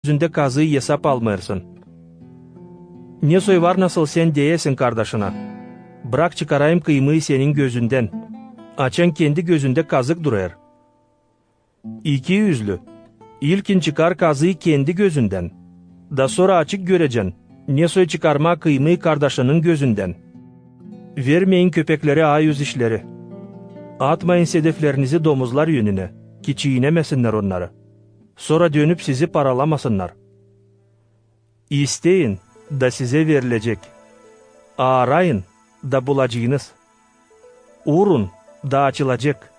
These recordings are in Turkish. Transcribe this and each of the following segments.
gözünde kazıyı hesap almıyorsun. Ne soy var nasıl sen diyesin kardeşine. Bırak çıkarayım kıymayı senin gözünden. Açan kendi gözünde kazık durar. İki yüzlü. İlkin çıkar kazıyı kendi gözünden. Da sonra açık göreceksin. Ne soy çıkarma kıymayı kardeşinin gözünden. Vermeyin köpeklere ayüz işleri. Atmayın sedeflerinizi domuzlar yönüne, ki çiğnemesinler onları. Sonra dönüp sizi paralamasınlar. İsteyin da size verilecek. Arayın da bulacağınız. Uğrun da açılacak.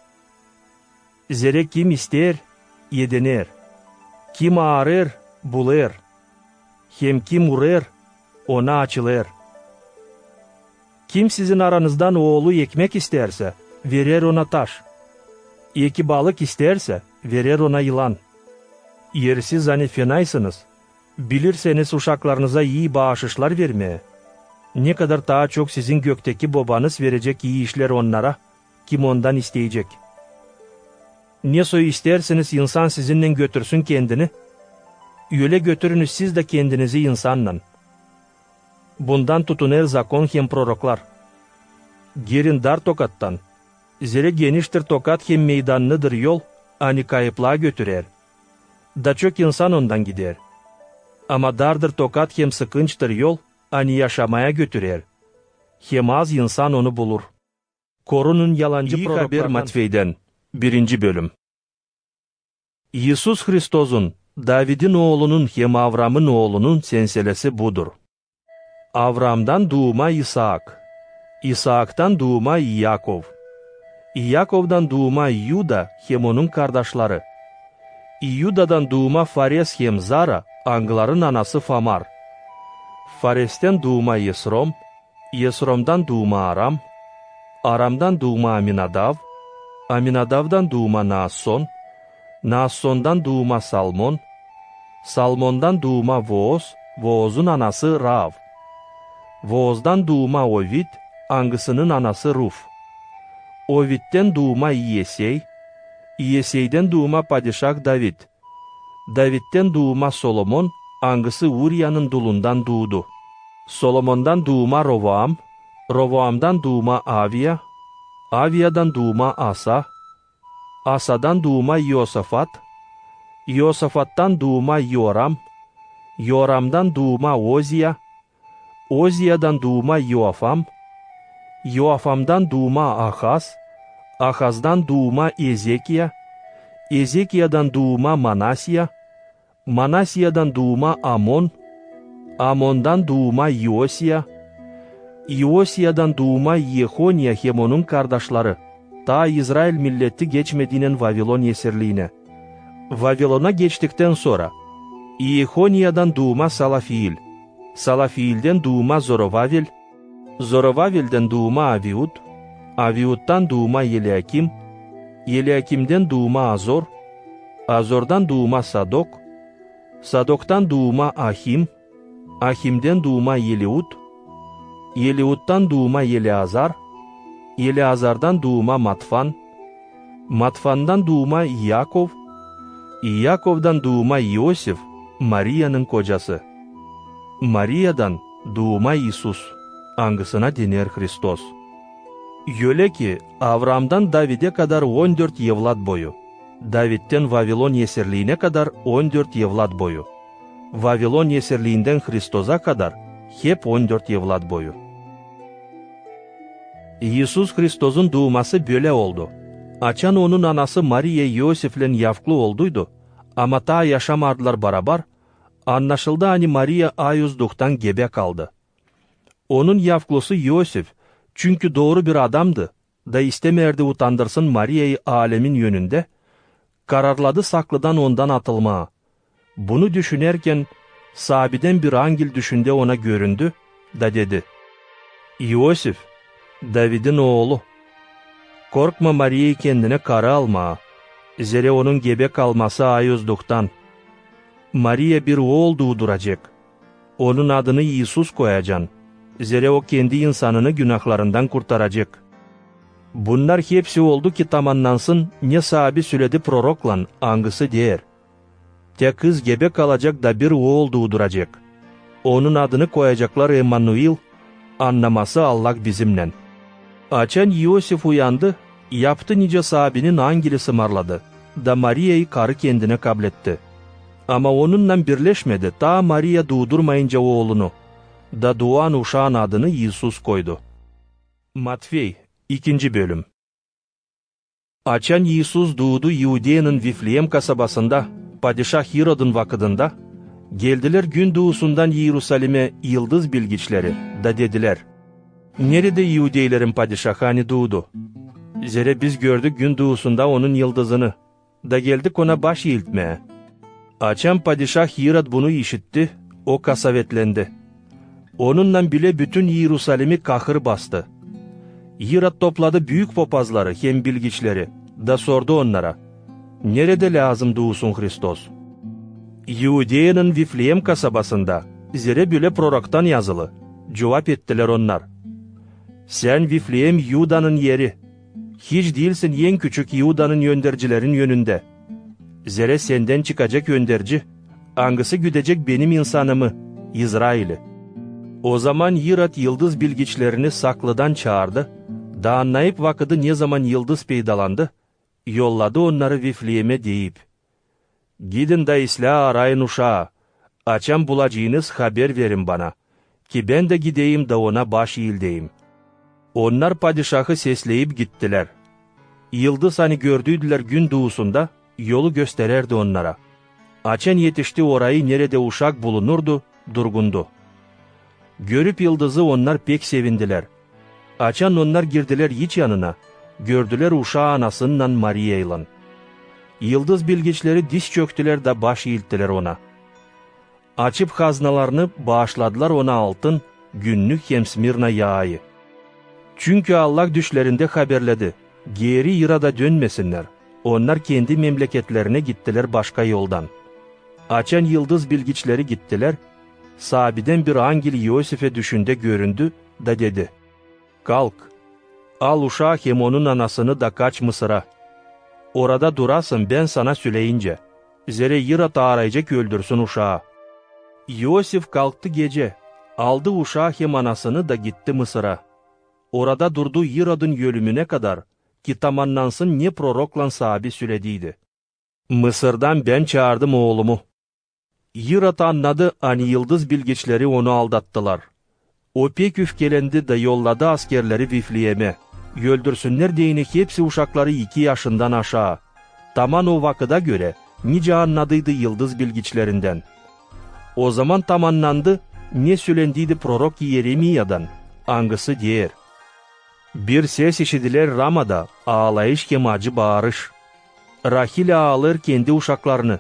Zere kim ister, yedener. Kim arar, bulur. Hem kim uğrar, ona açılır. Kim sizin aranızdan oğlu ekmek isterse, verir ona taş. İki balık isterse, verir ona yılan. Yersiz hani fenaysınız. Bilirseniz uşaklarınıza iyi bağışışlar vermeye. Ne kadar daha çok sizin gökteki babanız verecek iyi işler onlara, kim ondan isteyecek. Ne soy isterseniz insan sizinle götürsün kendini, öyle götürünüz siz de kendinizi insanla. Bundan tutunur zakon hem proroklar. Girin dar tokattan. Zere geniştir tokat hem meydanlıdır yol, ani kayıplığa götürer. Da çok insan ondan gider. Ama dardır tokat hem sıkınçtır yol, ani yaşamaya götürer. Hem az insan onu bulur. Korunun yalancı İyi proroklardan. haber Matvey'den 1. bölüm. İisus Hristos'un, David'in oğlunun hem Avram'ın oğlunun senselesi budur. Avram'dan doğma İshak, İshak'tan doğma Yakov, Yakov'dan doğma Yuda hem onun kardeşleri, Yuda'dan doğma Fares hem Zara, Angların anası Famar, Fares'ten doğma Yesrom, Yesrom'dan doğma Aram, Aram'dan doğma Aminadav, Aminadav'dan doğma Naasson, Naasson'dan doğma Salmon, Salmon'dan doğma Vooz, Vooz'un anası Rav, Vooz'dan doğma Ovid, Angısının anası Ruf, Ovid'den doğma İyesey, İyesey'den doğma padişah David, David'den doğma Solomon, Angısı Uriya'nın dulundan doğdu. Solomon'dan doğma Rovoam, Rovoam'dan doğma Aviya, Aviya'dan doğma Asa, Asa'dan doğma Yosafat, Yosafat'tan doğma Yoram, Yoram'dan doğma Oziya, Oziya'dan doğma Yoafam, Yoafam'dan doğma Ahaz, Ahaz'dan doğma Ezekiya, Ezekiya'dan doğma Manasya, Manasya'dan doğma Amon, Amon'dan doğma Yosiya, Yosiya'dan doğma Yehonya hem onun kardeşleri, ta İsrail milleti geçmediğinin Vavilon esirliğine. Vavilon'a geçtikten sonra, Yehonya'dan doğma Salafiil, Salafiil'den doğma Zorovavil, Zorovavil'den doğma Aviud, Aviud'dan doğma Yeliakim, Yeliakim'den doğma Azor, Azor'dan doğma Sadok, Sadok'tan doğma Ahim, Ahim'den doğma Yeliud, Yeliud'dan doğma Yeleazar, Yeleazar'dan doğma Matfan, Matfan'dan doğma Yakov, Yakov'dan doğma Yosif, Maria'nın kocası. Maria'dan doğma İsus, angısına denir Hristos. Öyle ki Avram'dan David'e kadar 14 yevlat boyu, David'den Vavilon esirliğine kadar 14 yevlat boyu, Vavilon esirliğinden Hristos'a kadar hep 14 yevlat boyu. İsus Hristos'un doğması böyle oldu. Açan onun anası Maria Yosif'le yavklı olduydu, ama ta yaşamadılar beraber, anlaşıldı hani Maria ayuzduktan gebe kaldı. Onun yavklusu Yosif, çünkü doğru bir adamdı, da istemerdi utandırsın Maria'yı alemin yönünde, kararladı saklıdan ondan atılmaya. Bunu düşünürken, sahabeden bir angel düşünde ona göründü, da dedi, Yosif, David'in oğlu, korkma Maria'yı kendine karı alma, zere onun gebe kalması ayuzduktan. Maria bir oğul doğuracak, onun adını İsus koyacaksın, zere o kendi insanını günahlarından kurtaracak. Bunlar hepsi oldu ki tamamlansın ne sahibi söyledi proroklan angısı der. Tek kız gebe kalacak da bir oğul doğduracak. Onun adını koyacaklar Emmanuil, anlaması Allah bizimle. Açan Yosif uyandı, yaptı nice sahabinin angeli sımarladı, da Maria'yı karı kendine kabletti. Ama onunla birleşmedi, ta Maria doğdurmayınca oğlunu, da doğan uşağın adını İsus koydu. Matvey 2. bölüm. Açan İsus doğdu Yudea'nın Vifleyem kasabasında, Padişah Hirod'un vakıdında, geldiler gün doğusundan Yerusalim'e yıldız bilgiçleri, da dediler, nerede Yudeylerin padişahı hani doğdu? Zere biz gördük gün doğusunda onun yıldızını, da geldik ona baş eğiltmeye. Açan padişah Hirod bunu işitti, o kasavetlendi. Onunla bile bütün Yerusalim'i kahır bastı. Hirod topladı büyük papazları hem bilgiçleri, da sordu onlara, nerede lazım doğusun Hristos? Yudea'nın Vifleyem kasabasında, zere bile proroktan yazılı. Cevap ettiler onlar. Sen Vifleyem Yuda'nın yeri, hiç değilsin en küçük Yuda'nın yöndercilerin yönünde. Zere senden çıkacak yönderci, hangisi güdecek benim insanımı, İsrail'i. O zaman Hirod yıldız bilgiçlerini saklıdan çağırdı, da anlayıp vakıdı ne zaman yıldız peydalandı, yolladı onları Vifleyem'e deyip, gidin da isla arayın uşağı, açan bulacağınız haber verin bana, ki ben de gideyim da ona baş eğildeyim. Onlar padişahı sesleyip gittiler. Yıldız hani gördüydüler gün doğusunda, yolu göstererdi onlara. Açan yetişti orayı nerede uşak bulunurdu, durgundu. Görüp yıldızı onlar pek sevindiler. Açan onlar girdiler hiç yanına, gördüler uşağı anasından Maria'yla. Yıldız bilgiçleri diz çöktüler da baş eğilttiler ona. Açıp haznalarını bağışladılar ona altın, günlük hem Smirna yağı. Çünkü Allah düşlerinde haberledi, geri Yıra'da dönmesinler. Onlar kendi memleketlerine gittiler başka yoldan. Açan yıldız bilgiçleri gittiler, sahabeden bir angel Yosif'e düşünde göründü da dedi, kalk, al uşağı hem onun anasını da kaç Mısır'a. Orada durasın ben sana söyleyince, zere Yıra arayacak öldürsün uşağı. Yosif kalktı gece, aldı uşağı hem anasını da gitti Mısır'a. Orada durdu Yırod'un ölümüne kadar, ki tamamlansın ne prorokla sahabi söylediydi. Mısır'dan ben çağırdım oğlumu. Yırod anladı, hani yıldız bilgiçleri onu aldattılar. O pek öfkelendi de yolladı askerleri Vifleyem'e. Öldürsünler diyeni hepsi uşakları 2 yaşından aşağı. Taman o vakıda göre nice anladıydı yıldız bilgiçlerinden. O zaman tamamlandı, ne söylendiydi prorok Yeremiya'dan, hangisi diğer. Bir ses işidiler Rama'da, ağlayış hem acı bağırış. Rahil ağlar kendi uşaklarını,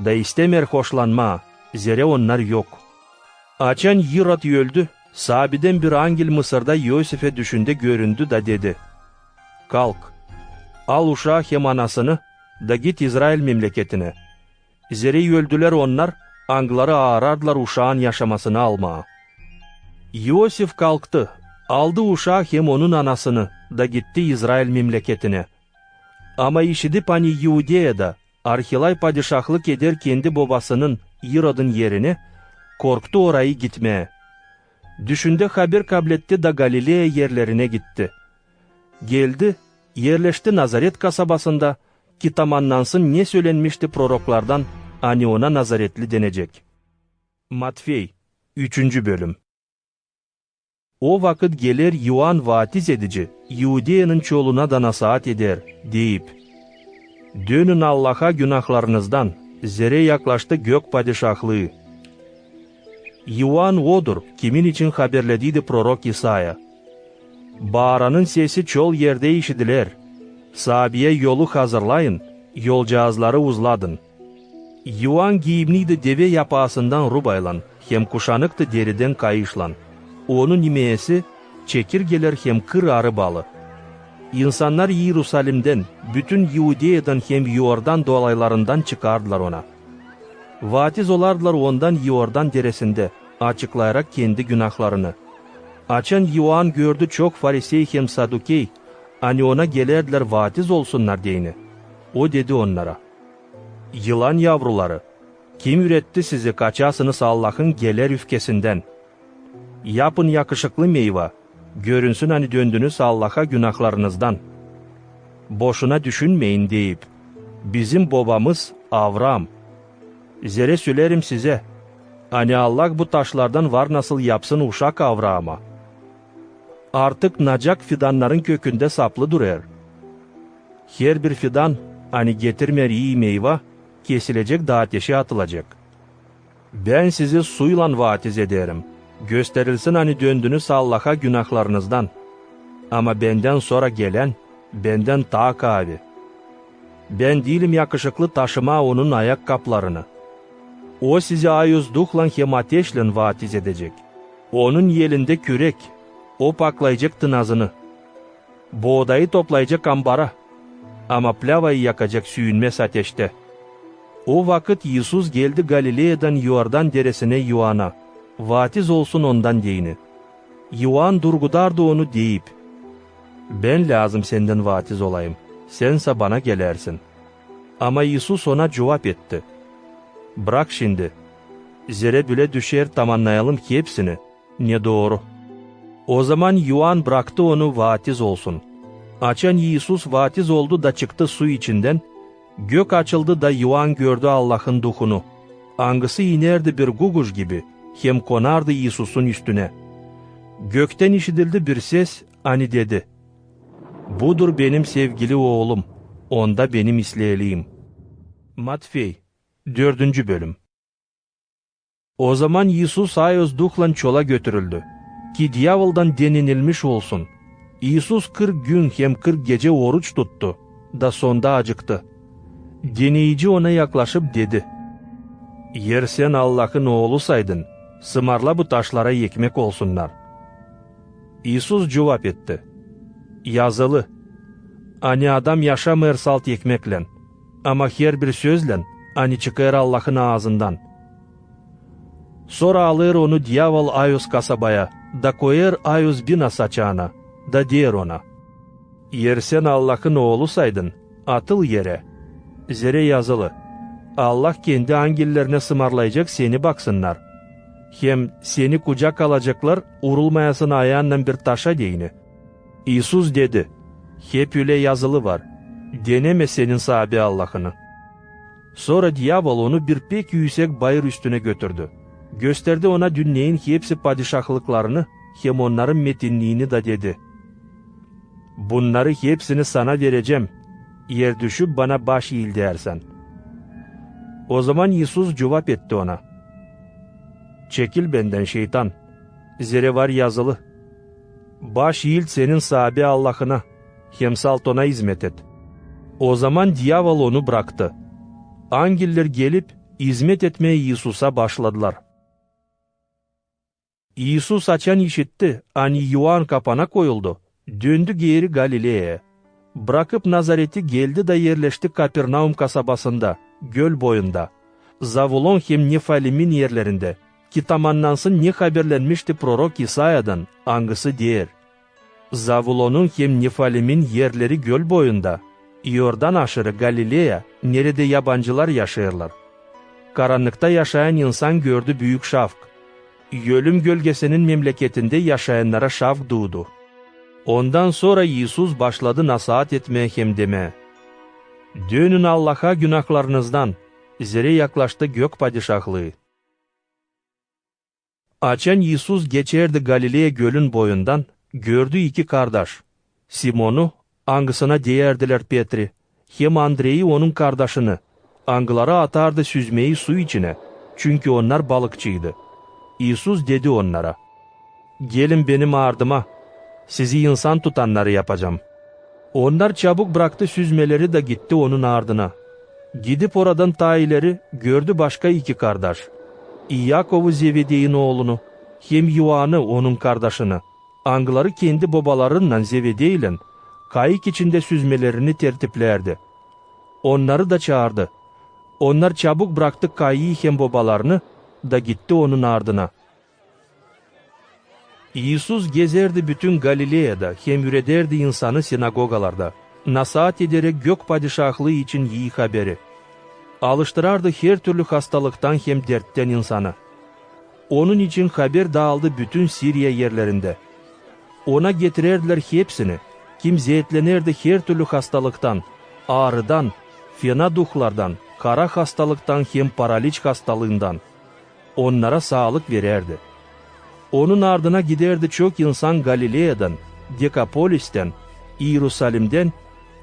da istemer hoşlanma, zere onlar yok. Açan Yirod öldü, sahabeden bir angel Mısır'da Yosif'e düşünde göründü da dedi, kalk, al uşağı hem anasını, da git İsrail memleketine. Zere öldüler onlar, angları ağırardılar uşağın yaşamasını almaya. Yosif kalktı, aldı uşağı hem onun anasını, da gitti İsrail memleketine. Ama işidip hani Yudea'da, Arhilay padişahlık eder kendi babasının Yirod'un yerine, korktu orayı gitmeye. Düşünde haber kabletti da Galilea yerlerine gitti. Geldi, yerleşti Nazaret kasabasında, ki tamamlansın ne söylenmişti proroklardan, hani ona Nazaretli denecek. Matvey 3. bölüm. O vakit gelir Yuan vatiz edici, Yudea'nın çoluna da nasihat eder, deyip, dönün Allah'a günahlarınızdan, zere yaklaştı gök padişahlığı. Yuan odur, kimin için haberlediydi prorok İsa'ya. Bağıranın sesi çol yerde işidiler. Sahabiye yolu hazırlayın, yol cihazları uzladın. Yuan giyimliydi deve yapağısından rubaylan, hem kuşanıktı deriden kayışlan. Onun imeyesi çekirgeler hem kır arı balı. İnsanlar Yerusalim'den, bütün Yudea'dan hem Yordan dolaylarından çıkardılar ona. Vatiz olardılar ondan Yordan deresinde, açıklayarak kendi günahlarını. Açan Yuan gördü çok Farisey hem Sadukey, hani ona gelerdiler vatiz olsunlar diyeni. O dedi onlara, yılan yavruları, Kim üretti sizi kaçasınız Allah'ın geler üfkesinden? Yapın yakışıklı meyve, görünsün hani döndünüz Allah'a günahlarınızdan. Boşuna düşünmeyin deyip, bizim babamız Avram. Zere söylerim size, hani Allah bu taşlardan var nasıl yapsın uşak Avram'a. Artık nacak fidanların kökünde saplı durar. Her bir fidan, hani getirmer iyi meyve, kesilecek da ateşe atılacak. Ben sizi suyla vaatiz ederim. Gösterilsin hani döndünüz Allah'a günahlarınızdan. Ama benden sonra gelen, benden ta kavi. Ben değilim yakışıklı taşıma onun ayakkabılarını. O sizi ayüzdukla hem ateşle vaatiz edecek. Onun yelinde kürek, o paklayacak tınazını. Buğdayı toplayacak ambara. Ama plavayı yakacak süyünmez ateşte. O vakit Yisus geldi Galilea'dan Yordan deresine Yuan'a. Vaatiz olsun ondan deyini. Yuan durgudardı onu deyip, ben lazım senden vaatiz olayım, sense bana gelersin. Ama Yisus ona cevap etti. Bırak şimdi, zere büle düşer tamamlayalım ki hepsini, ne doğru. O zaman Yuan bıraktı onu vaatiz olsun. Açan Yisus vaatiz oldu da çıktı su içinden, gök açıldı da Yuan gördü Allah'ın duhunu. Angısı inerdi bir guguş gibi, hem konardı Yisus'un üstüne. Gökten işitildi bir ses, hani dedi, budur benim sevgili oğlum, onda benim isleyeliyim. Matfey 4. bölüm. O zaman Yisus ayozduhla çola götürüldü, ki diavoldan deninilmiş olsun. Yisus 40 gün hem 40 gece oruç tuttu, da sonda acıktı. Deneyici ona yaklaşıp dedi, yer sen Allah'ın oğlu saydın, sımarla bu taşlara ekmek olsunlar. Yisus cevap etti, yazılı, hani adam yaşamır salt ekmekle, ama her bir sözle, hani çıkar Allah'ın ağzından. Sonra alır onu diavol ayuz kasabaya, da koyar ayuz bina saçağına, da der ona, yer sen Allah'ın oğlu saydın, atıl yere. Zere yazılı, Allah kendi angillerine sımarlayacak seni baksınlar. Hem seni kucak alacaklar, urulmayasın ayağından bir taşa deyini. Yisus dedi, hep öyle yazılı var, deneme senin sahibi Allah'ını. Sonra diavol onu bir pek yüksek bayır üstüne götürdü. Gösterdi ona dünyanın hepsi padişahlıklarını, hem onların metinliğini da dedi. Bunları hepsini sana vereceğim, yer düşüp bana baş eğil dersen. O zaman Yisus cevap etti ona, çekil benden şeytan, zere var yazılı, baş eğil senin sahibi Allah'ına, hem salt ona hizmet et. O zaman diavol onu bıraktı. Angiller gelip hizmet etmeye Yisus'a başladılar. Yisus açan işitti, hani Yuan kapana koyuldu, döndü geri Galilea'ya. Bırakıp Nazaret'i geldi da yerleşti Kapernaum kasabasında, göl boyunda. Zavulon hem Nefalim'in yerlerinde, ki tamamlansın ne haberlenmişti prorok İsa'dan, angısı diğer. Zavulon'un hem Nefalim'in yerleri göl boyunda, Yordan aşırı Galilea, nerede yabancılar yaşayırlar. Karanlıkta yaşayan insan gördü büyük şafk. Ölüm gölgesinin memleketinde yaşayanlara şafk doğdu. Ondan sonra Yisus başladı nasihat etmeye hem demeye. Dönün Allah'a günahlarınızdan, zere yaklaştı gök padişahlığı. Açan Yisus geçerdi Galilea gölün boyundan, gördü iki kardeş. Simon'u, angısına değerdiler Petri, hem Andrei onun kardeşini. Angıları atardı süzmeyi su içine, çünkü onlar balıkçıydı. Yisus dedi onlara, gelin benim ardıma, sizi insan tutanları yapacağım. Onlar çabuk bıraktı süzmeleri de gitti onun ardına. Gidip oradan ta ileri gördü başka iki kardeş. İyakov'u Zevedey'in oğlunu, hem Yuan'ı onun kardeşini. Angıları kendi babalarından Zevedey'le kayık içinde süzmelerini tertiplerdi. Onları da çağırdı. Onlar çabuk bıraktı kayığı hem babalarını da gitti onun ardına. Yisus gezerdi bütün Galilea'da, hem ürederdi insanı sinagogalarda, nasihat ederek gök padişahlığı için iyi haberi. Alıştırardı her türlü hastalıktan hem dertten insanı. Onun için haber dağıldı bütün Siriye yerlerinde. Ona getirerdiler hepsini. Kim zeytlenirdi her türlü hastalıktan, ağrıdan, fena duhlardan, kara hastalıktan hem paraliç hastalığından. Onlara sağlık verirdi. Onun ardına giderdi çok insan Galilea'dan, Dekapolis'ten, Yerusalim'den,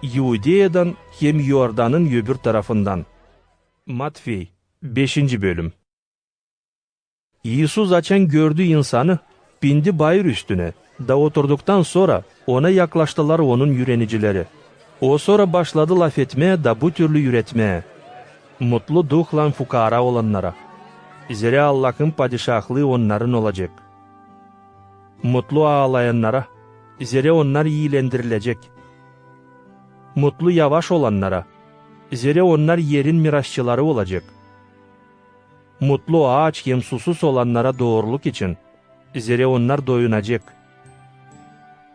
Yudea'dan hem Yordan'ın öbür tarafından. Matvey 5. bölüm. İsus açan gördü insanı, bindi bayır üstüne. Da oturduktan sonra ona yaklaştılar onun yürenicileri. O sonra başladı laf etmeye da bu türlü yüretmeye. Mutlu duhla fukara olanlara. Zira Allah'ın padişahlığı onların olacak. Mutlu ağlayanlara. Zira onlar iyilendirilecek. Mutlu yavaş olanlara. Zira onlar yerin mirasçıları olacak. Mutlu aç hem susuz olanlara doğruluk için. Zira onlar doyunacak.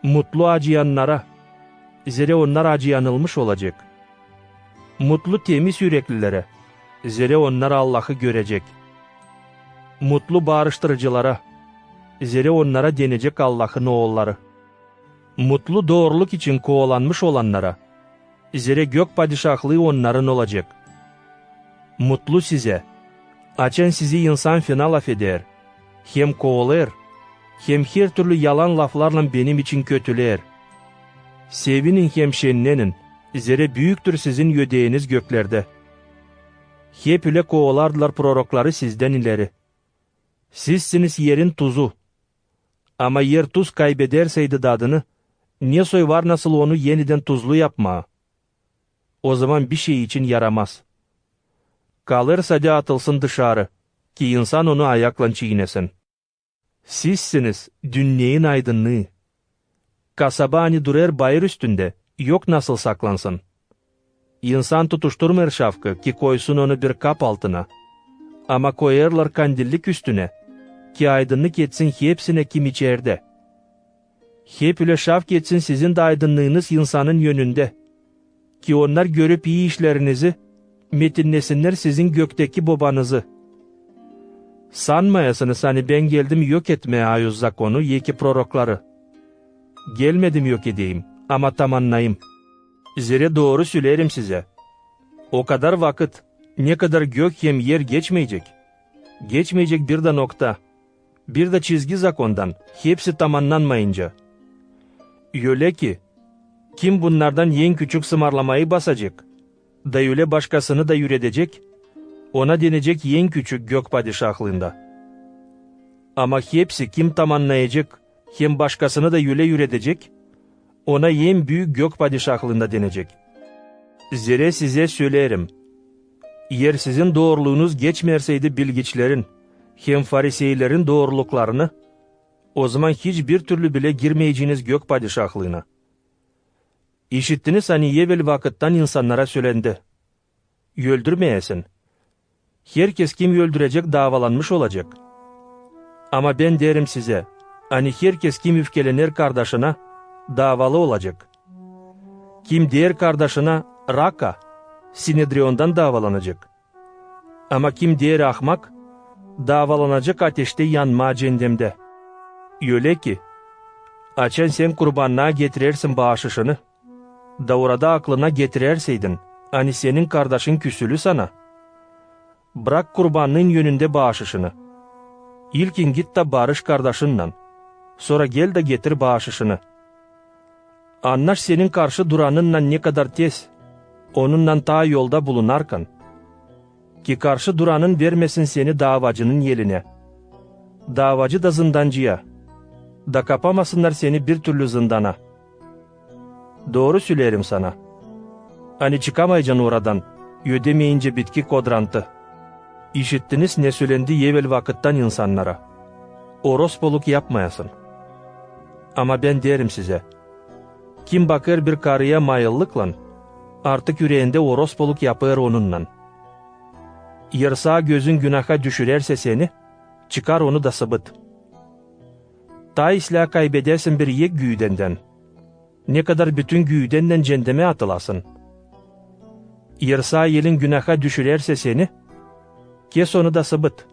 Mutlu acıyanlara. Zira onlar acıyanılmış olacak. Mutlu temiz yüreklilere. Zira onlar Allah'ı görecek. Mutlu bağıştırıcılara. Zira onlara denecek Allah'ın oğulları. Mutlu doğruluk için kovalanmış olanlara. Zira gök padişahlığı onların olacak. Mutlu size. Açan sizi insan fena laf eder. Hem kovalar, hem her türlü yalan laflarla benim için kötüler. Sevinin hem şenlenin. Zira büyüktür sizin yüdeğiniz göklerde. Hep ile kovalardılar prorokları sizden ileri. Sizsiniz yerin tuzu. Ama yer tuz kaybederseydi dadını, ne soy var nasıl onu yeniden tuzlu yapma. O zaman bir şey için yaramaz. Kalırsa da atılsın dışarı, ki insan onu ayakla çiğnesin. Sizsiniz dünyenin aydınlığı. Kasaba hani durar bayır üstünde, yok nasıl saklansın. İnsan tutuşturmer şafkı ki koysun onu bir kap altına. Ama koyarlar kandillik üstüne, ki aydınlık etsin hepsine kim içerde. Hep ile şafk etsin sizin de aydınlığınız insanın yönünde. Ki onlar görüp iyi işlerinizi, metinlesinler sizin gökteki babanızı. Sanmayasınız hani ben geldim yok etmeye ayuz zakonu yeki prorokları. Gelmedim yok edeyim ama tamamlayayım. Zira doğru söylerim size. O kadar vakit, ne kadar gök hem yer geçmeyecek. Geçmeyecek bir de nokta. Bir de çizgi zakondan, hepsi tamamlanmayınca. Öyle ki, kim bunlardan en küçük sımarlamayı basacak, da öyle başkasını da yüredecek, ona denecek en küçük gök padişahlığında. Ama hepsi kim tamamlayacak, hem başkasını da yüredecek, ona en büyük gök padişahlığında denecek. Zira size söylerim, eğer sizin doğruluğunuz geçmerseydi bilgiçlerin, hem fariseylerin doğruluklarını, o zaman hiçbir türlü bile girmeyeceğiniz gök padişahlığına. İşittiniz hani evvel vakittan insanlara söylendi. Öldürmeyesin. Herkes kim öldürecek davalanmış olacak. Ama ben derim size, hani herkes kim öfkelenir kardeşine, davalı olacak. Kim der kardeşine, raka, Sinedrion'dan davalanacak. Ama kim der ahmak, davalanacak ateşte yanma cehennemde. Öyle ki, açan sen kurbanına getirirsin bağışışını, da orada aklına getirerseydin, hani senin kardeşin küsülü sana. Bırak kurbanının yönünde bağışışını. İlkin git da barış kardeşinle, sonra gel de getir bağışışını. Anlaş senin karşı duranınla ne kadar tez, onunla ta yolda bulunarken, ki karşı duranın vermesin seni davacının yeline. Davacı da zindancıya, da kapamasınlar seni bir türlü zindana. Doğru söylerim sana. Hani çıkamayacaksın oradan, ödemeyince bitki kodrantı. İşittiniz ne söylendi evvel vakittan insanlara. Orospoluk yapmayasın. Ama ben derim size, kim bakar bir karıya mayıllıkla, artık yüreğinde orospoluk yapar onunla. Eğer sağ gözün günaha düşürerse seni, çıkar onu da sıbıt. Ta isla kaybedersin bir yek güydenden. Ne kadar bütün güydenden cendeme atılasın. Yersa yelin günaha düşürerse seni, kes onu da sıbıt.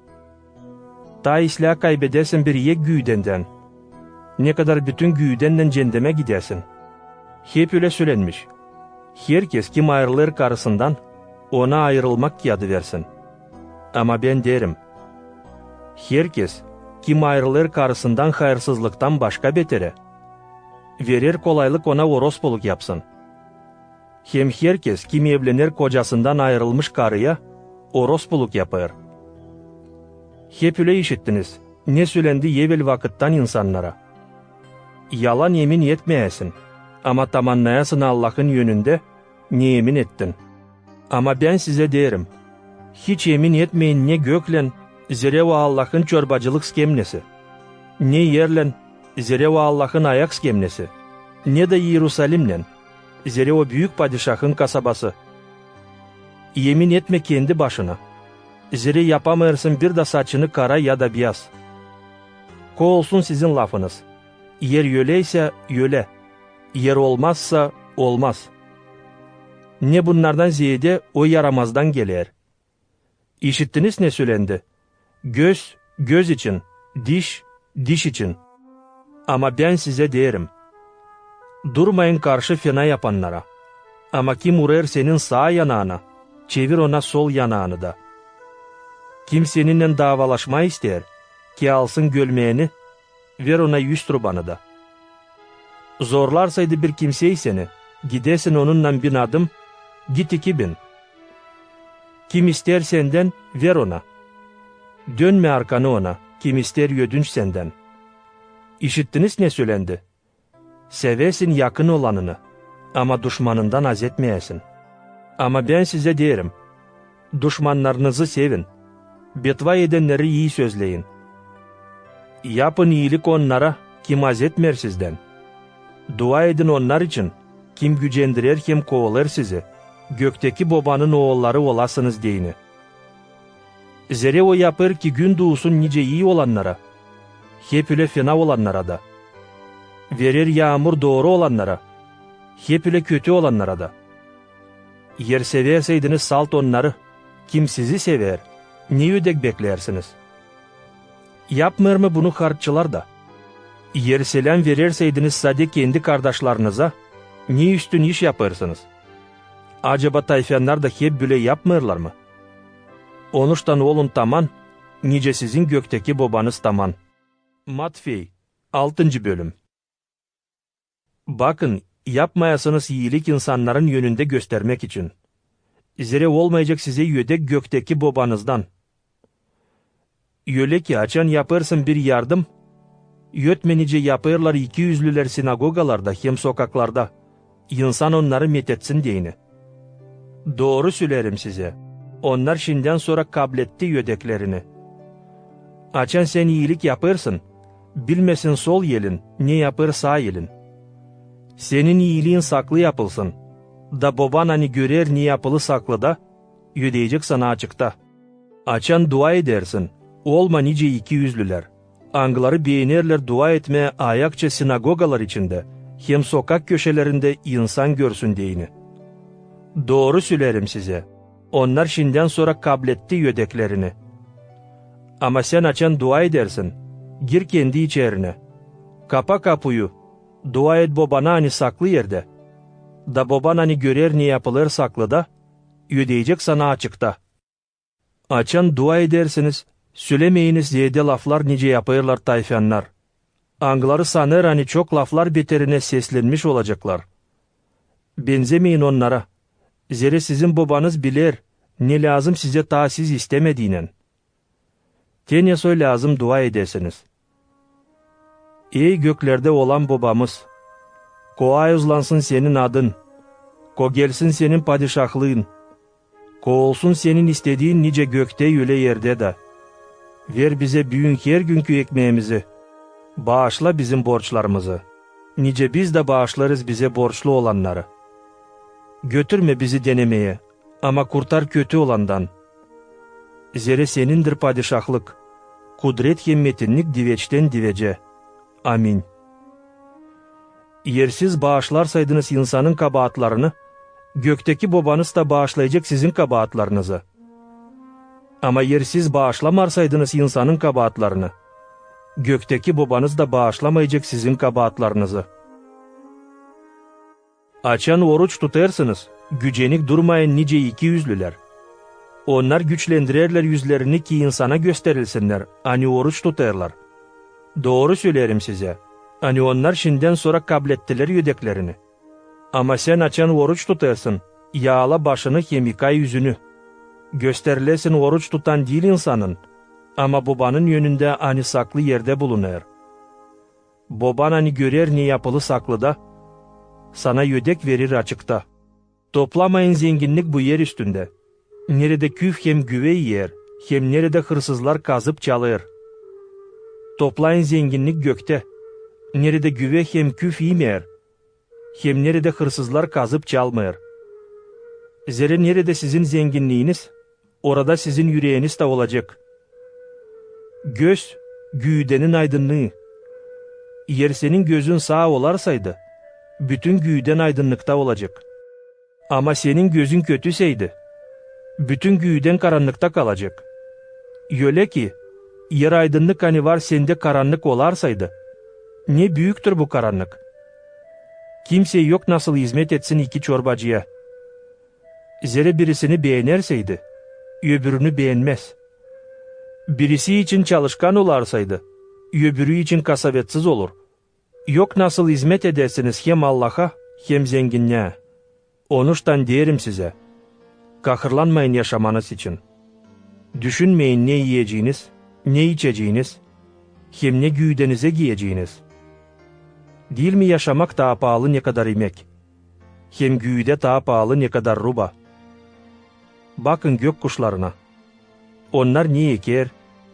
Ta islah kaybedersin bir yek güydenden. Ne kadar bütün güydenden cendeme gidersin. Hep öyle söylenmiş. Herkes kim ayrılır karısından, ona ayrılmak kağıdı versin. Ama ben derim, herkes kim ayrılır karısından hayırsızlıktan başka betere, verir kolaylık ona orospoluk yapsın. Hem herkes kim evlenir kocasından ayrılmış karıya, orospoluk yapar. Hep öyle işittiniz, ne söylendi evvel vakittan insanlara. Yalan yemin etmeyesin, ama tamannayasın Allah'ın yönünde, ne yemin ettin. Ama ben size derim, hiç yemin etmeyin ne göklen, zereva Allah'ın çorbacılık skemnesi, ne yerlen, zereva Allah'ın ayak skemnesi, ne de Yerusalimlen, zereva büyük padişahın kasabası. Yemin etme kendi başına, zere yapamırsın bir de saçını kara ya da beyaz. Ko olsun sizin lafınız, yer yöleyse yöle, yer olmazsa olmaz. Ne bunlardan ziyade o yaramazdan gelir. İşittiniz ne söylendi? Göz, göz için, diş, diş için. Ama ben size derim, durmayın karşı fena yapanlara. Ama kim uğrar senin sağ yanağına, çevir ona sol yanağını da. Kim seninle davalaşma ister, ki alsın gölmeğini, ver ona 100 turbanı da. Zorlarsaydı bir kimseyi seni, gidesin onunla 1000 adım, git 2000. Kim ister senden, ver ona. Dönme arkanı ona, kim ister ödünç senden. İşittiniz ne söylendi? Sevesin yakın olanını, ama düşmanından haz etmeyesin. Ama ben size derim, düşmanlarınızı sevin, betva edenleri iyi sözleyin. Yapın iyilik onlara, kim haz etmer sizden. Dua edin onlar için, kim gücendirer hem kovalar sizi, gökteki babanın oğulları olasınız deyini. Zere o yapır ki gün doğusun nice iyi olanlara, hep öyle fena olanlara da. Verir yağmur doğru olanlara, hep öyle kötü olanlara da. Yer severseydiniz salt onları, kim sizi sever, ne ödek beklersiniz? Yapmır mı bunu harççılar da? Yer selam verirseydiniz sade kendi kardeşlerinize, ne üstün iş yaparsınız? Acaba tayfanlar da hep böyle yapmırlar mı? Onuştan olun taman, nice sizin gökteki babanız taman. Matvey 6. bölüm. Bakın, yapmayasınız iyilik insanların yönünde göstermek için. Zere olmayacak size yödek gökteki babanızdan. Öyle ki açan yaparsın bir yardım, yötmenice yaparlar 200'lüler sinagogalarda hem sokaklarda, insan onları methetsin deyini. Doğru söylerim size, onlar şimdiden sonra kabletti yödeklerini. Açan sen iyilik yaparsın, bilmesin sol yelin, ne yapar sağ yelin. Senin iyiliğin saklı yapılsın, da baban hani görer ne yapılı saklı da, ödeyecek sana açıkta. Açan dua edersin, olma nice 200'lüler. Angları beğenirler dua etmeye ayakça sinagogalar içinde, hem sokak köşelerinde insan görsün deyini. Doğru söylerim size, onlar şimdiden sonra kabletti yödeklerini. Ama sen açan dua edersin, gir kendi içerine. Kapa kapıyı, dua et babana hani saklı yerde. Da baban hani görer ne yapılır saklı da, ödeyecek sana açıkta. Açan dua edersiniz, söylemeyiniz ziyade laflar nice yaparlar tayfanlar. Angları sanır hani çok laflar beterine seslenmiş olacaklar. Benzemeyin onlara. Zere sizin babanız bilir, ne lazım size ta siz istemediğinen. Tenyasoy lazım dua edesiniz. Ey göklerde olan babamız, ko ayızlansın senin adın, ko gelsin senin padişahlığın, ko olsun senin istediğin nice gökte öyle yerde de. Ver bize büyük her günkü ekmeğimizi, bağışla bizim borçlarımızı, nice biz de bağışlarız bize borçlu olanları. Götürme bizi denemeye, ama kurtar kötü olandan. Zere senindir padişahlık, kudret hemmetinlik diveçten divece. Amin. Yersiz bağışlarsaydınız insanın kabahatlarını, Gökteki babanız da bağışlayacak sizin kabahatlarınızı. Ama yer siz bağışlamarsaydınız insanın kabahatlarını, gökteki babanız da bağışlamayacak sizin kabahatlarınızı. Açan oruç tutarsınız, gücenik durmayın nice ikiyüzlüler. Onlar güçlendirerler yüzlerini ki insana gösterilsinler, hani oruç tutarlar. Doğru söylerim size, hani onlar şimdiden sonra kablettiler yödeklerini. Ama sen açan oruç tutarsın, yağla başını yemikay yüzünü. Gösterilesin oruç tutan değil insanın, ama babanın yönünde hani saklı yerde bulunur. Baban hani görer ne yapılı saklıda, sana yödek verir açıkta. Toplamayın zenginlik bu yer üstünde. Nerede küf hem güvey yer, hem nerede hırsızlar kazıp çalır. Toplayın zenginlik gökte. Nerede güve hem küf yemer, hem nerede hırsızlar kazıp çalmıyor. Zere nerede sizin zenginliğiniz, orada sizin yüreğiniz de olacak. Göz, güğdenin aydınlığı. Yer senin gözün sağ olarsaydı, bütün güğden aydınlıkta olacak. Ama senin gözün kötüseydi, bütün güğden karanlıkta kalacak. Öyle ki, yer aydınlık hani var sende karanlık olarsaydı, ne büyüktür bu karanlık. Kimse yok nasıl hizmet etsin iki çorbacıya. Zere birisini beğenerseydi, öbürünü beğenmez. Birisi için çalışkan olarsaydı, öbürü için kasavetsiz olur. Yok nasıl hizmet edersiniz hem Allah'a hem zenginliğe. Onuştan derim size, kahırlanmayın yaşamanız için. Düşünmeyin ne yiyeceğiniz, ne içeceğiniz, hem ne güğdenize giyeceğiniz. Değil mi yaşamak daha pahalı ne kadar yemek, hem güğde daha pahalı ne kadar ruba. Bakın gök kuşlarına. Onlar ne eker,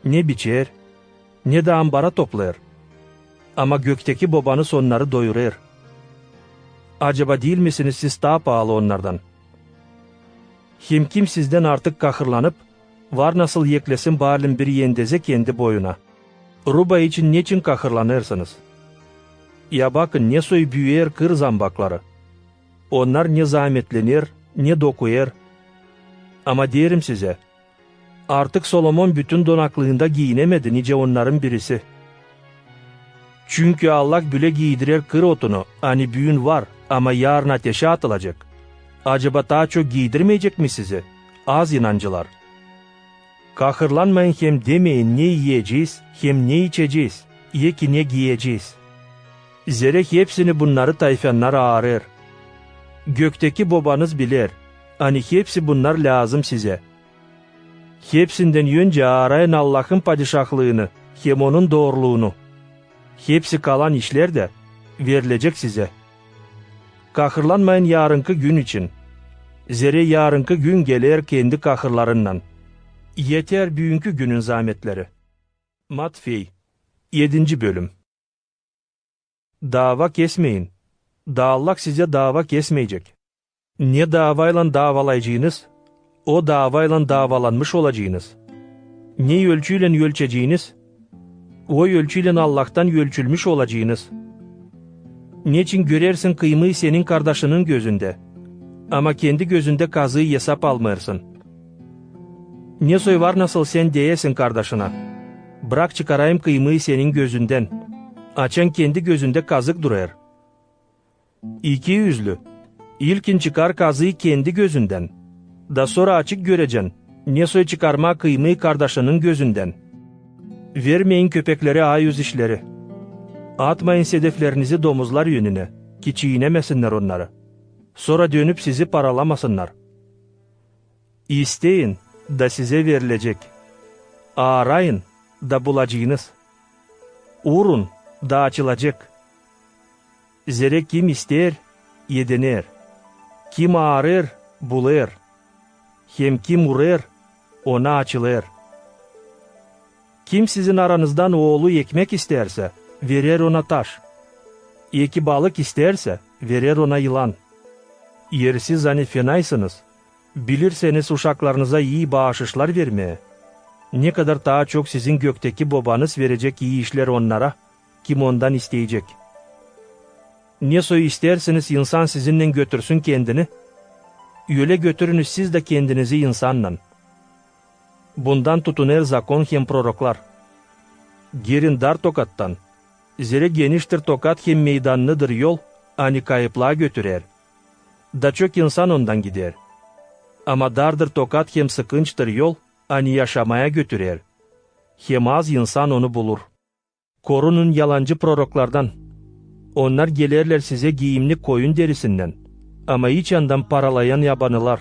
ne biçer, ne de ambara toplar. Ama gökteki babanız onları doyurur. Acaba değil misiniz siz daha pahalı onlardan? Hem kim sizden artık kahırlanıp, var nasıl yeklesin bağırın bir yendeze kendi boyuna. Ruba için niçin kahırlanırsınız? Ya bakın ne soy büyüyer kır zambakları. Onlar ne zahmetlenir, ne dokuyar. Ama derim size, artık Solomon bütün donaklığında giyinemedi nice onların birisi. Çünkü Allah bile giydirer kır otunu, hani büyün var ama yarın ateşe atılacak. Acaba daha çok giydirmeyecek mi sizi? Az inancılar. Kahırlanmayın hem demeyin ne yiyeceğiz hem ne içeceğiz, ye ki ne giyeceğiz. Zerek hepsini bunları tayfanlar ağırır. Gökteki babanız bilir, hani hepsi bunlar lazım size. Hepsinden önce arayın Allah'ın padişahlığını, hem onun doğruluğunu. Hepsi kalan işler de verilecek size. Kahırlanmayın yarınki gün için. Zere yarınki gün gelir kendi kahırlarından. Yeter bugünkü günün zahmetleri. Matvey 7. bölüm. Dava kesmeyin. Allah size dava kesmeyecek. Ne davayla davalayacağınız, o davayla davalanmış olacağınız. Ne ölçüyle ölçeceğiniz, o ölçüyle Allah'tan ölçülmüş olacağınız. Niçin görersin kıymayı senin kardeşinin gözünde, ama kendi gözünde kazığı hesap almıyorsun? Ne soy var nasıl sen diyesin kardeşine, bırak çıkarayım kıymayı senin gözünden, açan kendi gözünde kazık durar. İki yüzlü, ilkin çıkar kazığı kendi gözünden, da sonra açık göreceksin, ne soy çıkarma kıymayı kardeşinin gözünden. Vermeyin köpeklere ayüz işleri. Atmayın sedeflerinizi domuzlar yönüne, ki çiğnemesinler onları. Sonra dönüp sizi paralamasınlar. İsteyin, da size verilecek. Arayın, da bulacağınız. Uğrun, da açılacak. Zere kim ister, yediner. Kim arar, bulur. Hem kim uğrar, ona açılır. Kim sizin aranızdan oğlu ekmek isterse, verir ona taş. İki balık isterse, verir ona yılan. Yersiz hani fenaysınız, bilirseniz uşaklarınıza iyi bağışışlar vermeye. Ne kadar daha çok sizin gökteki babanız verecek iyi işler onlara, kim ondan isteyecek. Ne soy isterseniz insan sizinle götürsün kendini, Yöle götürünüz siz de kendinizi insanla. Bundan tutuner zakon hem proroklar. Girin dar tokattan. Zere geniştir tokat hem meydanlıdır yol, ani kayıplığa götürer. Da çok insan ondan gider. Ama dardır tokat hem sıkınçtır yol, ani yaşamaya götürer. Hem az insan onu bulur. Korunun yalancı proroklardan. Onlar gelirler size giyimli koyun derisinden. Ama iç yandan paralayan yabanılar.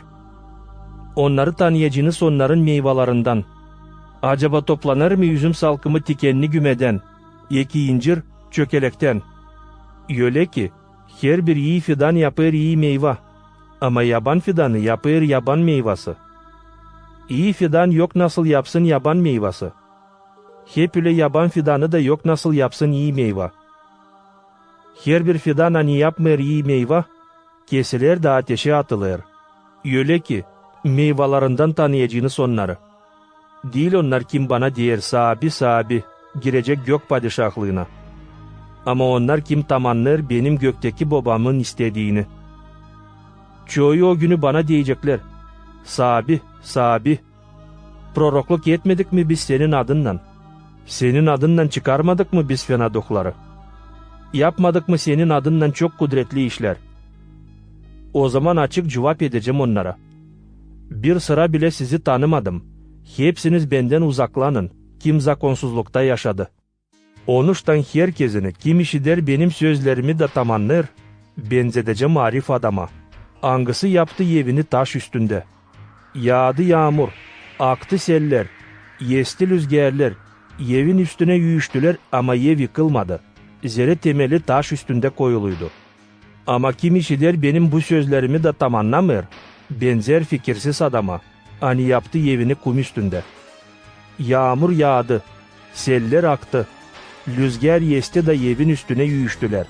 Onları tanıyacağınız onların meyvelerinden. Acaba toplanır mı üzüm salkımı tikenli gümeden, eki incir çökelekten? Öyle ki, her bir iyi fidan yapar iyi meyve, ama yaban fidanı yapar yaban meyvası. İyi fidan yok nasıl yapsın yaban meyvası. Hep öyle yaban fidanı da yok nasıl yapsın iyi meyve. Her bir fidan hani yapmır iyi meyve, kesilir de ateşe atılır. Öyle ki, meyvelerinden tanıyacağınız onları. Değil onlar kim bana diyer sahibi, girecek gök padişahlığına. Ama onlar kim tamamlar benim gökteki babamın istediğini. Çoğu o günü bana diyecekler, sahibi, prorokluk etmedik mi biz senin adından? Senin adından çıkarmadık mı biz fenaduhları? Yapmadık mı senin adından çok kudretli işler? O zaman açık cevap edeceğim onlara. Bir sıra bile sizi tanımadım. Hepsiniz benden uzaklanın. Kim zakonsuzlukta yaşadı. Onuştan herkesini kim işider benim sözlerimi de tamamlar. Benzedeceğim arif adama. Angısı yaptı evini taş üstünde. Yağdı yağmur, aktı seller, yesti rüzgarlar. Evin üstüne yürüştüler ama ev yıkılmadı. Zere temeli taş üstünde koyuluydu. Ama kim işider benim bu sözlerimi de tamamlamır. Benzer fikirsiz adama. Hani yaptı evini kum üstünde. Yağmur yağdı, seller aktı, rüzgar yesti da evin üstüne yürüştüler.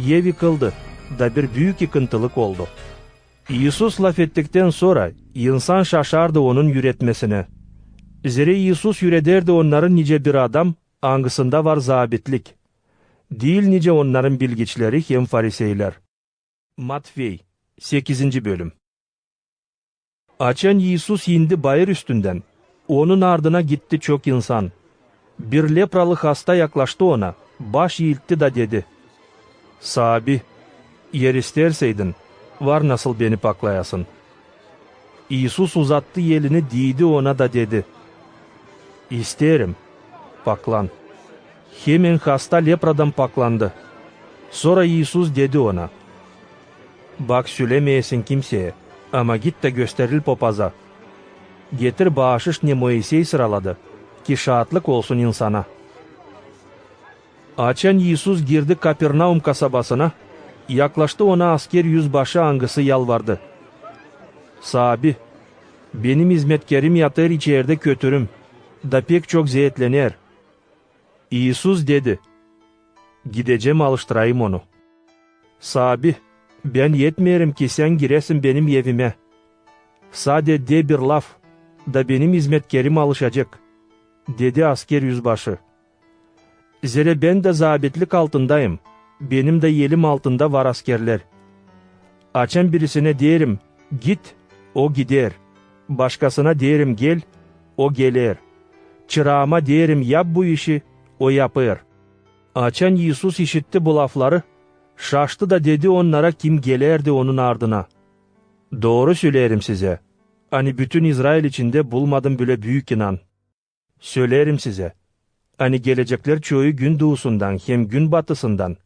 Ev yıkıldı da bir büyük yıkıntılık oldu. İsus laf ettikten sonra insan şaşardı onun yüretmesine. Zere İsus yürederdi onların nice bir adam, angısında var zabitlik. Değil nice onların bilgiçleri hem fariseyler. Matvey 8. bölüm. Açan İsus indi bayır üstünden. Onun ardına gitti çok insan. Bir lepralı hasta yaklaştı ona. Baş eğiltti da dedi. Sahibi, yer isterseydin, var nasıl beni paklayasın. İsus uzattı elini değdi ona da dedi. İsterim, paklan. Hemen hasta lepradan paklandı. Sonra İsus dedi ona. Bak söylemeyesin kimseye. Ama git de gösteril papaza. Getir bağışış ne Moisey sıraladı, ki şahatlık olsun insana. Açan İsus girdi Kapernaum kasabasına, yaklaştı ona asker yüzbaşı angısı yalvardı. Sahibi, benim hizmetkerim yatır içeride kötürüm, da pek çok zeytlenir. İsus dedi, gideceğim alıştırayım onu. Sahibi, ben yetmeyerim ki sen giresin benim evime. Sade de bir laf, da benim hizmetkerim alışacak, dedi asker yüzbaşı. Zere ben de zabitlik altındayım, benim de yelim altında var askerler. Açan birisine derim, git, o gider. Başkasına derim gel, o gelir. Çırağıma derim yap bu işi, o yapar. Açan İsus işitti bu lafları, şaştı da dedi onlara kim gelerdi onun ardına. Doğru söylerim size. Hani bütün İsrail içinde bulmadım bile büyük inan. Söylerim size. Hani gelecekler çoğu gün doğusundan hem gün batısından.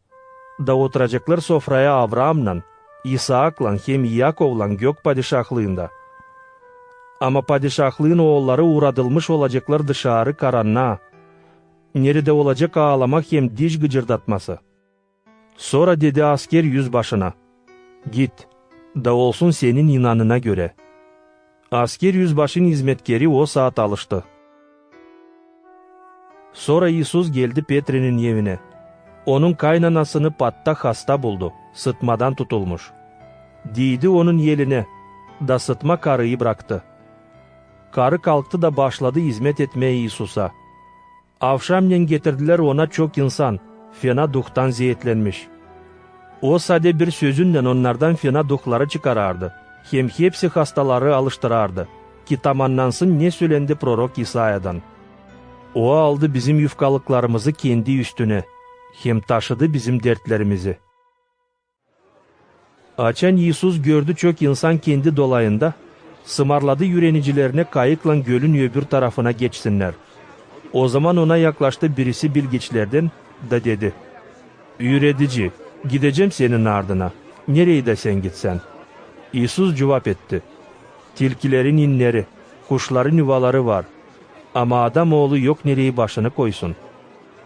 Da oturacaklar sofraya Avraam'la, İsaak'la hem Yakov'la gök padişahlığında. Ama padişahlığın oğulları uğradılmış olacaklar dışarı karanlığa. Nerede olacak ağlamak hem diş gıcırdatması. Sonra dedi asker yüzbaşına, git, da olsun senin inanına göre. Asker yüzbaşın hizmetkeri o saat alıştı. Sonra İsus geldi Petr'in evine. Onun kaynanasını patta hasta buldu, sıtmadan tutulmuş. Değdi onun yeline, da sıtma karıyı bıraktı. Karı kalktı da başladı hizmet etmeye İsus'a. Avşamlen getirdiler ona çok insan, fena duhtan zeytlenmiş. O sade bir sözünle onlardan fena duhları çıkarardı. hem hepsi hastaları alıştırardı. Ki tamamlansın ne söylendi prorok İsa'dan. O aldı bizim yufkalıklarımızı kendi üstüne, hem taşıdı bizim dertlerimizi. Açan Yisus gördü çok insan kendi dolayında, sımarladı yürenicilerine kayıkla gölün öbür tarafına geçsinler. O zaman ona yaklaştı birisi bilgiçlerden da dedi: "Üretici, gideceğim senin ardına, nereye de sen gitsen." İsus cevap etti: "Tilkilerin inleri, kuşların yuvaları var. Ama adam oğlu yok nereye başını koysun."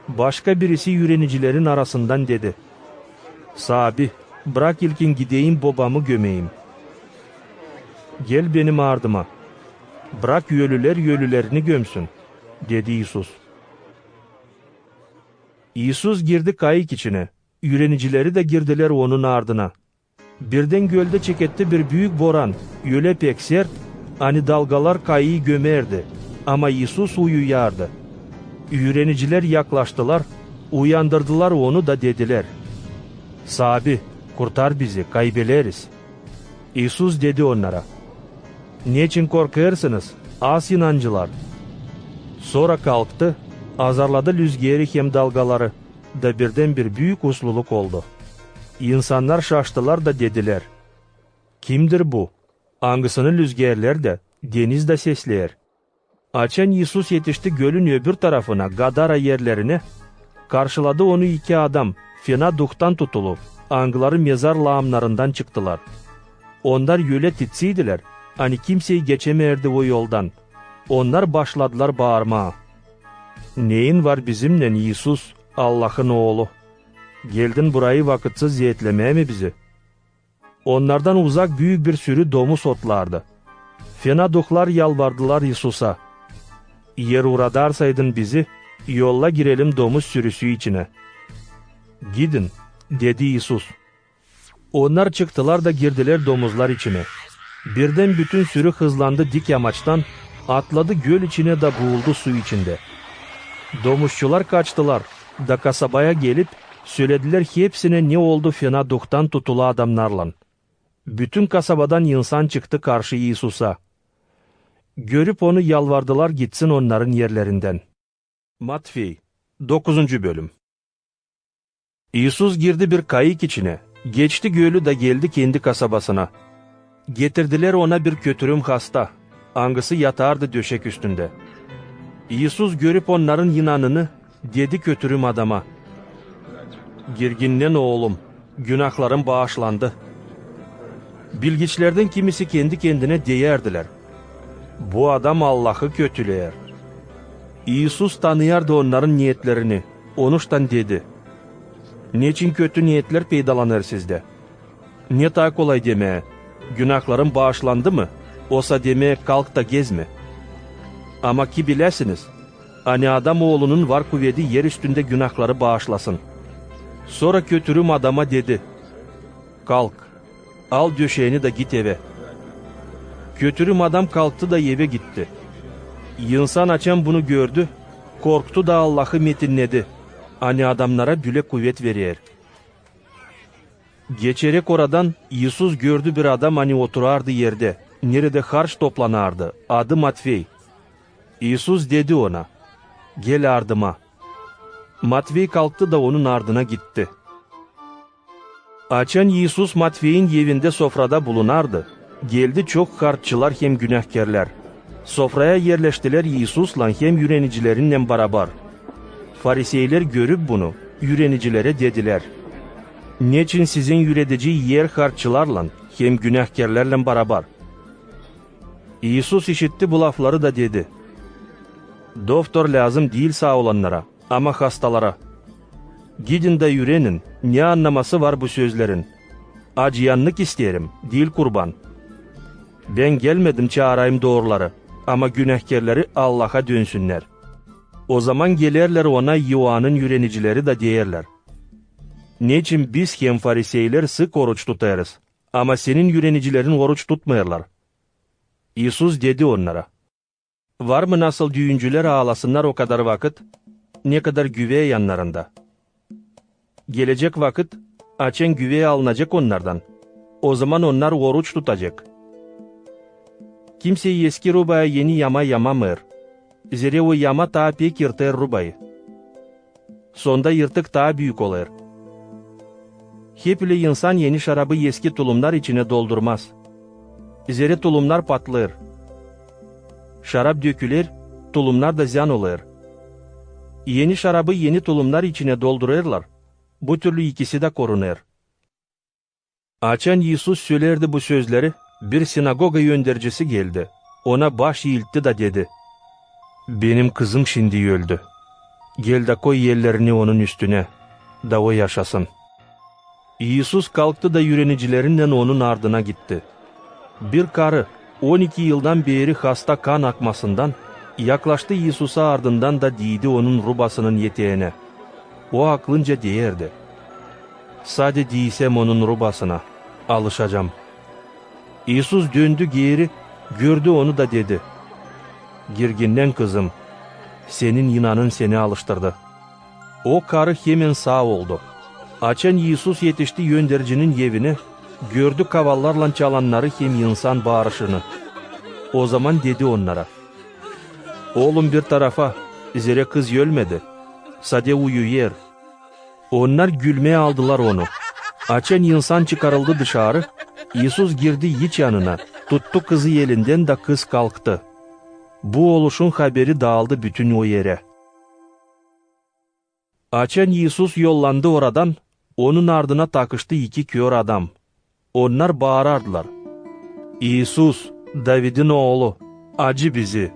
Başka birisi yürenicilerin arasından dedi: "Sabi, bırak ilkin gideyim babamı gömeyim. Gel benim ardıma. Bırak yölüler yölülerini gömsün," dedi İsus. İsus girdi kayık içine. Yürenicileri de girdiler onun ardına. Birden gölde çeketti bir büyük boran. Öyle pek sert, hani dalgalar kayığı gömerdi. Ama İsus uyuyardı. Yüreniciler yaklaştılar, uyandırdılar onu da dediler: "Sabi, kurtar bizi, kaybeleriz." İsus dedi onlara: "Niçin korkarsınız, az inancılar?" Sonra kalktı, azarladı rüzgarı hem dalgaları, da birden bir büyük usluluk oldu. İnsanlar şaştılar da dediler: "Kimdir bu? Hangisini rüzgarlar da, deniz de sesler?" Açan İsus yetişti gölün öbür tarafına, Gadara yerlerine. Karşıladı onu iki adam, fena duhtan tutulup, angları mezar lağımlarından çıktılar. Onlar göle titsiydiler, hani kimseyi geçemerdi o yoldan. Onlar başladılar bağırmaya: "Neyin var bizimle İsus, Allah'ın oğlu? Geldin burayı vakitsiz ziyetlemeye mi bizi?" Onlardan uzak büyük bir sürü domuz otlardı. Fena duhlar yalvardılar İsus'a: "Yer uğradarsaydın bizi, yolla girelim domuz sürüsü içine." "Gidin," dedi İsus. Onlar çıktılar da girdiler domuzlar içine. Birden bütün sürü hızlandı dik yamaçtan, atladı göl içine de boğuldu su içinde. Domuzçular kaçtılar da kasabaya gelip söylediler hepsine ne oldu fena duhtan tutulu adamlarla. Bütün kasabadan insan çıktı karşı İsus'a. Görüp onu yalvardılar gitsin onların yerlerinden. Matvey 9. bölüm. İsus girdi bir kayık içine, geçti gölü de geldi kendi kasabasına. Getirdiler ona bir kötürüm hasta, hangisi yatardı döşek üstünde. İsus görüp onların inanını, dedi kötürüm adama: "Girginnen oğlum, günahların bağışlandı." Bilgiçlerden kimisi kendi kendine deyerdiler: "Bu adam Allah'ı kötüleyer." İsus tanıyardı onların niyetlerini, onuştan dedi: "Niçin kötü niyetler peydalanır sizde? Ne daha kolay demeye, günahların bağışlandı mı? Olsa demeye kalk da gezme. Ama ki bilesiniz, hani adam oğlunun var kuvveti yer üstünde günahları bağışlasın." Sonra kötürüm adama dedi: "Kalk, al döşeğini de git eve." Kötürüm adam kalktı da eve gitti. İnsan açan bunu gördü, korktu da Allah'ı metinledi. Hani adamlara büle kuvvet veriyor. Geçerek oradan İsus gördü bir adam hani oturardı yerde, nerede harç toplanardı, adı Matvey. İsus dedi ona: "Gel ardıma." Matvey kalktı da onun ardına gitti. Açan İsus Matvey'in evinde sofrada bulunardı. Geldi çok harççılar hem günahkarlar. Sofraya yerleştiler İsus'la hem yürenicilerinle beraber. Fariseyler görüp bunu, yürenicilere dediler: "Niçin sizin üretici yer harççılarla hem günahkarlarla beraber?" İsus işitti bu lafları da dedi: "Doktor lazım değil sağ olanlara, ama hastalara. Gidin de yürenin, ne anlaması var bu sözlerin? Acıyanlık isterim, değil kurban. Ben gelmedim çağırayım doğruları, ama günahkarları Allah'a dönsünler." O zaman gelirler ona Yuhan'ın yürenicileri de deyerler: "Niçin biz hem fariseyler sık oruç tutarız, ama senin yürenicilerin oruç tutmayırlar?" İsus dedi onlara: "Var mı nasıl düğüncüler ağlasınlar o kadar vakit, ne kadar güvey yanlarında? Gelecek vakit açan güvey alınacak onlardan. O zaman onlar oruç tutacak, Kimse eski rubaya yeni yama yamamır. Zere o yama ta pek yırtır rubayı. Sonda yırtık daha büyük olur. Hep ile insan yeni şarabı eski tulumlar içine doldurmaz. Zere tulumlar patlar. Şarap dökülür, tulumlar da ziyan olur. Yeni şarabı yeni tulumlar içine doldururlar. Bu türlü ikisi de korunur. Açan Yisus söylerdi bu sözleri, bir sinagoga yöndericisi geldi. Ona baş eğiltti da dedi: "Benim kızım şimdi öldü. Gel de koy yerlerini onun üstüne, da o yaşasın." Yisus kalktı da yürenicilerinden onun ardına gitti. Bir karı 12 yıldan beri hasta kan akmasından yaklaştı Yisus'a, ardından da değdi onun rubasının yeteğine. O aklınca değerdi: "Sade değsem onun rubasına, alışacağım." Yisus döndü geri, gördü onu da dedi: "Girginden kızım, senin inanın seni alıştırdı." O karı hemen sağ oldu. Açan Yisus yetişti yöndericinin evine, gördü kavallarla çalanları hem insan bağırışını. O zaman dedi onlara: "Oğlum bir tarafa, zere kız ölmedi, sade uyuyor." Onlar gülmeye aldılar onu. Açan insan çıkarıldı dışarı, Yisus girdi iç yanına, tuttu kızı elinden da kız kalktı. Bu oluşun haberi dağıldı bütün o yere. Açan Yisus yollandı oradan, onun ardına takıştı 2 kör adam. Onlar bağırardılar: "İsus, David'in oğlu, acı bizi."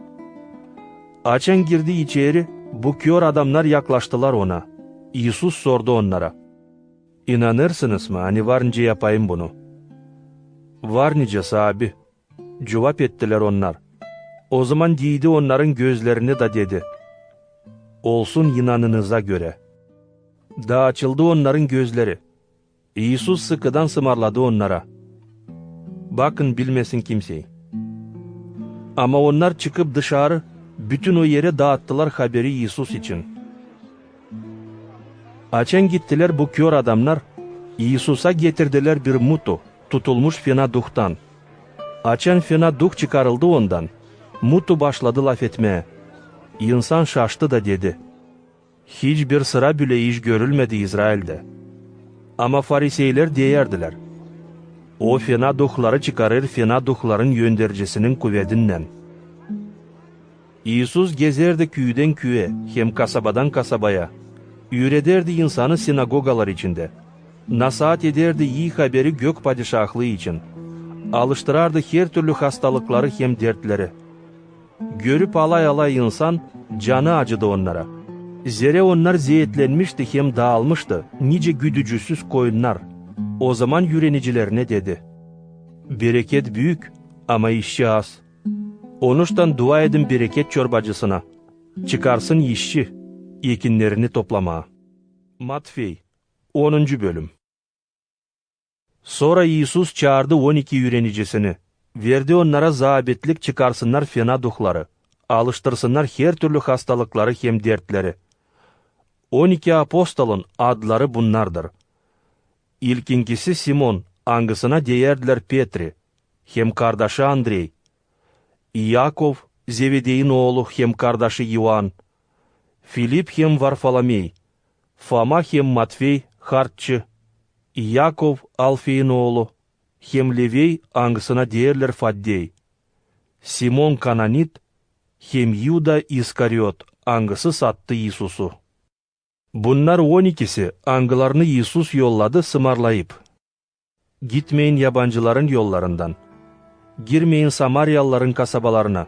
Açan girdi içeri, bu kör adamlar yaklaştılar ona. Yisus sordu onlara: "İnanırsınız mı, hani varınca yapayım bunu?" "Var nicesi abi," cevap ettiler onlar. O zaman değdi onların gözlerini da dedi: "Olsun inanınıza göre." Da açıldı onların gözleri. Yisus sıkıdan sımarladı onlara: "Bakın, bilmesin kimseyi." Ama onlar çıkıp dışarı, bütün o yere dağıttılar haberi Yisus için. Açan gittiler bu kör adamlar, Yisus'a getirdiler bir mutu, tutulmuş fena duhtan. Açan fena duh çıkarıldı ondan. Mutu başladı laf etmeye. İnsan şaştı da dedi: "Hiçbir sıra bile iş görülmedi İsrail'de." Ama Fariseyler diyerdiler: "O fena duhları çıkarır fena duhların yöndericisinin kuvvetinden." Yisus gezerdi köyden köye, hem kasabadan kasabaya. Üyrederdi insanı sinagogalar içinde. Nasihat ederdi iyi haberi gök padişahlığı için. Alıştırardı her türlü hastalıkları hem dertleri. Görüp alay alay insan, canı acıdı onlara. Zere onlar ziyetlenmişti hem dağılmıştı, nice güdücüsüz koyunlar. O zaman yürenicilerine dedi: "Bereket büyük ama işçi az. Onuştan dua edin bereket çorbacısına. Çıkarsın işçi, ekinlerini toplamaya." Matvey 10. bölüm. Sonra Yisus çağırdı 12 yürenicisini. Verdi onlara zabitlik çıkarsınlar fena duhları. Alıştırsınlar her türlü hastalıkları hem dertleri. 12 apostolun adları bunlardır. İlkinkisi Simon, angısına deyerdiler Petri, hem kardeşi Andrei. Yakov, Zevedey'in oğlu hem kardeşi Ioan. Filip hem Varfolomey. Foma hem Matvey, hartçı. Yakov, Alfey'in oğlu. Hem Levey, angısına deyerler Faddey. Simon Kananit, hem Yuda İskariot, angısı sattı Yisus'u. Bunlar 12'si angılarını Yisus yolladı sımarlayıp: "Gitmeyin yabancıların yollarından. Girmeyin Samaryalıların kasabalarına.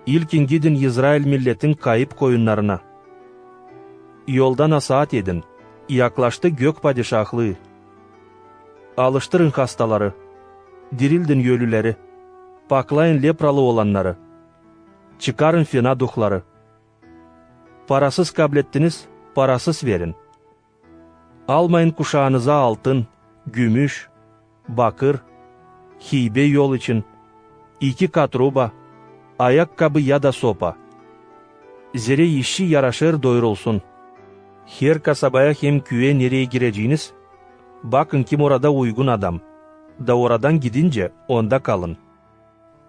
İlkin gidin İsrail milletin kayıp koyunlarına. Yolda nasihat edin, yaklaştı gök padişahlığı. Alıştırın hastaları, dirildin ölüleri, paklayın lepralı olanları, çıkarın fena duhları. Parasız kablettiniz, parasız verin. Almayın kuşağınıza altın, gümüş, bakır, hibe yol için, 2 kat ruba, ayakkabı ya da sopa. Zere işi yaraşır doyurulsun. Her kasabaya hem köye nereye gireceğiniz, bakın kim orada uygun adam, da oradan gidince onda kalın.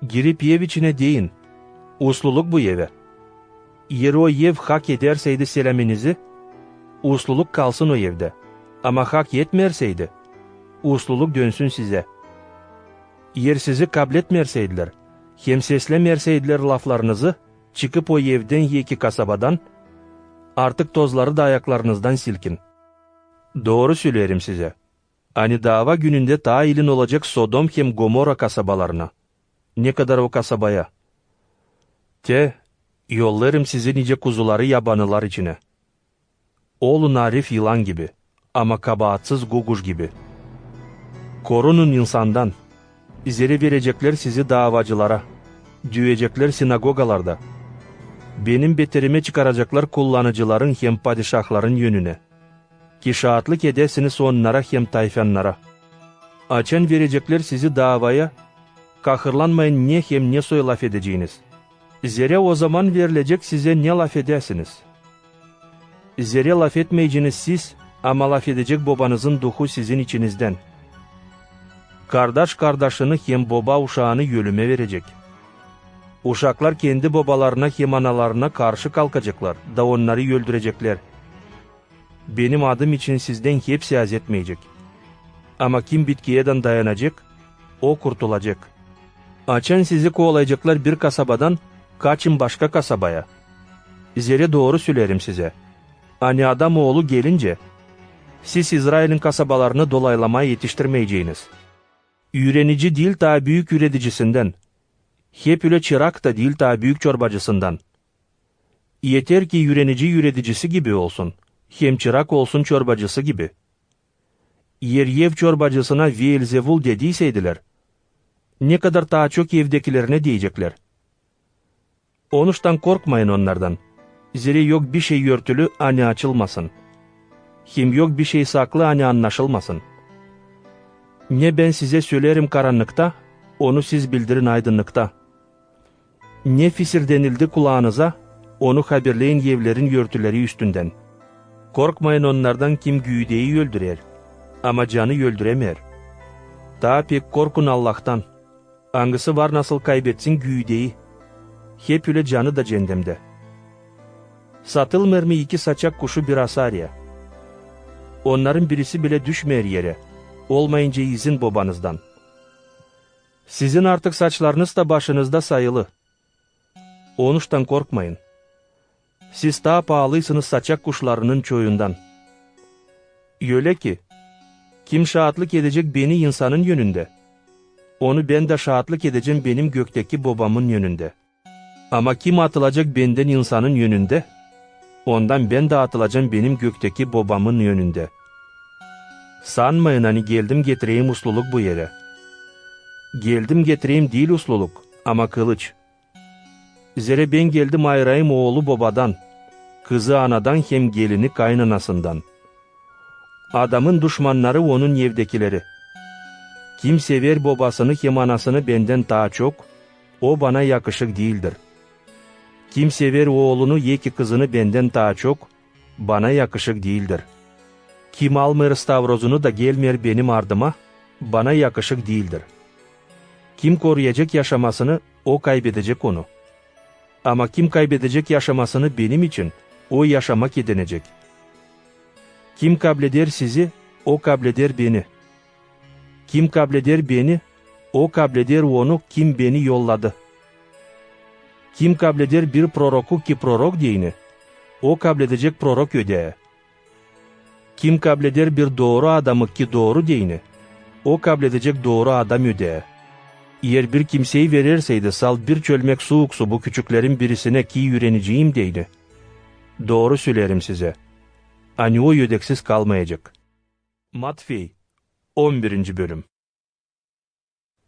Girip ev içine deyin. Usluluk bu eve. Yer o ev hak ederseydi selaminizi, usluluk kalsın o evde. Ama hak etmerseydi, usluluk dönsün size. Yer sizi kabul etmerseydiler, hem seslemerseydiler laflarınızı, çıkıp o evden yeki kasabadan, artık tozları da ayaklarınızdan silkin. Doğru söylerim size. Hani dava gününde tailin olacak Sodom hem Gomorra kasabalarına. Ne kadar o kasabaya. Yollarım sizi nice kuzuları yabanılar içine. Oğlu narif yılan gibi, ama kabahatsız guguş gibi. Korunun insandan. İzleri verecekler sizi davacılara. Düyecekler sinagogalarda. Benim beterime çıkaracaklar kullanıcıların hem padişahların yönüne. Ki şahatlık edesiniz onlara hem tayfanlara. Açan verecekler sizi davaya. Kahırlanmayın ne hem ne soy laf edeceğiniz. Zere o zaman verilecek size ne laf edesiniz. Zere laf etmeyeceğiniz siz, ama laf edecek babanızın duhu sizin içinizden. Kardeş kardeşini hem baba uşağını ölüme verecek. Uşaklar kendi babalarına hem analarına karşı kalkacaklar da onları öldürecekler. Benim adım için sizden hepsi az etmeyecek. Ama kim bitkiyeden dayanacak, o kurtulacak. Açan sizi kovalayacaklar bir kasabadan, kaçın başka kasabaya. Zere doğru söylerim size. Hani adam oğlu gelince, siz İsrail'in kasabalarını dolaylamaya yetiştirmeyeceğiniz. Ürenici değil daha büyük üreticisinden, hep öyle çırak da değil daha büyük çorbacısından. Yeter ki ürenici üreticisi gibi olsun, hem çırak olsun çorbacısı gibi. Yer ev çorbacısına Veelzevul dediyseydiler, ne kadar daha çok evdekilerine diyecekler. Onuştan korkmayın onlardan. Zira yok bir şey örtülü hani açılmasın. Hem yok bir şey saklı hani anlaşılmasın. Ne ben size söylerim karanlıkta, onu siz bildirin aydınlıkta. Ne fisir denildi kulağınıza, onu haberleyin evlerin örtüleri üstünden. Korkmayın onlardan kim güğdeyi öldürer, ama canı öldüremer. Daha pek korkun Allah'tan. Hangisi var nasıl kaybetsin güğdeyi. Hep öyle canı da cehennemde. Satılmır mı iki saçak kuşu bir asarya? Onların birisi bile düşmer yere, olmayınca izin babanızdan. Sizin artık saçlarınız da başınızda sayılı. Onuştan korkmayın. Siz daha pahalıysınız saçak kuşlarının çoğundan. Öyle ki, kim şahatlık edecek beni insanın yönünde, onu ben de şahatlık edeceğim benim gökteki babamın yönünde. Ama kim atılacak benden insanın yönünde, ondan ben de atılacağım benim gökteki babamın yönünde. Sanmayın hani geldim getireyim usluluk bu yere. Geldim getireyim değil usluluk, ama kılıç. Zere ben geldim ayırayım oğlu babadan, kızı anadan hem gelini kaynanasından. Adamın düşmanları onun evdekileri. Kim sever babasını hem anasını benden daha çok, o bana yakışık değildir. Kim sever oğlunu yeki kızını benden daha çok, bana yakışık değildir. Kim almır stavrozunu da gelmer benim ardıma, bana yakışık değildir. Kim koruyacak yaşamasını, o kaybedecek onu. Ama kim kaybedecek yaşamasını benim için, o yaşamak edinecek. Kim kableder sizi, o kableder beni. Kim kableder beni, o kableder onu kim beni yolladı. Kim kableder bir proroku ki prorok diyini, o kabledecek prorok ödeye. Kim kableder bir doğru adamı ki doğru diyini, o kabledecek doğru adam ödeye. Eğer bir kimseyi verirseydi sal bir çölmek soğuk su bu küçüklerin birisine ki yüreneceğim deydi. Doğru söylerim size. Hani o ödeksiz kalmayacak. Matvey 11. Bölüm.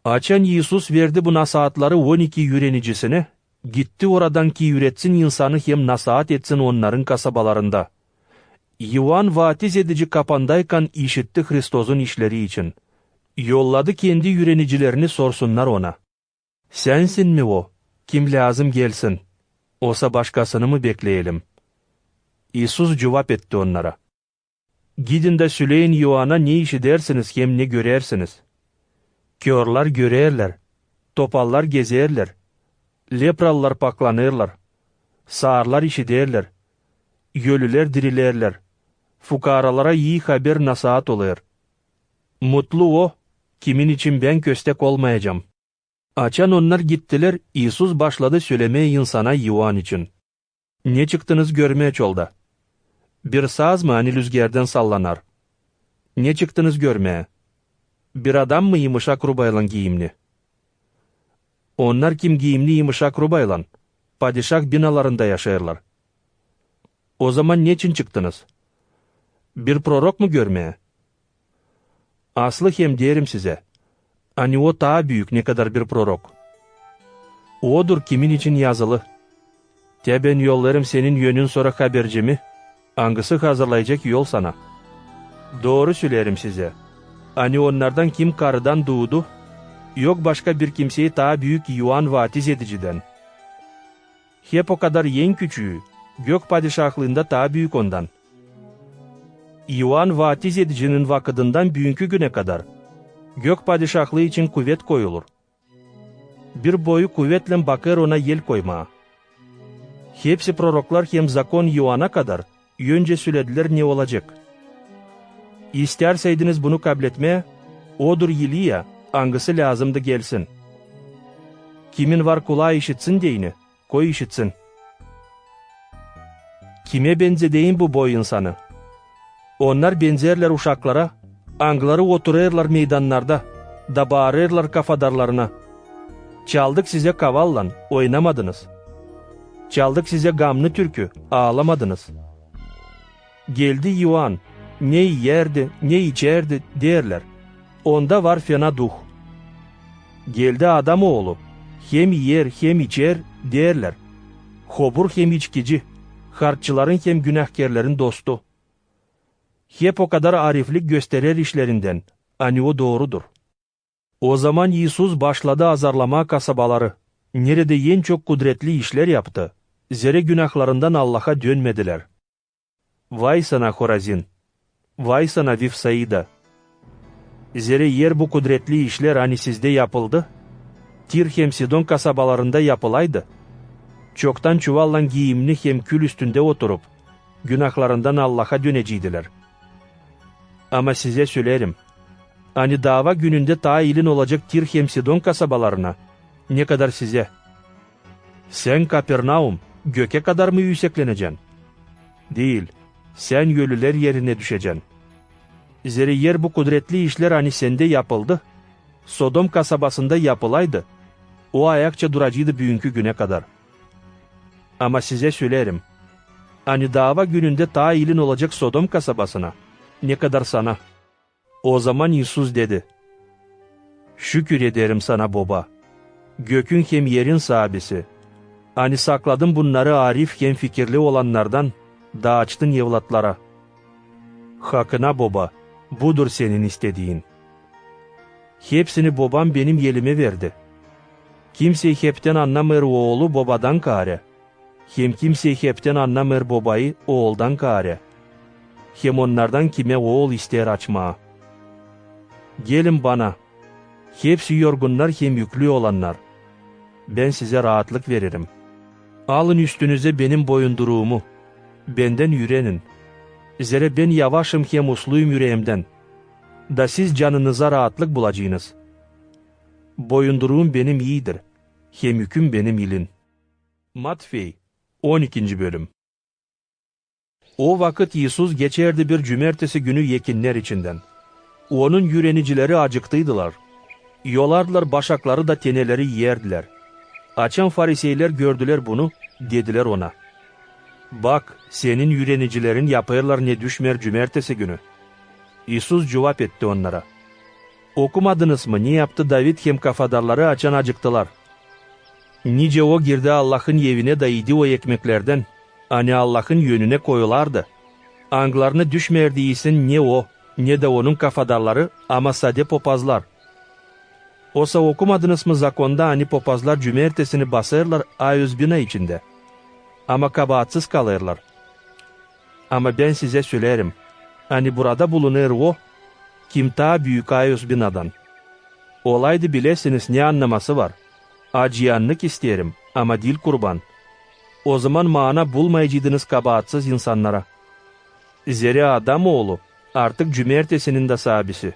Açan Yisus verdi bu nasihatları 12 yürenecisine, gitti oradan ki yüretsin insanı hem nasihat etsin onların kasabalarında. Yuvan vatiz edici kapandayken işitti Hristos'un işleri için. Yolladı kendi yürenicilerini sorsunlar ona. Sensin mi o? Kim lazım gelsin? Olsa başkasını mı bekleyelim? İsus cevap etti onlara. Gidin de söyleyin Yuvan'a ne işi dersiniz hem ne görersiniz? Körler görerler, topallar gezerler, leprallar paklanırlar, sağırlar işiderler, ölüler dirilerler, fukaralara iyi haber nasihat olur. Mutlu o, kimin için ben köstek olmayacağım. Açan onlar gittiler, İsus başladı söylemeye insana Yuan için. Ne çıktınız görmeye çolda? Bir saz mı hani rüzgardan sallanar? Ne çıktınız görmeye? Bir adam mı yumuşak rubaylan giyimli? Onlar kim giyimli yumuşak rubaylan? Padişah binalarında yaşayırlar. O zaman niçin çıktınız? Bir prorok mu görmeye? Aslı hem derim size. Hani o daha büyük ne kadar bir prorok. Odur kimin için yazılı. Te ben yollarım senin yönün sonra habercimi. Hangisi hazırlayacak yol sana? Doğru söylerim size. Hani onlardan kim karıdan doğdu? Yok başka bir kimseyi daha büyük Yuan vatiz ediciden. Hep o kadar en küçüğü, gök padişahlığında daha büyük ondan. Yuan vatiz edicinin vakıdından büyünkü güne kadar, gök padişahlığı için kuvvet koyulur. Bir boyu kuvvetle bakır ona yel koyma. Hepsi proroklar hem zakon Yuan'a kadar, önce söylediler ne olacak. İsterseydiniz bunu kabul etmeye, odur İliya, hangisi lazımdı gelsin. Kimin var kulağı işitsin deyini, koy işitsin. Kime benzedeyin bu boy insanı? Onlar benzerler uşaklara, angları otururlar meydanlarda, da bağırırlar kafadarlarına. Çaldık size kavallan, oynamadınız. Çaldık size gamlı türkü, ağlamadınız. Geldi Yuan, ne yerdi, ne içerdi derler. Onda var fena duh. Geldi adam oğlu, hem yer hem içer derler. Hobur hem içkici, harççıların hem günahkarların dostu. Hep o kadar ariflik gösterir işlerinden, hani o doğrudur. O zaman İsus başladı azarlama kasabaları. Nerede en çok kudretli işler yaptı. Zere günahlarından Allah'a dönmediler. Vay sana Horazin! Vay sana Vifsaida! Zere yer bu kudretli işler hani sizde yapıldı. Tir hem Sidon kasabalarında yapılaydı. Çoktan çuvallan giyimli hem kül üstünde oturup, günahlarından Allah'a döneceydiler. Ama size söylerim, hani dava gününde tailin olacak Tir hem Sidon kasabalarına, ne kadar size? Sen Kapernaum, göke kadar mı yüksekleneceksin? Değil, sen ölüler yerine düşeceksin. Zere yer bu kudretli işler hani sende yapıldı, Sodom kasabasında yapılaydı, o ayakça duracıydı bugünkü güne kadar. Ama size söylerim, hani dava gününde tailin olacak Sodom kasabasına, ne kadar sana? O zaman İsus dedi, şükür ederim sana baba, gökün hem yerin sahibisi, hani sakladım bunları arif hem fikirli olanlardan, da açtın evlatlara. Hakkına baba, budur senin istediğin. Hepsini babam benim elime verdi. Kimse hepten anlamır oğlu babadan kare. Hem kimse hepten anlamır babayı oğuldan kare. Hem onlardan kime oğul ister açma. Gelin bana. Hepsi yorgunlar hem yüklü olanlar. Ben size rahatlık veririm. Alın üstünüze benim boyunduruğumu. Benden yürenin. Zere ben yavaşım hem usluyum yüreğimden. Da siz canınıza rahatlık bulacağınız. Boyunduruğum benim iyidir. Hem yüküm benim ilin. Matfey 12. bölüm. O vakit İsus geçerdi bir cumartesi günü yekinler içinden. Onun yürenicileri acıktıydılar. Yolardılar başakları da teneleri yerdiler. Açan fariseyler gördüler bunu, dediler ona. Bak, senin yürenicilerin yapırlar ne düşmer cumartesi günü. İsus cevap etti onlara. Okumadınız mı ne yaptı David hem kafadarları açan acıktılar. Nice o girdi Allah'ın evine da yedi o ekmeklerden, hani Allah'ın yönüne koyulardı. Anglarını düşmerdiysin ne o, ne de onun kafadarları ama sade popazlar. Oysa okumadınız mı zakonda hani popazlar cumartesini basarlar A100 içinde. Ama kabahatsiz kalırlar. Ama ben size söylerim, hani burada bulunur o, kim ta büyük A100'dan. Olaydı bilesiniz ne anlaması var. acıyanlık isterim ama dil kurban. O zaman mana bulmayıcıydınız kabahatsız insanlara. Zere adam oğlu artık cümertesinin de sahibisi.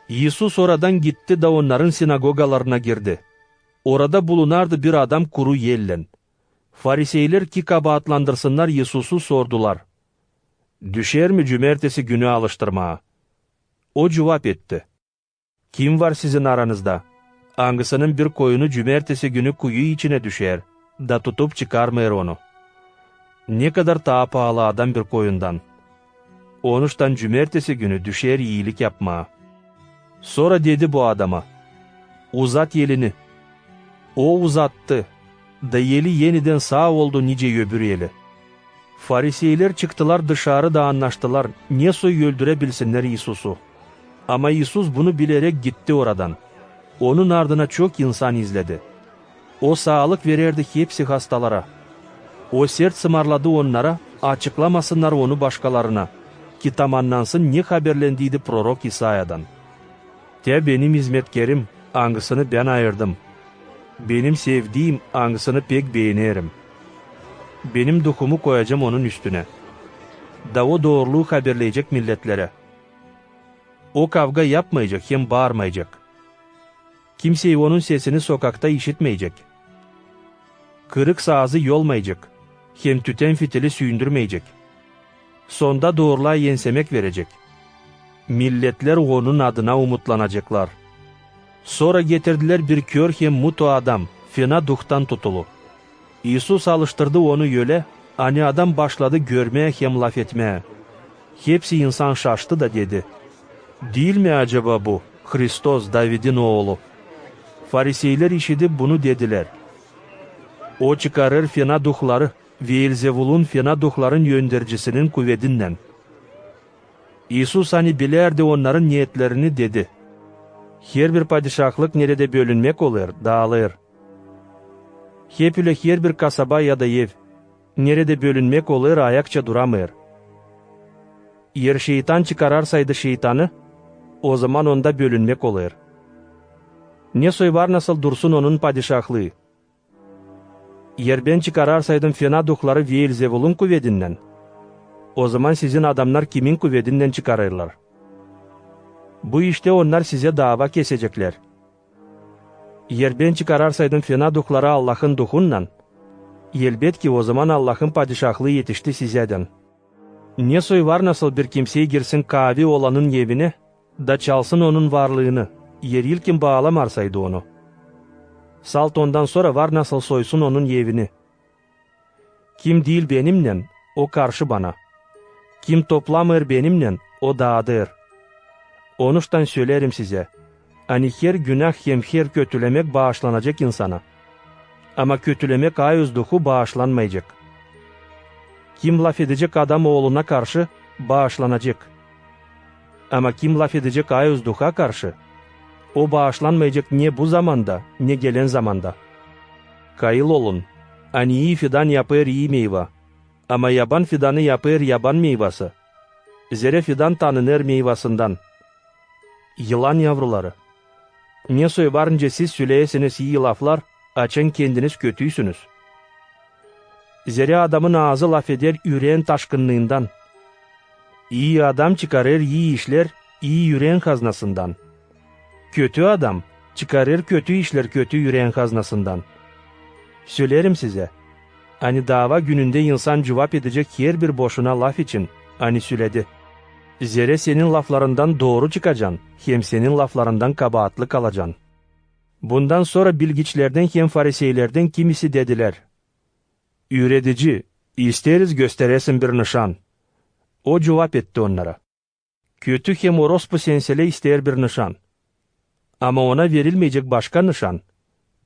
İsus oradan gitti da onların sinagogalarına girdi. Orada bulunardı bir adam kuru yellen. Fariseyler ki kabahatlandırsınlar Yesus'u sordular. Düşer mi cümertesi günü alıştırmaya? O cevap etti. Kim var sizin aranızda? Hangısının bir koyunu cümertesi günü kuyu içine düşer da tutup çıkarmayır onu. Ne kadar daha pahalı adam bir koyundan. Onuştan cümertesi günü düşer iyilik yapmaya. Sonra dedi bu adama, uzat yelini. O uzattı. Da yeli yeniden sağ oldu nice öbür yeli. Fariseyler çıktılar dışarı da anlaştılar. Ne soy öldürebilsinler Yesus'u. Ama Yesus bunu bilerek gitti oradan. Onun ardına çok insan izledi. O sağlık verirdi hepsi hastalara. O sert sımarladı onlara, açıklamasınlar onu başkalarına. Ki tamamlansın ne haberlendiydi prorok İsa'dan. Te benim hizmetkerim, hangısını ben ayırdım. Benim sevdiğim hangısını pek beğenirim. Benim dokumu koyacağım onun üstüne. Da o doğruluğu haberleyecek milletlere. O kavga yapmayacak hem bağırmayacak. Kimse onun sesini sokakta işitmeyecek. Kırık sazı yolmayacak. Hem tüten fitili sündürmeyecek. Sonda doğruluğa yensemek verecek. Milletler onun adına umutlanacaklar. Sonra getirdiler bir kör hem mutu adam, fena duhtan tutulu. İsus alıştırdı onu öyle, hani adam başladı görmeye hem laf etmeye. Hepsi insan şaştı da dedi. Değil mi acaba bu, Hristos David'in oğlu? Fariseyler işitip bunu dediler. O çıkarır fena duhları, Veelzevul'un fena duhların yöndercisinin kuvvetinden. İsus hani bilerdi onların niyetlerini dedi. Her bir padişahlık nerede bölünmek olur, dağılır. Hep ile her bir kasaba ya da ev, nerede bölünmek olur, ayakça duramır. Yer şeytan çıkararsaydı şeytanı, o zaman onda bölünmek olur. Ne soy var nasıl dursun onun padişahlığı? Yer ben çıkararsaydım fena duhları Veelzevul'un kuvvetinden, o zaman sizin adamlar kimin kuvvetinden çıkarırlar? Bu işte onlar size dava kesecekler. Yer ben çıkararsaydım fena duhları Allah'ın duhundan, elbet ki o zaman Allah'ın padişahlığı yetişti sizeden. Ne soy var nasıl bir kimseye girsin kavi olanın evine, da çalsın onun varlığını, yer ilkin bağlamarsaydı onu. Salt ondan sonra var nasıl soysun onun evini. Kim değil benimle, o karşı bana. Kim toplamır benimle, o dağıdır. Onuştan söylerim size, hani her günah hem her kötülemek bağışlanacak insana. Ama kötülemek ayüzduhu bağışlanmayacak. Kim laf edecek adam oğluna karşı bağışlanacak. Ama kim laf edecek ayüzduha karşı, o bağışlanmayacak ne bu zamanda ne gelen zamanda. Kayıl olun, hani iyi fidan yapar iyi meyve, ama yaban fidanı yapar yaban meyvası. Zere fidan tanınır meyvasından. Yılan yavruları. Ne soy varınca siz söyleyesiniz iyi laflar, açın kendiniz kötüysünüz. Zere adamın ağzı laf eder yüreğin taşkınlığından. İyi adam çıkarır iyi işler, iyi yüreğin haznasından. Kötü adam çıkarır kötü işler kötü yüreğin haznasından. Söylerim size, hani dava gününde insan cevap edecek her bir boşuna laf için, hani söyledi. Zere senin laflarından doğru çıkacaksın, hem senin laflarından kabahatlı kalacaksın. Bundan sonra bilgiçlerden hem fariseylerden kimisi dediler. Üretici, isteriz gösteresin bir nişan. O cevap etti onlara. Kötü hem orospu sensele ister bir nişan. Ama ona verilmeyecek başka nişan.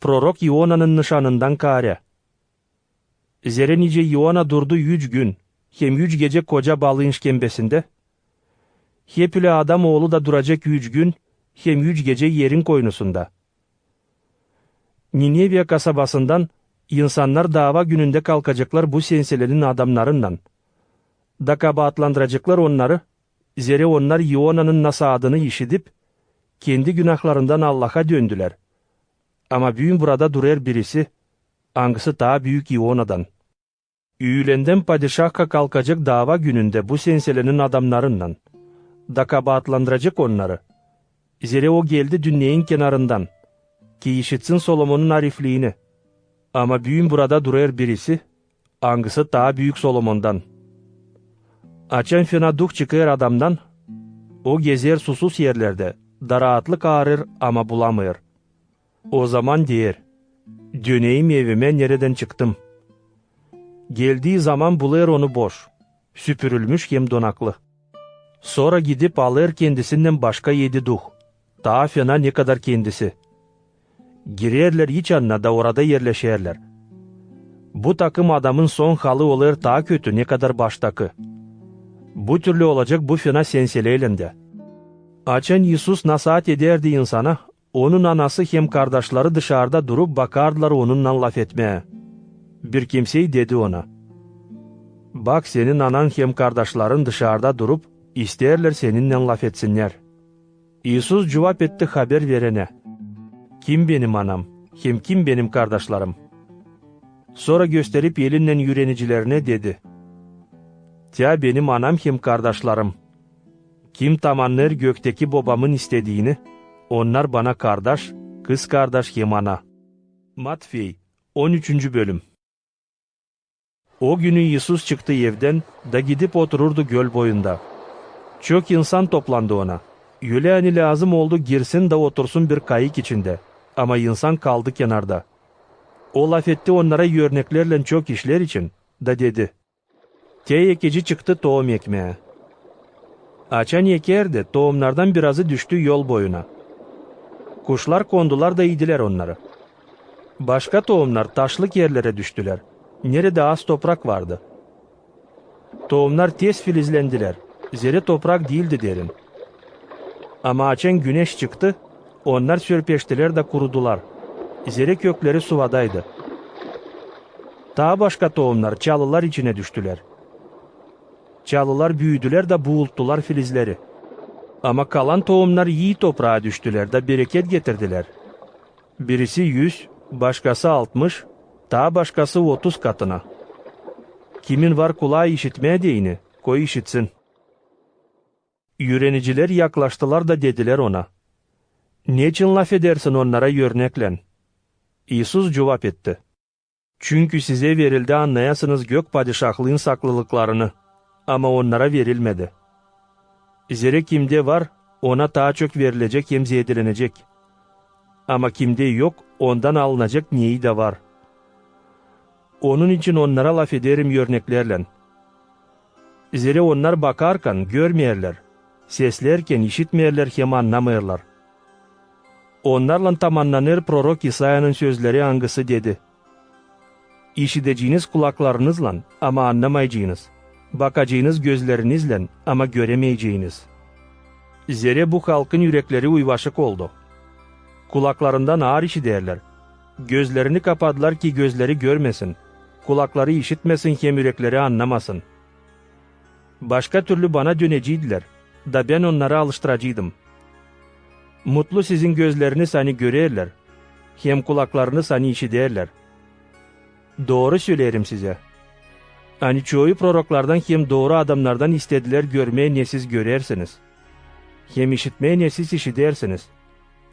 Prorok Iona'nın nişanından kare. Zere nice Iona durdu 3 gün, hem 3 gece koca balığın işkembesinde. Hep ile adam oğlu da duracak 3 gün, hem 3 gece yerin koynusunda. Ninevya kasabasından insanlar dava gününde kalkacaklar bu senselerin adamlarından. Da kabahatlandıracaklar onları, zere onlar Iona'nın nasıl adını işitip, kendi günahlarından Allah'a döndüler. Ama büyün burada durar birisi, angısı daha büyük İona'dan. Üyülenden padişahka kalkacak dava gününde bu senselenin adamlarından, da kabahatlandıracak onları. Zere o geldi dünyenin kenarından, ki işitsin Solomon'un arifliğini. Ama büyün burada durar birisi, angısı daha büyük Solomon'dan. Açan fena duh çıkar adamdan, o gezer susuz yerlerde, da rahatlık ağrır ama bulamıyor. O zaman diyer, döneyim evime nereden çıktım. Geldiği zaman bulur onu boş, süpürülmüş hem donaklı. Sonra gidip alır kendisinden başka 7 duh, daha fena ne kadar kendisi. Girerler iç anına da orada yerleşerler. Bu takım adamın son halı olur daha kötü ne kadar baştaki. Bu türlü olacak bu fena senseleylende. Açan Yusuf nasihat ederdi insana, onun anası hem kardeşleri dışarıda durup bakardılar onunla laf etmeye. Bir kimsey dedi ona, bak senin anan hem kardeşlerin dışarıda durup, isterler seninle laf etsinler. Yusuf cevap etti haber verene, kim benim anam, hem kim benim kardeşlerim? Sonra gösterip elinle yürenicilerine dedi, ya benim anam hem kardeşlerim. Kim tam anlar gökteki babamın istediğini, onlar bana kardeş, kız kardeş hem ana. Matvey 13. bölüm. O günü Yusuf çıktı evden da gidip otururdu göl boyunda. Çok insan toplandı ona. Yüleğeni lazım oldu girsin de otursun bir kayık içinde. Ama insan kaldı kenarda. O laf etti onlara örneklerle çok işler için, da dedi. Ekeci çıktı tohum ekmeye. Açan ekerdi, tohumlardan birazı düştü yol boyuna. Kuşlar kondular da yediler onları. Başka tohumlar taşlık yerlere düştüler. Nerede az toprak vardı. Tohumlar tez filizlendiler. Zere toprak değildi derin. Ama açan güneş çıktı, onlar sörpeştiler de kurudular. Zere kökleri suvadaydı. Daha başka tohumlar çalılar içine düştüler. Çalılar büyüdüler de buğulttular filizleri. Ama kalan tohumlar iyi toprağa düştüler de bereket getirdiler. Birisi 100, başkası 60, daha başkası 30 katına. Kimin var kulağı işitmeye değini, koy işitsin. Yüreniciler yaklaştılar da dediler ona, niçin laf edersin onlara örneklen? Yusuf cevap etti. Çünkü size verildi anlayasınız gök padişahlığın saklılıklarını, ama onlara verilmedi. Zere kimde var, ona daha çok verilecek hem ziyedilenecek. Ama kimde yok, ondan alınacak neyi de var. Onun için onlara laf ederim örneklerle. Zere onlar bakarken görmeyerler, seslerken işitmeyerler hem anlamayırlar. Onlarla tamamlanır prorok İsa'nın sözleri hangisi dedi. İşiteceğiniz kulaklarınızla ama anlamayacağınız. Bakacağınız gözlerinizle ama göremeyeceğiniz. Zere bu halkın yürekleri uyvaşık oldu. Kulaklarından ağır işiterler. Gözlerini kapadılar ki gözleri görmesin. Kulakları işitmesin hem yürekleri anlamasın. Başka türlü bana döneceydiler. Da ben onları alıştıracıydım. Mutlu sizin gözleriniz hani görerler. Hem kulaklarınız hani işiterler. Doğru söylerim size. Hani çoğu proroklardan hem doğru adamlardan istediler görmeye ne siz görersiniz. Hem işitmeye ne siz işitersiniz.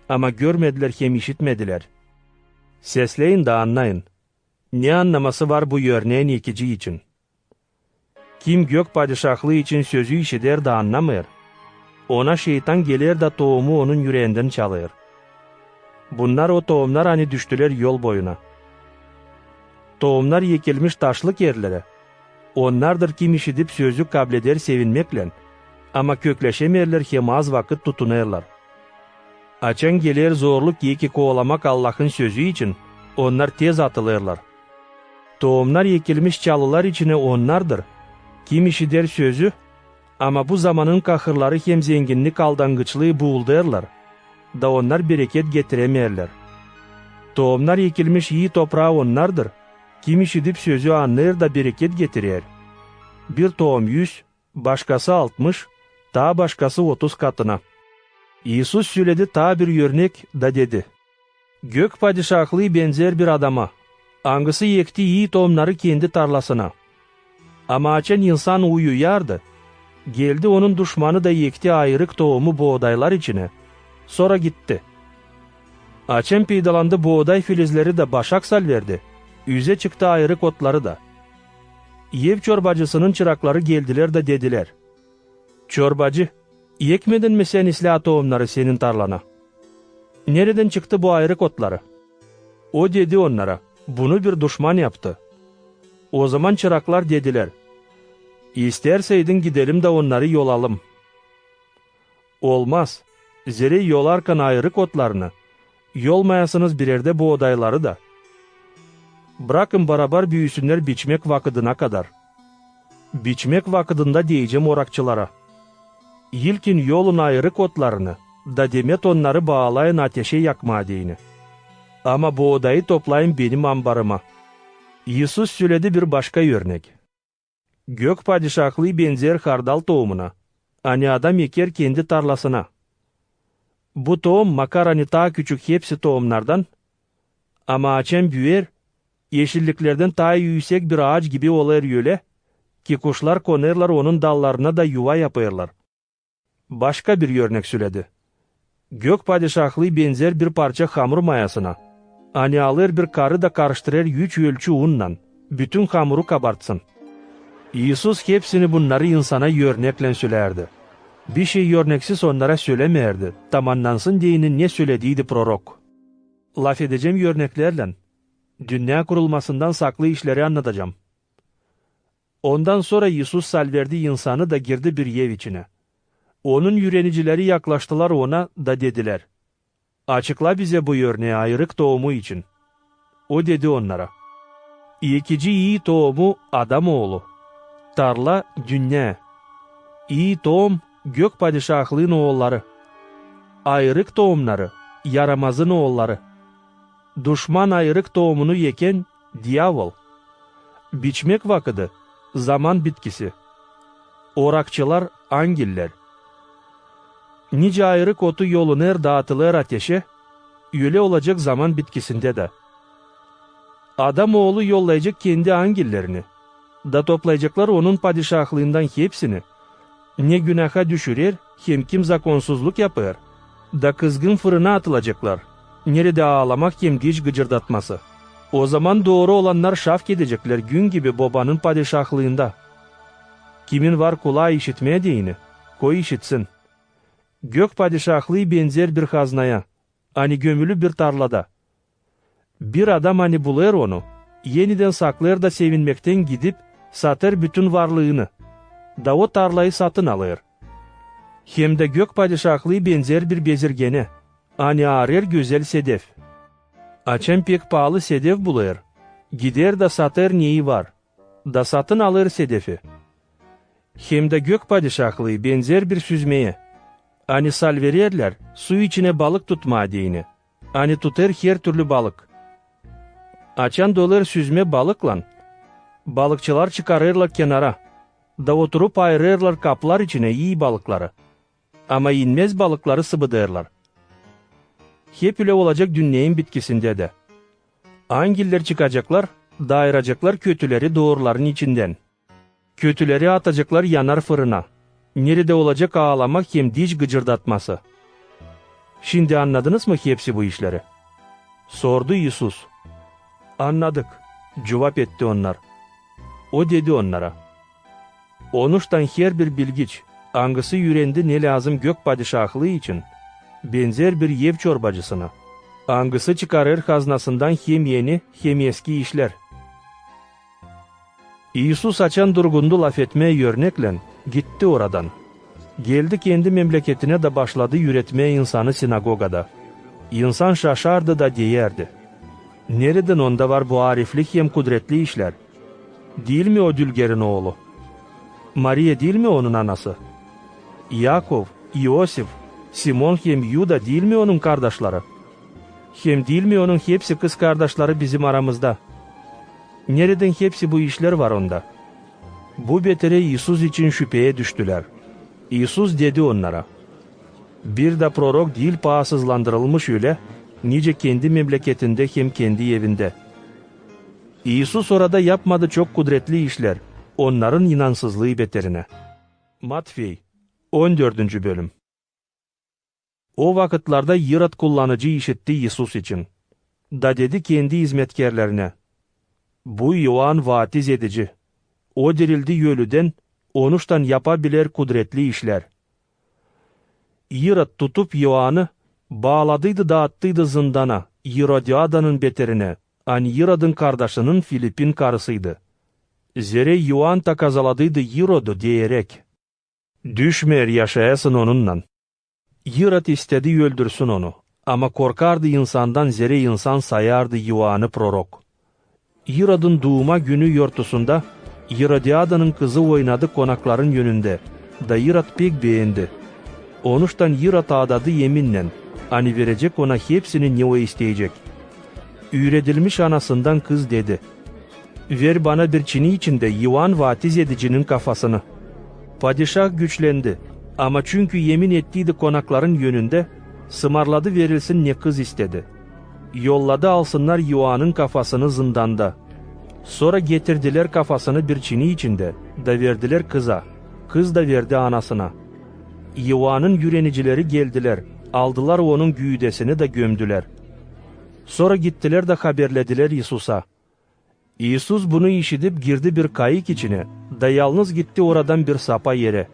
Ama görmediler hem işitmediler. Sesleyin de anlayın. Ne anlaması var bu örneğin ikici için? Kim gök padişahlığı için sözü işiter de anlamıyor. Ona şeytan gelir de tohumu onun yüreğinden çalıyor. Bunlar o tohumlar hani düştüler yol boyuna. Tohumlar yekilmiş taşlık yerlere. Onlardır kim işitip sözü kableder sevinmekle. Ama kökleşemerler hem az vakit tutunurlar. Açan gelir zorluk yeki kovalamak Allah'ın sözü için, onlar tez atılırlar. Tohumlar yekilmiş çalılar içine onlardır. Kim işiter sözü, ama bu zamanın kahırları hem zenginlik aldangıçlığı buğuldurlar. Da onlar bereket getiremerler. Tohumlar yekilmiş iyi toprağı onlardır. Kim işitip sözü anlayır da bereket getirir. Bir tohum 100, başkası 60, daha başkası 30 katına. Yusuf söyledi ta bir örnek da dedi. Gök padişahlığı benzer bir adama. Angısı yekti iyi tohumları kendi tarlasına. Ama açan insan uyuyardı. Geldi onun düşmanı da yekti ayrık tohumu buğdaylar içine. Sonra gitti. Açan peydalandı buğday filizleri de başak salverdi. Yüze çıktı ayrık otları da. Ev çorbacısının çırakları geldiler de dediler: "Çorbacı, yekmedin mi sen islah tohumları senin tarlana? Nereden çıktı bu ayrık otları?" O dedi onlara: "Bunu bir düşman yaptı." O zaman çıraklar dediler: "İsterseydin gidelim de onları yolalım." "Olmaz. Zere yolarken ayrık otlarını, yolmayasınız birerde buğdayları da. Bırakın beraber büyüsünler biçmek vakıdına kadar. Biçmek vakıdında diyeceğim orakçılara: İlkin yolun ayrık otlarını, da demet onları bağlayın ateşe yakma deyini. Ama buğdayı toplayın benim ambarıma." İsus söyledi bir başka örnek. Gök padişahlığı benzer hardal tohumuna. Hani adam eker kendi tarlasına. Bu tohum makarani ta küçük hepsi tohumlardan. Ama açan büyür, yeşilliklerden ta yüksek bir ağaç gibi olur öyle ki kuşlar konerler onun dallarına da yuva yaparlar. Başka bir örnek söyledi. Gök padişahlığı benzer bir parça hamur mayasına. Hani alır bir karı da karıştırır 3 ölçü unla, bütün hamuru kabartsın. İsus hepsini bunları insana örnekle söylerdi. Bir şey örneksiz onlara söylemerdi. Tamamlansın diyeni ne söylediğiydi prorok. Laf edeceğim örneklerle. Dünya kurulmasından saklı işleri anlatacağım. Ondan sonra İsus salverdi insanı da girdi bir ev içine. Onun yürenicileri yaklaştılar ona da dediler: "Açıkla bize bu örneği ayrık tohumu için." O dedi onlara: "İkici iyi tohumu adam oğlu. Tarla dünya. İyi tohum gök padişahlığın oğulları. Ayrık tohumları yaramazın oğulları. Düşman ayrık tohumunu yeken diyavol. Biçmek vakıdı zaman bitkisi. Orakçılar angiller. Nice ayrık otu yoluner dağıtılır ateşe, öyle olacak zaman bitkisinde de. Adam oğlu yollayacak kendi angillerini, da toplayacaklar onun padişahlığından hepsini. Ne günaha düşürür, hem kim zakonsuzluk yapar, da kızgın fırına atılacaklar. Nerede ağlamak hem diş gıcırdatması. O zaman doğru olanlar şafk edecekler gün gibi babanın padişahlığında. Kimin var kulağı işitmeye deyini, koy işitsin. Gök padişahlığı benzer bir haznaya, hani gömülü bir tarlada. Bir adam hani bulur onu, yeniden saklar da sevinmekten gidip satır bütün varlığını, da o tarlayı satın alır. Hem de gök padişahlığı benzer bir bezirgene, hani arar güzel sedef. Açan pek pahalı sedef bulur, gider da satır neyi var, da satın alır sedefi. Hem de gök padişahlığı benzer bir süzmeye, hani salverirler su içine balık tutma deyini, hani tutar her türlü balık. Açan dolar süzme balıkla, balıkçılar çıkarırlar kenara, da oturup ayırırlar kaplar içine iyi balıkları. Ama inmez balıkları sıvıdırlar. Hep öyle olacak dünyanın bitkisinde de. Angiller çıkacaklar, da ayıracaklar kötüleri doğruların içinden. Kötüleri atacaklar yanar fırına. Nerede olacak ağlamak hem diş gıcırdatması. Şimdi anladınız mı hepsi bu işleri? Sordu İsus. Anladık, cevap etti onlar. O dedi onlara: "Onuştan her bir bilgiç, angısı yürendi ne lazım gök padişahlığı için, benzer bir ev çorbacısına. Angısı çıkarır haznasından hem yeni hem eski işler." İsus açan durgundu laf etmeye örnekle gitti oradan. Geldi kendi memleketine de başladı yüretmeye insanı sinagogada. İnsan şaşardı da diyerdi: "Nereden onda var bu ariflik hem kudretli işler? Değil mi o Dülger'in oğlu? Maria değil mi onun anası? Yakov, Iosif, Simon hem Yuda değil mi onun kardeşleri? Hem değil mi onun hepsi kız kardeşleri bizim aramızda? Nereden hepsi bu işler var onda?" Bu betere İsus için şüpheye düştüler. İsus dedi onlara: "Bir de prorok değil pahasızlandırılmış öyle, nice kendi memleketinde hem kendi evinde. İsus orada yapmadı çok kudretli işler, onların inansızlığı beterine. Matvey 14. bölüm. O vakitlarda Yirot kullanıcı işitti İsus için. Da dedi kendi hizmetkarlarına, bu Yoğan vatiz edici. O dirildi ölüden, onuştan yapabilir kudretli işler. Yirot tutup Yoğan'ı bağladıydı da attıydı zindana, Yirodiada'nın beterine, Yirot'un kardeşinin Filip'in karısıydı. Zere Yoğan da kazaladıydı Yirod'u diyerek, düşmer yaşayasın onunla. Yirot istedi öldürsün onu, ama korkardı insandan zere insan sayardı Yoğan'ı prorok. Yirod'un doğuma günü yortusunda, Yirodiada'nın kızı oynadı konakların yönünde, da Yirot pek beğendi. Onuştan Yirot adadı yeminle, verecek ona hepsini ne o isteyecek. Üredilmiş anasından kız dedi, ver bana bir çini içinde Yoğan vatiz edicinin kafasını. Padişah güçlendi, ama çünkü yemin ettiydi konakların yönünde, sımarladı verilsin ne kız istedi. Yolladı alsınlar Yoğan'ın kafasını zindanda. Sonra getirdiler kafasını bir çini içinde, da verdiler kıza. Kız da verdi anasına. Yoğan'ın yürenicileri geldiler, aldılar onun güğdesini de gömdüler. Sonra gittiler de haberlediler İsus'a. İsus bunu işitip girdi bir kayık içine, da yalnız gitti oradan bir sapa yere.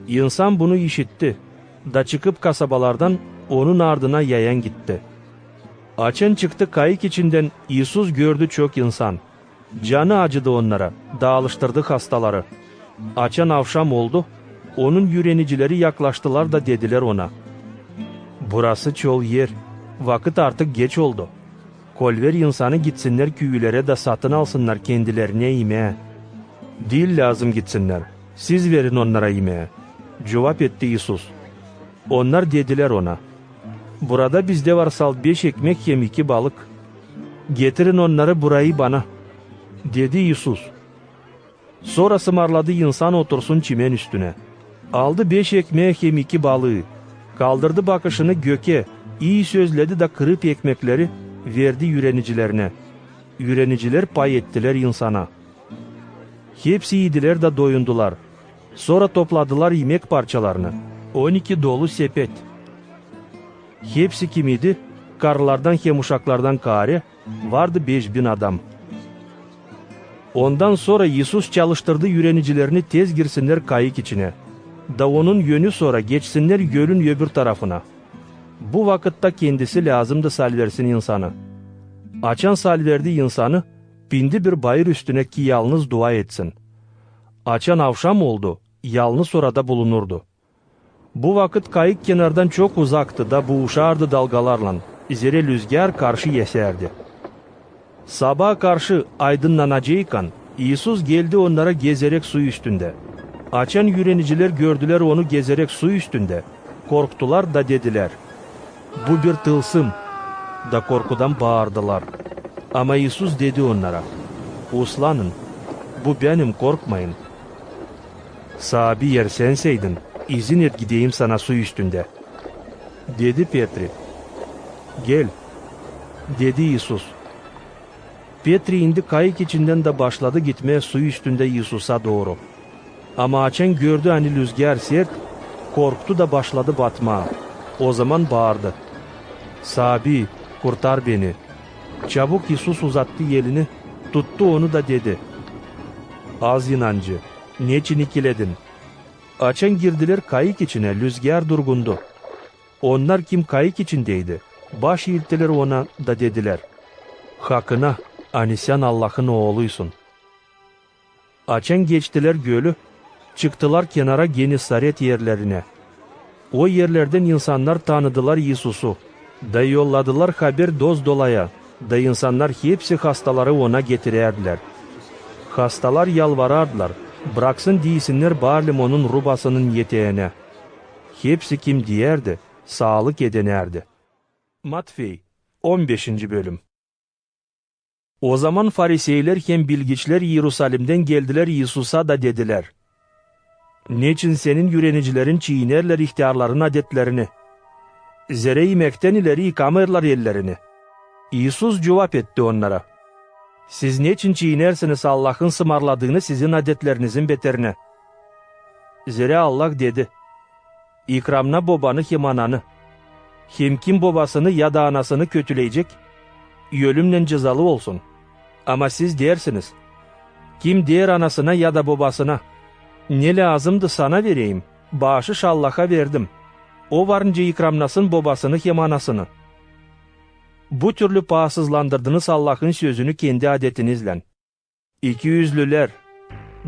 İnsan bunu işitti, da çıkıp kasabalardan onun ardına yayan gitti. Açan çıktı kayık içinden, İsus gördü çok insan. Canı acıdı onlara, da alıştırdı hastaları. Açan akşam oldu, onun yürenicileri yaklaştılar da dediler ona, burası çol yer, vakit artık geç oldu. Kolver insanı gitsinler küylere de satın alsınlar kendilerine yemeğe. Değil lazım gitsinler, siz verin onlara yemeğe. Cevap etti İsus. Onlar dediler ona, burada bizde varsal 5 ekmek hem 2 balık. Getirin onları burayı bana, dedi İsus. Sonra sımarladı insan otursun çimen üstüne. Aldı 5 ekmeği hem 2 balığı. Kaldırdı bakışını göke, iyi sözledi de kırıp ekmekleri verdi yürenicilerine. Yüreniciler pay ettiler insana. Hepsi yediler de doyundular. Sonra topladılar yemek parçalarını. 12 dolu sepet. Hepsi kimiydi? Karılardan hem uşaklardan kare, vardı 5000 adam. Ondan sonra İsus çalıştırdı yürenicilerini tez girsinler kayık içine. Da onun yönü sonra geçsinler gölün öbür tarafına. Bu vakitte kendisi lazımdı salversin insanı. Açan salverdi insanı, bindi bir bayır üstüne ki yalnız dua etsin. Açan akşam oldu, yalnız orada bulunurdu. Bu vakit kayık kenardan çok uzaktı da boğuşardı dalgalarla, zere rüzgar karşı yeserdi. Sabah karşı aydınlanacağıyken, İsus geldi onlara gezerek su üstünde. Açan yüreniciler gördüler onu gezerek su üstünde. Korktular da dediler, bu bir tılsım, da korkudan bağırdılar. Ama İsus dedi onlara, uslanın, bu benim, korkmayın. Sahibi yer senseydin, izin et gideyim sana su üstünde. Dedi Petri. Gel, dedi İsus. Petri indi kayık içinden de başladı gitmeye su üstünde İsus'a doğru. Ama açan gördü rüzgar sert, korktu da başladı batmaya. O zaman bağırdı. Sahibi, kurtar beni. Çabuk İsus uzattı elini, tuttu onu da dedi. Az inancı, niçin ikiledin? Açan girdiler kayık içine, rüzgar durgundu. Onlar kim kayık içindeydi? Baş eğittiler ona da dediler. Hakkına, sen Allah'ın oğluysun. Açan geçtiler gölü, çıktılar kenara Genesaret yerlerine. O yerlerden insanlar tanıdılar İsus'u. Da yolladılar haber doz dolaya. Da insanlar hepsi hastaları ona getirerdiler. Hastalar yalvarardılar. Bıraksın değilsinler bağırlim onun rubasının yeteğine. Hepsi kim diyerdi? Sağlık edenerdi. Matvey 15. bölüm. O zaman Fariseyler hem bilgiçler Yerusalim'den geldiler İsus'a da dediler. Niçin senin yürenicilerin çiğnerler ihtiyarların adetlerini? Zere yemekten ileri yıkamırlar ellerini. İsus cevap etti onlara. Siz niçin çiğnersiniz Allah'ın sımarladığını sizin adetlerinizin beterine? Zere Allah dedi. İkramna babanı hem ananı. Hem kim babasını ya da anasını kötüleyecek, ölümle cezalı olsun. Ama siz dersiniz. Kim der anasına ya da babasına, ne lazımdı sana vereyim, bağışış Allah'a verdim. O varınca ikramlasın babasını hem anasını. Bu türlü pahasızlandırdınız Allah'ın sözünü kendi adetinizle. İkiyüzlüler,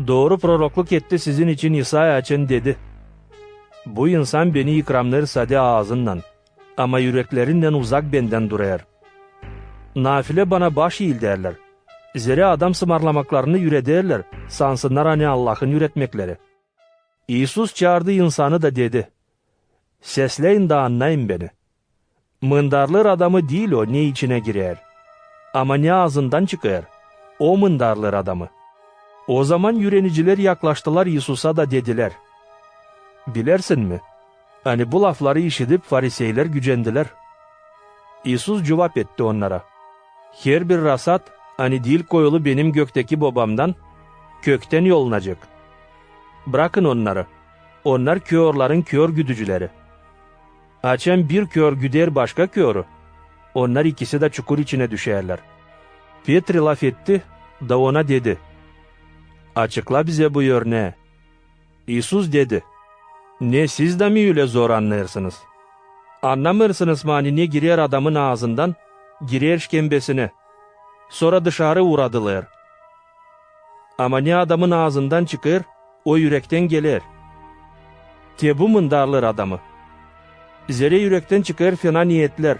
doğru prorokluk etti sizin için İsa'ya açın dedi. Bu insan beni ikramlar sade ağzından, ama yüreklerinden uzak benden durar. Nafile bana baş eğil derler. Zere adam sımarlamaklarını yürederler, sansınlar hani Allah'ın yüretmekleri. İsus çağırdı insanı da dedi. Sesleyin da anlayın beni. Mındarlar adamı değil o ne içine girer. Ama ne ağzından çıkar, o mındarlar adamı. O zaman yüreniciler yaklaştılar İsus'a da dediler. Bilersin mi? Hani bu lafları işitip fariseyler gücendiler. İsus cevap etti onlara. Her bir rasat, hani dil koyulu benim gökteki babamdan, kökten yolunacak. Bırakın onları. Onlar körlerin kör güdücüleri. Açan bir kör güder başka körü. Onlar ikisi de çukur içine düşerler. Petri laf etti da ona dedi. Açıkla bize bu örneği. İsus dedi. Ne siz de mi öyle zor anlarsınız? Anlamırsınız mı hani ne girer adamın ağzından, girer şkembesine. Sonra dışarı uğradılar. Ama ne adamın ağzından çıkar, o yürekten gelir. Bu mındarlar adamı. Zere yürekten çıkar fena niyetler,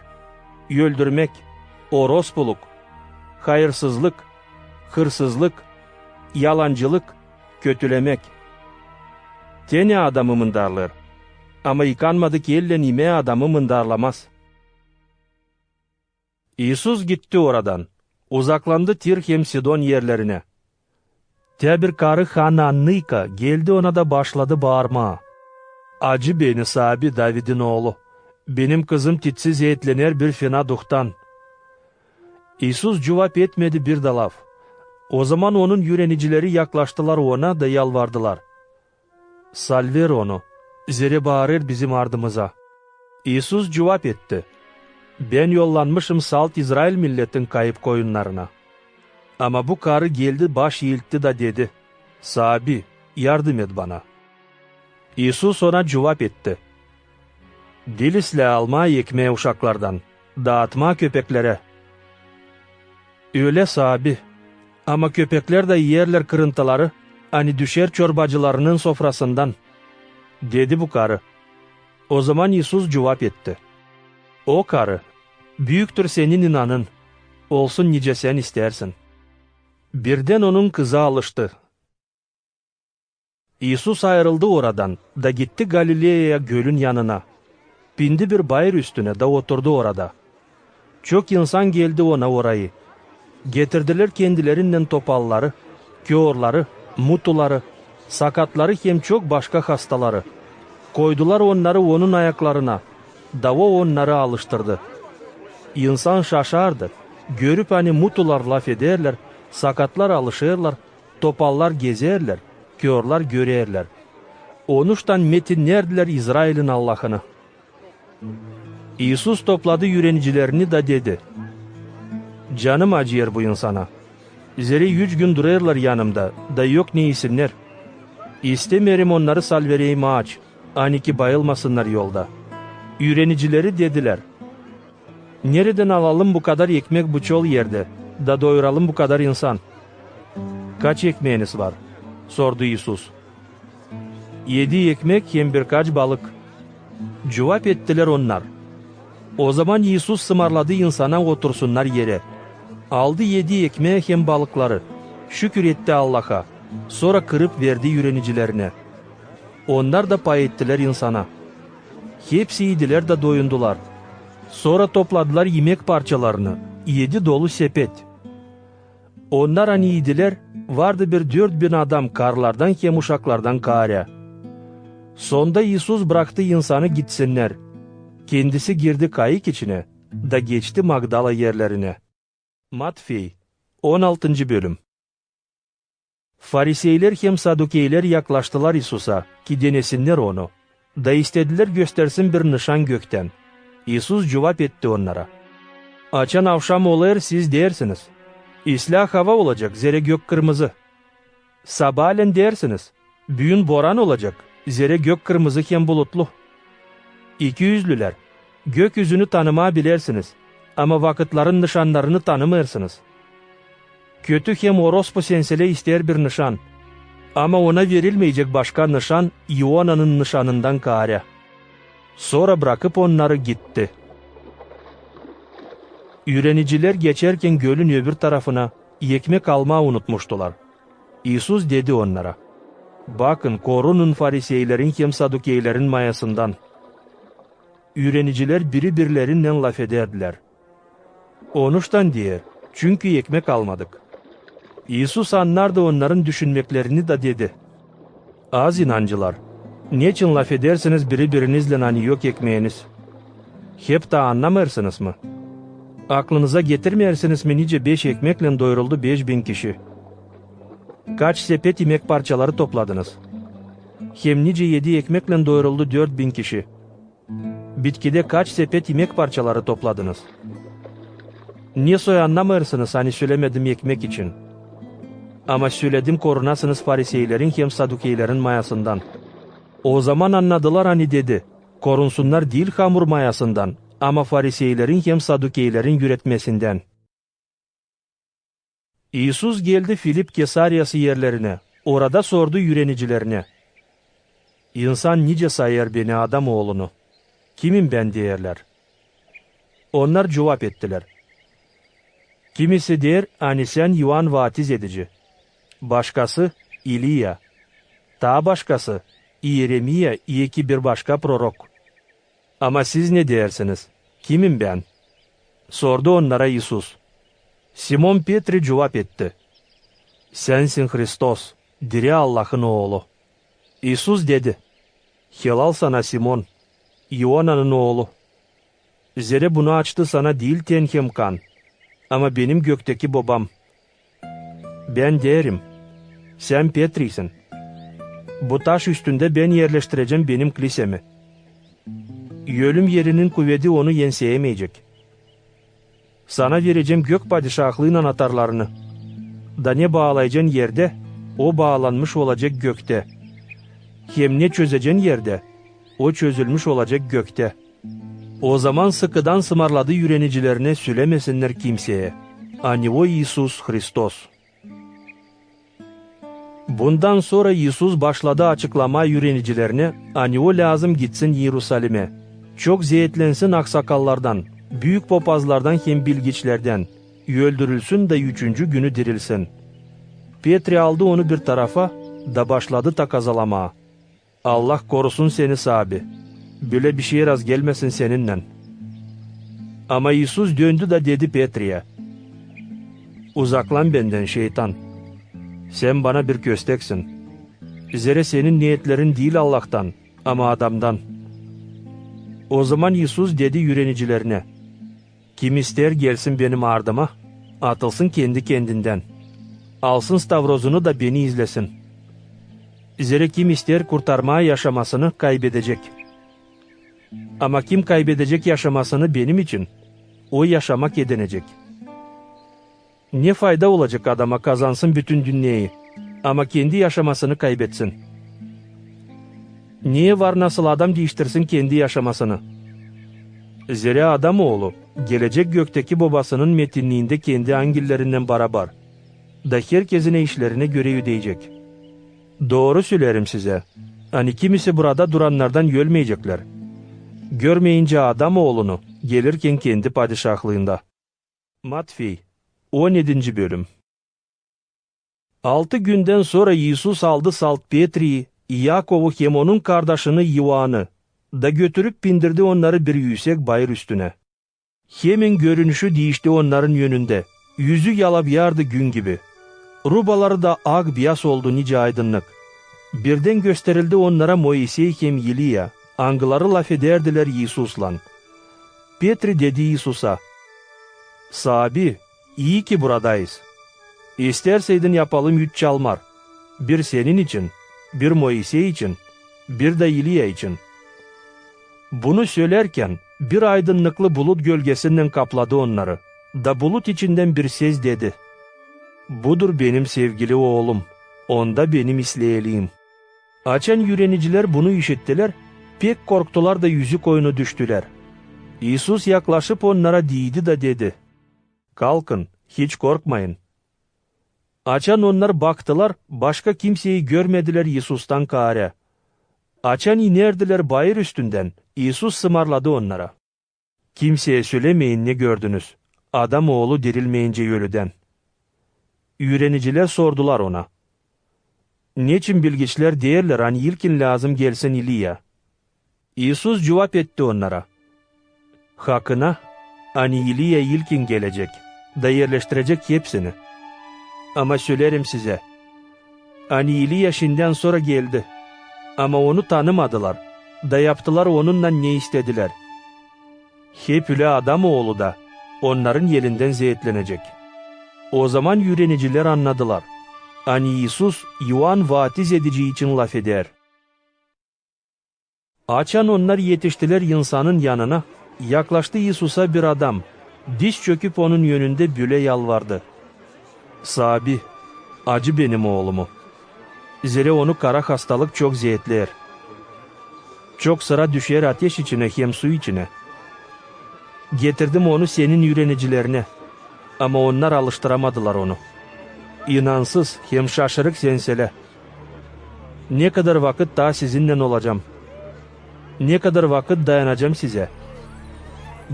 öldürmek, orospuluk, hayırsızlık, hırsızlık, yalancılık, kötülemek. Ne adamı mındarlar, ama yıkanmadık elle nime adamı mındarlamaz. İsus gitti oradan, uzaklandı Tir hem Sidon yerlerine. Bir karı Hanan'nıyka geldi ona da başladı bağırmaya. Acı beni sahibi David'in oğlu. Benim kızım titsiz etlener bir fena duhtan. İsus cevap etmedi bir de laf. O zaman onun yürenicileri yaklaştılar ona da yalvardılar. Salver onu, zere bağırır bizim ardımıza. İsus cevap etti. Ben yollanmışım salt İsrail milletin kayıp koyunlarına. Ama bu karı geldi baş eğiltti da dedi. Sahibi, yardım et bana. İsus ona cevap etti. Dilisle alma ekmeği uşaklardan, dağıtma köpeklere. Öyle sahibi, ama köpekler de yerler kırıntıları, hani düşer çorbacılarının sofrasından. Dedi bu karı. O zaman İsus cevap etti. O karı, büyüktür senin inanın, olsun nice sen istersin. Birden onun kızı alıştı. İsus ayrıldı oradan da gitti Galilea'ya gölün yanına. Bindi bir bayır üstüne da oturdu orada. Çok insan geldi ona orayı. Getirdiler kendilerinden topalları, körleri, mutuları, sakatları hem çok başka hastaları. Koydular onları onun ayaklarına. Da o onları alıştırdı. İnsan şaşardı. Görüp hani mutular laf ederler, sakatlar alışırlar, topallar gezerler, körler görerler. Onuştan metinlerdiler İsrail'in Allah'ını. İsus topladı yürenicilerini da dedi. Canım acıyor bu insana. Zeri 3 gün durarlar yanımda, da yok ne isimler. İstemerim onları salvereyim ağaç, hani ki bayılmasınlar yolda. Yürenicileri dediler. Nereden alalım bu kadar ekmek bu çol yerde, da doyuralım bu kadar insan? Kaç ekmeğiniz var? Sordu İsus. 7 ekmek hem birkaç balık. Cevap ettiler onlar. O zaman İsus sımarladı insana otursunlar yere. Aldı 7 ekmeği hem balıkları. Şükür etti Allah'a. Sonra kırıp verdi yürenicilerine. Onlar da pay ettiler insana. Hepsi yediler de doyundular. Sonra topladılar yemek parçalarını. 7 dolu sepet. Onlar hani yediler, vardı bir 4000 adam karlardan hem uşaklardan kâre. Sonda İsus bıraktı insanı gitsinler. Kendisi girdi kayık içine, da geçti Magdala yerlerine. Matvey 16. bölüm. Fariseyler hem Sadukeyler yaklaştılar İsus'a ki denesinler onu. Da istediler göstersin bir nişan gökten. İsus cevap etti onlara. Açan akşam olur siz dersiniz. İslah hava olacak, zere gök kırmızı. Sabahleyin dersiniz. Büyün boran olacak, zere gök kırmızı hem bulutlu. İkiyüzlüler, gökyüzünü tanıma bilersiniz. Ama vakitlerin nişanlarını tanımırsınız. Kötü hem orospu sensele ister bir nişan. Ama ona verilmeyecek başka nişan, Iona'nın nişanından kâre. Sonra bırakıp onları gitti. Öğreniciler geçerken gölün öbür tarafına ekmek almayı unutmuştular. İsus dedi onlara, bakın korunun Fariseylerin hem Sadukeylerin mayasından. Öğreniciler birbirlerinden laf ederdiler. Onuştan diye, çünkü ekmek almadık. İsus anlardı onların düşünmeklerini da dedi. Az inancılar, niçin laf edersiniz birbirinizle hani yok ekmeğiniz? Hep de anlamırsınız mı? Aklınıza getirmeyersiniz mi nice 5 ekmekle doyuruldu 5000 kişi? Kaç sepet yemek parçaları topladınız? Hem nice 7 ekmekle doyuruldu 4000 kişi? Bitkide kaç sepet yemek parçaları topladınız? Niye soy anlamırsınız hani söylemedim ekmek için? Ama söyledim korunasınız Fariseylerin hem Sadukeylerin mayasından. O zaman anladılar hani dedi, korunsunlar değil hamur mayasından, ama Fariseylerin hem Sadukeylerin üretmesinden. İsus geldi Filip Kesaryası yerlerine, orada sordu öğrenicilerine. İnsan nice sayar beni adam oğlunu? Kimim ben derler. Onlar cevap ettiler. Kimisi der, hani sen Yuhan vatiz edici. Başkası İliya. Daha başkası İremiya ki bir başka prorok. Ama siz ne dersiniz? Kimim ben? Sordu onlara İsus. Simon Petri cevap etti. Sensin Hristos, diri Allah'ın oğlu. İsus dedi. Helal sana Simon, Iona'nın oğlu. Zere bunu açtı sana değil tenhem kan, ama benim gökteki babam. Ben derim, sen Petri'sin. Bu taş üstünde ben yerleştireceğim benim kilisemi. Ölüm yerinin kuvveti onu yenseyemeyecek. Sana vereceğim gök padişahlığın anahtarlarını. Da ne bağlayacağın yerde, o bağlanmış olacak gökte. Hem ne çözeceğin yerde, o çözülmüş olacak gökte. O zaman sıkıdan sımarladı öğrenicilerine söylemesinler kimseye. Ani o İsus Hristos. Bundan sonra İsus başladı açıklama öğrenicilerine, hani o lazım gitsin Yerusalim'e. Çok zeytlensin aksakallardan, büyük papazlardan hem bilgiçlerden, öldürülsün de 3. günü dirilsin. Petri aldı onu bir tarafa, da başladı takazalama. Allah korusun seni sahibi, böyle bir şey raz gelmesin seninle. Ama İsus döndü de dedi Petri'ye, uzaklan benden şeytan. Sen bana bir kösteksin. Zere senin niyetlerin değil Allah'tan, ama adamdan. O zaman İsus dedi öğrenicilerine, kim ister gelsin benim ardıma, atılsın kendi kendinden. Alsın stavrozunu da beni izlesin. Zere kim ister kurtarmaya yaşamasını kaybedecek. Ama kim kaybedecek yaşamasını benim için, o yaşamak edinecek. Ne fayda olacak adama kazansın bütün dünyayı, ama kendi yaşamasını kaybetsin? Niye var nasıl adam değiştirsin kendi yaşamasını? Zere Adamoğlu, gelecek gökteki babasının metinliğinde kendi angellerinden beraber, da herkesin işlerine göre ödeyecek. Doğru söylerim size, hani kimisi burada duranlardan ölmeyecekler. Görmeyince Adamoğlunu, gelirken kendi padişahlığında. Matvey 17. bölüm. 6 günden sonra İsus aldı Salt Petri'yi, Yakov'u hem onun kardeşini Yuhan'ı, da götürüp bindirdi onları bir yüksek bayır üstüne. Hemen görünüşü değişti onların yönünde, yüzü yalap yardı gün gibi. Rubaları da ağ beyaz oldu nice aydınlık. Birden gösterildi onlara Moisey hem Yiliya, angıları laf ederdiler İsus'la. Petri dedi Isus'a, "Sabi, iyi ki buradayız. İsterseydin yapalım 3 çalmar. Bir senin için, bir Moisey için, bir de İliya için." Bunu söylerken bir aydınlıklı bulut gölgesinden kapladı onları. Da bulut içinden bir ses dedi, "Budur benim sevgili oğlum, onda benim isleyeliyim." Açan yüreniciler bunu işittiler, pek korktular da yüzük oyunu düştüler. İsus yaklaşıp onlara değdi da dedi, "Kalkın, hiç korkmayın." Açan onlar baktılar, başka kimseyi görmediler İsus'tan kare. Açan inerdiler bayır üstünden, İsus sımarladı onlara. "Kimseye söylemeyin ne gördünüz, adam oğlu dirilmeyince ölüden." Yüreniciler sordular ona, "Niçin bilgiçler derler hani ilkin lazım gelsin İliya?" İsus cevap etti onlara, "Hakkına, hani İliya ilkin gelecek, da yerleştirecek hepsini. Ama söylerim size, hani İliya şimdiden sonra geldi, ama onu tanımadılar, da yaptılar onunla ne istediler. Hep öyle adam oğlu da onların yerinden zeytlenecek." O zaman yüreniciler anladılar. Hani İsus, Yuan vatiz edici için laf eder. Açan onlar yetiştiler insanın yanına. Yaklaştı İsus'a bir adam. Diş çöküp onun yönünde böyle yalvardı, "Sabi, acı benim oğlumu. Zira onu kara hastalık çok zeytler. Çok sıra düşer ateş içine hem su içine. Getirdim onu senin yürenicilerine. Ama onlar alıştıramadılar onu. İnansız hem şaşırık sensele. Ne kadar vakit daha sizinle olacağım? Ne kadar vakit dayanacağım size?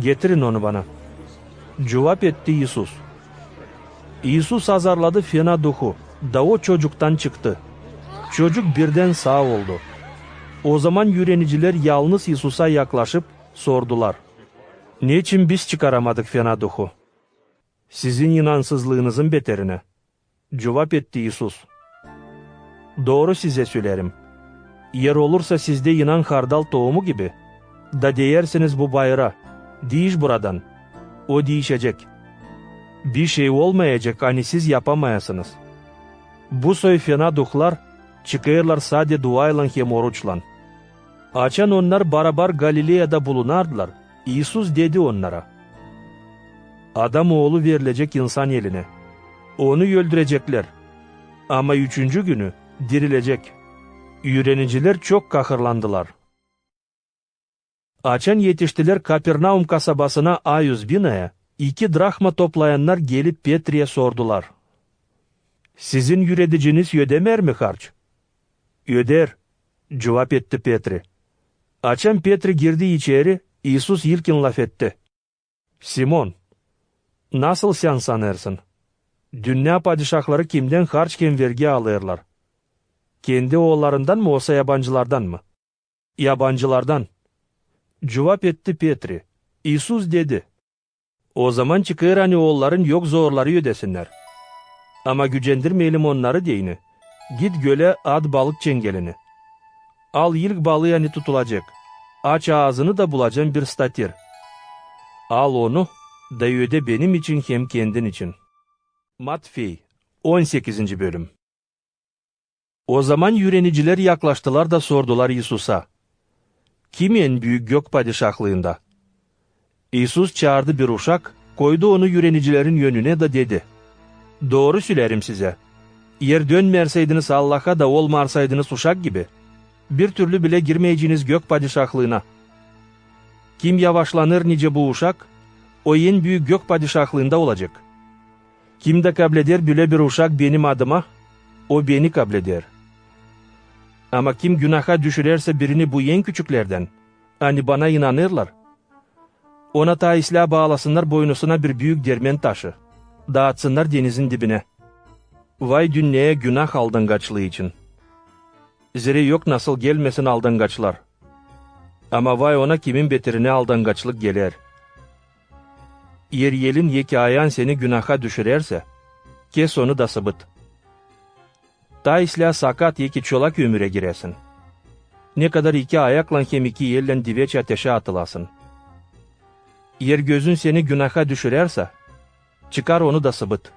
Getirin onu bana." Cevap etti İsus. İsus azarladı fena duhu, da o çocuktan çıktı. Çocuk birden sağ oldu. O zaman yüreniciler yalnız İsus'a yaklaşıp sordular, "Niçin biz çıkaramadık fena duhu?" "Sizin inansızlığınızın beterine." Cevap etti İsus. "Doğru size söylerim. Yer olursa sizde inan hardal tohumu gibi, da diyersiniz bu bayıra, değiş buradan, o değişecek. Bir şey olmayacak hani siz yapamayasınız. Bu soy fena duhlar çıkayırlar sade duayla hem oruçlan." Açan onlar barabar Galilea'da bulunardılar. İsus dedi onlara, "Adam oğlu verilecek insan eline. Onu öldürecekler. Ama 3. günü dirilecek." Yüreniciler çok kahırlandılar. Açan yetiştiler Kapernaum kasabasına Ayüz binaya. 2 drahma toplayanlar gelip Petri'ye sordular, "Sizin yürediciniz ödemer mi harç?" "Öder," cevap etti Petri. Açan Petri girdi içeri, İsus ilkin laf etti, "Simon, nasıl sen sanırsın? Dünya padişahları kimden harç kim vergi alırlar? Kendi oğullarından mı olsa yabancılardan mı?" "Yabancılardan," cevap etti Petri. İsus dedi, "O zaman çıkır hani oğulların yok zorları ödesinler. Ama gücendirmeyelim onları deyini. Git göle ad balık çengelini. Al ilk balığı hani tutulacak. Aç ağzını da bulacaksın bir statir. Al onu da öde benim için hem kendin için." Matvey 18. bölüm. O zaman yüreniciler yaklaştılar da sordular İsus'a, "Kim en büyük gök padişahlığında?" İsus çağırdı bir uşak, koydu onu yürenicilerin yönüne de dedi, "Doğru söylerim size. Yer dönmerseydiniz Allah'a da olmarsaydınız uşak gibi, bir türlü bile girmeyeceğiniz gök padişahlığına. Kim yavaşlanır nice bu uşak, o en büyük gök padişahlığında olacak. Kim de kableder bile bir uşak benim adıma, o beni kableder. Ama kim günaha düşürerse birini bu en küçüklerden, hani bana inanırlar, ona taisla bağlasınlar boynusuna bir büyük dermen taşı, dağıtsınlar denizin dibine. Vay dünyaya günah aldangaçlığı için. Zira yok nasıl gelmesin aldangaçlar. Ama vay ona kimin beterine aldangaçlık gelir. Yer yelin yeki ayağın seni günaha düşürerse, kes onu da sıbıt. Taisla sakat yeki çolak ömüre giresin. Ne kadar 2 ayakla hem 2 yellen diveç ateşe atılasın. Yer gözün seni günaha düşürerse, çıkar onu da sıbıt.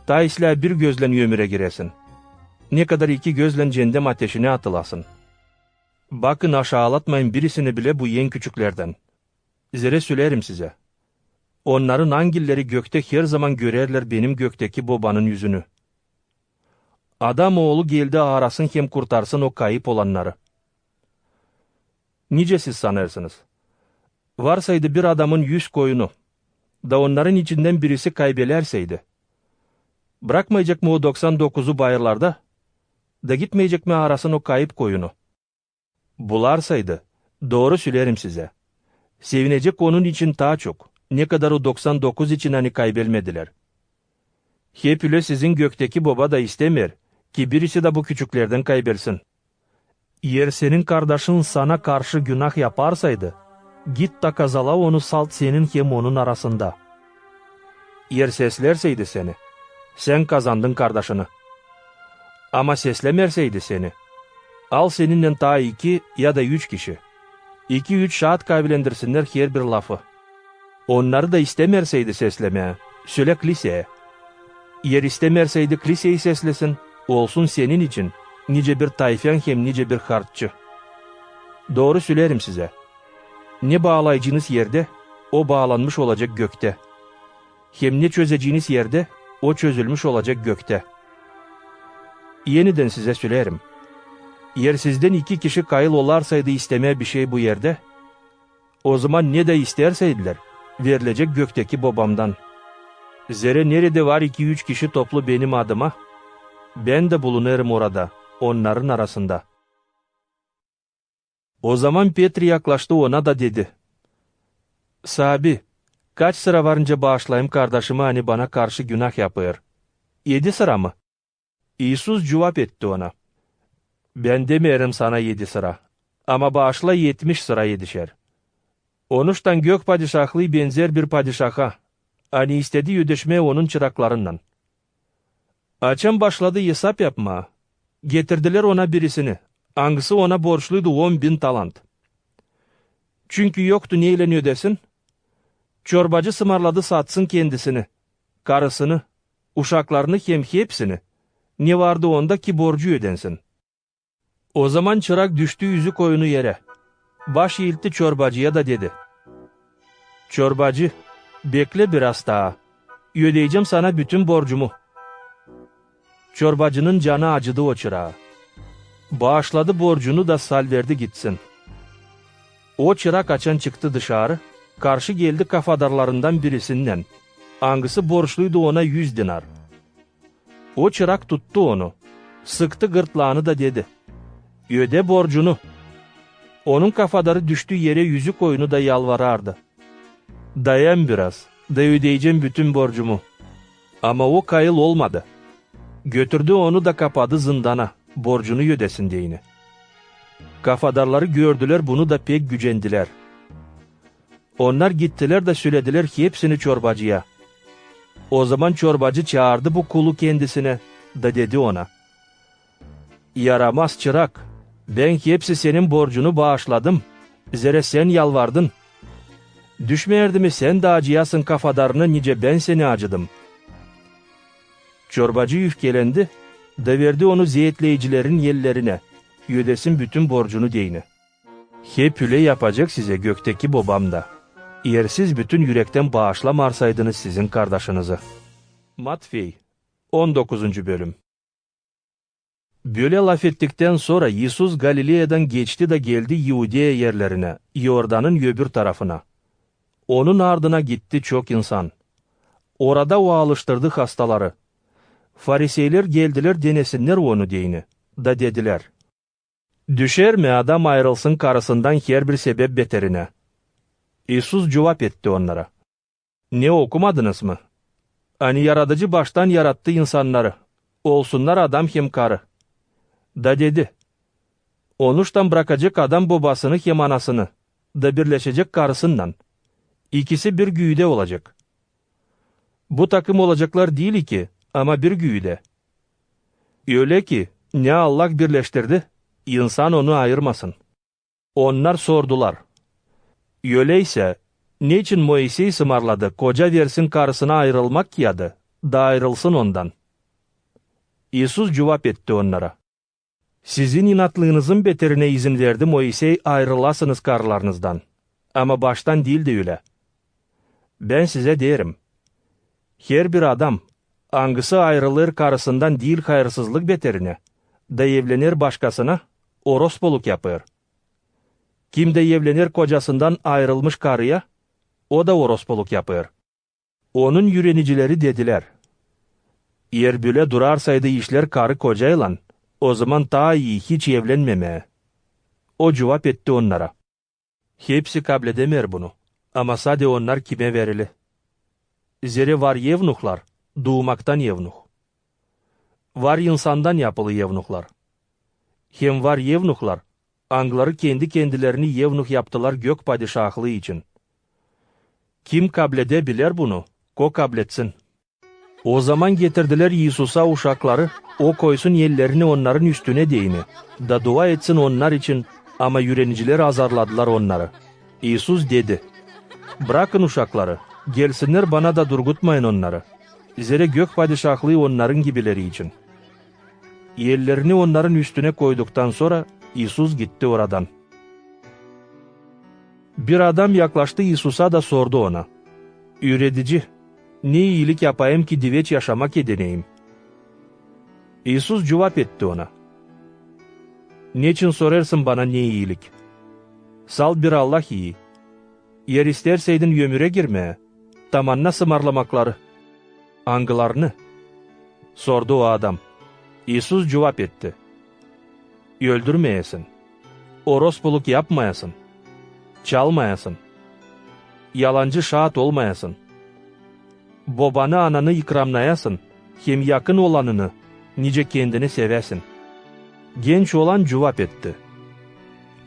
Ta isla bir gözlen ömüre giresin. Ne kadar iki gözlen cehennem ateşine atılasın. Bakın aşağılatmayın birisini bile bu en küçüklerden. Zere söylerim size. Onların angilleri gökte her zaman görerler benim gökteki babanın yüzünü. Adam oğlu geldi arasın hem kurtarsın o kayıp olanları. Nice siz sanırsınız? Varsaydı bir adamın 100 koyunu, da onların içinden birisi kaybederseydi, bırakmayacak mı o 99'u bayırlarda, da gitmeyecek mi arasın o kayıp koyunu? Bularsaydı, doğru söylerim size, sevinecek onun için daha çok, ne kadar o 99 için hani kaybelmediler. Hep öyle sizin gökteki baba da istemer ki birisi de bu küçüklerden kaybelsin. Eğer senin kardeşin sana karşı günah yaparsaydı, git da kazala onu salt senin hem onun arasında. Eğer seslerseydi seni, sen kazandın kardeşini. Ama seslemerseydi seni, al seninle ta 2 ya da 3 kişi. 2-3 şahat kaybılendirsinler her bir lafı. Onları da istemerseydi seslemeye, söyle kiliseye. Eğer istemerseydi kiliseyi seslesin, olsun senin için, nice bir tayfen hem nice bir harççı. Doğru söylerim size. Ne bağlayıcınız yerde, o bağlanmış olacak gökte. Hem ne çözeceğiniz yerde, o çözülmüş olacak gökte. Yeniden size söylerim. Eğer sizden 2 kişi kayıl olarsaydı istemeye bir şey bu yerde, o zaman ne de isterseydiler, verilecek gökteki babamdan. Zere nerede var 2-3 kişi toplu benim adıma, ben de bulunurum orada, onların arasında. O zaman Petri yaklaştı ona da dedi. Sahabi, kaç sıra varınca bağışlayayım kardeşime hani bana karşı günah yapıyor? 7 sıra mı? İsus cevap etti ona. Ben demeyerim sana 7 sıra. Ama bağışla 70 sıra yedişer. Onuştan gök padişahlığı benzer bir padişaha. Hani istediği ödeşmeye onun çıraklarından. Açan başladı hesap yapma. Getirdiler ona birisini. Hangisi ona borçluydu 10.000 talant. Çünkü yoktu neyle ödesin? Çorbacı sımarladı satsın kendisini. Karısını, uşaklarını hem hepsini. Ne vardı onda ki borcu ödensin. O zaman çırak düştü yüzü koyunu yere. Baş eğiltti çorbacıya da dedi. Çorbacı, bekle biraz daha. Ödeyeceğim sana bütün borcumu. Çorbacının canı acıdı o çırağa. Bağışladı borcunu da sal verdi gitsin. O çırak açan çıktı dışarı. Karşı geldi kafadarlarından birisinden. Hangisi borçluydu ona 100 dinar. O çırak tuttu onu. Sıktı gırtlağını da dedi. Öde borcunu. Onun kafadarı düştü yere yüzü koyunu da yalvarardı. Dayan biraz, da ödeyeceğim bütün borcumu. Ama o kayıl olmadı. Götürdü onu da kapadı zindana, borcunu ödesin diyeni. Kafadarları gördüler bunu da pek gücendiler. Onlar gittiler de söylediler ki hepsini çorbacıya. O zaman çorbacı çağırdı bu kulu kendisine, da dedi ona. Yaramaz çırak, ben hepsi senin borcunu bağışladım, zere sen yalvardın. Düşmeyerdi mi sen de acıyasın kafadarını nice ben seni acıdım. Çorbacı yüfkelendi, da verdi onu ziyetleyicilerin yellerine, ödesin bütün borcunu deyini. Hep öyle yapacak size gökteki babam da. Eğer siz bütün yürekten bağışlamarsaydınız sizin kardeşinizi. Matvey 19. bölüm. Böyle laf ettikten sonra İsus Galilea'dan geçti de geldi Yahudiye yerlerine, Yordan'ın öbür tarafına. Onun ardına gitti çok insan. Orada o alıştırdı hastaları. Fariseyler geldiler denesinler onu deyini. Da dediler. Düşer mi adam ayrılsın karısından her bir sebep beterine? İsus cevap etti onlara. Ne okumadınız mı? Hani yaratıcı baştan yarattı insanları. Olsunlar adam hem karı. Da dedi. Onuştan bırakacak adam babasını hem anasını. Da birleşecek karısından. İkisi bir güğüde olacak. Bu takım olacaklar değil ki ama bir güğüde. Öyle ki ne Allah birleştirdi, insan onu ayırmasın. Onlar sordular. Öyleyse Ne için Moisey sımarladı, koca versin karısına ayrılmak yadı, da ayrılsın ondan. İsus cevap etti onlara. Sizin inatlığınızın beterine izin verdi Moisey ayrılasınız karılarınızdan. Ama baştan değil de öyle. Ben size derim. Her bir adam, hangisi ayrılır karısından değil hayırsızlık beterine, da evlenir başkasına, orospoluk yapar. Kim de evlenir kocasından ayrılmış karıya, o da orospoluk yapar. Onun yürenicileri dediler. Eğer böyle durarsaydı işler karı kocayla, o zaman daha iyi hiç evlenmemeye. O cevap etti onlara. Hepsi kabul edemer bunu. Ama sadece onlar kime verili? Zere var yevnuhlar, doğmaktan yevnuh. Var insandan yapılı yevnuhlar. Hem var yevnuhlar, angları kendi kendilerini yevnuh yaptılar gök padişahlığı için. Kim kabul edebilir bunu? O kabul etsin. O zaman getirdiler Yesus'a uşakları, o koysun yerlerini onların üstüne değini, da dua etsin onlar için, ama yüreniciler azarladılar onları. İsus dedi, bırakın uşakları, gelsinler bana da durgutmayın onları. Zere gök padişahlığı onların gibileri için. Yerlerini onların üstüne koyduktan sonra İsus gitti oradan. Bir adam yaklaştı İsus'a da sordu ona. Öğretici, ne iyilik yapayım ki diveç yaşamak edineyim? İsus cevap etti ona. Niçin sorarsın bana ne iyilik? Sal bir Allah iyi. Yer isterseydin yömüre girmeye, tamanna sımarlamakları, angılarını. Sordu o adam. İsus cevap etti. Öldürmeyesin. Orospuluk yapmayasın. Çalmayasın. Yalancı şahit olmayasın. Babanı ananı ikramlayasın. Hem yakın olanını, nice kendini sevesin. Genç olan cevap etti.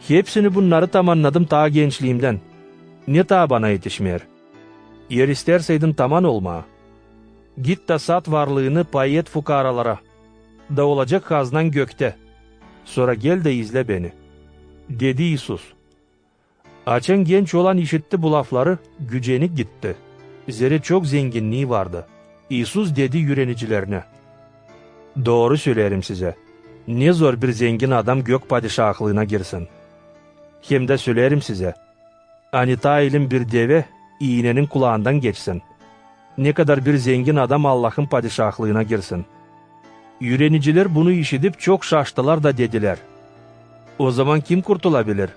Hepsini bunları tamanladım ta gençliğimden. Ne ta bana yetişmeyer? Yer isterseydin taman olma. Git da sat varlığını pay et fukaralara. Da olacak haznan gökte. Sonra gel de izle beni. Dedi İsus. Açın genç olan işitti bu lafları, gücenip gitti. Zere çok zenginliği vardı. İsus dedi yürenicilerine. Doğru söylerim size. Ne zor bir zengin adam gök padişahlığına girsin. Hem de söylerim size. Anita ilim bir deve iğnenin kulağından geçsin. Ne kadar bir zengin adam Allah'ın padişahlığına girsin. Yüreniciler bunu işitip çok şaştılar da dediler. O zaman kim kurtulabilir?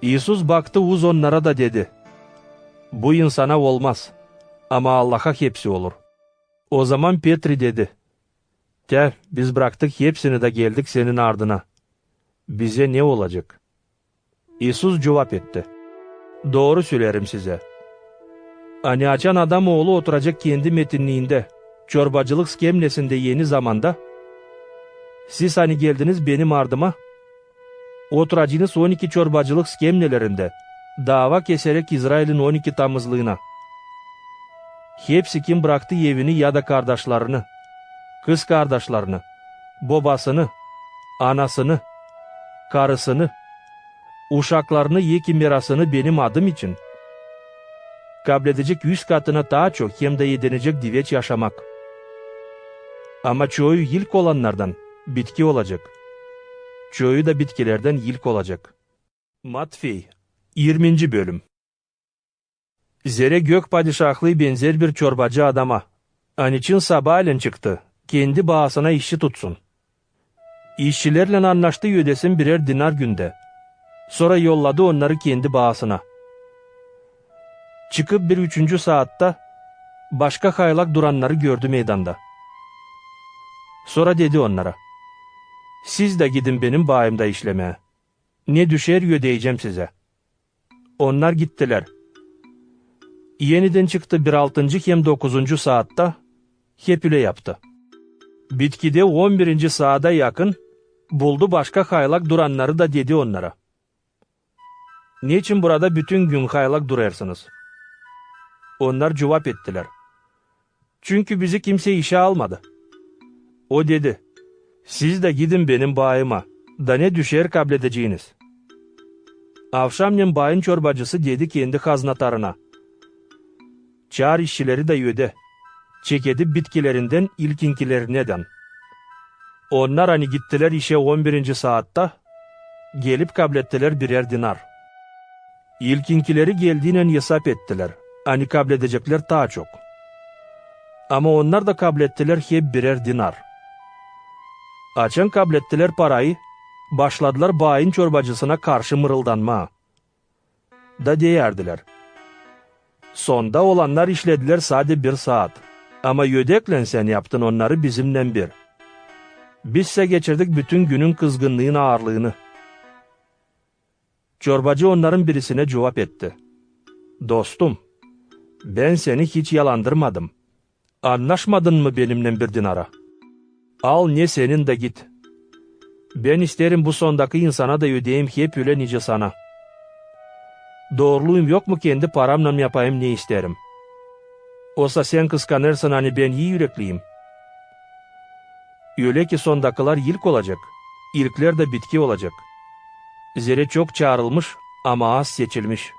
İsus baktı uz onlara da dedi. Bu insana olmaz. Ama Allah'a hepsi olur. O zaman Petri dedi. Gel, biz bıraktık hepsini de geldik senin ardına. Bize ne olacak? İsus cevap etti. Doğru söylerim size. Hani açan adam oğlu oturacak kendi metinliğinde, çorbacılık skemlesinde yeni zamanda, siz hani geldiniz benim ardıma, oturacağınız 12 çorbacılık skemlelerinde, dava keserek İsrail'in 12 tamızlığına. Hepsi kim bıraktı evini ya da kardeşlerini, kız kardeşlerini, babasını, anasını, karısını, uşaklarını yeki mirasını benim adım için. Kabul edecek 100 katına daha çok hem de yedenecek diveç yaşamak. Ama çoğu ilk olanlardan bitki olacak. Çoğu da bitkilerden ilk olacak. Matvey 20. bölüm. Zere gök padişahlığı benzer bir çorbacı adama. An için sabahleyin çıktı. Kendi bağısına işçi tutsun. İşçilerle anlaştı ödesin birer dinar günde. Sonra yolladı onları kendi bağısına. Çıkıp bir 3. saatte başka haylak duranları gördü meydanda. Sonra dedi onlara. Siz de gidin benim bağımda işlemeye. Ne düşer ödeyeceğim size. Onlar gittiler. Yeniden çıktı bir 6. hem 9. saatte hep öyle yaptı. Bitkide 11. saate yakın buldu başka haylak duranları da dedi onlara. Niçin burada bütün gün haylak durarsınız? Onlar cevap ettiler. Çünkü bizi kimse işe almadı. O dedi. Siz de gidin benim bağıma, da ne düşer kabul edeceğiniz. Avşamnen bayın çorbacısı dedi kendi haznatarına. Çağır işçileri da yöde. Çekedi bitkilerinden ilkinkilerine. Onlar hani gittiler işe 11. saatta, gelip kablettiler birer dinar. İlkinkileri geldiğinen hesap ettiler. Hani kabledecekler daha çok. Ama onlar da kablettiler hep birer dinar. Açan kablettiler parayı, başladılar bayın çorbacısına karşı mırıldanma. Da deyerdiler. Sonda olanlar işlediler sadece 1 saat. Ama yödeklen sen yaptın onları bizimle bir. Bizse geçirdik bütün günün kızgınlığın ağırlığını. Çorbacı onların birisine cevap etti. Dostum, ben seni hiç yalandırmadım. Anlaşmadın mı benimle 1 dinara? Al ne senin de git. Ben isterim bu sondaki insana da ödeyeyim hep öyle nice sana. Doğruluğum yok mu kendi paramla yapayım ne isterim. Olsa sen kıskanırsın hani ben iyi yürekliyim. Öyle ki sondakiler ilk olacak. İlkler de bitki olacak. Zere çok çağrılmış ama az seçilmiş.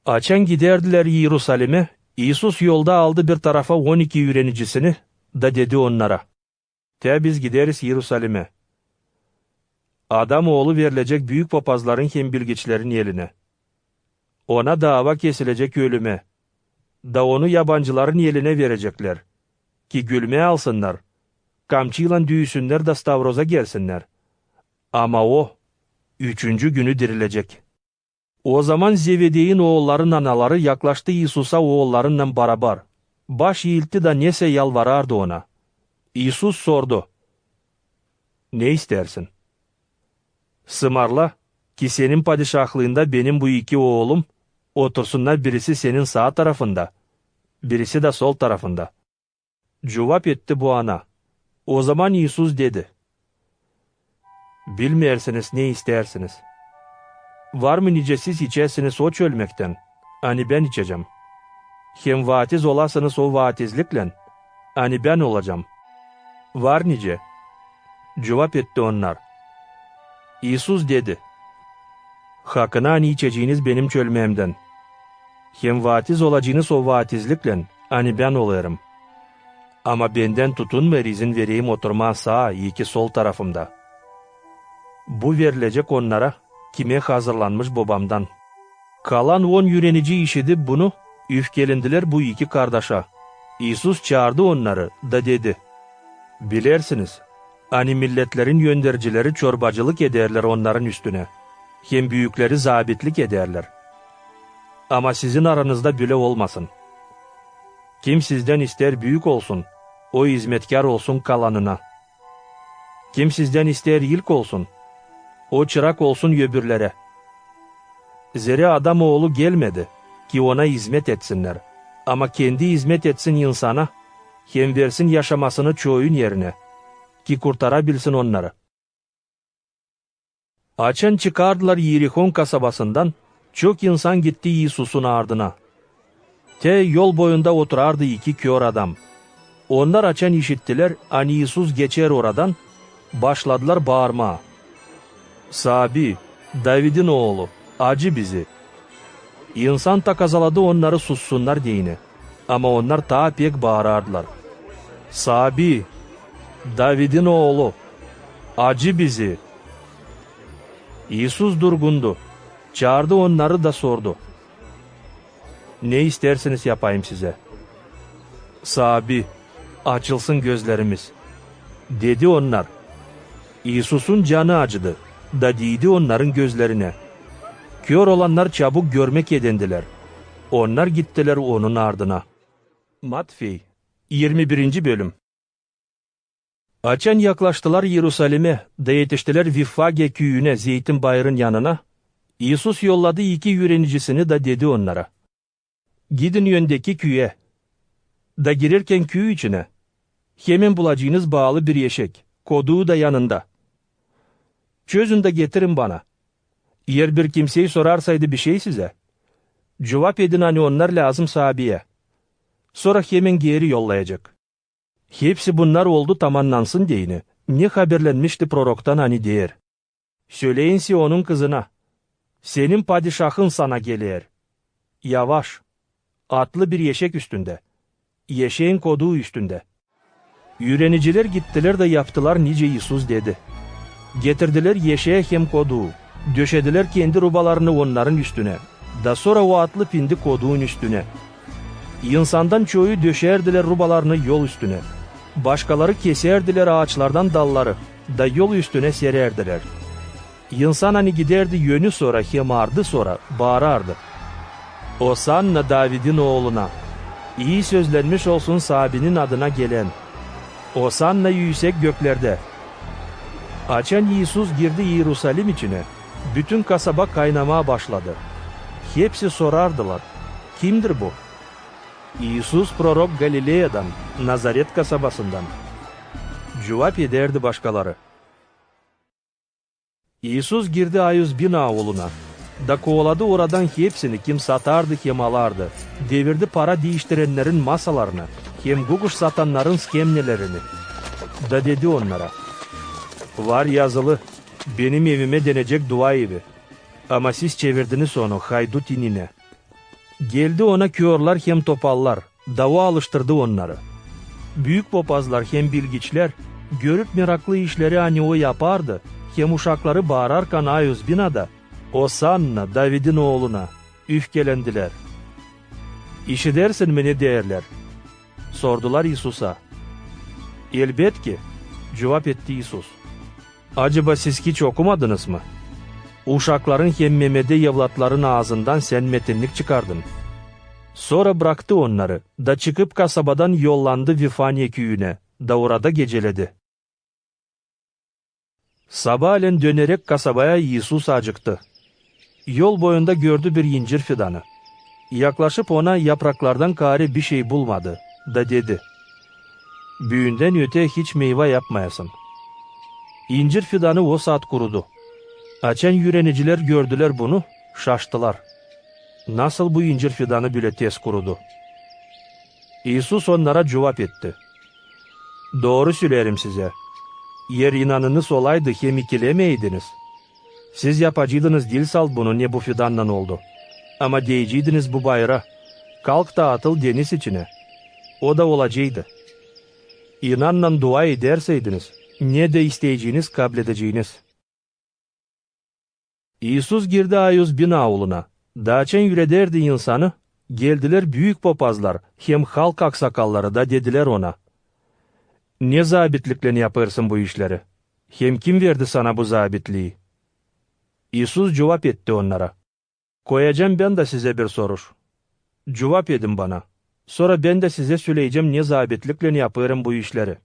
Açan giderdiler Yerusalim'e. İsus yolda aldı bir tarafa 12 öğrenicisini da dedi onlara. Biz gideriz Yerusalim'e. Adam oğlu verilecek büyük papazların hem bilgiçlerin eline. Ona dava kesilecek ölüme. Da onu yabancıların eline verecekler. Ki gülme alsınlar. Kamçıyla düğüsünler da Stavroz'a gelsinler. Ama o 3. günü dirilecek. O zaman Zevede'in oğulların anaları yaklaştı İsus'a oğullarınla beraber. Baş eğiltti da nese yalvarardı ona. İsus sordu. Ne istersin? Sımarla ki senin padişahlığında benim bu 2 oğlum otursunlar, birisi senin sağ tarafında, birisi de sol tarafında. Cevap etti bu ana. O zaman İsus dedi. Bilmeyersiniz ne istersiniz. Var mı nice siz içersiniz o çölmekten? Hani ben içeceğim. Hem vaatiz olasınız o vaatizlikle. Hani ben olacağım. Var nice. Cevap etti onlar. İsus dedi. Hakkına hani içeceğiniz benim çölmemden. Hem vaatiz olacağınız o vaatizlikle. Hani ben olarım. Ama benden tutun ve izin vereyim oturma sağ, iyi ki sol tarafımda. Bu verilecek onlara, kime hazırlanmış babamdan. Kalan 10 öğrenici işidi bunu, üfkelendiler bu 2 kardeşa. İsus çağırdı onları da dedi. Bilersiniz, hani milletlerin yöndericileri çorbacılık ederler onların üstüne. Hem büyükleri zabitlik ederler. Ama sizin aranızda böyle olmasın. Kim sizden ister büyük olsun, o hizmetkar olsun kalanına. Kim sizden ister ilk olsun, o çırak olsun öbürlere. Zere adam oğlu gelmedi ki ona hizmet etsinler. Ama kendi hizmet etsin insana, hem versin yaşamasını çoğun yerine, ki kurtarabilsin onları. Açan çıkardılar Yerihon kasabasından, çok insan gitti İsus'un ardına. Yol boyunda oturardı 2 kör adam. Onlar açan işittiler, hani İsus geçer oradan, başladılar bağırmaya. Sabi, David'in oğlu, acı bizi. İnsan takazaladı onları sussunlar diyene. Ama onlar daha pek bağırardılar. Sabi, David'in oğlu, acı bizi. İsus durgundu. Çağırdı onları da sordu. Ne isterseniz yapayım size. Sabi, açılsın gözlerimiz. Dedi onlar. İsus'un canı acıdı. Da değdi onların gözlerine. Kör olanlar çabuk görmek edindiler. Onlar gittiler onun ardına. Matvey 21. bölüm. Açan yaklaştılar Yerusalim'e, da yetiştiler Vifage köyüne, Zeytin Bayır'ın yanına. İsus yolladı 2 öğrenicisini da dedi onlara. Gidin yöndeki köye. Da girerken köy içine. Hemen bulacağınız bağlı bir eşek, koduğu da yanında. Çözün de getirin bana. Eğer bir kimseyi sorarsaydı bir şey size, cevap edin hani onlar lazım sahabeye. Sonra hemen geri yollayacak. Hepsi bunlar oldu tamamlansın diyene. Ne haberlenmişti proroktan hani der. Söyleyin Siyon'un kızına, senin padişahın sana gelir. Yavaş, atlı bir yeşek üstünde, yeşeğin koduğu üstünde. Yüreniciler gittiler de yaptılar nice İsus dedi. Getirdiler yeşeğe hem koduğu, döşediler kendi rubalarını onların üstüne, da sonra o atlı pindi koduğun üstüne. İnsandan çoğu döşerdiler rubalarını yol üstüne. Başkaları keserdiler ağaçlardan dalları, da yol üstüne sererdiler. İnsan hani giderdi yönü sonra, hemardı sonra, bağırardı. Osanna David'in oğluna, iyi sözlenmiş olsun sahibinin adına gelen. Osanna yüksek göklerde. Açan İsus girdi Yerusalim içine. Bütün kasaba kaynamaya başladı. Hepsi sorardılar, kimdir bu? İsus prorok Galilea'dan, Nazaret kasabasından. Cevap ederdi başkaları. İsus girdi Ayuz-bin oğluna. Da kovaladı oradan hepsini, kim satardı hem alardı. Devirdi para değiştirenlerin masalarını, hem guguş satanların skemnelerini. Da dedi onlara, var yazılı, benim evime denecek dua evi. Ama siz çevirdiniz onu haydut inine. Geldi ona körler hem topallar, dava alıştırdı onları. Büyük papazlar hem bilgiçler, görüp meraklı işleri hani o yapardı, hem uşakları bağırarken Ayuz-bin'da, Osanna David'in oğluna, üfkelendiler. İşidersin mi ne derler? Sordular İsus'a. Elbet ki, cevap etti İsus. Acaba siz hiç okumadınız mı? Uşakların hem memede evlatların ağzından sen metinlik çıkardın. Sonra bıraktı onları, da çıkıp kasabadan yollandı Vifanya köyüne, da orada geceledi. Sabahleyin dönerek kasabaya İsus acıktı. Yol boyunda gördü bir incir fidanı. Yaklaşıp ona yapraklardan gari bir şey bulmadı, da dedi, büyünden öte hiç meyve yapmayasın. İncir fidanı o saat kurudu. Açan yüreniciler gördüler bunu, şaştılar. Nasıl bu incir fidanı bile tez kurudu? İsus onlara cevap etti. Doğru söylerim size. Yer inanınız olaydı hem ikilemeydiniz. Siz yapacıydınız dil sal bunu ne bu fidandan oldu. Ama diyeceydiniz bu bayra, kalk da atıl deniz içine. O da olacaktı. İnanla dua ederseydiniz, ne de isteyeceğiniz kabul edeceğiniz. İsus girdi Ayuz-bin oğluna. Daçen yürederdi insanı, geldiler büyük papazlar, hem halk aksakalları da dediler ona. Ne zabitlikle yaparsın bu işleri? Hem kim verdi sana bu zabitliği? İsus cevap etti onlara. Koyacağım ben de size bir soruş. Cevap edin bana. Sonra ben de size söyleyeceğim ne zabitlikle yaparım bu işleri.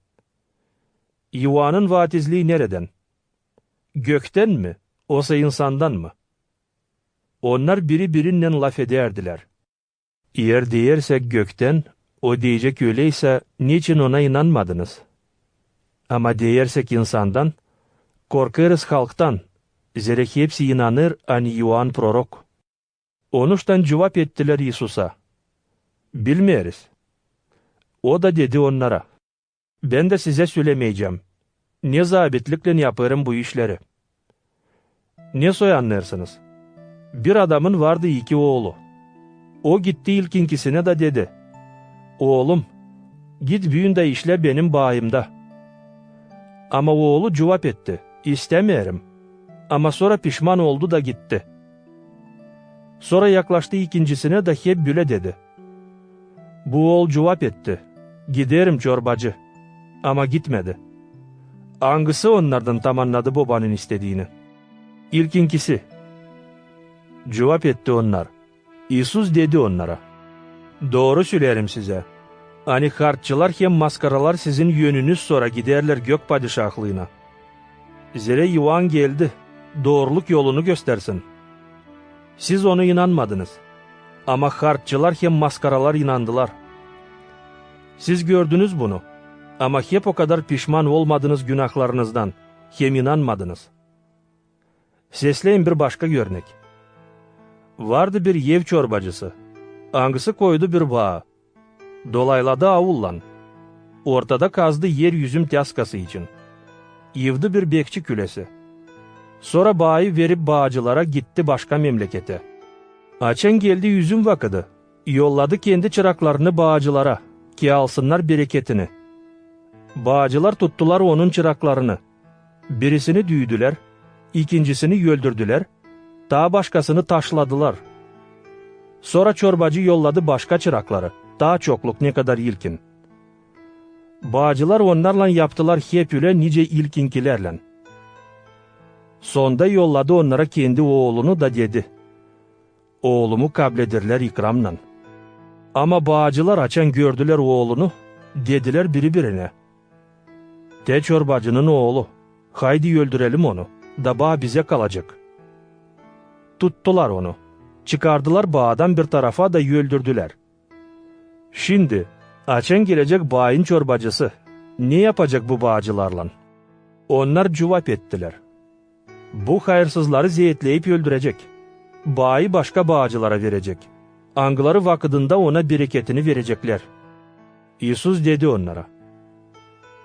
Yuvanın vaatizliği nereden? Gökten mi? Oysa insandan mı? Onlar biri birinden laf ederdiler. Eğer diyersek gökten, o diyecek öyleyse niçin ona inanmadınız? Ama diyersek insandan, korkarız halktan, zerek hepsi inanır ani Yuvan prorok. Onuştan cevap ettiler İsus'a. Bilmeriz. O da dedi onlara, ben de size söylemeyeceğim. Ne zabitlikle yaparım bu işleri. Ne soyanlarsınız? Bir adamın vardı 2 oğlu. O gitti ilkinkisine de dedi, oğlum, git büyün de işle benim bağımda. Ama oğlu cevap etti, İstemeyerim. Ama sonra pişman oldu da gitti. Sonra yaklaştı ikincisine de hep böyle dedi. Bu oğul cevap etti, giderim çorbacı. Ama gitmedi. Hangisi onlardan tam anladı babanın istediğini? İlkinkisi. Cevap etti onlar. İsus dedi onlara. Doğru söylerim size. Hani harççılar hem maskaralar sizin yönünüz sonra giderler gök padişahlığına. Zere Yuvan geldi, doğruluk yolunu göstersin. Siz ona inanmadınız. Ama harççılar hem maskaralar inandılar. Siz gördünüz bunu. Ama hep o kadar pişman olmadınız günahlarınızdan. Hem inanmadınız. Sesleyin bir başka örnek. Vardı bir ev çorbacısı. Hangisi koydu bir bağa. Dolayladı avullan. Ortada kazdı yer yüzüm tiyaskası için. Yıvdı bir bekçi külesi. Sonra bağı verip bağcılara gitti başka memlekete. Açan geldi yüzüm vakıdı. Yolladı kendi çıraklarını bağcılara ki alsınlar bereketini. Bağcılar tuttular onun çıraklarını. Birisini düydüler, ikincisini öldürdüler, daha başkasını taşladılar. Sonra çorbacı yolladı başka çırakları, daha çokluk ne kadar ilkin. Bağcılar onlarla yaptılar hep öyle nice ilkinkilerle. Sonda yolladı onlara kendi oğlunu da dedi. Oğlumu kabledirler ikramla. Ama bağcılar açan gördüler oğlunu, dediler birbirine. De çorbacının oğlu, haydi öldürelim onu, da bağ bize kalacak. Tuttular onu, çıkardılar bağdan bir tarafa da öldürdüler. Şimdi açan gelecek bağın çorbacısı, ne yapacak bu bağcılarla? Onlar cevap ettiler. Bu hayırsızları zeyetleyip öldürecek. Bağı başka bağcılara verecek. Angıları vakıdında ona bereketini verecekler. İsus dedi onlara.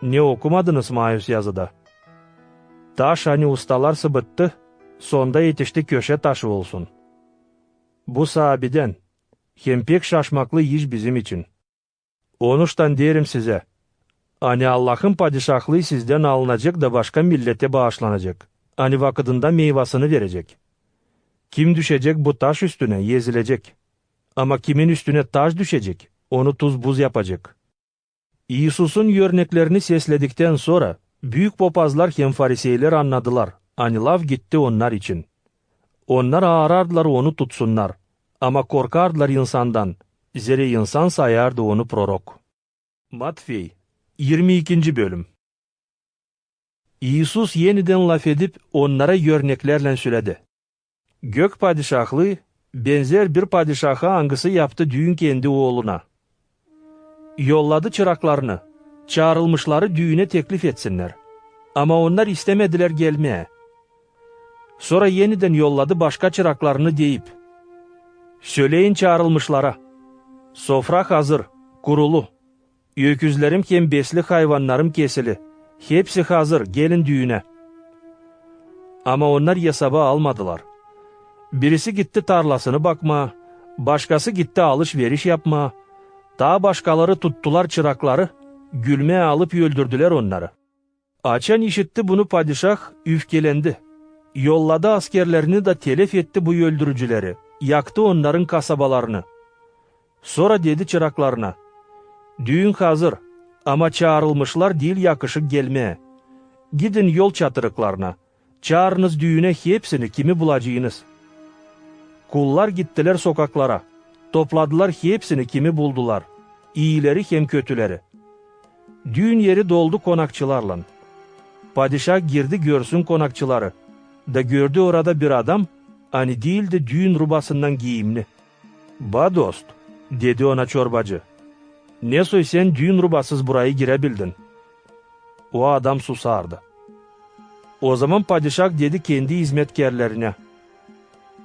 Ne okumadınız Mayus yazıda? Taş hani ustalar sıbıttı, sonda yetişti köşe taşı olsun. Bu sahabiden, hem pek şaşmaklı iş bizim için. Onuştan derim size, hani Allah'ın padişahlığı sizden alınacak da başka millete bağışlanacak. Hani vakıdında meyvasını verecek. Kim düşecek bu taş üstüne yezilecek. Ama kimin üstüne taş düşecek, onu tuz buz yapacak. İsus'un örneklerini sesledikten sonra, büyük papazlar hem fariseyler anladılar. Hani lav gitti onlar için. Onlar ağırardılar onu tutsunlar. Ama korkardılar insandan. Zira insan sayardı onu prorok. Matvey 22. bölüm. İsus yeniden laf edip onlara örneklerle söyledi. Gök padişahlığı benzer bir padişaha angısı yaptı düğün kendi oğluna. Yolladı çıraklarını, çağrılmışları düğüne teklif etsinler. Ama onlar istemediler gelmeye. Sonra yeniden yolladı başka çıraklarını deyip, söyleyin çağrılmışlara, sofra hazır, kurulu, öküzlerim hem besli hayvanlarım kesili, hepsi hazır, gelin düğüne. Ama onlar hesaba almadılar. Birisi gitti tarlasını bakma, başkası gitti alışveriş yapma, daha başkaları tuttular çırakları, gülmeye alıp öldürdüler onları. Açan işitti bunu padişah, üfkelendi. Yolladı askerlerini de telef etti bu öldürücüleri, yaktı onların kasabalarını. Sonra dedi çıraklarına, düğün hazır ama çağrılmışlar değil yakışık gelmeye. Gidin yol çatırıklarına, çağırınız düğüne hepsini kimi bulacağınız. Kullar gittiler sokaklara, topladılar hepsini kimi buldular, iyileri hem kötüleri. Düğün yeri doldu konakçılarla. Padişah girdi görsün konakçıları, da gördü orada bir adam, hani değildi düğün rubasından giyimli. Ba dost, dedi ona çorbacı, ne soy sen düğün rubasız burayı girebildin? O adam susardı. O zaman padişah dedi kendi hizmetkarlarına,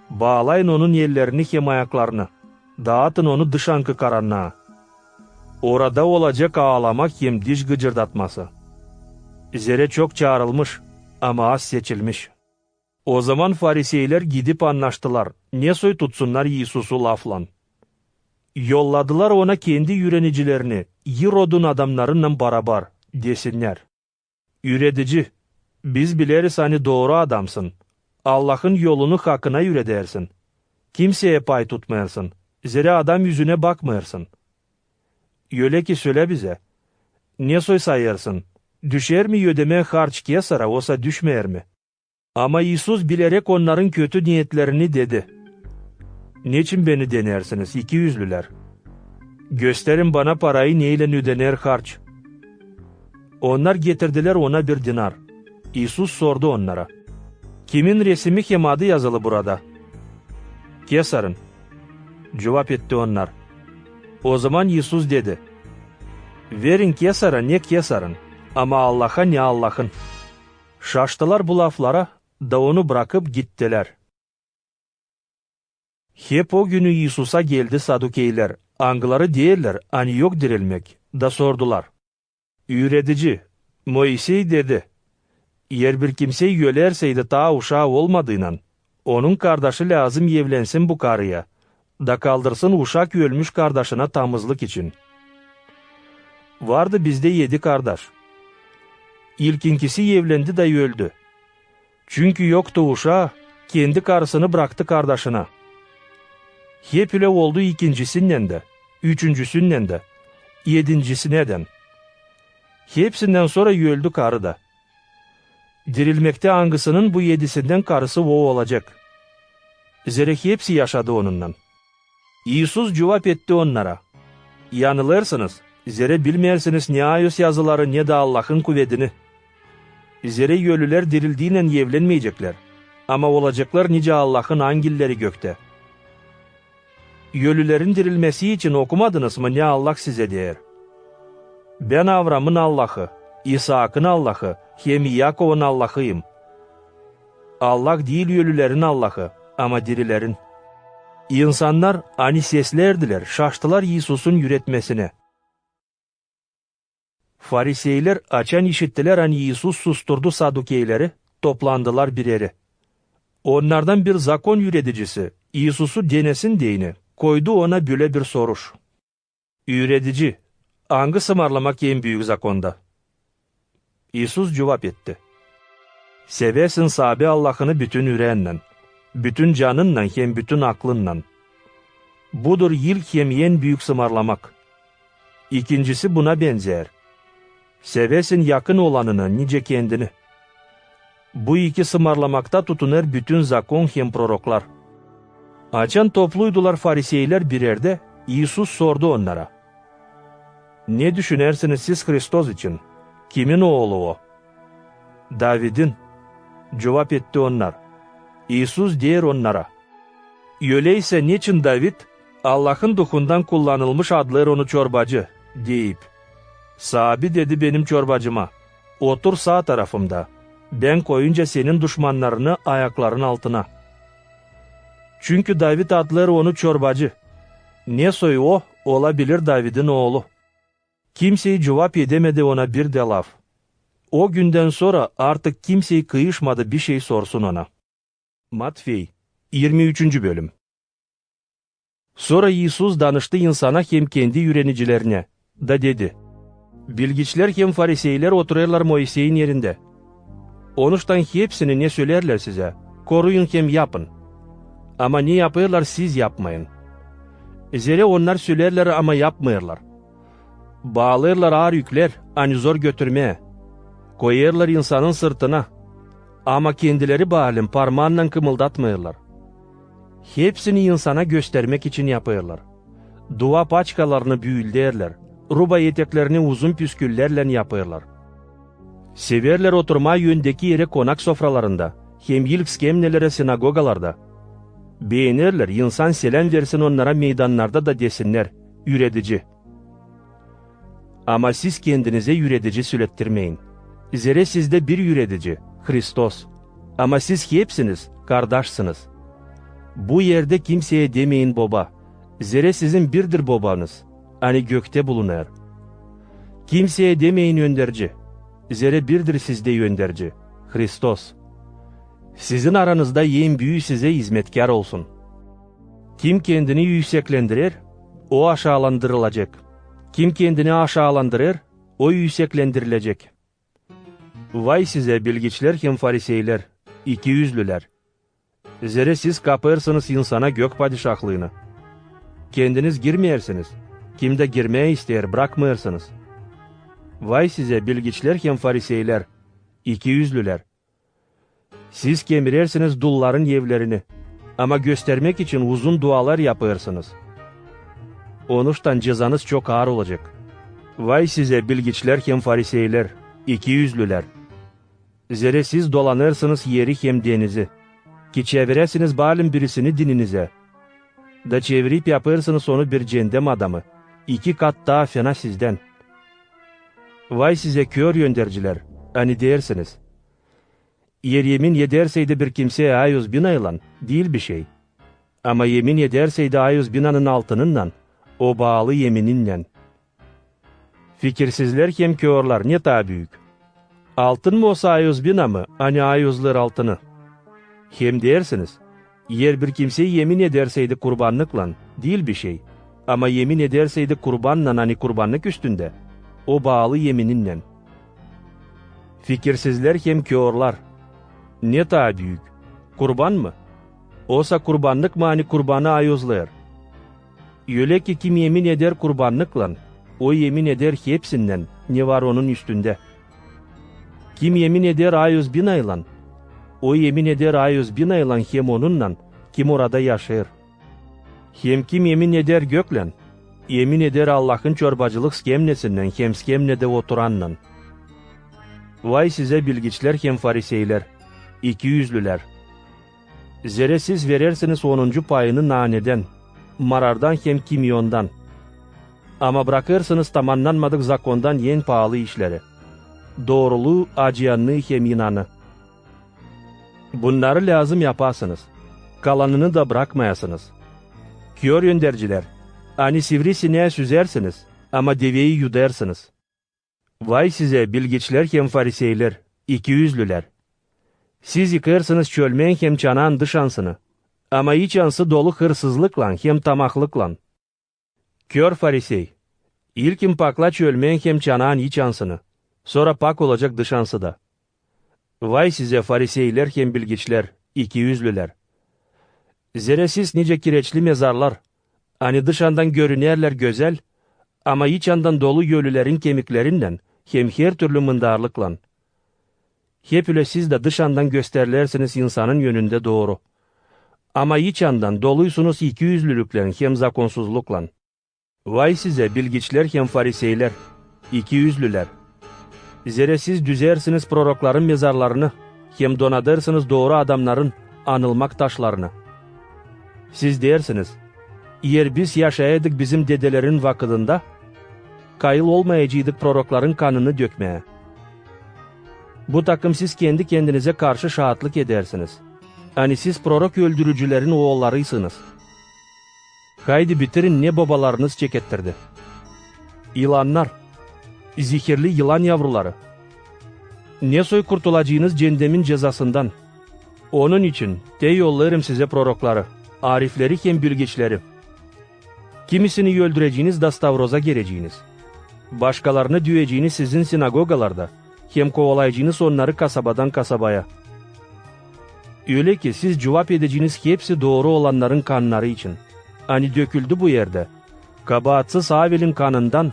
bağlayın onun ellerini hem ayaklarını, dağıtın onu dışankı karanlığa. Orada olacak ağlamak hem diş gıcırdatması. Zere çok çağrılmış ama az seçilmiş. O zaman fariseyler gidip anlaştılar, ne soy tutsunlar İsus'u laflan. Yolladılar ona kendi yürenicilerini, Yirod'un adamlarıyla beraber desinler. Üretici, biz bileriz hani doğru adamsın. Allah'ın yolunu hakkına yüredersin. Kimseye pay tutmayarsın. Zira adam yüzüne bakmayarsın. Öyle ki söyle bize, ne soy sayarsın? Düşer mi ödeme harç Kesar'a olsa düşmeyer mi? Ama İsus bilerek onların kötü niyetlerini dedi. Niçin beni denersiniz iki yüzlüler? Gösterin bana parayı neyle ödenir harç. Onlar getirdiler ona bir dinar. İsus sordu onlara. Kimin resmi hem adı yazılı burada? Kesar'ın. Cevap etti onlar. O zaman İsus dedi. Verin Kesar'a ne Kesar'ın, ama Allah'a ne Allah'ın. Şaştılar bu laflara, da onu bırakıp gittiler. Hep o günü İsus'a geldi Sadukeyler, angıları değiller, hani yok dirilmek, da sordular. Üretici, Moisey dedi, Yer bir kimse yölerseydi ta uşağı olmadığından, onun kardeşi lazım evlensin bu karıya, da kaldırsın uşak ölmüş kardeşine tamızlık için. Vardı bizde 7 kardeş. İlkinkisi evlendi de öldü. Çünkü yoktu uşağı, kendi karısını bıraktı kardeşine. Hep öyle oldu ikincisinden de, üçüncüsünden de, 7'ncisine. Hepsinden sonra öldü karı da. Dirilmekte hangisinin bu 7'sinden karısı o olacak. Zerek hepsi yaşadı onunla. İsus cevap etti onlara. Yanılırsınız, zere bilmeyersiniz ne ayos yazıları ne de Allah'ın kuvvetini. Zere ölüler dirildiğiyle evlenmeyecekler. Ama olacaklar nice Allah'ın angilleri gökte. Ölülerin dirilmesi için okumadınız mı ne Allah size der? Ben Avram'ın Allah'ı, İshak'ın Allah'ı, hem Yakov'un Allah'ıyım. Allah değil ölülerin Allah'ı, ama dirilerin. İnsanlar ani seslerdiler, şaştılar İsus'un yüretmesine. Fariseyler açan işittiler hani İsus susturdu Sadukeyleri, toplandılar bir yere. Onlardan bir zakon yüreticisi, İsus'u denesin diyeni, koydu ona böyle bir soruş. Üretici, hangi sımarlamak en büyük zakonda? İsus cevap etti. Sevesin sahibi Allah'ını bütün yüreğinle, bütün canınla hem bütün aklınla. Budur ilk hem en büyük sımarlamak. İkincisi buna benzer. Sevesin yakın olanını nice kendini. Bu iki sımarlamakta tutunur bütün zakon hem proroklar. Açan topluydular fariseyler bir yerde, İsus sordu onlara. Ne düşünersiniz siz Hristos için? Kimin oğlu o? David'in. Cevap etti onlar. İsus der onlara. Öyleyse niçin David, Allah'ın duhundan kullanılmış adlar onu çorbacı, deyip. Sahibi dedi benim çorbacıma, otur sağ tarafımda, ben koyunca senin düşmanlarını ayakların altına. Çünkü David adları onu çorbacı. Ne soy o, olabilir David'in oğlu. Kimseyi cevap edemedi ona bir de laf. O günden sonra artık kimseyi kıyışmadı bir şey sorsun ona. Matvey 23. bölüm. Sonra İsus danıştı insana hem kendi yürenicilerine, da dedi. Bilgiçler hem fariseyler otururlar Moisey'in yerinde. Onuştan hepsini ne söylerler size, koruyun hem yapın. Ama ne yapıyorlar siz yapmayın. Zere onlar söylerler ama yapmıyorlar. Bağlarlar ağır yükler, hani zor götürmeye. Koyarlar insanın sırtına. Ama kendileri bağlın parmağınla kımıldatmıyorlar. Hepsini insana göstermek için yapıyorlar. Dua paçkalarını büyülderler. Ruba eteklerini uzun püsküllerle yapıyorlar. Severler oturma yöndeki yere konak sofralarında, hem ilk skemnelere sinagogalarda. Beğenirler insan selam versin onlara meydanlarda da desinler, üretici. Ama siz kendinize üretici söylettirmeyin. Zere sizde bir üretici, Hristos. Ama siz hepsiniz, kardeşsiniz. Bu yerde kimseye demeyin baba. Zere sizin birdir babanız. Hani gökte bulunur. Kimseye demeyin önderci. Zere birdir sizde önderci, Hristos. Sizin aranızda en büyüğü size hizmetkar olsun. Kim kendini yükseklendirir, o aşağılandırılacak. Kim kendini aşağılandırır, o yükseklendirilecek. Vay size bilgiçler hem fariseyler, ikiyüzlüler. Zere siz kapırsınız insana gök padişahlığını. Kendiniz girmeyersiniz. Kim de girmeye ister bırakmıyorsunuz. Vay size bilgiçler hem fariseyler, ikiyüzlüler. Siz kemirersiniz dulların evlerini, ama göstermek için uzun dualar yapıyorsunuz. Onuştan cezanız çok ağır olacak. Vay size bilgiçler hem fariseyler, ikiyüzlüler. Zere siz dolanırsınız yeri hem denizi, ki çeviresiniz balin birisini dininize. Da çevirip yapırsınız onu bir cendem adamı, 2 kat daha fena sizden. Vay size kör yönderciler, hani dersiniz. Yer yemin yederseydi bir kimseye 100.000 aylan, değil bir şey. Ama yemin yederseydi 100.000'ın altınınla, o bağlı yemininle. Fikirsizler hem körler ne daha büyük. Altın mı olsa ayuz bina mı? Hani ayuzlar altını. Hem dersiniz, yer bir kimseyi yemin ederseydi kurbanlıkla, değil bir şey. Ama yemin ederseydi kurbanla, hani kurbanlık üstünde, o bağlı yemininle. Fikirsizler hem körlar. Ne daha büyük? Kurban mı? Olsa kurbanlık mı, hani kurbanı ayuzlar. Öyle ki kim yemin eder kurbanlıkla, o yemin eder hepsinden, ne var onun üstünde. Kim yemin eder ayuz binayla, o yemin eder ayuz binayla hem onunla, kim orada yaşar. Hem kim yemin eder göklen, yemin eder Allah'ın çorbacılık skemnesinden hem skemnede oturanla. Vay size bilgiçler hem fariseyler, ikiyüzlüler. Zere siz verersiniz 10. payını naneden, marardan hem kimyondan. Ama bırakırsınız tamamlanmadık zakondan en pahalı işleri. Doğruluğu, acıyanlığı hem inanı. Bunları lazım yapasınız. Kalanını da bırakmayasınız. Kör yönderciler, hani sivrisineğe süzersiniz ama deveyi yudarsınız. Vay size bilgiçler hem fariseyler, ikiyüzlüler. Siz yıkarsınız çölmeyen hem çanağın dışansını. Ama iç ansı dolu hırsızlıkla hem tamaklıkla. Kör farisey, ilkin pakla çölmeyen hem çanağın iç ansını. Sonra pak olacak dışansı da. Vay size fariseyler hem bilgiçler, ikiyüzlüler. Zere siz nice kireçli mezarlar, hani dışandan görünerler güzel, ama iç andan dolu yölülerin kemiklerinden, hem her türlü mındarlıkla. Hep öyle siz de dışandan gösterlersiniz insanın yönünde doğru. Ama iç andan doluysunuz ikiyüzlülükle hem zakonsuzlukla. Vay size bilgiçler hem fariseyler, ikiyüzlüler. Zere siz düzersiniz prorokların mezarlarını, hem donadırsınız doğru adamların anılmak taşlarını. Siz dersiniz, eğer biz yaşayaydık bizim dedelerin vakıdında, kayıl olmayacaktık prorokların kanını dökmeye. Bu takım siz kendi kendinize karşı şahatlık edersiniz. Hani siz prorok öldürücülerin oğullarıysınız. Haydi bitirin ne babalarınız çekettirdi. İlanlar, zihirli yılan yavruları. Ne soy kurtulacağınız cendemin cezasından. Onun için de yollarım size prorokları, arifleri hem bilgiçleri. Kimisini öldüreceğiniz dastavroza geleceğiniz. Başkalarını düğeceğiniz sizin sinagogalarda, hem kovalayacağınız onları kasabadan kasabaya. Öyle ki siz cevap edeceğiniz hepsi doğru olanların kanları için. Hani döküldü bu yerde. Kabahatsiz Avel'in kanından,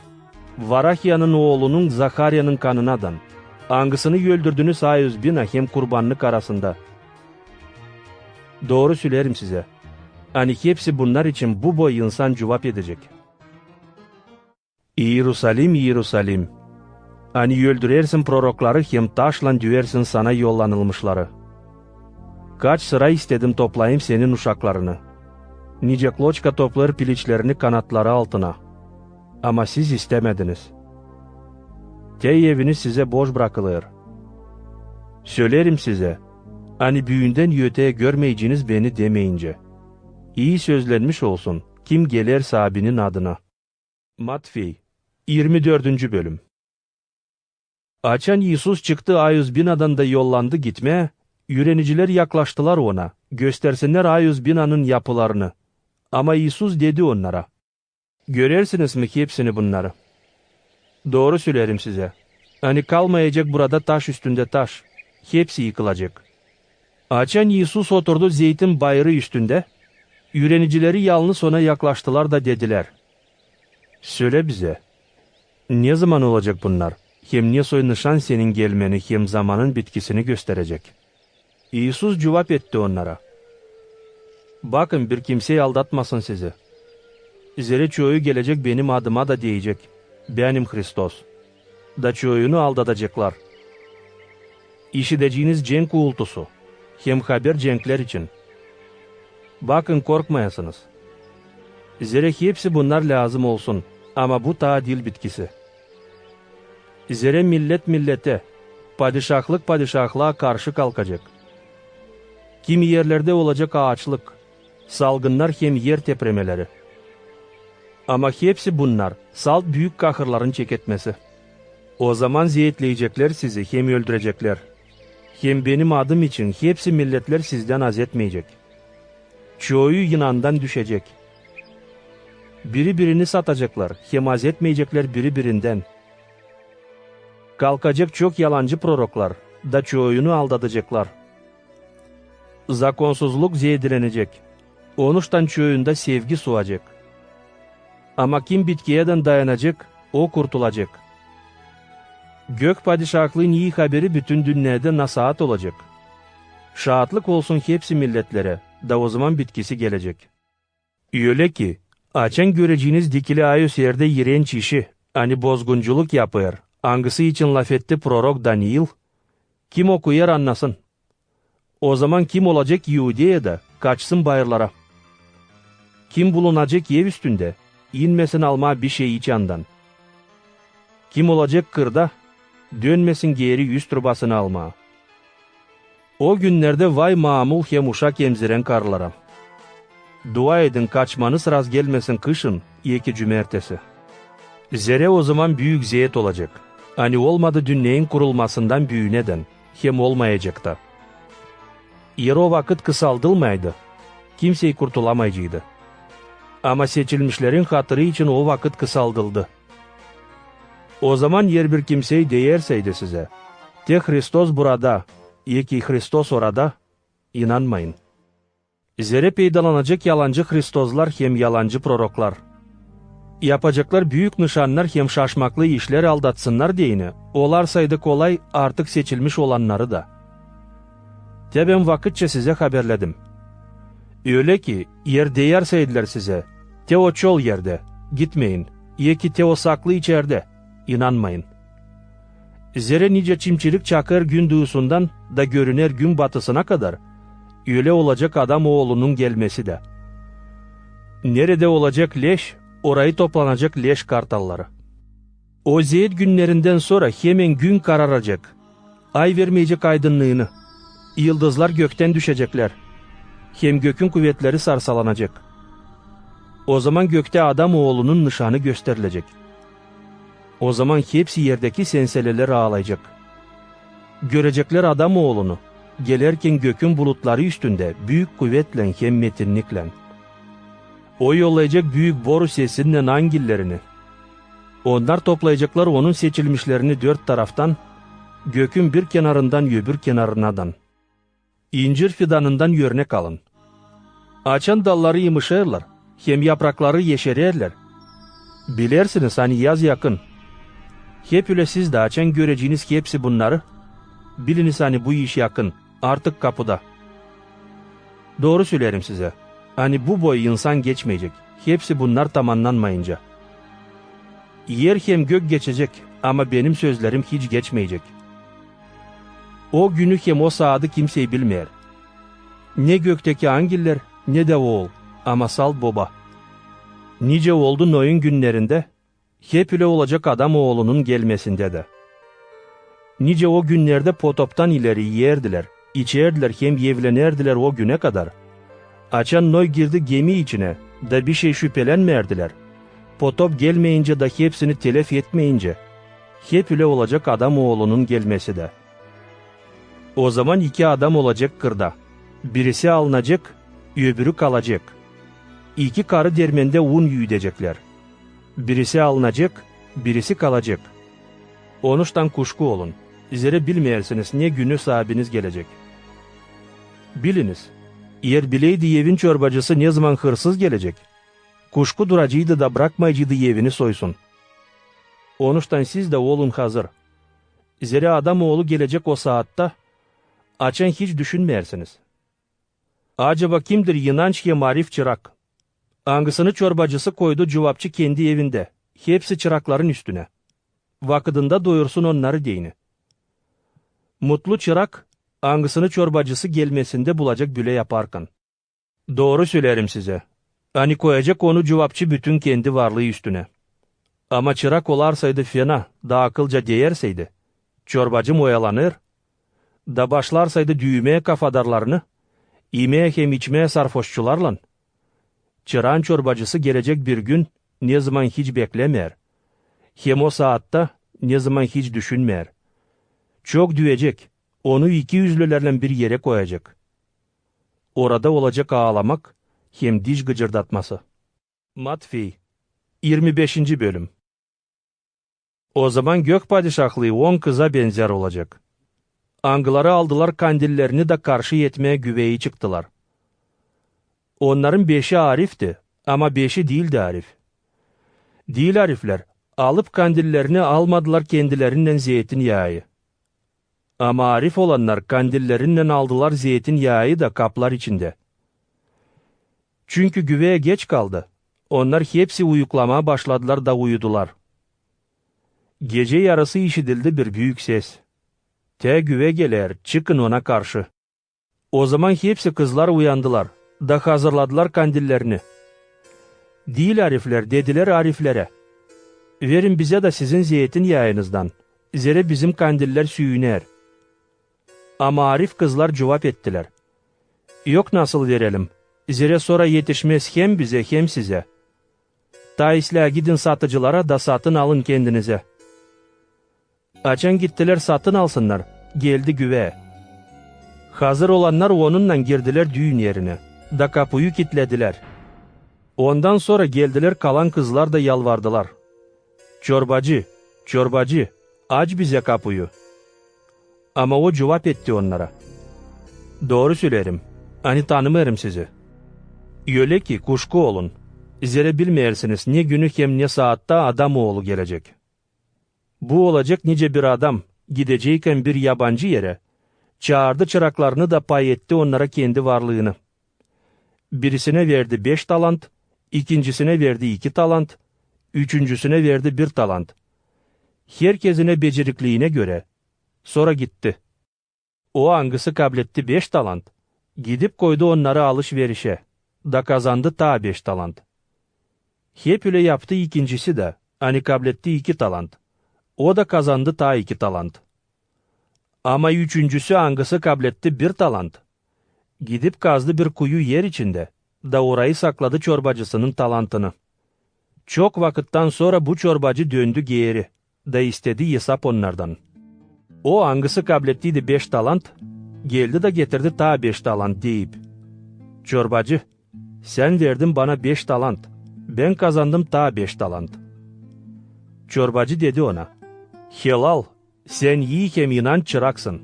Varahya'nın oğlunun Zakarya'nın kanınadan. Hangısını öldürdünüz ayüz bina hem kurbanlık arasında. Doğru söylerim size. Hani hepsi bunlar için bu boy insan cevap edecek. Yerusalim, Yerusalim. Hani öldürersin prorokları hem taşla düversin sana yollanılmışları. Kaç sıra istedim toplayayım senin uşaklarını. Nice kloçka toplar piliçlerini kanatları altına. Ama siz istemediniz. Tey eviniz size boş bırakılır. Söylerim size, hani büyüğünden öteye görmeyeceğiniz beni demeyince. İyi sözlenmiş olsun, kim gelir sahibinin adına. Matvey 24. bölüm. Açan Yisus çıktı ayüz binadan da yollandı gitmeye, yüreniciler yaklaştılar ona, göstersinler ayüz binanın yapılarını. Ama Yisus dedi onlara, görersiniz mi hepsini bunları? Doğru söylerim size, hani kalmayacak burada taş üstünde taş, hepsi yıkılacak. Açan Yisus oturdu zeytin bayırı üstünde, yürenicileri yalnız ona yaklaştılar da dediler, söyle bize, ne zaman olacak bunlar? Hem ne soy nişan senin gelmeni hem zamanın bitkisini gösterecek. İsus cevap etti onlara. Bakın bir kimseyi aldatmasın sizi. Zere çoğu gelecek benim adıma da diyecek. Benim Hristos. Da çoğunu aldatacaklar. İşiteceğiniz cenk uğultusu. Hem haber cenkler için. Bakın korkmayasınız. Zere hepsi bunlar lazım olsun. Ama bu tadil bitkisi. Zere millet millete, padişahlık padişahlığa karşı kalkacak. Kimi yerlerde olacak ağaçlık, salgınlar hem yer tepremeleri. Ama hepsi bunlar, salt büyük kahırların çeketmesi. O zaman ziyetleyecekler sizi, hem öldürecekler. Hem benim adım için hepsi milletler sizden haz etmeyecek. Çoğu Yunan'dan düşecek. Biri birini satacaklar, hem haz etmeyecekler biri birinden. Kalkacak çok yalancı proroklar, da çoğunu aldatacaklar. Zakonsuzluk ziyedilenecek. Onuştan çoğunda sevgi suacak. Ama kim bitkiyeden dayanacak, o kurtulacak. Gök padişahlığın iyi haberi bütün dünyada nasihat olacak. Şahatlık olsun hepsi milletlere, da o zaman bitkisi gelecek. Öyle ki, açan göreceğiniz dikili ayos yerde iğrenç işi, hani bozgunculuk yapıyor, hangisi için laf etti prorok Daniil, kim okuyar anlasın. O zaman kim olacak Yudeye'de, kaçsın bayırlara. Kim bulunacak ev üstünde, inmesin alma bir şey iç yandan. Kim olacak kırda, dönmesin geri yüz turbasını alma. O günlerde vay mamul hem uşak emziren karlara. Dua edin kaçmanız raz gelmesin kışın, iki cümertesi. Zere o zaman büyük ziyet olacak. Hani olmadı dünyanın kurulmasından büyüneden, hem olmayacak da. Yer o vakit kısaldılmaydı. Kimseyi kurtulamayacıydı. Ama seçilmişlerin hatırı için o vakit kısaldıldı. O zaman yer bir kimseyi değerseydi size, te Hristos burada, iki Hristos orada, inanmayın. Zere peydalanacak yalancı Hristoslar hem yalancı proroklar. Yapacaklar büyük nişanlar hem şaşmaklı işler aldatsınlar diyene, olar saydı kolay artık seçilmiş olanları da. Te ben vakitçe size haberledim. Öyle ki yer değerseydiler size, te o çol yerde, gitmeyin, ki te o saklı içeride, inanmayın. Zere nice çimçilik çakır gün doğusundan da görüner gün batısına kadar, öyle olacak adam oğlunun gelmesi de. Nerede olacak leş, orayı toplanacak leş kartalları. O ziyet günlerinden sonra hemen gün kararacak, ay vermeyecek aydınlığını, yıldızlar gökten düşecekler, hem gökün kuvvetleri sarsalanacak. O zaman gökte adam oğlunun nişanı gösterilecek. O zaman hepsi yerdeki senseleler ağlayacak. Görecekler adam oğlunu, gelerken gökün bulutları üstünde büyük kuvvetle hem metinlikle. O yollayacak büyük boru sesinden angillerini. Onlar toplayacaklar onun seçilmişlerini dört taraftan, gökün bir kenarından öbür kenarınadan. İncir fidanından örnek alın. Açan dalları yumuşarlar, hem yaprakları yeşererler. Bilersiniz hani yaz yakın. Hep öyle siz de açan göreceğiniz hepsi bunları. Biliniz hani bu iş yakın, artık kapıda. Doğru söylerim size. Hani bu boy insan geçmeyecek. Hepsi bunlar tamamlanmayınca. Yer hem gök geçecek ama benim sözlerim hiç geçmeyecek. O günü hem o saati kimseyi bilmeyer. Ne gökteki angiller ne de oğul ama sal baba. Nice oldu Noy'un günlerinde, hep öyle olacak adam oğlunun gelmesinde de. Nice o günlerde potoptan ileri yerdiler, içerdiler hem yevlenerdiler o güne kadar. Açan Noy girdi gemi içine, da bir şey şüphelenmerdiler. Potop gelmeyince da hepsini telef etmeyince, hep öyle olacak adam oğlunun gelmesi de. O zaman iki adam olacak kırda. Birisi alınacak, öbürü kalacak. İki karı dermende un yüydecekler. Birisi alınacak, birisi kalacak. Onuştan kuşku olun. Zere bilmeyersiniz ne günü sahibiniz gelecek. Biliniz, eğer bileydi evin çorbacısı ne zaman hırsız gelecek. Kuşku duracıydı da bırakmayıcıydı evini soysun. Onuştan siz de olun hazır. Zere adam oğlu gelecek o saatte, açan hiç düşünmeyersiniz. Acaba kimdir inanç ya marif çırak? Hangisini çorbacısı koydu cevapçı kendi evinde. Hepsi çırakların üstüne. Vakıdında doyursun onları deyini. Mutlu çırak, hangisini çorbacısı gelmesinde bulacak büle yaparken. Doğru söylerim size. Hani koyacak onu cevapçı bütün kendi varlığı üstüne. Ama çırak olarsaydı fena, da akılca değerseydi. Çorbacı oyalanır, da başlarsaydı düğmeye kafadarlarını, İmeye hem içmeye sarhoşçularla. Çırağın çorbacısı gelecek bir gün, ne zaman hiç beklemer. Hem o saatte ne zaman hiç düşünmeyer. Çok düyecek, onu 200'lülerle bir yere koyacak. Orada olacak ağlamak, hem diş gıcırdatması. Matvey 25. bölüm. O zaman gök padişahlığı 10 kıza benzer olacak. Angıları aldılar, kandillerini de karşı yetmeye güveyi çıktılar. Onların 5'i Arif'ti ama 5'i değildi Arif. Değil Arifler, alıp kandillerini almadılar kendilerinden zeytinyağı. Ama Arif olanlar kandillerinden aldılar zeytinyağı da kaplar içinde. Çünkü güveye geç kaldı. Onlar hepsi uyuklamaya başladılar da uyudular. Gece yarısı işitildi bir büyük ses. Te güve gelir, çıkın ona karşı. O zaman hepsi kızlar uyandılar da hazırladılar kandillerini. Değil Arifler, dediler Ariflere. Verin bize de sizin zeytinyağınızdan. Zere bizim kandiller süyüner. Ama Arif kızlar cevap ettiler. Yok, nasıl verelim? Zere sonra yetişmez hem bize hem size. Ta gidin satıcılara da satın alın kendinize. Açan gittiler satın alsınlar. Geldi güve. Hazır olanlar onunla girdiler düğün yerine. Da kapıyı kilitlediler. Ondan sonra geldiler, kalan kızlar da yalvardılar. Çorbacı, çorbacı, aç bize kapıyı. Ama o cevap etti onlara. Doğru söylerim, hani tanımarım sizi. Öyle ki kuşku olun. Zere bilmeyersiniz ne günü hem ne saatte adam oğlu gelecek. Bu olacak nice bir adam, gideceğiken bir yabancı yere, çağırdı çıraklarını da pay etti onlara kendi varlığını. Birisine verdi 5 talant, ikincisine verdi 2 talant, üçüncüsüne verdi 1 talant. Herkesine becerikliğine göre. Sonra gitti. O hangisi kabletti 5 talant. Gidip koydu onları alışverişe. Da kazandı ta 5 talant. Hep öyle yaptı ikincisi de. Hani kabletti 2 talant. O da kazandı ta 2 talant. Ama üçüncüsü hangisi kabletti 1 talant. Gidip kazdı bir kuyu yer içinde. Da orayı sakladı çorbacısının talantını. Çok vakitten sonra bu çorbacı döndü geri. Da istedi hesap onlardan. O hangisi kablettiydi 5 talant. Geldi de getirdi ta 5 talant deyip. Çorbacı, sen verdin bana 5 talant. Ben kazandım ta 5 talant. Çorbacı dedi ona. Helal, sen iyi hem inanç çıraksın.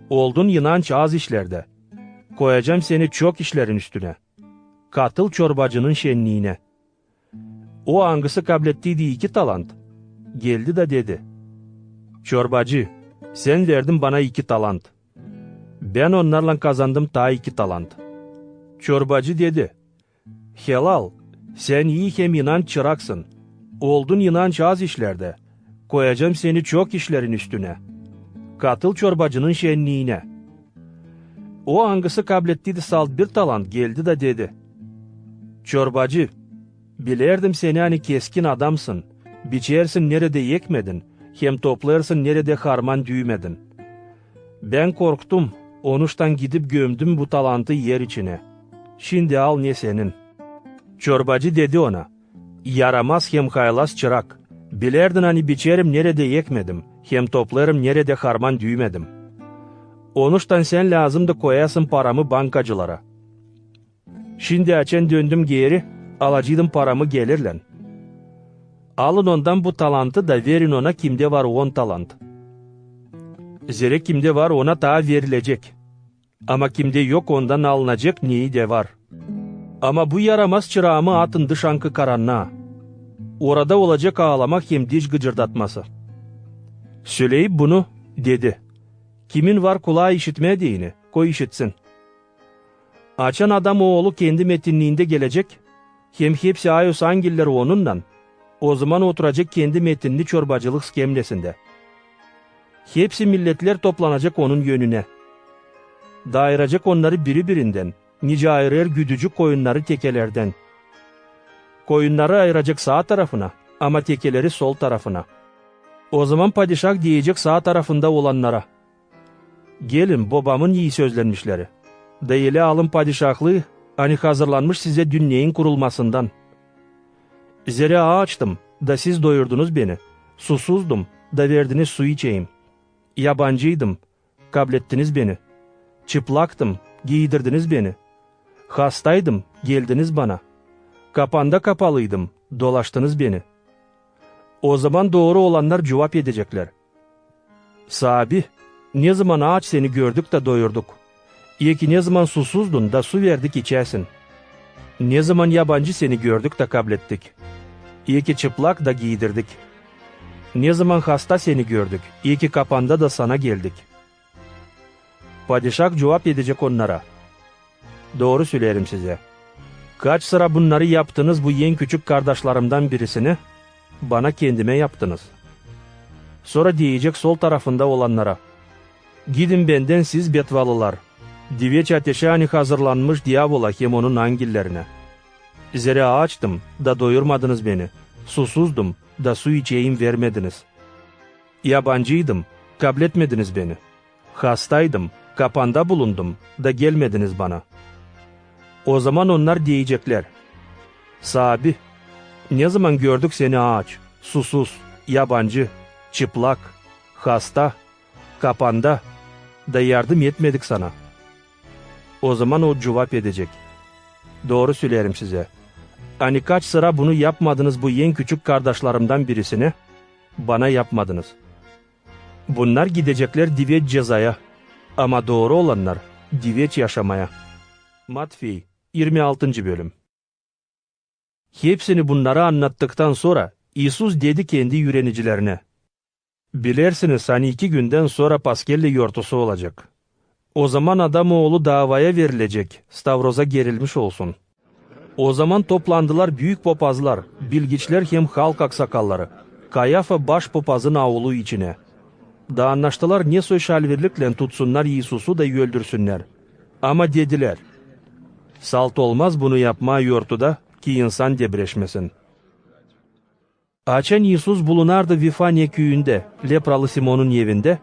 Oldun inanç az işlerde. Koyacağım seni çok işlerin üstüne. Katıl çorbacının şenliğine. O hangisi kablettiydi 2 talant. Geldi de dedi. Çorbacı, sen verdin bana 2 talant. Ben onlarla kazandım ta 2 talant. Çorbacı dedi. Helal, sen iyi hem inanç çıraksın. Oldun inanç az işlerde. Koyacağım seni çok işlerin üstüne. Katıl çorbacının şenliğine. O hangisi kablettiydi salt 1 talant, geldi de dedi. Çorbacı, bilerdim seni hani keskin adamsın. Biçersin nerede yekmedin, hem toplarsın nerede harman düğmedin. Ben korktum, onuştan gidip gömdüm bu talantı yer içine. Şimdi al ne senin. Çorbacı dedi ona. Yaramaz hem haylaz çırak. Bilerdin hani biçerim nerede yekmedim, hem toplarım nerede harman düğmedim. Onuştan sen lazım da koyasın paramı bankacılara. Şimdi açen döndüm geri, alacıydım paramı gelirlen. Alın ondan bu talantı da verin ona, kimde var 10 talant. Zere kimde var ona daha verilecek. Ama kimde yok ondan alınacak neyi de var. Ama bu yaramaz çırağımı atın dışankı karanlığa. Orada olacak ağlamak hem diş gıcırdatması. Söyleyip bunu dedi. Kimin var kulağı işitmediğini koy işitsin. Açan adam oğlu kendi metinliğinde gelecek. Hem hepsi ayos hangiller onundan. O zaman oturacak kendi metinli çorbacılık skemlesinde. Hepsi milletler toplanacak onun yönüne. Dayıracak onları birinden. Nice ayırır güdücü koyunları tekelerden. Koyunları ayıracak sağ tarafına ama tekeleri sol tarafına. O zaman padişah diyecek sağ tarafında olanlara. Gelin babamın iyi sözlenmişleri. Deyile alın padişahlığı, hani hazırlanmış size dünyeğin kurulmasından. Zere açtım da siz doyurdunuz beni. Susuzdum, da verdiniz su içeyim. Yabancıydım, kablettiniz beni. Çıplaktım, giydirdiniz beni. Hastaydım, geldiniz bana. Kapanda kapalıydım, dolaştınız beni. O zaman doğru olanlar cevap edecekler. Sabi, ne zaman aç seni gördük da doyurduk. İyi ne zaman susuzdun da su verdik içersin. Ne zaman yabancı seni gördük da kablettik. İyi ki çıplak da giydirdik. Ne zaman hasta seni gördük, iyi ki kapanda da sana geldik. Padişah cevap edecek onlara. Doğru söylerim size. Kaç sıra bunları yaptınız bu en küçük kardeşlerimden birisini, bana kendime yaptınız. Sonra diyecek sol tarafında olanlara. Gidin benden siz betvalılar. Diveç ateşe hani hazırlanmış diavola hem onun angillerine. Zira açtım da doyurmadınız beni. Susuzdum da su içeyim vermediniz. Yabancıydım, kabletmediniz beni. Hastaydım, kapanda bulundum da gelmediniz bana. O zaman onlar diyecekler. Sabi, ne zaman gördük seni aç, susuz, yabancı, çıplak, hasta, kapanda da yardım etmedik sana. O zaman o cevap edecek. Doğru söylerim size. Hani kaç sıra bunu yapmadınız bu en küçük kardeşlerimden birisine, bana yapmadınız. Bunlar gidecekler diveç cezaya, ama doğru olanlar diveç yaşamaya. Matvey 26. bölüm. Hepsini bunları anlattıktan sonra İsus dedi kendi yürenicilerine. Bilersiniz hani 2 günden sonra Paskelli yortusu olacak. O zaman Adamoğlu davaya verilecek, Stavros'a gerilmiş olsun. O zaman toplandılar büyük papazlar, bilgiçler hem halk aksakalları, Kayafa baş papazın avlu içine. Da anlaştılar ne soyşalvirlikle tutsunlar İsus'u da öldürsünler. Ama dediler, salt olmaz bunu yapma yortuda ki insan debreşmesin. Açan İsus bulunardı Vifanya köyünde, lepralı Simon'un evinde.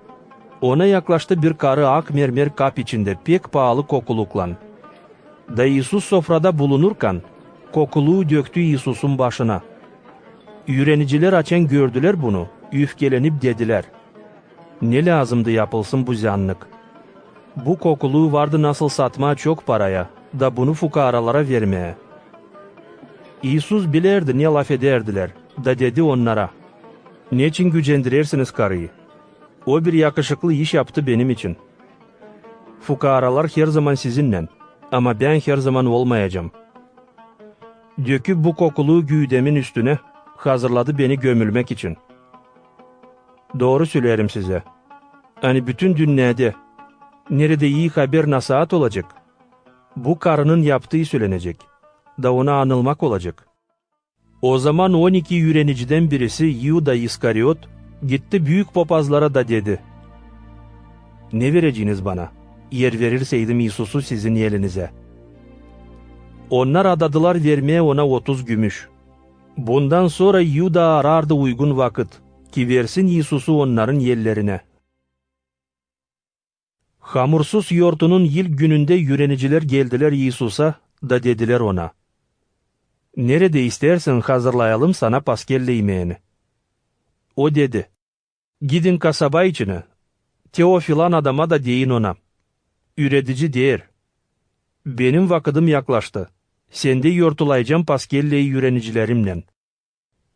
Ona yaklaştı bir karı ak mermer kap içinde pek pahalı kokuluklan. Da İsus sofrada bulunurken kokuluğu döktü İsus'un başına. Yüreniciler açan gördüler bunu, üfkelenip dediler. Ne lazımdı yapılsın bu zanlık? Bu kokuluğu vardı nasıl satmaya çok paraya, da bunu fukaralara vermeye. İsus bilerdi ne laf ederdiler, da dedi onlara. Niçin gücendirirsiniz karıyı? O bir yakışıklı iş yaptı benim için. Fukaralar her zaman sizinle, ama ben her zaman olmayacağım. Döküp bu kokuluğu güğdemin üstüne, hazırladı beni gömülmek için. Doğru söylerim size. Hani bütün dünyada, nerede iyi haber nasihat olacak, bu karının yaptığı söylenecek, da ona anılmak olacak. O zaman 12 yüreniciden birisi Yuda İskariot, gitti büyük papazlara da dedi. Ne vereceğiniz bana? Yer verirseydim İsus'u sizin elinize. Onlar adadılar vermeye ona 30 gümüş. Bundan sonra Yuda arardı uygun vakit, ki versin İsus'u onların yerlerine. Hamursuz yortunun ilk gününde yüreniciler geldiler İsus'a, da dediler ona. Nerede istersen hazırlayalım sana Paskelli yemeğini. O dedi. Gidin kasaba içine. Teofilan adama da deyin ona. Üretici der. Benim vakitim yaklaştı. Sende yortulayacağım Paskelli'yi yürenicilerimle.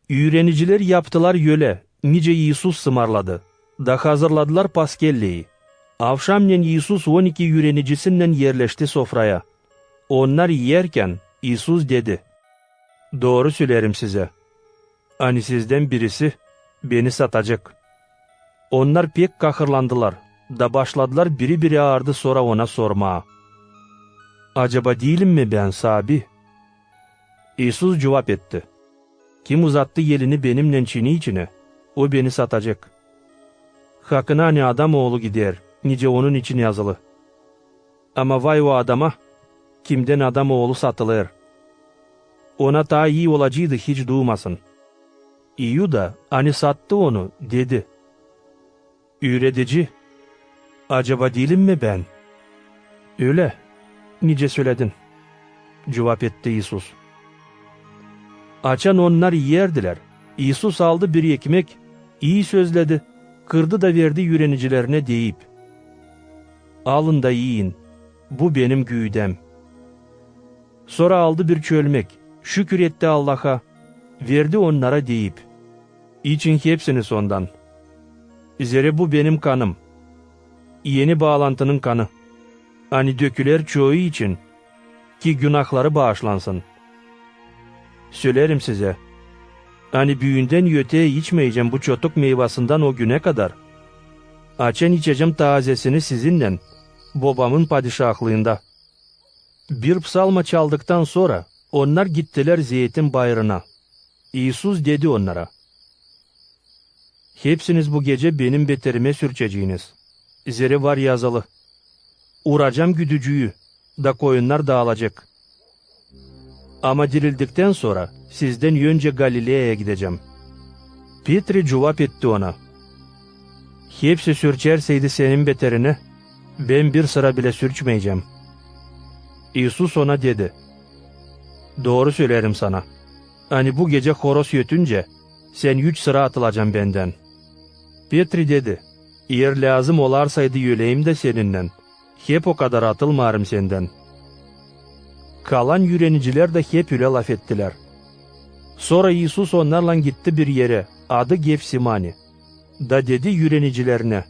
Yüreniciler yaptılar yöle. Nice İsus sımarladı. Da hazırladılar Paskelli'yi. Avşamlen İsus 12 yürenicisinden yerleşti sofraya. Onlar yerken İsus dedi. Doğru söylerim size. Hani sizden birisi beni satacak. Onlar pek kahırlandılar. Da başladılar biri biri ağırdı sonra ona sormaya. Acaba değilim mi ben Sabi? İsus cevap etti. Kim uzattı elini benimle çini içine, o beni satacak. Hakkına hani Adamoğlu gider, nice onun için yazılı. Ama vay o adama, kimden Adamoğlu satılır. Ona daha iyi olacıydı hiç duymasın. Yuda hani sattı onu dedi. Üretici, acaba değilim mi ben? Öyle, nice söyledin. Cevap etti İsus. Açan onlar yerdiler. İsus aldı bir ekmek, İyi sözledi, kırdı da verdi yürenicilerine deyip, alın da yiyin, bu benim güğdem. Sonra aldı bir çölmek, şükür etti Allah'a, verdi onlara deyip, için hepsiniz ondan. Zere bu benim kanım, yeni bağlantının kanı. Hani döküler çoğu için, ki günahları bağışlansın. Söylerim size, hani büyüğünden yöteye içmeyeceğim bu çotuk meyvasından o güne kadar. Açen içeceğim tazesini sizinle, babamın padişahlığında. Bir psalma çaldıktan sonra, onlar gittiler Zeytin Bayırı'na. İsus dedi onlara, hepsiniz bu gece benim beterime sürçeceğiniz. Zere var yazılı. Uracağım güdücüyü, da koyunlar dağılacak. Ama dirildikten sonra sizden önce Galilea'ya gideceğim. Petri cevap etti ona, hepsi sürçerseydi senin beterine, ben bir sıra bile sürçmeyeceğim. İsus ona dedi, doğru söylerim sana. Hani bu gece horoz ötünce, sen 3 sıra atılacaksın benden. Petri dedi, eğer lazım olarsaydı yöleyim de seninle, hep o kadar atılmarım senden. Kalan yüreniciler de hep öyle laf ettiler. Sonra İsus onlarla gitti bir yere, adı Gefsimani. Da dedi yürenicilerine,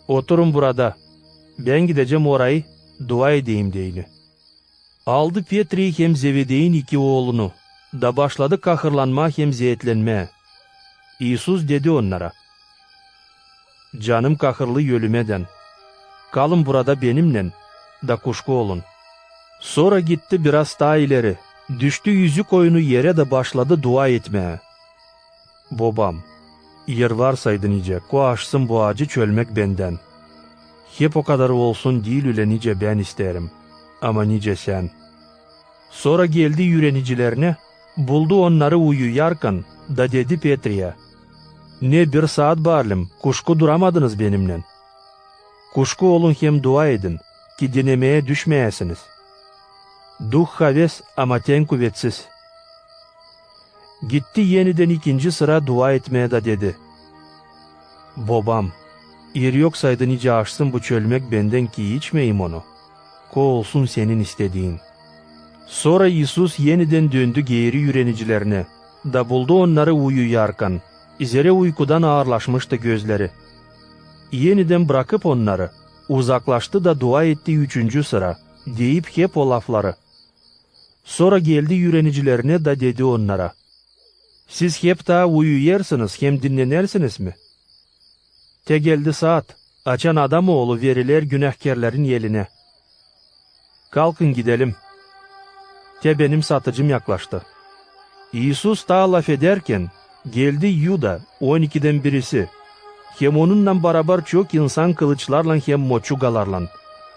oturun burada, ben gideceğim orayı, dua edeyim deyini. Aldı Petri'yi hem Zebede'nin 2 oğlunu, da başladı kahırlanma hem zeytlenme. İsus dedi onlara, canım kahırlı yölümeden, kalın burada benimle, da kuşku olun. Sonra gitti biraz daha ileri, düştü yüzü koyunu yere de başladı dua etmeye. Babam, yer varsaydı nice, ko aşsın bu acı çölmek benden. Hep o kadar olsun değil öyle nice ben isterim, ama nice sen. Sonra geldi yürenicilerine, buldu onları uyuyarken, da dedi Petri'ye, ne bir saat bağırlım, kuşku duramadınız benimle. Kuşku olun hem dua edin, ki denemeye düşmeyesiniz. Duh haves ama ten kuvvetsiz. Gitti yeniden 2. sıra dua etmeye da dedi, babam, yer yoksaydı nice aşsın bu çölmek benden ki içmeyeyim onu. Ko olsun senin istediğin. Sonra İsus yeniden döndü geri yürenicilerine, da buldu onları uyuyarken, zere uykudan ağırlaşmıştı gözleri. Yeniden bırakıp onları, uzaklaştı da dua etti 3. sıra, deyip hep o lafları. Sonra geldi yürenicilerine da dedi onlara, siz hep daha uyuyarsınız hem dinlenersiniz mi? Te geldi saat, açan adam oğlu veriler günahkarların eline. Kalkın gidelim. Te benim satıcım yaklaştı. İsus daha laf ederken, geldi Yuda 12'den birisi. Hem onunla beraber çok insan kılıçlarla hem moçugalarla,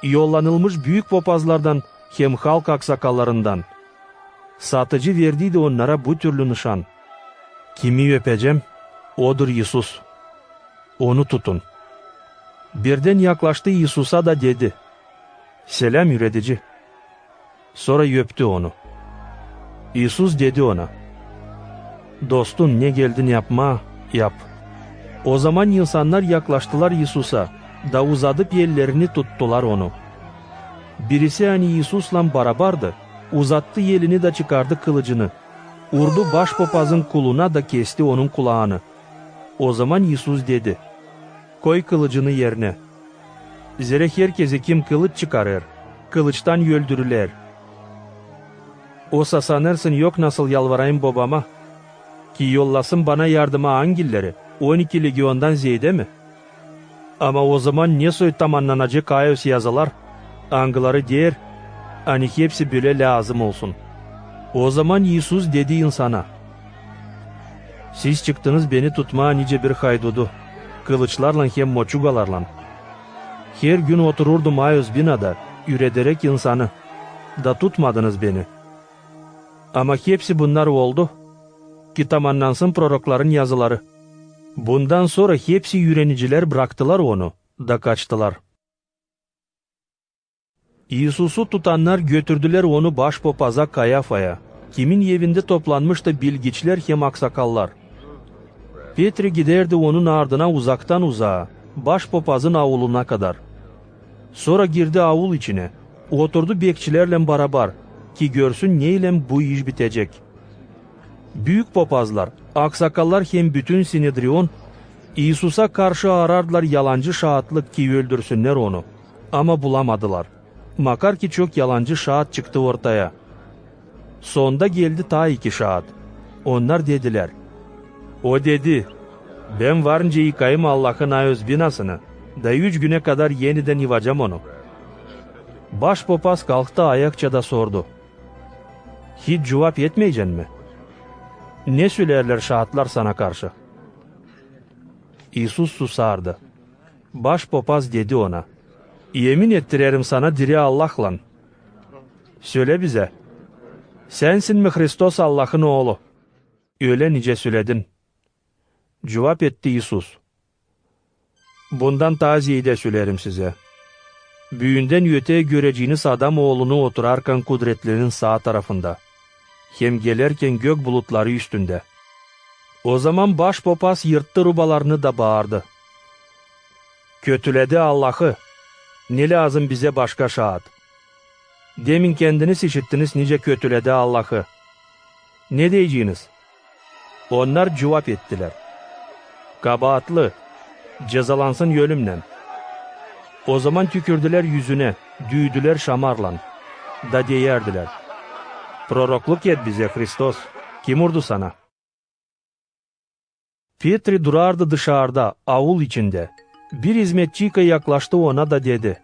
yollanılmış büyük papazlardan hem halk aksakallarından. Satıcı verdiydi onlara bu türlü nişan. Kimi öpeceğim? Odur İsus. Onu tutun. Birden yaklaştı İsus'a da dedi, selam üretici. Sonra öptü onu. İsus dedi ona, dostum ne geldin yapma, yap. O zaman insanlar yaklaştılar İsus'a, da uzadıp ellerini tuttular onu. Birisi hani İsus'la beraberdi, uzattı elini de çıkardı kılıcını. Urdu başpapazın kuluna da kesti onun kulağını. O zaman İsus dedi, koy kılıcını yerine. Zere herkese kim kılıç çıkarır, kılıçtan öldürürler. Osa sanırsın yok nasıl yalvarayım babama, ki yollasın bana yardıma hangilleri, 12 legiondan ziyade mi? Ama o zaman ne soy tamamlanacak ayos yazılar, angıları der, hani hepsi böyle lazım olsun. O zaman İsus dedi insana, siz çıktınız beni tutmaya nice bir haydudu, kılıçlarla hem moçugalarla. Her gün otururdum ayos binada, ürederek insanı, da tutmadınız beni. Ama hepsi bunlar oldu, ki tamamlansın prorokların yazıları. Bundan sonra hepsi yüreniciler bıraktılar onu, da kaçtılar. İsus'u tutanlar götürdüler onu başpapaza Kayafa'ya, kimin evinde toplanmıştı bilgiçler hem aksakallar. Petri giderdi onun ardına uzaktan uzağa, başpapazın avuluna kadar. Sonra girdi avul içine, oturdu bekçilerle beraber ki görsün neyle bu iş bitecek. Büyük papazlar, aksakallar hem bütün Sinedrion, İsus'a karşı arardılar yalancı şahitlik ki öldürsünler onu. Ama bulamadılar. Makar ki çok yalancı şahit çıktı ortaya. Sonda geldi ta 2 şahit. Onlar dediler. O dedi, ben varınca yıkayım Allah'ın ayöz binasını. Da 3 güne kadar yeniden yıvacağım onu. Başpapaz kalktı ayakça da sordu. Hiç cevap etmeyeceksin mi? Ne söylerler şahitler sana karşı? İsus susardı. Başpapaz dedi ona. Yemin ettirerim sana diri Allah'la. Söyle bize. Sensin mi Hristos Allah'ın oğlu? Öyle nice söyledin. Cevap etti İsus. Bundan taziyi de söylerim size. Büyünden öteye göreceğiniz adam oğlunu oturarken kudretlerinin sağ tarafında. Hem gelerken gök bulutları üstünde. O zaman başpapaz yırttı rubalarını da bağırdı. Kötüledi Allah'ı. Ne lazım bize başka şahit? Demin kendiniz işittiniz nice kötüledi Allah'ı. Ne diyeceğiniz? Onlar cevap ettiler. Kabahatlı, cezalansın ölümle. O zaman tükürdüler yüzüne, düğdüler şamarlan. Da diyerdiler. Prorokluk et bize Hristos. Kim vurdu sana? Petri durardı dışarıda, avul içinde. Bir hizmetçi yaklaştı ona da dedi.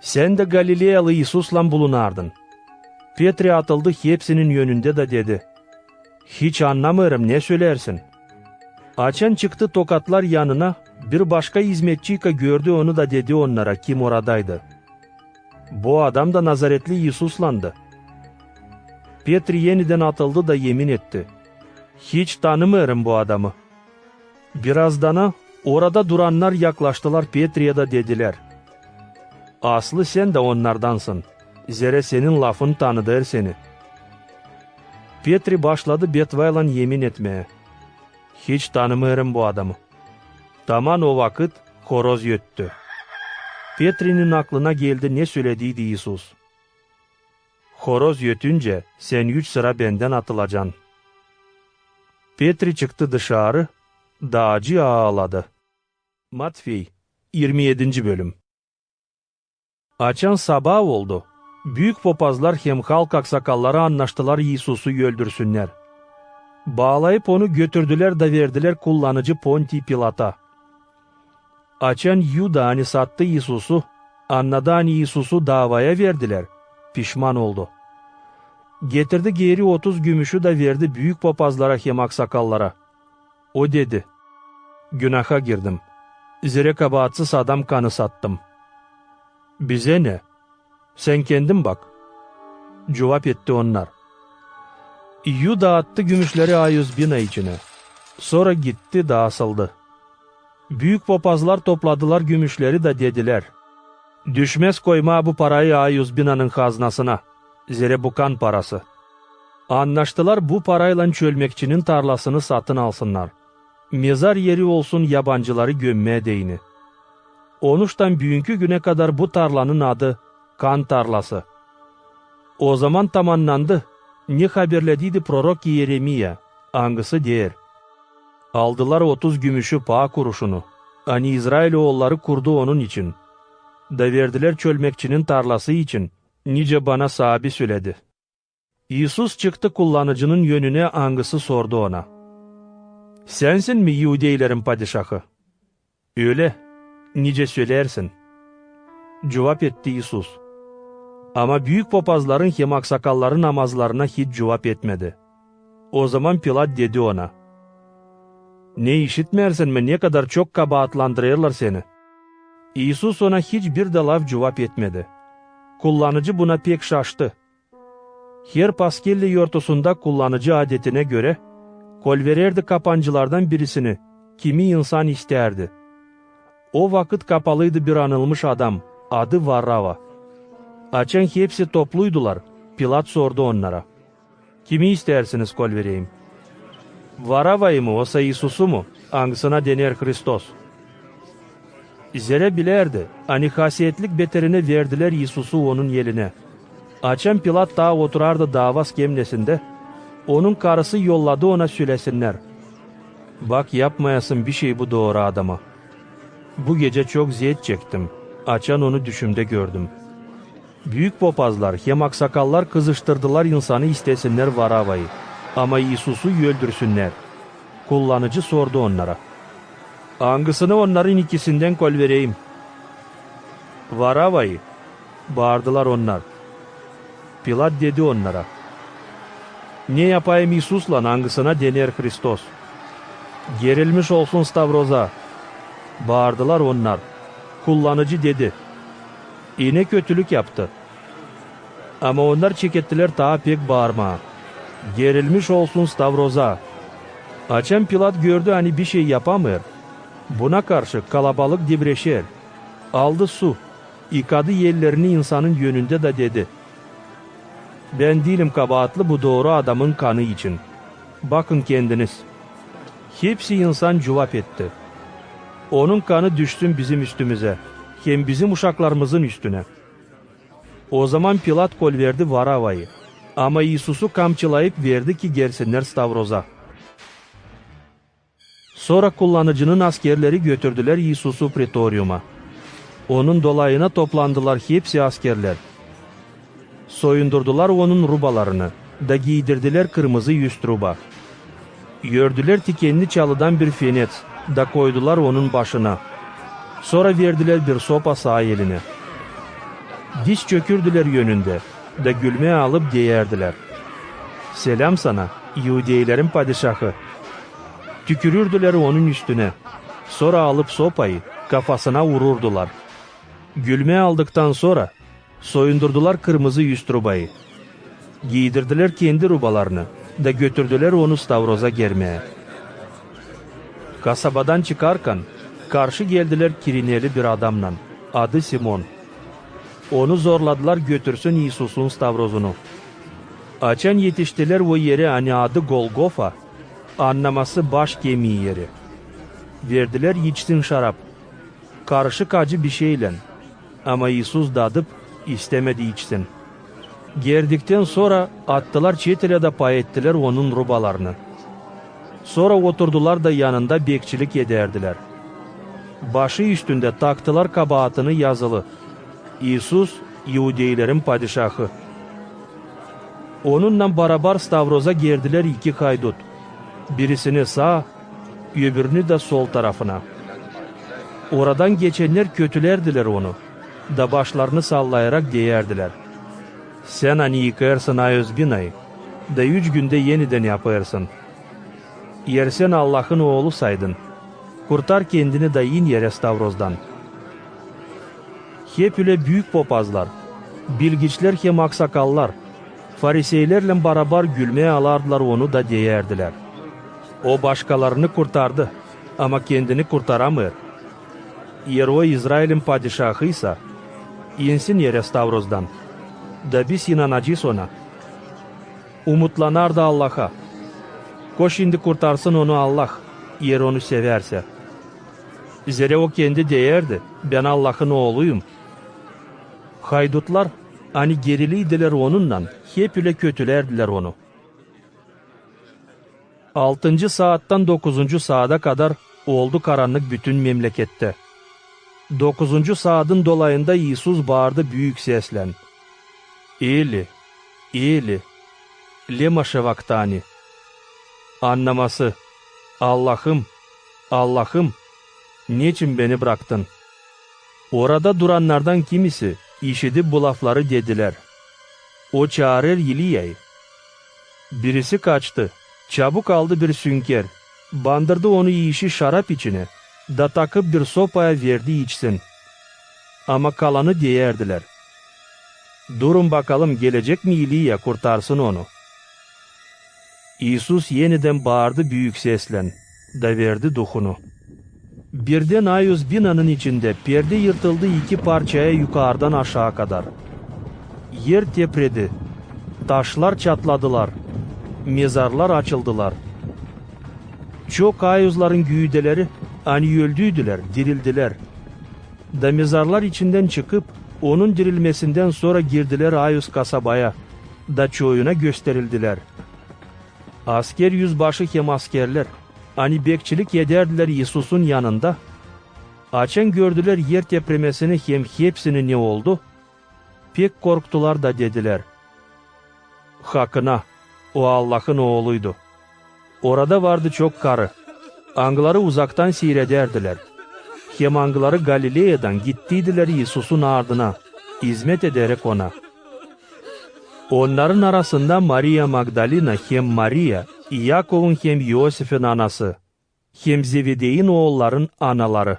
Sen de Galileyalı İsus'la bulunardın. Petri atıldı hepsinin yönünde de dedi. Hiç anlamıyorum ne söylersin? Açan çıktı tokatlar yanına, bir başka hizmetçi gördü onu da dedi onlara kim oradaydı. Bu adam da Nazaretli İsus'landı. Petri yeniden atıldı da yemin etti. Hiç tanımıyorum bu adamı. Birazdana orada duranlar yaklaştılar Petri'ye de dediler. Aslı sen de onlardansın. Zere senin lafın tanıdır seni. Petri başladı betvayla yemin etmeye. Hiç tanımıyorum bu adamı. Taman o vakit horoz yöttü. Petri'nin aklına geldi ne söylediydi İsus. Horoz yötünce sen 3 sıra benden atılacaksın. Petri çıktı dışarı, dağcı ağladı. Matvey 27. bölüm. Açan sabah oldu. Büyük papazlar hem halk aksakalları anlaştılar İsus'u öldürsünler. Bağlayıp onu götürdüler da verdiler kullanıcı Ponti Pilat'a. Açan Yuda hani sattı İsus'u, anladı hani İsus'u davaya verdiler. Pişman oldu. Getirdi geri 30 gümüşü de verdi büyük papazlara hem aksakallara. O dedi, günaha girdim. Zire kabahatsiz adam kanı sattım. Bize ne? Sen kendin bak. Cevap etti onlar. Yuda attı gümüşleri A100.000 içine. Sonra gitti da asıldı. Büyük papazlar topladılar gümüşleri de dediler. Düşmez koyma bu parayı A100.000'ın haznasına. Zire bu kan parası. Anlaştılar bu parayla çölmekçinin tarlasını satın alsınlar. Mezar yeri olsun yabancıları gömmeye değini. Onuştan büyünkü güne kadar bu tarlanın adı kan tarlası. O zaman tamamlandı. Ne haberlediydi prorok Yeremiya, hangisi der. Aldılar 30 gümüşü paha kuruşunu. Hani İsrailoğulları kurdu onun için. Da verdiler çölmekçinin tarlası için. Nice bana sahibi söyledi. İsus çıktı kullanıcının yönüne hangisi sordu ona. Sensin mi Yahudeylerin padişahı? Öyle. Nice söylersin. Cevap etti İsus. Ama büyük papazların hem aksakalların namazlarına hiç cevap etmedi. O zaman Pilat dedi ona. Ne işitmersin mi ne kadar çok kabahatlandırırlar seni? İsus ona hiçbir de laf cevap etmedi. Kullanıcı buna pek şaştı. Her Paskelli yortusunda kullanıcı adetine göre kol verirdi kapancılardan birisini, kimi insan isterdi. O vakit kapalıydı bir anılmış adam, adı Varrava. Açan hepsi topluydular. Pilat sordu onlara. Kimi istersiniz kol vereyim? Varavayı mı, osa Isus'u mu? Angsına dener Hristos. Zere bilerdi, ani hasiyetlik beterine verdiler Isus'u onun yeline. Açan Pilat daha oturardı davas gemnesinde, onun karısı yolladı ona söylesinler. Bak yapmayasın bir şey bu doğru adama. Bu gece çok ziyet çektim. Açan onu düşümde gördüm. Büyük popazlar, hem aksakallar kızıştırdılar insanı istesinler Varavayı. Ama Isus'u öldürsünler. Kullanıcı sordu onlara. Hangisini onların ikisinden kol vereyim? Varavayı. Bağırdılar onlar. Pilat dedi onlara. Ne yapayım Isus'la hangisine dener Hristos? Gerilmiş olsun Stavroz'a. Bağırdılar onlar. Kullanıcı dedi. İğne kötülük yaptı. Ama onlar çekettiler daha pek bağırma. Gerilmiş olsun Stavroz'a. Açan Pilat gördü hani bir şey yapamıyor. Buna karşı kalabalık dibreşer. Aldı su. Yıkadı yerlerini insanın yönünde de dedi. Ben değilim kabahatli bu doğru adamın kanı için. Bakın kendiniz. Hepsi insan cevap etti. Onun kanı düşsün bizim üstümüze. Hem bizim uşaklarımızın üstüne. O zaman Pilat kol verdi Varavayı. Ama Isus'u kamçılayıp verdi ki gelsinler Stavroz'a. Sonra kullanıcının askerleri götürdüler Isus'u pretoryuma. Onun dolayına toplandılar hepsi askerler. Soyundurdular onun rubalarını da giydirdiler kırmızı yüz ruba. Gördüler tikenli çalıdan bir fenet da koydular onun başına. Sonra verdiler bir sopa sağ eline. Diş çökürdüler yönünde da gülmeye alıp değerdiler. Selam sana Yahudeylerin padişahı. Tükürürdüler onun üstüne. Sonra alıp sopayı kafasına vururdular. Gülmeye aldıktan sonra soyundurdular kırmızı yüz rubayı. Giydirdiler kendi rubalarını da götürdüler onu Stavroz'a germeye. Kasabadan çıkarken karşı geldiler Kirineli bir adamla, adı Simon. Onu zorladılar götürsün Isus'un Stavroz'unu. Açan yetiştiler o yere hani adı Golgofa, anlaması baş kemiği yeri. Verdiler içsin şarap, karışık acı bir şeyle. Ama Isus dadıp istemedi içsin. Gerdikten sonra attılar çetele de pay ettiler onun rubalarını. Sonra oturdular da yanında bekçilik ederdiler. Başı üstünde taktılar kabahatını yazılı. İsus, Yahudeylerin padişahı. Onunla beraber Stavroz'a girdiler iki haydut. Birisini sağ, öbürünü de sol tarafına. Oradan geçenler kötülerdiler onu. Da başlarını sallayarak değerdiler. Sen hani yıkarsın ayöz binayı, da 3 günde yeniden yaparsın. Eğer sen Allah'ın oğlu saydın, kurtar kendini da in yere Stavroz'dan. Hep öyle büyük popazlar, bilgiçler hem aksakallar, fariseylerle beraber gülmeye alardılar onu da değerdiler. O başkalarını kurtardı ama kendini kurtaramıyor. Eğer o İsrail'in padişahıysa, insin yere Stavroz'dan. Da biz inanacağız ona. Umutlanar da Allah'a. Koş şimdi kurtarsın onu Allah, eğer onu severse. Zere o kendi değerdi, ben Allah'ın oğluyum. Haydutlar, hani geriliydiler onunla, hep öyle kötülerdiler onu. 6. saatten 9. saate kadar oldu karanlık bütün memlekette. 9. saatin dolayında Isus bağırdı büyük sesle. Eli, Eli, lema şevaktani. Anlaması, Allah'ım, Allah'ım, niçin beni bıraktın? Orada duranlardan kimisi işitip bu lafları dediler. O çağırır İliya'yı. Birisi kaçtı, çabuk aldı bir sünker, bandırdı onu işi şarap içine, da takıp bir sopaya verdi içsin. Ama kalanı değerdiler. Durun bakalım gelecek mi İliya kurtarsın onu? İsus yeniden bağırdı büyük sesle, da verdi duhunu. Birden ayöz binanın içinde perde yırtıldı 2 parçaya yukarıdan aşağı kadar. Yer tepredi, taşlar çatladılar, mezarlar açıldılar. Çok ayuzların güğüdeleri ani öldüydüler, dirildiler. Da mezarlar içinden çıkıp onun dirilmesinden sonra girdiler ayuz kasabaya, da çoğuna gösterildiler. Asker yüzbaşı hem askerler ani bekçilik ederdiler Yesus'un yanında. Açan gördüler yer tepremesini hem hepsinin ne oldu? Pek korktular da dediler: "Hakkına, o Allah'ın oğluydu." Orada vardı çok karı. Angları uzaktan seyrederdiler. Hem angları Galilea'dan gittiydiler Yesus'un ardına, hizmet ederek ona. Onların arasında Maria Magdalena hem Maria, Yakov'un hem Yosef'in anası, hem Zevedey'in oğulların anaları.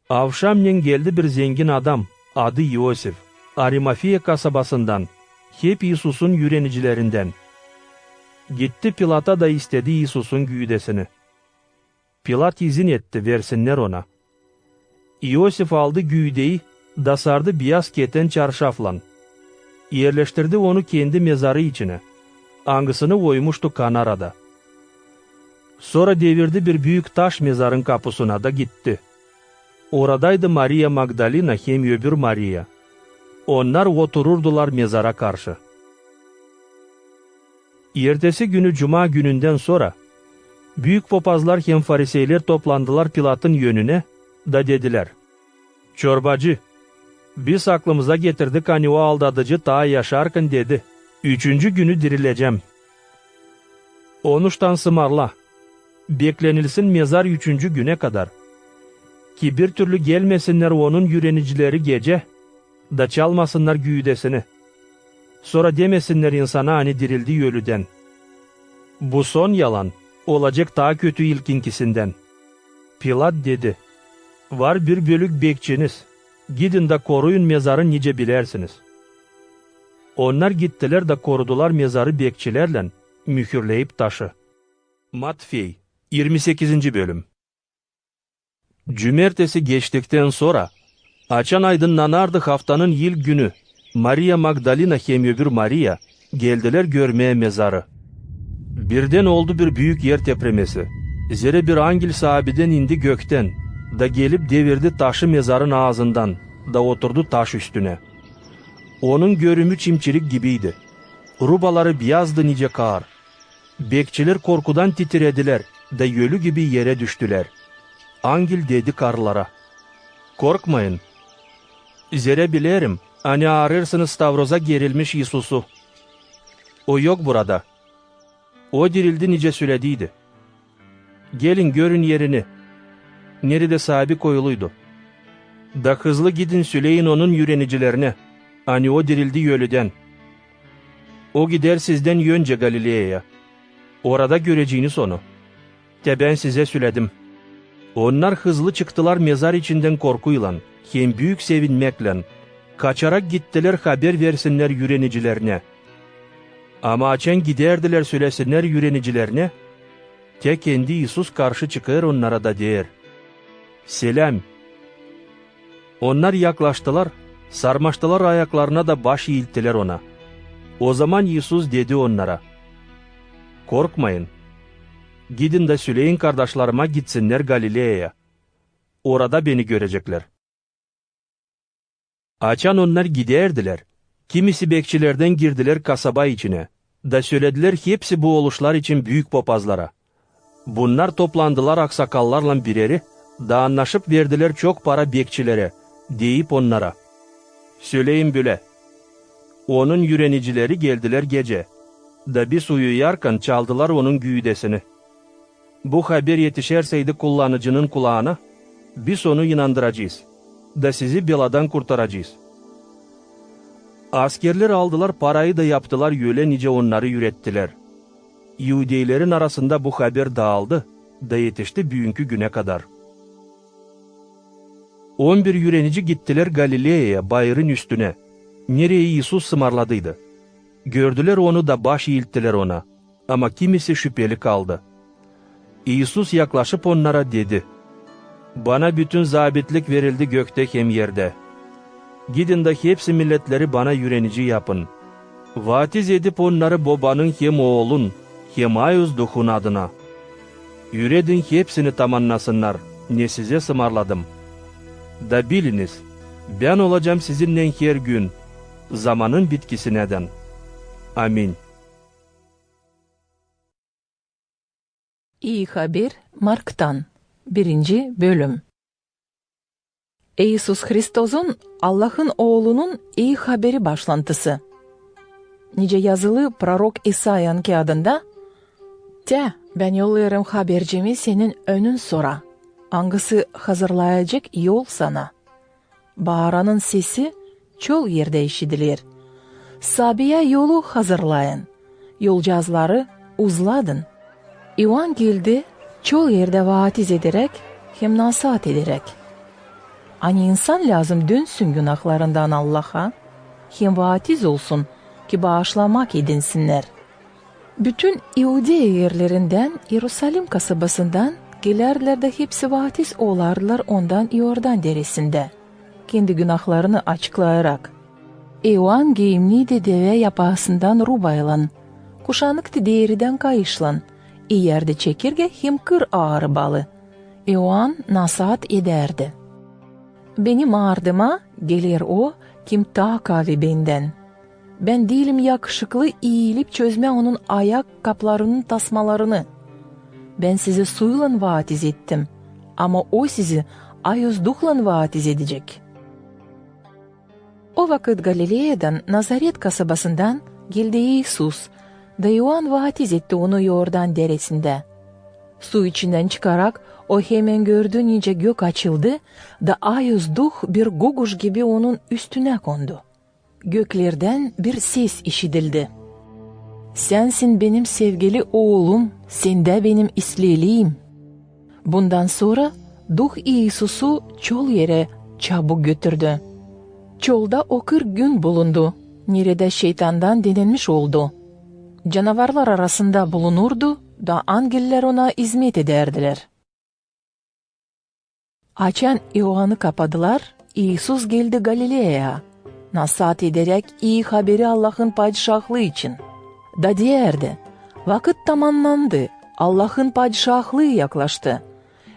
Avşamnen geldi bir zengin adam, adı Yosef, Arimafiya kasabasından, hep Yesus'un yürenicilerinden. Gitti Pilat'a da istedi Yesus'un güğdesini. Pilat izin etti, versinler ona. Yosef aldı güğdeyi, da sardı beyaz keten çarşaflan. Yerleştirdi onu kendi mezarı içine. Angısını oymuştu kan arada. Sonra devirdi bir büyük taş mezarın kapısına da gitti. Oradaydı Maria Magdalena hem öbür Maria. Onlar otururdular mezara karşı. Ertesi günü Cuma gününden sonra büyük papazlar hem fariseyler toplandılar Pilat'ın yönüne da dediler: "Çorbacı, biz aklımıza getirdik hani o aldatıcı ta yaşarken dedi, 3. günü dirileceğim. Onuştan sımarla, beklenilsin mezar 3. güne kadar. Ki bir türlü gelmesinler onun yürenicileri gece, da çalmasınlar güğdesini. Sonra demesinler insana hani dirildi ölüden. Bu son yalan, olacak daha kötü ilkinkisinden." Pilat dedi: "Var bir bölük bekçiniz, gidin de koruyun mezarı nice bilersiniz." Onlar gittiler de korudular mezarı bekçilerle, mühürleyip taşı. Matvey 28. bölüm. Cümertesi geçtikten sonra, açan aydınlanardı haftanın ilk günü, Maria Magdalena hem öbür Maria geldiler görmeye mezarı. Birden oldu bir büyük yer tepremesi. Zere bir angel sahabeden indi gökten, da gelip devirdi taşı mezarın ağzından, da oturdu taş üstüne. Onun görümü çimçilik gibiydi. Rubaları beyazdı nice kar. Bekçiler korkudan titrediler, da ölü gibi yere düştüler. Angel dedi karlara: "Korkmayın. Zere bilerim, hani arırsınız Stavroz'a gerilmiş Yesus'u. O yok burada. O dirildi nice söylediydi. Gelin görün yerini. Nerede sahibi koyuluydu. Da hızlı gidin söyleyin onun yürenicilerine, hani o dirildi ölüden. O gider sizden yönce Galilea'ya. Orada göreceğiniz onu. De ben size söyledim." Onlar hızlı çıktılar mezar içinden korkuyla, hem büyük sevinmekle. Kaçarak gittiler haber versinler yürenicilerine. Ama açan giderdiler söylesinler yürenicilerine. Tek kendi Yesus karşı çıkar onlara da der: "Selam." Onlar yaklaştılar, sarmaştılar ayaklarına da baş eğilttiler ona. O zaman Yesus dedi onlara: "Korkmayın. Gidin de söyleyin kardeşlerime gitsinler Galilea'ya. Orada beni görecekler." Açan onlar giderdiler. Kimisi bekçilerden girdiler kasaba içine. Da söylediler hepsi bu oluşlar için büyük papazlara. Bunlar toplandılar aksakallarla bireri, da anlaşıp verdiler çok para bekçilere, deyip onlara: "Söyleyin böyle. Onun yürenicileri geldiler gece. Da biz uyuyarken çaldılar onun güğdesini. Bu haber yetişerseydi kullanıcının kulağına, biz onu inandıracağız. Da sizi beladan kurtaracağız." Askerler aldılar parayı da yaptılar yöle nice onları yürettiler. Yahudiylerin arasında bu haber dağıldı, da yetişti bugünkü güne kadar. 11 yürenici gittiler Galilea'ya bayırın üstüne. Nereye Yesus sımarladıydı. Gördüler onu da baş eğilttiler ona. Ama kimisi şüpheli kaldı. Yesus yaklaşıp onlara dedi: "Bana bütün zabitlik verildi gökte hem yerde. Gidin de hepsi milletleri bana yürenici yapın. Vatiz edip onları babanın hem oğlun hem Ayuz Duh'un adına. Üredin hepsini tamamlasınlar, ne size ısmarladım. Da biliniz, ben olacağım sizinle her gün, zamanın bitkisineden. Amin. İyi haber Mark'tan 1. bölüm. İsus Hristos'un Allah'ın oğlunun iyi haberi başlantısı. Nice yazılı prorok İsa'nın kağıdında, "Te, ben yollarım habercimi senin önün sonra. Hangisi hazırlayacak yol sana. Bağıranın sesi çol yerde işitilir. Sabiye yolu hazırlayın. Yolcazları uzladın." İvan geldi, çol yerde vaatiz ederek, hem nasihat ederek. Hani insan lazım dönsün günahlarından Allah'a, hem vaatiz olsun ki bağışlamak edinsinler. Bütün İudiye yerlerinden, Yerusalim kasabasından gelirler de hepsi vaatiz olarlar ondan Yordan deresinde, kendi günahlarını açıklayarak. İvan giyimliydi deve yapasından rubaylan, kuşanıktı deriden kayışlan, iyi yerde çekirge hem kır ağrı balı. İvan nasihat ederdi. Benim ardıma gelir o, kim ta kavi benden. Ben değilim yakışıklı iyilip çözme onun ayak kaplarının tasmalarını. Ben sizi suyla vaatiz ettim, ama o sizi Ayuz Duh'la vaatiz edecek. O vakit Galilea'dan, Nazaret kasabasından geldi İsus, da Ioan vaatiz etti onu Yordan deresinde. Su içinden çıkarak o hemen gördü nice gök açıldı da Ayuz Duh bir guguş gibi onun üstüne kondu. Göklerden bir ses işitildi. Sensin benim sevgili oğlum, sen de benim isliliğim. Bundan sonra Duh İsus'u çol yere çabuk götürdü. Çolda o 40 gün bulundu. Nerede şeytandan denenmiş oldu. Canavarlar arasında bulunurdu da angeller ona hizmet ederdiler. Açan Ioan'ı kapadılar, İsus geldi Galilea'ya. Nasihat ederek iyi haberi Allah'ın padişahlığı için. Da derdi, vakit tamamlandı, Allah'ın padişahlığı yaklaştı.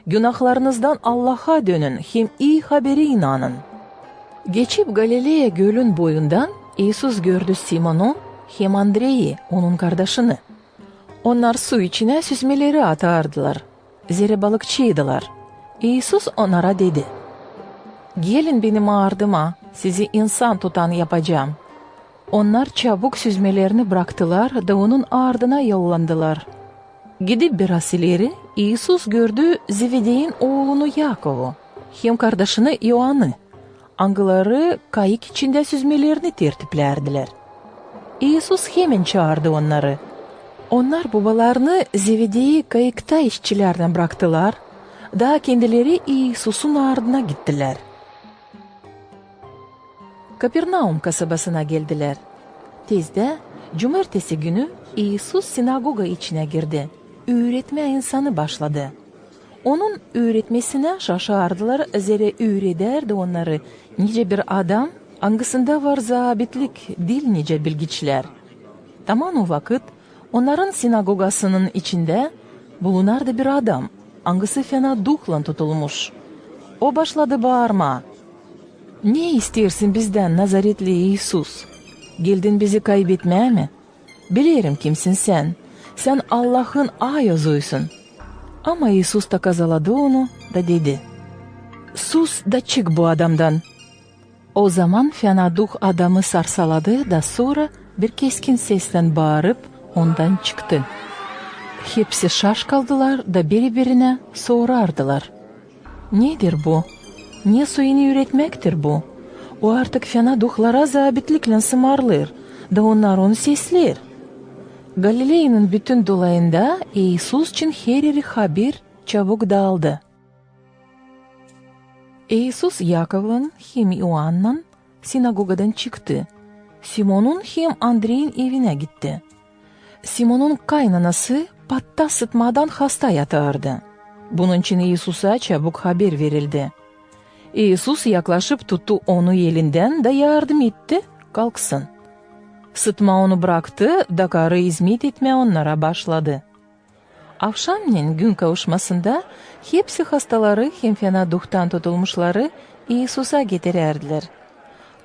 Günahlarınızdan Allah'a dönün, hem iyi haberi inanın. Geçip Galilea gölün boyundan İsus gördü Simon'u, hem Andrey'i, onun kardeşini. Onlar su içine süzmeleri atardılar. Zira balıkçıydılar. İsus onlara dedi, "Gelin benim ardıma, sizi insan tutan yapacağım." Onlar çabuk süzmelerini bıraktılar da onun ardına yollandılar. Gidip biraz ileri, İsus gördü Zevedey'in oğlunu Yakov'u, hem kardeşini Ioan'ı. Angıları kayık içinde süzmelerini tertiplerdiler. İsus hemen çağırdı onları. Onlar babalarını Zevedey'i kayıkta işçilerden bıraktılar, daha kendileri İsus'un ardına gittiler. Kapernaum kasabasına geldiler. Tezde, cumartesi günü İsus sinagoga içine girdi. Öğretme insanı başladı. Onun öğretmesine şaşardılar, zira öğrederdi onları. Nice bir adam, hangisinde var zabitlik, dil nice bilgiçler. Tamam o vakit, onların sinagogasının içinde bulunardı bir adam, hangisi fena duhla tutulmuş. O başladı bağırma. "Ne istersin bizden Nazaretli İsus? Geldin bizi kaybetmeye mi? Bilirim kimsin sen. Sen Allah'ın Ayuz'uysun." Ama İsus da kazaladı onu da dedi, "Sus da çık bu adamdan." O zaman fena duh adamı sarsaladı da sonra bir keskin sesle bağırıp ondan çıktı. Hepsi şaş kaldılar da birbirine sorardılar. "Nedir bu? Ne suyunu üretmektir bu? O artık fena duhlara zabitlikle sımarlar da onlar onu sesler." Galilea'nın bütün dolayında İsus için her yeri haber çabuk dağıldı. İsus Yakov'un hem Ioan'ın sinagogadan çıktı. Simon'un hem Andrey'in evine gitti. Simon'un kaynanası patta sıtmadan hasta yatardı. Bunun için İsus'a çabuk haber verildi. İsus yaklaşıp tuttu onu elinden de yardım etti, kalksın. Sıtma onu bıraktı da karı hizmet etmeye onlara başladı. Akşamleyin gün kavuşmasında hepsi hastaları hem fena duhtan tutulmuşları İsus'a getirirdiler.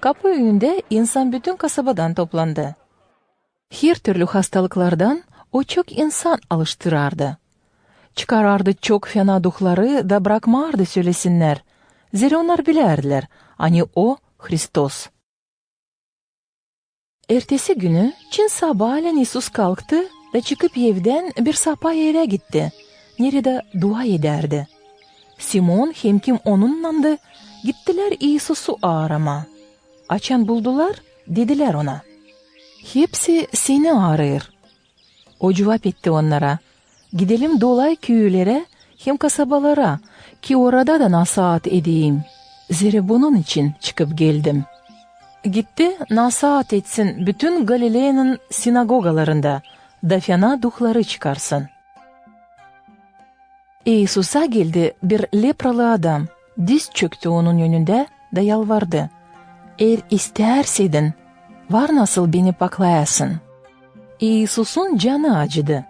Kapı önünde insan bütün kasabadan toplandı. Her türlü hastalıklardan o çok insan alıştırardı. Çıkarardı çok fena duhları da bırakmardı söylesinler. Zira onlar bilerdiler, hani o Hristos. Ertesi günü Çin sabahleyin İsus kalktı da çıkıp evden bir sapa yere gitti. Nerede dua ederdi. Simon hem kim onunlandı, gittiler İsus'u arama. Açan buldular, dediler ona. Hepsi seni arıyor. O cevap etti onlara. Gidelim dolay köylere hem kasabalara ki orada da nasihat edeyim. Zira bunun için çıkıp geldim. Gitti nasihat etsin bütün Galilea'nın sinagogalarında da fena duhları çıkarsın. İsus'a geldi bir lepralı adam. Diz çöktü onun önünde da yalvardı. Eğer isterseydin var nasıl beni paklayasın. İsus'un canı acıdı.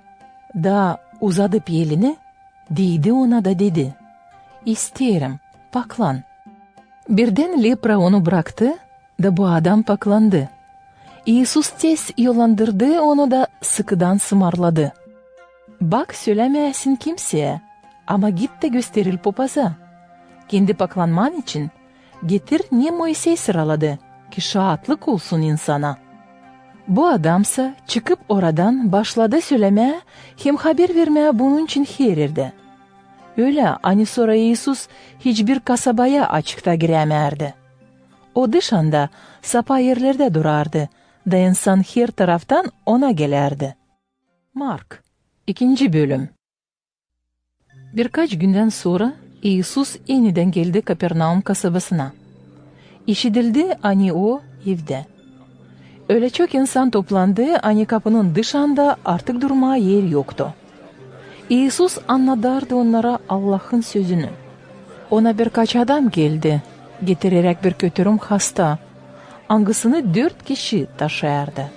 Da uzadıp elini değdi ona da dedi. İsterim paklan. Birden lepra onu bıraktı da bu adam paklandı. İsus tez yollandırdı onu da sıkıdan sımarladı. Bak söylemeyesin kimseye ama git de gösteril papaza. Kendi paklanman için getir niye Moisey sıraladı ki şahatlık olsun insana. Bu adamsa çıkıp oradan başladı söylemeye hem haber vermeye bunun için herirdi. Öyle hani sonra İsus hiçbir kasabaya açıkta giremerdi. O dışında sapa yerlerde durardı da insan her taraftan ona gelerdi. Mark 2. bölüm. Birkaç günden sonra İsus yeniden geldi Kapernaum kasabasına. İşitildi hani o evde. Öyle çok insan toplandı hani kapının dışında artık durmaya yer yoktu. İsus anlatırdı onlara Allah'ın sözünü. Ona birkaç adam geldi, getirerek bir kötürüm hasta. Angısını 4 kişi taşırdı.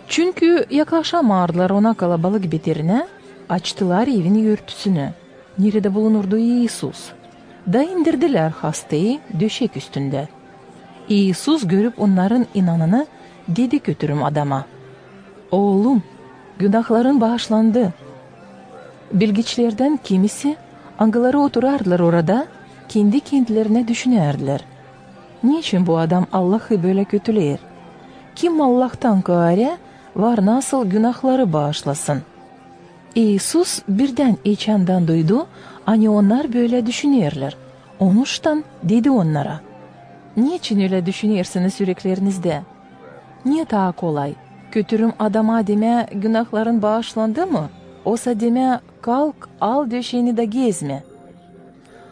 Çünkü yaklaşamadılar ona kalabalık bitirine, açtılar evin yürtüsünü. Nerede bulunurdu İsus? Da indirdiler hastayı döşek üstünde. İsus görüp onların inanını dedi kötürüm adama. Oğlum, günahların bağışlandı. Bilgiçlerden kimisi angıları oturardılar orada, kendi kendilerine düşünürdiler. Niçin bu adam Allah'ı böyle kötüler? Kim Allah'tan gayri var nasıl günahları bağışlasın? İsus birden içinden duydu, hani onlar böyle düşünürler. Onuştan dedi onlara. Niçin öyle düşünürsünüz yüreklerinizde? Niye daha kolay? Kötürüm adama deme günahların bağışlandı mı? Oysa deme kalk al döşeğini de gezme.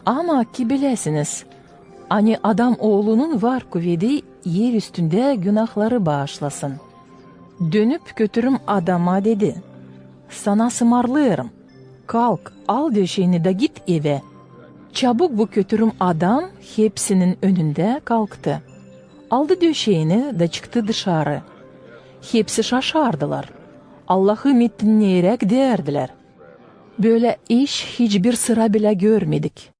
Ama ki bilesiniz, hani adam oğlunun var kuvveti yer üstünde günahları bağışlasın. Dönüp kötürüm adama dedi. Sana sımarlıyorum. Kalk al döşeğini de git eve. Çabuk bu kötürüm adam hepsinin önünde kalktı. Aldı döşeğini de çıktı dışarı. Hepsi şaşardılar. Allah'ı dinleyerek derdiler. Böyle iş hiçbir sıra bile görmedik.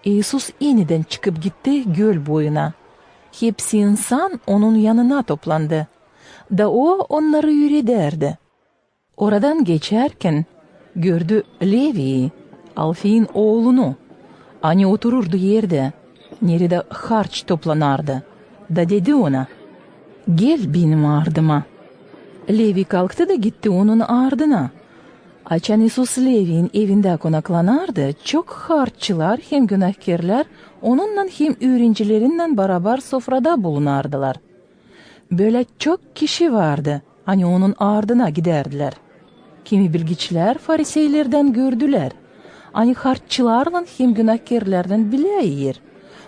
İsus yeniden çıkıp gitti göl boyuna. Hepsi insan onun yanına toplandı. Da o onları yürüderdi. Oradan geçerken gördü Levi'yi, Alfe'nin oğlunu. Hani otururdu yerde, nerede harç toplanardı. Da dedi ona, gel benim ardıma. Levi kalktı da gitti onun ardına. Açan İsus Levi'nin evinde konaklanardı. Çok harççılar hem günahkarlar onunla hem öğrencilerinden beraber sofrada bulunardılar. Böyle çok kişi vardı. Hani onun ardına giderdiler. Kimi bilgiçler fariseylerden gördüler. Hani harççılarla hem günahkarlardan bile yer.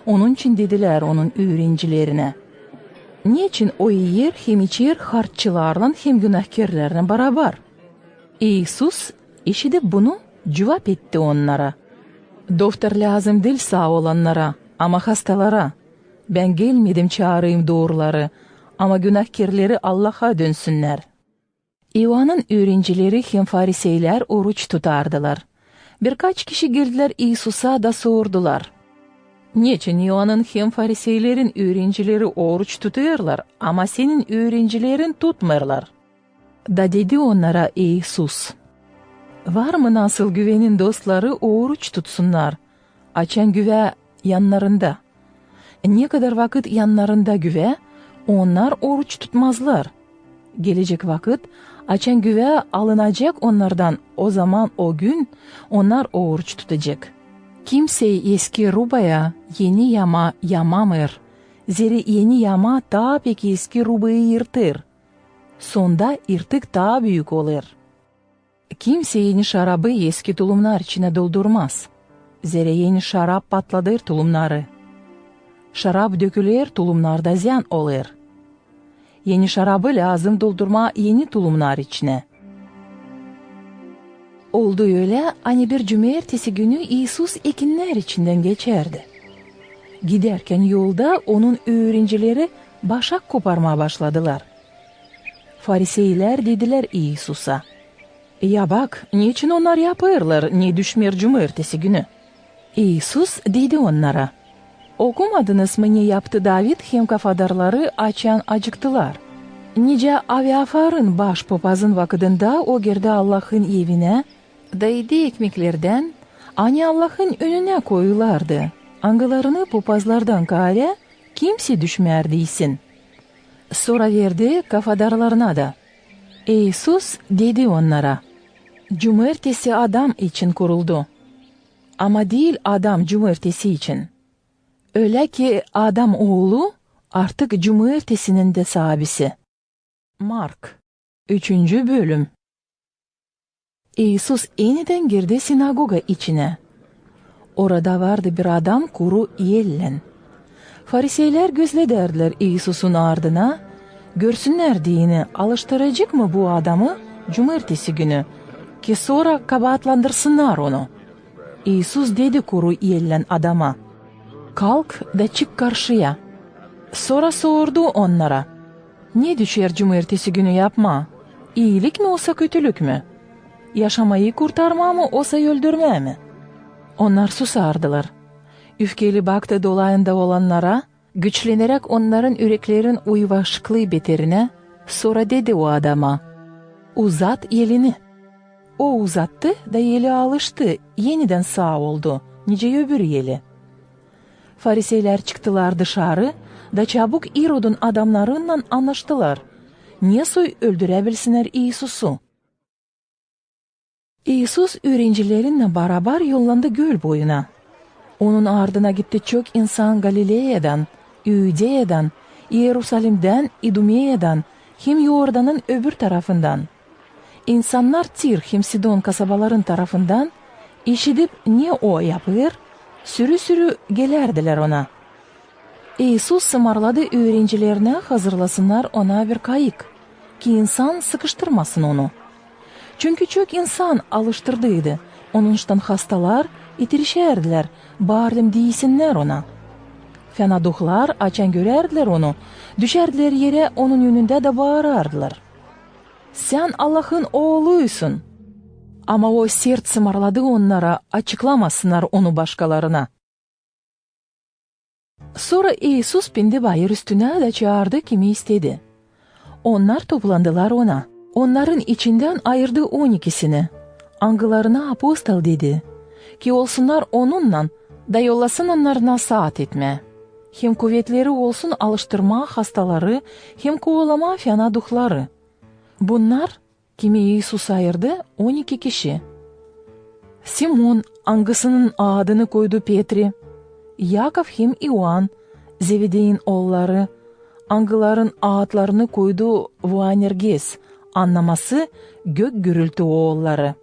Onun için dediler onun öğrencilerine. Niçin o yer hem içer harççılarla hem günahkarlarla beraber? İsus işitip bunu cevap etti onlara. Doktor lazım değil sağ olanlara ama hastalara. Ben gelmedim çağırayım doğruları ama günahkirleri Allah'a dönsünler. İva'nın öğrencileri hem fariseyler oruç tutardılar. Birkaç kişi geldiler İsus'a da sordular. Niçin İva'nın hem fariseylerin öğrencileri oruç tutuyorlar ama senin öğrencilerin tutmuyorlar? Da dedi onlara İsus, var mı nasıl güvenin dostları oruç tutsunlar? Açan güve yanlarında. Ne kadar vakit yanlarında güve, onlar oruç tutmazlar. Gelecek vakit açan güve alınacak onlardan, o zaman o gün onlar oruç tutacak. Kimse eski rubaya yeni yama yamamır. Zira yeni yama daha pek eski rubayı yırtır. Sonda yırtık daha büyük olur. Kimse yeni şarabı eski tulumlar içine doldurmaz. Zira yeni şarap patladır tulumları. Şarap dökülür, tulumlarda ziyan olur. Yeni şarabı lazım doldurma yeni tulumlar içine. Oldu öyle, hani bir cumartesi günü İsus ekinler içinden geçerdi. Giderken yolda onun öğrencileri başak koparmaya başladılar. Fariseyler dediler İsus'a, ya bak, niçin onlar yapıyorlar, ne düşmer cumartesi günü? İsus dedi onlara, okumadınız mı ne yaptı David hem kafadarları açan acıktılar? Nice Aviafar'ın başpapazın vakitinde o girdi Allah'ın evine, daydı ekmeklerden, hani Allah'ın önüne koyulardı. Angılarını papazlardan kare, kimse düşmerdiysin. Sonra verdi kafadarlarına da. İsus dedi onlara, cumartesi adam için kuruldu. Ama değil adam cumartesi için. Öyle ki adam oğlu artık cumartesinin de sahibisi. Mark 3. bölüm. İsus yeniden girdi sinagoga içine. Orada vardı bir adam kuru yellen. Fariseyler gözlederdiler İsus'un ardına, görsünler dini alıştıracak mı bu adamı cumartesi günü, ki sonra kabahatlandırsınlar onu. İsus dedi kuru yellen adama, kalk da çık karşıya. Sonra sordu onlara, ne düşer cumartesi günü yapma, iyilik mi olsa kötülük mü? Yaşamayı kurtarma mı olsa öldürme mi? Onlar susardılar. Öfkeli baktı dolayında olanlara, güçlenerek onların yüreklerin uyvaşıklığı beterine, sonra dedi o adama, uzat elini. O uzattı da eli alıştı, yeniden sağ oldu, nice öbür eli. Fariseyler çıktılar dışarı da çabuk İrod'un adamlarıyla anlaştılar. Niye soy öldürebilsinler İsus'u? İsus öğrencilerinle beraber yollandı göl boyuna. Onun ardına gitti çok insan Galilea'dan, Üdea'dan, Yerusalim'den, İdumea'dan, hem Yordan'ın öbür tarafından. İnsanlar Tir hem Sidon kasabaların tarafından işitip niye o yapıyor, sürü sürü gelerdiler ona. İsus sımarladı öğrencilerine hazırlasınlar ona bir kayık, ki insan sıkıştırmasın onu. Çünkü çok insan alıştırdıydı. Onun için hastalar itirişerdiler, bağırdım değilsinler ona. Fena duhlar açan görerdiler onu, düşerdiler yere onun yönünde de bağırardılar. Sen Allah'ın oğluysun. Ama o sert sımarladı onlara, açıklamasınlar onu başkalarına. Sonra İsus bindi bayır üstüne de çağırdı kimi istedi. Onlar toplandılar ona. Onların içinden ayırdı 12'sini. Angılarına apostol dedi. Ki olsunlar onunla, da yollasın onlarına saat etme. Hem kuvvetleri olsun alıştırma hastaları, hem kovalama fena duhları. Bunlar, kimi İsus ayırdı, 12 kişi. Simon, angısının adını koydu Petri. Yakov hem İoan, Zevedey'in oğulları. Angıların adlarını koydu Boanerges, anlaması gök gürültü oğulları.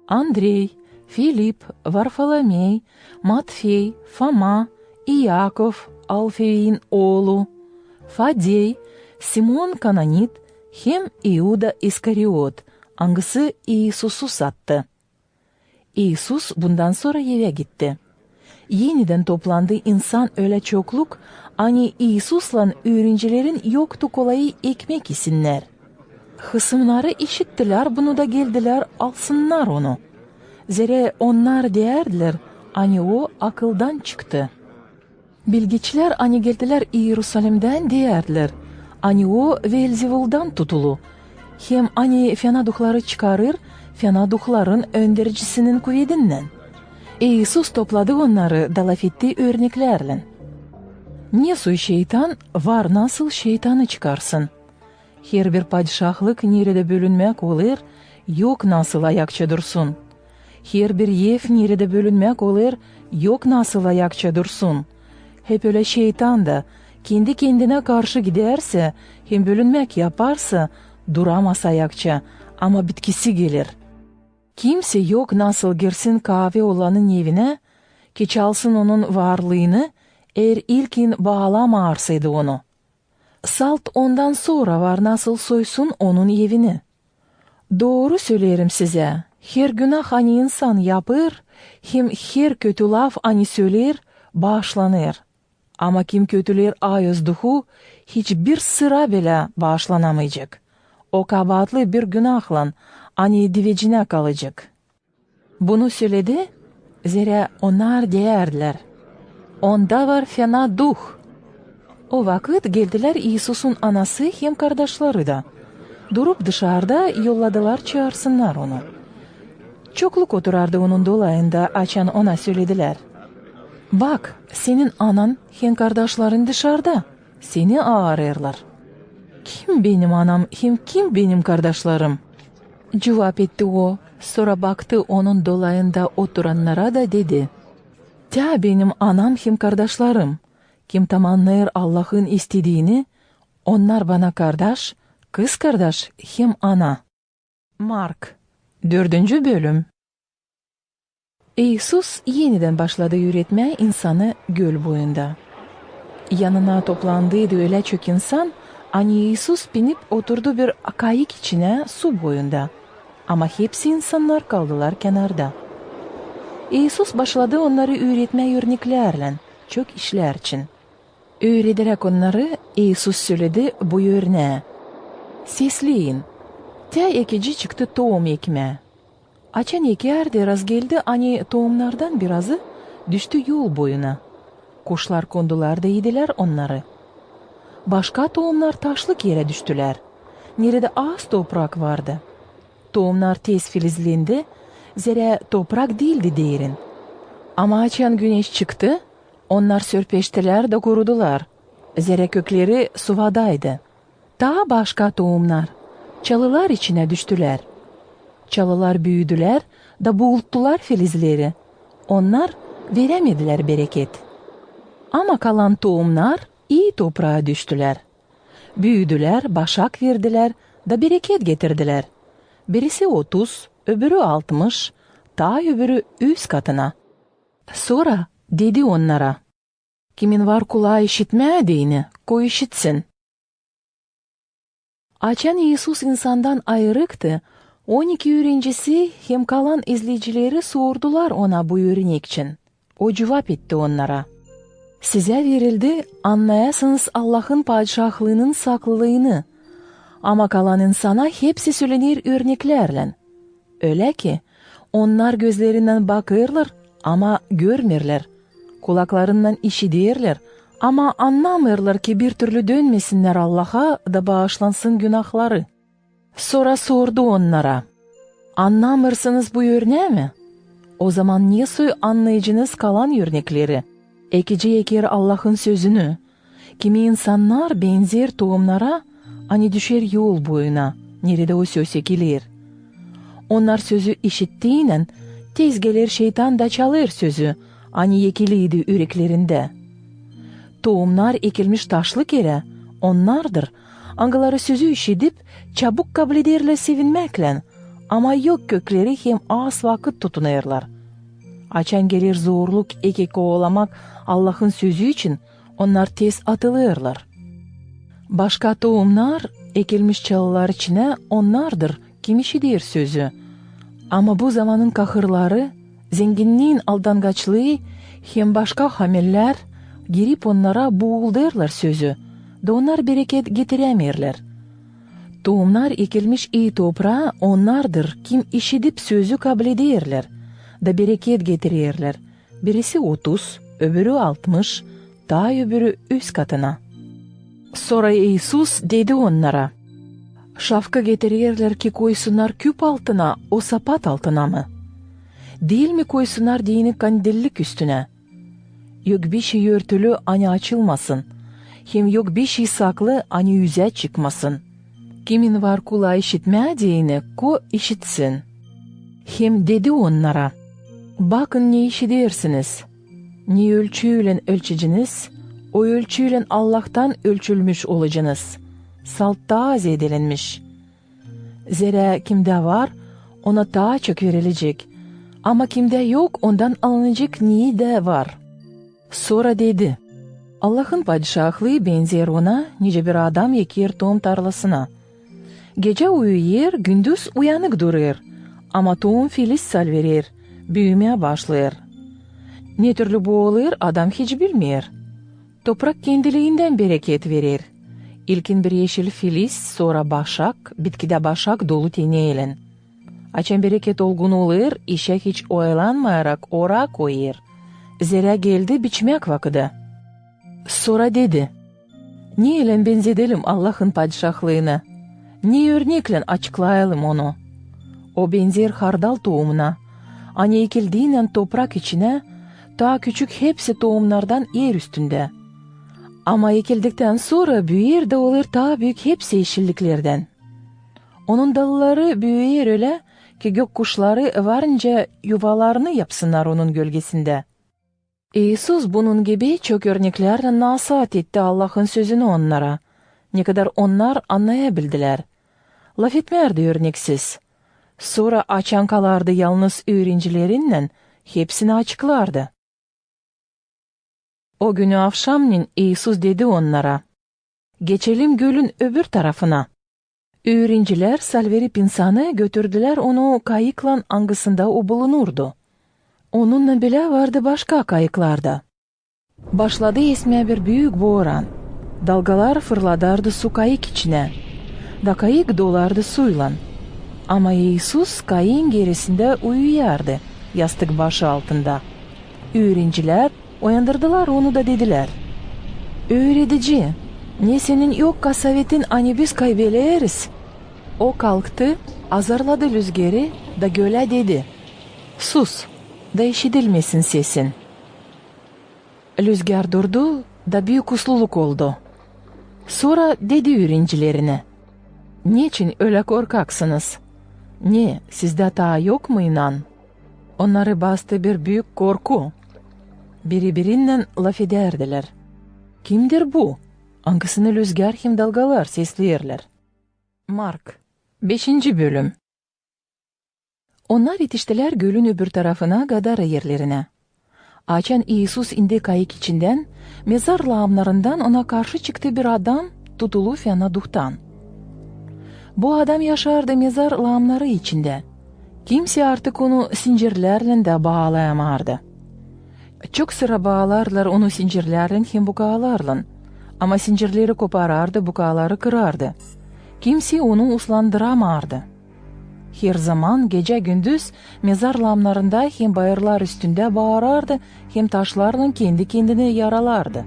Andrei, Filip, Varfolomey, Matfey, Foma, Iakov, Alfey'in oğlu, Fadey, Simon Kananit, hem İuda İskariot, angısı İsus'u sattı. İsus bundan sonra eve gitti. Yeniden toplandı insan öyle çokluk, ani İsus'la öğrencilerin yoktu kolayı ekmek yesinler. Hısımları işittiler, bunu da geldiler alsınlar onu. Zere onlar derdiler, ani o akıldan çıktı. Bilgiçler ani geldiler Yerusalim'den derdiler, ani o Velzevul'dan tutulu. Hem ani fena duhları çıkarır, fena duhların öndericisinin kuvvetinden. İsus topladı onları da laf ettiği örneklerle. Ne soy şeytan var nasıl şeytanı çıkarsın? Her bir padişahlık nerede bölünmek olur, yok nasıl ayakça dursun. Her bir yef nerede bölünmek olur, yok nasıl ayakça dursun. Hep öyle şeytan da kendi kendine karşı giderse, hem bölünmek yaparsa duramaz ayakça ama bitkisi gelir. Kimse yok nasıl girsin kahve olanın evine, ki çalsın onun varlığını, eğer ilkin bağlamarsaydı onu. Salt ondan sonra var nasıl soysun onun evini. Doğru söylerim size, her günah hani insan yapır, hem her kötü laf hani söyler, bağışlanır. Ama kim kötüler ayızdığı, hiçbir sıra bile bağışlanamayacak. O kabahatli bir günahla hani divecine kalacak. Bunu söyledi, zira onlar derdiler. Onda var fena duh. O vakit geldiler İsus'un anası hem kardeşleri de. Durup dışarıda yolladılar çağırsınlar onu. Çokluk oturardı onun dolayında açan ona söylediler. Bak, senin anan hem kardeşlerin dışarıda. Seni ağırırlar. Kim benim anam hem kim benim kardeşlerim? Cevap etti o. Sonra baktı onun dolayında oturanlara da dedi. Ta benim anam hem kardeşlerim. Kim tamamlayır Allah'ın istediğini, onlar bana kardeş, kız kardeş hem ana. Mark 4. bölüm. İsus yeniden başladı öğretmeye insanı göl boyunda. Yanına toplandıydı öyle çok insan, hani İsus binip oturdu bir kayık içine su boyunda. Ama hepsi insanlar kaldılar kenarda. İsus başladı onları öğretmeye örneklerle, çok işler için. Öğreterek onları İsus söyledi bu örneğe. Sesleyin, ta ekici çıktı tohum ekmeye. Açan eker raz geldi, hani tohumlardan birazı düştü yol boyuna. Kuşlar kondular da yediler onları. Başka tohumlar taşlık yere düştüler. Nerede az toprak vardı. Tohumlar tez filizlendi, zira toprak değildi derin. Ama açan güneş çıktı, onlar sörpeştiler de kurudular. Zira kökleri suvadaydı. Daha başka tohumlar, çalılar içine düştüler. Çalılar büyüdüler da boğulttular filizleri. Onlar veremediler bereket. Ama kalan tohumlar iyi toprağa düştüler. Büyüdüler, başak verdiler da bereket getirdiler. Birisi 30, öbürü 60, daha öbürü 100 katına. Sonra dedi onlara, kimin var kulağı işitmediğini, koy işitsin. Açan İsus insandan ayrıktı. 12 öğrencisi hem kalan izleyicileri sordular ona bu örnek için. O cevap etti onlara. Size verildi, anlayasınız Allah'ın padişahlığının saklılığını. Ama kalan insana hepsi söylenir örneklerle. Öyle ki, onlar gözlerinden bakırlar ama görmürler. Kulaklarından işidirler ama anlamırlar ki bir türlü dönmesinler Allah'a da bağışlansın günahları. Sonra sordu onlara, anlamırsınız bu örneği mi? O zaman niye anlayıcınız kalan örnekleri? Ekici eker Allah'ın sözünü. Kimi insanlar benzer tohumlara, hani düşer yol boyuna, nerede o söz ekilir. Onlar sözü işittiğinden, tez gelir şeytan da çalır sözü, hani ekiliydi yüreklerinde. Tohumlar ekilmiş taşlık yere, onlardır. Angaları sözü işitip, çabuk kabul ederler sevinmekle, ama yok kökleri hem az vakit tutunurlar. Açan gelir zorluk eki kovalamak Allah'ın sözü için, onlar tez atılırlar. Başka tohumlar ekilmiş çalılar içine onlardır kim işidir sözü. Ama bu zamanın kahırları, zenginliğin aldangaçlığı Hem başka hameller girip onlara boğulderler sözü, da onlar bereket getiremirler. Tohumlar ekilmiş iyi toprağa onlardır kim işidip sözü kabul ederler, da bereket getirirler. Birisi 30, öbürü 60, daha öbürü 100 katına. Sonra İsus dedi onlara, şafka getirirler ki koysunlar küp altına, o sapat altına mı? Değil mi koysunlar dini kandillik üstüne? Yok bir şey örtülü ani açılmasın, hem yok bir şey saklı ani yüze çıkmasın. Kimin var kulağı işitmeye diyeni ko işitsin. Hem dedi onlara, bakın ne işitirsiniz, ne ölçüyle ölçeciniz, o ölçüyle Allah'tan ölçülmüş olacaksınız. Saltta az edilinmiş. Zira kimde var, ona daha çok verilecek. Ama kimde yok, ondan alınacak niye de var. Sonra dedi, Allah'ın padişahlığı benzer ona, nice bir adam eker tohum tarlasına. Gece uyuyur, gündüz uyanık durur. Ama tohum filiz salverir, büyümeye başlar. Ne türlü bu olur adam hiç bilmiyor. Toprak kendiliğinden bereket verir. İlkin bir yeşil filiz, sonra başak, bitkide başak dolu teneyle. Açan bereket olgun olur, işe hiç oyalanmayarak ora koyur. Zira geldi biçmek vakıdı. Sonra dedi, neyle benzedelim Allah'ın padişahlığına? Ne örnekle açıklayalım onu? O benzer hardal tohumuna. Hani ekildiğinden toprak içine, daha küçük hepsi tohumlardan yer üstünde. Ama ekildikten sonra büyür de olur daha büyük hepsi yeşilliklerden. Onun dalları büyür öyle ki gök kuşları varınca yuvalarını yapsınlar onun gölgesinde. İsus bunun gibi çok örneklerle nasihat etti Allah'ın sözünü onlara. Ne kadar onlar anlayabildiler. Laf etmerdi örneksiz. Sonra açan kalardı yalnız öğrencilerinden, hepsini açıklardı. O günü akşamleyin İsus dedi onlara, geçelim gölün öbür tarafına. Öğrenciler salverip insanı götürdüler, onu kayıkla angasında o bulunurdu. Onunla bile vardı başka kayıklarda. Başladı esmeye bir büyük boğuran. Dalgalar fırladardı su kayık içine. Da kayık dolardı suyla. Ama İsus kayığın gerisinde uyuyardı, yastık başı altında. Öğrenciler uyandırdılar onu da dediler, öğretici, ne senin yok kasavetin hani biz kaybeleriz. O kalktı, azarladı rüzgarı da göle dedi, sus da işitilmesin sesin. Rüzgar durdu da büyük usluluk oldu. Sonra dedi öğrencilerine, niçin öyle korkaksınız? Ne, sizde daha yok mu inan? Onları bastı bir büyük korku. Birbirinden laf ederdiler. Kimdir bu? Hangisini rüzgar hem dalgalar sesleyerler. Mark 5. bölüm. Onlar yetiştiler gölün öbür tarafına Gadara yerlerine. Açan İsus indi kayık içinden, mezar lağımlarından ona karşı çıktı bir adam tutulu fena duhtan. Bu adam yaşardı mezar lağımları içinde. Kimse artık onu zincirlerle de bağlayamardı. Çok sıra bağlarlar onu zincirlerle hem bukağlarla. Ama zincirleri koparardı, bukağları kırardı. Kimse onu uslandıramardı. Her zaman gece gündüz mezar lağımlarında hem bayırlar üstünde bağırardı, hem taşlarla kendi kendine yaralardı.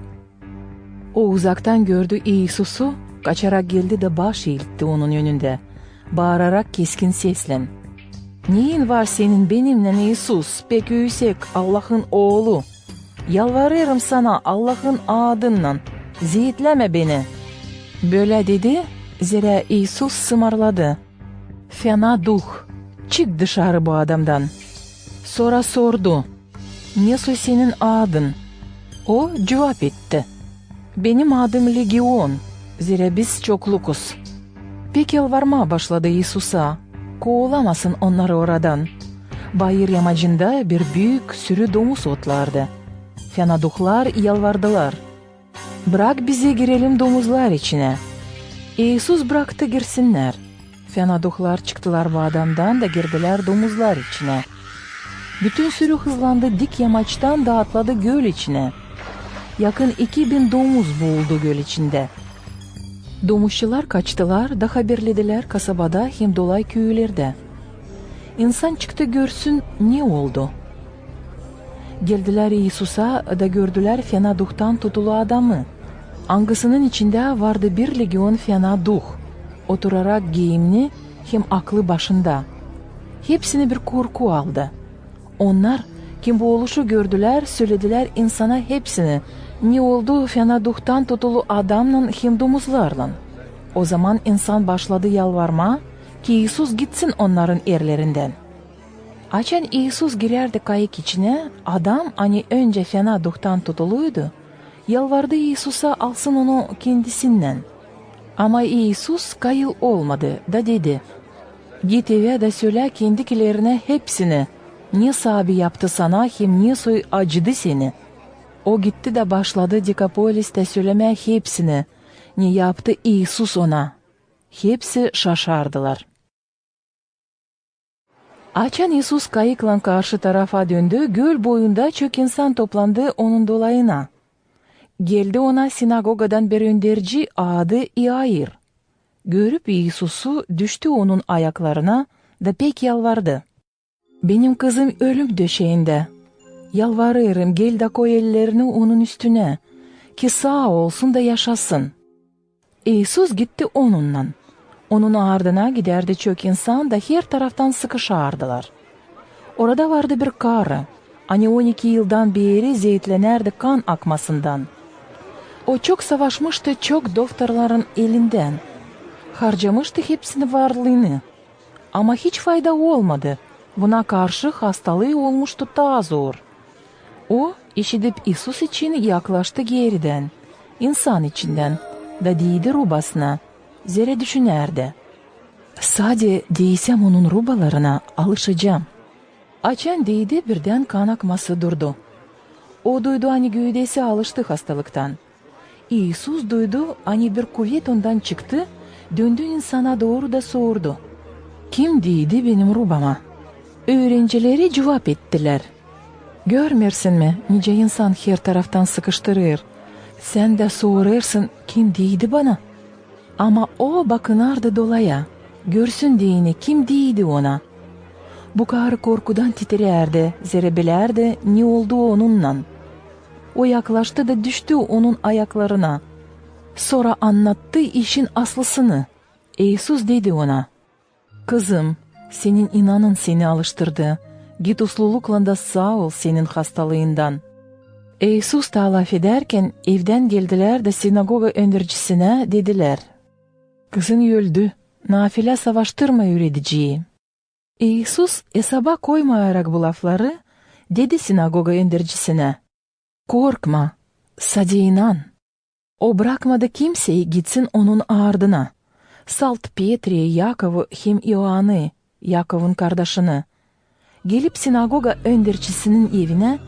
O uzaktan gördü İsus'u, kaçarak geldi de baş eğiltti onun önünde. Bağırarak keskin sesle, neyin var senin benimle İsus, pek yüksek Allah'ın oğlu? Yalvarırım sana Allah'ın adından, zeyitleme beni. Böyle dedi, zira İsus sımarladı. Fena duh, çık dışarı bu adamdan. Sonra sordu, nasıl senin adın? O cevap etti, benim adım Legion, zira biz çoklukuz. Pek yalvarma başladı İsus'a, kovulamasın onları oradan. Bayır yamacında bir büyük sürü domuz otlardı. Fena duhlar yalvardılar, bırak bizi girelim domuzlar içine. İsus bıraktı girsinler. Fena duhlar çıktılar bu adamdan da girdiler domuzlar içine. Bütün sürü hızlandı, dik yamaçtan da atladı göl içine. Yakın 2000 domuz boğuldu göl içinde. Domuzçular kaçtılar da haberlediler kasabada hem dolay köylerde. İnsan çıktı görsün ne oldu. Geldiler Yesus'a da gördüler fena duhtan tutulu adamı. Angısının içinde vardı bir legyon fena duh. Oturarak giyimli hem aklı başında. Hepsini bir korku aldı. Onlar kim bu oluşu gördüler, söylediler insana hepsini. Ne oldu fena duhtan tutulu adamla hem domuzlarla. O zaman insan başladı yalvarma ki Yesus gitsin onların erlerinden. Açan Yesus girerdi kayık içine, adam hani önce fena duhtan tutuluydu. Yalvardı Yesus'a alsın onu kendisinden. Ama Yesus kayıl olmadı da dedi. Git eve de söyle kendikilerine hepsini. Ne sahibi yaptı sana hem ne soy acıdı seni. O gitti de başladı Dekapolis'te söylemeye hepsini. Ne yaptı Yesus ona. Hepsi şaşardılar. Açan Yesus kayıkla karşı tarafa döndü. Göl boyunda çok insan toplandı onun dolayına. Geldi ona sinagogadan bir önderci adı İyair. Görüp Yesus'u düştü onun ayaklarına da pek yalvardı. Benim kızım ölüm döşeğinde. Yalvarırım gel de koy ellerini onun üstüne. Ki sağ olsun da yaşasın. Yesus gitti onunla. Onun ardına giderdi çok insan da her taraftan sıkışardılar. Orada vardı bir karı. Hani 12 yıldan beri zeytlenerdi kan akmasından. O çok savaşmıştı çok doktorların elinden. Harcamıştı hepsini varlığını. Ama hiç fayda olmadı. Buna karşı hastalığı olmuştu daha zor. O işitip Yesus için yaklaştı geriden. İnsan içinden. Da değdi rubasına. Zere düşünerdi. Sadece değsem onun rubalarına alışacağım. Açan değdi birden kan akması durdu. O duydu hani gövdesi alıştı hastalıktan. Yesus duydu hani bir kuvvet ondan çıktı. Döndü insana doğru da sordu. Kim değdi benim rubama? Öğrencileri cevap ettiler. Görmersin mi nice insan her taraftan sıkıştırır. Sen de sorarsın kim değdi bana? Ama o bakınardı dolaya. Görsün diyeni kim değdi ona? Bu karı korkudan titrerdi, zerebelerdi ne oldu onunla. O yaklaştı da düştü onun ayaklarına. Sonra anlattı işin aslısını. Yesus dedi ona. Kızım, senin inanın seni alıştırdı. Git uslulukla da sağ ol senin hastalığından. Yesus da laf ederken evden geldiler de sinagoga öndericisine dediler. Kızın öldü, nafile savaştırma öğreticiyi. Yesus hesaba koymayarak bu lafları dedi sinagoga öndericisine. Korkma, sadece inan. O bırakmadı kimseyi gitsin onun ardına. Salt Petri'yi, Yakov'u hem Ioann'ı, Yakov'un kardeşini. Gelip sinagoga öndericisinin evine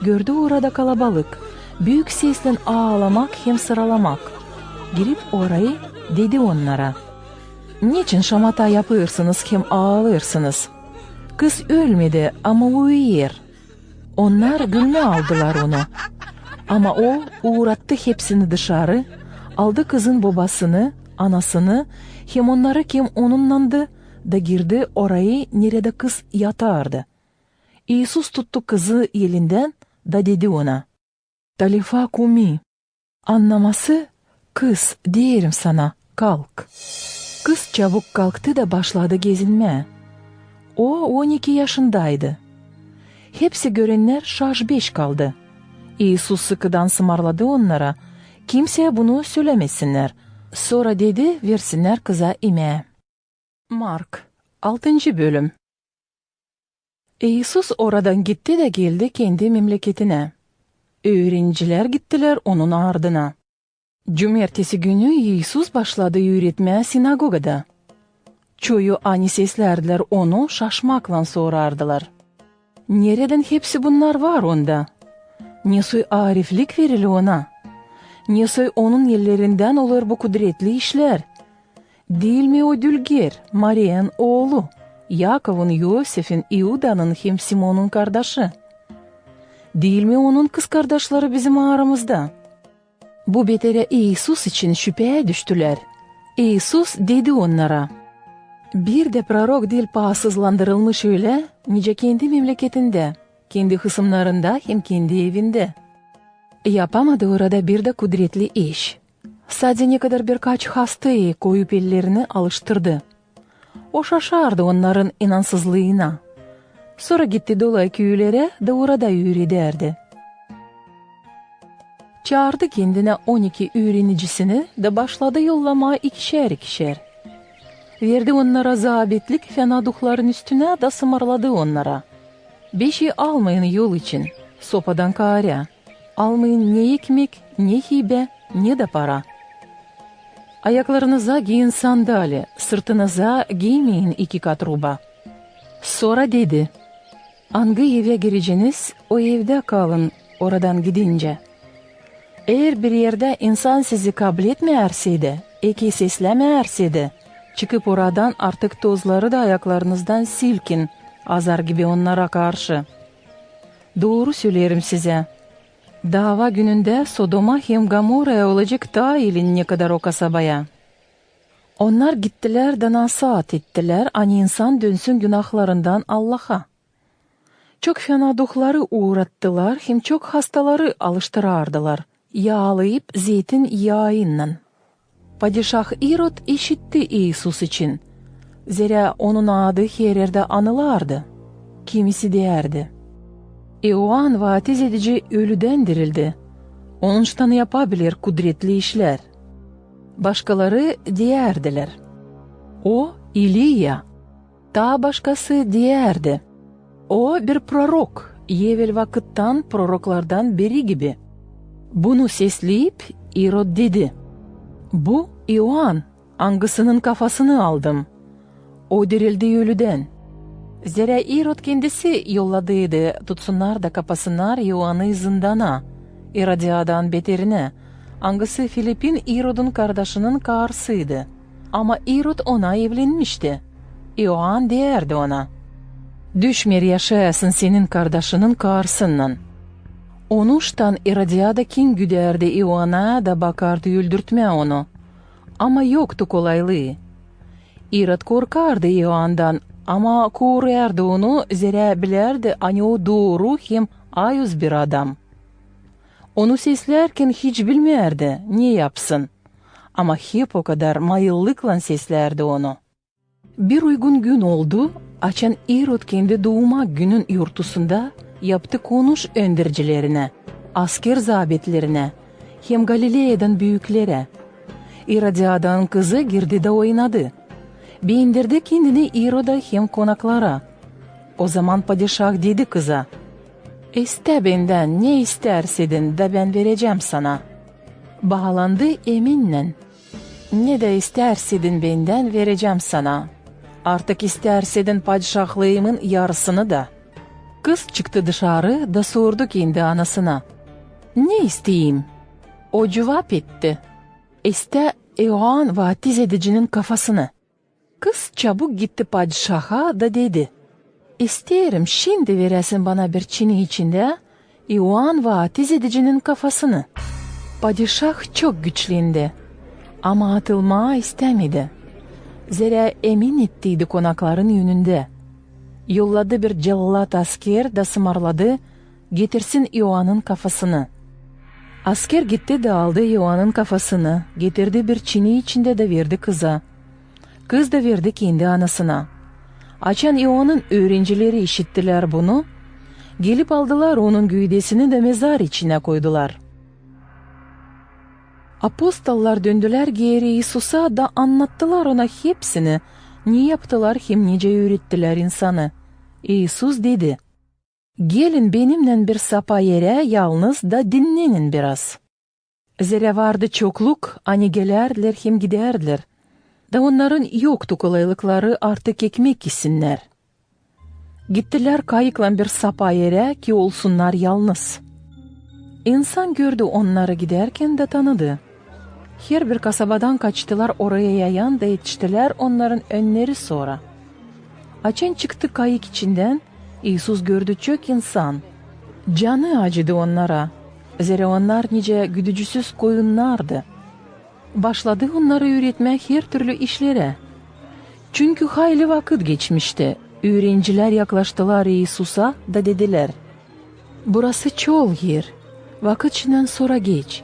gördü orada kalabalık. Büyük sesle ağlamak hem sıralamak. Girip orayı dedi onlara. Niçin şamata yapırsınız hem ağlırsınız? Kız ölmedi ama uyuyor. Onlar gülme aldılar onu. Ama o uğrattı hepsini dışarı, aldı kızın babasını, anasını, hem onları kim onunlandı da girdi orayı nerede kız yatardı. Yesus tuttu kızı elinden da dedi ona, Talifa kumi, anlaması kız diyelim sana kalk. Kız çabuk kalktı da başladı gezinmeye. O 12 yaşındaydı. Hepsi görenler şaşbeş kaldı. Yesus sıkıdan sımarladı onlara. Kimseye bunu söylemesinler. Sonra dedi versinler kıza yemeğe. Mark 6. bölüm. Yesus oradan gitti de geldi kendi memleketine. Öğrenciler gittiler onun ardına. Cumartesi günü Yesus başladı öğretmeye sinagogada. Çoğu ani seslerdiler onu şaşmakla sorardılar. Nereden hepsi bunlar var onda? Ne soy ariflik verili ona? Ne soy onun ellerinden olur bu kudretli işler? Değil mi o dülger, Maria'nın oğlu? Yakov'un, Yosef'in, İuda'nın hem Simon'un kardeşi. Değil mi onun kız kardeşleri bizim aramızda? Bu betere İsus için şüpheye düştüler. İsus dedi onlara, bir de prorok dil pahasızlandırılmış öyle, nice kendi memleketinde, kendi hısımlarında hem kendi evinde. Yapamadı orada bir de kudretli iş. Sadece ne kadar birkaç hastayı koyup ellerini alıştırdı. O şaşardı onların inansızlığına. Sonra gitti dolay köylere de orada yürüderdi. Çağırdı kendine 12 öğrenicisini de başladı yollamaya ikişer ikişer. Verdi onlara zabitlik fenaduhların üstüne de sımarladı onlara. Bir şey almayın yol için, sopadan kârya. Almayın ne ekmek, ne hibe, ne de para. Ayaklarınıza giyin sandalye, sırtınıza giymeyin 2 kat ruba. Sonra dedi, hangi eve gireceğiniz, o evde kalın oradan gidince. Eğer bir yerde insan sizi kabul etmeyerseydi, eki seslemeyerseydi, çıkıp oradan artık tozları da ayaklarınızdan silkin, azar gibi onlara karşı. Doğru söylerim size. Dava gününde Sodoma hem Gomorra'ya olacak daha elin ne kadar o kasabaya. Onlar gittiler de nasihat ettiler, hani insan dönsün günahlarından Allah'a. Çok fena duhları uğrattılar, hem çok hastaları alıştırardılar, yağlayıp zeytin yağıyla. Padişah İrod işitti İsus için. Zira onun adı her yerde anılardı. Kimisi derdi, İoan vatiz edici ölüden dirildi. Onun ştanı yapabilir kudretli işler. Başkaları diyerdiler, o İliya. Daha başkası diyerdi, o bir prorok, evvel vakittan proroklardan biri gibi. Bunu sesleyip İrod dedi, bu İoan, hangisinin kafasını aldım. O dirildi ölüden. Zira İrod kendisi yolladıydı, tutsunlar da kapasınlar İoan'ı zindana, İrodiyadan beterine. Hangisi Filip'in İrod'un kardeşinin karısıydı. Ama İrod ona evlenmişti. İoan derdi ona, düşmer yaşayasın senin kardeşinin karısından. Onuştan İrodiyada kin güderdi İoan'a da bakardı öldürtme onu. Ama yoktu kolaylığı. İrod korkardı İoan'dan, ama koruyardı onu, zira bilerdi hani o doğru hem ayız bir adam. Onu seslerken hiç bilmerdi ne yapsın. Ama hep o kadar mayıllıkla seslerdi onu. Bir uygun gün oldu, açan İrod kendi doğuma günün yurtusunda yaptı konuş öndürücülerine, asker zabitlerine, hem Galilea'dan büyüklere. İrodiya'dan kızı girdi de oynadı. Beğendirdi kendini İrod'a hem konaklara. O zaman padişah dedi kıza, İste benden ne istersedin de ben vereceğim sana. Bağlandı eminle, ne de istersedin benden vereceğim sana. Artık istersedin padişahlığımın yarısını da. Kız çıktı dışarı da sordu kendi anasına, ne isteyeyim? O cevap etti, İste İoan vatiz edicinin kafasını. Kız çabuk gitti padişaha da dedi, İsterim şimdi veresin bana bir çini içinde İoan vatiz edicinin kafasını. Padişah çok güçlendi ama atılmaya istemedi. Zira emin ettiydi konakların yönünde. Yolladı bir cellat asker da sımarladı, getirsin İoan'ın kafasını. Asker gitti de aldı İoan'ın kafasını, getirdi bir çini içinde de verdi kıza. Kız da verdi kendi anasına. Açan İoan'ın öğrencileri işittiler bunu. Gelip aldılar onun güydesini de mezar içine koydular. Apostollar döndüler geri İsus'a da anlattılar ona hepsini. Ne yaptılar hem nice öğrettiler insanı. İsus dedi, gelin benimle bir sapa yere yalnız da dinlenin biraz. Zira vardı çokluk, hani gelerdiler hem giderdiler. Da onların yoktu kolaylıkları artık ekmek yesinler. Gittiler kayıkla bir sapa yere ki olsunlar yalnız. İnsan gördü onları giderken de tanıdı. Her bir kasabadan kaçtılar oraya yayan da yetiştiler onların önleri sonra. Açan çıktı kayık içinden, İsus gördü çok insan. Canı acıdı onlara. Zira onlar nice güdücüsüz koyunlardı. Başladı onları öğretmek her türlü işlere. Çünkü hayli vakit geçmişti. Öğrenciler yaklaştılar İsus'a da dediler: "Burası çol yer. Vakitinden sonra geç.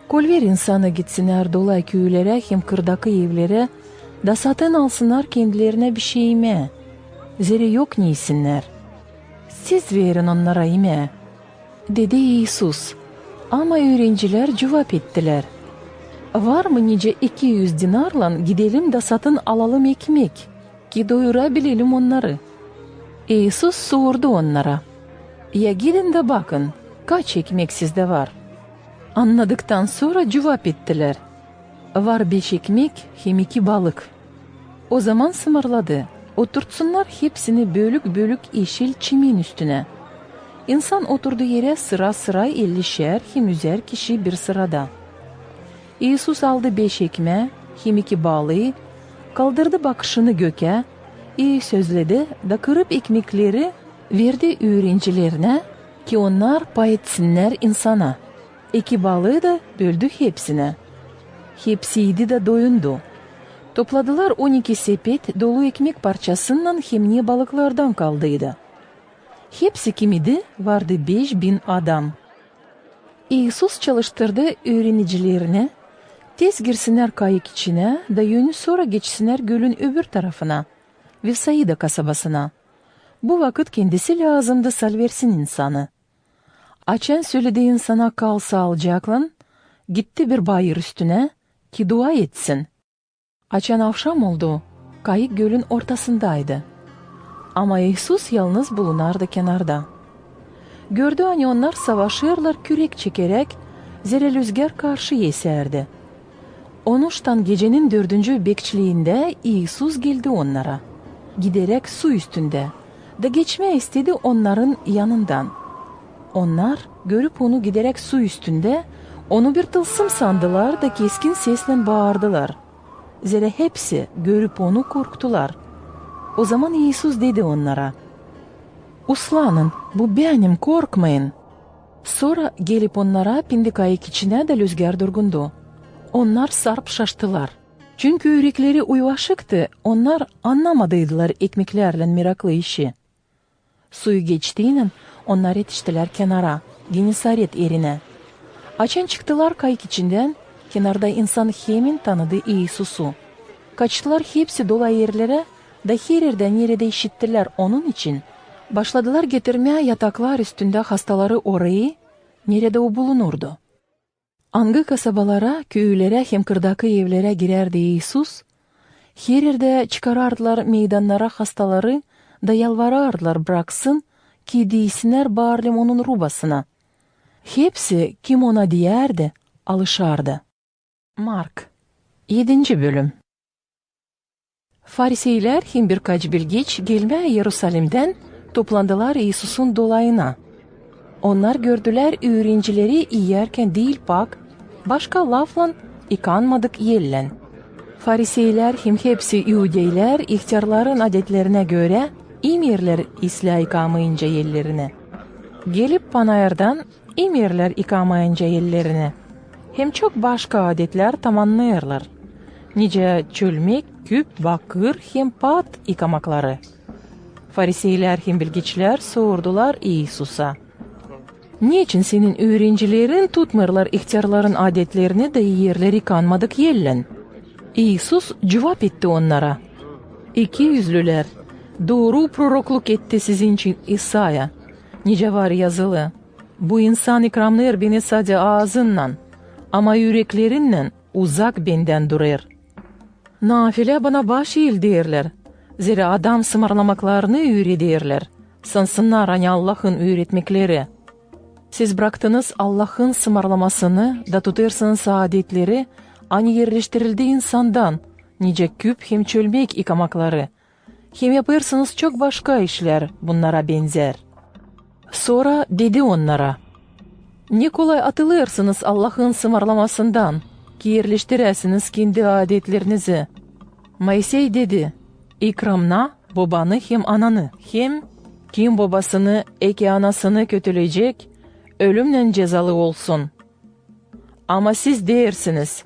Kol ver insana gitsinler dolay köylere hem kırdaki evlere da satın alsınlar kendilerine bir şey yeme. Zira yok ne yesinler. Siz verin onlara yeme," dedi İsus. Ama öğrenciler cevap ettiler: "Var mı nice 200 dinarla gidelim de satın alalım ekmek ki doyurabilelim onları." İsus sordu onlara: "Ya gidin de bakın kaç ekmek sizde var?" Anladıktan sonra cevap ettiler: "Var 5 ekmek hem 2 balık." O zaman sımırladı: "Oturtsunlar hepsini bölük bölük yeşil çimin üstüne." İnsan oturduğu yere sıra sıra 50'şer hem 100'er kişi bir sırada. İsus aldı 5 ekmeği hem 2 balığı, kaldırdı bakışını göke, iyi sözledi da kırıp ekmekleri verdi öğrencilerine ki onlar pay etsinler insana. 2 balığı da böldü hepsine. Hepsi yedi de doyundu. Topladılar 12 sepet dolu ekmek parçasından hem ne balıklardan kaldıydı. Hepsi kimidi? Vardı 5000 adam. İsus çalıştırdı öğrenicilerine, tez girsinler kayık içine da yönü sonra geçsinler gölün öbür tarafına, Vesaida kasabasına. Bu vakit kendisi lazımdı salversin insanı. Açan söyledi insana kalsa alacaklan, gitti bir bayır üstüne ki dua etsin. Açan akşam oldu, kayık gölün ortasındaydı. Ama İsus yalnız bulunardı kenarda. Gördü hani onlar savaşırlar kürek çekerek, zira rüzgar karşı eserdi. Onuştan gecenin 4. bekçiliğinde İsus geldi onlara. Giderek su üstünde da geçme istedi onların yanından. Onlar görüp onu giderek su üstünde, onu bir tılsım sandılar da keskin sesle bağırdılar. Zira hepsi görüp onu korktular. O zaman İsus dedi onlara: "Uslanın, bu benim, korkmayın." Sonra gelip onlara bindi kayık içine de rüzgar durgundu. Onlar sarp şaştılar. Çünkü yürekleri uyvaşıktı, onlar anlamadıydılar ekmeklerle meraklı işi. Suyu geçtiğinin onlar yetiştiler kenara, Genesaret yerine. Açan çıktılar kayık içinden, kenarda insan hemen tanıdı İsus'u. Kaçtılar hepsi dola yerlere, da her yerden yere de işittiler onun için. Başladılar getirmeye yataklar üstünde hastaları orayı, nerede o bulunurdu. Hangi kasabalara, köylere hem kırdaki evlere girerdi İsus, her yerde çıkarardılar meydanlara hastaları da yalvarardılar bıraksın ki değsinler bağırlim onun rubasına. Hepsi kim ona diyerdi, alışardı. Mark 7. bölüm. Fariseyler hem birkaç bilgeç gelmeye Yerusalim'den toplandılar İsus'un dolayına. Onlar gördüler öğrencileri yerken değil bak, başka lafla yıkanmadık yellen. Fariseyler hem hepsi İudeyler ihtiyarların adetlerine göre imirler isla yıkamayınca yerlerine. Gelip panayırdan imirler yıkamayınca yerlerine. Hem çok başka adetler tamamlayırlar. Nice çölmek, küp, bakır hem pat yıkamakları. Fariseyler hem bilgiçler sordular İsus'a: "Niçin senin öğrencilerin tutmırlar ihtiyarların adetlerini de yerleri yıkanmadık yellen?" İsus cevap etti onlara: "İkiyüzlüler, doğru prorokluk etti sizin için İsa'ya. Nice var yazılı: bu insan ikramlar beni sadece ağzından, ama yüreklerinden uzak benden durur. Nafile bana baş eğil derler. Zira adam sımarlamaklarını öğretirler. Sansınlar hani Allah'ın öğretmekleri. Siz bıraktınız Allah'ın sımarlamasını da tutarsınız adetleri, hani yerleştirildi insandan, nice küp hem çölmek yıkamakları. Hem yaparsınız çok başka işler bunlara benzer." Sonra dedi onlara: "Ne kolay atılırsınız Allah'ın sımarlamasından ki yerleştiresiniz kendi adetlerinizi. Moisey dedi: ikramna babanı hem ananı, hem kim babasını, eki anasını kötüleyecek, ölümle cezalı olsun. Ama siz dersiniz,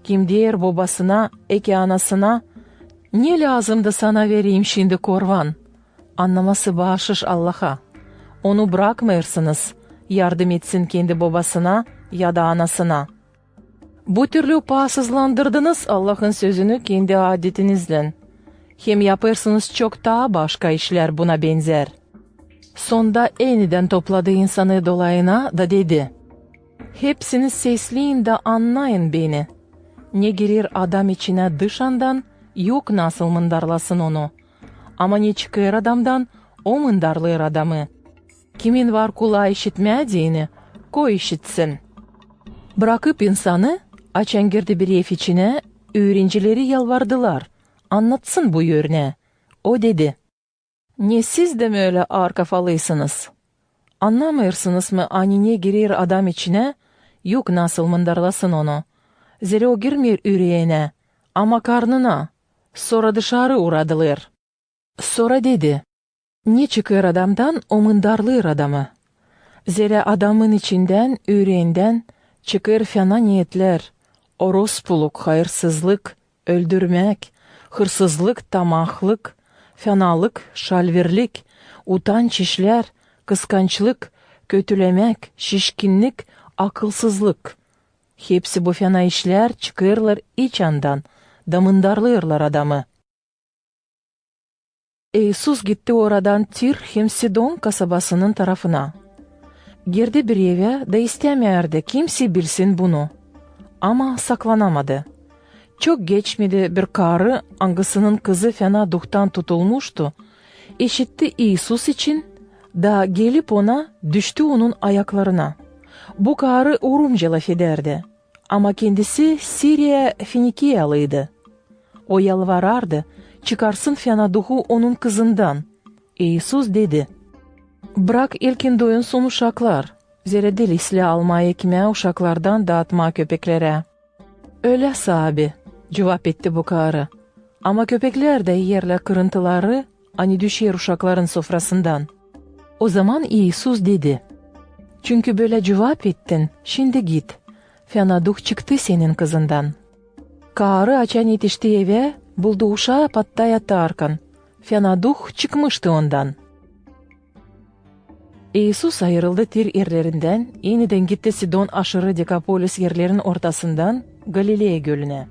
kim der babasına, eki anasına, ne lazımdı sana vereyim şimdi korvan? Anlaması bağışış Allah'a. Onu bırakmıyorsunuz, yardım etsin kendi babasına ya da anasına. Bu türlü pasızlandırdınız Allah'ın sözünü kendi adetinizle. Hem yaparsınız çok daha başka işler buna benzer. Sonda eniden topladı insanı dolayına da dedi: hepsini sesleyin de anlayın beni. Ne girer adam içine dışandan, yok nasıl mındarlasın onu. Ama ne çıkar adamdan, o mındarlar adamı. Kimin var kulağı işitmediğini, koy işitsin. Bırakıp insanı, açan girdi bir ev içine, öğrencileri yalvardılar. Anlatsın bu yörüne. O dedi: ne siz de mi öyle ağır kafalısınız? Anlamıyorsunuz mu anine girer adam içine, yok nasıl mındarlasın onu. Zira o girmiyor yüreğine, ama karnına. Sonra dışarı uğradılar. Sonra dedi: ne çıkıyor adamdan, o mındarlıyor adamı. Zira adamın içinden, yüreğinden çıkır fena niyetler, orospuluk, hayırsızlık, öldürmek, hırsızlık, tamahlık, fenalık, şalverlik, utanç işler, kıskançlık, kötülemek, şişkinlik, akılsızlık. Hepsi bu fena işler çıkırlar iç andan, damındarlıyorlar adamı. İsus gitti oradan Tir hem Sidon kasabasının tarafına. Girdi bir eve da istemiyordu kimse bilsin bunu. Ama saklanamadı. Çok geçmedi bir karı, angasının kızı fena duhtan tutulmuştu. İşitti İsus için da gelip ona düştü onun ayaklarına. Bu karı Urumca laf ederdi. Ama kendisi Siriya Finikiyalıydı. O yalvarardı, çıkarsın fena duhu onun kızından. İsus dedi: bırak ilkin doyunsun uşaklar. Zira dil isli almaya kime uşaklardan dağıtma köpeklere. Öyle sahibi, cevap etti bu karı. Ama köpekler de yerle kırıntıları, hani düşer uşakların sofrasından. O zaman İsus dedi: çünkü böyle cevap ettin, şimdi git. Fena duh çıktı senin kızından. Karı açan yetişti eve, buldu uşağı patta yatarken. Fena duh çıkmıştı ondan. İsus ayrıldı Tir yerlerinden, yeniden gitti Sidon aşırı Dekapolis yerlerin ortasından Galileya gölüne.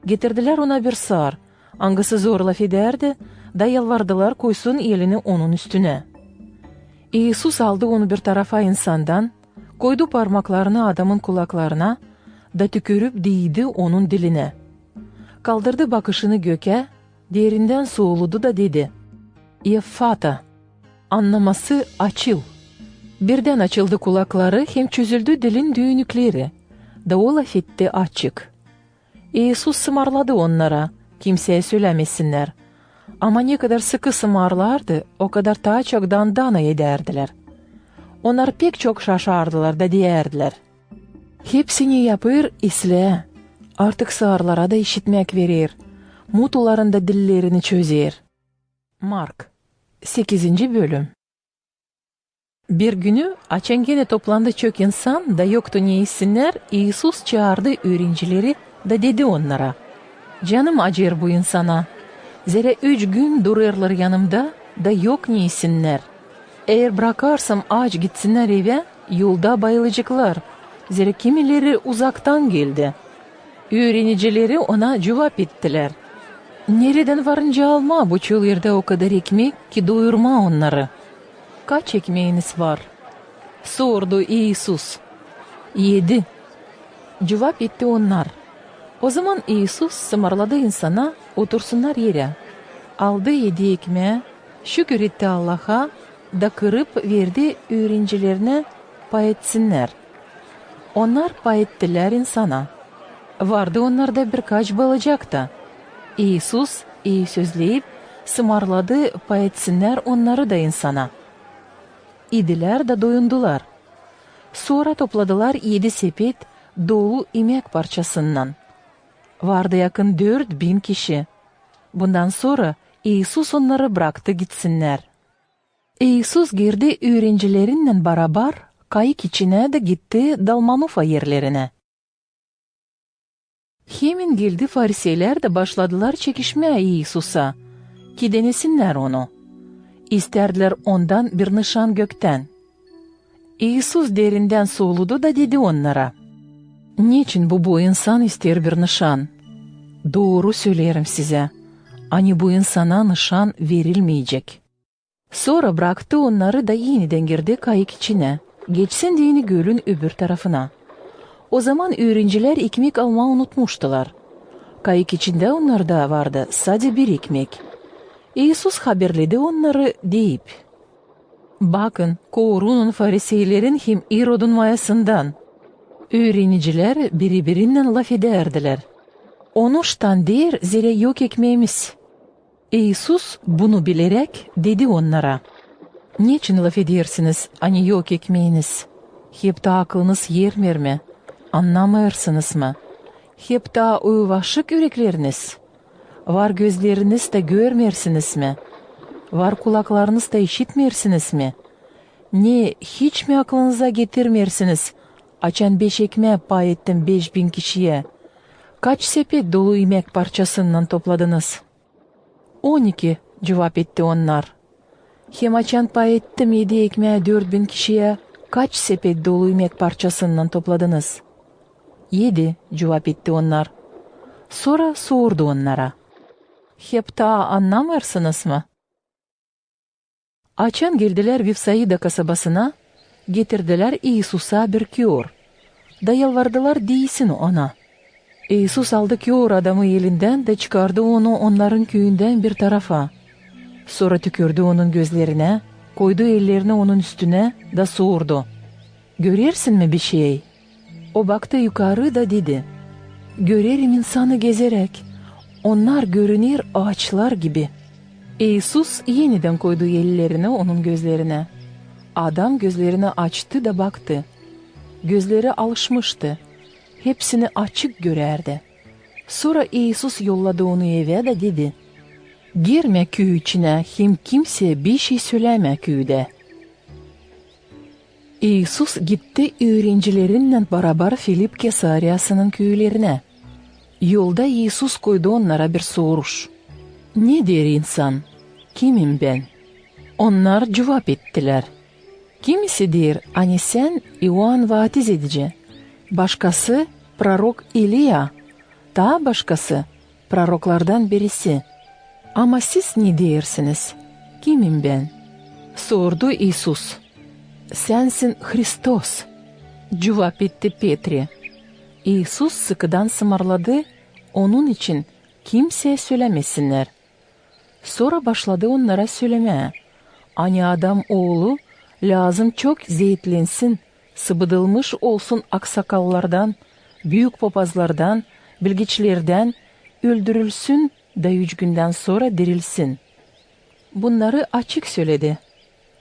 Getirdiler ona bir sağır, angası zor laf ederdi, da yalvardılar koysun elini onun üstüne. İsus aldı onu bir tarafa insandan, koydu parmaklarını adamın kulaklarına, da tükürüp değdi onun diline. Kaldırdı bakışını göke, derinden soğuludu da dedi: Effata, anlaması açıl. Birden açıldı kulakları, hem çözüldü dilin düğünükleri. Da o laf etti açık. İsus sımarladı onlara, kimseye söylemesinler. Ama ne kadar sıkı sımarlardı, o kadar daha çok dandana ederdiler. Onlar pek çok şaşardılar da diyerdiler: hepsini yapır isle, artık sağırlara da işitmek verir, mutuların da dillerini çözer. Mark 8. bölüm. Bir günü açan gene toplandı çok insan da yoktu ne isimler. İsus çağırdı öğrencileri da dedi onlara: canım acır bu insana. Zira 3 gün dururlar yanımda da yok ne isimler. Eğer bırakarsam aç gitsinler eve, yolda bayılacaklar. Zira kimileri uzaktan geldi. Öğrenicileri ona cevap ettiler: nereden varınca alma bu çöllerde o kadar ekmek ki doyurma onları. Kaç ekmeğiniz var? Sordu İsus. 7. Cevap etti onlar. O zaman İsus sımarladı insana, otursunlar yere. Aldı 7 ekmeği, şükür etti Allah'a, da kırıp verdi öğrencilerine pay etsinler. Onlar pay ettiler insana. Vardı onlarda birkaç balıcak da. İsus iyi sözleyip sımarladı, pay etsinler onları da insana. İdiler de doyundular. Sonra topladılar 7 sepet dolu yemek parçasından. Vardı yakın 4.000 kişi. Bundan sonra İsus onları bıraktı gitsinler. İsus girdi öğrencilerinle beraber kayık içine de gitti Dalmanufa yerlerine. Hemen geldi Fariseyler de başladılar çekişmeye İsus'a, ki denesinler onu. İsterdiler ondan bir nişan gökten. İsus derinden soludu da dedi onlara, "Niçin bu insan ister bir nişan? Doğru söylerim size, hani bu insana nişan verilmeyecek." Sonra bıraktı onları da yeniden girdi kayık içine, geçsin diyeni gölün öbür tarafına. O zaman öğrenciler ekmek almayı unutmuştular. Kayık içinde onlar da vardı, sadece bir ekmek. İsus haberledi onları deyip, "Bakın, Korun'un Fariseylerin hem İrod'un mayasından." Öğrenciler birbirinden laf ederdiler. "Onu ştan der, zira yok ekmeğimiz." İsus bunu bilerek dedi onlara, "Niçin laf edersiniz, hani yok ekmeğiniz? Hep de aklınız yermer mi? Anlamıyorsunuz mı? Hep de uyvaşık yürekleriniz. Var gözleriniz de görmersiniz mi? Var kulaklarınız da işitmersiniz mi? Ne, hiç mi aklınıza getirmersiniz? Açan 5 ekmeğe pay ettim 5.000 kişiye. Kaç sepet dolu yemek parçasından topladınız?" 12, cevap etti onlar. "Hem açan pay ettim 7 ekmeğe 4.000 kişiye. Kaç sepet dolu yemek parçasından topladınız?" 7, cevap etti onlar. Sonra sordu onlara, "Hep daha anlamıyorsunuz mı?" Açan geldiler Vifsaida kasabasına, getirdiler İsus'a bir kör. Da yalvardılar değilsin ona. İsus aldı kör adamı elinden de çıkardı onu onların köyünden bir tarafa. Sonra tükürdü onun gözlerine, koydu ellerini onun üstüne da sordu, "Görersin mi bir şey?" O baktı yukarı da dedi, "Görerim insanı gezerek. Onlar görünür ağaçlar gibi." İsus yeniden koydu ellerini onun gözlerine. Adam gözlerini açtı da baktı. Gözleri alışmıştı. Hepsini açık görerdi. Sonra İsus yolladı onu eve de dedi, "Girme köy içine, hem kimseye bir şey söyleme köyde." İsus gitti öğrencilerinle beraber Filip Kesaryasının köylerine. Yolda İsus koydu onlara bir soruş. "Ne der insan? Kimim ben?" Onlar cevap ettiler, "Kimisi der, hani sen İoan vatiz edici, başkası prorok İliya, daha başkası proroklardan birisi. Ama siz ne dersiniz? Kimim ben?" Sordu İsus. "Sensin Hristos," cevap etti Petri. İsus sıkıdan sımarladı, onun için kimseye söylemesinler. Sonra başladı onlara söylemeye, "Hani adam oğlu lazım çok zeytlensin, sıvıdılmış olsun aksakallardan, büyük papazlardan, bilgiçlerden, öldürülsün da 3 günden sonra dirilsin." Bunları açık söyledi.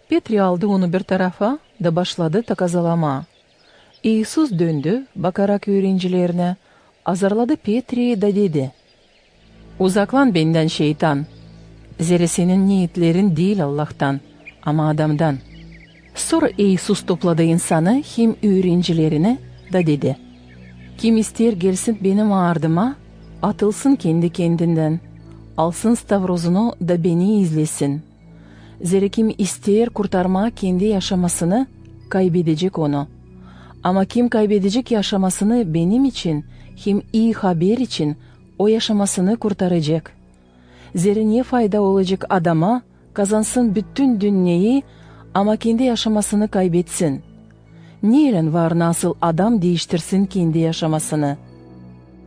Petri aldı onu bir tarafa da başladı takazalama. İsus döndü, bakarak öğrencilerine, azarladı Petri'yi da dedi, "Uzaklan benden şeytan. Zira senin niyetlerin değil Allah'tan, ama adamdan." Sonra İsus topladı insanı hem öğrencilerine da dedi, "Kim ister gelsin benim ardıma, atılsın kendi kendinden, alsın stavrozunu da beni izlesin. Zira kim ister kurtarma kendi yaşamasını, kaybedecek onu. Ama kim kaybedecek yaşamasını benim için, hem iyi haber için o yaşamasını kurtaracak. Zira ne fayda olacak adama, kazansın bütün dünyayı ama kendi yaşamasını kaybetsin? Niye var nasıl adam değiştirsin kendi yaşamasını?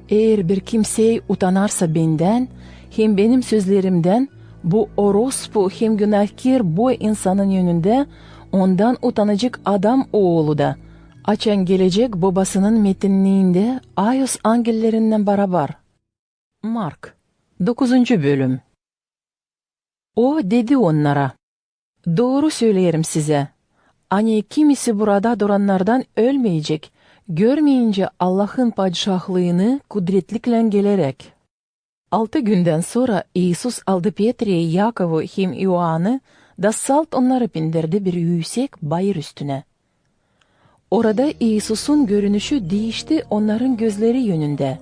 Eğer bir kimse utanarsa benden, hem benim sözlerimden, bu orospu hem günahkar bu insanın yönünde, ondan utanacak adam oğlu da, açan gelecek babasının metinliğinde Ayos angellerinden beraber. Mark 9. bölüm. O dedi onlara, "Doğru söylerim size. Hani kimisi burada duranlardan ölmeyecek, görmeyince Allah'ın padişahlığını kudretlikle gelerek." 6 günden sonra İsus aldı Petri'yi, Yakov'u hem Ioan'ı da salt onları bindirdi bir yüksek bayır üstüne. Orada İsus'un görünüşü değişti onların gözleri yönünde.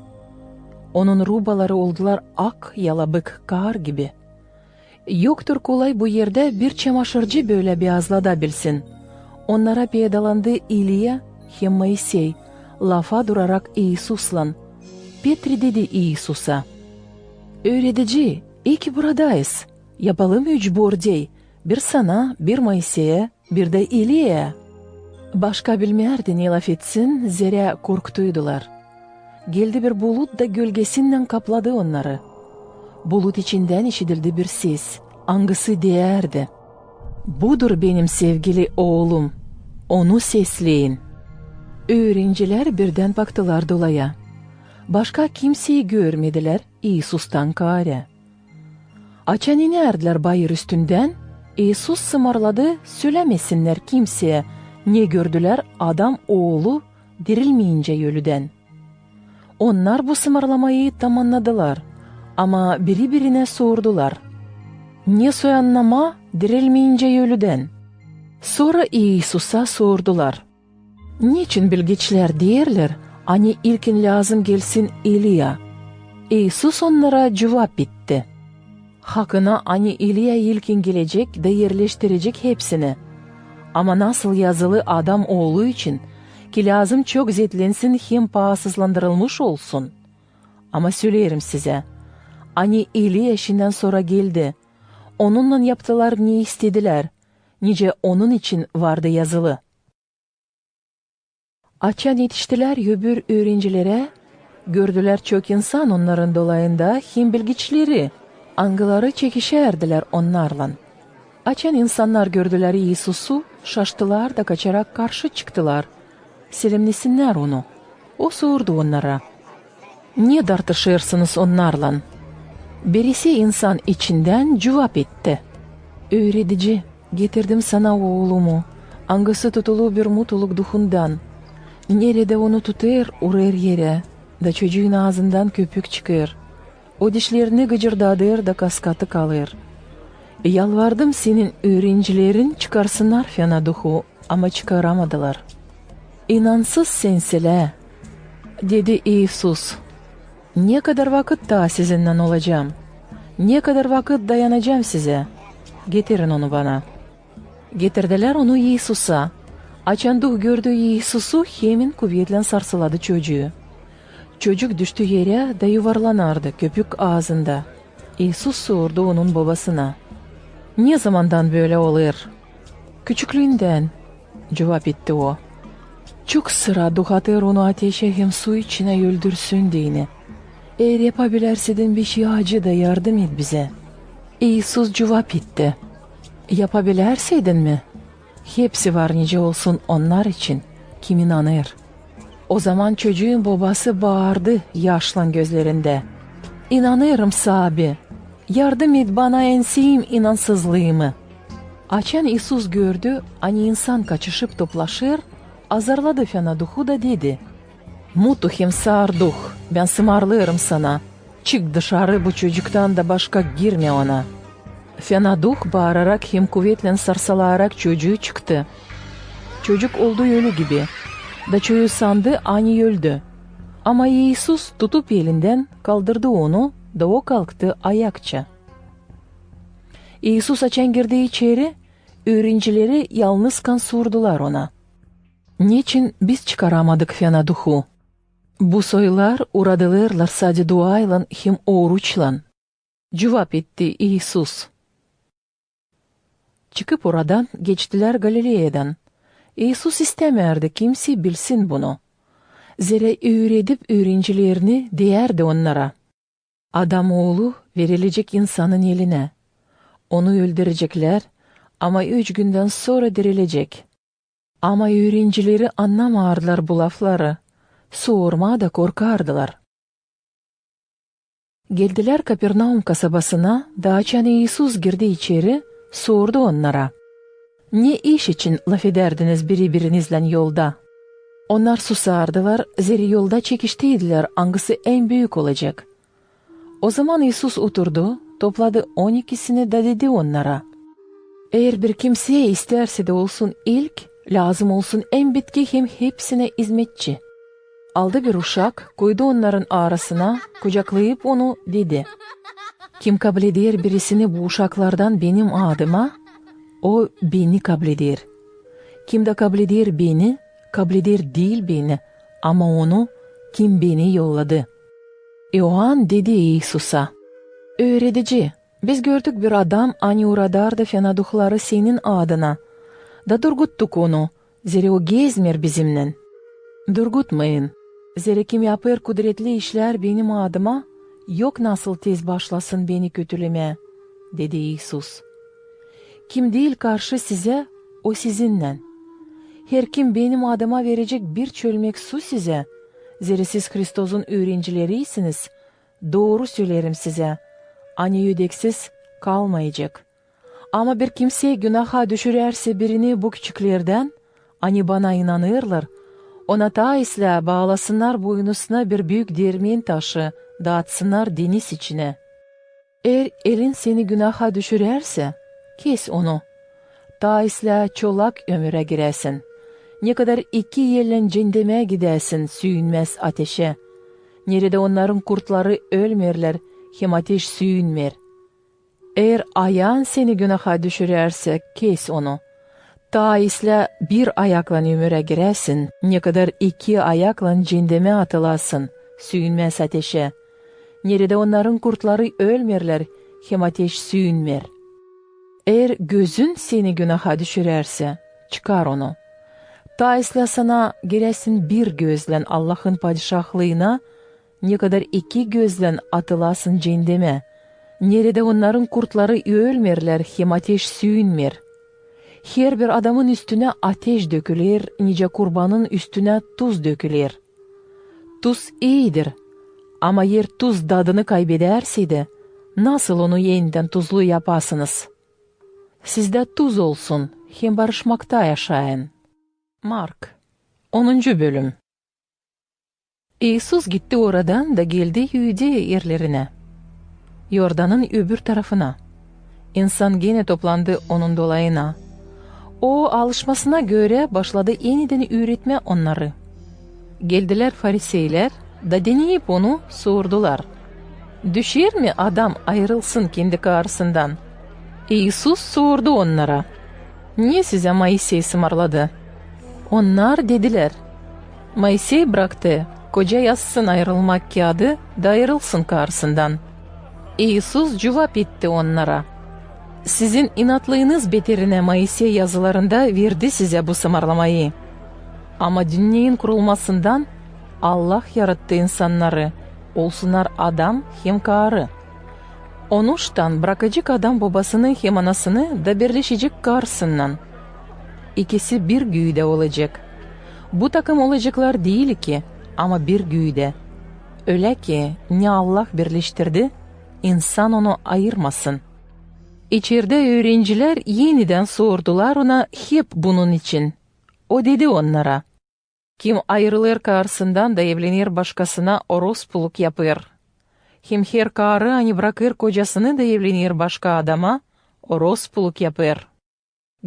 Onun rubaları oldular ak yalabık kar gibi. Yoktur kolay bu yerde bir çamaşırcı böyle beyazlatabilsin. Onlara pedalandı İliya hem Moisey, lafa durarak İsus'la. Petri dedi İsus'a, "Öğretici, iyi ki buradayız. Yapalım 3 bordey, bir sana, bir Moisey'e, bir de İliya'ya." Başka bilmerdi ne laf etsin, zira korktuydular. Geldi bir bulut da gölgesinden kapladı onları. Bulut içinden işitildi bir ses, hangisi değerdi. "Budur benim sevgili oğlum, onu sesleyin." Öğrenciler birden baktılar dolaya. Başka kimseyi görmediler İsus'tan gari. Açan inerdiler bayır üstünden, İsus sımarladı, söylemesinler kimseye. Ne gördüler adam oğlu dirilmeyince ölüden. Onlar bu sımarlamayı tamamladılar ama birbirine sordular. Ne soyanlama dirilmeyince ölüden? Sonra İsus'a sordular. Niçin bilgiçler derler, hani ilkin lazım gelsin İliya? İsus onlara cevap etti. Hakkına hani İliya ilkin gelecek de yerleştirecek hepsini. Ama nasıl yazılı adam oğlu için ki lazım çok zetlensin hem pahasızlandırılmış olsun. Ama söylerim size, hani İliya işinden sonra geldi. Onunla yaptılar ne istediler, nice onun için vardı yazılı. Açan yetiştiler öbür öğrencilere, gördüler çok insan onların dolayında hem bilgiçleri, angıları çekişerdiler onlarla. Açan insanlar gördüler İsus'u, şaştılar da kaçarak karşı çıktılar. Selamlesinler onu. O sordu onlara. "Niye tartışırsınız onlarla?" Birisi insan içinden cevap etti. "Öğretici, getirdim sana oğlumu. Angısı tutulu bir mutluluk duhundan. Nerede onu tutar, uğrar yere. Da çocuğun ağzından köpük çıkar. O dişlerini gıcırdadır da kaskatı kalır. Yalvardım senin öğrencilerin çıkarsınlar fena duhu ama çıkaramadılar. İnansız sensile, dedi İsus. Ne kadar vakit daha sizinle olacağım? Ne kadar vakit dayanacağım size? Getirin onu bana." Getirdiler onu İsus'a. Açan duh gördü İsus'u hemen kuvvetle sarsıladı çocuğu. Çocuk düştü yere de yuvarlanardı köpük ağzında. İsus sordu onun babasına. "Ne zamandan böyle olur?" "Küçüklüğünden," cevap etti o. "Çok sıra duhatır onu ateşe hem su içine öldürsün diyene. Eğer yapabilirsin bir şey acı da yardım et bize." İsus cevap etti. "Yapabilirseydin mi? Hepsi var nice olsun onlar için. Kim inanır?" O zaman çocuğun babası bağırdı yaşlan gözlerinde. "İnanırım sahibi. Yardım et bana enseyim inansızlığımı." Açan İsus gördü, hani insan kaçışıp toplaşır, azarladı fena duhu da dedi. "Mutu hem sağır duh, ben sımarlarım sana. Çık dışarı bu çocuktan da başka girme ona." Fena duh bağırarak hem kuvvetle sarsılarak çocuğu çıktı. Çocuk oldu ölü gibi. Da çocuğu sandı ani öldü. Ama İsus tutup elinden kaldırdı onu da o kalktı ayakça. İsus açan girdi içeri, öğrencileri yalnızken sordular ona. "Niçin biz çıkaramadık fena duhu?" "Bu soylar uğradılarlar sadece duayla hem oruçla," cevap etti İsus. Çıkıp oradan geçtiler Galilea'dan. İsus istemerdi kimse bilsin bunu. Zira öğretip öğrencilerini derdi onlara. Adam oğlu verilecek insanın eline. Onu öldürecekler ama 3 günden sonra dirilecek. Ama öğrencileri anlamadılar bu lafları. Sorma da korkardılar. Geldiler Kapernaum kasabasına, da açan İsus girdi içeri, sordu onlara. "Ne iş için laf ederdiniz birbirinizle yolda?" Onlar susardılar, zira yolda çekiştiydiler hangisi en büyük olacak. O zaman İsus oturdu, topladı 12'sini da dedi onlara: Eğer bir kimseye isterse de olsun ilk, lazım olsun en bitki hem hepsine hizmetçi. Aldı bir uşak, koydu onların arasına, kucaklayıp onu dedi: Kim kabul eder birisini bu uşaklardan benim adıma, o beni kabul eder. Kim de kabul eder beni, kabul eder değil beni, ama onu kim beni yolladı. O an dedi İsus'a: Öğretici, biz gördük bir adam ani uğradardı fena duhları senin adına. Da durguttuk onu, zere o gezmer bizimle. Durgutmayın, zere kim yapar kudretli işler benim adıma, yok nasıl tez başlasın beni kötüleme, dedi İsus. Kim değil karşı size, o sizinle. Her kim benim adıma verecek bir çölmek su size, zere siz Kristos'un öğrencilerisiniz, doğru söylerim size, ani yüdeksiz kalmayacak. Ama bir kimse günaha düşürerse birini bu küçüklerden, ani bana inanırlar, ona taisle bağlasınlar boynusuna bir büyük değirmen taşı, dağıtsınlar deniz içine. Eğer elin seni günaha düşürerse, kes onu. Taisle çolak ömüre giresin. Ne kadar iki yellen cehenneme gidesin süyünmez ateşe. Nerede onların kurtları ölmerler, hem ateş süyünmer. Eğer ayağın seni günaha düşürerse, kes onu. Taisle bir ayakla ömüre giresin, ne kadar iki ayakla cehenneme atılasın, süyünmez ateşe. Nerede onların kurtları ölmerler, hem ateş süyünmer. Eğer gözün seni günaha düşürerse, çıkar onu. Taisle sana giresin bir gözle Allah'ın padişahlığına, ne kadar iki gözle atılasın cehenneme. Nerede onların kurtları ölmerler, hem ateş süyünmer. Her bir adamın üstüne ateş dökülür, nice kurbanın üstüne tuz dökülür. Tuz iyidir, ama yer tuz tadını kaybederse de, nasıl onu yeniden tuzlu yapasınız? Sizde tuz olsun, hem barışmakta yaşayın. Mark 10. Bölüm. İsus gitti oradan da geldi Yudeya yerlerine, Yordan'ın öbür tarafına. İnsan gene toplandı onun dolayına. O alışmasına göre başladı yeniden öğretme onları. Geldiler Fariseyler da deneyip onu sordular: Düşer mi adam ayrılsın kendi karşısından? İsus sordu onlara: Niye size Moisey ısmarladı? Onlar dediler: Moisey bıraktı, koca yazsın ayrılmak kağıdı da ayrılsın karşısından. İsus cevap etti onlara: Sizin inatlığınız beterine Moisey yazılarında verdi size bu ısmarlamayı. Ama dünyanın kurulmasından Allah yarattı insanları, olsunlar adam hem karı. Onuştan bırakacak adam babasını hem anasını da birleşecek karşısından. İkisi bir güyde olacak. Bu takım olacaklar değil ki, ama bir güyde. Öyle ki ne Allah birleştirdi, insan onu ayırmasın. İçeride öğrenciler yeniden sordular ona hep bunun için. O dedi onlara: Kim ayrılır karşısından da evlenir başkasına orospuluk yapar. Hem her karı hani bırakır kocasını da evlenir başka adama orospuluk yapar.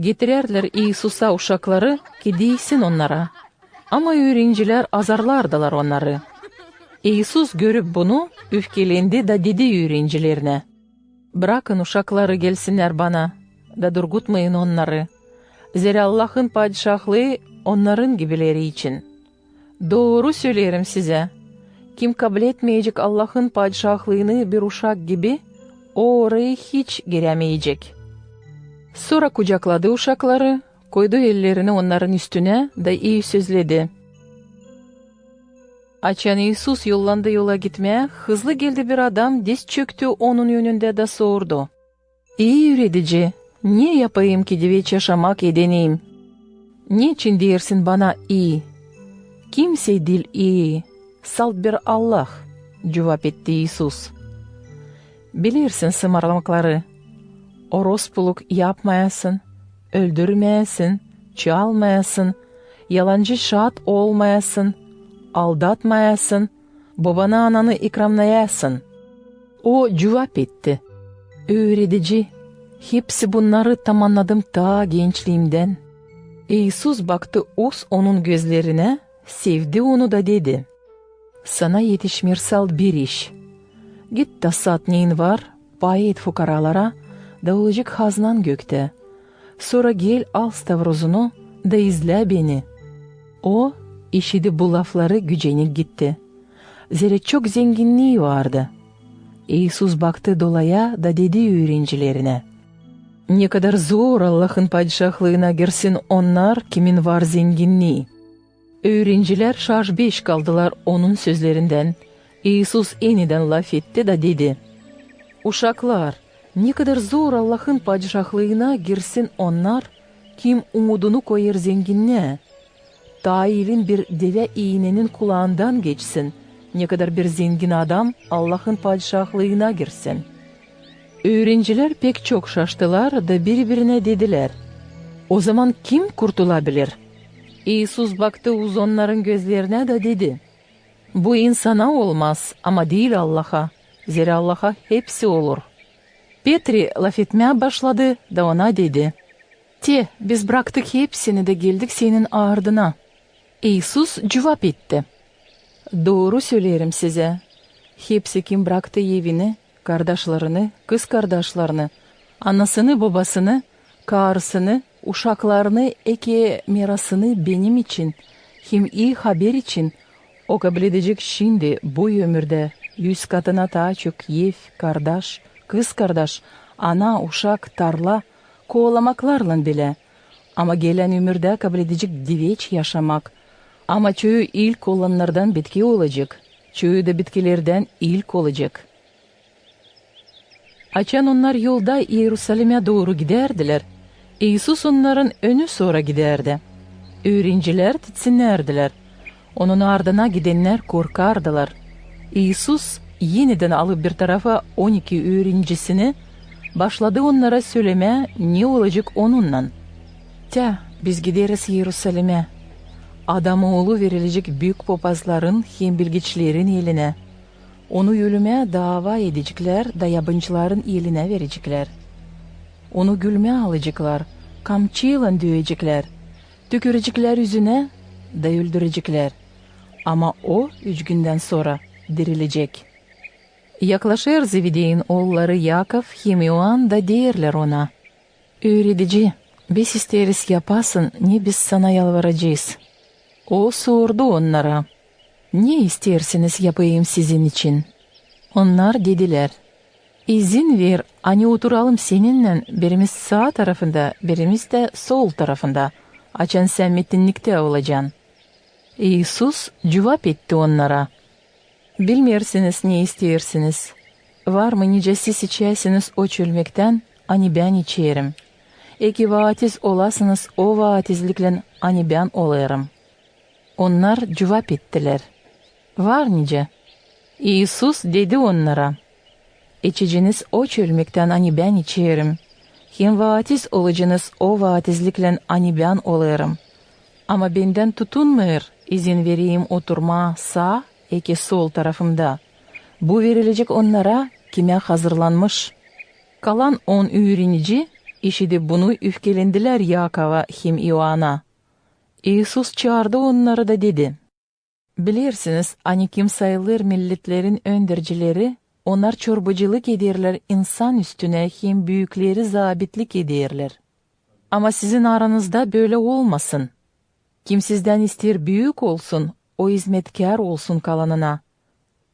Getirerler İsus'a uşakları ki değsin onlara. Ama öğrenciler azarlardılar onları. İsus görüp bunu öfkelendi da dedi öğrencilerine: Bırakın uşakları gelsinler bana, da durgutmayın onları. Zira Allah'ın padişahlığı onların gibileri için. Doğru söylerim size, kim kabul etmeyecek Allah'ın padişahlığını bir uşak gibi, o oraya hiç giremeyecek. Sonra kucakladı uşakları, koydu ellerini onların üstüne da iyi sözledi. Açan İsus yollandı yola gitmeye, hızlı geldi bir adam, diz çöktü onun önünde de sordu: İyi öğretici, ne yapayım ki deveç yaşamak edineyim? Niçin dersin bana iyi? Kimse değil iyi, salt bir Allah, cevap etti İsus. Bilirsin sımarlamakları: orospuluk yapmayasın, öldürmeyesin, çalmayasın, yalancı şahit olmayasın, aldatmayasın, babana ananı ikramlayasın. O cevap etti. Öğretici, hepsi bunları tamamladım ta gençliğimden. İsus baktı onun gözlerine, sevdi onu da dedi. Sana yetişmirsal bir iş. Git da sat neyin var, pay et fukaralara, da olacak haznan gökte. Sonra gel al stavrozunu da izle beni. O işidi bu lafları gücenip gitti. Zira çok zenginliği vardı. İsus baktı dolaya da dedi öğrencilerine. Ne kadar zor Allah'ın padişahlığına girsin onlar kimin var zenginliği. Öğrenciler şaşbeş kaldılar onun sözlerinden. İsus yeniden laf etti da dedi. Uşaklar, ne kadar zor Allah'ın padişahlığına girsin onlar kim umudunu koyar zenginliğe. Tailin bir deve iğnenin kulağından geçsin. Ne kadar bir zengin adam Allah'ın padişahlığına girsin. Öğrenciler pek çok şaştılar da birbirine dediler. O zaman kim kurtulabilir? İsus baktı onların gözlerine de dedi. Bu insana olmaz ama değil Allah'a. Zira Allah'a hepsi olur. Petri laf etmeye başladı da ona dedi. Biz bıraktık hepsini de geldik senin ardına. İsus cevap etti. Doğru söylerim size. Hepsi kim bıraktı evini, kardeşlerini, kız kardeşlerini, anasını, babasını, karısını, uşaklarını, mirasını benim için, hem iyi haber için, o kabul edecek şimdi bu ömürde 100 katına daha çok ev, kardeş, kız kardeş, ana, uşak, tarla, kovalamaklarla bile. Ama gelen ömürde kabul edecek diveç yaşamak. Ama çoğu ilk olanlardan bitki olacak. Çoğu da bitkilerden ilk olacak. Açan onlar yolda Yerusalim'e doğru giderdiler. İsus onların önü sonra giderdi. Öğrenciler titsinlerdiler. Onun ardına gidenler korkardılar. İsus yeniden alıp bir tarafa 12 öğrencisini başladı onlara söylemeye ne olacak onunla. Biz gideriz Yerusalim'e. Adamoğlu verilecek büyük papazların hem bilgiçlerin eline. Onu ölüme dava edecekler da yabancıların eline verecekler. Onu gülme alacaklar, kamçıyla dövecekler, tükürecekler yüzüne da öldürecekler. Ama o 3 günden sonra dirilecek. Yaklaşır Zebede'nin oğulları Yakov hem Ioan da derler ona. Öğretici, biz isteriz yapasın, ne biz sana yalvaracağız. O sordu onlara. Ne istersiniz yapayım sizin için? Onlar dediler. İzin ver, hani oturalım seninle, birimiz sağ tarafında, birimiz de sol tarafında. Açan sen metinlikte olacaksın. İsus cevap etti onlara. Bilmiyorsunuz ne istersiniz. Var mı nice siz içersiniz o çölmekten, hani ben içerim. Eki vaatiz olasınız o vaatizlikle, hani ben olarım. Onlar cevap ettiler. Var nice. İsus dedi onlara. İçiciniz o çölmekten hani ben içerim. Hem vaatiz olacağınız o vaatizlikle hani ben olarım. Ama benden tutunmuyor, izin vereyim oturma sağ, eki sol tarafımda. Bu verilecek onlara kime hazırlanmış. Kalan 10 öğrenici işidi bunu öfkelendiler Yakov'a hem Ioan'a. İsus çağırdı onları da dedi. Bilirsiniz hani kim sayılır milletlerin öndercileri, onlar çorbacılık ederler insan üstüne hem büyükleri zabitlik ederler. Ama sizin aranızda böyle olmasın. Kim sizden ister büyük olsun, o hizmetkar olsun kalanına.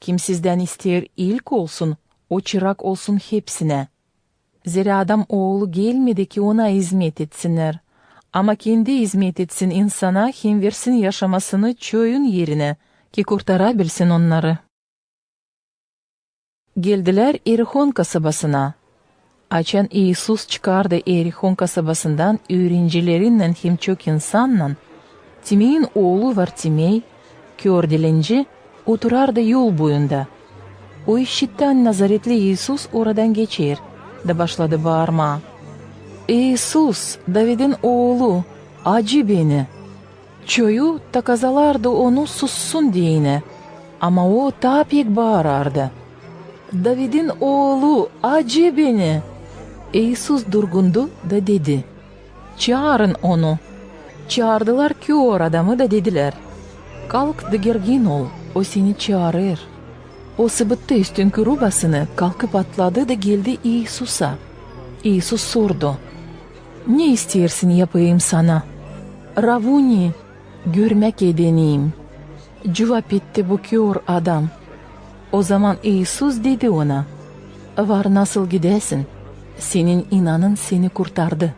Kim sizden ister ilk olsun, o çırak olsun hepsine. Zira adam oğlu gelmedi ki ona hizmet etsinler. Ama kendi hizmet etsin insana, hem versin yaşamasını çoğun yerine, ki kurtarabilsin onları. Geldiler Erihon kasabasına. Açan İsus çıkardı Erihon kasabasından öğrencilerinden hem çok insanla. Timey'in oğlu var Timey, kör dilenci, oturardı yol boyunda. O işitten Nazaretli İsus oradan geçer, da başladı bağırma. İsus, David'in oğlu, acı beni. Çoğu takazalardı onu sussun diyene, ama o daha pek bağırardı. David'in oğlu, acı beni. İsus durgundu da dedi, çağırın onu. Çağırdılar kör adamı da dediler, kalk da gergin ol, o seni çağırır. O sıbıttı üstünkü rubasını, kalkıp atladı da geldi İsus'a. İsus sordu, ne istersin yapayım sana? Ravuni, görmek edineyim. Cevap etti bu kör adam. O zaman İsus dedi ona, var nasıl gidesin? Senin inanın seni kurtardı.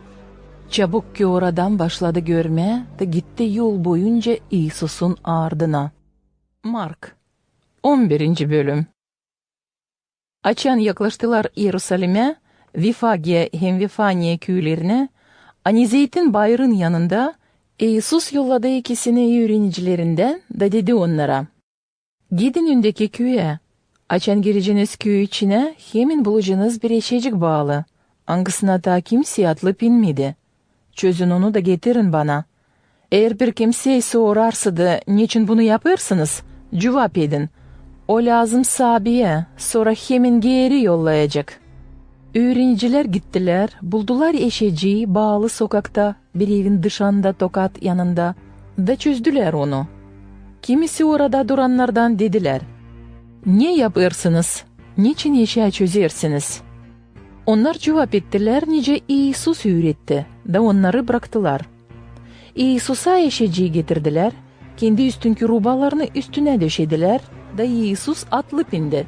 Çabuk kör adam başladı görmeye de gitti yol boyunca İsus'un ardına. Mark 11. bölüm. Açan yaklaştılar Yerusalim'e, Vifagya hem Vifanya köylerine, Ani Zeytin Bayır'ın yanında İsus yolladı ikisini öğrenicilerinden da dedi onlara, gidin öndeki köye, açan gireceğiniz köy içine hemen bulacağınız bir eşecik bağlı. Hangisine da kimse atlıp inmedi. Çözün onu da getirin bana. Eğer bir kimse sorarsa da niçin bunu yaparsınız, cevap edin. O lazım sahabeye, sonra hemen geri yollayacak. Öğrenciler gittiler, buldular eşeği bağlı sokakta, bir evin dışında tokat yanında, da çözdüler onu. Kimisi orada duranlardan dediler, ne yaparsınız, niçin eşeği çözersiniz? Onlar cevap ettiler, nice İsus öğretti, da onları bıraktılar. İsus'a eşeği getirdiler, kendi üstünkü rubalarını üstüne döşediler, da İsus atlıp indi.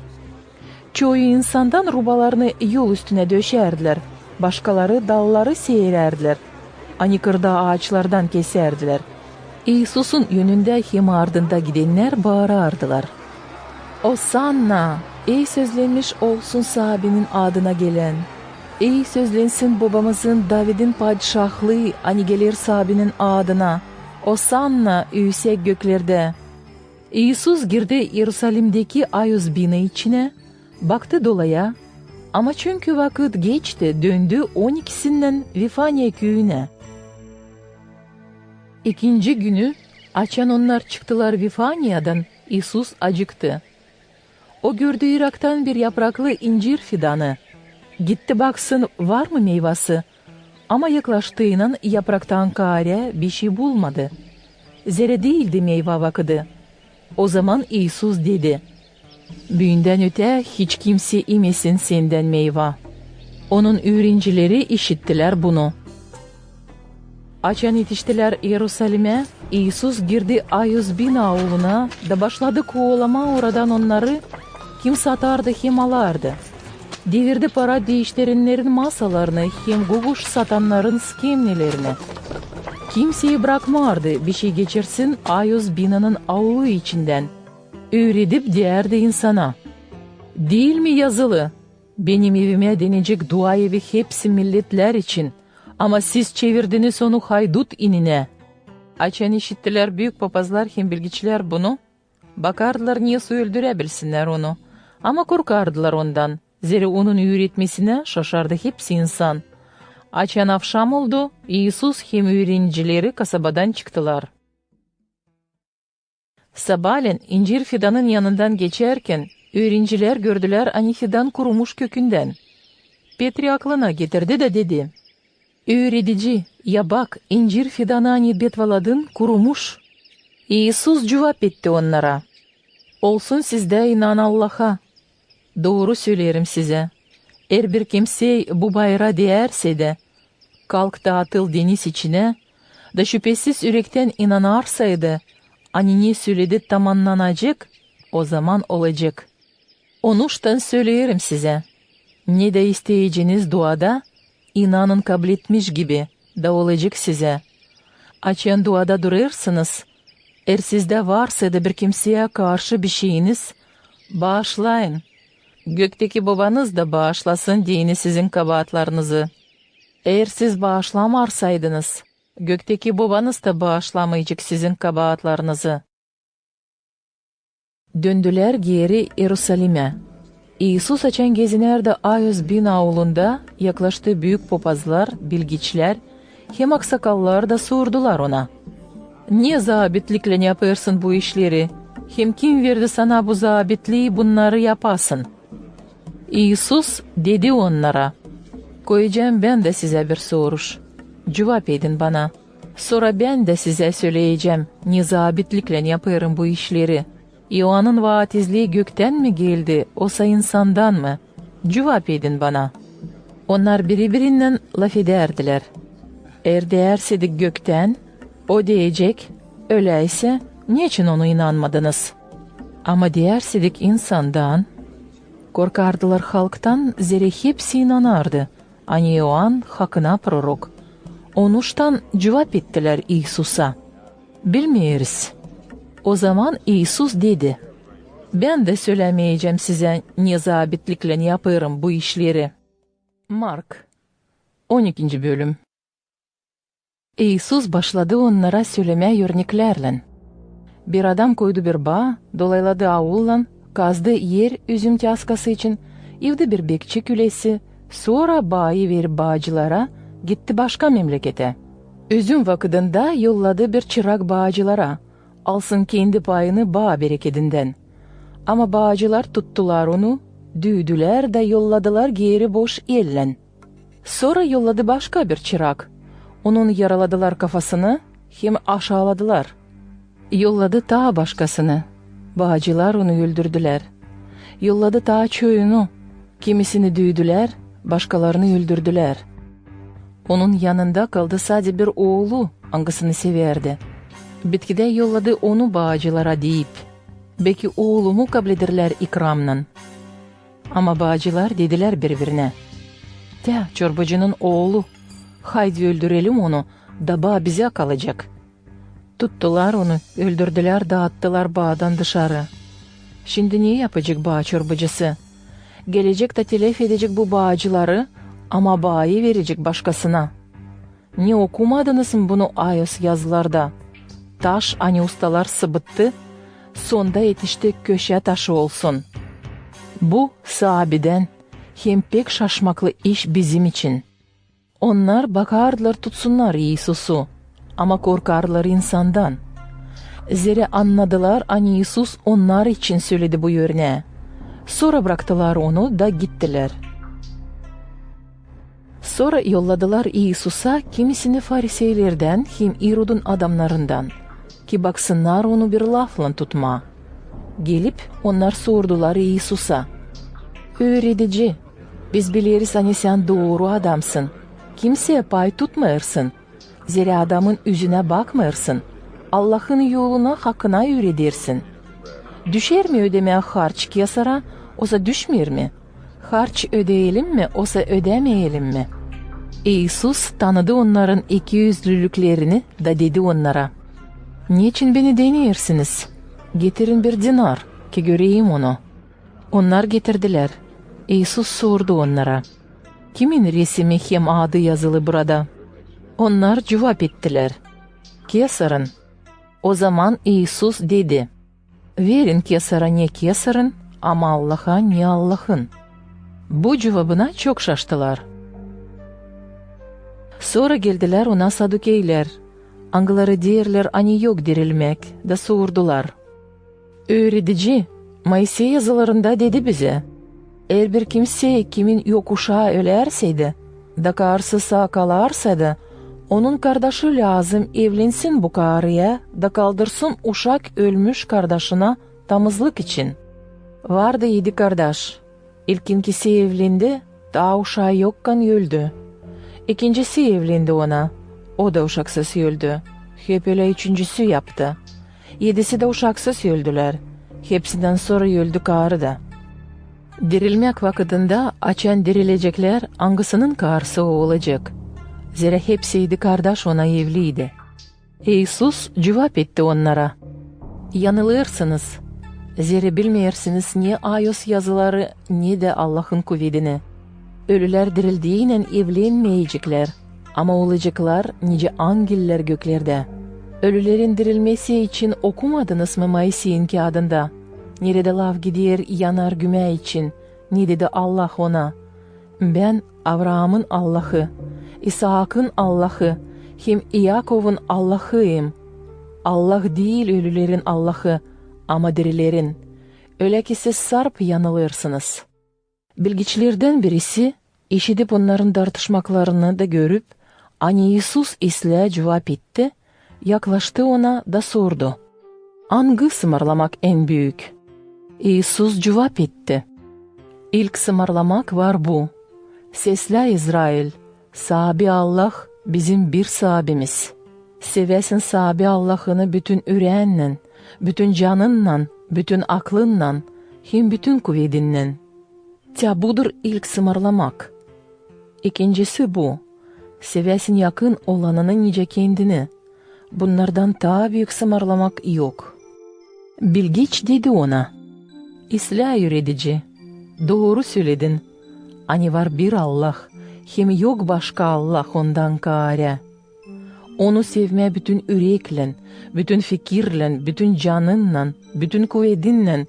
Çoğu insandan rubalarını yol üstüne döşerdiler, başkaları dalları seyirerdiler, kırda ağaçlardan keserdiler. İsus'un yönünde hem ardında gidenler bağırardılar. Osanna, ey sözlenmiş olsun sahabenin adına gelen. Ey sözlensin babamızın David'in padişahlığı gelir sahabenin adına. Osanna yüksek göklerde. İsus girdi Yerusalim'deki Ayuz bina içine, baktı dolaya, ama çünkü vakit geçti döndü 12'sinden Vifanya köyüne. İkinci günü açan onlar çıktılar Vifanya'dan, İsus acıktı. O gördü Irak'tan bir yapraklı incir fidanı. Gitti baksın var mı meyvesi, ama yaklaştığının yapraktan kare bir şey bulmadı. Zerre değildi meyve vakıdı. O zaman İsus dedi, büyünden öte hiç kimse yemesin senden meyve. Onun öğrencileri işittiler bunu. Açan yetiştiler Yerusalim'e, İsus girdi Ayuz bina oğluna da başladı kovalama oradan onları, kim satardı hem alardı. Devirdi para değiştirenlerin masalarını hem guguş satanların skemnelerini. Kimseyi bırakmardı bir şey geçirsin Ayuz binanın avlu içinden. Öğredip derdi insana, değil mi yazılı, benim evime denecek dua evi hepsi milletler için, ama siz çevirdiniz onu haydut inine. Açan işittiler büyük papazlar hem bilgiçler bunu, bakardılar niye öldürebilsinler onu, ama korkardılar ondan, zira onun öğretmesine şaşardı hepsi insan. Açan akşam oldu, İsus hem öğrencileri kasabadan çıktılar. Sabahleyin incir fidanın yanından geçerken, öğrenciler gördüler fidan kurumuş kökünden. Petri aklına getirdi de dedi, öğretici, ya bak incir fidanı betvaladın kurumuş. İsus cevap etti onlara, olsun sizde inan Allah'a. Doğru söylerim size, eğer bir kimse bu bayrağa değerse de, kalk da atıl deniz içine, da şüphesiz yürekten inanarsaydı, ne söyledi tamamlanacak, o zaman olacak. Onuştan söylerim size, ne de isteyeceğiniz duada, inanın kabul etmiş gibi da olacak size. Açan duada durursunuz, eğer sizde varsa da bir kimseye karşı bir şeyiniz, bağışlayın. Gökteki babanız da bağışlasın diyeni sizin kabahatlarınızı. Eğer siz bağışlamarsaydınız, gökteki babanız da bağışlamayacak sizin kabahatlarınızı. Döndüler geri Yerusalim'e. İsus açan gezinerde Ayuz bin avlunda yaklaştı büyük papazlar, bilgiçler, hem aksakallar da sordular ona. Niye zabitlikle yaparsın bu işleri? Hem kim verdi sana bu zabitliği bunları yapasın? İsus dedi onlara, koyacağım ben de size bir soruş. Cevap edin bana. Sonra ben de size söyleyeceğim, nizabitlikle yaparım bu işleri. İoann'ın vaatizliği gökten mi geldi, olsa insandan mı? Cevap edin bana. Onlar birbirinden laf ederdiler. Eğer derseydik gökten, o diyecek, öyleyse niçin ona inanmadınız? Ama derseydik insandan, korkardılar halktan, zira hepsi inanardı. Ani Ioann hakkına prorok. Onuştan cevap ettiler İsus'a. Bilmiyoruz. O zaman İsus dedi, ben de söylemeyeceğim size nizabitlikle yaparım bu işleri. Mark 12. bölüm. İsus başladı onlara söylemeye örneklerle. Bir adam koydu bir bağ, dolayladı avulla, kazdı yer üzüm taskası için, evde bir bekçi kölesi, sonra bağı verip bağcılara, gitti başka memlekete. Üzüm vakıdında yolladı bir çırak bağcılara, alsın kendi payını bağ bereketinden. Ama bağcılar tuttular onu, düğdüler de yolladılar geri boş elle. Sonra yolladı başka bir çırak. Onun yaraladılar kafasını, hem aşağıladılar. Yolladı ta başkasını. Bağcılar onu öldürdüler. Yolladı ta çoğunu. Kimisini düğdüler, başkalarını öldürdüler. Onun yanında kaldı sadece bir oğlu, hangisini severdi. Bitkide yolladı onu bağcılara deyip, belki oğlumu kabul ederler ikramla. Ama bağcılar dediler birbirine, de çorbacının oğlu, haydi öldürelim onu, da bağ bize kalacak. Tuttular onu, öldürdüler, dağıttılar bağdan dışarı. Şimdi ne yapacak bağ çorbacısı? Gelecek de telef edecek bu bağcıları, ama bağı verecek başkasına. Ne okumadınız mı bunu ayos yazılarda? Taş ani ustalar sıbıttı, sonda yetişti köşe taşı olsun. Bu sahabeden hem pek şaşmaklı iş bizim için. Onlar bakardılar tutsunlar İsus'u, ama korkarlar insandan. Zira anladılar ani İsus onlar için söyledi bu örneği. Sonra bıraktılar onu da gittiler. Sonra yolladılar İsus'a kimisini Fariseylerden hem İrod'un adamlarından, ki baksınlar onu bir lafla tutma. Gelip onlar sordular İsus'a, öğretici, biz biliriz hani sen doğru adamsın, kimseye pay tutmayırsın, zira adamın yüzüne bakmayırsın, Allah'ın yoluna hakkına öğretirsin. Düşer mi ödemeye harç Kesar'a, olsa düşmür mi? Harç ödeyelim mi, olsa ödemeyelim mi? İsus tanıdı onların ikiyüzlülüklerini da dedi onlara, niçin beni deniyorsunuz? Getirin bir dinar ki göreyim onu. Onlar getirdiler. İsus sordu onlara, kimin resmi hem adı yazılı burada? Onlar cevap ettiler, Kesar'ın. O zaman İsus dedi, verin Kesar'a ne Kesar'ın, ama Allah'a ne Allah'ın. Bu cevabına çok şaştılar. Sonra geldiler ona Sadukeyler. Angıları derler ani yok dirilmek da sordular. Öğretici, Moisey yazılarında dedi bize, eğer bir kimse kimin yok uşağı ölerseydi, da karısı sağ kalarsaydı, onun kardeşi lazım evlensin bu karıya, da kaldırsın uşak ölmüş kardeşine tamızlık için. Vardı 7 kardeş. İlkinkisi evlendi, daha uşağı yokken öldü. İkincisi evlendi ona, o da uşaksız öldü. Hep öyle üçüncüsü yaptı. 7'si de uşaksız öldüler. Hepsinden sonra öldü karı da. Dirilmek vakitinde açan dirilecekler hangisinin karısı o olacak? Zira hepsi 7 kardeş ona evliydi. İsus cevap etti onlara, yanılırsınız. Zira bilmiyorsunuz ne ayos yazıları ne de Allah'ın kuvvetini. Ölüler dirildiğiyle evlenmeyecekler, ama olacaklar nice angiller göklerde. Ölülerin dirilmesi için okumadınız mı Moisey'in kağıdında? Nerede lav gider yanar güme için, ne dedi Allah ona? Ben Abraham'ın Allah'ı, İshak'ın Allah'ı, hem Yakov'un Allah'ıyım. Allah değil ölülerin Allah'ı, ama dirilerin. Öyle ki siz sarp yanılırsınız. Bilgiçlerden birisi, işitip onların tartışmaklarını da görüp, Ani Isus isle cevap etti, yaklaştı ona da sordu. Hangi sımarlamak en büyük? Isus cevap etti. İlk sımarlamak var bu. Sesle İsrail, sahibi Allah bizim bir sahibimiz. Sevesin sahibi Allah'ını bütün yüreğinle, bütün canınla, bütün aklınla, hem bütün kuvvetinle. Budur ilk sımarlamak. İkincisi bu. Sevesin yakın olanını nice kendini. Bunlardan daha büyük sımarlamak yok. Bilgiç dedi ona. İslah üretici, doğru söyledin. Hani var bir Allah, hem yok başka Allah ondan gayri. Onu sevmeye bütün yürekle, bütün fikirle, bütün canınla, bütün kuvvetinle,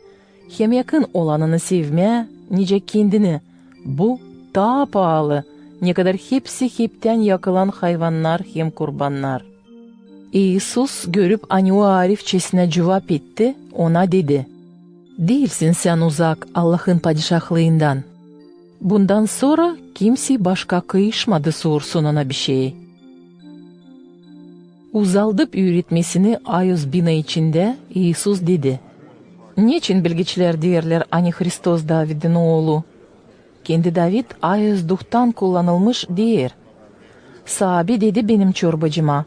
hem yakın olanını sevmeye nice kendini. Bu daha pahalı, ne kadar hepsi hepten yakılan hayvanlar hem kurbanlar. İsus görüp hani o arifçesine cevap etti, ona dedi. Değilsin sen uzak Allah'ın padişahlığından. Bundan sonra kimse başka kıyışmadı sorsun ona bir şey. Uzaldıp öğretmesini ayız bina içinde İsus dedi. Niçin bilgiçler derler hani Hristos David'in oğlu? Kendi David ayız duhtan kullanılmış diyor. Sahabi dedi benim çorbacıma.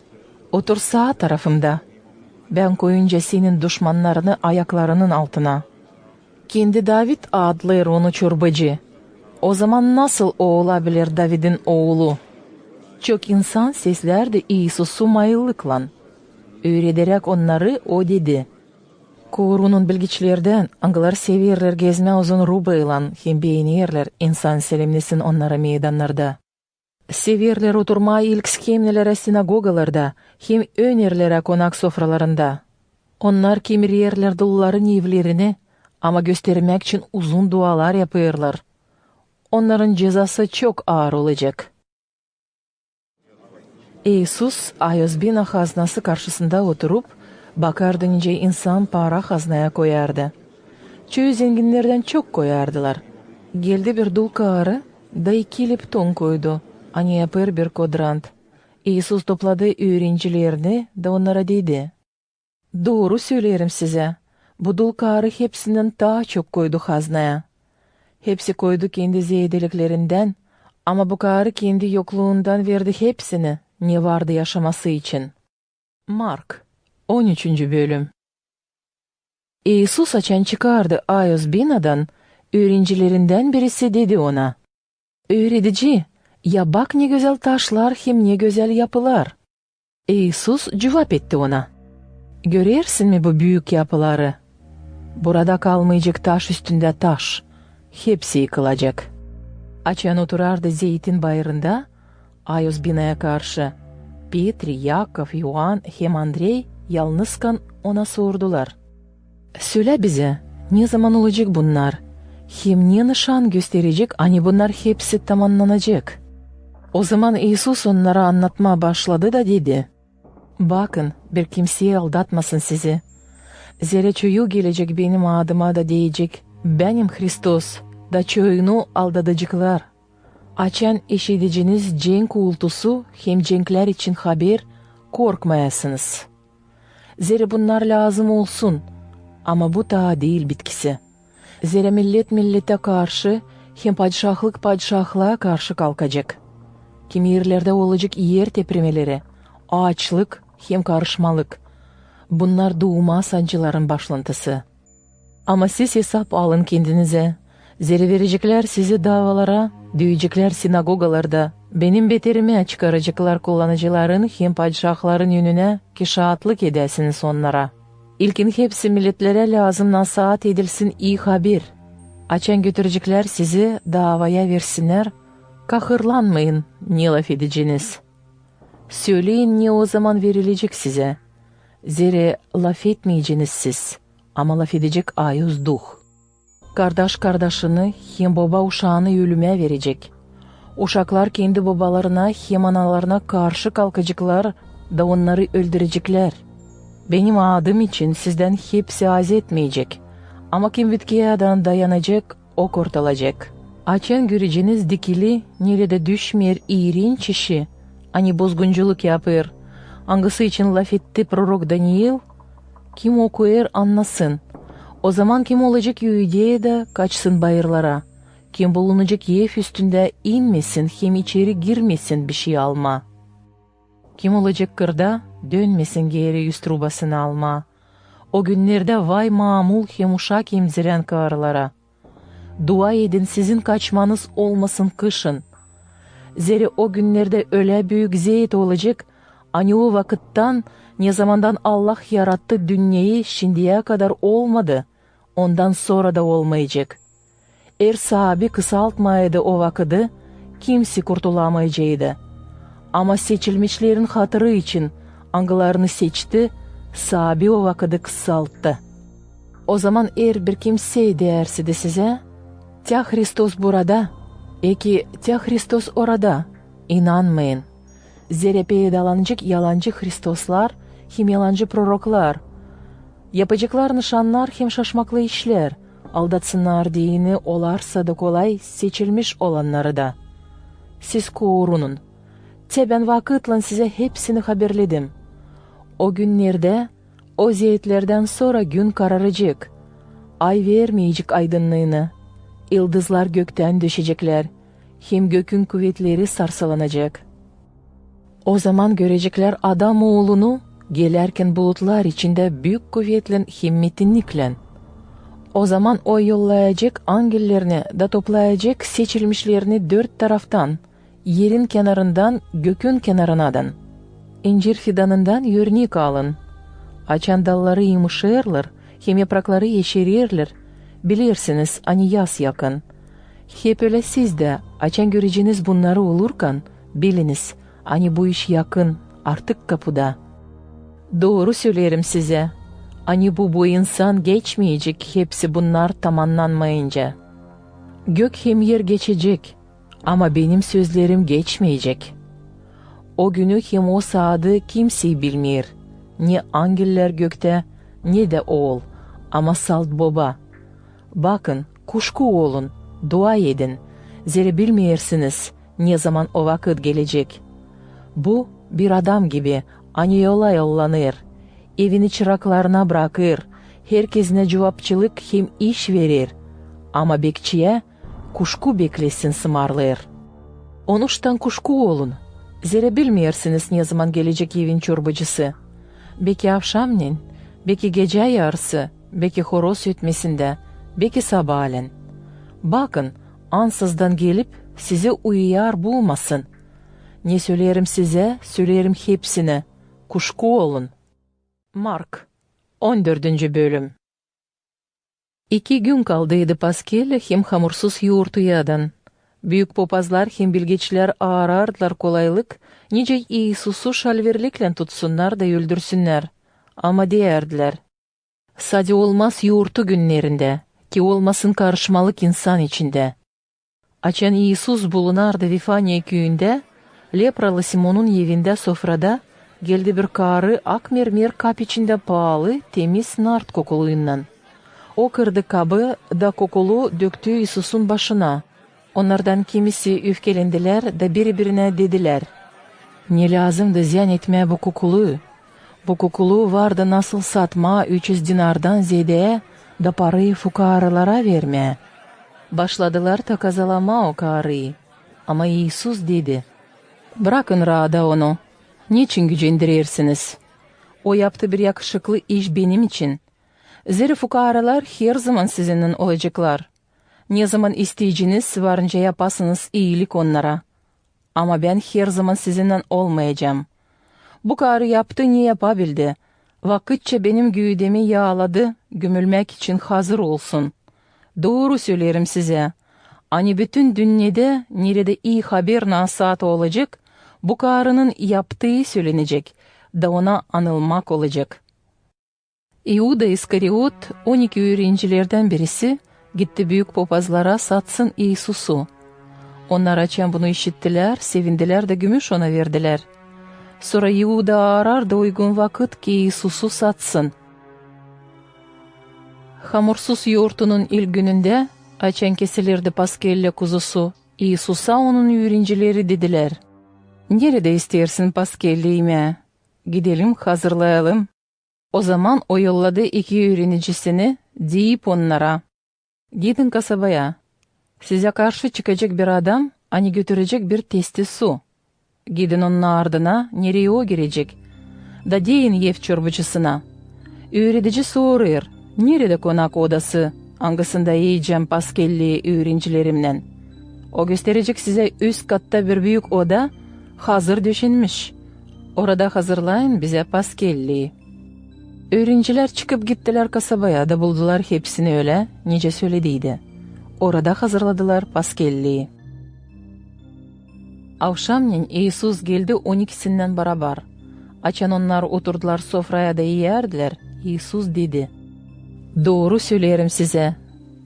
Otur sağ tarafımda. Ben koyunca senin düşmanlarını ayaklarının altına. Kendi David adlar onu çorbacı. O zaman nasıl o olabilir David'in oğlu? Çok insan seslerdi İsus'u mayıllıkla. Öğrederek onları o dedi. Korunun bilgiçlerden angalar severler gezme uzun rubayla hem beğenirler insan selimlesin onlara meydanlarda. Severler oturmayı ilk skemlelere sinagogalarda hem önerlere konak sofralarında. Onlar kemirerler dulların evlerini ama göstermek için uzun dualar yapıyorlar. Onların cezası çok ağır olacak. İsus ayazbina haznası karşısında oturup bakardı nice insan para haznaya koyardı. Çoğu zenginlerden çok koyardılar. Geldi bir dul karı da 2 lepton koydu. Hani yapır bir kodrant. İsus topladı öğrencilerini de onlara dedi. Doğru söylerim size. Bu dul karı hepsinden daha çok koydu haznaya. Hepsi koydu kendi ziyadeliklerinden ama bu karı kendi yokluğundan verdi hepsini ne vardı yaşaması için. Mark 13. bölüm. İsus açan çıkardı ayız binadan, öğrencilerinden birisi dedi ona. Öğretici, ya bak ne güzel taşlar hem ne güzel yapılar. İsus cevap etti ona. Görersin mi bu büyük yapıları? Burada kalmayacak taş üstünde taş. Hepsi yıkılacak. Açan oturardı zeytin bayırında, ayız binaya karşı. Petri, Yakov, Yoğan hem Andrei yalnızken ona sordular. Söyle bize, ne zaman olacak bunlar? Hem ne nişan gösterecek, hani bunlar hepsi tamamlanacak? O zaman İsus onlara anlatmaya başladı da dedi. Bakın, bir kimseye aldatmasın sizi. Zira çoğu gelecek benim adıma da diyecek, benim Hristos, da çoğunu aldatacaklar. Açan işiteceğiniz cenk uğultusu hem cenkler için haber, korkmayasınız. Zira bunlar lazım olsun, ama bu daha değil bitkisi. Zira millet millete karşı hem padişahlık padişahlığa karşı kalkacak. Kimi yerlerde olacak yer tepremeleri, açlık hem karışmalık. Bunlar doğuma sancıların başlantısı. Ama siz hesap alın kendinize. Zira verecekler sizi davalara, dövecekler sinagogalarda. Benim beterime çıkaracaklar kullanıcıların hem padişahların yönüne ki şahatlık edesiniz onlara. İlkin hepsi milletlere lazım nasihat edilsin iyi haber. Açan götürecekler sizi davaya versinler. Kahırlanmayın ne laf edeceğiniz. Söyleyin ne o zaman verilecek size. Zira laf etmeyeceğiniz siz. Ama laf edecek ayız duh. Kardeş kardeşini hem baba uşağını ölüme verecek. Uşaklar kendi babalarına hem analarına karşı kalkacaklar da onları öldürecekler. Benim adım için sizden hepsi az etmeyecek. Ama kim bitkiye dayanacak, o kurtulacak. Açan göreceğiniz dikili nerede düşmeyer iğrenç işi, hani bozgunculuk yapır. Hangisi için laf etti prorok Daniel? Kim okuyor anlasın. O zaman kim olacak Yude'ye de kaçsın bayırlara. Kim bulunacak Yef üstünde inmesin, hem içeri girmesin bir şey alma. Kim olacak kırda dönmesin geri yüz trubasını alma. O günlerde vay mamul hem uşak emziren karılara. Dua edin sizin kaçmanız olmasın kışın. Zeri o günlerde öyle büyük zeyt olacak, hani o vakittan ne zamandan Allah yarattı dünyayı şimdiye kadar olmadı, ondan sonra da olmayacak. Eğer sahabi kısaltmaydı o vakıdı, kimse kurtulamayacaktı. Ama seçilmişlerin hatırı için angılarını seçti, sahabi o vakıdı kısalttı. O zaman eğer bir kimse dersi de size, "Tya Hristos burada, eki tya Hristos orada," inanmayın. Zeri peydalanacak yalancı Hristoslar, hem yalancı proroklar. Yapacaklar nişanlar hem şaşmaklı işler, aldatsınlar diyeni olarsa da kolay seçilmiş olanları da. Siz korunun. Ben vakitla size hepsini haberledim. O günlerde, o zeytlerden sonra gün kararacak. Ay vermeyecek aydınlığını. Yıldızlar gökten düşecekler. Hem gökün kuvvetleri sarsılanacak. O zaman görecekler adam oğlunu gelerken bulutlar içinde büyük kuvvetle hem metinlikle. O zaman o yollayacak angellerini da toplayacak seçilmişlerini dört taraftan, yerin kenarından gökün kenarınadan. İncir fidanından örnek alın. Açan dalları yumuşarlar, hem yaprakları yeşerirler. Bilirsiniz hani yaz yakın. Hep öyle siz de açan göreceğiniz bunları olurken biliniz hani bu iş yakın, artık kapıda. Doğru söylerim size. Hani bu insan geçmeyecek hepsi bunlar tamamlanmayınca. Gök hem yer geçecek ama benim sözlerim geçmeyecek. O günü hem o saati kimse bilmiyor. Ne angeller gökte ne de oğul ama salt baba. Bakın kuşku olun, dua edin. Zeri bilmiyorsunuz ne zaman o vakit gelecek. Bu bir adam gibi hani yola yollanır. Evini çıraklarına bırakır. Herkesine cevapçılık hem iş verir. Ama bekçiye kuşku beklesin sımarlar. Onuştan kuşku olun. Zeri bilmiyorsunuz ne zaman gelecek evin çorbacısı. Belki akşamleyin, belki gece yarısı, belki horoz ötmesinde, belki sabahleyin. Bakın, ansızdan gelip size uyuyar bulmasın. Ne söylerim size, söylerim hepsine. Kuşku olun. Mark 14. bölüm. 2 gün kaldıydı Paskel hem hamursuz yoğurtuyadan. Büyük papazlar hem bilgeçler arardılar kolaylık, nice İsus'u şalverlikle tutsunlar da öldürsünler. Ama derdiler, "Sade olmaz yoğurtu günlerinde, ki olmasın karışmalık insan içinde." Açan İsus bulunardı Vifanya köyünde, lepralı Simon'un evinde sofrada, geldi bir karı ak mermer kap içinde pahalı, temiz nart kokuluyundan. O kırdı kabı da kokulu döktü İsus'un başına. Onlardan kimisi öfkelendiler de birbirine dediler, "Ne lazım da ziyan etme bu kokulu? Bu kokulu vardı nasıl satma 300 dinardan ziyadeye da parayı fukaralara verme." Başladılar takazalama o karıyı. Ama İsus dedi, "Bırakın rahat onu. Niçin gücendirirsiniz? O yaptı bir yakışıklı iş benim için. Zeri fukaralar her zaman sizinle olacaklar. Ne zaman isteyeceğiniz varınca yapasınız iyilik onlara. Ama ben her zaman sizinle olmayacağım. Bu karı yaptı ne yapabildi? Vakitçe benim güğdemi yağladı, gömülmek için hazır olsun. Doğru söylerim size. Hani bütün dünyada nerede iyi haber nasat olacak, bu karının yaptığı söylenecek, da ona anılmak olacak." İuda İskariot 12 öğrencilerden birisi gitti büyük papazlara satsın İsus'u. Onlar açan bunu işittiler, sevindiler de gümüş ona verdiler. Sonra İuda arar da uygun vakit ki İsus'u satsın. Hamursuz yoğurtunun ilk gününde Açan kesilirdi Paskelle kuzusu. İsus'a onun öğrencileri dediler. Nerede istersin Paskelli'yime? Gidelim hazırlayalım. O zaman o yolladı 2 öğrencisini deyip onlara. Gidin kasabaya. Size karşı çıkacak bir adam, hani götürecek bir testi su. Gidin onun ardına, nereye o girecek? Da deyin ev çorbacısına. Öğretici soruyor, nerede konak odası? Hangisinde yiyeceğim Paskelli öğrencilerimden? O gösterecek size üst katta bir büyük oda, hazır döşenmiş. Orada hazırlayın bize Paskelli. Öğrenciler çıkıp gittiler kasabaya da buldular hepsini öyle, nice söylediydi. Orada hazırladılar Paskelli'yi. Akşamleyin İsus geldi 12'sinden beraber. Açan onlar oturdular sofraya da yerdiler. İsus dedi. Doğru söylerim size.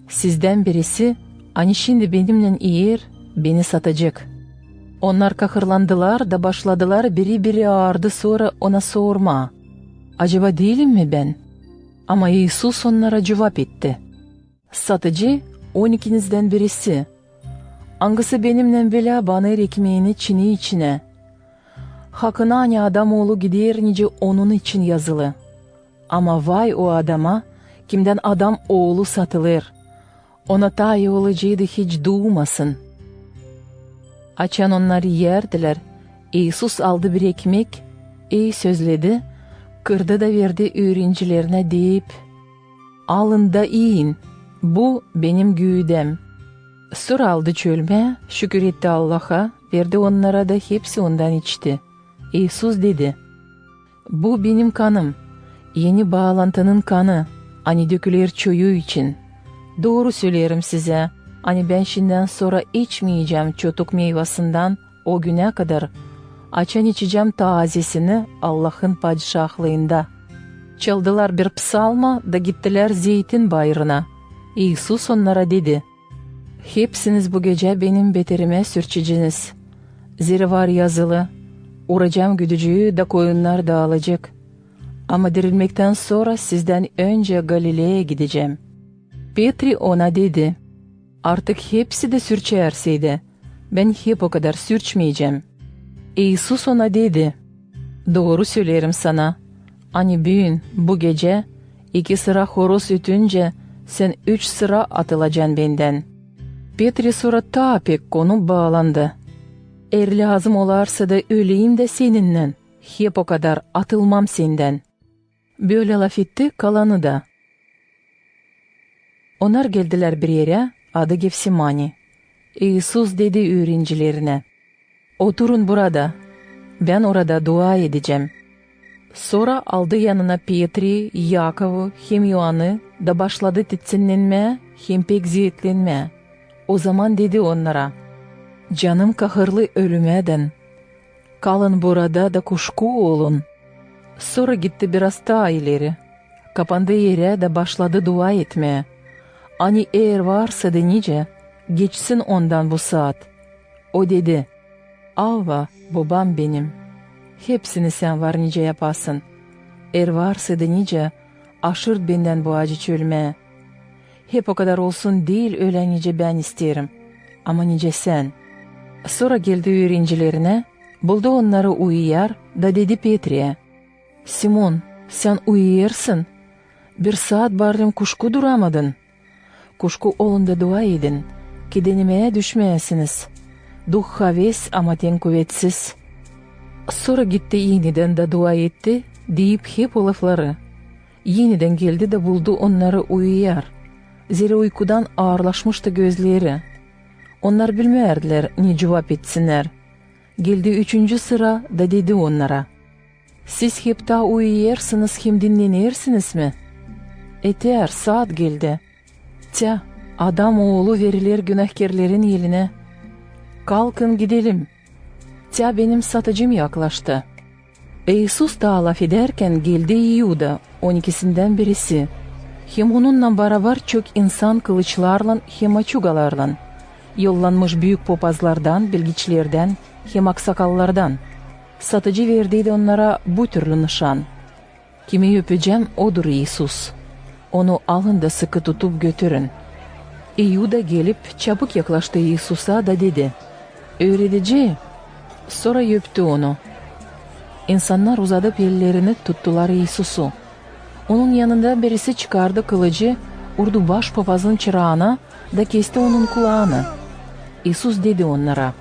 Sizden birisi, hani şimdi benimle yer, beni satacak. Onlar kahırlandılar da başladılar biri ağırdı sonra ona sorma. Acaba değilim mi ben? Ama İsus onlara cevap etti. Satıcı 12'nizden birisi. Hangisi benimle bile banır ekmeğini çini içine. Hakkına hani Adamoğlu gider nice onun için yazılı. Ama vay o adama, kimden adam oğlu satılır. Ona tayi olacağı da hiç duymasın. Açan onları yerdiler. İsus aldı bir ekmek, iyi sözledi, kırdı da verdi öğrencilerine deyip, alın da yiyin, bu benim güğüdem. Sonra aldı çölme, şükür etti Allah'a, verdi onlara da hepsi ondan içti. İsus dedi, bu benim kanım, yeni bağlantının kanı, hani dökülür çoğu için. Doğru söylerim size, hani ben şimdiden sonra içmeyeceğim çotuk meyvasından o güne kadar, açan içeceğim tazesini Allah'ın padişahlığında. Çaldılar bir psalma da gittiler zeytin bayrına. İsus onlara dedi, hepsiniz bu gece benim beterime sürçeceğiniz. Zira var yazılı, uğrayacağım güdücüğü da koyunlar dağılacak. Ama dirilmekten sonra sizden önce Galile'ye gideceğim. Petri ona dedi, artık hepsi de sürçerseydi, ben hep o kadar sürçmeyeceğim. İsus ona dedi, doğru söylerim sana, hani bugün bu gece 2 sıra horoz ötünce sen 3 sıra atılacaksın benden. Petri sonra ta pek konu bağlandı. Eğer lazım olarsa da öleyim de seninle, hep o kadar atılmam senden. Böyle laf etti kalanı da. Onlar geldiler bir yere, adı Gefsimani. İsus dedi öğrencilerine, oturun burada, ben orada dua edeceğim. Sonra aldı yanına Petri, Yakov'u, hem Yohan'ı da başladı titsinlenmeye, hem pek ziyetlenmeye. O zaman dedi onlara, canım kahırlı ölümeden, kalın burada da kuşku olun. Sonra gitti biraz daha ileri, kapandığı yere de başladı dua etmeye. Hani eğer varsa da nice, geçsin ondan bu saat. O dedi, Ava babam benim, hepsini sen var nice yapasın. Eğer varsa da nice, aşırt benden bu acı çölmeye. Hep o kadar olsun değil öyle nice ben isterim, ama nice sen. Sonra geldi öğrencilerine, buldu onları uyuyar da dedi Petri'ye, Simon sen uyuyarsın, bir saat bardım kuşku duramadın. Kuşku olunda dua edin, ki denemeye düşmeyesiniz. Duh haves ama ten kuvvetsiz. Sonra gitti yeniden de dua etti, deyip hep o lafları. Yeniden geldi de buldu onları uyuyar. Zira uykudan ağırlaşmıştı gözleri. Onlar bilmerdiler ne cevap etsinler. Geldi 3. sıra da dedi onlara, siz hep daha uyuyarsınız hem dinlenirsiniz mi? Eğer saat geldi. Tya, adam oğlu verilir günahkarların eline. Kalkın gidelim. Tya benim satıcım yaklaştı. İsus da laf ederken geldi Yuda, 12'sinden birisi. Hem onunla beraber çok insan kılıçlarla hem açugalarla. Yollanmış büyük papazlardan, bilgiçlerden hem aksakallardan. Satıcı verdiydi onlara bu türlü nişan. Kimi öpeceğim odur İsus. Onu alın da sıkı tutup götürün. Iuda gelip çabuk yaklaştı İsus'a da dedi: "Öğretici." Sonra öptü onu. İnsanlar uzadıp ellerini tuttular İsus'u. Onun yanında birisi çıkardı kılıcı, vurdu başpapazın çırağına da kesti onun kulağını. İsus dedi onlara: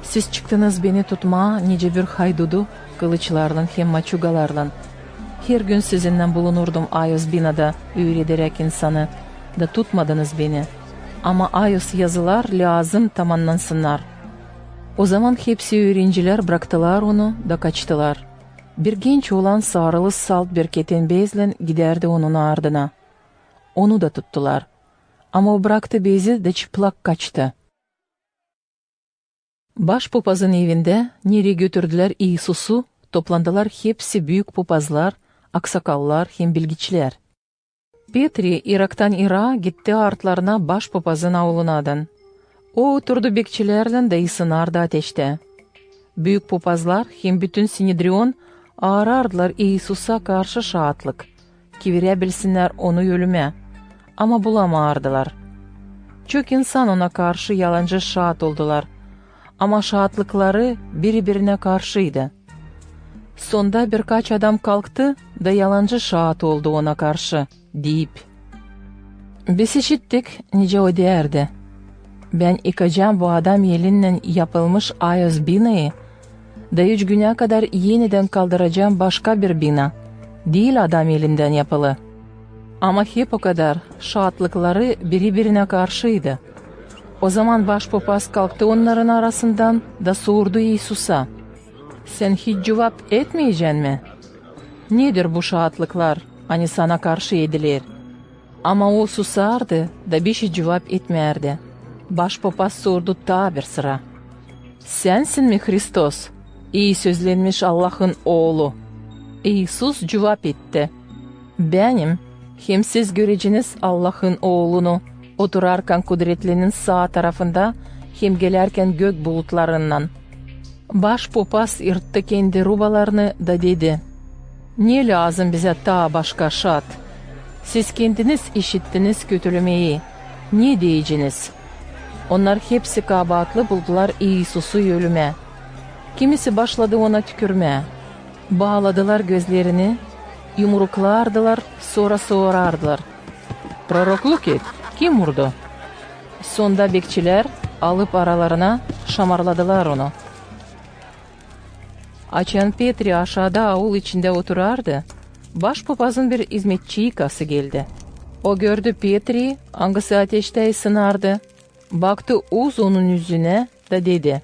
"Siz çıktınız beni tutma nice bir haydudu, kılıçlarla hem maçugalarla. Her gün sizinle bulunurdum Ayos binada öğreterek insanı, da tutmadınız beni. Ama Ayos yazılar lazım tamamlansınlar." O zaman hepsi öğrenciler bıraktılar onu da kaçtılar. Bir genç olan sarılı salt bir keten bezle giderdi onun ardına. Onu da tuttular. Ama o bıraktı bezi de çıplak kaçtı. Başpapazın evinde nereye götürdüler İsus'u, toplandılar hepsi büyük papazlar, aksakallar hem bilgiçler. Petri Irak'tan Irak'a gitti artlarına başpapazın avlunadan. O oturdu bekçilerle de ısınardı ateşte. Büyük papazlar hem bütün Sinedrion arardılar İsus'a karşı şahatlık, kivirebilsinler onu ölüme, ama bulamardılar. Çok insan ona karşı yalancı şahat oldular, ama şahatlıkları birbirine karşıydı. Sonda birkaç adam kalktı da yalancı şahat oldu ona karşı, deyip: "Biz işittik," nice o derdi. "Ben yıkacağım bu adam elinden yapılmış Ayos binayı, da 3 güne kadar yeniden kaldıracağım başka bir bina, değil adam elinden yapılı." Ama hep o kadar şahatlıkları birbirine karşıydı. O zaman başpapaz kalktı onların arasından da sordu İsus'a: "Sen hiç cevap etmeyeceksin mi? Nedir bu şahatlıklar hani sana karşı edilir?" Ama o susardı da bir şey cevap etmerdi. Başpapaz sordu ta bir sıra: "Sensin mi Hristos, iyi sözlenmiş Allah'ın oğlu?" İsus cevap etti: "Benim, hem siz göreceğiniz Allah'ın oğlunu oturarken kudretlinin sağ tarafında, hem gelerken gök bulutlarından." Başpapaz yırttı kendi rubalarını da dedi: "Ne lazım bize ta başka şahat? Siz kendiniz işittiniz kötülemeyi, ne diyeceğiniz?" Onlar hepsi kabahatlı buldular İsus'u ölüme. Kimisi başladı ona tükürmeye. Bağladılar gözlerini, yumruklardılar, sonra sorardılar: "Prorokluk et, kim vurdu?" Sonda bekçiler alıp aralarına şamarladılar onu. Açan Petri aşağıda avul içinde oturardı. Başpapazın bir hizmetçi yıkası geldi. O gördü Petri'yi, hangisi ateşte ısınardı. Baktı onun yüzüne da dedi: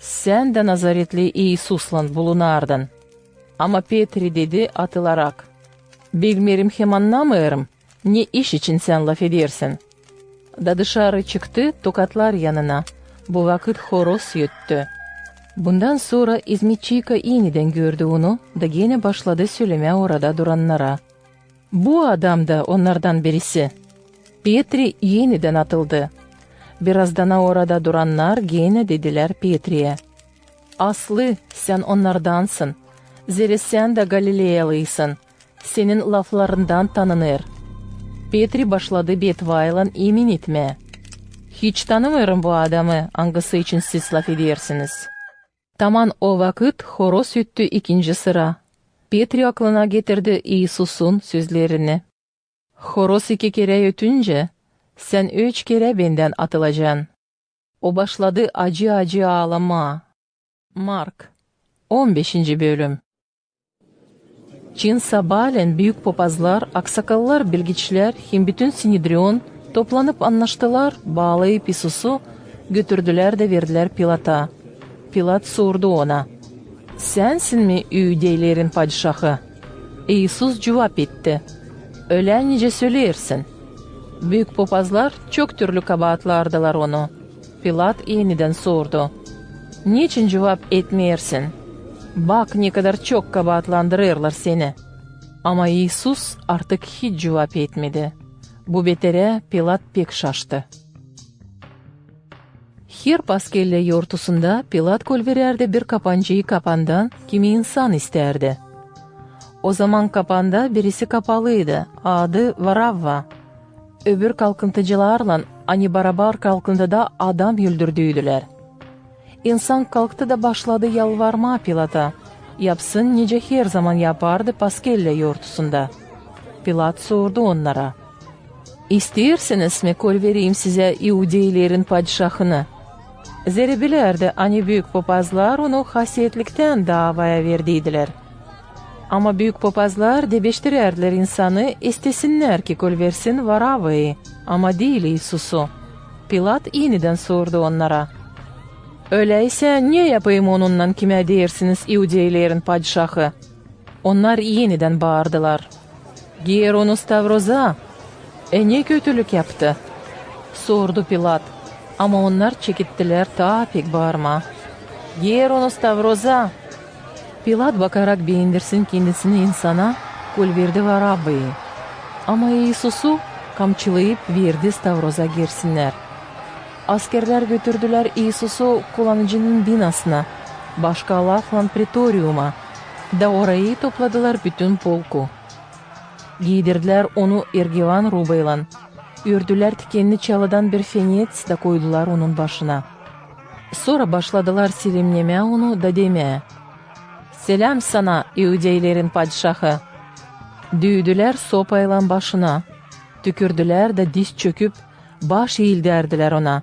"Sen de Nazaretli İsus'la bulunardın." Ama Petri dedi atılarak: "Bilmiyorum hem anlamıyorum, ne iş için sen laf edersin?" Da dışarı çıktı tokatlar yanına. Bu vakit horoz yuttu. Bundan sonra hizmetçi yeniden gördü onu da gene başladı söylemeye orada duranlara: "Bu adam da onlardan birisi." Petri yeniden atıldı. Birazdan orada duranlar gene dediler Petri'ye: "Aslı sen onlardansın. Zira sen de Galileyalısın. Senin laflarından tanınır." Petri başladı betvayla yemin etmeye: "Hiç tanımıyorum bu adamı, hangisi için siz laf edersiniz?" Taman o vakit horoz öttü ikinci sıra. Petri aklına getirdi İsus'un sözlerini: "Horoz 2 kere ötünce, sen 3 kere benden atılacaksın." O başladı acı acı ağlama. Mark 15. bölüm. Çin sabahleyin büyük papazlar, aksakallar, bilgiçler hem bütün Sinedrion toplanıp anlaştılar, bağlayıp İsus'u götürdüler de verdiler Pilat'a. Pilat sordu ona: "Sensin mi Üydeylerin padişahı?" İsus cevap etti: "Öyle nice söylersin." Büyük papazlar çok türlü kabahatlardılar onu. Pilat yeniden sordu: "Niçin cevap etmeyersin? Bak ne kadar çok kabahatlandırırlar seni." Ama İsus artık hiç cevap etmedi. Bu betere Pilat pek şaştı. Her Paskelle yortusunda Pilat kol vererdi bir kapancıyı kapandan kimi insan isterdi. O zaman kapanda birisi kapalıydı, adı Varavva. Öbür kalkıntıcılarla Ani barabar kalkında da adam öldürdüydüler. İnsan kalktı da başladı yalvarma Pilat'a. Yapsın nice her zaman yapardı Paskelle yurtusunda. Pilat sordu onlara. İstersiniz mi kol vereyim size İudeylerin padişahını? Zerebilerde ani büyük papazlar onu hasiyetlikten davaya verdiydiler. Ama büyük papazlar debeştirerdiler insanı, istesinler ki kol versin Varava'yı, ama değil İsus'u. Pilat yeniden sordu onlara. Öyleyse niye yapayım onunla kime dersiniz İudeylerin padişahı? Onlar yeniden bağırdılar. Giyer onu Stavroza. Ne kötülük yaptı? Sordu Pilat. Ama onlar çekittiler ta pek bağırma. Giyer onu Stavroza. Pilat bakarak beğendirsin kendisini insana, kol verdi Varabba'yı. Ama İsus'u kamçılayıp verdi Stavroza girsinler. Askerler götürdüler İsus'u kullanıcının binasına, başka lafla pretoriuma, da orayı topladılar bütün polku. Giydirdiler onu ergivan rubayla, ördüler tikenli çalıdan bir fenyet da koydular onun başına. Sonra başladılar selimleme onu da demeye. Selam sana İudeylerin padişahı. Düğdüler sopayla başına, tükürdüler de diz çöküp baş eğilderdiler ona.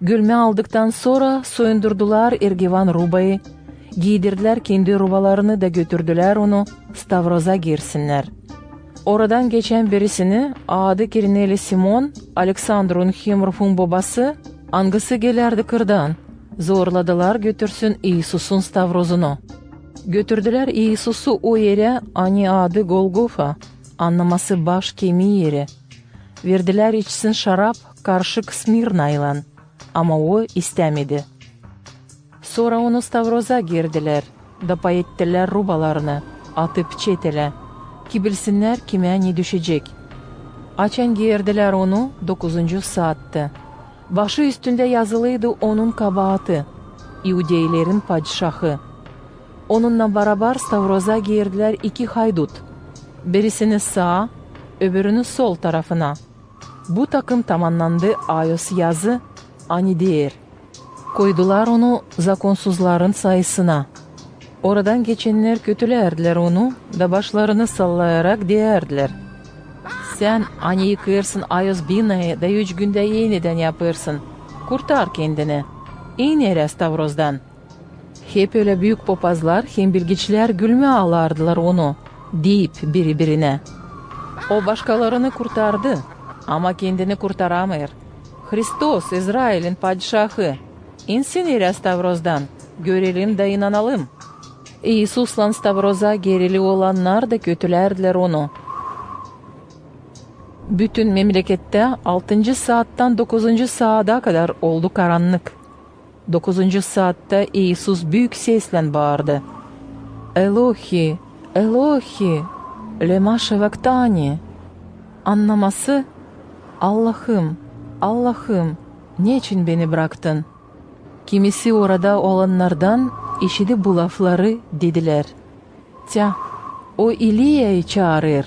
Gülme aldıktan sonra soyundurdular ergivan rubayı, giydirdiler kendi rubalarını da götürdüler onu Stavroz'a girsinler. Oradan geçen birisini adı Kirneli Simon, Aleksandr'un Hemruf'un babası, angısı gelerdi kırdan, zorladılar götürsün İsus'un Stavroz'unu. Götürdüler İsus'u o yere, ani adı Golgotha, anlaması baş kemiği yeri. Verdiler içsin şarap karışık Smirna'yla, ama o istemedi. Sonra onu Stavroz'a girdiler, da pay ettiler rubalarını, atıp çetele, ki bilsinler kime ne düşecek. Açan giyerdiler onu 9. saatte. Başı üstünde yazılıydı onun kabahati, İudeylerin padişahı. Onunla beraber Stavroz'a giyerdiler 2 haydut. Birisini sağ, öbürünü sol tarafına. Bu takım tamamlandı Ayos yazı, ani değer. Koydular onu zakonsuzların sayısına. Oradan geçenler kötülerdiler onu, da başlarını sallayarak derdiler. Sen ani yıkırsın Ayos binayı da 3 günde yeniden yapırsın. Kurtar kendini. İn yere Stavroz'dan. Hep öyle büyük papazlar hem bilgiçler gülme ağlardılar onu, deyip birbirine. O başkalarını kurtardı ama kendini kurtaramıyor. Hristos, İsrail'in padişahı. İnsin yere Stavroz'dan, görelim de inanalım. İsus'la Stavroz'a gerili olanlar da kötülerdiler onu. Bütün memlekette 6. saatten 9. saate kadar oldu karanlık. 9. saatte İsus büyük sesle bağırdı. Elohi, Elohi, lema şevaktani. Anlaması, Allah'ım, Allah'ım, niçin beni bıraktın? Kimisi orada olanlardan işidi bu lafları dediler. Tya, o İliya'yı çağırır.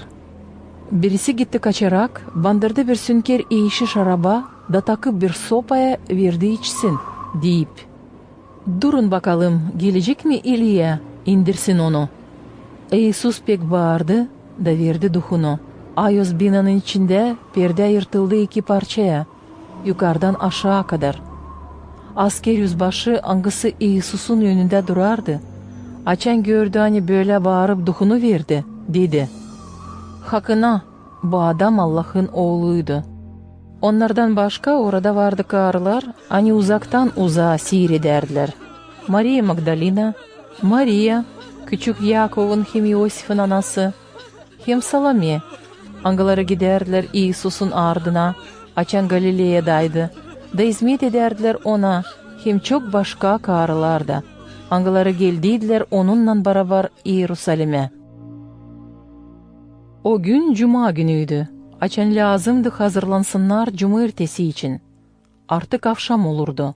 Birisi gitti kaçarak, bandırdı bir sünker işi şaraba da takıp bir sopaya verdi içsin, deyip. Durun bakalım, gelecek mi İliya, indirsin onu. İsus pek bağırdı da verdi duhunu. Ayos binanın içinde perde yırtıldı 2 parçaya, yukarıdan aşağı kadar. Asker yüzbaşı angısı İsus'un önünde durardı. Açan gördü hani böyle bağırıp duhunu verdi, dedi. Hakkına, bu adam Allah'ın oğluydu. Onlardan başka orada vardı karılar, hani uzaktan uzağa seyrederdiler. Maria Magdalena, Maria, küçük Yakov'un hem Yosif'in anası, hem Salome. Angıları giderdiler İsus'un ardına, açan Galilea'daydı. Da hizmet ederdiler ona, hem çok başka karılar da. Angıları geldiydiler onunla beraber Yerusalim'e. O gün Cuma günüydü. Açan lazımdı hazırlansınlar cumartesi için. Artık akşam olurdu.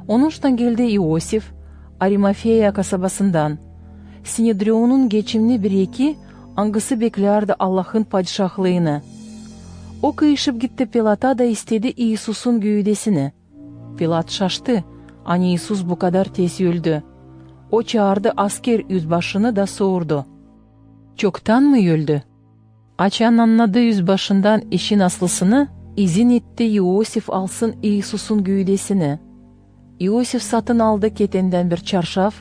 Onundan geldi Iosif, Arimafeya kasabasından. Sinedrion'un geçimli bir eki, angısı beklerdi Allah'ın padişahlığını. O kıyışıp gitti Pilat'a da istedi İsus'un güğdesini. Pilat şaştı. Hani İsus bu kadar tez öldü. O çağırdı asker yüzbaşını da sordu. Çoktan mı öldü? Açan anladı yüzbaşından işin aslısını, izin etti Yosif alsın İsus'un güğdesini. Yosif satın aldı ketenden bir çarşaf,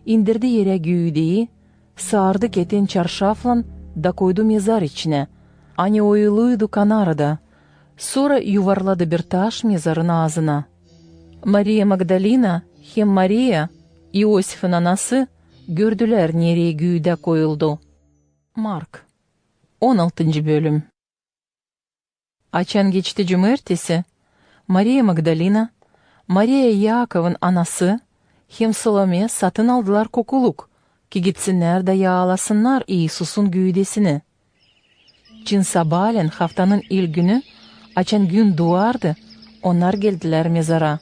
indirdi yere güğdeyi, sardı keten çarşafla da koydu mezar içine. Hani oyuluydu kanarda. Sonra yuvarladı bir taş mezarın ağzına. Maria Magdalena hem Maria, Yosif'in anası, gördüler nereye güğde koyuldu. Mark 16. bölüm. Açan geçti cumartesi, Maria Magdalena, Maria Yakov'un anası, hem Salome satın aldılar kokuluk, ki gitsinler de yağlasınlar İsus'un güğdesini. Çin sabahleyin haftanın ilk günü, açan gün doğardı, onlar geldiler mezara.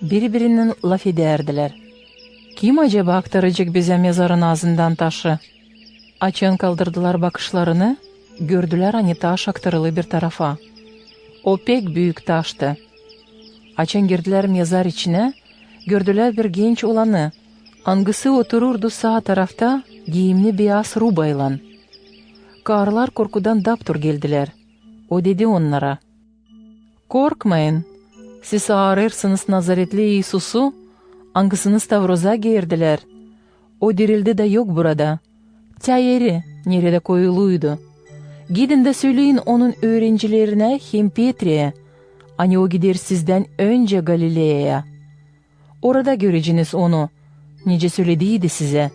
Birbirinin laf ederdiler. Kim acaba aktaracak bize mezarın ağzından taşı? Açan kaldırdılar bakışlarını, gördüler hani taş aktarılı bir tarafa. O pek büyük taştı. Açan girdiler mezar içine, gördüler bir genç olanı. Hangisi otururdu sağ tarafta, giyimli beyaz rubayla. Karılar korkudan daptur geldiler. O dedi onlara, "Korkmayın, siz arırsınız Nazaretli İsus'u, hangisini stavroza girdiler. O dirildi de yok burada. Ta yeri nerede koyuluydu. Gidin de söyleyin onun öğrencilerine hem Petri'ye, hani o gider sizden önce Galilea'ya. Orada göreceğiniz onu, nice söylediydi size."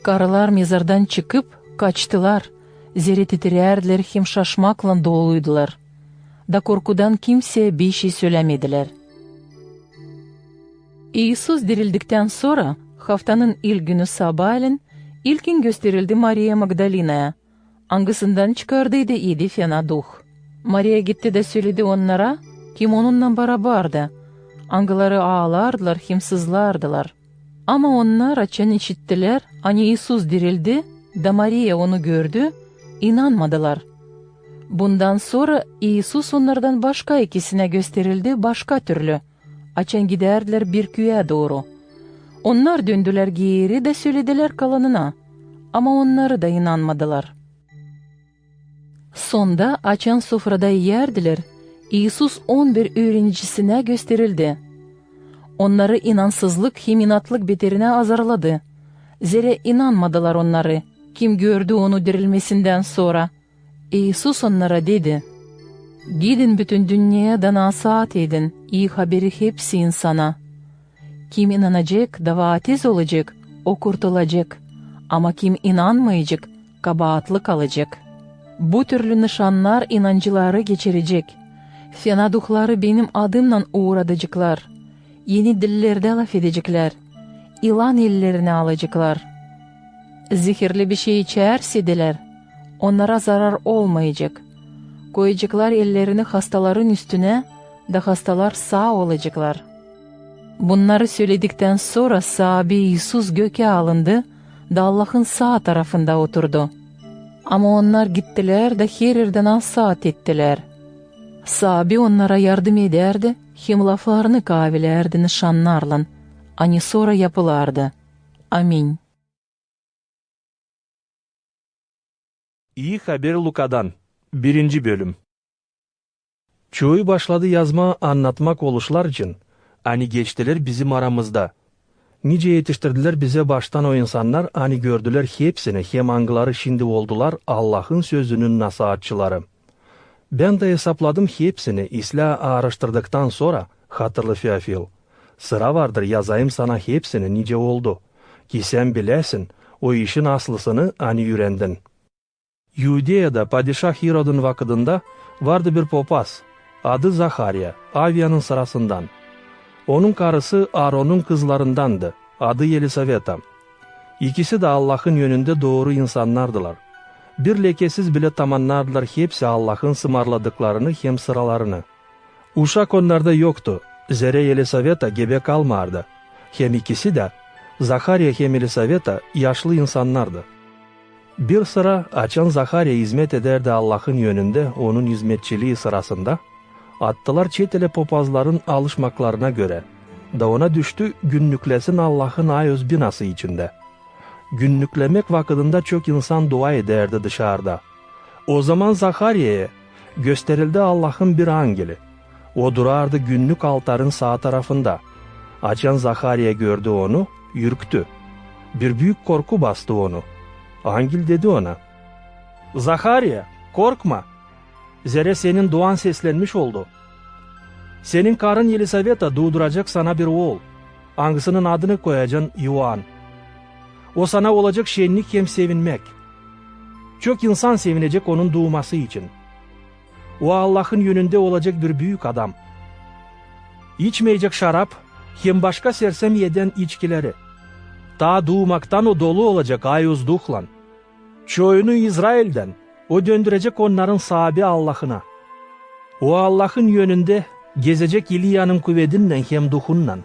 Karılar mezardan çıkıp kaçtılar. Zerre titrerdiler hem şaşmakla doluydular. Da korkudan kimseye bir şey söylemediler. İsus dirildikten sonra haftanın ilk günü sabahleyin ilkin gösterildi Maria Magdalena'ya. Hangisinden çıkardıydı idi fena duh. Maria gitti de söyledi onlara, kim onunla beraberdi. Hangileri ağlardılar hem sızlardılar. Ama onlar açan işittiler, hani İsus dirildi da Maria onu gördü, inanmadılar. Bundan sonra İsus onlardan başka ikisine gösterildi başka türlü. Açan giderdiler bir köye doğru. Onlar döndüler geri de söylediler kalanına. Ama onları da inanmadılar. Sonda açan sofrada yerdiler. İsus 11 öğrencisine gösterildi. Onları inansızlık hem inatlık beterine azarladı. Zerre inanmadılar onları. Kim gördü onu dirilmesinden sonra? İsus onlara dedi, "Gidin bütün dünyaya nasihat edin, iyi haberi hepsi insana. Kim inanacak da vaatiz olacak, o kurtulacak. Ama kim inanmayacak, kabahatli kalacak. Bu türlü nişanlar inancıları geçirecek. Fena duhları benim adımla uğradacaklar. Yeni dillerde laf edecekler. İlan ellerine alacaklar. Zehirli bir şey içerseler, onlara zarar olmayacak. Koyacaklar ellerini hastaların üstüne, da hastalar sağ olacaklar." Bunları söyledikten sonra sahabe İsus göke alındı, da Allah'ın sağ tarafında oturdu. Ama onlar gittiler de her yerden nasihat ettiler. Sahabe onlara yardım ederdi, hem laflarını kavilerdi nişanlarla, hani sonra yapılardı. Amin. İyi haber Luka'dan 1. bölüm. Çoğu başladı yazma anlatmak oluşlar için, hani geçtiler bizim aramızda. Nice yetiştirdiler bize baştan o insanlar, hani gördüler hepsini, hem angıları şimdi oldular Allah'ın sözünün nasihatçıları. Ben de hesapladım hepsini, İsla araştırdıktan sonra, hatırlı Feofil. Sıra vardır yazayım sana hepsini nice oldu. Ki sen bilesin, o işin aslısını hani öğrendin. Yudea'da Padişah Hirod'un vakıdında vardı bir papaz, adı Zakharya, Avya'nın sırasından. Onun karısı Aaron'un kızlarındandı, adı Yelisaveta. İkisi de Allah'ın yönünde doğru insanlardılar. Bir lekesiz bile tamamlardılar hepsi Allah'ın sımarladıklarını hem sıralarını. Uşak onlarda yoktu, zerre Yelisaveta gebe kalmardı. Hem ikisi de, Zakharya hem Yelisaveta yaşlı insanlardı. Bir sıra açan Zakariya hizmet ederdi Allah'ın yönünde onun hizmetçiliği sırasında. Attılar çetele popazların alışmaklarına göre. Da ona düştü günlüklesin Allah'ın ayöz binası içinde. Günlüklemek vakitinde çok insan dua ederdi dışarıda. O zaman Zakariya'ya gösterildi Allah'ın bir angeli. O durardı günlük altarın sağ tarafında. Açan Zakariya gördü onu, ürktü. Bir büyük korku bastı onu. Angel dedi ona, "Zakariya, korkma. Zere senin duan seslenmiş oldu. Senin karın Yelisaveta doğduracak sana bir oğul. Angisinin adını koyacaksın Yuan. O sana olacak şenlik hem sevinmek. Çok insan sevinecek onun doğması için. O Allah'ın yönünde olacak bir büyük adam. İçmeyecek şarap, hem başka sersem yeden içkileri. Ta doğmaktan o dolu olacak ayuzdukla. Çoğunu İsrail'den, o döndürecek onların sahibi Allah'ına. O Allah'ın yönünde gezecek İliya'nın kuvvetinden hem duhundan.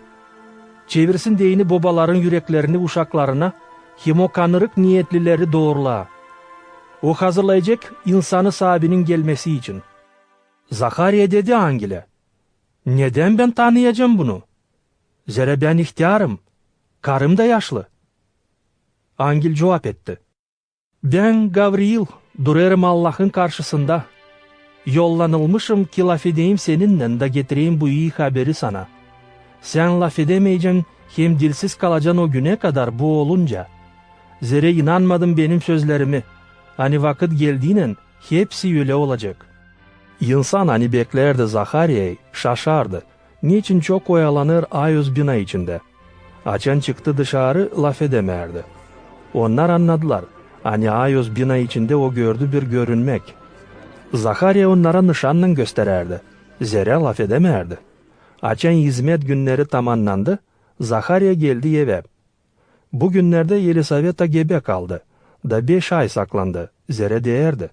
Çevirsin deyini babaların yüreklerini uşaklarına, hem o kanırık niyetlileri doğrula. O hazırlayacak insanı sahibinin gelmesi için." Zakariya dedi angele, "Neden ben tanıyacağım bunu? Zere ben ihtiyarım, karım da yaşlı." Angel cevap etti, "Ben Gavril, durarım Allah'ın karşısında. Yollanılmışım ki laf edeyim seninle da getireyim bu iyi haberi sana. Sen laf edemeyeceksin, hem dilsiz kalacaksın o güne kadar bu olunca. Zere inanmadın benim sözlerimi. Hani vakit geldiğinin hepsi öyle olacak." İnsan hani beklerdi Zakariya'yı, şaşardı. Niçin çok oyalanır ayöz bina içinde? Açan çıktı dışarı, laf edemerdi. Onlar anladılar. Hani ayöz bina içinde o gördü bir görünmek. Zakariya onlara nişanla göstererdi. Zere laf edemerdi. Açan hizmet günleri tamamlandı. Zakariya geldi eve. Bu günlerde Yelisaveta gebe kaldı. Da 5 ay saklandı. Zere değerdi.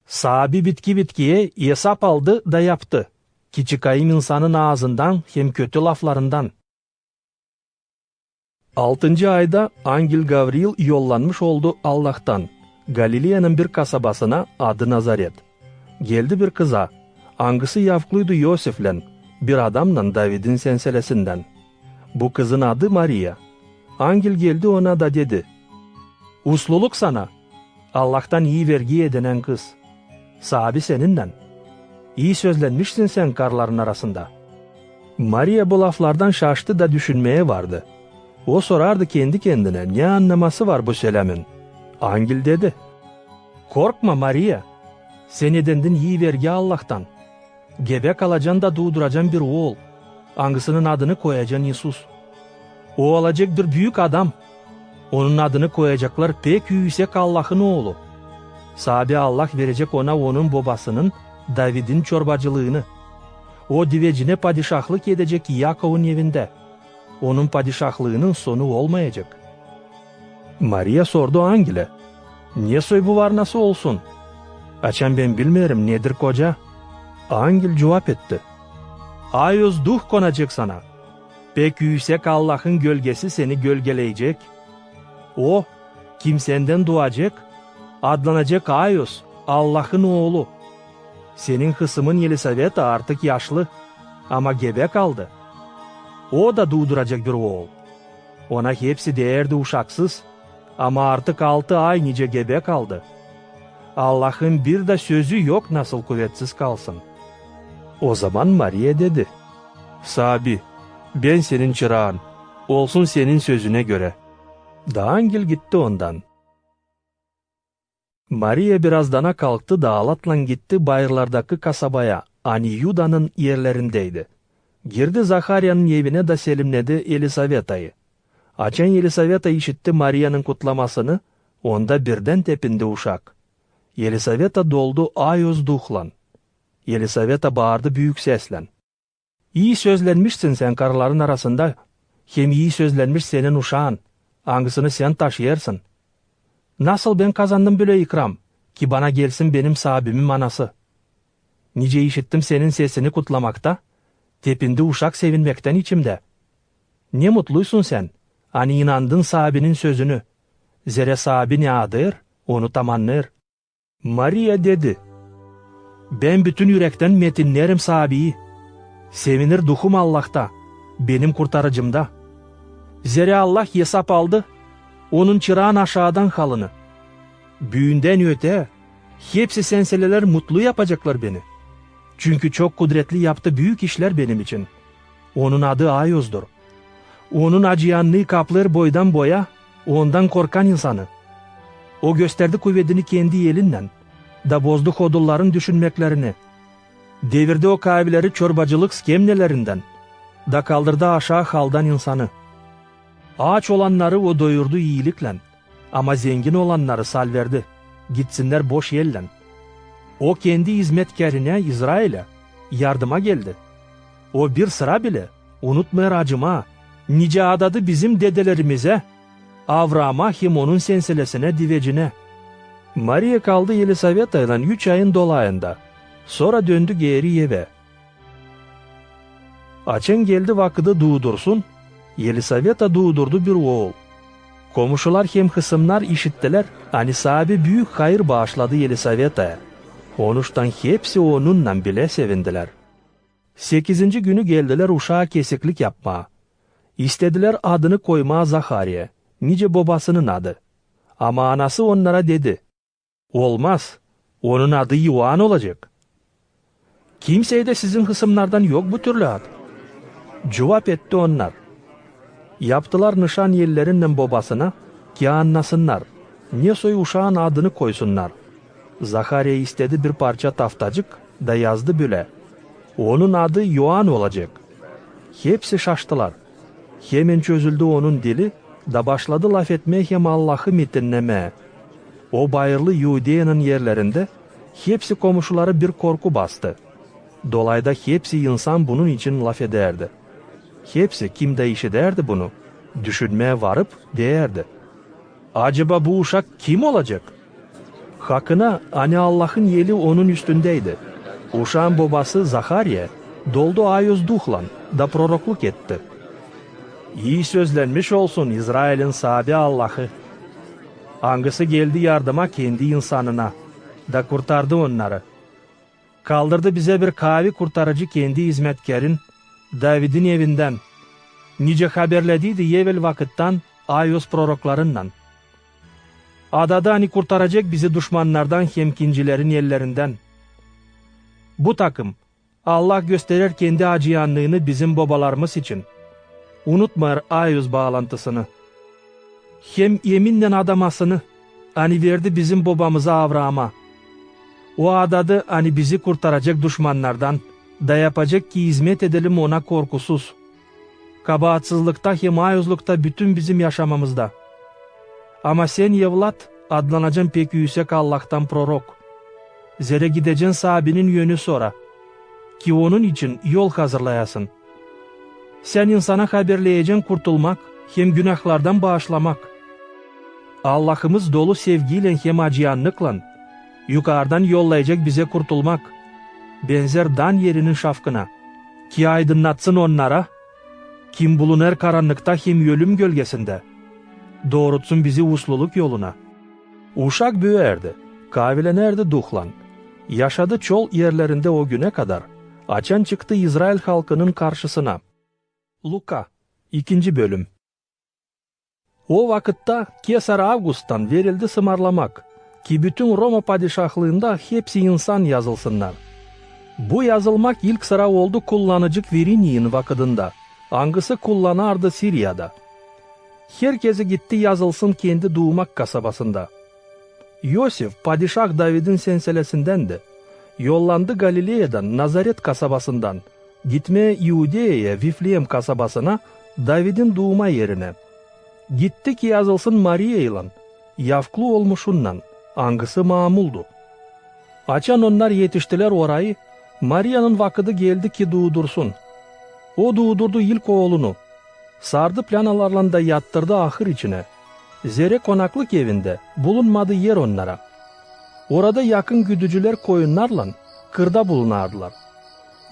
Sahibi bitkiye hesap aldı da yaptı. Ki çıkayım insanın ağzından hem kötü laflarından. 6. ayda Angel Gavril yollanmış oldu Allah'tan. Galilea'nın bir kasabasına adı Nazaret. Geldi bir kıza. Angısı yavkluydu Yosef'len, bir adamla David'in senselesinden. Bu kızın adı Maria. Angel geldi ona da dedi, "Usluluk sana. Allah'tan iyi vergi edinen kız. Sahibi seninle. İyi sözlenmişsin sen karların arasında." Maria bu laflardan şaştı da düşünmeye vardı. O sorardı kendi kendine, ne anlaması var bu söylemin? Angel dedi, "Korkma Maria. Sen edindin iyi vergi Allah'tan. Gebe kalacaksın da doğduracaksın bir oğul. Angisinin adını koyacaksın Yesus. O olacak bir büyük adam. Onun adını koyacaklar pek yüksek Allah'ın oğlu. Sahibi Allah verecek ona onun babasının David'in çorbacılığını. O divecine padişahlık edecek Yakov'un evinde. Onun padişahlığının sonu olmayacak." Maria sordu Angel'e, "Niye soy bu var nasıl olsun? Açan ben bilmiyorum nedir koca?" Angel cevap etti, "Ayöz duh konacak sana. Pek yüksek Allah'ın gölgesi seni gölgeleyecek. O kimsenden doğacak, adlanacak Ayöz, Allah'ın oğlu. Senin kısmın Yelisaveta artık yaşlı ama gebe kaldı. O da doğduracak bir oğul. Ona hepsi değerdi uşaksız ama artık 6 ay nice gebe kaldı. Allah'ın bir de sözü yok nasıl kuvvetsiz kalsın." O zaman Maria dedi, "Sahibi, ben senin çırağın, olsun senin sözüne göre." Da Angel gitti ondan. Maria birazdana kalktı da alatla gitti bayırlardaki kasabaya, hani Yuda'nın yerlerindeydi. Girdi Zakariya'nın evine da selimledi Elisaveta'yı. Açan Elisaveta işitti Maria'nın kutlamasını, onda birden tepindi uşak. Elisaveta doldu ayöz duhlan. Elisaveta bağırdı büyük seslen, "İyi sözlenmişsin sen karıların arasında, hem iyi sözlenmiş senin uşağın, hangisini sen taşıyarsın. Nasıl ben kazandım böyle ikram, ki bana gelsin benim sahibimin anası. Nice işittim senin sesini kutlamakta, tepindi uşak sevinmekten içimde. Ne mutluysun sen, hani inandın sahibinin sözünü. Zere sahibi ne adır, onu tamanlar. Maria dedi, ben bütün yürekten metinlerim sabiyi. Sevinir duhum Allah'ta, benim kurtarıcımda. Zere Allah hesap aldı, onun çırağın aşağıdan halını. Büyünden öte, hepsi senseler mutlu yapacaklar beni. Çünkü çok kudretli yaptı büyük işler benim için. Onun adı Ayoz'dur. Onun acıyanlığı kaplar boydan boya, ondan korkan insanı. O gösterdi kuvvetini kendi elinden, da bozdu hodulların düşünmeklerini. Devirdi o kavileri çorbacılık skemnelerinden, da kaldırdı aşağı haldan insanı. Ağaç olanları o doyurdu iyilikle, ama zengin olanları salverdi, gitsinler boş yellen. O kendi hizmetkarine İsrail'e yardıma geldi. O bir sıra bile unutmayır acıma, nice adadı bizim dedelerimize, Avram'a hem onun senselesine divecine. Maria kaldı Yelisaveta ile 3 ayın dolayında. Sonra döndü geri eve. Açın geldi vakıdı doğdursun, Yelisaveta doğdurdu bir oğul. Komşular hem hısımlar işittiler, hani sahibi büyük hayır bağışladı Yelisaveta'ya. Onuştan hepsi onunla bile sevindiler. 8. günü geldiler uşağa kesiklik yapmaya. İstediler adını koymaya Zakariya, nice babasının adı. Ama anası onlara dedi, olmaz, onun adı Yuan olacak. Kimseye de sizin hısımlardan yok bu türlü ad. Cevap etti onlar. Yaptılar nişan yerlerinden babasına ki anlasınlar, ne soy uşağın adını koysunlar. Zakariya istedi bir parça taftacık da yazdı böyle. Onun adı Yuan olacak. Hepsi şaştılar. Hemen çözüldü onun dili da başladı laf etmeye hem Allah'ı mitinlemeye. O bayırlı Yudea'nın yerlerinde hepsi komşuları bir korku bastı. Dolayda hepsi insan bunun için laf ederdi. Hepsi kim de işederdi bunu, düşünmeye varıp değerdi. Acaba bu uşak kim olacak? Hakkına hani Allah'ın yeli onun üstündeydi. Uşağın babası Zakariya doldu Ayoz duhlan da prorokluk etti. İyi sözlenmiş olsun İsrail'in sahibi Allah'ı. Hangisi geldi yardıma kendi insanına da kurtardı onları. Kaldırdı bize bir kavi kurtarıcı kendi hizmetkarın David'in evinden. Nice haberlediydi evvel vakittan Ayoz proroklarından. Adada hani kurtaracak bizi düşmanlardan hem kincilerin ellerinden. Bu takım Allah gösterir kendi acıyanlığını bizim babalarımız için. Unutmayır Ayoz bağlantısını. Hem yeminle adamasını hani verdi bizim babamıza Avram'a. O adadı hani bizi kurtaracak düşmanlardan da yapacak ki hizmet edelim ona korkusuz. Kabahatsızlıkta hem ayozlukta bütün bizim yaşamamızda. Ama sen evlat adlanacaksın pek yüksek Allah'tan prorok. Zere gideceksin sahibinin yönü sonra. Ki onun için yol hazırlayasın. Sen insana haberleyeceksin kurtulmak hem günahlardan bağışlamak. Allah'ımız dolu sevgiyle hem acıyanlıkla yukarıdan yollayacak bize kurtulmak. Benzer dan yerinin şafkına. Ki aydınlatsın onlara. Kim buluner karanlıkta hem ölüm gölgesinde. Doğrutsun bizi usluluk yoluna. Uşak büyüerdi. Kavilenerdi duhlan. Yaşadı çol yerlerinde o güne kadar. Açan çıktı İsrail halkının karşısına. Luka 2. bölüm. O vakitte Kesar Avgust'tan verildi sımarlamak ki bütün Roma padişahlığında hepsi insan yazılsınlar. Bu yazılmak ilk sıra oldu kullanıcı Kvirini'nin vakıdında. Hangisi kullanardı Sirya'da. Herkese gitti yazılsın kendi doğmak kasabasında. Yosif padişah David'in senselesindendi. Yollandı Galilea'dan Nazaret kasabasından. Gitmeye Yudea'ya Vifleyem kasabasına David'in doğma yerine. Gitti ki yazılsın Maria ile, yavklu olmuşundan, hangisi mamuldu. Açan onlar yetiştiler orayı, Maria'nın vakıdı geldi ki doğdursun. O doğdurdu ilk oğlunu. Sardı planalarla da yattırdı ahır içine. Zere konaklık evinde bulunmadı yer onlara. Orada yakın güdücüler koyunlarla kırda bulunardılar.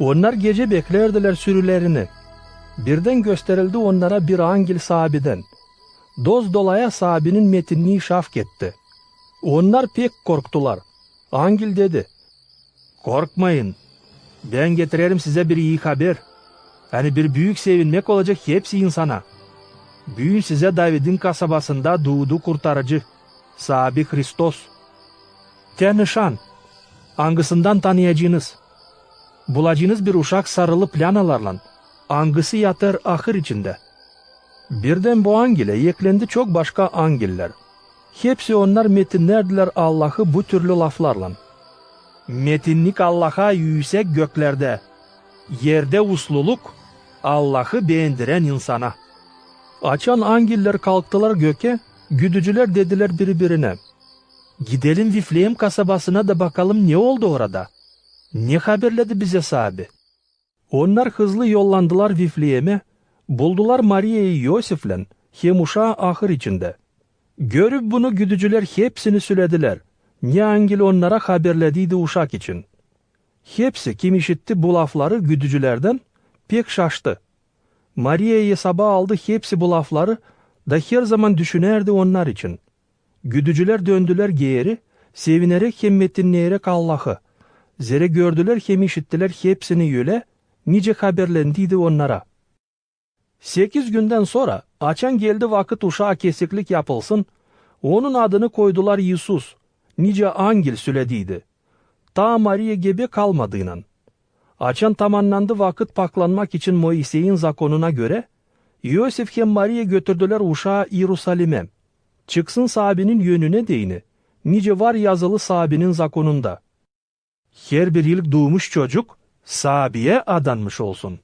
Onlar gece beklerdiler sürülerini. Birden gösterildi onlara bir angel sahibiden. Doz dolaya sahibinin metinliği şafk etti. Onlar pek korktular. Angel dedi, korkmayın, ben getirerim size bir iyi haber. Hani bir büyük sevinmek olacak hepsi insana. Bugün size David'in kasabasında doğdu kurtarıcı, sahabi Hristos. Te nişan, angısından tanıyacağınız. Bulacağınız bir uşak sarılı planalarla, angısı yatır ahır içinde. Birden bu angele eklendi çok başka angeller. Hepsi onlar metinlerdiler Allah'ı bu türlü laflarla. Metinlik Allah'a yüksek göklerde, yerde usluluk Allah'ı beğendiren insana. Açan angeller kalktılar göke, güdücüler dediler birbirine, gidelim Viflehem kasabasına da bakalım ne oldu orada. Ne haberledi bize sahibi? Onlar hızlı yollandılar Viflehem'e, buldular Maria'yı Yosif'le, hem uşağı ahır içinde. Görüp bunu güdücüler hepsini söylediler. Ne angel onlara haberlediydi uşak için. Hepsi kim işitti bu lafları güdücülerden pek şaştı. Maria'yı sabah aldı hepsi bu lafları da her zaman düşünerdi onlar için. Güdücüler döndüler geri, sevinerek hem metinleyerek Allah'ı. Zere gördüler hem işittiler hepsini yüle, nice haberlendiydi onlara. 8 günden sonra açan geldi vakit uşağa kesiklik yapılsın, onun adını koydular Yisus, nice angel söylediydi. Ta Maria gebe kalmadığıyla. Açan tamamlandı vakit paklanmak için Moisey'in zakonuna göre, Yosif hem Maria götürdüler uşağı Yerusalim'e. Çıksın sahibinin yönüne değini, nice var yazılı sahibinin zakonunda. Her bir ilk doğmuş çocuk sahibiye adanmış olsun.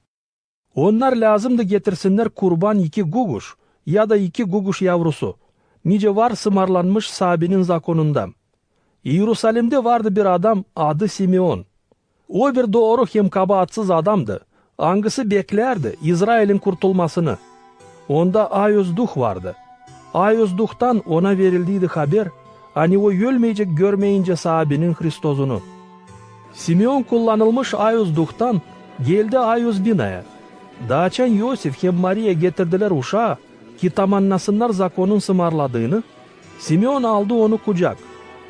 Onlar lazımdı getirsinler kurban 2 guguş ya da 2 guguş yavrusu. Nice var sımarlanmış sahibinin zakonunda. Yerusalim'de vardı bir adam adı Simeon. O bir doğru hem kabahatsiz adamdı. Angısı beklerdi İsrail'in kurtulmasını. Onda Ayozduh vardı. Ayozduh'tan ona verildiydi haber, hani o ölmeyecek görmeyince sahibinin Hristos'unu. Simeon kullanılmış Ayozduh'tan geldi Ayozbina'ya. Dağçan Yosif hem Maria getirdiler uşağı ki tamamlasınlar zakonun sımarladığını. Simeon aldı onu kucak.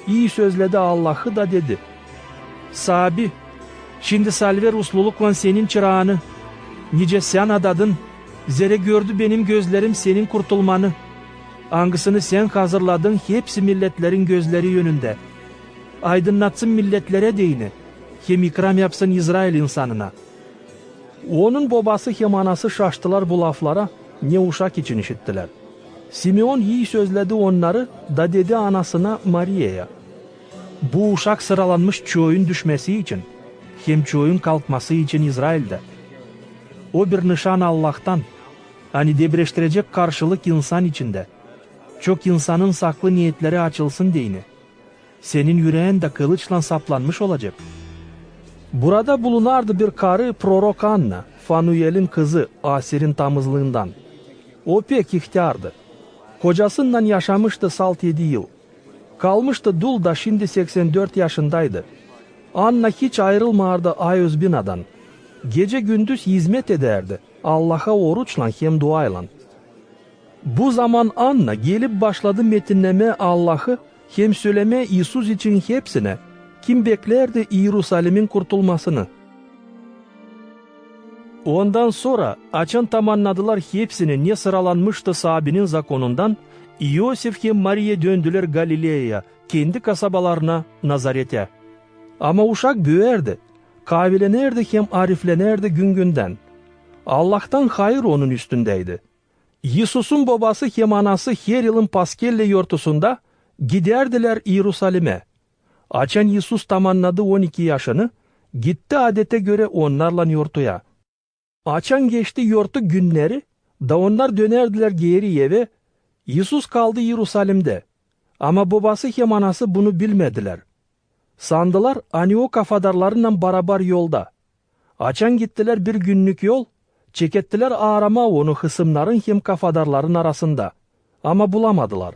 İyi sözledi Allah'ı da dedi, sahibi, şimdi salver uslulukla senin çırağını. Nice sen adadın, zere gördü benim gözlerim senin kurtulmanı. Angısını sen hazırladın hepsi milletlerin gözleri yönünde. Aydınlatsın milletlere değini, hem ikram yapsın İsrail insanına. Onun babası hem anası şaştılar bu laflara, ne uşak için işittiler. Simeon iyi sözledi onları da dedi anasına Maria'ya, bu uşak sıralanmış çoğun düşmesi için, hem çoğun kalkması için İsrail'de. O bir nişan Allah'tan, hani debreştirecek karşılık insan içinde. Çok insanın saklı niyetleri açılsın diyini. Senin yüreğin de kılıçla saplanmış olacak. Burada bulunardı bir karı prorok Anna, Fanuel'in kızı Asir'in tamızlığından. O pek ihtiyardı. Kocasından yaşamıştı 6-7 yıl. Kalmıştı dul da şimdi 84 yaşındaydı. Anna hiç ayrılmardı Ayozbina'dan. Gece gündüz hizmet ederdi. Allah'a oruçla hem duayla. Bu zaman Anna gelip başladı metinleme Allah'ı hem söyleme İsus için hepsine. Kim beklerdi Yerusalim'in kurtulmasını? Ondan sonra açan tamamladılar hepsini ne sıralanmıştı sahibinin zakonundan, Yosif hem Maria döndüler Galilea'ya, kendi kasabalarına, Nazaret'e. Ama uşak büyüerdi, kavilenerdi hem ariflenerdi gün günden. Allah'tan hayır onun üstündeydi. Yisus'un babası hem anası her yılın Paskelle yortusunda giderdiler Yerusalim'e. Açan Yisus tamamladı 12 yaşını, gitti adete göre onlarla yortuya. Açan geçti yortu günleri, da onlar dönerdiler geri eve. Yisus kaldı Yerusalim'de. Ama babası hem anası bunu bilmediler. Sandılar hani o kafadarlarla beraber yolda. Açan gittiler bir günlük yol, çekettiler arama onu hısımların hem kafadarların arasında. Ama bulamadılar.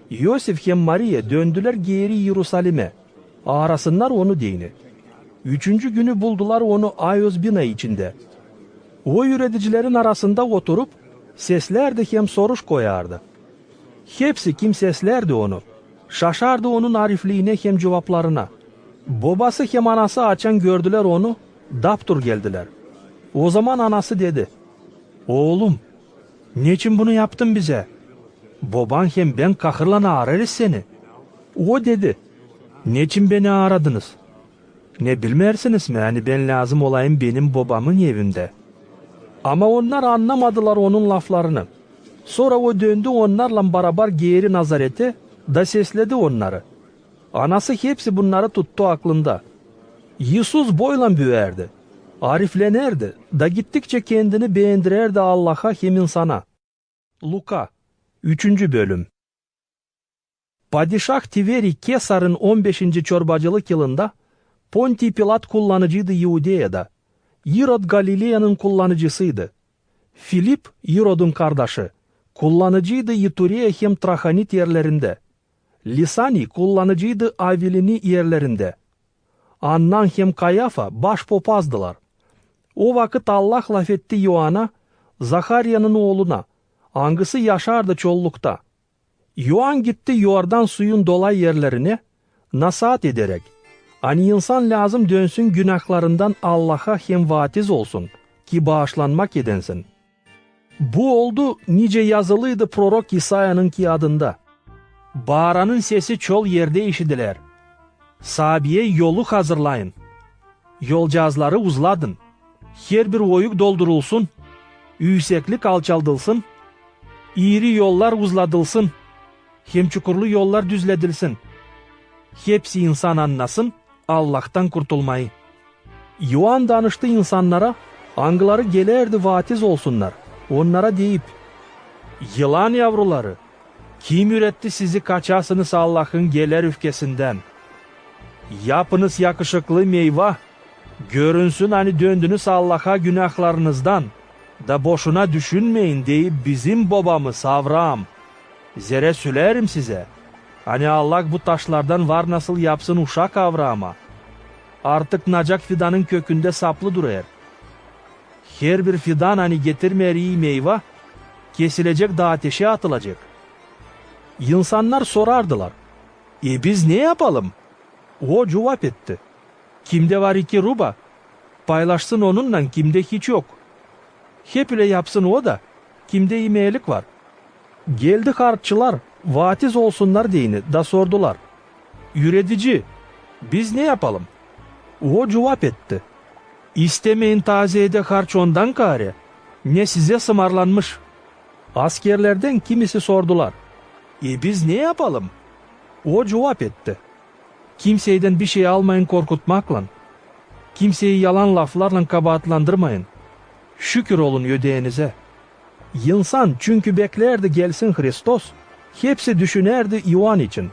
Yosif hem Maria döndüler geri Yerusalim'e. Arasınlar onu dini. 3. günü buldular onu Ayozbina içinde. O yöneticilerin arasında oturup seslerdi hem soruş koyardı. Hepsi kim seslerdi onu. Şaşardı onun arifliğine hem cevaplarına. Babası hem anası açan gördüler onu, daptur geldiler. O zaman anası dedi, "Oğlum, niçin bunu yaptın bize? Baban hem ben kahırlana ararız seni." O dedi, "Niçin beni aradınız? Ne bilmersiniz mi? Yani ben lazım olayım benim babamın evinde." Ama onlar anlamadılar onun laflarını. Sonra o döndü onlarla beraber geri Nazaret'e da sesledi onları. Anası hepsi bunları tuttu aklında. Yusuf boyla büyüerdi, ariflenerdi da gittikçe kendini beğendirerdi Allah'a hem insana. Luka 3. bölüm. Padişah Tiveri Kesar'ın 15. çorbacılık yılında Ponti Pilat kullanıcıydı Yudea'da. Irod Galilea'nın kullanıcısıydı. Filip, Irod'un kardeşi, kullanıcıydı Ituriya hem Trahanit yerlerinde. Lisani kullanıcıydı Avilini yerlerinde. Annan hem Kayafa başpopazdılar. O vakit Allah laf etti Yohan'a, Zaharya'nın oğluna, hangisi yaşardı çollukta. Yohan gitti Yordan suyun dolay yerlerine, nasihat ederek, hani insan lazım dönsün günahlarından Allah'a hem vatiz olsun, ki bağışlanmak edensin. Bu oldu nice yazılıydı prorok İsa'nın ki adında. Bağıranın sesi çol yerde işidiler. Sabiye yolu hazırlayın. Yolcağızları uzladın. Her bir oyuk doldurulsun. Yükseklik alçaldılsın. İri yollar uzladılsın. Hem çukurlu yollar düzledilsin. Hepsi insan anlasın Allah'tan kurtulmayı. Yohan danıştı insanlara, angıları gelerdi vatiz olsunlar. Onlara deyip, "Yılan yavruları, kim üretti sizi kaçasınız Allah'ın geler öfkesinden? Yapınız yakışıklı meyve, görünsün hani döndünüz Allah'a günahlarınızdan. Da boşuna düşünmeyin deyip bizim babamız Avram. Zere söylerim size. Hani Allah bu taşlardan var nasıl yapsın uşak Avram'a. Artık nacak fidanın kökünde saplı durar. Her bir fidan hani getirmer iyi meyve, kesilecek da ateşe atılacak." İnsanlar sorardılar, Biz ne yapalım?" O cevap etti, "Kimde var 2 ruba, paylaşsın onunla, kimde hiç yok. Hep öyle yapsın o da, kimde yemeğlik var." Geldi harççılar, vatiz olsunlar diyeni da sordular, "Yüretici, biz ne yapalım?" O cevap etti, "İstemeyin taziyede harç ondan kare, ne size sımarlanmış." Askerlerden kimisi sordular, Biz ne yapalım?" O cevap etti, "Kimseyden bir şey almayın korkutmakla, kimseyi yalan laflarla kabahatlandırmayın. Şükür olun ödeyenize." İnsan çünkü beklerdi gelsin Hristos, hepsi düşünerdi Yohan için.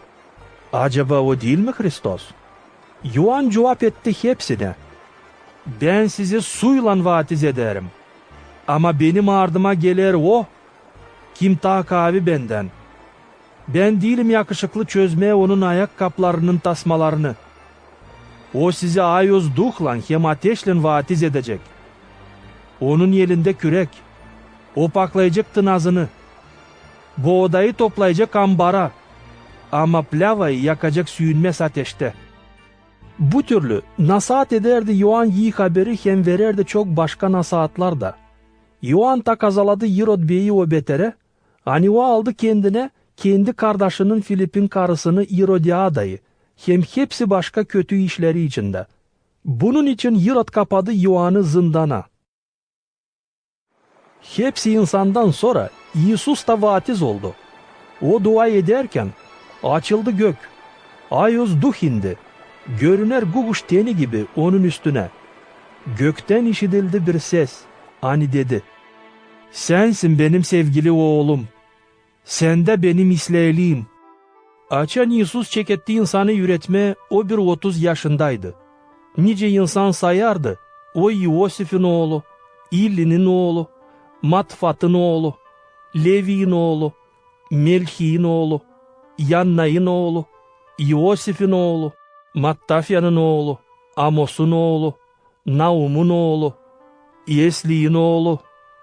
Acaba o değil mi Hristos? Yohan cevap etti hepsine, "Ben sizi suyla vatiz ederim. Ama benim ardıma gelir o, kim takavi benden. Ben değilim yakışıklı çözmeye onun ayakkabılarının tasmalarını. O sizi ayoz duhla hem ateşle vatiz edecek. Onun elinde kürek, o paklayacak tınazını. Bu odayı toplayacak ambara, ama plavayı yakacak sürünmez ateşte." Bu türlü nasihat ederdi Yohan iyi haberi hem vererdi çok başka nasihatlar da. Yohan tak azaladı Irod Bey'i o betere, hani o aldı kendine kendi kardeşinin Filip'in karısını Irodiada'yı, hem hepsi başka kötü işleri içinde. Bunun için Irod kapadı Yohan'ı zindana. Hepsi insandan sonra İsus da vatiz oldu. O dua ederken açıldı gök, ayoz duh indi, görüner guguş teni gibi onun üstüne. Gökten işitildi bir ses, hani dedi, "Sensin benim sevgili oğlum, sen de benim isleyliğim." Açan İsus çeketti insanı üretme, o bir 30 yaşındaydı. Nice insan sayardı, o Yosif'in oğlu, İlli'nin oğlu, Matfat'ın oğlu, Levi'nin oğlu, Melchi'nin oğlu, Yanna'nın oğlu, Yosif'in oğlu, Mattafya'nın oğlu, Amos'un oğlu, Naum'un oğlu, Esli'nin oğlu,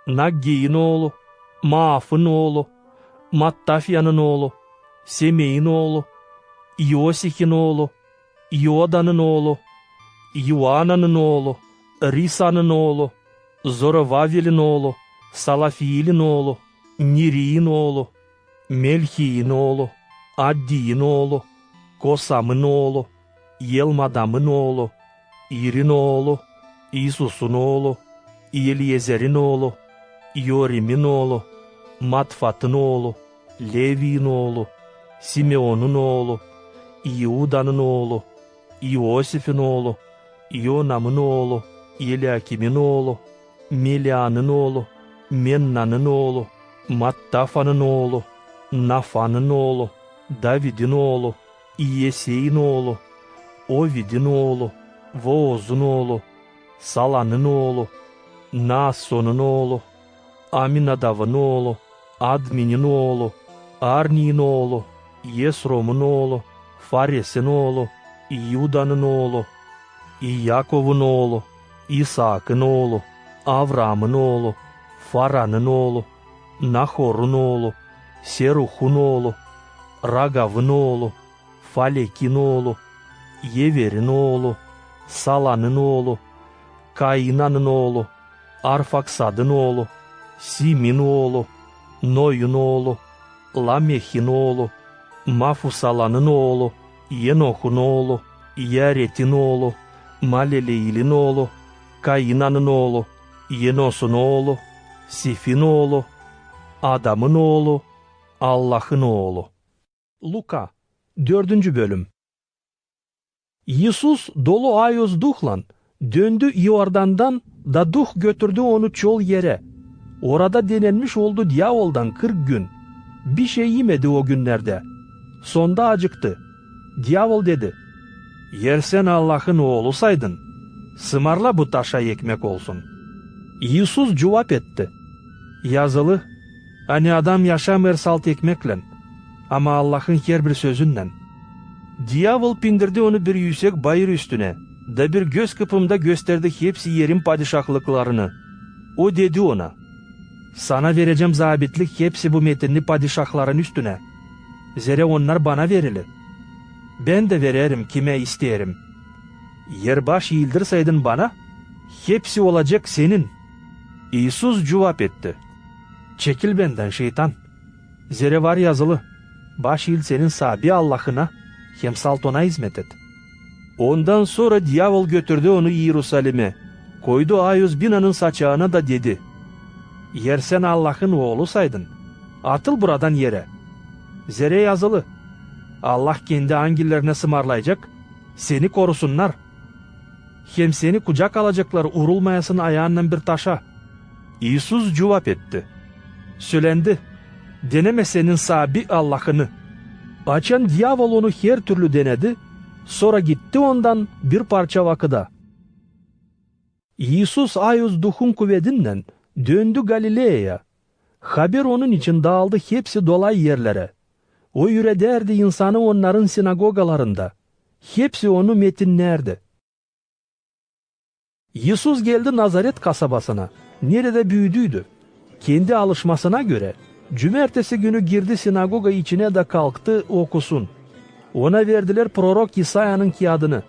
Naggi'nin oğlu, Maaf'ın oğlu, Mattafya'nın oğlu, Semey'in oğlu, Iosif'in oğlu, Ioda'nın oğlu, Ioanna'nın oğlu, Risa'nın oğlu, Zorovavel'in oğlu, Salafiil'in oğlu, Niri'in oğlu, Melki'in oğlu, Addi'in oğlu, Kosam'ın oğlu, Yelmadam'ın oğlu, İr'in oğlu, İsus'un oğlu, Eliezer'in oğlu, Yorim'in oğlu, Matfat'ın oğlu, Levi'nin oğlu, Simeon'un oğlu, İuda'nın oğlu, Iosif'in oğlu, Yonam'ın oğlu, Eliakim'in oğlu, Melia'nın oğlu, Menna'nın oğlu, Mattafa'nın oğlu, Nafan'ın oğlu, David'in oğlu, İyesey'in oğlu, Ovid'in oğlu, Vooz'un oğlu, Sala'nın oğlu, Naasson'un oğlu, Aminadav'ın oğlu, Admin'in oğlu, Arni'nin oğlu, Yesrom'un oğlu, Fares'in oğlu, İyuda'nın oğlu, İyakov'un oğlu, İshak'ın oğlu, Avram'ın oğlu, Faran'ın oğlu, Nahor'un oğlu, Seruh'un oğlu, Ragav'ın oğlu, Falek'in oğlu, Yever'in oğlu, Sala'nın oğlu, Kaina'nın oğlu, Arfaksad'ın oğlu, Sim'in oğlu, Noy'un oğlu, Lameh'in oğlu, Mafusala'nın oğlu, Yenoh'un oğlu, Yaret'in oğlu, Maleleil'in oğlu, Kaina'nın oğlu, Yenos'un oğlu, Sif'in oğlu, Adam'ın oğlu, Allah'ın oğlu. Luka 4. bölüm. Yisus dolu ayos duhlan döndü Iordan'dan da duh götürdü onu çol yere. Orada denenmiş oldu diavoldan 40 gün. Bir şey yemedi o günlerde. Sonda acıktı. Diavol dedi: "Yersen Allah'ın oğlu saydın. Sımarla bu taşa ekmek olsun." Yisus cevap etti: "Yazılı, hani adam yaşamır salt ekmekle, ama Allah'ın her bir sözünden." Diavol pindirdi onu bir yüksek bayır üstüne, da bir göz kıpımda gösterdi hepsi yerin padişahlıklarını. O dedi ona: "Sana vereceğim zabitlik hepsi bu metinli padişahların üstüne. Zere onlar bana verili. Ben de veririm kime isterim. Yerbaş yıldırsaydın bana, hepsi olacak senin." İsus cevap etti: "Çekil benden şeytan. Zere var yazılı, baş yıl senin sabi Allah'ına, hem salt ona hizmet et." Ondan sonra diavol götürdü onu Yerusalim'e, koydu Ayos binanın saçağına da dedi: "Yersen Allah'ın oğlu saydın, atıl buradan yere. Zere yazılı, Allah kendi angillerine sımarlayacak, seni korusunlar. Hem seni kucak alacaklar urulmayasın ayağından bir taşa." İsus cevap etti: "Söylendi, deneme senin sabi Allah'ını." Açan diavol onu her türlü denedi, sonra gitti ondan bir parça vakıda. İsus Ayos duhun kuvvetinden döndü Galilea'ya. Haber onun için dağıldı hepsi dolay yerlere. O yürederdi insanı onların sinagogalarında. Hepsi onu metinlerdi. İsus geldi Nazaret kasabasına. Nerede büyüdüydü. Kendi alışmasına göre cumartesi günü girdi sinagoga içine de kalktı okusun. Ona verdiler prorok İsa'nın kağıdını.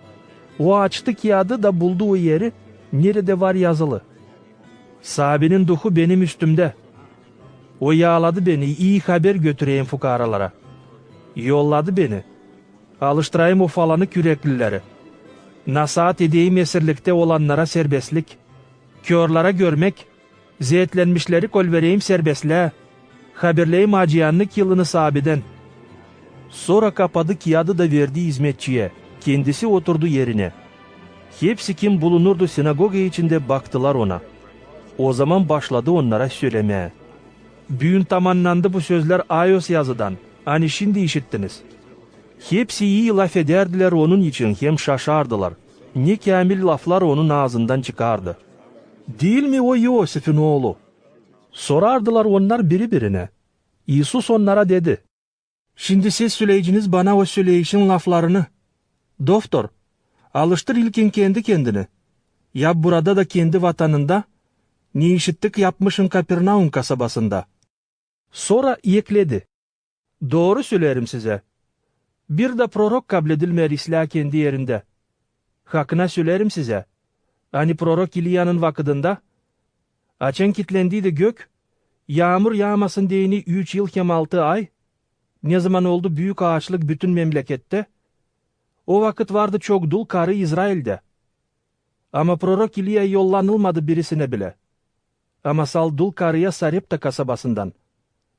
O açtı kağıdı da buldu o yeri, nerede var yazılı: "Sahabenin duhu benim üstümde. O yağladı beni, iyi haber götüreyim fukaralara. Yolladı beni, alıştırayım o falanı küreklileri. Nasihat edeyim esirlikte olanlara serbestlik. Körlara görmek, zeytlenmişleri kol vereyim serbestliğe. Haberleyim acıyanlık yılını sahabeden." Sonra kapadı kağıdı da verdi hizmetçiye. Kendisi oturdu yerine. Hepsi kim bulunurdu sinagoga içinde baktılar ona. O zaman başladı onlara söylemeye: "Büyün tamamlandı bu sözler Ayos yazıdan. Hani şimdi işittiniz." Hepsi iyi laf ederdiler onun için, hem şaşardılar. Ne kamil laflar onun ağzından çıkardı. "Değil mi o Yosif'in oğlu?" Sorardılar onlar birbirine. İsus onlara dedi: "Şimdi siz söyleyiciniz bana o söyleyişin laflarını. Doktor, alıştır ilkin kendi kendini. Ya burada da kendi vatanında, ne işittik yapmışın Kapernaum kasabasında." Sonra ekledi: "Doğru söylerim size. Bir de prorok kabul edilmer İsla kendi yerinde. Hakkına söylerim size. Hani prorok İlya'nın vakıdında, açan kitlendiydi gök, yağmur yağmasın diyeni 3 yıl hem 6 ay, ne zaman oldu büyük ağaçlık bütün memlekette, o vakit vardı çok dul karı İsrail'de. Ama prorok İlya yollanılmadı birisine bile. Ama sal dul karıya Sarepta kasabasından,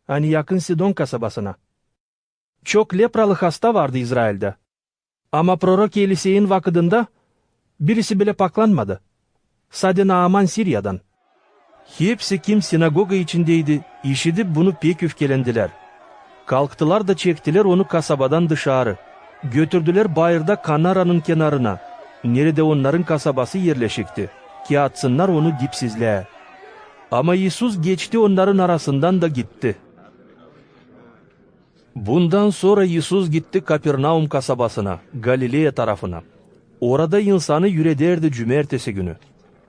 hani yakın Sidon kasabasına. Çok lepralı hasta vardı İsrail'de. Ama prorok Elise'nin vakıdında birisi bile paklanmadı. Sade Naaman Sirya'dan. Hepsi kim sinagoga içindeydi, işitip bunu pek öfkelendiler. Kalktılar da çektiler onu kasabadan dışarı. Götürdüler bayırda Kanara'nın kenarına. Nerede onların kasabası yerleşikti. Ki atsınlar onu dipsizliğe. Ama İsus geçti onların arasından da gitti. Bundan sonra İsus gitti Kapernaum kasabasına, Galileya tarafına. Orada insanı yürederdi cumartesi günü.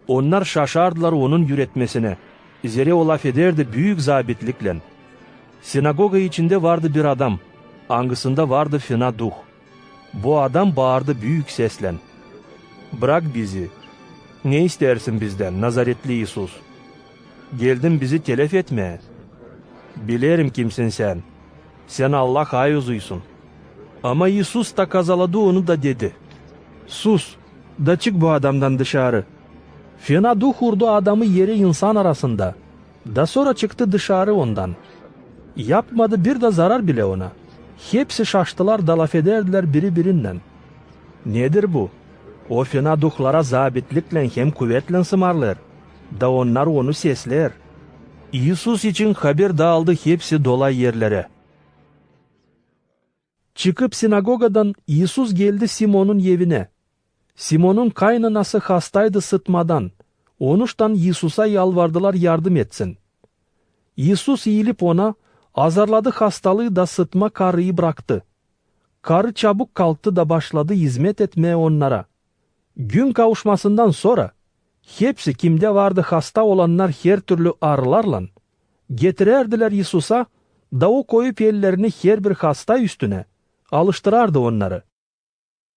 Onlar şaşardılar onun yürütmesine. Zere o laf ederdi büyük zabitlikle. Sinagoga içinde vardı bir adam. Angısında vardı fena duh. Bu adam bağırdı büyük sesle. Bırak bizi. Ne istersin bizden Nazaretli İsus? Geldin bizi telef etmeye. Bilirim kimsin sen. Sen Allah ayuzuysun. Ama İsus da kazaladı onu da dedi. Sus, da çık bu adamdan dışarı. Fena duh vurdu adamı yere insan arasında. Da sonra çıktı dışarı ondan. Yapmadı bir de zarar bile ona. Hepsi şaştılar da laf ederdiler birbirinden. Nedir bu? O fena duhlara zabitlikle hem kuvvetle sımarlar. Da onlar onu sesler. İsus için haber dağıldı hepsi dolay yerlere. Çıkıp sinagogadan İsus geldi Simon'un evine. Simon'un kaynanası hastaydı sıtmadan. Onuştan İsus'a yalvardılar yardım etsin. İsus eğilip ona azarladı hastalığı da sıtma karıyı bıraktı. Karı çabuk kalktı da başladı hizmet etmeye onlara. Gün kavuşmasından sonra hepsi kimde vardı hasta olanlar her türlü ağrılarla getirerdiler İsus'a da o koyup ellerini her bir hasta üstüne alıştırardı onları.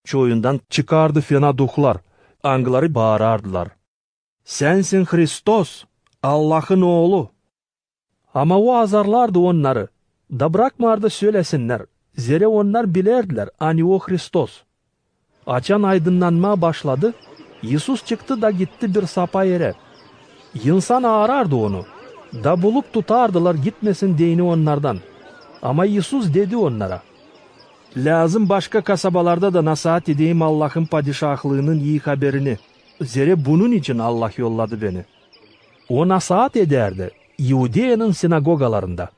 Çoğundan çıkardı fena duhlar, angıları bağırardılar. Sensin Hristos, Allah'ın oğlu. Ama o azarlardı onları, da bırakmardı söylesinler, zere onlar bilerdiler, hani o Hristos. Açan aydınlanma başladı, İsus çıktı da gitti bir sapa yere. İnsan ağırardı onu, da bulup tutardılar gitmesin diyeni onlardan. Ama İsus dedi onlara, lazım başka kasabalarda da nasihat edeyim Allah'ın padişahlığının iyi haberini. Zere bunun için Allah yolladı beni. O nasihat ederdi Yudeya'nın sinagogalarında.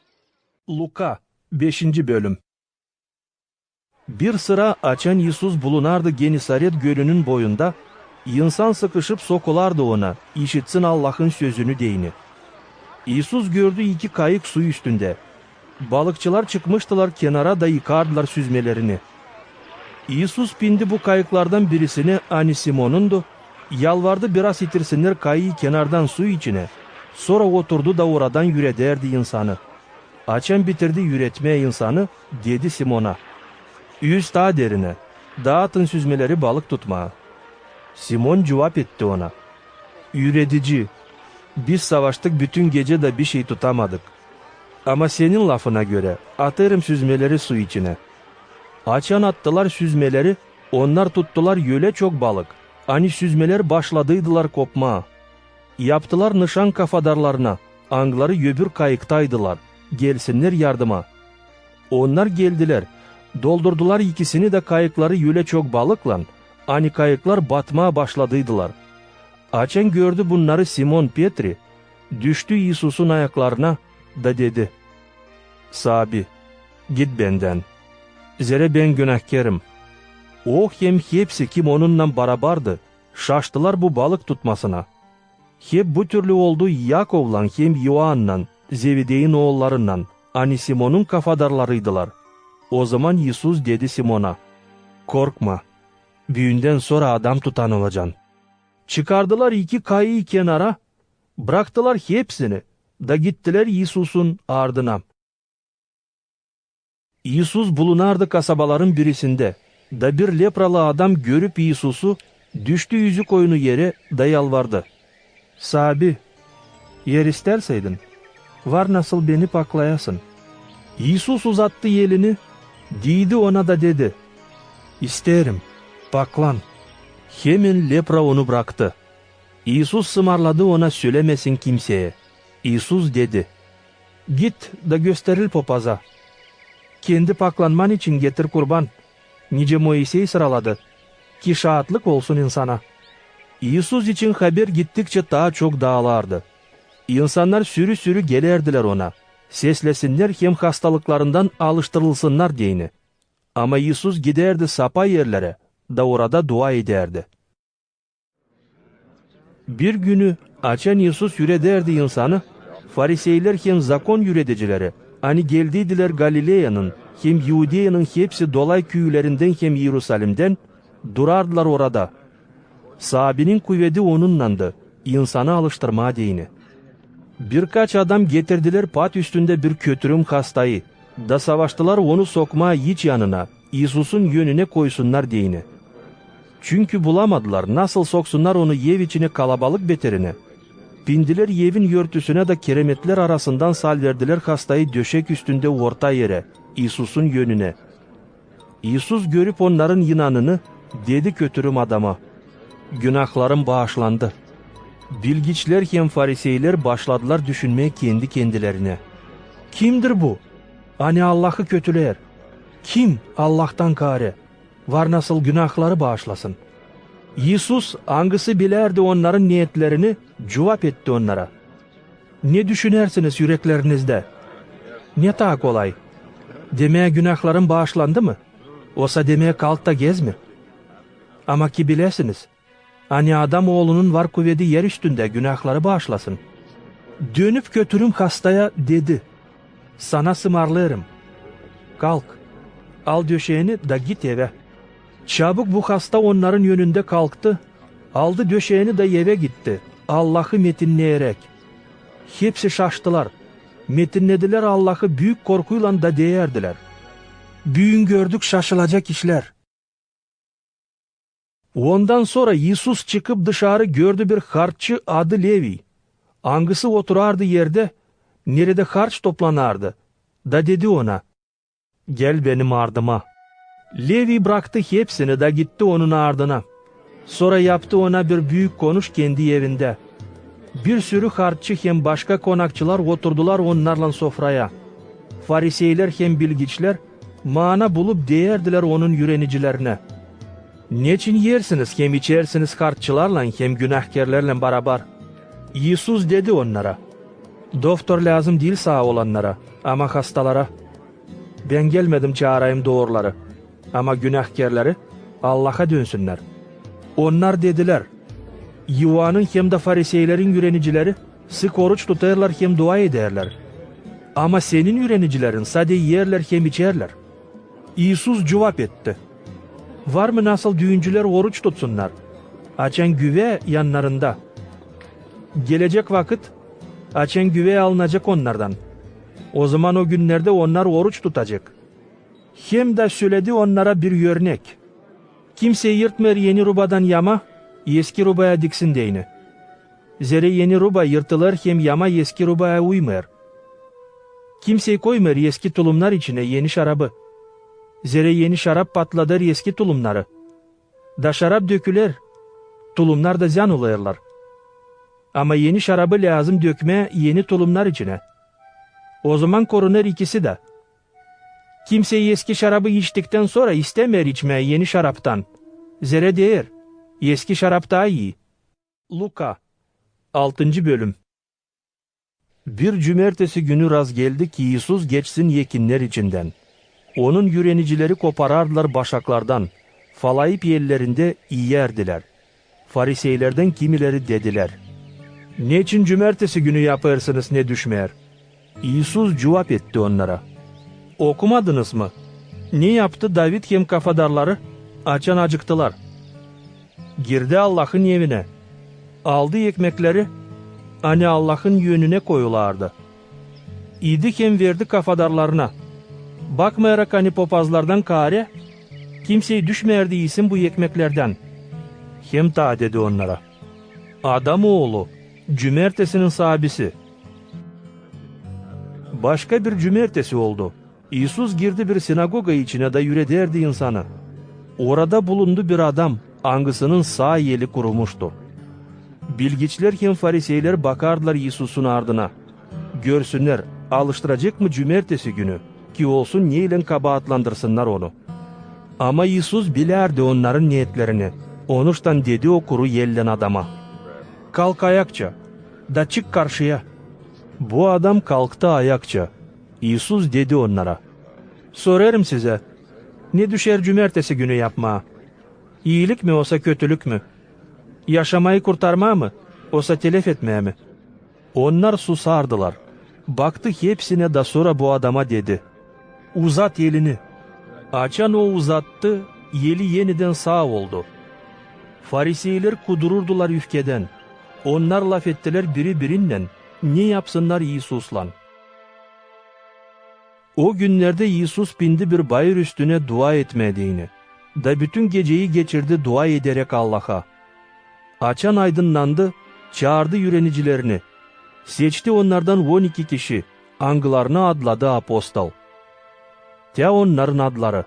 Luka 5. bölüm. Bir sıra açan İsus bulunardı Genisaret gölünün boyunda. İnsan sıkışıp sokulardı ona, işitsin Allah'ın sözünü deyini. İsus gördü 2 kayık su üstünde. Balıkçılar çıkmıştılar kenara da yıkardılar süzmelerini. İsus bindi bu kayıklardan birisine, hani Simon'undu. Yalvardı biraz itirsinler kayığı kenardan su içine. Sonra oturdu da oradan yürederdi insanı. Açan bitirdi yürütmeye insanı, dedi Simon'a. 100 daha derine, dağıtın süzmeleri balık tutmaya. Simon cevap etti ona. Üretici, biz savaştık bütün gece de bir şey tutamadık. Ama senin lafına göre atarım süzmeleri su içine. Açan attılar süzmeleri, onlar tuttular yöle çok balık. Hani süzmeler başladıydılar kopmaya. Yaptılar nişan kafadarlarına, angları öbür kayıktaydılar, gelsinler yardıma. Onlar geldiler, doldurdular ikisini de kayıkları yöle çok balıkla, hani kayıklar batmaya başladıydılar. Açan gördü bunları Simon Petri, düştü İsus'un ayaklarına da dedi, Sabi, git benden, zere ben günahkarım. O hem hepsi kim onunla barabardı, şaştılar bu balık tutmasına. Hep bu türlü oldu Yakov'la hem Yoğan'la, Zevedey'in oğullarından, hani Simon'un kafadarlarıydılar. O zaman İsus dedi Simon'a, korkma, büyünden sonra adam tutan olacaksın. Çıkardılar 2 kayığı kenara, bıraktılar hepsini, da gittiler İsus'un ardına. İsus bulunardı kasabaların birisinde. Da bir lepralı adam görüp İsus'u düştü yüzü koyunu yere da yalvardı. Sabi, yer isterseydin, var nasıl beni paklayasın. İsus uzattı elini, değdi ona da dedi, İsterim, paklan. Hemen lepra onu bıraktı. İsus sımarladı ona söylemesin kimseye. İsus dedi, git da gösteril papaza. Kendi paklanman için getir kurban. Nice Moisey sıraladı. Ki şahatlık olsun insana. İsus için haber gittikçe daha çok dağılardı. İnsanlar sürü sürü gelerdiler ona. Seslesinler hem hastalıklarından alıştırılsınlar diyeni. Ama İsus giderdi sapa yerlere da orada dua ederdi. Bir günü açan İsus yürederdi insanı. Fariseyler hem zakon yüredicileri, hani geldiydiler Galileya'nın, hem Yudeya'nın hepsi dolay köyülerinden hem Yerusalim'den durardılar orada. Sahabinin kuvveti onunlandı, insanı alıştırma deyini. Birkaç adam getirdiler pat üstünde bir kötürüm hastayı, da savaştılar onu sokma hiç yanına, İsus'un yönüne koysunlar deyini. Çünkü bulamadılar nasıl soksunlar onu yev içine kalabalık beterine. Bindiler yevin yörtüsüne de keremetler arasından salverdiler hastayı döşek üstünde orta yere, İsus'un yönüne. İsus görüp onların yinanını, dedi kötürüm adama, günahlarım bağışlandı. Bilgiçler hem fariseyler başladılar düşünmeye kendi kendilerine. Kimdir bu? Hani Allah'ı kötüler. Kim Allah'tan kare? Var nasıl günahları bağışlasın. İsus hangisi bilerdi onların niyetlerini, cevap etti onlara. Ne düşünersiniz yüreklerinizde? Ne daha kolay? Demeye günahların bağışlandı mı? Olsa demeye kalk da gez mi? Ama ki bilesiniz, hani adam oğlunun var kuvveti yer üstünde günahları bağışlasın. Dönüp kötürüm hastaya dedi, sana sımarlarım. Kalk, al döşeğini da git eve. Çabuk bu hasta onların yönünde kalktı, aldı döşeğini de eve gitti, Allah'ı metinleyerek. Hepsi şaştılar, metinlediler Allah'ı büyük korkuyla da değerdiler. Büyün gördük şaşılacak işler. Ondan sonra İsus çıkıp dışarı gördü bir harççı adı Levi. Hangisi oturardı yerde, nerede harç toplanardı. Da dedi ona, gel benim ardıma. Levi bıraktı hepsini da gitti onun ardına. Sonra yaptı ona bir büyük konuş kendi evinde. Bir sürü harççı hem başka konakçılar oturdular onlarla sofraya. Fariseyler hem bilgiçler mana bulup değerdiler onun yürenicilerine. Niçin yersiniz hem içersiniz harççılarla hem günahkarlarla beraber? İsus dedi onlara, doktor lazım değil sağ olanlara ama hastalara. Ben gelmedim çağırayım doğruları ama günahkarları Allah'a dönsünler. Onlar dediler, Yuvanın hem de fariseylerin yürenicileri sık oruç tutarlar hem dua ederler. Ama senin yürenicilerin sade yerler hem içerler. İsus cevap etti, var mı nasıl düğüncüler oruç tutsunlar? Açan güve yanlarında. Gelecek vakit açan güve alınacak onlardan. O zaman o günlerde onlar oruç tutacak. Hem de söyledi onlara bir örnek. Kimse yırtmer yeni rubadan yama, eski rubaya diksin deyini. Zere yeni ruba yırtılır hem yama eski rubaya uymer. Kimse koymer eski tulumlar içine yeni şarabı. Zere yeni şarap patladır eski tulumları. Da şarap döküler, tulumlar da ziyan olayırlar. Ama yeni şarabı lazım dökme yeni tulumlar içine. O zaman korunur ikisi de. Kimse eski şarabı içtikten sonra istemer içmeye yeni şaraptan. Zere değer, eski şarap daha iyi. Luka 6. bölüm. Bir cumartesi günü raz geldi ki İsus geçsin yekinler içinden. Onun yürenicileri koparardılar başaklardan, falayıp yerlerinde yiyerdiler. Fariseylerden kimileri dediler, ne için cumartesi günü yaparsınız ne düşmer? İsus cevap etti onlara, okumadınız mı? Ne yaptı David hem kafadarları? Açan acıktılar. Girdi Allah'ın evine, aldı ekmekleri, hani Allah'ın yönüne koyulardı. İdi hem verdi kafadarlarına. Bakmayarak hani popazlardan kare, kimseyi düşmeyer değilsin bu ekmeklerden. Hem ta dedi onlara. Adam oğlu, cümertesinin sahibisi. Başka bir cümertesi oldu. İsus girdi bir sinagoga içine de yürederdi insanı. Orada bulundu bir adam, angısının sağ eli kurumuştu. Bilgiçler hem fariseyler bakardılar İsus'un ardına. Görsünler, alıştıracak mı cümertesi günü, ki olsun neyle kabahatlandırsınlar onu. Ama İsus bilerdi onların niyetlerini. Onuştan dedi o kuru yellen adama. Kalk ayakça, da çık karşıya. Bu adam kalktı ayakça. İsus dedi onlara. Sorarım size, ne düşer cümertesi günü yapmaya? İyilik mi olsa kötülük mü? Yaşamayı kurtarmaya mı? Olsa telef etmeye mi? Onlar susardılar. Baktı hepsine de sonra bu adama dedi. Uzat elini. Açan o uzattı, eli yeniden sağ oldu. Fariseyler kudururdular üfkeden. Onlar laf ettiler biri birinden. Ne yapsınlar İsus'la? O günlerde İsus bindi bir bayır üstüne dua etmediğini. Da bütün geceyi geçirdi dua ederek Allah'a. Açan aydınlandı, çağırdı yürenicilerini. Seçti onlardan 12 kişi, angılarını adladı apostol. Te onların adları.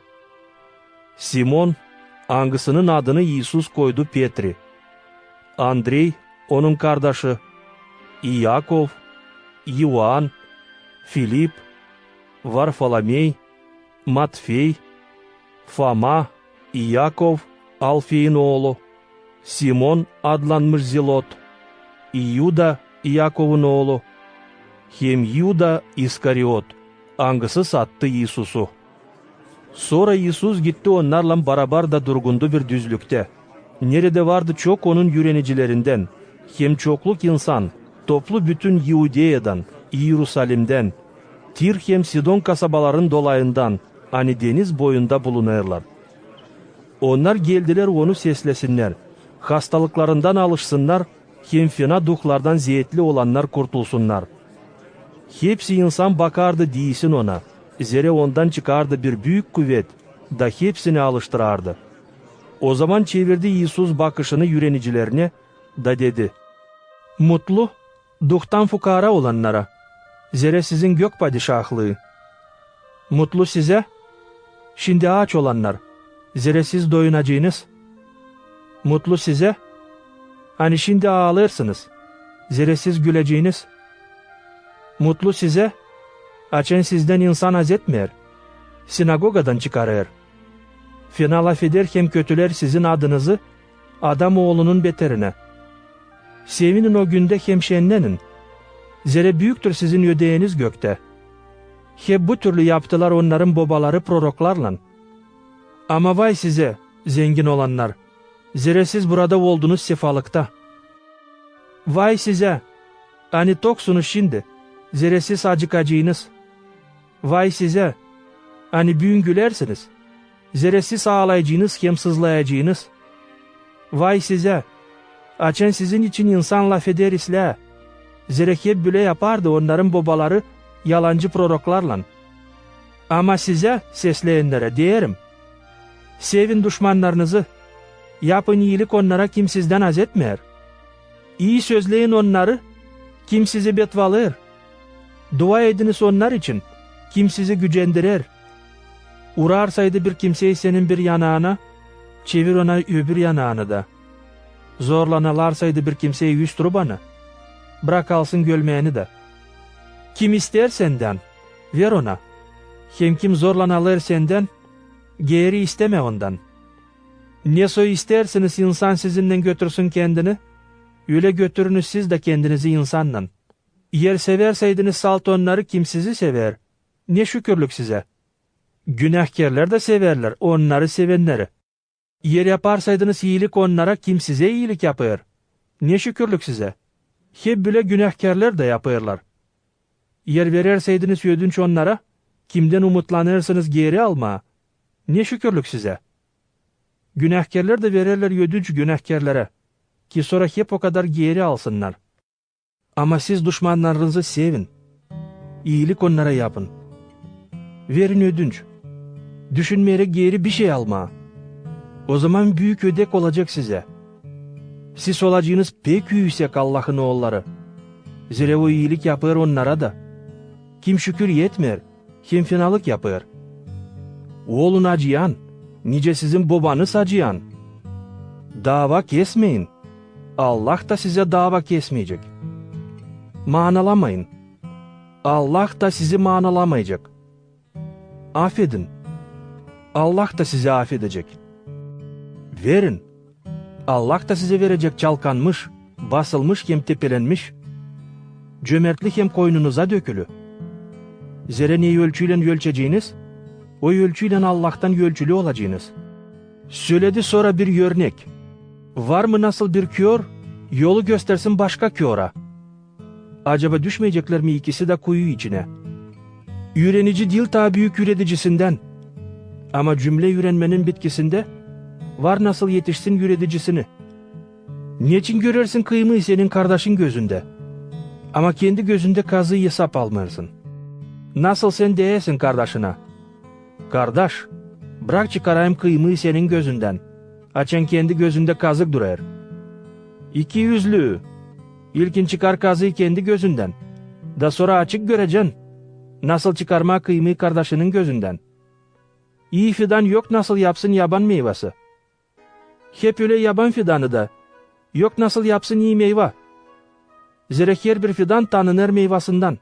Simon, angısının adını İsus koydu Petri. Andrei, onun kardeşi. İyakov, Ioan, Filip, Varfolomey, Matfey, Foma, İyakov, Alfey'in oğlu, Simon adlanmış Zilot, İyuda, İyakov'un oğlu, hem Yuda İskariot, angısı sattı İsus'u. Sonra İsus gitti onlarla beraber da durgundu bir düzlükte. Nerede vardı çok onun yürenicilerinden, hem çokluk insan, toplu bütün Yudeya'dan, Yerusalim'den, Tir hem Sidon kasabaların dolayından, hani deniz boyunda bulunurlar. Onlar geldiler onu seslesinler, hastalıklarından alışsınlar, hem fena duhlardan ziyetli olanlar kurtulsunlar. Hepsi insan bakardı değilsin ona, zere ondan çıkardı bir büyük kuvvet, da hepsini alıştırardı. O zaman çevirdi İsus bakışını yürenicilerine, da dedi, mutlu, duhtan fukara olanlara, zere sizin gök padişahlığı. Mutlu size, şimdi aç olanlar, zere siz doyunacağınız. Mutlu size, hani şimdi ağlarsınız, zere siz güleceğiniz. Mutlu size, açan sizden insan haz etmeyer, sinagogadan çıkarır. Fena laf eder hem kötüler sizin adınızı, adam oğlunun beterine. Sevinin o günde hem şenlenin, zere büyüktür sizin ödeyeniz gökte. Hep bu türlü yaptılar onların babaları proroklarla. Ama vay size, zengin olanlar, zere siz burada oldunuz sefalıkta. Vay size, hani toksunuz şimdi, zere siz acıkacağınız. Vay size, hani büyün gülersiniz, zere siz ağlayacağınız hem sızlayacağınız. Vay size, açan sizin için insan laf eder isle, zere hep böyle yapardı onların babaları yalancı proroklarla. Ama size sesleyenlere diyerim, sevin düşmanlarınızı, yapın iyilik onlara kim sizden haz etmeyer. İyi sözleyin onları, kim sizi betvalar. Dua ediniz onlar için, kim sizi gücendirer. Uğrarsaydı bir kimseyi senin bir yanağına, çevir ona öbür yanağını da. Zorlanalarsaydı bir kimseyi yüz turbanı, bırak alsın gölmeyeni de. Kim ister senden, ver ona. Hem kim zorlanalır senden, geri isteme ondan. Ne soy istersiniz insan sizinden götürsün kendini, öyle götürünüz siz de kendinizi insanla. Yer severseydiniz salt onları kim sizi sever. Ne şükürlük size. Günahkarlar da severler onları sevenleri. Yer yaparsaydınız iyilik onlara kim size iyilik yapar. Ne şükürlük size. Hep bile günahkarlar da yaparlar. Yer vererseydiniz ödünç onlara, kimden umutlanırsınız geri alma. Ne şükürlük size. Günahkarlar da verirler ödünç günahkarlara, ki sonra hep o kadar geri alsınlar. Ama siz düşmanlarınızı sevin. İyilik onlara yapın. Verin ödünç. Düşünmeyerek geri bir şey alma. O zaman büyük ödek olacak size. Siz olacağınız pek yüksek Allah'ın oğulları. Zira o iyilik yapar onlara da. Kim şükür yetmer, kim fenalık yapar. Oğlun acıyan, nice sizin babanız acıyan. Dava kesmeyin. Allah da size dava kesmeyecek. Manalamayın. Allah da sizi manalamayacak. Affedin. Allah da sizi affedecek. Verin. Allah da size verecek çalkanmış, basılmış hem tepelenmiş. Cömertlik hem koynunuza dökülü. Zira neyi ölçüyle ölçeceğiniz, o ölçüyle Allah'tan ölçülü olacağınız. Söyledi sonra bir örnek. Var mı nasıl bir kör, yolu göstersin başka köra. Acaba düşmeyecekler mi ikisi de kuyu içine? Ürenici dil ta büyük üreticisinden. Ama cümle ürenmenin bitkisinde, var nasıl yetişsin üreticisini. Niçin görersin kıyımı senin kardeşin gözünde? Ama kendi gözünde kazı hesap almıyorsun. Nasıl sen değilsin kardeşine? Kardeş, bırak çıkarayım kıyımı senin gözünden. Açan kendi gözünde kazık durar. İki yüzlü. İlkin çıkar kazıyı kendi gözünden. Da sonra açık göreceksin. Nasıl çıkarma kıyımı kardeşinin gözünden. İyi fidan yok nasıl yapsın yaban meyvesi. Hep öyle yaban fidanı da. Yok nasıl yapsın iyi meyve. Zira her bir fidan tanınır meyvasından.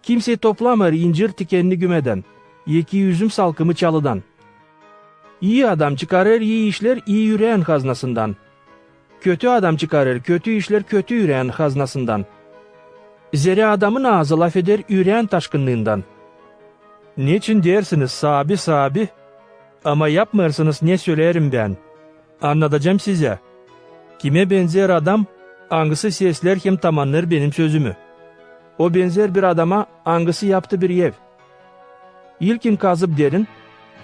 Kimse toplamır incir tikenini gümeden. Yeki üzüm salkımı çalıdan. İyi adam çıkarır iyi işler iyi yüreğin haznasından. Kötü adam çıkarır kötü işler kötü yüreğin haznasından. Zira adamın ağzı laf eder yüreğin taşkınlığından. Niçin dersiniz sabi? Ama yapmıyorsunuz ne söylerim ben. Anlatacağım size. Kime benzer adam, hangisi sesler hem tamamlar benim sözümü. O benzer bir adama hangisi yaptı bir ev. İlkin kazıp derin,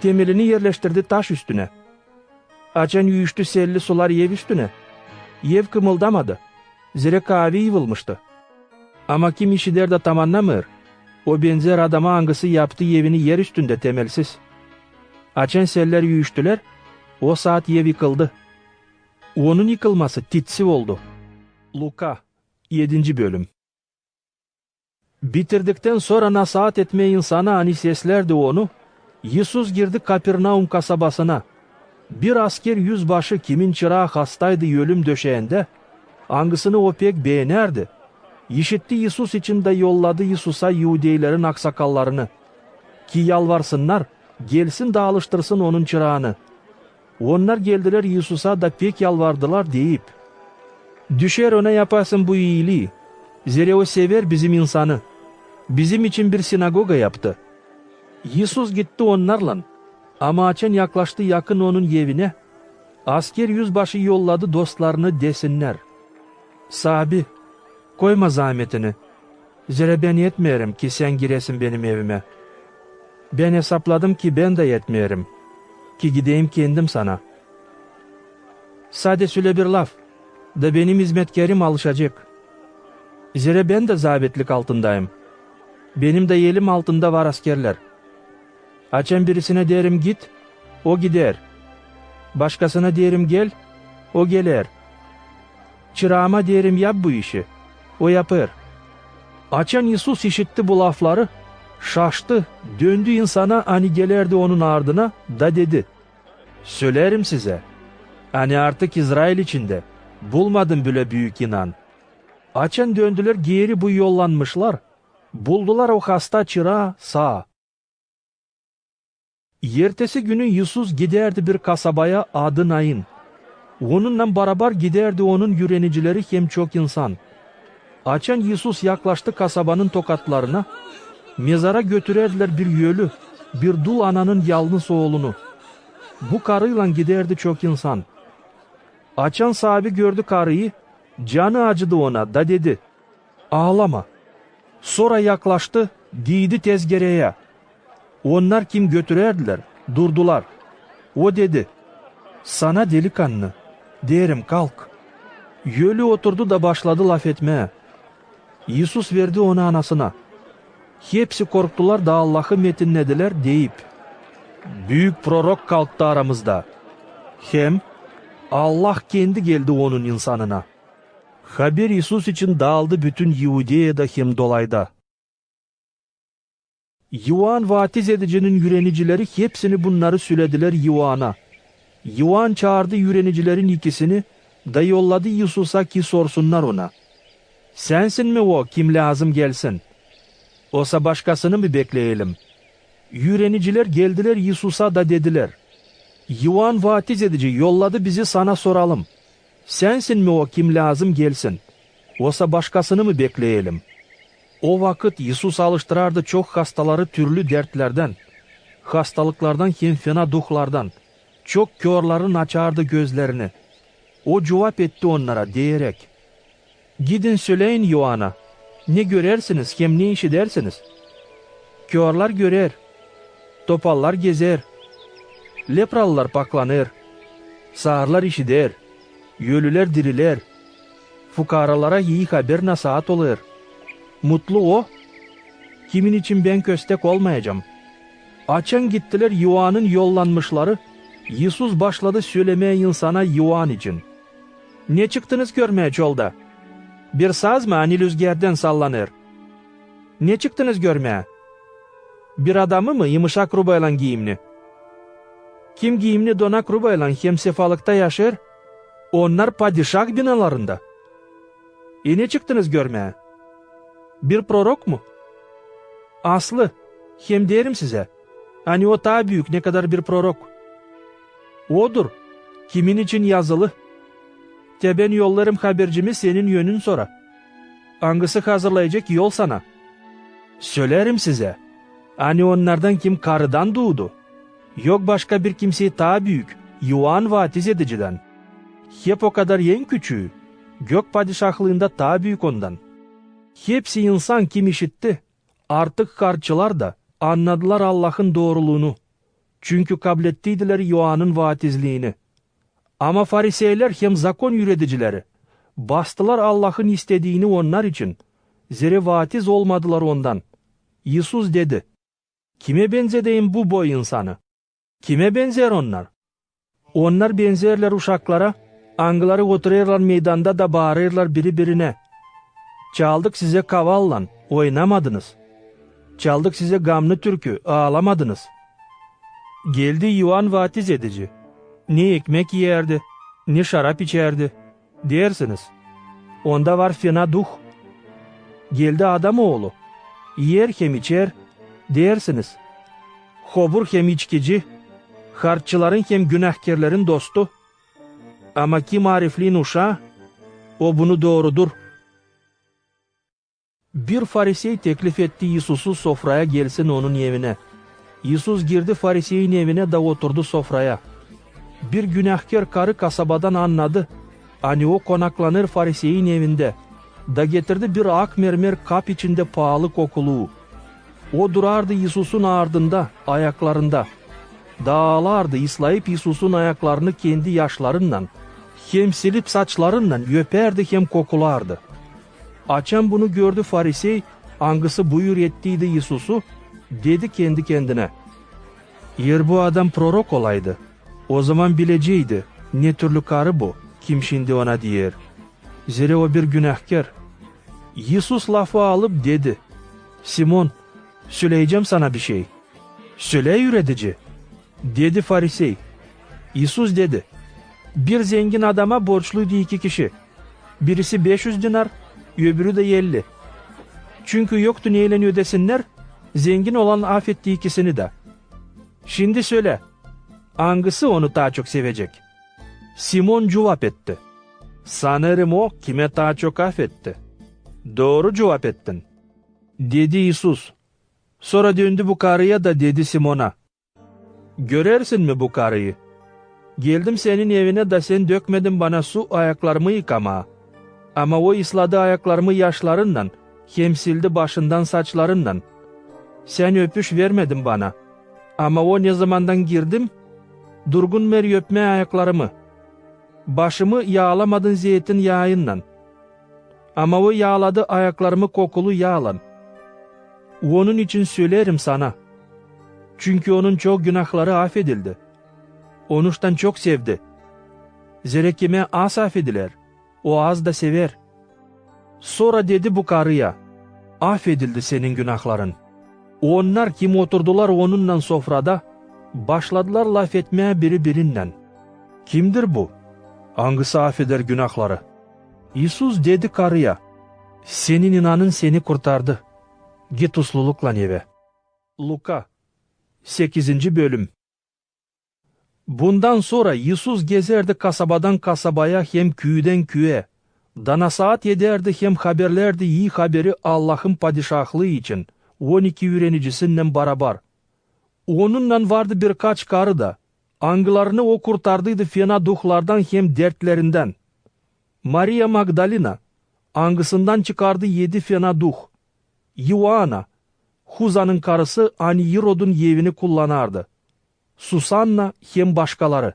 temelini yerleştirdi taş üstüne. Açan yuyuştu selli sular ev üstüne. Ev kımıldamadı. Zira kahve yıvılmıştı. Ama kim işi der de tamamlamır. O benzer adama hangisi yaptı evini yer üstünde temelsiz. Açan seller yuyuştular, o saat ev yıkıldı. Onun yıkılması titsi oldu. Luka 7. bölüm. Bitirdikten sonra nasihat etme insana hani seslerdi onu. Yusuf girdi Kapernaum kasabasına. Bir asker yüzbaşı kimin çırağı hastaydı ölüm döşeğinde. Hangisini o pek beğenerdi. İşitti Yusuf için de yolladı Yusuf'a Yahudeylerin aksakallarını. Ki yalvarsınlar, gelsin de alıştırsın onun çırağını. Onlar geldiler Yusuf'a da pek yalvardılar deyip. Düşer ona yapasın bu iyiliği. Zira o sever bizim insanı. Bizim için bir sinagoga yaptı. Yusuf gitti onlarla. Ama açan yaklaştı yakın onun evine. Asker yüzbaşı yolladı dostlarını desinler. Sabi, koyma zahmetini. Zira ben yetmeyerim ki sen giresin benim evime. Ben hesapladım ki ben de yetmeyerim. Ki gideyim kendim sana. Sade söyle bir laf. Da benim hizmetkarım alışacak. Zira ben de zabitlik altındayım. Benim de yelim altında var askerler. Açan birisine derim git, o gider. Başkasına derim gel, o gelir. Çırağıma derim yap bu işi, o yapar. Açan Yusuf işitti bu lafları, şaştı, döndü insana hani gelerdi onun ardına da dedi. Söylerim size, hani artık İsrail içinde bulmadım bile büyük inan. Açan döndüler geri bu yollanmışlar, buldular o hasta çırağı sağ. Ertesi günü Yusuf giderdi bir kasabaya adı Nain. Onunla beraber giderdi onun yürenicileri hem çok insan. Açan Yusuf yaklaştı kasabanın tokatlarına. Mezara götürerdiler bir ölü, bir dul ananın yalnız oğlunu. Bu karıyla giderdi çok insan. Açan sahibi gördü karıyı, canı acıdı ona da dedi. Ağlama. Sonra yaklaştı, giydi tezgereye. Onlar kim götürerdiler, durdular. O dedi, sana delikanlı, derim kalk. Ölü oturdu da başladı laf etmeye. Yusuf verdi onu anasına. Hepsi korktular da Allah'ı metinlediler deyip. Büyük prorok kalktı aramızda. Hem Allah kendi geldi onun insanına. Haber İsus için dağıldı bütün Yahudiye'de hem dolayda. Yuan vatiz edicinin yürenicileri hepsini bunları söylediler Yuan'a. Yuan çağırdı yürenicilerin ikisini da yolladı Yisus'a ki sorsunlar ona. Sensin mi o kim lazım gelsin? Oysa başkasını mı bekleyelim? Yüreniciler geldiler Yisus'a da dediler. Yuan vatiz edici yolladı bizi sana soralım. Sensin mi o kim lazım gelsin? Oysa başkasını mı bekleyelim? O vakit Yisus alıştırardı çok hastaları türlü dertlerden, hastalıklardan hem fena duhlardan, çok körlerin açardı gözlerini. O cevap etti onlara diyerek, gidin söyleyin Yuan'a, ne görersiniz hem ne işitersiniz? Körler görer, topallar gezer, lepralılar paklanır, sağırlar işiter, ölüler diriler, fukaralara iyi haber nasihat olur. Mutlu o, kimin için ben köstek olmayacağım. Açan gittiler Yuan'ın yollanmışları, Yisus başladı söylemeye insana Yuan için. Ne çıktınız görmeye yolda? Bir saz mı hani rüzgardan sallanır? Ne çıktınız görmeye? Bir adamı mı yumuşak rubayla giyimli? Kim giyimli donak rubayla hem sefalıkta yaşar? Onlar padişah binalarında. Ne çıktınız görmeye? Bir prorok mu? Aslı, hem derim size. Hani o daha büyük ne kadar bir prorok. Odur, kimin için yazılı. Te ben yollarım habercimi senin yönün sonra. Hangisi hazırlayacak yol sana? Söylerim size. Hani onlardan kim karıdan doğdu? Yok başka bir kimse daha büyük, Yuan vatiz ediciden. Hep o kadar en küçüğü, gök padişahlığında daha büyük ondan. Hepsi insan kim işitti, artık karçılar da anladılar Allah'ın doğruluğunu. Çünkü kabul ettiydiler Yuan'ın vaatizliğini. Ama Fariseyler hem zakon yürüticileri bastılar Allah'ın istediğini onlar için. Zere vaatiz olmadılar ondan. Yisus dedi, kime benzedeyim bu boy insanı? Kime benzer onlar? Onlar benzerler uşaklara, angıları otururlar meydanda da bağırırlar biri birine. Çaldık size kavallan, oynamadınız. Çaldık size gamlı türkü, ağlamadınız. Geldi Yuan vatiz edici. Ne ekmek yerdi, ne şarap içerdi, dersiniz. Onda var fena duh. Geldi adam oğlu. Yer hem içer, dersiniz. Hobur hem içkici, harççıların hem günahkarların dostu. Ama kim arifliğin uşağı, o bunu doğrudur. Bir Farisey teklif etti Yisus'u sofraya gelsin onun evine. Yisus girdi Farisey'in evine da oturdu sofraya. Bir günahkar karı kasabadan anladı. Hani o konaklanır Farisey'in evinde. Da getirdi bir ak mermer kap içinde pahalı kokulu. O durardı Yisus'un ardında, ayaklarında. Dağlardı ıslayıp Yisus'un ayaklarını kendi yaşlarından, hem silip saçlarından öperdi hem kokulardı. Açan bunu gördü Farisey, hangisi buyur ettiydi Yisus'u, dedi kendi kendine. Eğer bu adam prorok olaydı, o zaman bileceğiydi ne türlü karı bu, kim şimdi ona diyer. Zira o bir günahkar. Yisus lafı alıp dedi, Simon, söyleyeceğim sana bir şey. Söyle yüretici, dedi Farisey. Yisus dedi, bir zengin adama borçluydu 2 kişi. Birisi 500 dinar, öbürü de 50. Çünkü yoktu neyle ödesinler, zengin olan affetti ikisini de. Şimdi söyle, hangisi onu daha çok sevecek? Simon cevap etti. Sanırım o kime daha çok affetti. Doğru cevap ettin, dedi Yisus. Sonra döndü bu karıya da dedi Simon'a. Görersin mi bu karıyı? Geldim senin evine de sen dökmedin bana su ayaklarımı yıkama. Ama o ısladı ayaklarımı yaşlarından, hem sildi başından saçlarından. Sen öpüş vermedin bana. Ama o ne zamandan girdim, durgun ver öpme ayaklarımı. Başımı yağlamadın zeytin yağından. Ama o yağladı ayaklarımı kokulu yağlan. Onun için söylerim sana. Çünkü onun çok günahları affedildi. Onuştan çok sevdi. Zerek kime az affediler, o az da sever. Sonra dedi bu karıya, affedildi senin günahların. Onlar kim oturdular onunla sofrada, başladılar laf etmeye birinden. Kimdir bu? Hangisi affeder günahları? İsus dedi karıya, senin inanın seni kurtardı. Git uslulukla eve. Luka 8. bölüm. Bundan sonra İsus gezerdi kasabadan kasabaya hem köyden köye. Nasihat ederdi hem haberlerdi iyi haberi Allah'ın padişahlığı için 12 öğrenicisiyle beraber. Onunla vardı birkaç karı da. Angılarını o kurtardıydı fena duhlardan hem dertlerinden. Maria Magdalena angısından çıkardı 7 fena duh. Yuana, Huza'nın karısı Anirod'un evini kullanardı. Susanna hem başkaları.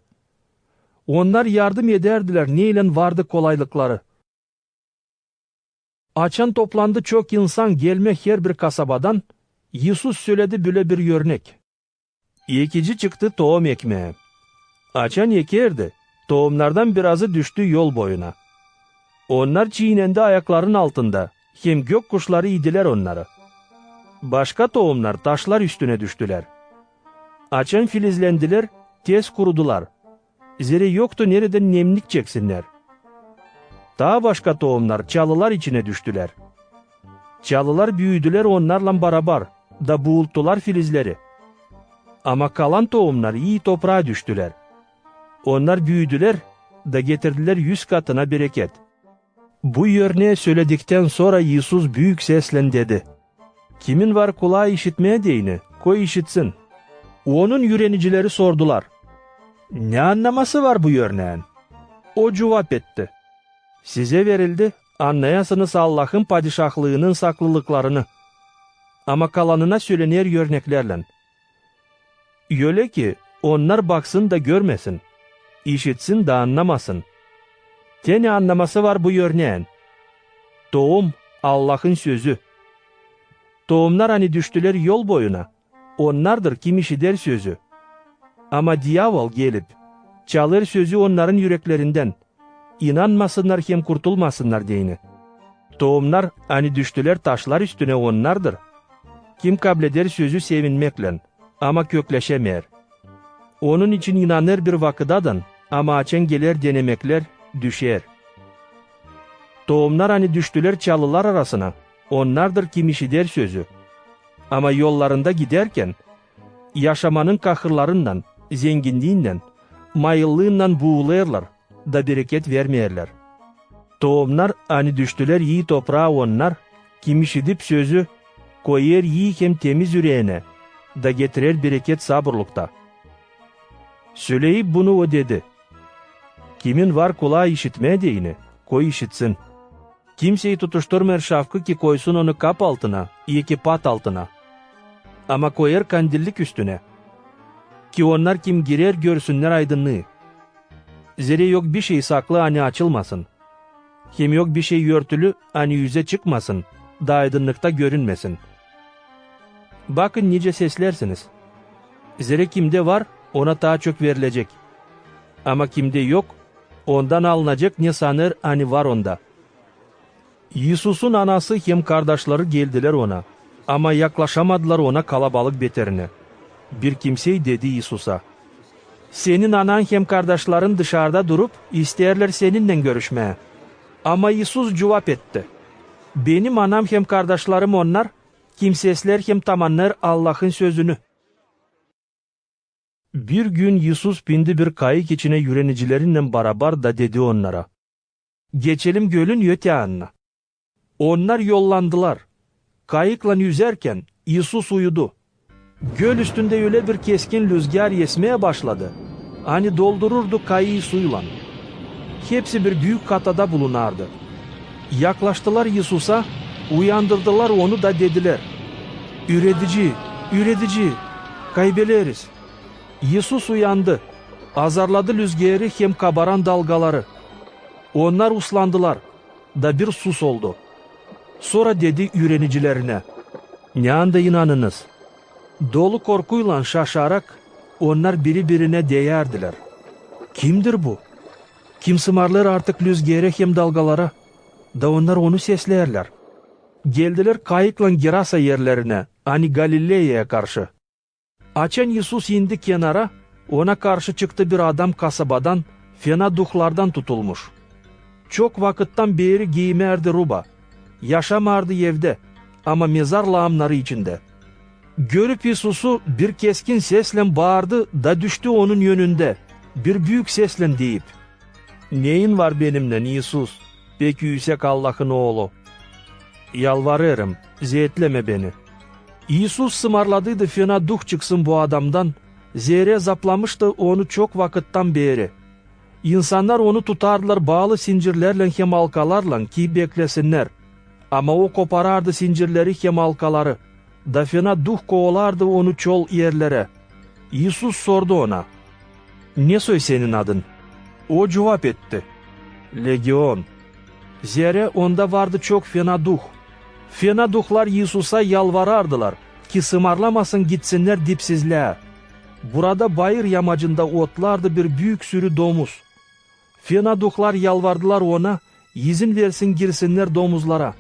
Onlar yardım ederdiler neyle vardı kolaylıkları. Açan toplandı çok insan gelme her bir kasabadan. İsus söyledi böyle bir örnek. Ekici çıktı tohum ekmeye. Açan ekerdi. Tohumlardan birazı düştü yol boyuna. Onlar çiğnendi ayakların altında. Hem gök kuşları yediler onları. Başka tohumlar taşlar üstüne düştüler. Açan filizlendiler, tez kurudular. Zeri yoktu nereden nemlik çeksinler. Daha başka tohumlar çalılar içine düştüler. Çalılar büyüdüler onlarla beraber, da boğulttular filizleri. Ama kalan tohumlar iyi toprağa düştüler. Onlar büyüdüler, da getirdiler 100 katına bereket. Bu örneği söyledikten sonra İsus büyük sesle dedi. Kimin var kulağı işitmeye değini, koy işitsin. Onun öğrenicileri sordular. Ne anlaması var bu örneğin? O cevap etti. Size verildi, anlayasınız Allah'ın padişahlığının saklılıklarını. Ama kalanına söylenir örneklerle. Öyle ki onlar baksın da görmesin, işitsin de anlamasın. Ne anlaması var bu örneğin? Tohum Allah'ın sözü. Tohumlar hani düştüler yol boyuna, onlardır kim işider sözü. Ama diyavol gelip, çalır sözü onların yüreklerinden, inanmasınlar hem kurtulmasınlar deyini. Tohumlar hani düştüler taşlar üstüne onlardır. Kim kableder sözü sevinmekle, ama kökleşemer. Onun için inanır bir vakıdadan, ama açan gelir denemekler, düşer. Tohumlar hani düştüler çalılar arasına, onlardır kim işider sözü. Ama yollarında giderken, yaşamanın kahırlarından, zenginliğinden, mayıllığından buğulayırlar, da bereket vermeyerler. Tohumlar hani düştüler iyi toprağa onlar, kim işidip sözü, koyar iyi hem temiz yüreğine, da getirer bereket sabırlıkta. Söyleyip bunu o dedi. Kimin var kulağı işitmeye deyini, koy işitsin. Kimseyi tutuşturmer şafkı ki koysun onu kap altına, iki pat altına. Ama koyar kandillik üstüne. Ki onlar kim girer görsünler aydınlığı. Zeri yok bir şey saklı hani açılmasın. Hem yok bir şey örtülü hani yüze çıkmasın, da aydınlıkta görünmesin. Bakın nice seslersiniz. Zeri kimde var ona daha çok verilecek. Ama kimde yok ondan alınacak ne sanır hani var onda. İsus'un anası hem kardeşleri geldiler ona. Ama yaklaşamadılar ona kalabalık beterine. Bir kimsey dedi İsus'a. Senin anan hem kardeşlerin dışarıda durup isterler seninle görüşmeye. Ama İsus cevap etti. Benim anam hem kardeşlerim onlar, kimsesler hem tamanlar Allah'ın sözünü. Bir gün İsus bindi bir kayık içine öğrencilerinle beraber da dedi onlara. Geçelim gölün öte yanına. Onlar yollandılar. Kayıkla yüzerken İsus uyudu. Göl üstünde öyle bir keskin rüzgar esmeye başladı. Hani doldururdu kayığı suyla. Hepsi bir büyük katada bulunardı. Yaklaştılar İsus'a, uyandırdılar onu da dediler. Üretici, kaybeleriz. İsus uyandı, azarladı rüzgarı hem kabaran dalgaları. Onlar uslandılar, da bir sus oldu. Sonra dedi öğrenicilerine, Ne anda inanınız? Dolu korkuyla şaşarak onlar biri-birine değerdiler. Kimdir bu? Kim sımarlar artık rüzgâra hem dalgalara? Da onlar onu seslerler. Geldiler kayıkla Gerasa yerlerine, hani Galilea'ya karşı. Açan Yesus indi kenara, ona karşı çıktı bir adam kasabadan, fena duhlardan tutulmuş. Çok vakittan beri giymerdi ruba. Yaşamardı evde ama mezar lağımları içinde. Görüp Yesus'u bir keskin sesle bağırdı da düştü onun yönünde. Bir büyük sesle deyip, "Neyin var benimle Yesus, peki yüksek Allah'ın oğlu? Yalvarırım, zeyetleme beni." Yesus sımarladıydı fena duh çıksın bu adamdan. Zehre zaplamıştı onu çok vakittan beri. İnsanlar onu tutardılar bağlı zincirlerle hem halkalarla ki beklesinler. Ama o koparardı zincirleri hem halkaları. Da fena duh kovalardı onu çol yerlere. Yesus sordu ona, "Ne soy senin adın?" O cevap etti, "Legion." Zehre onda vardı çok fena duh. Fena duhlar Yesus'a yalvarardılar ki sımarlamasın gitsinler dipsizliğe. Burada bayır yamacında otlardı bir büyük sürü domuz. Fena duhlar yalvardılar ona, izin versin girsinler domuzlara.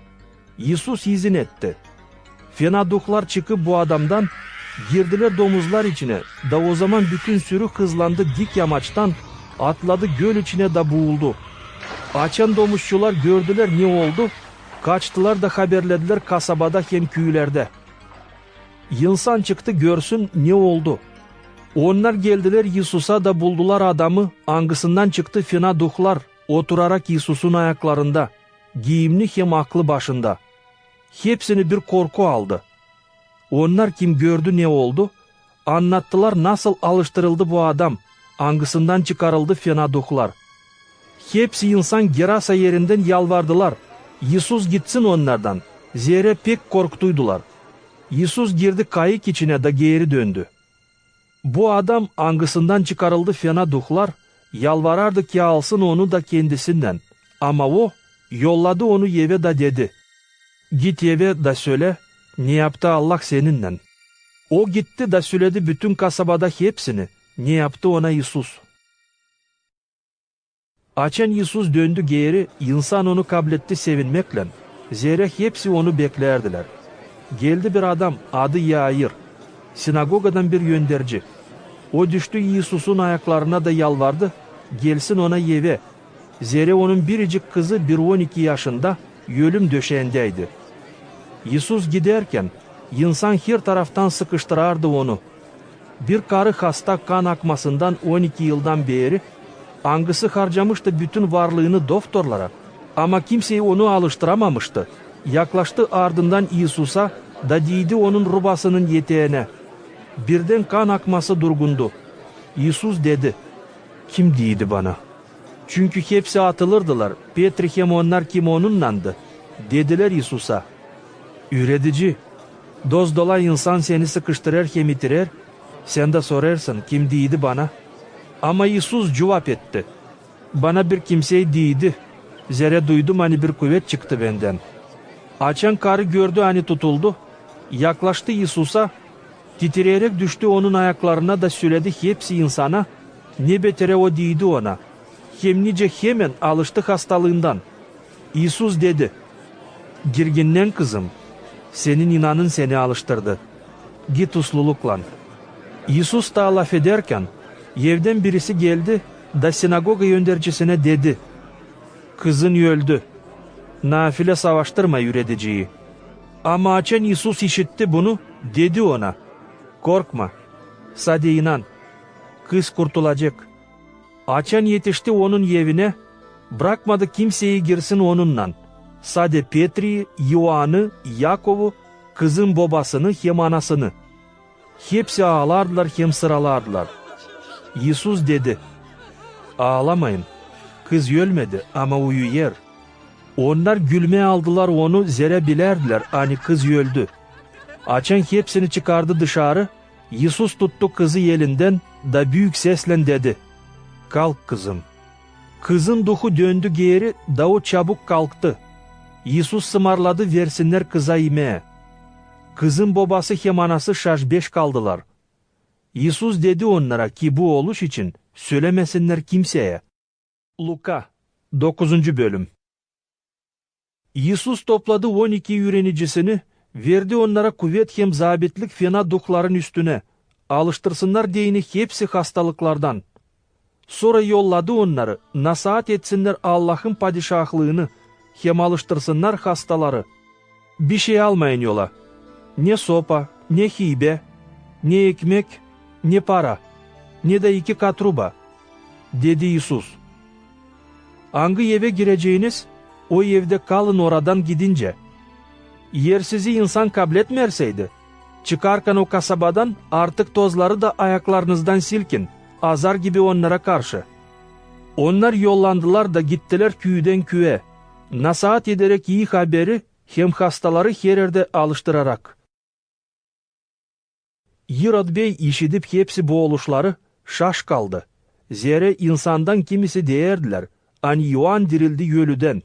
Yesus izin etti. Fena duhlar çıkıp bu adamdan girdiler domuzlar içine. Da o zaman bütün sürü hızlandı dik yamaçtan, atladı göl içine da boğuldu. Açan domuzçular gördüler ne oldu, kaçtılar da haberlediler kasabada hem köylerde. İnsan çıktı görsün ne oldu. Onlar geldiler Yesus'a da buldular adamı, angısından çıktı fena duhlar, oturarak Yesus'un ayaklarında, giyimli hem aklı başında. Hepsini bir korku aldı. Onlar kim gördü ne oldu, anlattılar nasıl alıştırıldı bu adam, angısından çıkarıldı fena duhlar. Hepsi insan Gerasa yerinden yalvardılar, Yesus gitsin onlardan, zehre pek korktuydular. Yesus girdi kayık içine da geri döndü. Bu adam angısından çıkarıldı fena duhlar, yalvarardı ki alsın onu da kendisinden. Ama o yolladı onu eve da dedi, "Git eve da söyle, ne yaptı Allah seninle." O gitti da söyledi bütün kasabada hepsini, ne yaptı ona Yesus. Açan Yesus döndü geri, insan onu kabletti sevinmekle. Zehre hepsi onu beklerdiler. Geldi bir adam, adı Yair, sinagogadan bir yönderci. O düştü Yesus'un ayaklarına da yalvardı, gelsin ona eve. Zehre onun biricik kızı 12 yaşında, ölüm döşeğindeydi. Yesus giderken, insan her taraftan sıkıştırardı onu. Bir karı hasta kan akmasından 12 yıldan beri, angısı harcamıştı bütün varlığını doktorlara. Ama kimseyi onu alıştıramamıştı. Yaklaştı ardından Yesus'a da değdi onun rubasının yeteğine. Birden kan akması durgundu. Yesus dedi, "Kim değdi bana?" Çünkü hepsi atılırdılar. Petri hem onlar kim onunlandı. Dediler Yesus'a, "Üretici, doz dola insan seni sıkıştırır hem itirer. Sen de sorarsın kim değdi bana?" Ama Yesus cevap etti, "Bana bir kimsey değdi. Zerre duydum hani bir kuvvet çıktı benden." Açan karı gördü hani tutuldu. Yaklaştı Yesus'a, titreyerek düştü onun ayaklarına da söyledi hepsi insana, ne betere o değdi ona. Hem nice hemen alıştı hastalığından. Yesus dedi, "Girginnen kızım, senin inanın seni alıştırdı. Git uslulukla." Yesus da laf ederken, evden birisi geldi da sinagoga yöndercisine dedi, "Kızın öldü. Nafile savaştırma üreticiyi." Ama açan Yesus işitti bunu, dedi ona, "Korkma, sadece inan, kız kurtulacak." Açan yetişti onun evine, bırakmadı kimseyi girsin onunla. Sadece Petri'yi, Ioan'ı, Yakov'u, kızın babasını hem anasını. Hepsi ağlardılar hem sıralardılar. Yesus dedi, "Ağlamayın, kız ölmedi ama uyuyor." Onlar gülmeye aldılar onu, zerre bilerdiler hani kız öldü. Açan hepsini çıkardı dışarı, Yesus tuttu kızı elinden da büyük sesle dedi, "Kalk kızım." Kızın duhu döndü geri da o çabuk kalktı. Yesus sımarladı versinler kıza yemeğe. Kızın babası hem anası şaşbeş kaldılar. İsus dedi onlara ki bu oluş için söylemesinler kimseye. Luka 9. bölüm. İsus topladı 12 öğrenicisini, verdi onlara kuvvet hem zabitlik fena duhların üstüne, alıştırsınlar diyeni hepsi hastalıklardan. Sonra yolladı onları, nasihat etsinler Allah'ın padişahlığını, hem alıştırsınlar hastaları. Bir şey almayın yola. Ne sopa, ne hibe, ne ekmek, ne para, ne de 2 katruba, dedi İsus. Hangi eve gireceğiniz, o evde kalın oradan gidince. Yer sizi insan kabul etmerseydi, çıkarken o kasabadan artık tozları da ayaklarınızdan silkin, azar gibi onlara karşı. Onlar yollandılar da gittiler köyden köye, nasihat ederek iyi haberi hem hastaları her yerde alıştırarak. Hirod Bey işidip hepsi bu oluşları şaş kaldı. Zira insandan kimisi değerdiler, hani Yuan dirildi ölüden.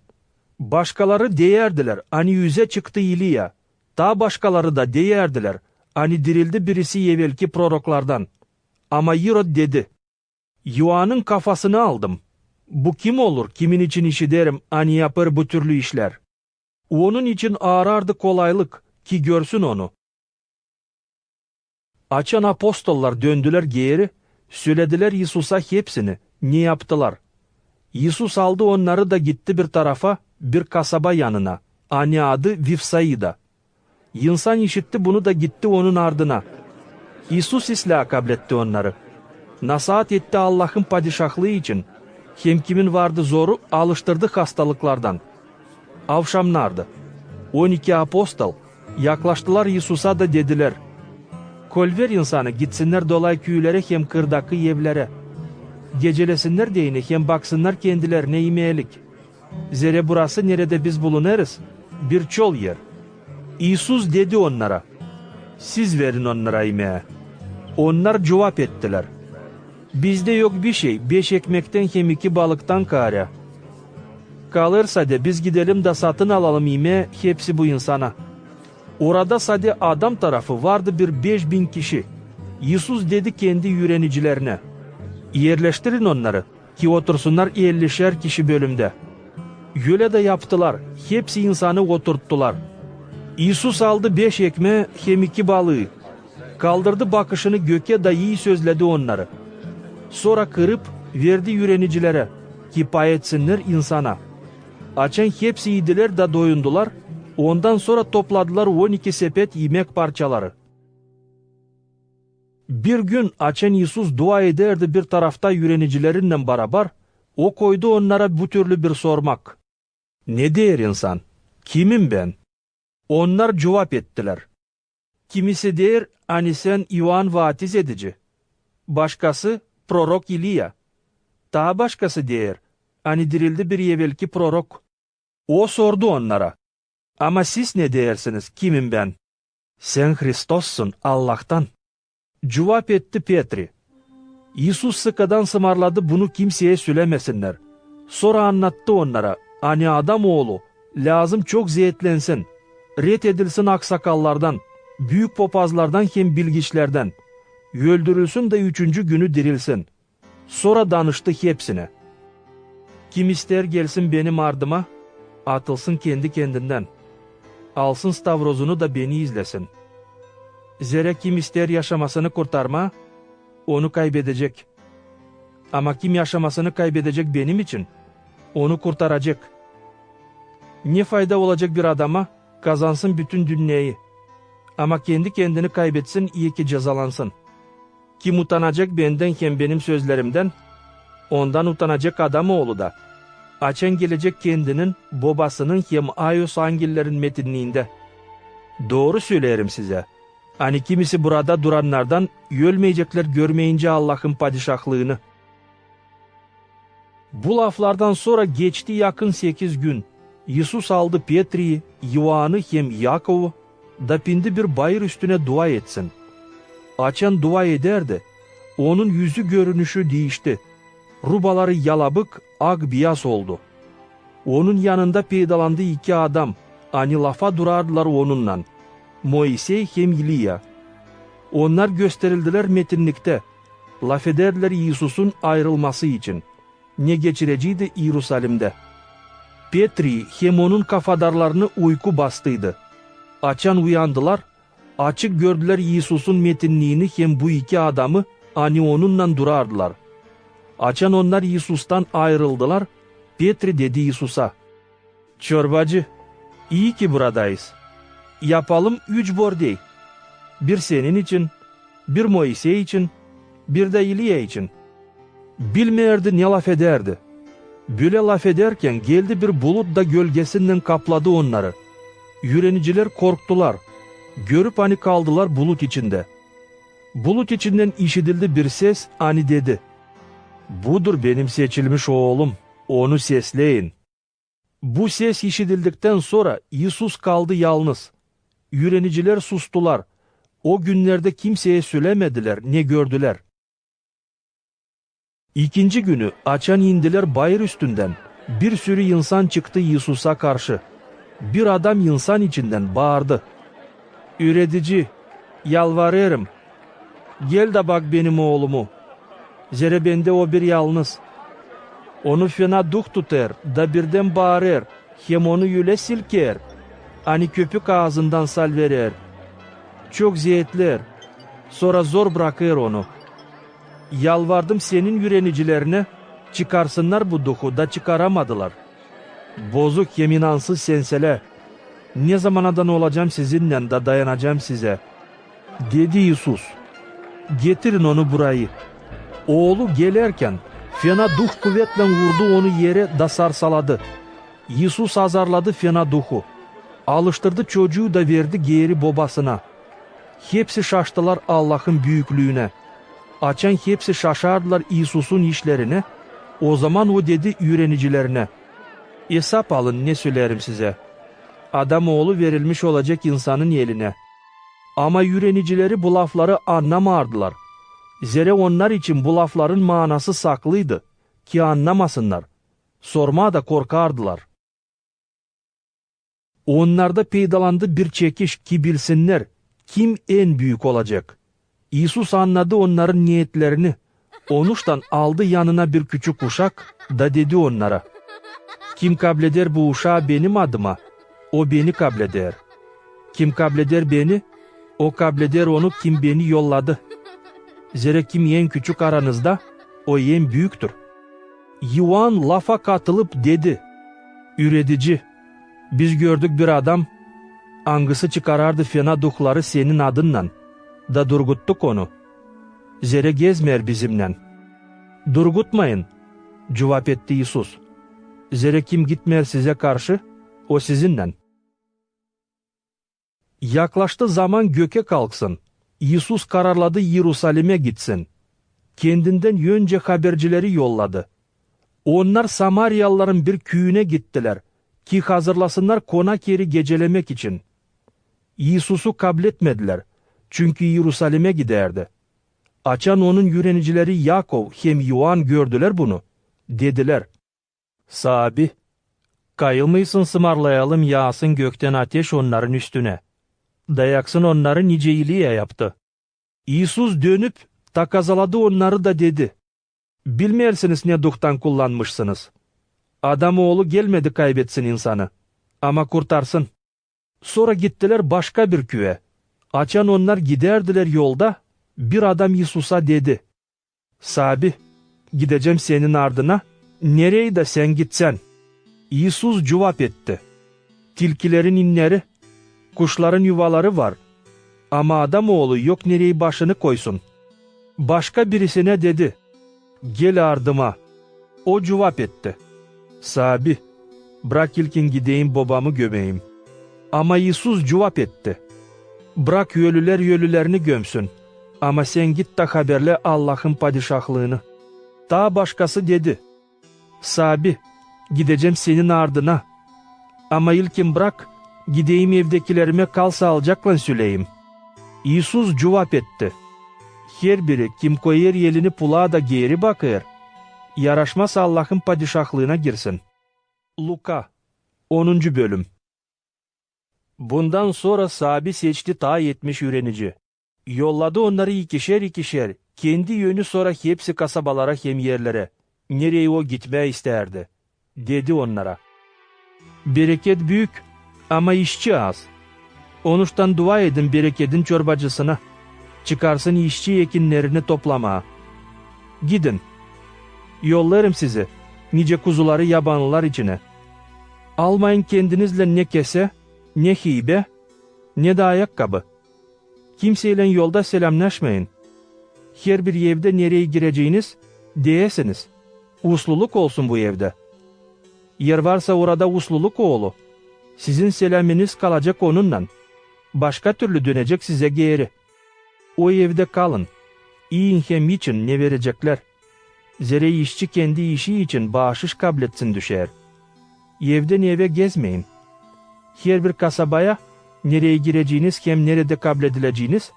Başkaları değerdiler, hani yüze çıktı İliya. Daha başkaları da değerdiler, hani dirildi birisi evvelki proroklardan. Ama Hirod dedi, Yuan'ın kafasını aldım. Bu kim olur, kimin için işiderim, hani yapar bu türlü işler. Onun için arardı kolaylık, ki görsün onu. Açan apostollar döndüler geri, söylediler İsus'a hepsini, ne yaptılar. İsus aldı onları da gitti bir tarafa, bir kasaba yanına, hani adı Vifsaida. İnsan işitti bunu da gitti onun ardına. İsus İslam'a kabul etti onları. Nasihat etti Allah'ın padişahlığı için. Hem kimin vardı zoru alıştırdı hastalıklardan. Avşamlardı. 12 apostol yaklaştılar İsus'a da dediler, Kolver insanı gitsinler dolay köylere hem kırdaki evlere. Gecelesinler deyini hem baksınlar kendilerine yemeyelik. Zere burası nerede biz bulunarız? Bir çol yer. İsus dedi onlara, siz verin onlara yemeğe. Onlar cevap ettiler, bizde yok bir şey, 5 ekmekten hem 2 balıktan kâra. Kalırsa da biz gidelim de satın alalım yemeğe hepsi bu insana. Orada sade adam tarafı vardı bir 5000 kişi. İsus dedi kendi öğrenicilerine, yerleştirin onları ki otursunlar 50'şer kişi bölümde. Öyle de yaptılar, hepsi insanı oturttular. İsus aldı 5 ekmeği hem 2 balığı. Kaldırdı bakışını göke dayı sözledi onları. Sonra kırıp verdi öğrenicilere ki pay etsinler insana. Açan hepsi yediler de doyundular. Ondan sonra topladılar 12 sepet yemek parçaları. Bir gün açan İsus dua ederdi bir tarafta öğrenicilerinden beraber, o koydu onlara bu türlü bir sormak. Ne der insan? Kimim ben? Onlar cevap ettiler. Kimisi der, hani sen Yuan vatiz edici. Başkası prorok İliya. Daha başkası der, hani dirildi bir evvelki prorok. O sordu onlara. Ama siz ne dersiniz, kimim ben? Sen Hristos'sun Allah'tan. Cevap etti Petri. İsus sıkadan sımarladı bunu kimseye söylemesinler. Sonra anlattı onlara, hani adam oğlu lazım çok ziyetlensin. Ret edilsin aksakallardan, büyük papazlardan hem bilgiçlerden. Öldürülsün de 3. günü dirilsin. Sonra danıştı hepsine. Kim ister gelsin benim ardıma, atılsın kendi kendinden. Alsın stavrozunu da beni izlesin. Zira kim ister yaşamasını kurtarma, onu kaybedecek. Ama kim yaşamasını kaybedecek benim için, onu kurtaracak. Ne fayda olacak bir adama, kazansın bütün dünyayı. Ama kendi kendini kaybetsin, iyi ki cezalansın. Kim utanacak benden hem benim sözlerimden, ondan utanacak adamoğlu da. Açan gelecek kendinin, babasının hem Ayos angillerin metinliğinde. Doğru söylerim size. Hani kimisi burada duranlardan ölmeyecekler görmeyince Allah'ın padişahlığını. Bu laflardan sonra geçti yakın 8 gün. İsus aldı Petri'yi, Yuan'ı hem Yakov'u da pindi bir bayır üstüne dua etsin. Açan dua ederdi. Onun yüzü görünüşü değişti. Rubaları yalabık, ak beyaz oldu. Onun yanında peydalandı 2 adam. Hani lafa durardılar onunla. Moisey hem İliya. Onlar gösterildiler metinlikte. Laf ederdiler Yesus'un ayrılması için. Ne geçireceğiydi Yerusalim'de. Petri hem onun kafadarlarını uyku bastıydı. Açan uyandılar, açık gördüler Yesus'un metinliğini hem bu iki adamı ani onunla durardılar. Açan onlar Yesus'tan ayrıldılar. Petri dedi Yesus'a, "Çorbacı, iyi ki buradayız. Yapalım 3 bordey. Bir senin için, bir Moisey için, bir de İliya için." Bilmerdi ne laf ederdi. Böyle laf ederken geldi bir bulut da gölgesinden kapladı onları. Yüreniciler korktular. Görüp hani kaldılar bulut içinde. Bulut içinden işitildi bir ses, hani dedi, "Budur benim seçilmiş oğlum, onu sesleyin." Bu ses işitildikten sonra Yesus kaldı yalnız. Yüreniciler sustular. O günlerde kimseye söylemediler, ne gördüler. İkinci günü açan indiler bayır üstünden. Bir sürü insan çıktı Yesus'a karşı. Bir adam insan içinden bağırdı, "Üretici, yalvarırım, gel de bak benim oğlumu. Zere bende o bir yalnız. Onu fena duh tutar da birden bağırır, hem onu yüle silker. Hani köpük ağzından sal verir. Çok ziyetler, sonra zor bırakır onu. Yalvardım senin yürenicilerine, çıkarsınlar bu duhu da çıkaramadılar. Bozuk hem inansız senseler, ne zamanadan olacağım sizinle da dayanacağım size." Dedi Yesus, "Getirin onu burayı." Oğlu gelerken fena duh kuvvetle vurdu onu yere da sarsaladı. Yesus azarladı fena duhu. Alıştırdı çocuğu da verdi geri babasına. Hepsi şaştılar Allah'ın büyüklüğüne. Açan hepsi şaşardılar Yesus'un işlerine. O zaman o dedi yürenicilerine, "Hesap alın, ne söylerim size. Adamoğlu verilmiş olacak insanın eline." Ama yürenicileri bu lafları anlamardılar. Zere onlar için bu lafların manası saklıydı ki anlamasınlar. Sormaya da korkardılar. Onlarda peydalandı bir çekiş ki bilsinler kim en büyük olacak. Yesus anladı onların niyetlerini. Onuştan aldı yanına bir küçük uşak da dedi onlara, "Kim kableder bu uşağı benim adıma, o beni kableder. Kim kableder beni, o kableder onu kim beni yolladı. Zere kim en küçük aranızda, o en büyüktür." Yuan lafa katılıp dedi, "Üretici, biz gördük bir adam, angısı çıkarardı fena duhları senin adınla, da durguttuk onu. Zere gezmer bizimle." "Durgutmayın," cevap etti Yesus. "Zere kim gitmer size karşı, o sizinle." Yaklaştı zaman göke kalksın. Yesus kararladı Yerusalim'e gitsin. Kendinden önce habercileri yolladı. Onlar Samaryalıların bir köyüne gittiler ki hazırlasınlar konak yeri gecelemek için. Yesus'u kabul etmediler çünkü Yerusalim'e giderdi. Açan onun yürenicileri Yakov hem Yuan gördüler bunu. Dediler, "Sabi, kayılmıysın sımarlayalım yağsın gökten ateş onların üstüne. Dayaksın onları nice İliya yaptı." Yesus dönüp takazaladı onları da dedi, "Bilmersiniz ne duhtan kullanmışsınız. Adamoğlu gelmedi kaybetsin insanı, ama kurtarsın." Sonra gittiler başka bir köye. Açan onlar giderdiler yolda, bir adam Yesus'a dedi, "Sabi, gideceğim senin ardına, nereye de sen gitsen." Yesus cevap etti, "Tilkilerin inleri, kuşların yuvaları var, ama Adamoğlu yok nereye başını koysun." Başka birisine dedi, "Gel ardıma." O cevap etti, "Sabi, bırak ilkin gideyim babamı gömeyim." Ama Yesus cevap etti, "Bırak ölüler ölülerini gömsün, ama sen git de haberle Allah'ın padişahlığını." Daha başkası dedi, "Sabi, gideceğim senin ardına, ama ilkin bırak gideyim evdekilerime kal sağlıcakla süleyim." Yesus cevap etti, "Her biri kim koyar elini pulağa da geri bakır, yaraşmaz Allah'ın padişahlığına girsin." Luka 10. bölüm. Bundan sonra Sabi seçti ta 70 öğrenici. Yolladı onları ikişer ikişer, kendi yönü sonra hepsi kasabalara hem yerlere. Nereye o gitmeye isterdi. Dedi onlara. Bereket büyük ama işçi az. Onuştan dua edin bereketin çorbacısına. Çıkarsın işçi ekinlerini toplama. Gidin. Yollarım sizi, nice kuzuları yabanlılar içine. Almayın kendinizle ne kese, ne hibe, ne de ayakkabı. Kimseyle yolda selamlaşmayın. Her bir evde nereye gireceğiniz, diyesiniz. Usluluk olsun bu evde. Yer varsa orada usluluk oğlu. Sizin selamınız kalacak onunla. Başka türlü dönecek size geri. O evde kalın. İyi hem için ne verecekler? Zere işçi kendi işi için bağışış kabul etsin düşer. Evden eve gezmeyin. Her bir kasabaya nereye gireceğiniz hem nerede kabul edileceğiniz,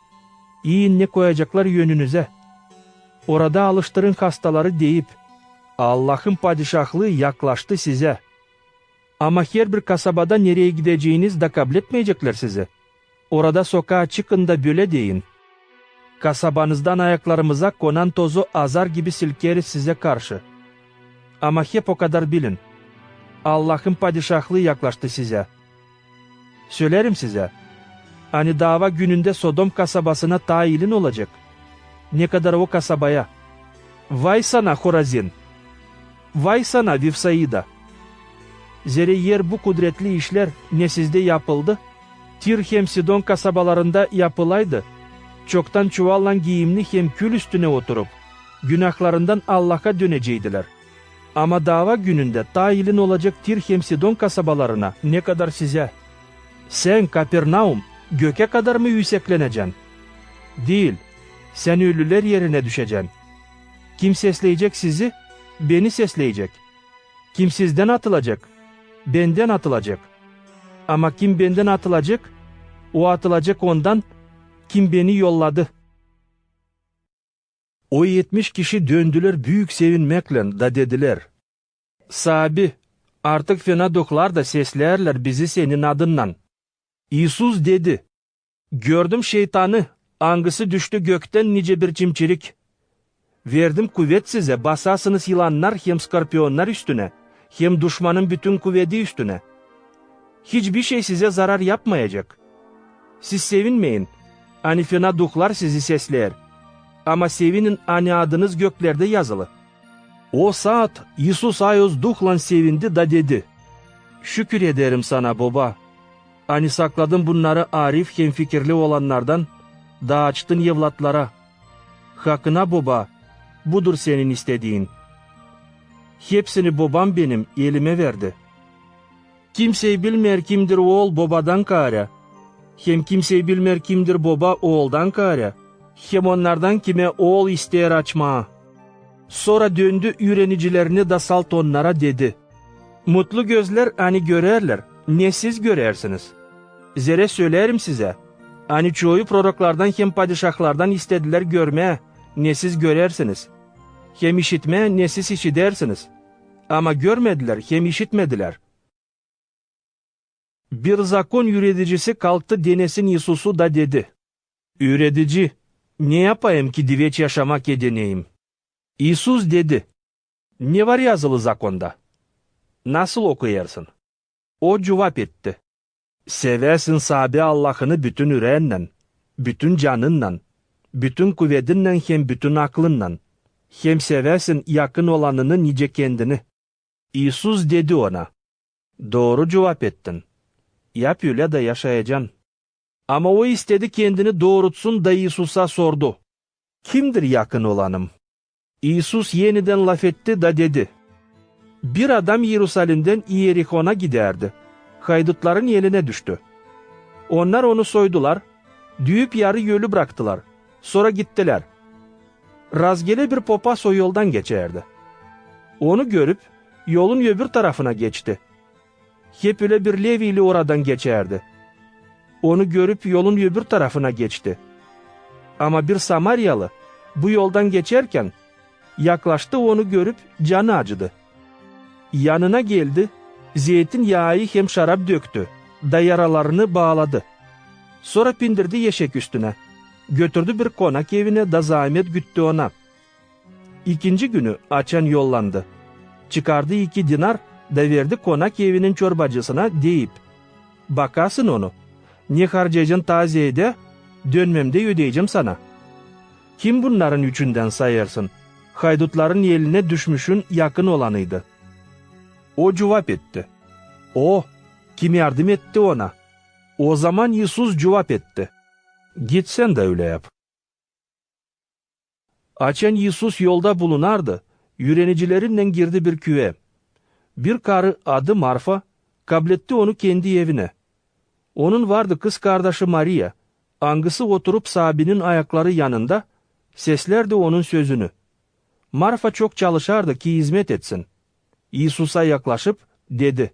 iyi ne koyacaklar yönünüze. Orada alıştırın hastaları deyip, Allah'ın padişahlığı yaklaştı size. Ama her bir kasabada nereye gideceğiniz de kabul etmeyecekler sizi. Orada sokağa çıkın da böyle deyin. Kasabanızdan ayaklarımıza konan tozu azar gibi silkeriz size karşı. Ama hep o kadar bilin. Allah'ın padişahlığı yaklaştı size. Söylerim size. Hani dava gününde Sodom kasabasına tayilin olacak. Ne kadar o kasabaya. Vay sana Horazin. Vay sana Vifsaida. Zere yer bu kudretli işler ne sizde yapıldı? Tir hem Sidon kasabalarında yapılaydı. Çoktan çuvalla giyimli hem kül üstüne oturup, günahlarından Allah'a döneceydiler. Ama dava gününde tayilin olacak Tir hem Sidon kasabalarına ne kadar size. Sen Kapernaum göke kadar mı yüksekleneceksin? Değil, sen ölüler yerine düşeceksin. Kim sesleyecek sizi? Beni sesleyecek. Kim sizden atılacak? Benden atılacak. Ama kim benden atılacak? O atılacak ondan, kim beni yolladı. O 70 kişi döndüler büyük sevinmekle da dediler. Sabi, artık fenadoklar da seslerler bizi senin adından. İsus dedi. Gördüm şeytanı, angısı düştü gökten nice bir çimçirik. Verdim kuvvet size, basasınız yılanlar hem skorpiyonlar üstüne, hem düşmanın bütün kuvveti üstüne. Hiçbir şey size zarar yapmayacak. Siz sevinmeyin, hani fenadoklar sizi sesler. Ama sevinin hani adınız göklerde yazılı. O saat İsus ayız duhla sevindi da dedi. Şükür ederim sana baba. Hani sakladın bunları arif hemfikirli olanlardan, da açtın evlatlara. Hakkına baba, budur senin istediğin. Hepsini babam benim elime verdi. Kimseyi bilmer kimdir oğul babadan kâre. Hem kimseyi bilmer kimdir baba oğuldan kâre. Hem onlardan kime oğul ister açma. Sonra döndü öğrenicilerini da salt onlara dedi. Mutlu gözler hani görerler, ne siz görersiniz. Zere söylerim size. Hani çoğu proroklardan hem padişahlardan istediler görmeye, ne siz görersiniz. Hem işitmeye, ne siz işitersiniz. Ama görmediler, hem işitmediler. Bir zakon yöneticisi kalktı denesin Yesus'u da dedi. Öğretici, ne yapayım ki diveç yaşamak edineyim? İsus dedi. Ne var yazılı zakonda? Nasıl okuyarsın? O cevap etti. Seversin Sabi Allah'ını bütün yüreğinle, bütün canınla, bütün kuvvetinle hem bütün aklınla. Hem seversin yakın olanını nice kendini. İsus dedi ona. Doğru cevap ettin. Yap öyle de yaşayacaksın. Ama o istedi kendini doğrultsun da İsus'a sordu. Kimdir yakın olanım? İsus yeniden laf etti da dedi. Bir adam Yerusalim'den İyerihon'a giderdi. Haydutların eline düştü. Onlar onu soydular, düğüp yarı yolu bıraktılar. Sonra gittiler. Razgele bir papaz o yoldan geçerdi. Onu görüp yolun öbür tarafına geçti. Hep öyle bir Levili oradan geçerdi. Onu görüp yolun öbür tarafına geçti. Ama bir Samaryalı bu yoldan geçerken yaklaştı, onu görüp canı acıdı. Yanına geldi, zeytin yağı hem şarap döktü. da yaralarını bağladı. Sonra bindirdi yeşek üstüne. Götürdü bir konak evine da zahmet güttü ona. İkinci günü açan yollandı. Çıkardı 2 dinar da verdi konak evinin çorbacısına deyip, bakasın onu, ne harcayacaksın taziyede, dönmemde ödeyeceğim sana. Kim bunların üçünden sayarsın? Haydutların eline düşmüşün yakın olanıydı. O cevap etti. O, kim yardım etti ona? O zaman Isus cevap etti. Git sen de öyle yap. Açan Isus yolda bulunardı. Yürenicilerle girdi bir küve. Bir karı adı Marfa, kabletti onu kendi evine. Onun vardı kız kardeşi Maria. Angısı oturup Sabi'nin ayakları yanında, seslerdi onun sözünü. Marfa çok çalışardı ki hizmet etsin. İsus'a yaklaşıp dedi.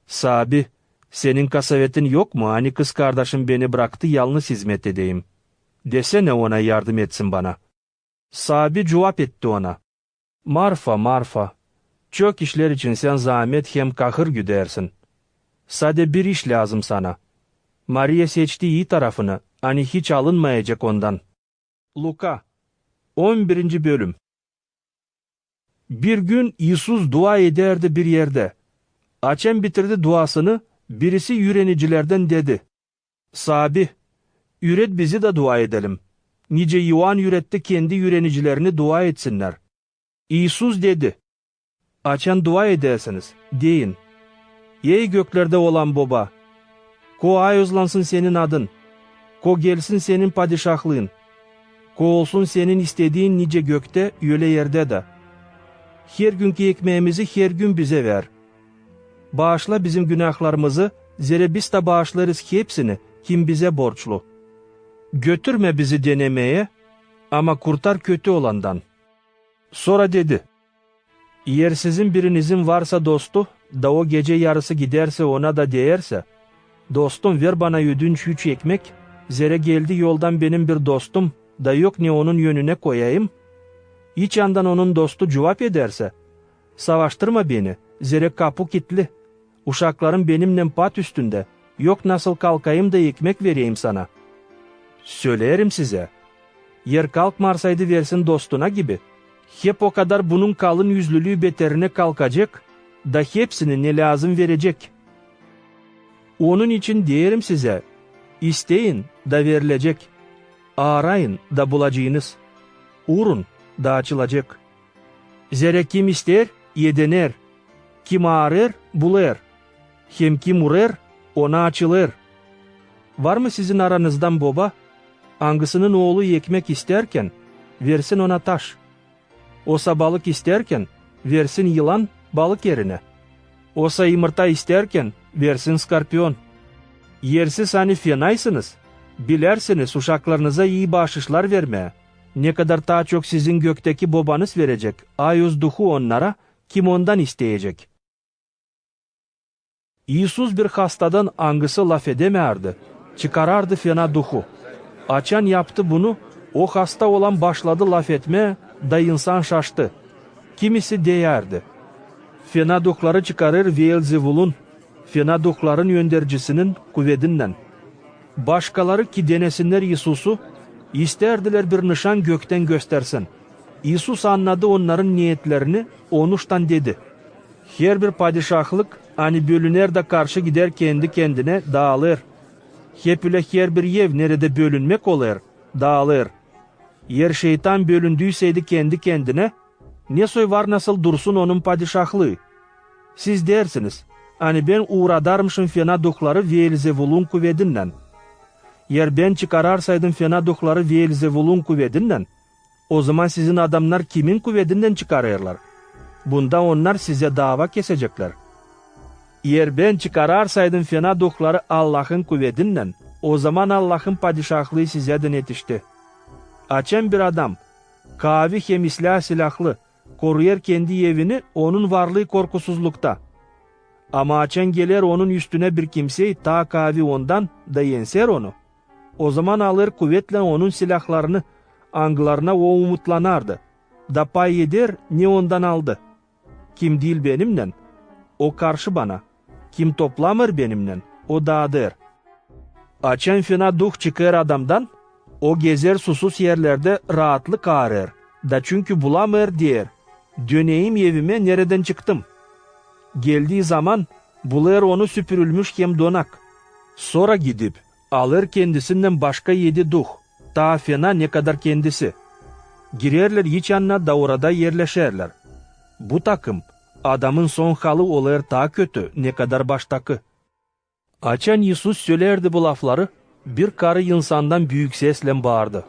Sabi, senin kasavetin yok mu? Hani kız kardeşim beni bıraktı, yalnız hizmet edeyim. Desene ona yardım etsin bana. Sabi cevap etti ona. Marfa, Marfa, çok işler için sen zahmet hem kahır güdersin. Sade bir iş lazım sana. Maria seçti iyi tarafını, hani hiç alınmayacak ondan. Luka 11. bölüm. Bir gün İsus dua ederdi bir yerde. Açan bitirdi duasını, birisi yürenicilerden dedi. Sabi, üret bizi de dua edelim. Nice Yuan yüretti kendi yürenicilerini dua etsinler. İsus dedi. Açan dua edersiniz, deyin. Ey göklerde olan baba, ko ayozlansın senin adın, ko gelsin senin padişahlığın, ko olsun senin istediğin nice gökte, öyle yerde de. Her günkü ekmeğimizi her gün bize ver. Bağışla bizim günahlarımızı, zere biz de bağışlarız hepsini, kim bize borçlu. Götürme bizi denemeye, ama kurtar kötü olandan. Sonra dedi, eğer sizin birinizin varsa dostu, da o gece yarısı giderse ona da değerse, dostum ver bana ödünç 3 ekmek, zere geldi yoldan benim bir dostum, da yok ne onun yönüne koyayım. İç yandan onun dostu cevap ederse, savaştırma beni, zere kapı kilitli, uşaklarım benimle pat üstünde, yok nasıl kalkayım da ekmek vereyim sana. Söylerim size, yer kalkmarsaydı versin dostuna gibi, hep o kadar bunun kalın yüzlülüğü beterine kalkacak, da hepsini ne lazım verecek. Onun için diyelim size, isteyin da verilecek, arayın da bulacağınız, uğrun da açılacak. Zere kim ister, yedener, kim arar, bular, hem kim uğrar, ona açılır. Var mı sizin aranızdan baba, angısının oğlu ekmek isterken, versin ona taş. Osa balık isterken, versin yılan balık yerine. Osa yumurta isterken, versin skorpiyon. Yersiz hani fenaysınız, bilersiniz uşaklarınıza iyi bağışışlar vermeye. Ne kadar daha çok sizin gökteki babanız verecek, ayuz duhu onlara, kim ondan isteyecek. İsus bir hastadan angısı laf edemerdi, çıkarardı fena duhu. Açan yaptı bunu, o hasta olan başladı laf etmeye, da insan şaştı. Kimisi değerdi. Fena duhları çıkarır Beelzebul'un, fena duhların yöndercisinin kuvvetinden. Başkaları ki denesinler İsus'u, isterdiler bir nişan gökten göstersin. İsus anladı onların niyetlerini, onuştan dedi. Her bir padişahlık, hani bölüner de karşı gider kendi kendine dağılır. Hep öyle her bir ev nerede bölünmek olur, dağılır. Yer şeytan bölündüyseydi kendi kendine, ne soy var nasıl dursun onun padişahlığı? Siz dersiniz, hani ben uğradarmışım fena duhları Beelzebul'un kuvvetinden. Yer ben çıkararsaydım fena duhları Beelzebul'un kuvvetinden, o zaman sizin adamlar kimin kuvvetinden çıkarırlar? Bunda onlar size dava kesecekler. Eğer ben çıkararsaydım fena duhları Allah'ın kuvvetinden, o zaman Allah'ın padişahlığı sizeden yetişti. Açan bir adam, kavi hem silahlı, koruyar kendi evini, onun varlığı korkusuzlukta. Ama açan gelir onun üstüne bir kimseyi, ta kavi ondan da yenser onu. O zaman alır kuvvetle onun silahlarını, anglarına o umutlanardı. Da pay eder ne ondan aldı. Kim değil benimle, o karşı bana. Kim toplamır benimle, o dağdır. Açan fena duh çıkar adamdan, o gezer susuz yerlerde rahatlık arar. Da çünkü bulamır diyer. Döneyim evime, nereden çıktım? Geldiği zaman bulur onu süpürülmüş hem donak. Sonra gidip alır kendisinden başka 7 duh. Daha fena ne kadar kendisi. Girerler iç yanına da orada yerleşerler. Bu takım adamın son halı olur daha kötü ne kadar baştaki. Açan Yusuf söylerdi bu lafları, bir karı insandan büyük sesle bağırdı.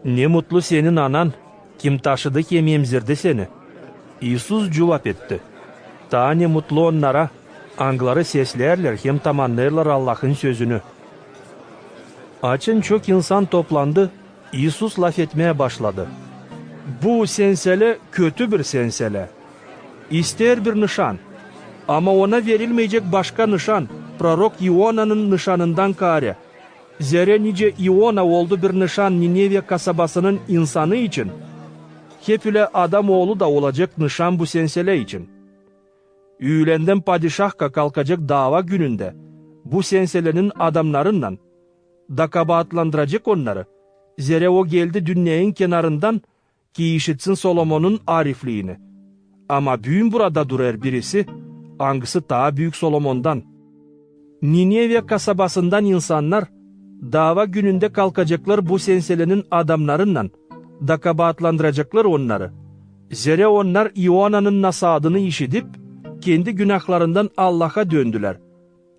Ne mutlu senin anan, kim taşıdı kim emzirdi seni? Yusuf cevap etti. Daha ne mutlu onlara, angları seslerler hem tamamlarlar Allah'ın sözünü. Açın çok insan toplandı, Yusuf laf etmeye başladı. Bu sensele kötü bir sensele. İster bir nişan, ama ona verilmeyecek başka nişan, Prorok İona'nın nişanından kare. Zere nice İona oldu bir nişan Ninevye kasabasının insanı için. Hep ile adam oğlu da olacak nişan bu sensele için. Üylenden padişahka kalkacak dava gününde, bu senselenin adamlarından, da kabahatlandıracak onları. Zere o geldi dünyanın kenarından, ki işitsin Solomon'un arifliğini. Ama büyün burada durar birisi, hangisi daha büyük Solomon'dan. Ninevye kasabasından insanlar, dava gününde kalkacaklar bu senselenin adamlarından, da kabahatlandıracaklar onları. Zere onlar İona'nın nasadını işitip, kendi günahlarından Allah'a döndüler.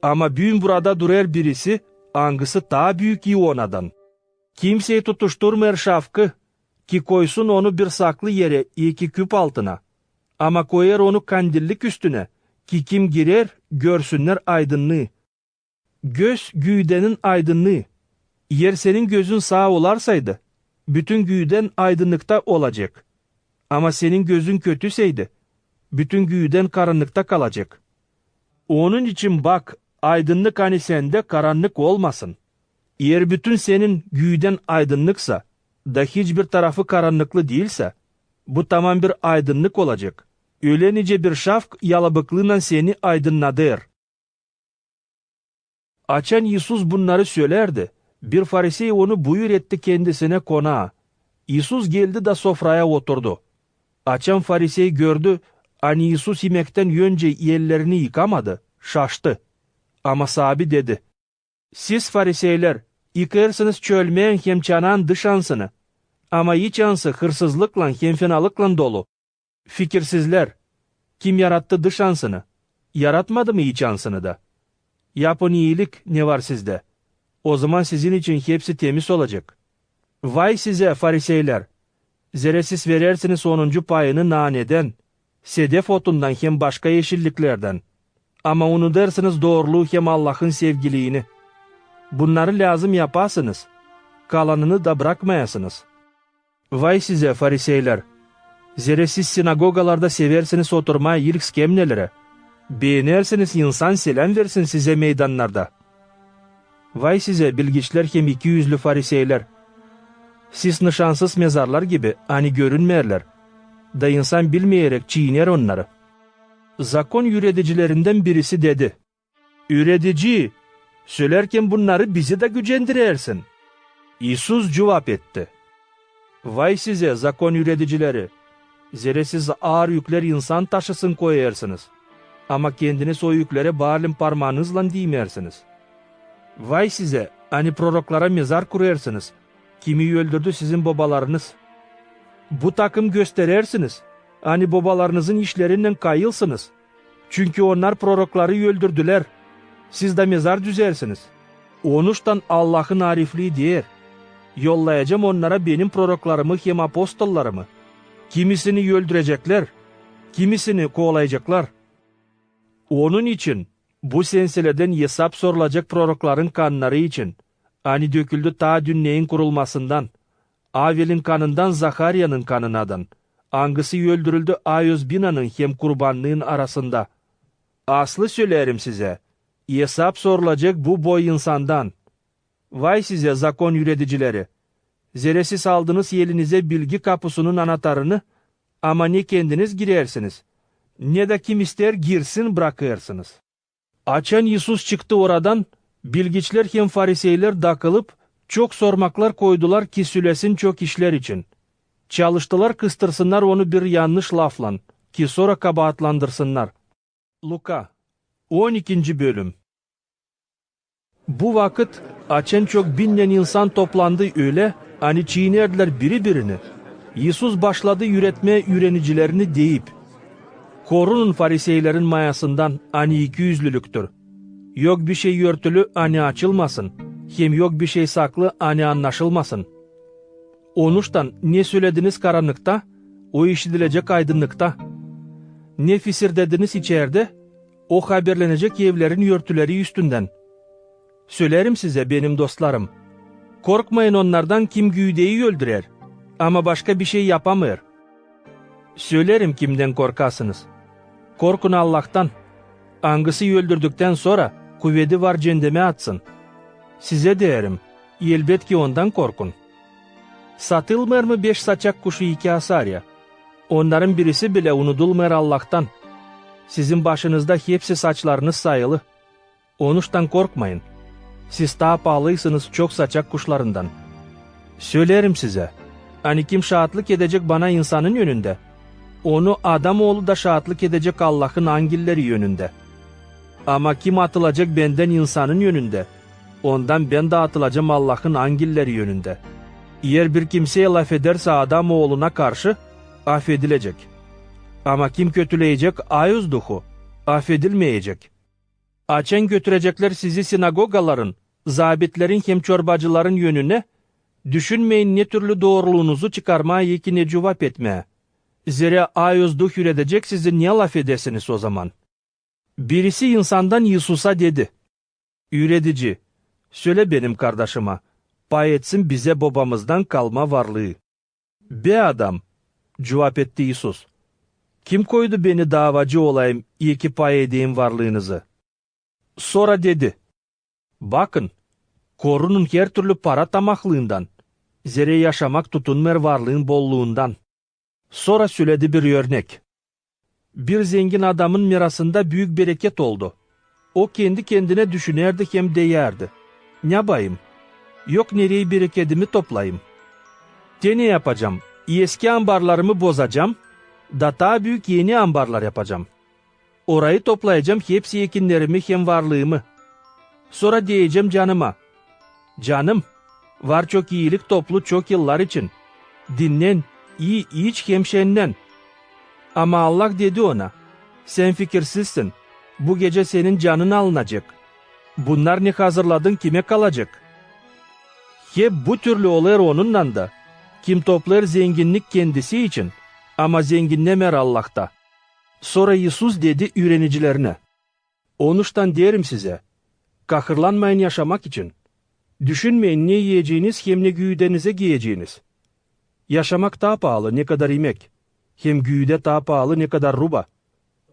Ama büyün burada durar birisi, hangisi daha büyük İona'dan. Kimseyi tutuşturmayır şafkı, ki koysun onu bir saklı yere 2 küp altına. Ama koyar onu kandillik üstüne, ki kim girer görsünler aydınlığı. Göz güydenin aydınlığı. Yer senin gözün sağ olarsaydı, bütün güyden aydınlıkta olacak. Ama senin gözün kötüseydi, bütün güyden karanlıkta kalacak. Onun için bak, aydınlık hani sende karanlık olmasın. Eğer bütün senin güyden aydınlıksa, da hiçbir tarafı karanlıklı değilse, bu tamam bir aydınlık olacak. Öyle nice bir şafk yalabıklığıyla seni aydınladır. Açan Yusuf bunları söylerdi. Bir Farisey onu buyur etti kendisine konağa. Yusuf geldi de sofraya oturdu. Açan Farisey gördü, hani Yusuf yemekten önce ellerini yıkamadı, şaştı. Ama sahibi dedi, siz Fariseyler, yıkarsınız çölmeyen hem çanağın dışansını. Ama iç yansı hırsızlıkla hem fenalıkla dolu. Fikirsizler, kim yarattı dışansını? Yaratmadı mı iç yansını da? Yapın iyilik ne var sizde? O zaman sizin için hepsi temiz olacak. Vay size Fariseyler! Zere siz verersiniz 10. payını naneden, sedef otundan hem başka yeşilliklerden. Ama unutursınız doğruluğu hem Allah'ın sevgiliğini. Bunları lazım yapasınız, kalanını da bırakmayasınız. Vay size Fariseyler! Zere siz sinagogalarda seversiniz oturmayı ilk skemnelere. Beğenersiniz insan selam versin size meydanlarda. Vay size bilgiçler hem 200'lü Fariseyler! Siz nişansız mezarlar gibi hani görünmerler. Da insan bilmeyerek çiğner onları. Zakon yöneticilerinden birisi dedi. Üretici, söylerken bunları bizi de gücendirersin. Yusuf cevap etti. Vay size zakon yöneticileri! Zere siz ağır yükler insan taşısın koyarsınız. Ama kendiniz o yüklere bağırın parmağınızla değmersiniz. Vay size, hani proroklara mezar kurarsınız. Kimi öldürdü sizin babalarınız? Bu takım gösterirsiniz. Hani babalarınızın işlerinden kayılsınız. Çünkü onlar prorokları öldürdüler. Siz de mezar düzersiniz. Onuştan Allah'ın arifliği diyer. Yollayacağım onlara benim proroklarımı hem apostollarımı. Kimisini öldürecekler, kimisini kovalayacaklar. Onun için bu senseleden hesap sorulacak prorokların kanları için, hani döküldü ta dünyanın kurulmasından, Avel'in kanından Zaharya'nın kanınadan, hangisi öldürüldü Ayozbina'nın hem kurbanlığın arasında. Aslı söylerim size, hesap sorulacak bu boy insandan. Vay size zakon yöneticileri! Zere siz aldınız elinize bilgi kapısının anahtarını, ama ne kendiniz girersiniz, ne de kim ister girsin bırakırsınız. Açan Yusuf çıktı oradan, bilgiçler hem fariseyler dakılıp, çok sormaklar koydular ki sülesin çok işler için. Çalıştılar kıstırsınlar onu bir yanlış laflan, ki sonra kabahatlandırsınlar. Luka 12. bölüm. Bu vakit açan çok binden insan toplandı öyle, hani çiğnerdiler birini. Yusuf başladı yüretmeye ürenicilerini deyip, korunun fariseylerin mayasından hani 200'lülüktür. Yok bir şey örtülü hani açılmasın, hem yok bir şey saklı hani anlaşılmasın. Onuştan ne söylediniz karanlıkta, o işitilecek aydınlıkta. Ne fisir dediniz içeride, o haberlenecek evlerin örtüleri üstünden. Söylerim size benim dostlarım, korkmayın onlardan kim güğdeyi öldürer, ama başka bir şey yapamıyor. Söylerim kimden korkasınız. Korkun Allah'tan, hangisi öldürdükten sonra kuvveti var cehenneme atsın. Size derim, elbet ki ondan korkun. Satılmıyor mu 5 saçak kuşu 2 asarya? Onların birisi bile unutulmuyor Allah'tan. Sizin başınızda hepsi saçlarınız sayılı. Onuştan korkmayın. Siz daha pahalısınız çok saçak kuşlarından. Söylerim size, hani kim şahitlik edecek bana insanın yönünde, onu Adamoğlu da şahitlik edecek Allah'ın angilleri yönünde. Ama kim atılacak benden insanın yönünde, ondan ben de atılacağım Allah'ın angilleri yönünde. Eğer bir kimseye laf ederse Adamoğlu'na karşı, affedilecek. Ama kim kötüleyecek ayuz duhu, affedilmeyecek. Açan götürecekler sizi sinagogaların, zabitlerin hem çorbacıların yönüne, düşünmeyin ne türlü doğruluğunuzu çıkarmaya ki ne cevap etmeye. Zira ayuz duh üretecek sizi niye laf edesiniz o zaman? Birisi insandan Yusuf'a dedi, üretici, söyle benim kardeşime, pay etsin bize babamızdan kalma varlığı. Be adam, cevap etti Yusuf, kim koydu beni davacı olayım, iyi ki pay edeyim varlığınızı? Sonra dedi, bakın, korunun her türlü para tamaklığından, zira yaşamak tutunmer varlığın bolluğundan. Sonra söyledi bir örnek. Bir zengin adamın mirasında büyük bereket oldu. O kendi kendine düşünerdi hem değerdi. Ne yapayım? Yok nereye bereketimi toplayayım? Ne yapacağım? Eski ambarlarımı bozacağım, daha büyük yeni ambarlar yapacağım. Orayı toplayacağım hepsi ekinlerimi hem varlığımı. Sonra diyeceğim canıma, canım, var çok iyilik toplu çok yıllar için. Dinlen, iyi iç hem şenlen. Ama Allah dedi ona, sen fikirsizsin, bu gece senin canın alınacak. Bunlar ne hazırladın kime kalacak? Hep bu türlü olaylar onunla da. Kim toplar zenginlik kendisi için, ama zenginlemer Allah'ta. Sonra Yusuf dedi ürenicilerine, onuştan derim size, kahırlanmayın yaşamak için. Düşünmeyin ne yiyeceğiniz hem ne güğdenize giyeceğiniz. Yaşamak daha pahalı ne kadar yemek, hem güğde daha pahalı ne kadar ruba.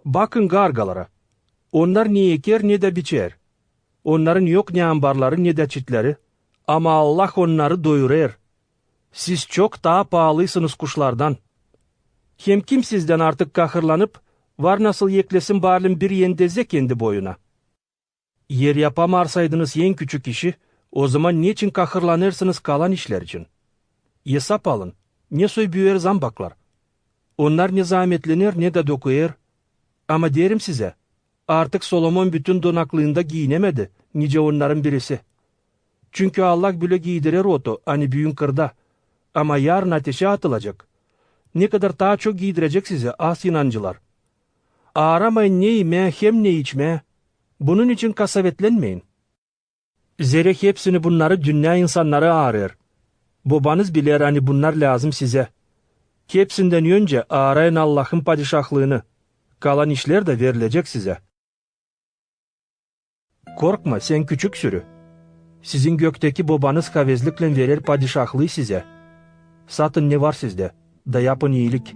Bakın gargalara, onlar ne eker ne de biçer. Onların yok ne ambarları ne de çitleri, ama Allah onları doyurur. Siz çok daha pahalısınız kuşlardan. Hem kim sizden artık kahırlanıp, var nasıl yeklesin bağırın bir yendeze kendi boyuna. Yer yapamarsaydınız en küçük işi, o zaman niçin kahırlanırsınız kalan işler için? Hesap alın, ne soy büyür zambaklar. Onlar ne zahmetlenir ne de dokuyur. Ama derim size, artık Solomon bütün donaklığında giyinemedi, nice onların birisi. Çünkü Allah bile giydirir otu, hani büyün kırda. Ama yarın ateşe atılacak. Ne kadar daha çok giydirecek size as inancılar. Aramayın ne yeme hem ne içme. Bunun için kasavetlenmeyin. Zira hepsini bunları dünya insanları ağrır. Babanız bilir hani bunlar lazım size. Hepsinden önce arayın Allah'ın padişahlığını. Kalan işler de verilecek size. Korkma sen küçük sürü. Sizin gökteki babanız kavezlikle verir padişahlığı size. Satın ne var sizde, da yapın iyilik.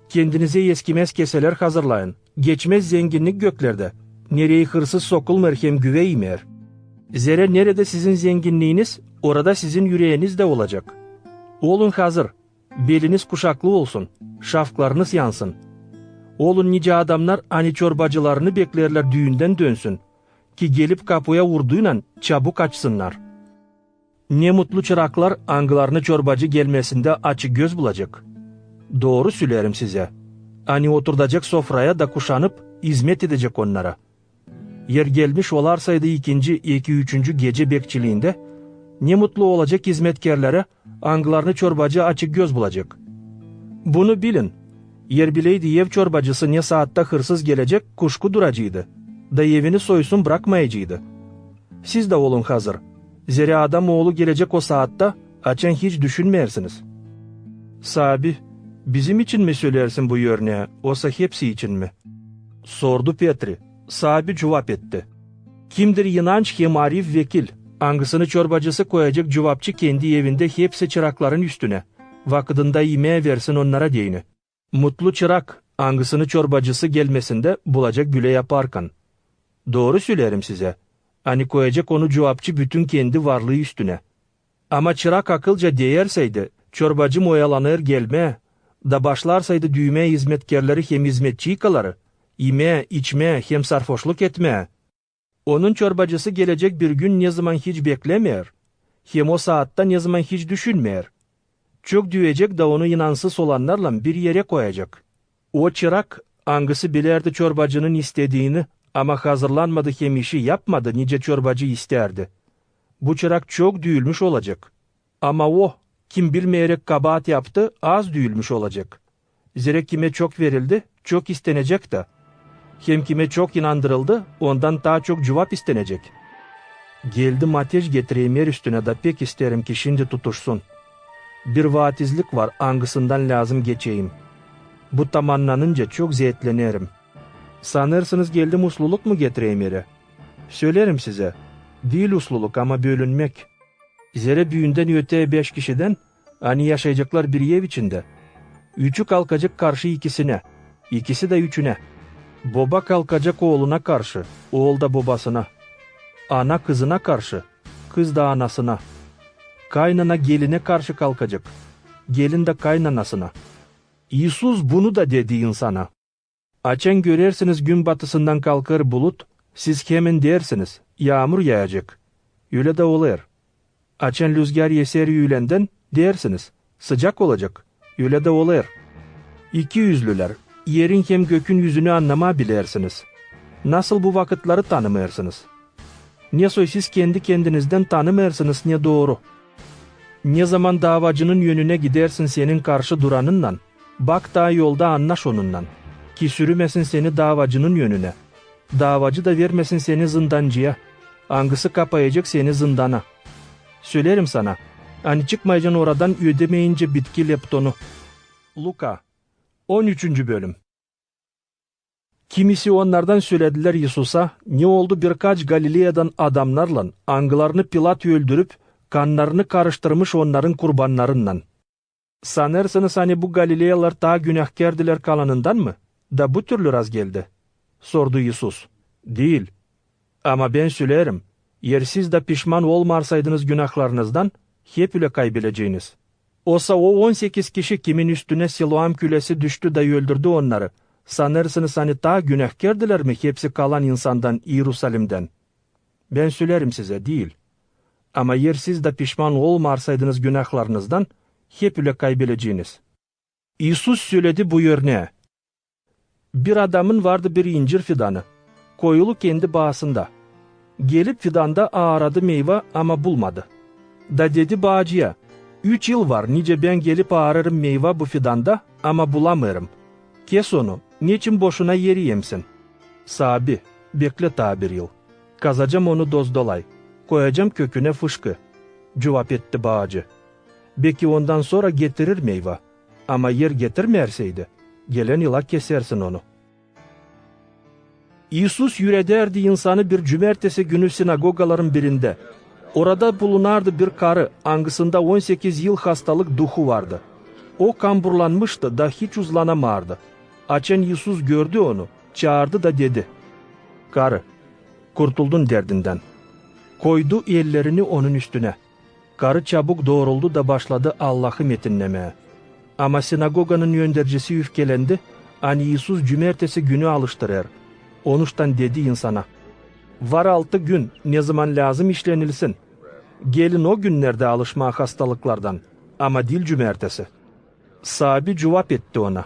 Kendinize eskimez keseler hazırlayın. Geçmez zenginlik göklerde. Nereye hırsız sokulmer hem güveymer. Zira nerede sizin zenginliğiniz, orada sizin yüreğiniz de olacak. Olun hazır, beliniz kuşaklı olsun, şafklarınız yansın. Olun nice adamlar ani çorbacılarını beklerler düğünden dönsün. Ki gelip kapıya vurduğuyla çabuk açsınlar. Ne mutlu çıraklar angılarını çorbacı gelmesinde açık göz bulacak. Doğru söylerim size. Ani oturacak sofraya da kuşanıp hizmet edecek onlara. Yer gelmiş olarsaydı iki üçüncü gece bekçiliğinde ne mutlu olacak hizmetkarlara angılarını çorbacı açık göz bulacak. Bunu bilin. Yer bileydi ev çorbacısı ne saatte hırsız gelecek kuşku duracıydı. Da evini soysun bırakmayacıydı. Siz de olun hazır. Zere adam oğlu gelecek o saatte açan hiç düşünmeyersiniz. Sabi, bizim için mi söylersin bu örneği, olsa hepsi için mi? Sordu Petri. Sabi cevap etti. Kimdir inanç hem arif vekil, angısını çorbacısı koyacak cevapçı kendi evinde hepsi çırakların üstüne. Vakıdında yemeğe versin onlara deyini. Mutlu çırak, angısını çorbacısı gelmesinde bulacak güle yaparken. Doğru söylerim size. Hani koyacak onu cevapçı bütün kendi varlığı üstüne. Ama çırak akılca değerseydi, çorbacı oyalanır gelmeye, da başlarsaydı düğmeye hizmetkarları hem hizmetçi yıkaları, yemeye, içmeye hem sarhoşluk etmeye. Onun çorbacısı gelecek bir gün ne zaman hiç beklemeyer, hem o saatte ne zaman hiç düşünmeyer. Çok düğecek da onu inansız olanlarla bir yere koyacak. O çırak, angısı bilerdi çorbacının istediğini, ama hazırlanmadı hem işi yapmadı nice çorbacı isterdi. Bu çırak çok düğülmüş olacak. Ama o, kim bilmeyerek kabahat yaptı, az düğülmüş olacak. Zira kime çok verildi, çok istenecek de. Hem kime çok inandırıldı, ondan daha çok cevap istenecek. Geldim ateş getireyim yer üstüne de pek isterim ki şimdi tutuşsun. Bir vaatizlik var, angısından lazım geçeyim. Bu tamamlanınca çok zevklenirim. Sanırsınız geldim usluluk mu getireyim yere? Söylerim size. Değil usluluk ama bölünmek. Zere büyünden öteye 5 kişiden, hani yaşayacaklar bir ev içinde. 3'ü kalkacak karşı ikisine, ikisi de 3'üne. Baba kalkacak oğluna karşı, oğul da babasına. Ana kızına karşı, kız da anasına. Kaynana geline karşı kalkacak, gelin de kaynanasına. İsus bunu da dedi insana. Açan görersiniz gün batısından kalkar bulut, siz hemen dersiniz, yağmur yağacak. Öyle de olur. Açan rüzgar yeser yüylenden dersiniz, sıcak olacak. Öyle de olur. İki yüzlüler, yerin hem gökün yüzünü anlamabilersiniz. Nasıl bu vakitleri tanımıyorsunuz? Ne soy siz kendi kendinizden tanımıyorsunuz ne doğru. Ne zaman davacının yönüne gidersin senin karşı duranınla, bak da yolda anlaş onunla. Ki sürümesin seni davacının yönüne. Davacı da vermesin seni zindancıya. Angısı kapayacak seni zindana. Söylerim sana, hani çıkmayacaksın oradan ödemeyince bitki leptonu. Luka 13. bölüm. Kimisi onlardan söylediler Yesus'a, ne oldu birkaç Galilea'dan adamlarla angılarını Pilat öldürüp, kanlarını karıştırmış onların kurbanlarından. Sanırsınız hani bu Galileyalılar daha günahkardiler kalanından mı? Da bu türlü raz geldi. Sordu Yesus. Değil. Ama ben söylerim, yer siz de pişman olmarsaydınız günahlarınızdan, hep öyle kaybedeceğiniz. Olsa o 18 kişi kimin üstüne Siloam külesi düştü de öldürdü onları. Sanırsınız hani daha günahkardiler mi hepsi kalan insandan, Yerusalim'den? Ben söylerim size, değil. Ama yer siz de pişman olmarsaydınız günahlarınızdan, hep öyle kaybedeceğiniz. İsus söyledi bu örneği. Bir adamın vardı bir incir fidanı. Koyulu kendi bağısında. Gelip fidanda aradı meyve ama bulmadı. Da dedi bağcıya, 3 yıl var nice ben gelip ararım meyve bu fidanda ama bulamıyorum. Kes onu, niçin boşuna yeri yemsin? Sabi, bekle ta 1 yıl. Kazacağım onu dozdolay. Koyacağım köküne fışkı. Cevap etti bağcı. Belki ondan sonra getirir meyve. Ama yer getirmeyerseydi, gelen yıla kesersin onu. İsus yürederdi insanı bir cumartesi günü sinagogaların birinde. Orada bulunardı bir karı, angısında 18 yıl hastalık duhu vardı. O kamburlanmıştı da hiç uzlanamazdı. Açan İsus gördü onu, çağırdı da dedi. Karı, kurtuldun derdinden. Koydu ellerini onun üstüne. Karı çabuk doğruldu da başladı Allah'ı metinlemeye. Ama sinagoganın yöndericisi üfkelendi, Ani Isus cümertesi günü alıştırır. Onuştan dedi insana. Var 6 gün ne zaman lazım işlenilsin. Gelin o günlerde alışma hastalıklardan. Ama dil cümertesi. Sahabi cevap etti ona.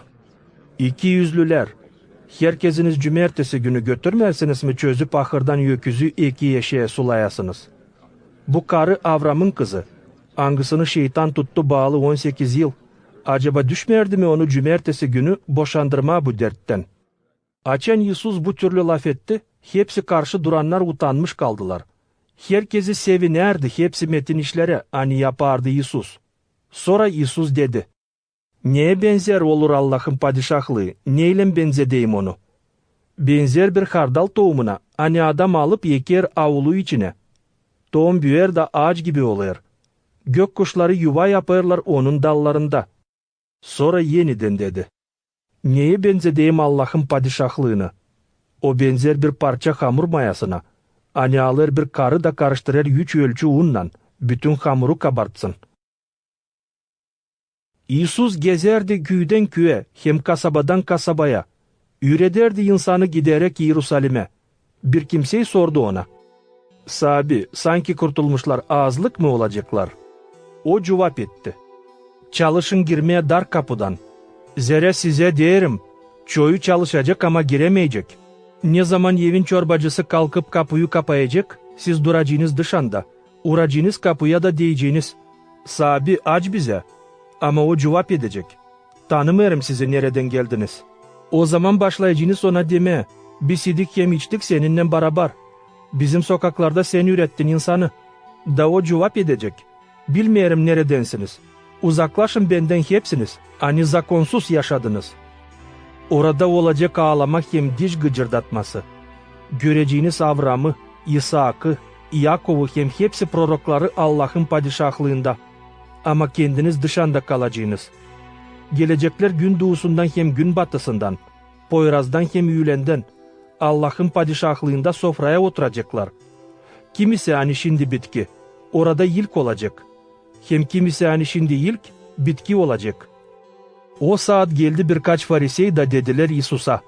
200'lüler. Herkesiniz cümertesi günü götürmersiniz mi çözüp ahırdan yöküzü 2 eşeğe sulayasınız. Bu karı Avram'ın kızı. Angısını şeytan tuttu bağlı 18 yıl. Acaba düşmerdi mi onu cümertesi günü boşandırma bu dertten? Açen Isus bu türlü laf etti. Hepsi karşı duranlar utanmış kaldılar. Herkesi sevinerdi hepsi metin işlere ani yapardı Isus. Sonra Isus dedi. Neye benzer olur Allah'ın padişahlığı? Neyle benzedeyim onu? Benzer bir hardal tohumuna ani adam alıp yeker avlu içine. Tohum büyer de ağaç gibi olur. Gök kuşları yuva yaparlar onun dallarında. Sonra yeniden dedi. Neye benzedeyim Allah'ın padişahlığını? O benzer bir parça hamur mayasına. Ani alır bir karı da karıştırır 3 ölçü unla. Bütün hamuru kabartsın. İsus gezerdi köyden köye, hem kasabadan kasabaya. Ürederdi insanı giderek Yerusalim'e. Bir kimseyi sordu ona. Sahabi, sanki kurtulmuşlar azlık mı olacaklar? O cevap etti. Çalışın girmeye dar kapıdan. Zere size derim, çoğu çalışacak ama giremeyecek. Ne zaman evin çorbacısı kalkıp kapıyı kapayacak, siz duracağınız dışında. Uğracağınız kapıya da diyeceğiniz. Sahabi aç bize. Ama o cevap edecek. Tanımıyorum sizi nereden geldiniz. O zaman başlayacağınız ona deme. Biz yedik yem içtik seninle beraber. Bizim sokaklarda sen ürettin insanı. Da o cevap edecek. Bilmiyorum neredensiniz. Uzaklaşın benden hepsiniz. Hani zakonsuz yaşadınız. Orada olacak ağlamak hem diş gıcırdatması. Göreceğiniz Avram'ı, İshak'ı, Yakov'u hem hepsi prorokları Allah'ın padişahlığında. Ama kendiniz dışında kalacağınız. Gelecekler gün doğusundan hem gün batısından, Poyraz'dan hem öğlenden, Allah'ın padişahlığında sofraya oturacaklar. Kimisi hani şimdi bitki, orada ilk olacak. Hem kimisi hani şimdi ilk, bitki olacak. O saat geldi birkaç farisey da dediler İsus'a,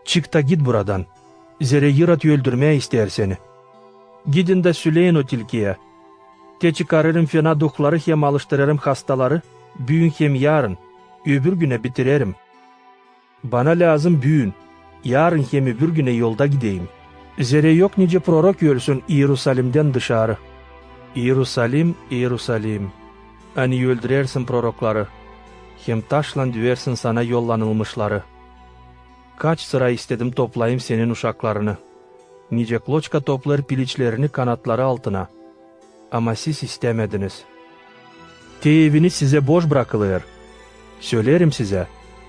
çık da git buradan, zere yırat öldürmeye ister seni. Gidin de söyleyin o tilkiye, te çıkarırım fena duhları hem alıştırırım hastaları, büyün hem yarın, öbür güne bitiririm. Bana lazım büyün, yarın hem öbür güne yolda gideyim. Zere yok nice prorok ölsün Yerusalim'den dışarı. Yerusalim, Yerusalim, hani öldürersin prorokları, hem taşla düversin sana yollanılmışları. Kaç sıra istedim toplayayım senin uşaklarını. Nice kloçka toplar piliçlerini kanatları altına. Ama siz istemediniz. Eviniz size boş bırakılır. Söylerim size,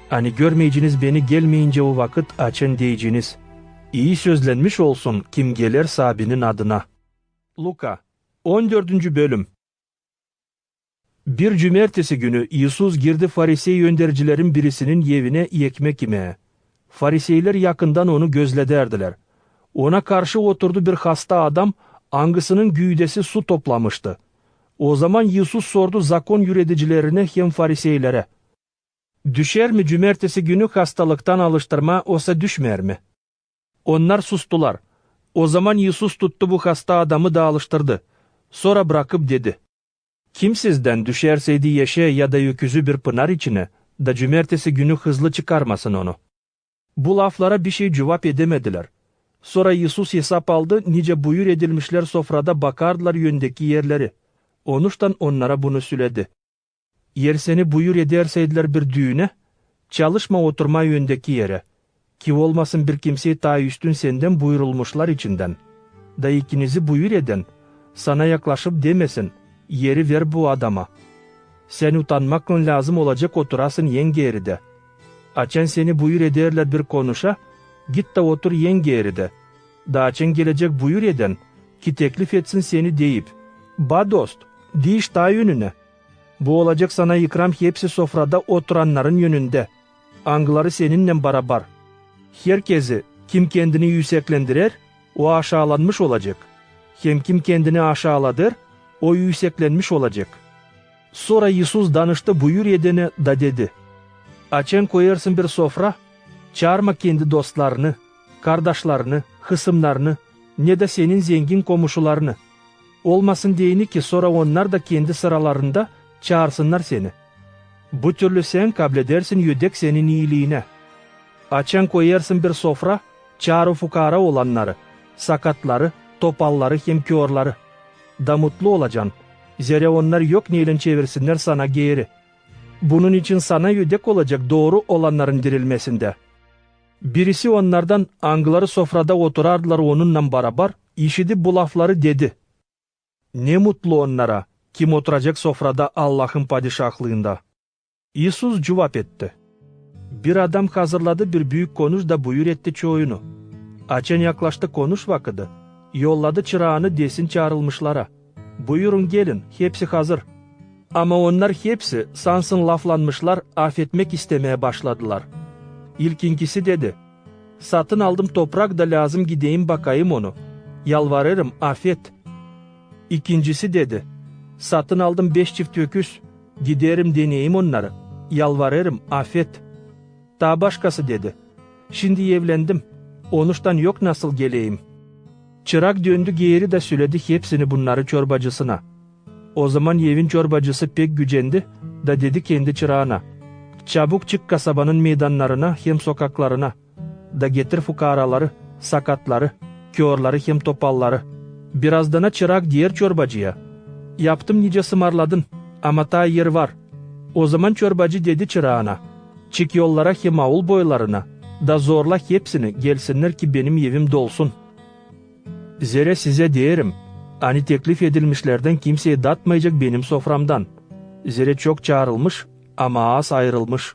hani görmeyeceğiniz beni gelmeyince o vakit açın diyeceğiniz. İyi sözlenmiş olsun kim gelir sahabinin adına. Luka 14. bölüm. Bir cümertesi günü İsus girdi Farisey öndercilerin birisinin evine ekmek yemeye. Fariseyler yakından onu gözlederdiler. Ona karşı oturdu bir hasta adam, angısının güydesi su toplamıştı. O zaman İsus sordu zakon yöneticilerine hem fariseylere. Düşer mi cümertesi günü hastalıktan alıştırma olsa düşmer mi? Onlar sustular. O zaman İsus tuttu bu hasta adamı da alıştırdı. Sonra bırakıp dedi. Kim sizden düşerseydi yeşe ya da öküzü bir pınar içine, da cümertesi günü hızlı çıkarmasın onu. Bu laflara bir şey cevap edemediler. Sonra İsus hesap aldı, nice buyur edilmişler sofrada bakardılar yöndeki yerleri. Onuştan onlara bunu söyledi. Yer seni buyur ederseydiler bir düğüne, çalışma oturma yöndeki yere. Ki olmasın bir kimseyi ta üstün senden buyurulmuşlar içinden. Da ikinizi buyur eden, sana yaklaşıp demesin, yeri ver bu adama. Sen utanmakla lazım olacak oturasın yenge yeride. Açen seni buyur ederler bir konuşa, git de otur yenge yeride. Da açen gelecek buyur eden, ki teklif etsin seni deyip, ba dost, diş ta yönüne. Bu olacak sana ikram hepsi sofrada oturanların yönünde. Angıları seninle beraber. Herkesi kim kendini yükseklendirir, o aşağılanmış olacak. Hem kim kendini aşağıladır, o yükseklenmiş olacak. Sonra İsus danıştı buyur edene da dedi. Açen koyarsın bir sofra, Çağırma kendi dostlarını, kardeşlerini, hısımlarını, ne de senin zengin komşularını. Olmasın diyeni ki sonra onlar da kendi sıralarında çağırsınlar seni. Bu türlü sen kabledersin yüdek senin iyiliğine. Açan koyarsın bir sofra, çağrı fukara olanları, sakatları, topalları, hem körleri. Da mutlu olacaksın. Zere onlar yok neyle çevirsinler sana geri. Bunun için sana yüdek olacak doğru olanların dirilmesinde. Birisi onlardan angıları sofrada oturardılar onunla beraber, işidi bu lafları dedi. Ne mutlu onlara, kim oturacak sofrada Allah'ın padişahlığında. İsus cevap etti. Bir adam hazırladı bir büyük konuş da buyur etti çoğunu. Açan yaklaştı konuş vakıdı. Yolladı çırağını desin çağrılmışlara. Buyurun gelin, hepsi hazır. Ama onlar hepsi sansın laflanmışlar, affetmek istemeye başladılar. İlkinkisi dedi, satın aldım toprak da lazım gideyim bakayım onu. Yalvarırım affet. İkincisi dedi, satın aldım 5 çift öküz, giderim deneyim onları. Yalvarırım affet. Daha başkası dedi, şimdi evlendim, onuştan yok nasıl geleyim. Çırak döndü geri de söyledi hepsini bunları çorbacısına. O zaman evin çorbacısı pek gücendi da dedi kendi çırağına, çabuk çık kasabanın meydanlarına hem sokaklarına, da getir fukaraları, sakatları, körleri hem topalları. Birazdana çırak diğer çorbacıya, yaptım nice sımarladın ama ta yer var. O zaman çorbacı dedi çırağına, çık yollara hem avul boylarına, da zorla hepsini gelsinler ki benim evim dolsun. Zere size derim, hani teklif edilmişlerden kimseye datmayacak benim soframdan. Zere çok çağrılmış ama az ayrılmış.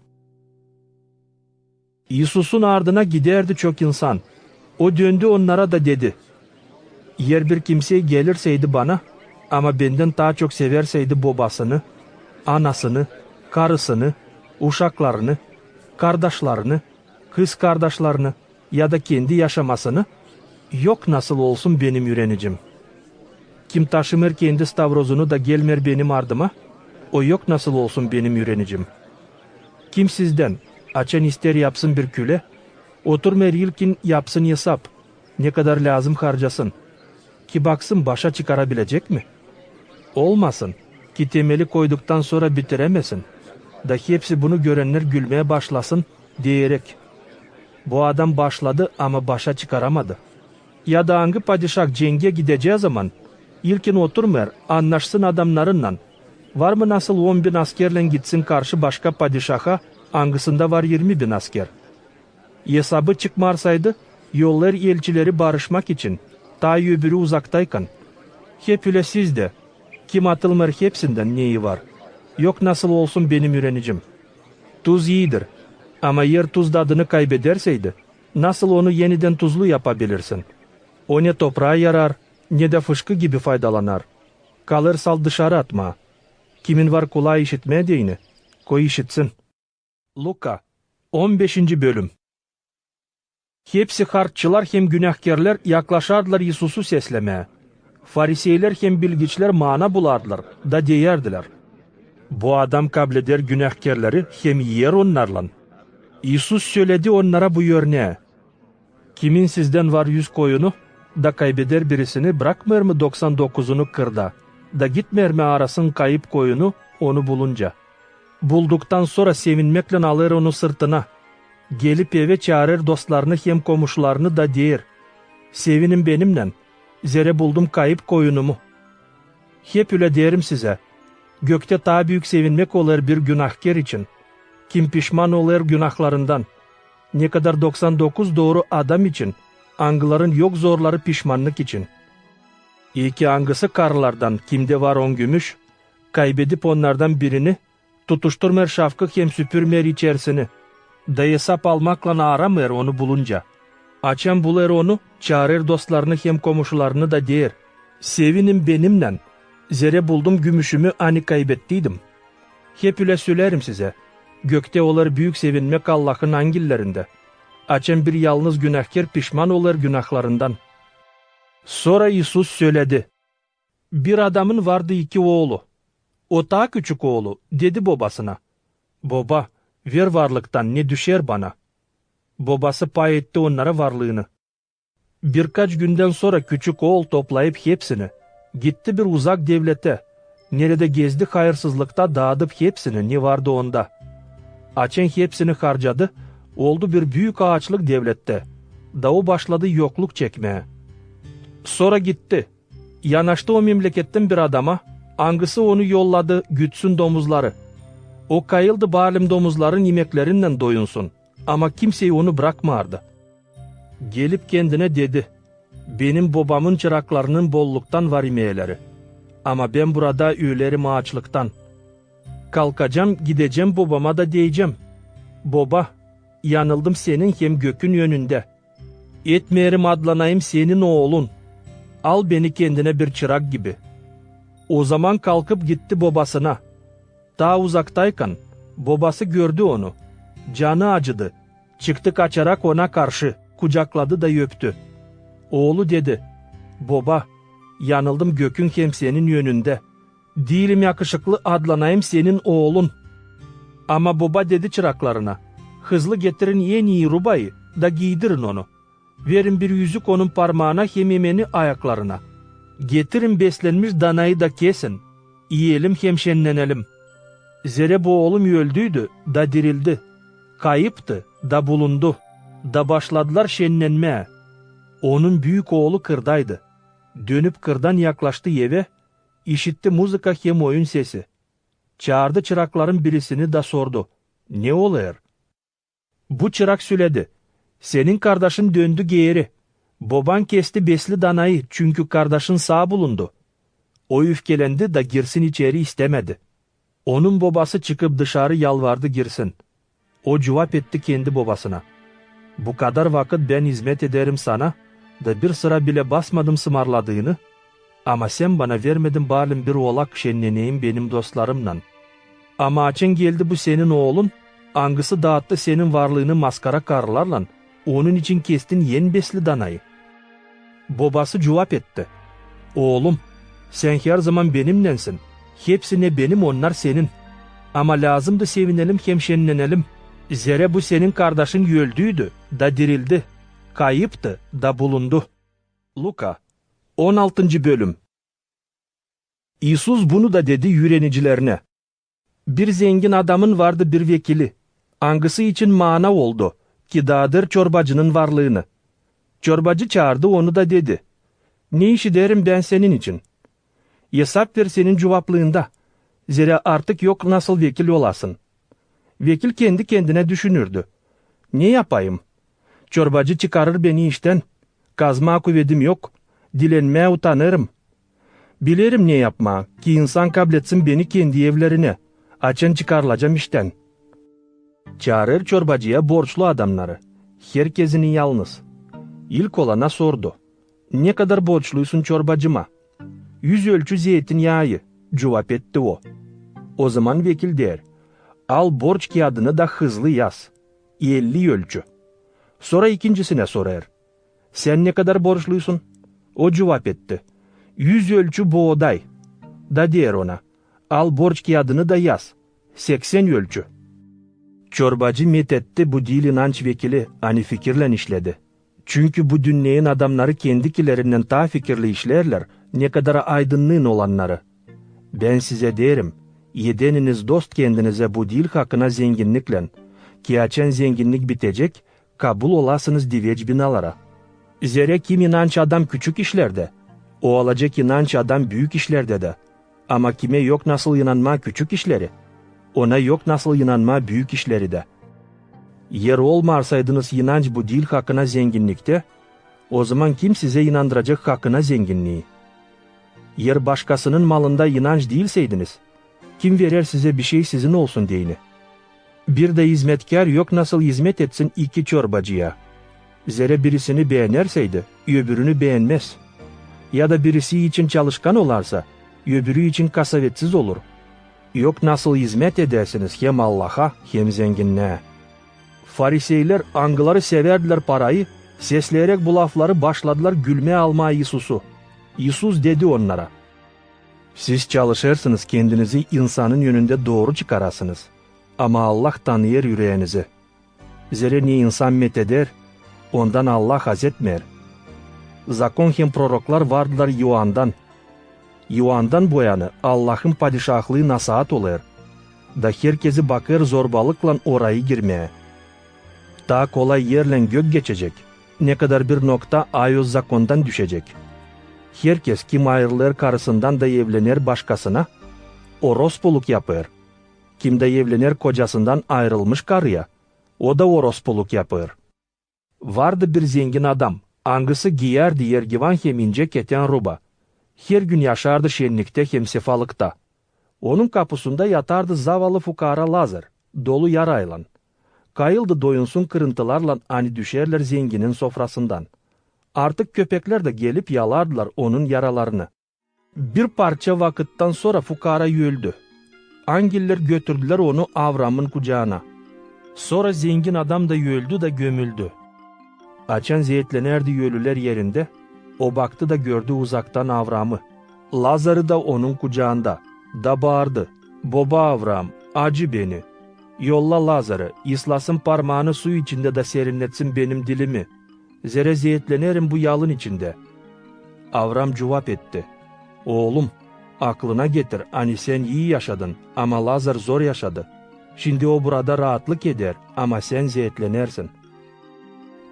İsus'un ardına giderdi çok insan. O döndü onlara da dedi, yer bir kimseye gelirseydi bana, ama benden daha çok severseydi babasını, anasını, karısını, uşaklarını, kardeşlerini, kız kardeşlerini ya da kendi yaşamasını, yok nasıl olsun benim yürenicim. Kim taşımır kendi stavrozunu da gelmer benim ardıma, o yok nasıl olsun benim yürenicim. Kim sizden açan ister yapsın bir küle, oturmer ilkin yapsın hesap, ne kadar lazım harcasın. Ki baksın başa çıkarabilecek mi? Olmasın ki temeli koyduktan sonra bitiremesin. Da hepsi bunu görenler gülmeye başlasın diyerek. Bu adam başladı ama başa çıkaramadı. Ya da hangi padişah cenge gideceği zaman ilkin oturmer anlaşsın adamlarınla. Var mı nasıl 10.000 askerle gitsin karşı başka padişaha, hangısında var 20.000 asker. Hesabı çıkmarsaydı yollar elçileri barışmak için, ta öbürü uzaktayken. Hep öyle sizde. Kim atılmer hepsinden neyi var. Yok nasıl olsun benim yürenicim. Tuz iyidir. Ama yer tuz tadını kaybederseydi, nasıl onu yeniden tuzlu yapabilirsin? O ne toprağa yarar, ne de fışkı gibi faydalanar. Kalır sal dışarı atma. Kimin var kulağı işitmeye deyini, koy işitsin. Luka 15. bölüm. Hepsi harççılar hem günahkarlar yaklaşardılar İsus'u seslemeye. Fariseyler hem bilgiçler mana bulardılar da deyerdiler. Bu adam kableder günahkarları hem yer onlarla. İsus söyledi onlara bu örneğe. Kimin sizden var 100 koyunu da kaybeder birisini, bırakmır mı 99'unu kırda da gitmer mi arasın kayıp koyunu onu bulunca. Bulduktan sonra sevinmekle alır onu sırtına. Gelip eve çağırır dostlarını hem komşularını da der, sevinin benimle, zere buldum kayıp koyunumu. Hep öyle derim size, gökte daha büyük sevinmek olur bir günahkar için. Kim pişman olur günahlarından, ne kadar 99 doğru adam için, angıların yok zorları pişmanlık için. İyi ki angısı karlardan kimde var 10 gümüş, kaybedip onlardan birini, tutuşturmer şafkı hem süpürmer içerisini. Da hesap almakla aramır onu bulunca. Açan bulur onu, çağırır dostlarını hem komşularını da der, sevinin benimle, zere buldum gümüşümü hani kaybettiydim. Hep öyle söylerim size, gökte olur büyük sevinmek Allah'ın angillerinde. Açan bir yalnız günahkar pişman olur günahlarından. Sonra İsus söyledi, bir adamın vardı 2 oğlu. O daha küçük oğlu dedi babasına, baba, ver varlıktan ne düşer bana. Babası pay etti onlara varlığını. Birkaç günden sonra küçük oğul toplayıp hepsini, gitti bir uzak devlete, nerede gezdi hayırsızlıkta dağıtıp hepsini ne vardı onda. Açen hepsini harcadı, oldu bir büyük ağaçlık devlette. Dağı başladı yokluk çekmeye. Sonra gitti, yanaştı o memleketten bir adama, angısı onu yolladı gütsün domuzları. O kayıldı balim domuzların yemeklerinden doyunsun, ama kimseyi onu bırakmardı. Gelip kendine dedi, benim babamın çıraklarının bolluktan var yemeğleri. Ama ben burada ülerim ağaçlıktan. Kalkacağım gideceğim babama da diyeceğim. Baba, yanıldım senin hem gökün yönünde. Etmeyerim adlanayım senin oğlun. Al beni kendine bir çırak gibi. O zaman kalkıp gitti babasına. Daha uzaktayken babası gördü onu. Canı acıdı. Çıktı kaçarak ona karşı. Kucakladı da öptü. Oğlu dedi, baba, yanıldım gökün hem senin yönünde. Değilim yakışıklı adlanayım senin oğlun. Ama baba dedi çıraklarına, hızlı getirin en iyi rubayı da giydirin onu. Verin bir yüzük onun parmağına hem yemeni ayaklarına. Getirin beslenmiş danayı da kesin. Yiyelim hem şenlenelim. Zere bu oğlum öldüydü da dirildi. Kayıptı da bulundu. Da başladılar şenlenmeye. Onun büyük oğlu kırdaydı. Dönüp kırdan yaklaştı eve, işitti muzika hem oyun sesi. Çağırdı çırakların birisini da sordu. Ne oluyor? Bu çırak söyledi. Senin kardeşin döndü geri. Baban kesti besli danayı çünkü kardeşin sağ bulundu. O öfkelendi da girsin içeri istemedi. Onun babası çıkıp dışarı yalvardı girsin. O cevap etti kendi babasına. Bu kadar vakit ben hizmet ederim sana da bir sıra bile basmadım sımarladığını, ama sen bana vermedin balim bir oğlak şenleneyim benim dostlarımla. Ama açın geldi bu senin oğlun, angısı dağıttı senin varlığını maskara karlarla, onun için kestin yen besli danayı. Babası cevap etti. Oğlum, sen her zaman benimlensin, hepsine benim onlar senin. Ama lazımdı sevinelim hem şenlenelim. Zere bu senin kardeşin öldüydü da dirildi, kayıptı da bulundu. Luka 16. bölüm. İsus bunu da dedi yürenicilerine. Bir zengin adamın vardı bir vekili. Angısı için mana oldu ki dağıdır çorbacının varlığını. Çorbacı çağırdı onu da dedi. Ne işi derim ben senin için? Hesap ver senin cevaplığında. Zira artık yok nasıl vekil olasın. Vekil kendi kendine düşünürdü. Ne yapayım? Çorbacı çıkarır beni işten. Kazma kuvvetim yok. Dilenmeye utanırım. Bilirim ne yapma ki insan kabletsin beni kendi evlerine. Açın çıkarılacağım işten. Çağırır çorbacıya borçlu adamları. Herkesini yalnız. İlk olana sordu. Ne kadar borçluysun çorbacıma? 100 ölçü zeytinyağı. Cevap etti o. O zaman vekil der. Al borç kağıdını da hızlı yaz. 50 ölçü. Sonra ikincisine sorar. Sen ne kadar borçluysun? O cevap etti. 100 ölçü buğday. Da der ona. Al borç kağıdını da yaz. 80 ölçü. Çorbacı methetti bu dil inanç vekili ani fikirle işledi. Çünkü bu dünyanın adamları kendikilerinden daha fikirli işlerler, ne kadar aydınlığın olanları. Ben size derim, yedeniniz dost kendinize bu dil hakkına zenginlikle, ki açan zenginlik bitecek, kabul olasınız diveç binalara. Zere kim inanç adam küçük işlerde, o alacak inanç adam büyük işlerde de. Ama kime yok nasıl inanma küçük işleri, ona yok nasıl inanma büyük işleri de. Yer olmarsaydınız inanç bu dil hakkına zenginlikte, o zaman kim size inandıracak hakkına zenginliği? Yer başkasının malında inanç değilseydiniz, kim verir size bir şey sizin olsun diyeni? Bir de hizmetkar yok nasıl hizmet etsin iki çorbacıya. Zere birisini beğenerseydi, öbürünü beğenmez. Ya da birisi için çalışkan olarsa, öbürü için kasavetsiz olur. Yok nasıl hizmet edersiniz hem Allah'a hem zenginliğe. Fariseyler angıları severdiler parayı, sesleyerek bu lafları başladılar gülmeye almaya İsus'u. İsus dedi onlara. Siz çalışırsınız kendinizi insanın yönünde doğru çıkarasınız. Ama Allah tanıyor yüreğinizi. Zere ne insan meteder, ondan Allah haz etmer. Zakon hem proroklar vardılar Yuan'dan. Yuan'dan boyanı Allah'ın padişahlığı nasihat olur. Da herkesi bakır zorbalıkla orayı girmeye. Daha kolay yerle gök geçecek. Ne kadar bir nokta ayoz zakondan düşecek. Herkes kim ayrılır karısından da evlenir başkasına, orospuluk yapar. Kim de evlenir kocasından ayrılmış karıya, o da orospuluk yapar. Vardı bir zengin adam, angısı giyerdi yergivan hem ince keten ruba. Her gün yaşardı şenlikte hem sefalıkta. Onun kapısında yatardı zavallı fukara Lazar, dolu yarayla. Kayıldı doyunsun kırıntılarla ani düşerler zenginin sofrasından. Artık köpekler de gelip yalardılar onun yaralarını. Bir parça vakitten sonra fukara öldü. Angiller götürdüler onu Avram'ın kucağına. Sonra zengin adam da öldü da gömüldü. Açan zeytlenerdi ölüler yerinde. O baktı da gördü uzaktan Avram'ı. Lazar'ı da onun kucağında. Da bağırdı. Baba Avram, acı beni. Yolla Lazar'ı, islasın parmağını su içinde de serinletsin benim dilimi. Zere zeyetlenirim bu yalın içinde. Avram cevap etti. Oğlum, aklına getir, hani sen iyi yaşadın ama Lazar zor yaşadı. Şimdi o burada rahatlık eder ama sen zeyetlenersin.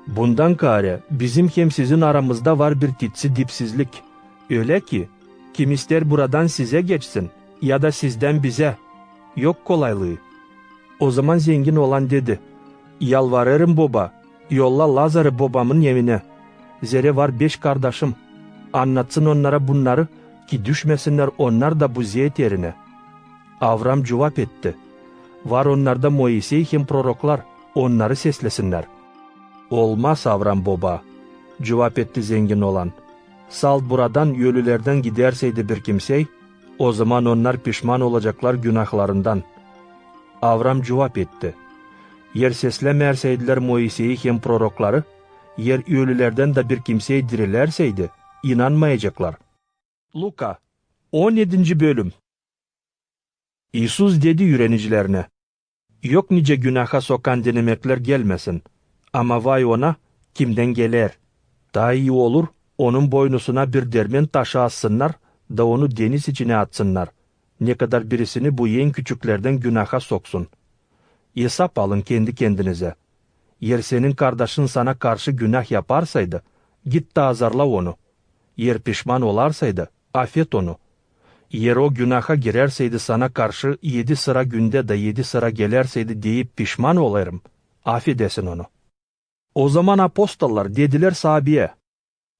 Bundan kare bizim hem sizin aramızda var bir titsi dipsizlik. Öyle ki, kim ister buradan size geçsin ya da sizden bize. Yok kolaylığı. O zaman zengin olan dedi. Yalvarırım baba, yolla Lazar'ı babamın evine. Zere var 5 kardeşim. Anlatsın onlara bunları ki düşmesinler onlar da bu zeyt yerine. Avram cevap etti. Var onlarda Moisey hem proroklar, onları seslesinler. Olmaz Avram baba, cevap etti zengin olan. Sal buradan ölülerden giderseydi bir kimsey, o zaman onlar pişman olacaklar günahlarından. Avram cevap etti. Yer seslemerseydiler Moisey'i hem prorokları, yer ölülerden de bir kimseyi dirilerseydi, inanmayacaklar. Luka 17. bölüm. İsus dedi yürenicilerine, yok nice günaha sokan denemekler gelmesin. Ama vay ona, kimden gelir? Daha iyi olur, onun boynusuna bir dermen taşı assınlar da onu deniz içine atsınlar. Ne kadar birisini bu en küçüklerden günaha soksun. Hesap alın kendi kendinize. Yer senin kardeşin sana karşı günah yaparsaydı, git de azarla onu. Yer pişman olarsaydı, affet onu. Yer o günaha girerseydi sana karşı 7 sıra günde de 7 sıra gelerseydi deyip pişman olarım, affedesin onu. O zaman apostollar dediler sahabeye,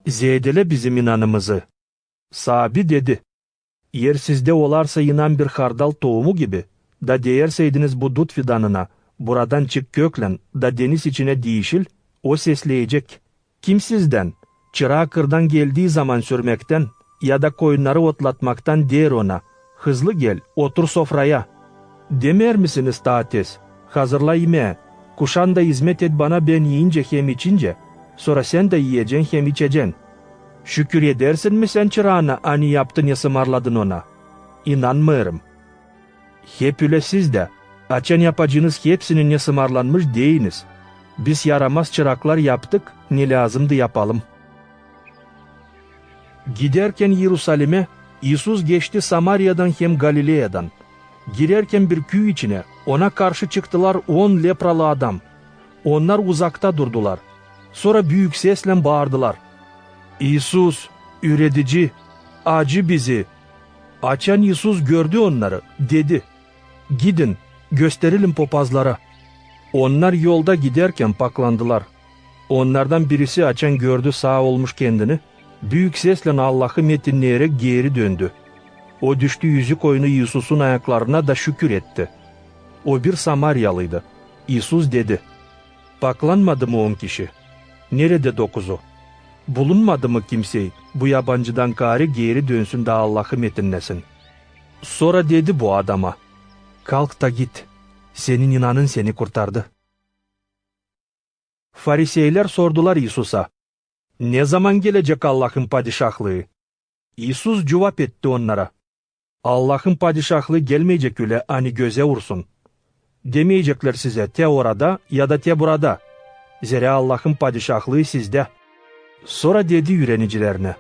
zeyedele bizim inanımızı. Sahabi dedi, yer sizde olarsa inan bir hardal tohumu gibi, da değerseydiniz bu dut fidanına, buradan çık köklen, da deniz içine değişil, o sesleyecek. Kim sizden, çırağı kırdan geldiği zaman sürmekten, ya da koyunları otlatmaktan der ona, hızlı gel, otur sofraya. Demer misiniz daha tez, hazırla yemeğe, kuşan da hizmet et bana ben yiyince hem içince, sonra sen de yiyeceksin hem içeceksin. Şükür edersin mi sen çırağına hani yaptın ya sımarladın ona? İnanmıyorum. Hep öyle siz de, açan yapacağınız hepsinin ne sımarlanmış değiniz. Biz yaramaz çıraklar yaptık, ne lazımdı yapalım. Giderken Yerusalim'e, İsus geçti Samarya'dan hem Galilea'dan. Girerken bir köy içine, ona karşı çıktılar 10 lepralı adam. Onlar uzakta durdular. Sonra büyük sesle bağırdılar. İsus, üretici, acı bizi. Açan İsus gördü onları, dedi. Gidin, gösterelim papazlara. Onlar yolda giderken paklandılar. Onlardan birisi açan gördü sağ olmuş kendini. Büyük sesle Allah'ı metinleyerek geri döndü. O düştü yüzü koyunu İsus'un ayaklarına da şükür etti. O bir Samaryalıydı. İsus dedi. Paklanmadı mı 10 kişi? Nerede 9'u? Bulunmadı mı kimseyi? Bu yabancıdan gari geri dönsün de Allah'ı metinlesin. Sonra dedi bu adama. Kalk da git. Senin inanın seni kurtardı. Fariseyler sordular İsus'a. Ne zaman gelecek Allah'ın padişahlığı? İsus cevap etti onlara. Allah'ın padişahlığı gelmeyecek öyle hani göze vursun. Demeyecekler size te orada ya da te burada. Zere Allah'ın padişahlığı sizde. Sonra dedi yürenicilerine,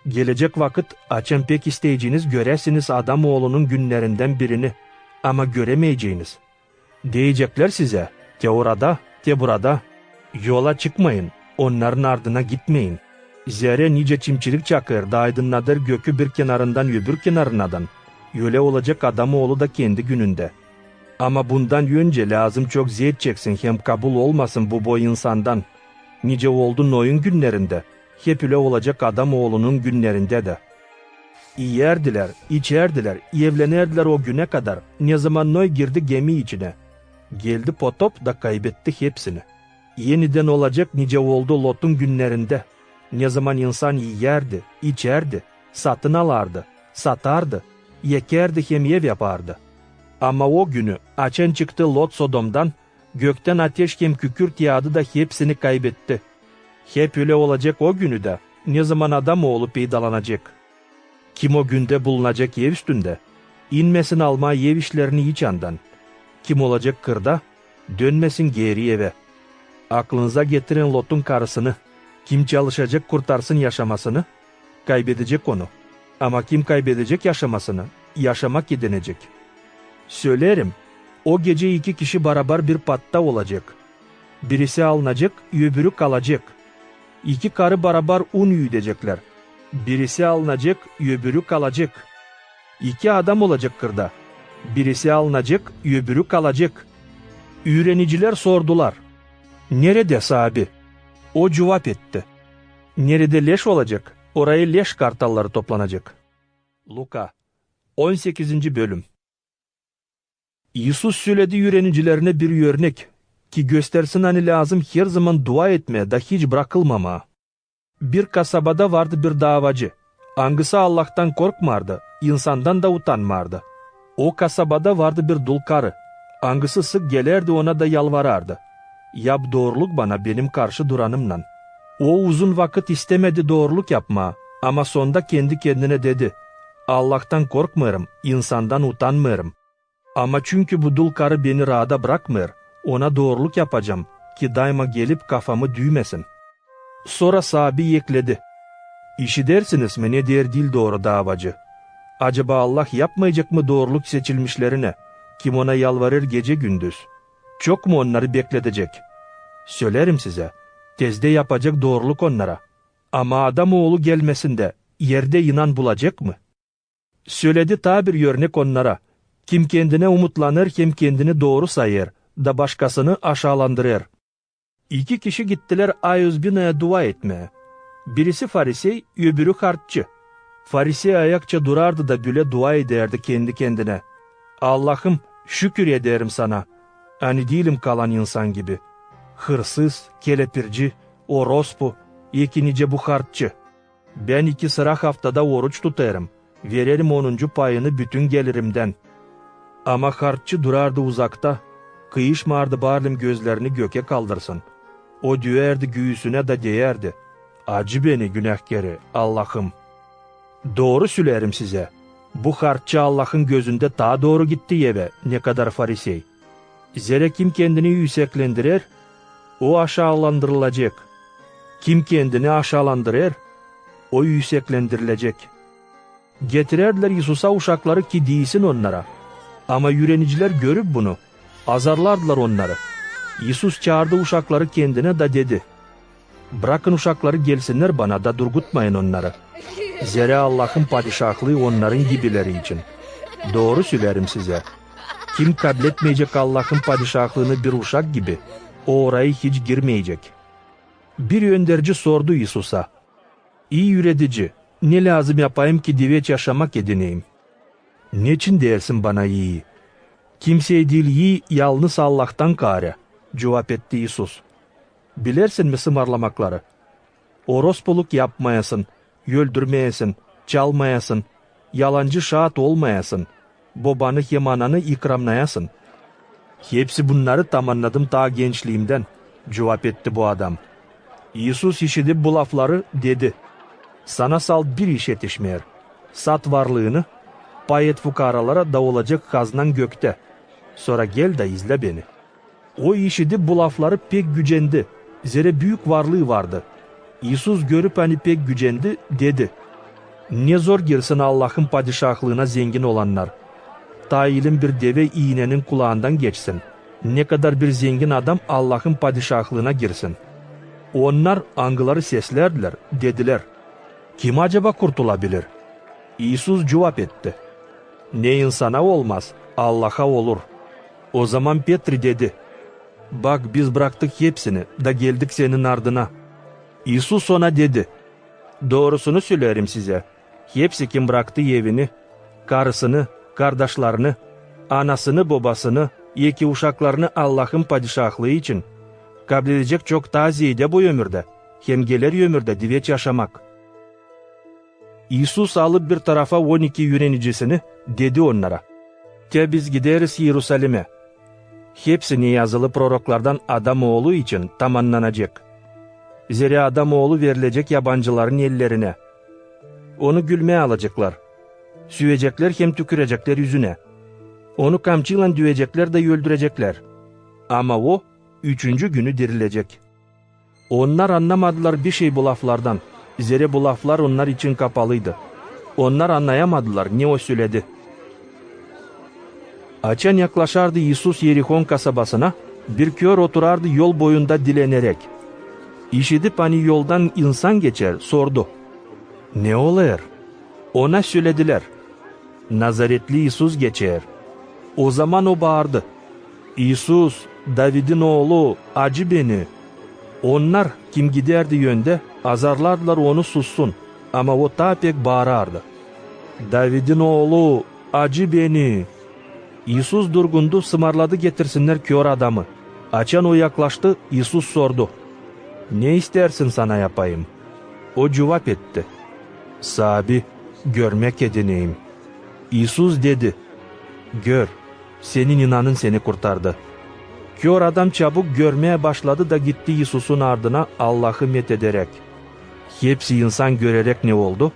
gelecek vakit açın pek isteyeceğiniz göresiniz Adamoğlunun günlerinden birini ama göremeyeceğiniz. Diyecekler size te orada te burada. Yola çıkmayın, onların ardına gitmeyin. Zere nice çimçilik çakır da aydınladır gökü bir kenarından öbür kenarınadan. Öyle olacak Adamoğlu da kendi gününde. Ama bundan önce lazım çok ziyet çeksin hem kabul olmasın bu boy insandan. Nice oldu Noy'un günlerinde. Hep öyle olacak Adamoğlunun günlerinde de. Yerdiler, içerdiler, evlenerdiler o güne kadar. Ne zaman Noy girdi gemi içine. Geldi potop da kaybetti hepsini. Yeniden olacak nice oldu Lot'un günlerinde. Ne zaman insan yerdi, içerdi, satın alardı, satardı, yekerdi hem ev yapardı. Ama o günü açen çıktı Lot Sodom'dan, gökten ateş hem kükürt yağdı da hepsini kaybetti. Hep öyle olacak o günü de, ne zaman Adamoğlu peydalanacak. Kim o günde bulunacak ev üstünde, inmesin alma ev işlerini iç andan. Kim olacak kırda, dönmesin geri eve. Aklınıza getirin Lot'un karısını, kim çalışacak kurtarsın yaşamasını, kaybedecek onu. Ama kim kaybedecek yaşamasını, yaşamak edinecek. Söylerim, o gece 2 kişi beraber bir patta olacak. Birisi alınacak, öbürü kalacak. 2 karı beraber un yüdecekler. Birisi alınacak, öbürü kalacak. 2 adam olacak kırda. Birisi alınacak, öbürü kalacak. Öğreniciler sordular. Nerede sahibi? O cevap etti. Nerede leş olacak? Oraya leş kartalları toplanacak. Luka 18. bölüm. İsus söyledi öğrenicilerine bir örnek ki göstersin hani lazım her zaman dua etmeye da hiç bırakılmama. Bir kasabada vardı bir davacı. Hangisi Allah'tan korkmardı, insandan da utanmardı. O kasabada vardı bir dul karı. Hangisi sık gelerdi ona da yalvarardı. Yap doğruluk bana benim karşı duranımla. O uzun vakit istemedi doğruluk yapma ama sonda kendi kendine dedi. Allah'tan korkmuyorum, insandan utanmıyorum. Ama çünkü bu dul karı beni rahat bırakmıyor, ona doğruluk yapacağım ki daima gelip kafamı düğmesin. Sonra sahibi ekledi. İşi dersiniz mi ne der değil doğru davacı? Acaba Allah yapmayacak mı doğruluk seçilmişlerine? Kim ona yalvarır gece gündüz? Çok mu onları bekletecek? Söylerim size, tezde yapacak doğruluk onlara. Ama Adamoğlu gelmesinde yerde inan bulacak mı? Söyledi ta bir örnek onlara. Kim kendine umutlanır hem kendini doğru sayar da başkasını aşağılandırır. 2 kişi gittiler A100.000'e dua etmeye. Birisi Farisey, öbürü harççı. Farisey ayakça durardı da böyle dua ederdi kendi kendine. Allah'ım şükür ederim sana. Hani değilim kalan insan gibi. Hırsız, kelepirci, orospu, ikinice bu harççı. Ben 2 sıra haftada oruç tutarım. Vererim 10. payını bütün gelirimden. Ama harççı durardı uzakta. Kıyışmardı barlim gözlerini göke kaldırsın. O düğerdi göğüsüne de değerdi. Acı beni günahkarı Allah'ım. Doğru söylerim size. Bu harççı Allah'ın gözünde daha doğru gitti eve ne kadar Farisey. Zere kim kendini yükseklendirir, o aşağılandırılacak. Kim kendini aşağılandırır, o yükseklendirilecek. Getirerdiler Yesus'a uşakları ki değilsin onlara. Ama yüreniciler görüp bunu, azarlardılar onları. Yesus çağırdı uşakları kendine da dedi. Bırakın uşakları gelsinler bana da durgutmayın onları. Zere Allah'ın padişahlığı onların gibileri için. Doğru söylerim size. Kim kabul etmeyecek Allah'ın padişahlığını bir uşak gibi, o oraya hiç girmeyecek. Bir önderci sordu Yesus'a. İyi üretici, ne lazım yapayım ki diveç yaşamak edineyim? Niçin dersin bana iyi? Kimseye değil iyi, yalnız Allah'tan kâre, cevap etti Yesus. Bilersin mi sımarlamakları? Orospuluk yapmayasın, öldürmeyesin, çalmayasın, yalancı şahit olmayasın, babanı hem ananı ikramlayasın. Hepsi bunları tam anladım ta gençliğimden, cevap etti bu adam. Yesus işitip bu lafları dedi. Sana sal bir iş yetişmeyer. Sat varlığını, pay et fukaralara da olacak haznan gökte. Sonra gel de izle beni. O işidi bu lafları pek gücendi. Zere büyük varlığı vardı. İsus görüp hani pek gücendi, dedi. Ne zor girsin Allah'ın padişahlığına zengin olanlar. Tailin bir deve iğnenin kulağından geçsin. Ne kadar bir zengin adam Allah'ın padişahlığına girsin. Onlar angıları seslerdiler, dediler. Kim acaba kurtulabilir? İsus cevap etti. Ne insana olmaz, Allah'a olur. O zaman Petri dedi. Bak biz bıraktık hepsini da geldik senin ardına. İsus ona dedi. Doğrusunu söylerim size. Hepsi kim bıraktı evini, karısını, kardeşlerini, anasını, babasını, iki uşaklarını Allah'ın padişahlığı için kabul edecek çok daha ziyade bu ömürde, hem gelir ömürde diveç yaşamak. İsus alıp bir tarafa 12 öğrenicisini dedi onlara. Te biz gideriz Yerusalim'e. Hepsini yazılı proroklardan Adamoğlu için tamamlanacak. Zira Adamoğlu verilecek yabancıların ellerine. Onu gülmeye alacaklar. Süvecekler hem tükürecekler yüzüne. Onu kamçıyla düvecekler de öldürecekler. Ama o 3. günü dirilecek. Onlar anlamadılar bir şey bu laflardan. Zira bu laflar onlar için kapalıydı. Onlar anlayamadılar ne o söyledi. Açan yaklaşardı İsus Yerihon kasabasına, bir kör oturardı yol boyunda dilenerek. İşidip hani yoldan insan geçer, sordu. Ne oluyor? Ona söylediler. Nazaretli İsus geçer. O zaman o bağırdı. İsus, David'in oğlu, acı beni. Onlar kim giderdi yönde, azarlardılar onu sussun. Ama o ta pek bağırardı. David'in oğlu, acı beni. İsus durgundu, sımarladı getirsinler kör adamı. Açan o yaklaştı, İsus sordu. Ne istersin sana yapayım? O cevap etti. Sabi, görmek edineyim. İsus dedi. Gör, senin inanın seni kurtardı. Kör adam çabuk görmeye başladı da gitti İsus'un ardına Allah'ı methederek. Hepsi insan görerek ne oldu?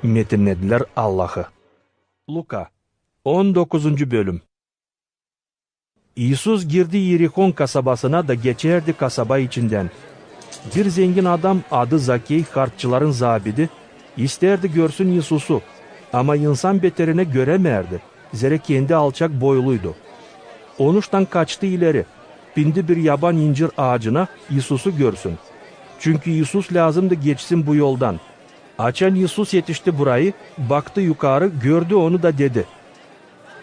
Metinlediler Allah'ı. Luka 19. bölüm. İsus girdi Yerihon kasabasına da geçerdi kasaba içinden. Bir zengin adam adı Zakey, harççıların zabidi, isterdi görsün İsus'u ama insan beterine göremerdi. Zira kendi alçak boyluydu. Onuştan kaçtı ileri, bindi bir yaban incir ağacına İsus'u görsün. Çünkü İsus lazımdı geçsin bu yoldan. Açan İsus yetişti burayı, baktı yukarı, gördü onu da dedi.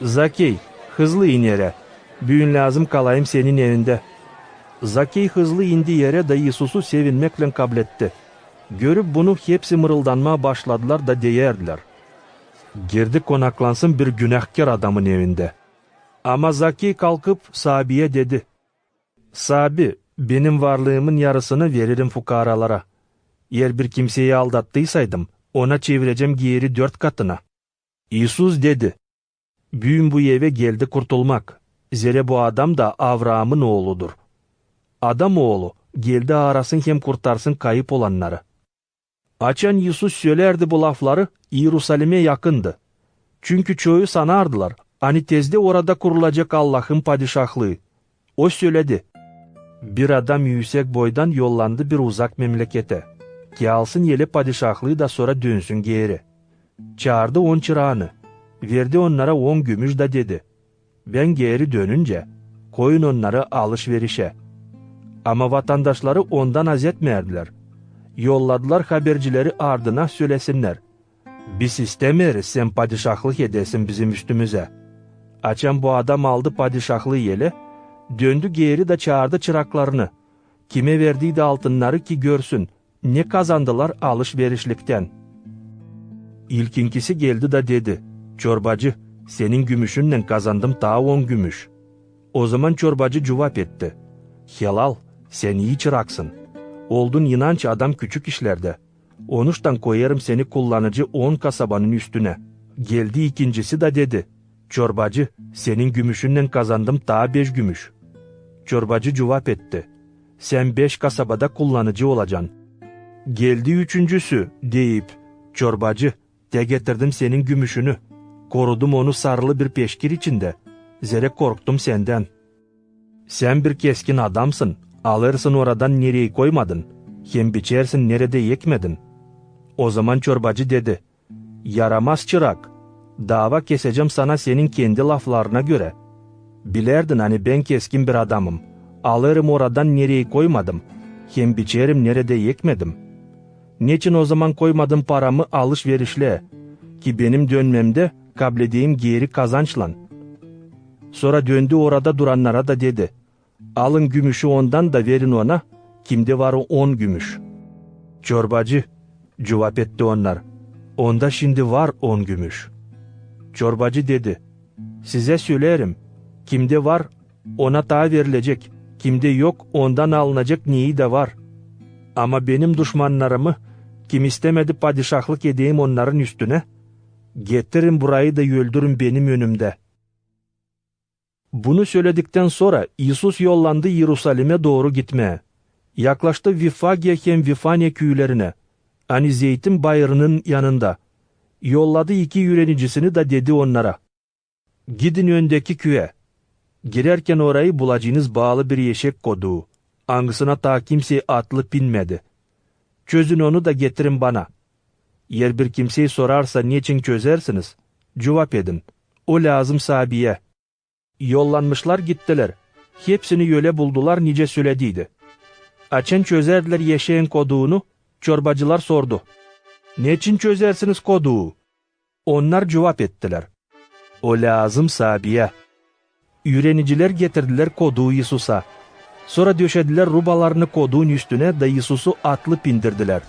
Zakey, hızlı in yere, büyün lazım kalayım senin evinde. Zakey hızlı indi yere da İsus'u sevinmekle kabul etti. Görüp bunu hepsi mırıldanmaya başladılar da değerdiler. Girdi konaklansın bir günahkar adamın evinde. Ama Zakey kalkıp sahabiye dedi. Sahabi, benim varlığımın yarısını veririm fukaralara. Eğer bir kimseyi aldattıysaydım, ona çevireceğim geri 4 katına. İsus dedi. Büyün bu eve geldi kurtulmak. Zira bu adam da Avraam'ın oğludur. Adam oğlu geldi arasın hem kurtarsın kayıp olanları. Açan İsus söylerdi bu lafları Yerusalim'e yakındı. Çünkü çoğu sanardılar. Hani tezde orada kurulacak Allah'ın padişahlığı. O söyledi. Bir adam yüksek boydan yollandı bir uzak memlekete. Ki alsın yeli padişahlığı da sonra dönsün geri. Çağırdı 10 çırağını. Verdi onlara 10 gümüş da dedi. Ben geri dönünce koyun onları alışverişe. Ama vatandaşları ondan haz etmerdiler. Yolladılar habercileri ardına söylesinler. Biz istemeriz sen padişahlık edesin bizim üstümüze. Açan bu adam aldı padişahlığı yeli, döndü geri de çağırdı çıraklarını. Kime verdiydi altınları ki görsün, ne kazandılar alışverişlikten. İlkinkisi geldi de dedi, çorbacı, senin gümüşünle kazandım daha 10 gümüş. O zaman çorbacı cevap etti, helal, sen iyi çıraksın. Oldun inanç adam küçük işlerde. Onuştan koyarım seni kullanıcı 10 kasabanın üstüne. Geldi ikincisi de dedi, çorbacı, senin gümüşünle kazandım daha 5 gümüş. Çorbacı cevap etti, sen 5 kasabada kullanıcı olacaksın. Geldi üçüncüsü deyip, çorbacı, de getirdim senin gümüşünü. Korudum onu sarılı bir peşkir içinde. Zerek korktum senden. Sen bir keskin adamsın, alırsın oradan nereye koymadın, hem biçersin nerede ekmedin. O zaman çorbacı dedi, yaramaz çırak, dava keseceğim sana senin kendi laflarına göre. Bilerdin hani ben keskin bir adamım, alırım oradan nereye koymadım, hem biçerim nerede ekmedim. Niçin o zaman koymadım paramı alışverişle, ki benim dönmemde kablediğim geri kazançlan. Sonra döndü orada duranlara da dedi, alın gümüşü ondan da verin ona, kimde var o 10 gümüş. Çorbacı cevap etti onlar, onda şimdi var 10 gümüş. Çorbacı dedi, size söylerim, kimde var ona daha verilecek, kimde yok ondan alınacak neyi de var. Ama benim düşmanlarımı, kim istemedi padişahlık edeyim onların üstüne, getirin burayı da öldürün benim önümde. Bunu söyledikten sonra İsus yollandı Yerusalim'e doğru gitmeye. Yaklaştı Vifagya hem Vifanya köylerine, hani Zeytin Bayırı'nın yanında. Yolladı 2 yürenicisini de dedi onlara, gidin öndeki köye. Girerken orayı bulacağınız bağlı bir eşek koduğu. Hangisine ta kimse atlı binmedi. Çözün onu da getirin bana. Yer bir kimseyi sorarsa niçin çözersiniz? Cevap edin. O lazım sahabiye. Yollanmışlar gittiler. Hepsini yöle buldular nice söylediydi. Açın çözerdiler yeşeğin koduğunu. Çorbacılar sordu. Niçin çözersiniz koduğu? Onlar cevap ettiler. O lazım sahabiye. Yüreniciler getirdiler koduğu Yesus'a. Sonra döşediler rubalarını koduğun üstüne de Yesus'u atlı bindirdiler.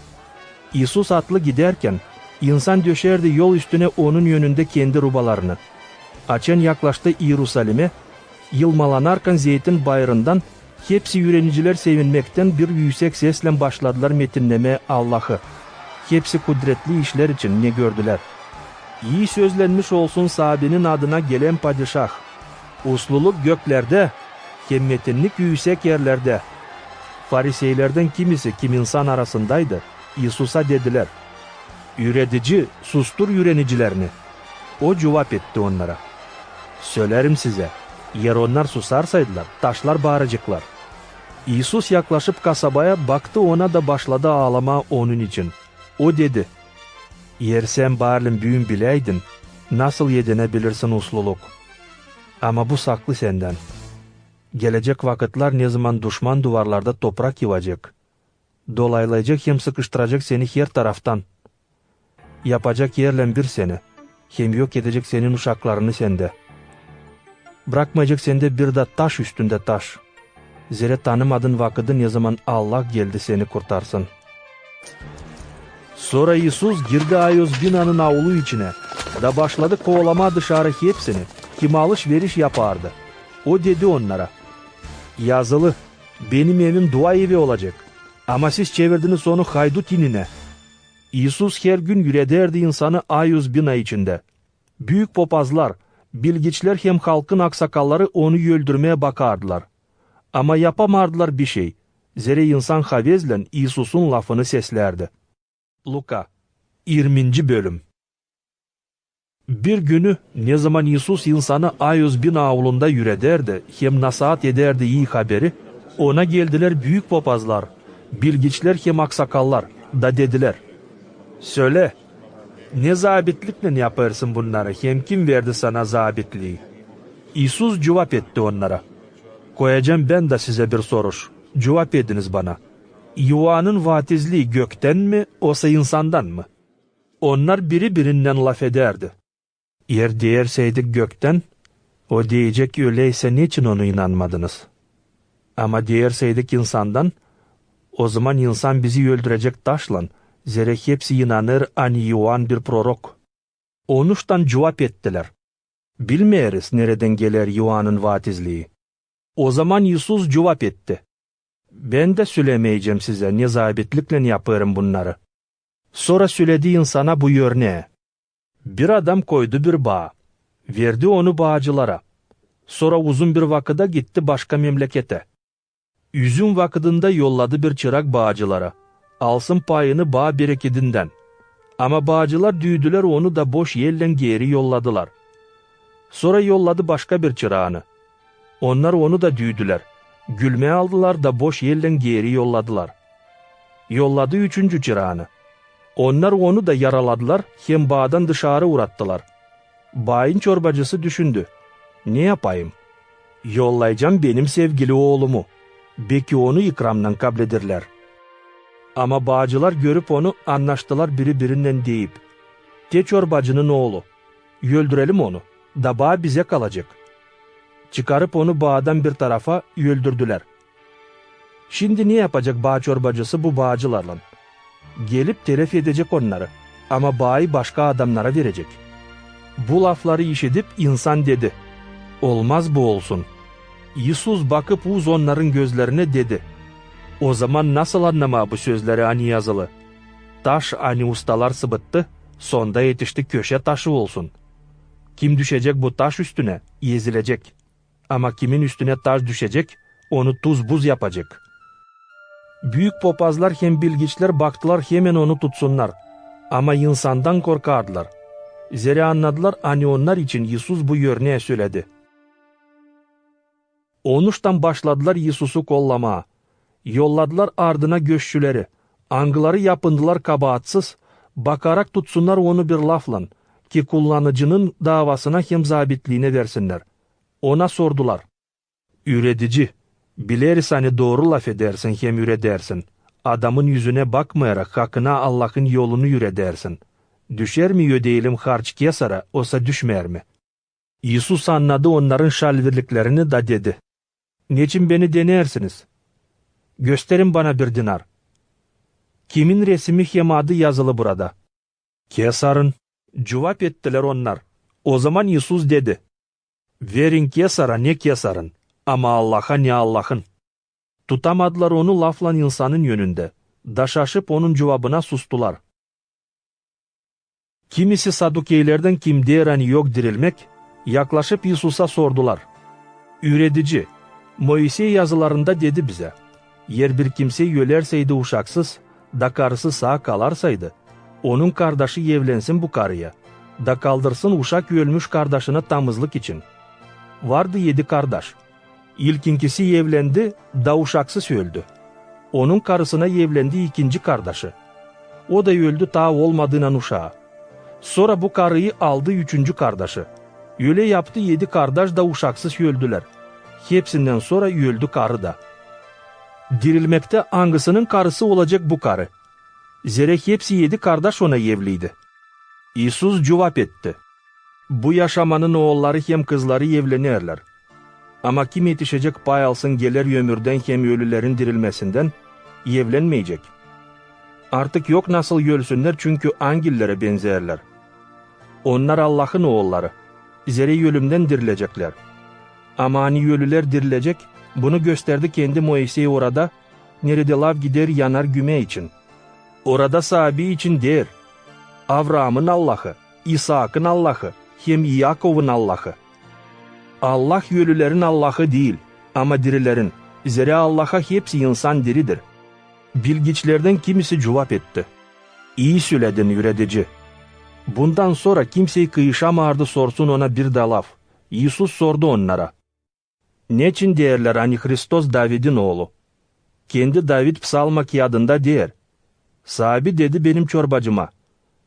İsus atlı giderken insan döşerdi yol üstüne onun yönünde kendi rubalarını. Açen yaklaştı Yerusalim'e, yılmalanarken Zeytin Bayırı'ndan hepsi yüreniciler sevinmekten bir yüksek sesle başladılar metinlemeye Allah'ı. Hepsi kudretli işler için ne gördüler. İyi sözlenmiş olsun sahabenin adına gelen padişah. Usluluk göklerde, hem metinlik yüksek yerlerde. Fariseylerden kimisi kim insan arasındaydı. İsus'a dediler, üretici sustur yürenicilerini. O cevap etti onlara, söylerim size, yer onlar susarsaydılar taşlar bağıracaklar. İsus yaklaşıp kasabaya baktı, ona da başladı ağlama onun için. O dedi, yer sen bağırlın büyün bileydin, nasıl yedinebilirsin usluluk? Ama bu saklı senden. Gelecek vakitler ne zaman düşman duvarlarda toprak yıvacak. Dolaylayacak hem sıkıştıracak seni her taraftan. Yapacak yerle bir seni, hem yok edecek senin uşaklarını sende. Bırakmayacak sende bir de taş üstünde taş. Zira tanımadın vakiti ne zaman Allah geldi seni kurtarsın. Sonra İsus girdi Ayos binanın avlu içine, da başladı kovalama dışarı hepsini, kim alışveriş yapardı. O dedi onlara, yazılı, benim evim dua evi olacak. Ama siz çevirdiniz onu haydut inine. İsus her gün yürederdi insanı Ayos bina içinde. Büyük papazlar, bilgiçler hem halkın aksakalları onu öldürmeye bakardılar. Ama yapamardılar bir şey. Zira insan havezle İsus'un lafını seslerdi. Luka 20. bölüm. Bir günü ne zaman İsus insanı Ayos bina avlunda yürederdi, hem nasihat ederdi iyi haberi, ona geldiler büyük papazlar, bilgiçler hem aksakallar, da dediler, söyle, ne zabitlikle yaparsın bunları, hem kim verdi sana zabitliği? İsus cevap etti onlara, koyacağım ben de size bir soruş, cevap ediniz bana. Yuvanın vaatizliği gökten mi, olsa insandan mı? Onlar biri birinden laf ederdi. Eğer diyerseydik gökten, o diyecek öyleyse niçin onu inanmadınız? Ama diyerseydik insandan, o zaman insan bizi öldürecek taşla, zira hepsi inanır ani Yuvan bir prorok. Onuştan cevap ettiler. Bilmeyeriz nereden gelir Yuvan'ın vaatizliği. O zaman İsus cevap etti. Ben de söylemeyeceğim size ne zabitlikle yaparım bunları. Sonra söyledi insana bu örneği. Bir adam koydu bir bağ, verdi onu bağcılara. Sonra uzun bir vakıda gitti başka memlekete. Üzüm vakıdında yolladı bir çırak bağcılara. Alsın payını bağ bereketinden. Ama bağcılar düğdüler onu da boş yerle geri yolladılar. Sonra yolladı başka bir çırağını. Onlar onu da düydüler. Gülme aldılar da boş yellen geri yolladılar. Yolladı üçüncü çırağını. Onlar onu da yaraladılar, hem bağdan dışarı uğrattılar. Bağın çorbacısı düşündü. Ne yapayım? Yollayacağım benim sevgili oğlumu. Belki onu ikramdan kabledirler. Ama bağcılar görüp onu anlaştılar birbirinden deyip. De çorbacının oğlu. Öldürelim onu. Da bağ bize kalacak. Çıkarıp onu bağdan bir tarafa öldürdüler. Şimdi ne yapacak bağ çorbacısı bu bağcılarla? Gelip telef edecek onları. Ama bağı başka adamlara verecek. Bu lafları işitip insan dedi. Olmaz bu olsun. İsus bakıp uz onların gözlerine dedi. O zaman nasıl anlama bu sözleri hani yazılı? Taş hani ustalar sıvıttı, sonda yetişti köşe taşı olsun. Kim düşecek bu taş üstüne? Ezilecek. Ama kimin üstüne taş düşecek? Onu tuz buz yapacak. Büyük popazlar hem bilgiçler baktılar hemen onu tutsunlar. Ama insandan korkardılar. Zira anladılar hani onlar için İsus bu örneği söyledi. Onuştan başladılar İsus'u kollamaya. Yolladılar ardına göççüleri. Angıları yapındılar kabahatsız. Bakarak tutsunlar onu bir lafla. Ki kullanıcının davasına hem zabitliğine versinler. Ona sordular. Üretici, bileriz hani doğru laf edersin hem üredersin. Adamın yüzüne bakmayarak hakkına Allah'ın yolunu yüredersin. Düşer mi ödeyelim harç Kesar'a, olsa düşmer mi? İsus anladı onların şalvirliklerini da dedi. Niçin beni denersiniz? Gösterin bana bir dinar. Kimin resmi hem adı yazılı burada? Kesar'ın. Cevap ettiler onlar. O zaman İsus dedi. Verin Kesar'a ne Kesar'ın, ama Allah'a ne Allah'ın. Tutamadılar onu lafla insanın yönünde. Da şaşıp onun cevabına sustular. Kimisi Sadukeylerden kim der hani yok dirilmek, yaklaşıp İsus'a sordular. Üretici, Moisey yazılarında dedi bize, yer bir kimse ölerseydi uşaksız, da karısı sağ kalarsaydı, onun kardeşi evlensin bu karıya, da kaldırsın uşak ölmüş kardeşine tamızlık için. Vardı 7 kardeş. İlkinkisi evlendi, da uşaksız öldü. Onun karısına evlendi ikinci kardeşi. O da öldü ta olmadığından uşağı. Sonra bu karıyı aldı 3. kardeşi. Öyle yaptı 7 kardeş da uşaksız öldüler. Hepsinden sonra öldü karı da. Dirilmekte hangisinin karısı olacak bu karı? Zira hepsi 7 kardeş ona evliydi. İsus cevap etti. Bu yaşamanın oğulları hem kızları evlenirler. Ama kim yetişecek pay alsın gelir ömürden hem ölülerin dirilmesinden, evlenmeyecek. Artık yok nasıl ölsünler çünkü angellere benzerler. Onlar Allah'ın oğulları. Zira ölümden dirilecekler. Ama hani ölüler dirilecek, bunu gösterdi kendi Moisey orada, nerede lav gider yanar güme için. Orada sahibi için der, Avraam'ın Allah'ı, İshak'ın Allah'ı, hem Yakov'un Allah'ı. Allah ölülerin Allah'ı değil, ama dirilerin. Zira Allah'a hepsi insan diridir. Bilgiçlerden kimisi cevap etti. İyi söyledin üretici. Bundan sonra kimseyi kıyışamardı sorsun ona bir de laf. İsus sordu onlara. Neçin derler hani Hristos David'in oğlu? Kendi David psalma kağıdında der. Sahibi dedi benim çorbacıma.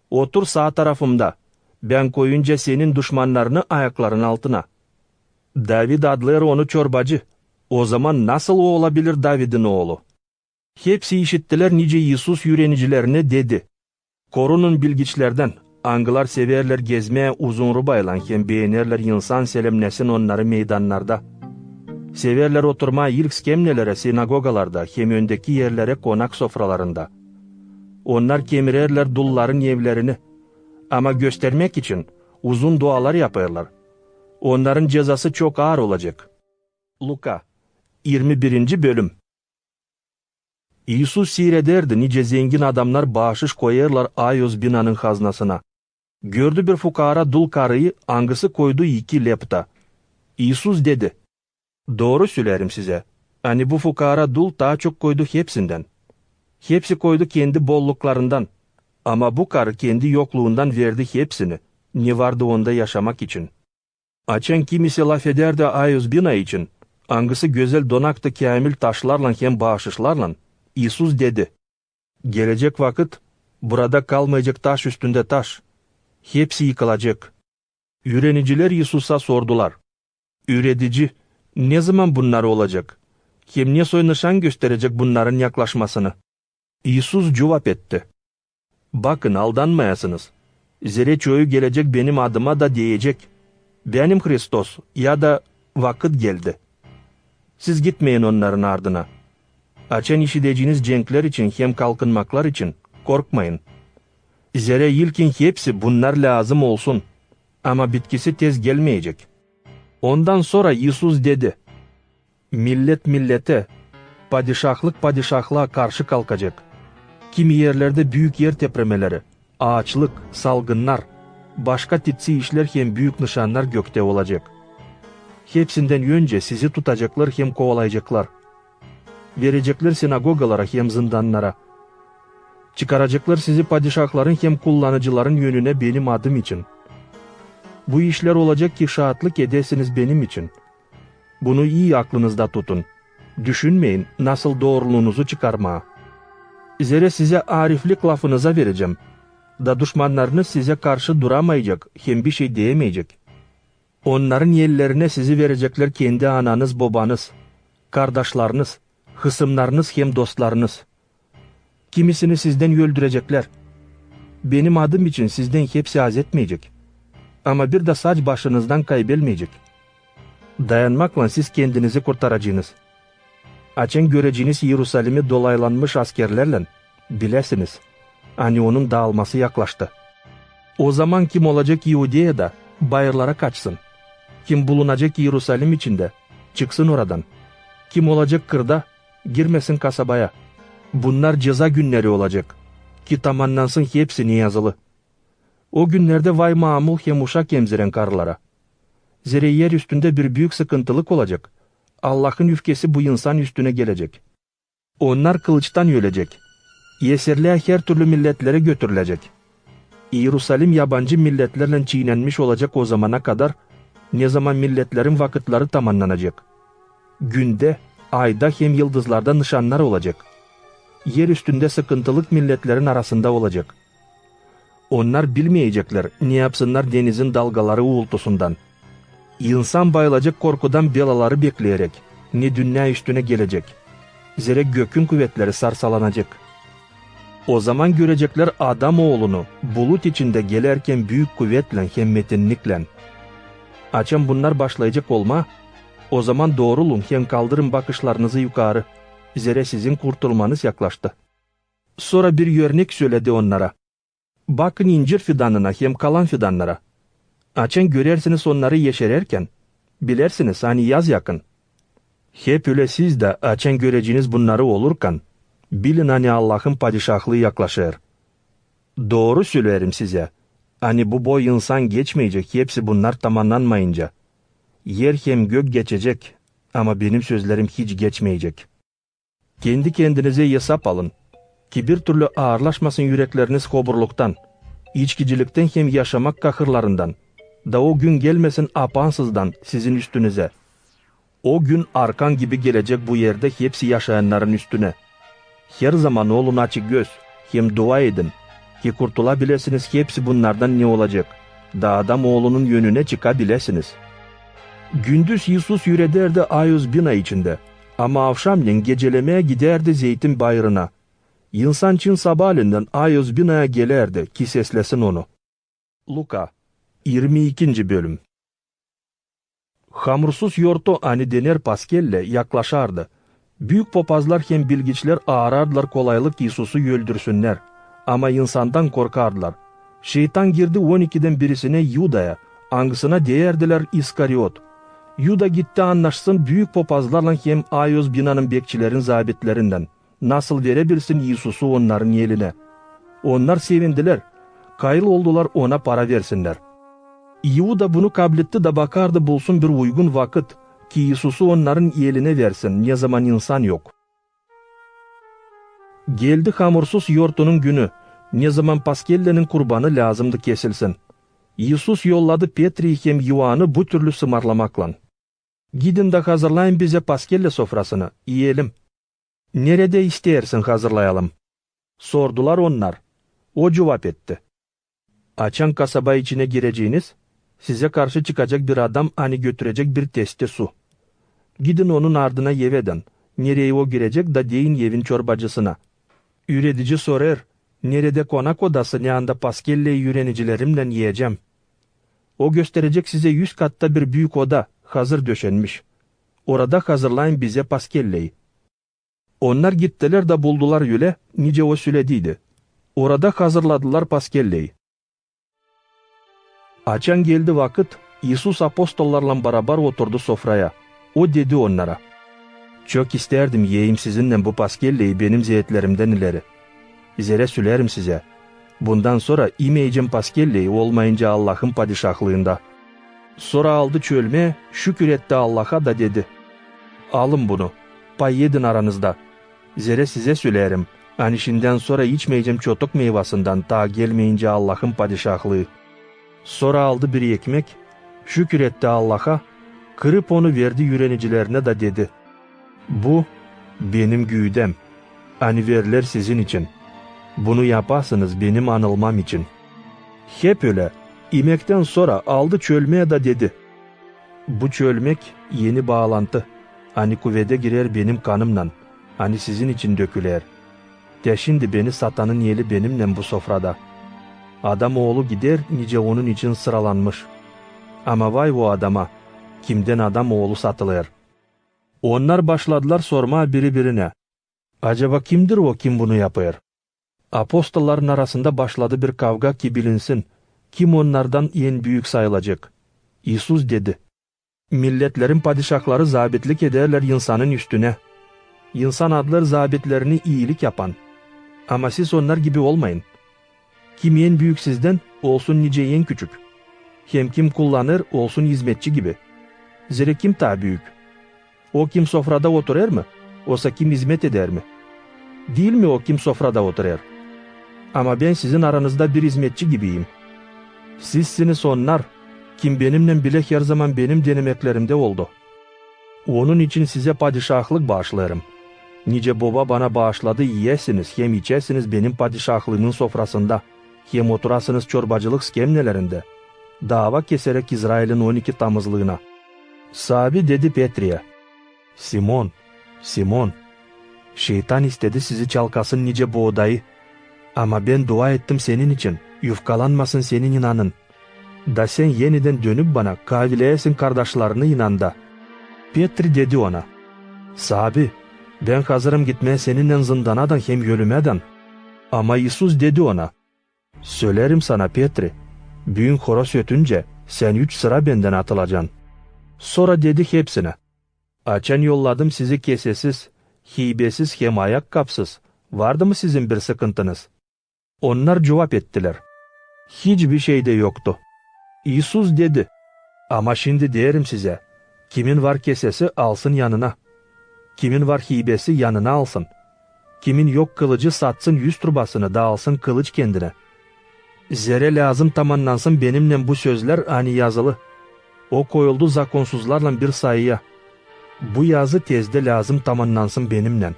Otur sağ tarafımda. Ben koyunca senin düşmanlarını ayakların altına. David adlar onu çorbacı. O zaman nasıl o olabilir David'in oğlu? Hepsi işittiler nice İsus yürenicilerine dedi. Korunun bilgiçlerden. Angılar severler gezmeye uzun rubaylan hem beğenirler insan selemlesin onları meydanlarda. Severler oturmaya ilk skemnelere sinagogalarda hem öndeki yerlere konak sofralarında. Onlar kemirerler dulların evlerini. Ama göstermek için uzun dualar yaparlar. Onların cezası çok ağır olacak. Luka 21. bölüm. İsus seyrederdi nice zengin adamlar bağışış koyarlar Ayos binanın haznasına. Gördü bir fukara dul karıyı angısı koydu 2 lepta. İsus dedi. Doğru söylerim size. Hani bu fukara dul daha çok koydu hepsinden. Hepsi koydu kendi bolluklarından. Ama bu karı kendi yokluğundan verdi hepsini. Ne vardı onda yaşamak için. Açan kimisi laf ederdi ayuz bina için. Angısı güzel donaktı kamil taşlarla hem bağışışlarla. İsus dedi. Gelecek vakit burada kalmayacak taş üstünde taş. Hepsi yıkılacak. Öğreniciler İsus'a sordular. Üretici, ne zaman bunlar olacak? Hem ne soy nişan gösterecek bunların yaklaşmasını? İsus cevap etti. Bakın aldanmayasınız. Zere çoğu gelecek benim adıma da diyecek. Benim Hristos ya da vakit geldi. Siz gitmeyin onların ardına. Açan işiteceğiniz cenkler için hem kalkınmaklar için korkmayın. Zere ilkin hepsi bunlar lazım olsun. Ama bitkisi tez gelmeyecek. Ondan sonra İsus dedi. Millet millete, padişahlık padişahlığa karşı kalkacak. Kimi yerlerde büyük yer tepremeleri, ağaçlık, salgınlar, başka titsi işler hem büyük nişanlar gökte olacak. Hepsinden önce sizi tutacaklar hem kovalayacaklar. Verecekler sinagogalara hem zindanlara. Çıkaracaklar sizi padişahların hem kullanıcıların yönüne benim adım için. Bu işler olacak ki şahitlik edesiniz benim için. Bunu iyi aklınızda tutun. Düşünmeyin nasıl doğruluğunuzu çıkarmaya. Zere size ariflik lafınıza vereceğim. Da düşmanlarınız size karşı duramayacak, hem bir şey diyemeyecek. Onların yerlerine sizi verecekler kendi ananız, babanız, kardeşleriniz, hısımlarınız hem dostlarınız. Kimisini sizden öldürecekler. Benim adım için sizden hepsi haz etmeyecek. Ama bir de saç başınızdan kaybelmeyecek. Dayanmakla siz kendinizi kurtaracaksınız. Açın göreceğiniz Yerusalim'i dolaylanmış askerlerle, bilesiniz. Hani onun dağılması yaklaştı. O zaman kim olacak Yahudiye'de, bayırlara kaçsın. Kim bulunacak Yerusalim içinde, çıksın oradan. Kim olacak kırda, girmesin kasabaya. Bunlar ceza günleri olacak. Ki tamamlansın hepsini yazılı. O günlerde vay mamul hem uşak emziren karılara. Zira yer üstünde bir büyük sıkıntılık olacak. Allah'ın öfkesi bu insan üstüne gelecek. Onlar kılıçtan ölecek. Yesirliğe her türlü milletlere götürülecek. Yerusalim yabancı milletlerle çiğnenmiş olacak o zamana kadar, ne zaman milletlerin vakitleri tamamlanacak. Günde, ayda hem yıldızlarda nişanlar olacak. Yer üstünde sıkıntılık milletlerin arasında olacak. Onlar bilmeyecekler ne yapsınlar denizin dalgaları uğultusundan. İnsan bayılacak korkudan belaları bekleyerek, ne dünya üstüne gelecek. Zira gökün kuvvetleri sarsalanacak. O zaman görecekler adam oğlunu bulut içinde gelerken büyük kuvvetle hem metinlikle. Açın bunlar başlayacak olma, o zaman doğrulun hem kaldırın bakışlarınızı yukarı. Zira sizin kurtulmanız yaklaştı. Sonra bir örnek söyledi onlara. Bakın incir fidanına hem kalan fidanlara. Açın görersiniz onları yeşererken. Bilersiniz hani yaz yakın. Hep öyle siz de açın göreceğiniz bunları olurken, bilin hani Allah'ın padişahlığı yaklaşır. Doğru söylerim size. Hani bu boy insan geçmeyecek hepsi bunlar tamamlanmayınca. Yer hem gök geçecek ama benim sözlerim hiç geçmeyecek. Kendi kendinize hesap alın. Ki bir türlü ağırlaşmasın yürekleriniz koburluktan, içkicilikten hem yaşamak kahırlarından. Da o gün gelmesin apansızdan sizin üstünüze. O gün arkan gibi gelecek bu yerde hepsi yaşayanların üstüne. Her zaman olun açık göz, hem dua edin. Ki kurtulabilirsiniz hepsi bunlardan ne olacak? Da adam oğlunun yönüne çıkabilirsiniz. Gündüz İsus yürederdi ayuz bina içinde. Ama akşamleyin gecelemeye giderdi zeytin bayrına. İnsan için sabahlerinden ayuz binaya gelerdi ki seslesin onu. Luka 22. bölüm. Hamursuz yortu ani dener paskelle yaklaşardı. Büyük papazlar hem bilgiçler ağırardılar kolaylık İsus'u öldürsünler. Ama insandan korkardılar. Şeytan girdi 12'den birisine Yuda'ya, angısına değerdiler İskariot. Yuda gitti anlaşsın büyük papazlarla hem ayuz binanın bekçilerin zabitlerinden. Nasıl verebilsin İsus'u onların eline? Onlar sevindiler. Kayıl oldular ona para versinler. Yuda bunu kabul etti de bakardı bulsun bir uygun vakit ki İsus'u onların eline versin ne zaman insan yok. Geldi hamursuz yortunun günü. Ne zaman Paskelle'nin kurbanı lazımdı kesilsin. Iisus yolladı Petri'yi hem Yuan'ı bu türlü sımarlamakla. Gidin de hazırlayın bize paskelle sofrasını, yiyelim. Nerede istersin hazırlayalım? Sordular onlar. O cevap etti. Açan kasaba içine gireceğiniz, size karşı çıkacak bir adam hani götürecek bir teste su. Gidin onun ardına yeveden, nereye o girecek da deyin yevin çorbacısına. Üretici sorar, nerede konak odası ne anda paskelleyi yöneticilerimle yiyeceğim. O gösterecek size 100 katta bir büyük oda, hazır döşenmiş. Orada hazırlayın bize paskelleyi. Onlar gittiler de buldular yüle, nice o söylediydi. Orada hazırladılar paskelleyi. Açan geldi vakit, İsus apostollarla beraber oturdu sofraya. O dedi onlara, çok isterdim yiyeyim sizinle bu paskelleyi benim ziyetlerimden ileri. Zere söylerim size, bundan sonra yemeyeceğim paskelleyi olmayınca Allah'ın padişahlığında. Sonra aldı çölme, şükür etti Allah'a da dedi, alın bunu, pay yedin aranızda. Zere size söylerim, hani şimdiden sonra içmeyeceğim çotok meyvasından ta gelmeyince Allah'ın padişahlığı. Sonra aldı bir ekmek, şükür etti Allah'a, kırıp onu verdi yöneticilerine de dedi, bu benim güğdem, hani verilir sizin için. Bunu yaparsınız benim anılmam için. Hep öyle, yemekten sonra aldı çölmeye de dedi, bu çölmek yeni bağlantı, hani kuvvete girer benim kanımla, hani sizin için döküler. De şimdi beni satanın yeli benimle bu sofrada. Adam oğlu gider nice onun için sıralanmış. Ama vay bu adama, kimden adam oğlu satılır? Onlar başladılar sorma birbirine. Acaba kimdir o kim bunu yapıyor? Apostolların arasında başladı bir kavga ki bilinsin. Kim onlardan en büyük sayılacak? İsus dedi. Milletlerin padişahları zabitlik ederler insanın üstüne. İnsan adlar zabitlerini iyilik yapan. Ama siz onlar gibi olmayın. Kim en büyük sizden olsun nice en küçük. Hem kim kullanır olsun hizmetçi gibi. Zira kim daha büyük? O kim sofrada oturur mu? Oysa kim hizmet eder mi? Değil mi o kim sofrada oturur? Ama ben sizin aranızda bir hizmetçi gibiyim. Sizsiniz onlar. Kim benimle bile her zaman benim denemeklerimde oldu. Onun için size padişahlık bağışlarım. Nice baba bana bağışladı yiyesiniz hem içesiniz benim padişahlığımın sofrasında. Hem oturasınız çorbacılık skemnelerinde. Dava keserek İsrail'in 12 tamızlığına. Sahabi dedi Petri'ye, Simon, Simon, şeytan istedi sizi çalkasın nice bu odayı. Ama ben dua ettim senin için, yufkalanmasın senin inanın. Da sen yeniden dönüp bana kavileyesin kardeşlerini inanda. Petri dedi ona, sahabi, ben hazırım gitmeye seninle zindanadan hem ölümeden. Ama İsus dedi ona, söylerim sana Petri, büyün horoz ötünce sen 3 sıra benden atılacaksın. Sonra dedi hepsine, açan yolladım sizi kesesiz, hibesiz hem ayakkabısız. Vardı mı sizin bir sıkıntınız? Onlar cevap ettiler. Hiçbir şey de yoktu. İsus dedi, ama şimdi derim size, kimin var kesesi alsın yanına. Kimin var hibesi yanına alsın. Kimin yok kılıcı satsın 100 turbasını da alsın kılıç kendine. Zere lazım tamamlansın benimle bu sözler hani yazılı. O koyuldu zakonsuzlarla bir sayıya. Bu yazı tezde lazım tamamlansın benimle.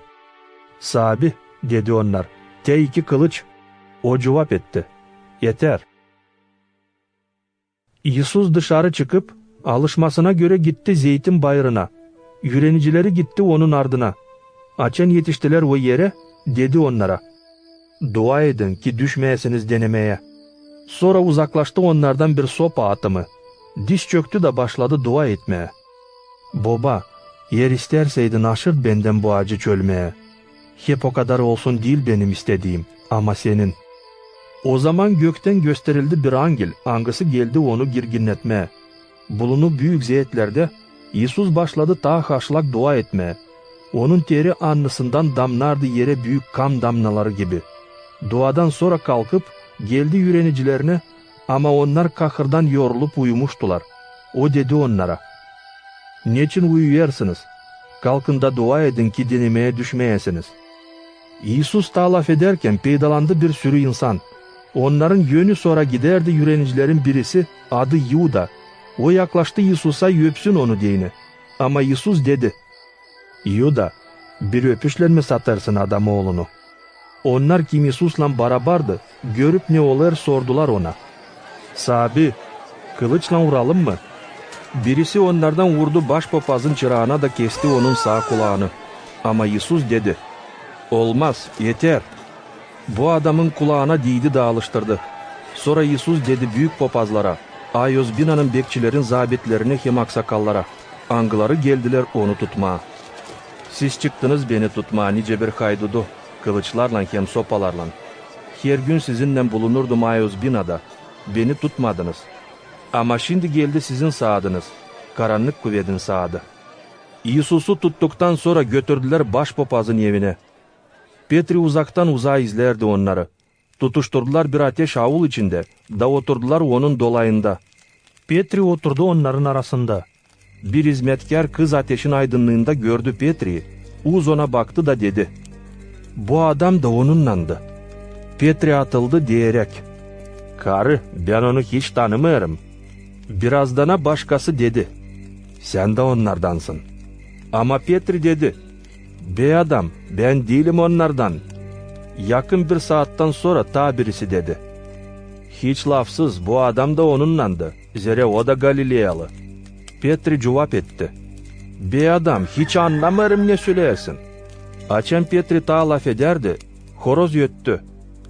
Sahabi dedi onlar, te 2 kılıç. O cevap etti, yeter. İsus dışarı çıkıp alışmasına göre gitti zeytin bayırına. Yöneticileri gitti onun ardına. Açan yetiştiler o yere, dedi onlara, dua edin ki düşmeyesiniz denemeye. Sonra uzaklaştı onlardan bir sopa atımı. Diz çöktü de başladı dua etmeye. Baba, yer isterseydin aşırt benden bu acı çölmeye. Hep o kadar olsun değil benim istediğim, ama senin. O zaman gökten gösterildi bir angel, angısı geldi onu girginletmeye. Bulunu büyük zeyetlerde, İsus başladı ta haşlak dua etmeye. Onun teri annısından damlardı yere büyük kan damlaları gibi. Duadan sonra kalkıp geldi yöneticilerine, ama onlar kahırdan yorulup uyumuştular. O dedi onlara, niçin uyuyarsınız? Kalkın da dua edin ki denemeye düşmeyesiniz. İsus ta laf ederken peydalandı bir sürü insan. Onların yönü sonra giderdi yürenicilerin birisi adı Yuda. O yaklaştı Yisus'a öpsün onu diyeni. Ama Yisus dedi, Yuda, bir öpüşle mi satarsın adam oğlunu? Onlar kim Yisus'la barabardı, görüp ne olur sordular ona. Sabi, kılıçla vuralım mı? Birisi onlardan vurdu, başpapazın çırağına da kesti onun sağ kulağını. Ama Yisus dedi, olmaz, yeter. Bu adamın kulağına değdi de alıştırdı. Sonra Yisus dedi büyük papazlara, Ayos binanın bekçilerin zabitlerine hem aksakallara, angıları geldiler onu tutmaya. Siz çıktınız beni tutmaya nice bir haydudu, kılıçlarla hem sopalarla. Her gün sizinle bulunurdum Ayos binada, beni tutmadınız. Ama şimdi geldi sizin sağdınız, karanlık kuvvetin sağdı. Yisus'u tuttuktan sonra götürdüler başpapazın evine. Petri uzaktan uzağa izlerdi onları. Tutuşturdular bir ateş avul içinde, da oturdular onun dolayında. Petri oturdu onların arasında. Bir hizmetkar kız ateşin aydınlığında gördü Petri'yi. Uz ona baktı da dedi, bu adam da onunlandı. Petri atıldı diyerek, karı, ben onu hiç tanımıyorum. Birazdana başkası dedi, sen de onlardansın. Ama Petri dedi, bey adam, ben değilim onlardan. Yakın bir saatten sonra ta birisi dedi, hiç lafsız bu adam da onunlandı, zere o da Galileyalı. Petri cevap etti, bey adam, hiç anlamıyorum ne söylersin. Açan Petri ta laf ederdi, horoz öttü.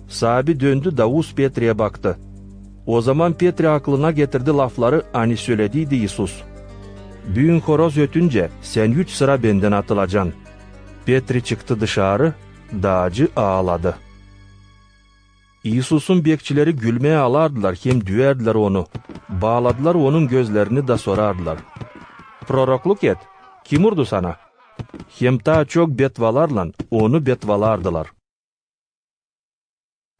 Sahibi döndü da Uz Petri'ye baktı. O zaman Petri aklına getirdi lafları hani söylediydi Yisus. Büyün horoz ötünce sen 3 sıra benden atılacaksın. Petri çıktı dışarı, dağcı ağladı. Yisus'un bekçileri gülmeye alardılar hem düverdiler onu. Bağladılar onun gözlerini de sorardılar. Prorokluk et, kim vurdu sana? Hem ta çok betvalarla onu betvalardılar.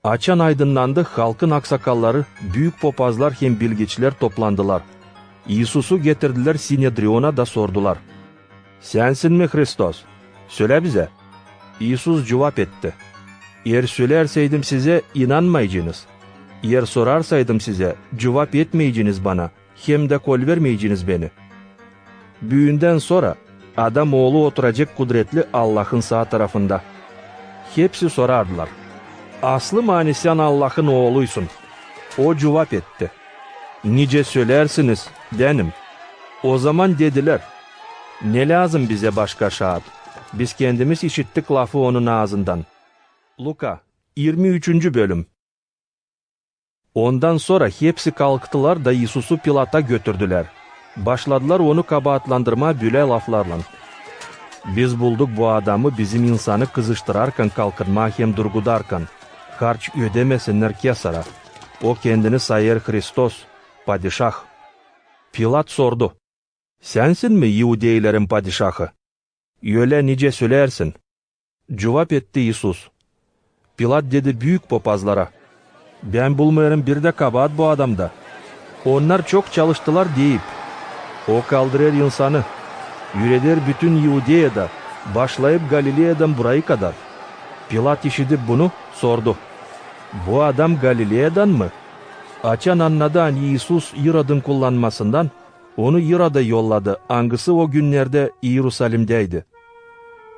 Açan aydınlandı, halkın aksakalları, büyük papazlar hem bilgiçler toplandılar. Yisus'u getirdiler Sinedrion'a da sordular. Sensin mi Hristos? Söyle bize. Yisus cevap etti. Eğer söylerseydim size inanmayacaksınız. Eğer sorarsaydım size cevap etmeyeceksiniz bana, hem de kol vermeyeceksiniz beni. Büyünden sonra adam oğlu oturacak kudretli Allah'ın sağ tarafında. Hepsi sorardılar. Aslı manisi Allah'ın oğluysun. O cevap etti. Nice söylersiniz benim. O zaman dediler, ne lazım bize başka şahit? Biz kendimiz işittik lafı onun ağzından. Luka 23. bölüm. Ondan sonra hepsi kalktılar da Yisus'u Pilat'a götürdüler. Başladılar onu kabahatlandırma böyle laflarla. Biz bulduk bu adamı bizim insanı kızıştırarken kalkınma hem durgudarken. Harç ödemesinler Kesar'a. O kendini sayar Hristos, padişah. Pilat sordu. Sensin mi Yahudeylerin padişahı? Öyle nice söylersin. Cevap etti Yisus. Pilat dedi büyük papazlara. Ben bulmuyorum bir de kabahat bu adamda. Onlar çok çalıştılar deyip. O kaldırır insanı. Yüreder bütün Yahudeya'da, başlayıp Galilea'dan buraya kadar. Pilat işitip bunu sordu. Bu adam Galilea'dan mı? Açan anladı hani Yisus İrod'un kullanmasından, onu İrod'a yolladı, angısı o günlerde Yerusalim'deydi.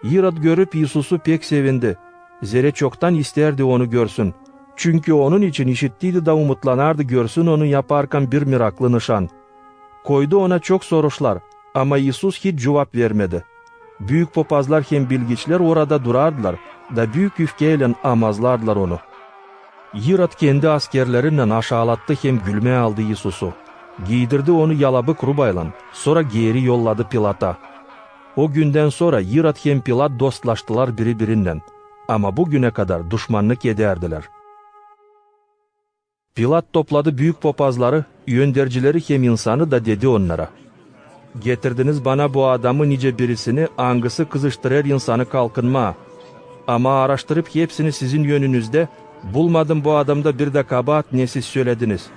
İrod görüp Yisus'u pek sevindi. Zere çoktan isterdi onu görsün. Çünkü onun için işittiydi da umutlanardı görsün onu yaparken bir miraklı nişan. Koydu ona çok soruşlar ama Yisus hiç cevap vermedi. Büyük papazlar hem bilgiçler orada durardılar da büyük öfkeyle amazlardılar onu. Irod kendi askerlerinden aşağılattı hem gülmeye aldı Yisus'u. Giydirdi onu yalabık rubayla, sonra geri yolladı Pilat'a. O günden sonra Irod hem Pilat dostlaştılar birbirinden. Ama bugüne kadar düşmanlık ederdiler. Pilat topladı büyük papazları, yöndercileri hem insanı da dedi onlara. Getirdiniz bana bu adamı nice birisini, angısı kızıştırır insanı kalkınma. Ama araştırıp hepsini sizin yönünüzde, bulmadım bu adamda bir de kabahat ne siz söylediniz.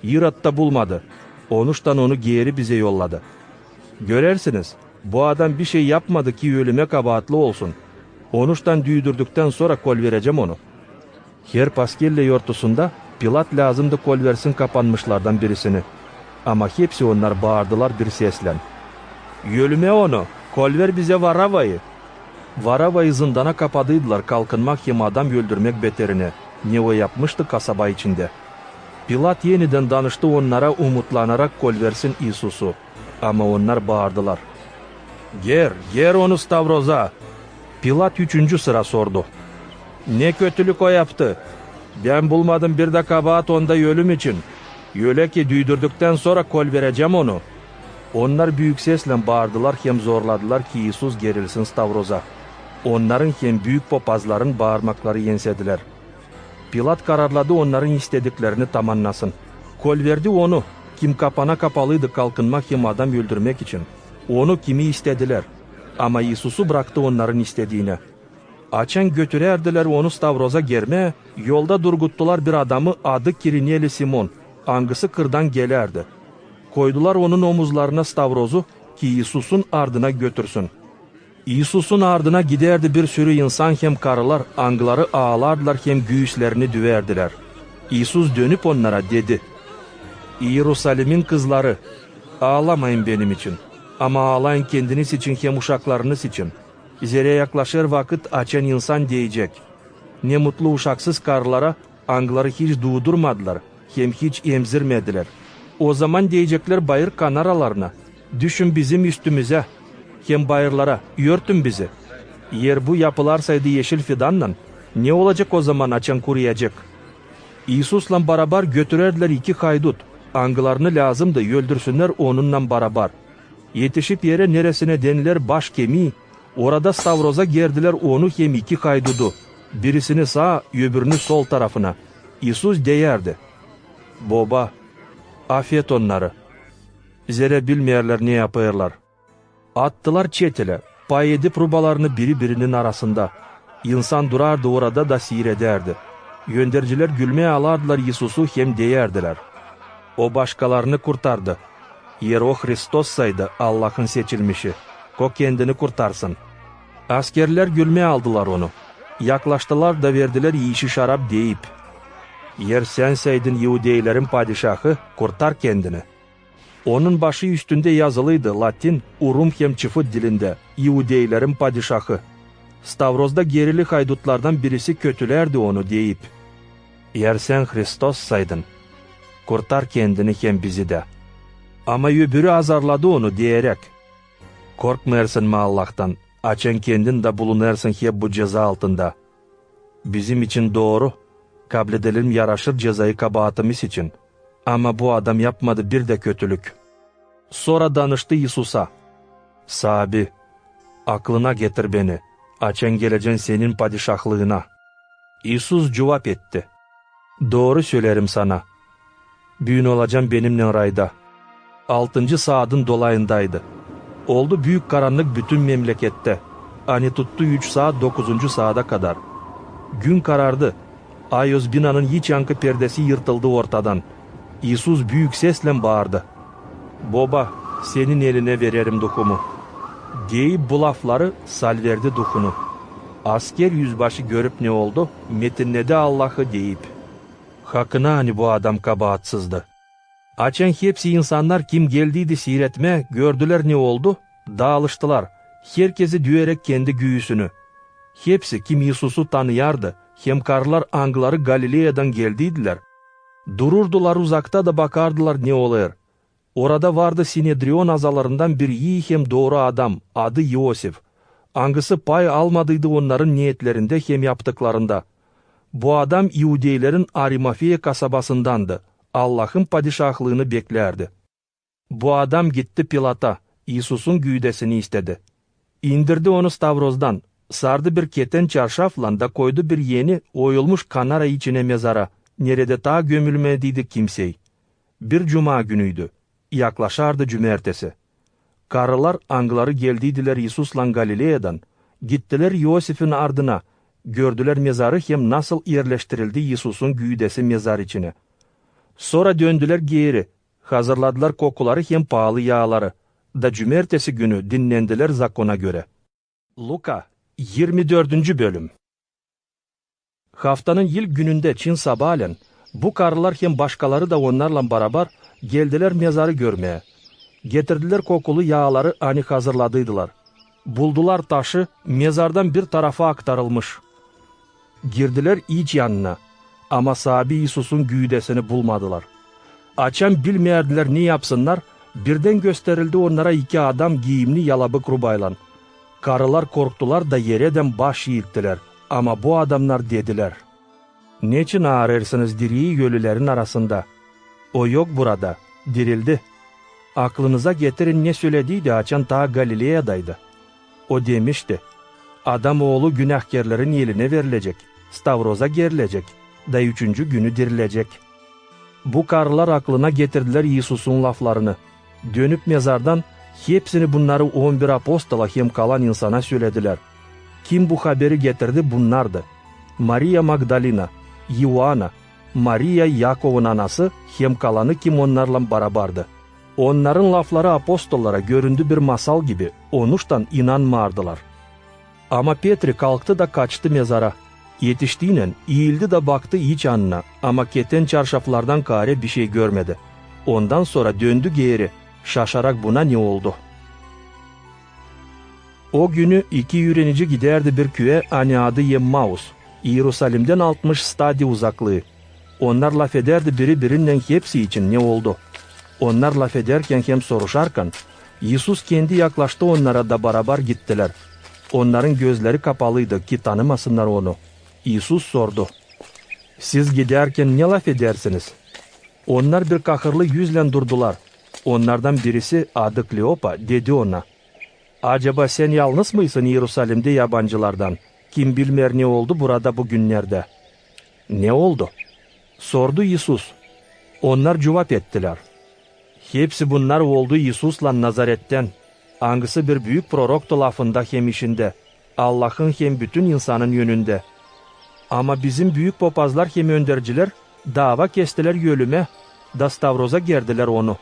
İrod da bulmadı. Onuştan onu geri bize yolladı. Görersiniz, bu adam bir şey yapmadı ki ölüme kabahatli olsun. Onuştan düydürdükten sonra kol vereceğim onu. Her Paskelle yortusunda Pilat lazımdı kol versin kapanmışlardan birisini. Ama hepsi onlar bağırdılar bir seslen. "Yölüme onu, kol ver bize Varava'yı." Varava'yı zindana kapadıydılar kalkınmak hem adam öldürmek beterine. Ne o yapmıştı kasaba içinde. Pilat yeniden danıştı onlara umutlanarak kol versin İsus'u. Ama onlar bağırdılar. Ger onu Stavroza." Pilat 3. sıra sordu. "Ne kötülük o yaptı? Ben bulmadım bir de kabahat onda ölüm için. Öyle ki düydürdükten sonra kol vereceğim onu." Onlar büyük sesle bağırdılar hem zorladılar ki İsus gerilsin Stavroza. Onların hem büyük papazların bağırmakları yensediler. Pilat kararladı onların istediklerini tamamlasın. Kol verdi onu. Kim kapana kapalıydı kalkınmak hem adam öldürmek için. Onu kimi istediler. Ama İsus'u bıraktı onların istediğine. Açan götürerdiler onu Stavroza germe, yolda durguttular bir adamı adı Kirineli Simon. Angısı kırdan gelerdi. Koydular onun omuzlarına Stavroz'u ki İsus'un ardına götürsün. İsus'un ardına giderdi bir sürü insan hem karılar, angıları ağlardılar hem göğüslerini düverdiler. İsus dönüp onlara dedi. "Yerusalim'in kızları, ağlamayın benim için. Ama ağlayın kendiniz için hem uşaklarınız için. Zere yaklaşır vakit açan insan diyecek. Ne mutlu uşaksız karılara angıları hiç doğdurmadılar, hem hiç emzirmediler. O zaman diyecekler bayır kanaralarına, düşün bizim üstümüze, hem bayırlara, örtün bizi. Yer bu yapılarsaydı yeşil fidanla, ne olacak o zaman açan kuruyacak?" İsus'la beraber götürerdiler 2 haydut. Angılarını lazımdı öldürsünler onunla beraber. Yetişip yere neresine denilir baş kemiği, orada Stavroz'a gerdiler onu hem 2 haydudu. Birisini sağ, öbürünü sol tarafına. İsus deyerdi. "Baba, affet onları. Zere bilmeyerler ne yapıyorlar." Attılar çetele, pay edip rubalarını biri birinin arasında. İnsan durardı orada da seyrederdi. Gönderciler gülmeye alardılar İsus'u hem deyerdiler. "O başkalarını kurtardı. Yer o Hristossaydı Allah'ın seçilmişi. O kendini kurtarsın." Askerler gülmeye aldılar onu. Yaklaştılar da verdiler yiyişi şarap deyip. "Yer senseydin Yahudeylerin padişahı, kurtar kendini." Onun başı üstünde yazılıydı Latin, Urum hem Çıfıt dilinde, Yahudeylerin padişahı. Stavroz'da gerili haydutlardan birisi kötülerdi onu deyip. "Yer sen Hristoss'saydın, kurtar kendini hem bizi de." Ama öbürü azarladı onu diyerek. "Korkmayarsın mı Allah'tan? Açan kendin de bulunarsın hep bu ceza altında. Bizim için doğru, kabul edelim yaraşır cezayı kabahatimiz için. Ama bu adam yapmadı bir de kötülük." Sonra danıştı İsus'a. "Sabi, aklına getir beni. Açan geleceksin senin padişahlığına." İsus cevap etti. "Doğru söylerim sana. Büyün olacağım benimle rayda." 6. saatın dolayındaydı. Oldu büyük karanlık bütün memlekette. Ani tuttu 3 saat 9. saate kadar. Gün karardı. Ayos binanın hiç yankı perdesi yırtıldı ortadan. İsus büyük sesle bağırdı. "Baba, senin eline vererim duhumu." Deyip bu lafları salverdi duhunu. Asker yüzbaşı görüp ne oldu? Metinledi Allah'ı deyip. Hakkına hani bu adam kabahatsızdı. Açan hepsi insanlar kim geldiydi seyretme, gördüler ne oldu? Dağılıştılar. Herkesi düyerek kendi güğüsünü. Hepsi kim İsus'u tanıyardı, hem karlar angıları Galilea'dan geldiydiler. Dururdular uzakta da bakardılar ne oluyor. Orada vardı Sinedrion azalarından bir iyi hem doğru adam, adı Yosif. Angısı pay almadıydı onların niyetlerinde hem yaptıklarında. Bu adam Yahudeylerin Arimafiye kasabasındandı. Allah'ın padişahlığını beklerdi. Bu adam gitti Pilat'a, İsus'un güydesini istedi. İndirdi onu Stavroz'dan, sardı bir keten çarşafla da koydu bir yeni oyulmuş kanara içine mezara. Nerede ta gömülmediydi kimsey. Bir cuma günüydü. Yaklaşardı cumartesi. Karılar angıları geldiydiler İsus'la Galilea'dan. Gittiler Yosif'in ardına. Gördüler mezarı hem nasıl yerleştirildi İsus'un güydesi mezar içine. Sonra döndüler geri. Hazırladılar kokuları hem pahalı yağları. Da cumartesi günü dinlendiler zakona göre. Luka 24. bölüm. Haftanın ilk gününde Çin sabahleyin bu karılar hem başkaları da onlarla beraber geldiler mezarı görmeye. Getirdiler kokulu yağları ani hazırladıydılar. Buldular taşı mezardan bir tarafa aktarılmış. Girdiler iç yanına ama sahabi İsus'un güydesini bulmadılar. Açan bilmeyerdiler ne yapsınlar, birden gösterildi onlara 2 adam giyimli yalabık rubaylan. Karılar korktular da yereden baş eğittiler ama bu adamlar dediler: "Neçin ağrırsınız diriyi ölülerin arasında? O yok burada, dirildi. Aklınıza getirin ne söylediydi açan ta Galilea'daydı. O demişti, adam oğlu günahkarların eline verilecek, Stavroz'a gerilecek, da 3. günü dirilecek." Bu karılar aklına getirdiler İsus'un laflarını. Dönüp mezardan hepsini bunları 11 apostola hem kalan insana söylediler. Kim bu haberi getirdi bunlardı: Maria Magdalena, Ioana, Maria Yakov'un anası hem kalanı kim onlarla beraberdi. Onların lafları apostollara göründü bir masal gibi, onuştan inanmardılar. Ama Petri kalktı da kaçtı mezara. Yetiştiğine eğildi de baktı iç yanına ama keten çarşaflardan kare bir şey görmedi. Ondan sonra döndü geri, şaşarak buna ne oldu? O günü 2 öğrenici giderdi bir köye adı Emmaus. Yerusalim'den 60 stadi uzaklığı. Onlar laf ederdi birinden hepsi için ne oldu? Onlar laf ederken hem soruşarken İsus kendi yaklaştı onlara da beraber gittiler. Onların gözleri kapalıydı ki tanımasınlar onu. İsus sordu: "Siz giderken ne laf edersiniz?" Onlar bir kahırlı yüzle durdular. Onlardan birisi adı Kleopa dedi ona: "Acaba sen yalnız mıysın Yerusalim'de yabancılardan? Kim bilmer ne oldu burada bugünlerde?" "Ne oldu?" sordu İsus. Onlar cevap ettiler: "Hepsi bunlar oldu İsus'la Nazaret'ten. Hangisi bir büyük proroktu lafında hem işinde, Allah'ın hem bütün insanın yönünde. Ama bizim büyük papazlar hem önderciler dava kestiler ölüme, da Stavroz'a gerdiler onu.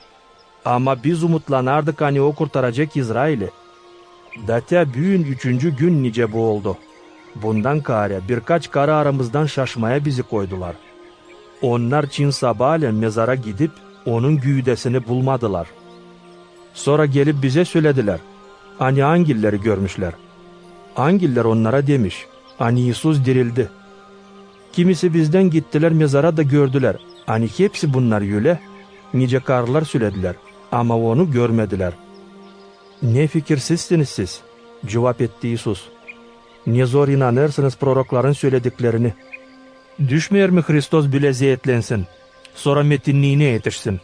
Ama biz umutlanardık hani o kurtaracak İsrail'i. Datya büyün 3. gün nice bu oldu. Bundan kare birkaç karı aramızdan şaşmaya bizi koydular. Onlar Çin sabahleyin mezara gidip onun güydesini bulmadılar. Sonra gelip bize söylediler, hani angilleri görmüşler. Angiller onlara demiş, hani İsus dirildi. Kimisi bizden gittiler mezara da gördüler. Hani hepsi bunlar yüle, nice karılar söylediler ama onu görmediler." "Ne fikirsizsiniz siz?" cevap etti İsus. "Ne zor inanırsınız prorokların söylediklerini. Düşmeyer mi Hristos bile zeyetlensin, sonra metinliğine yetişsin?"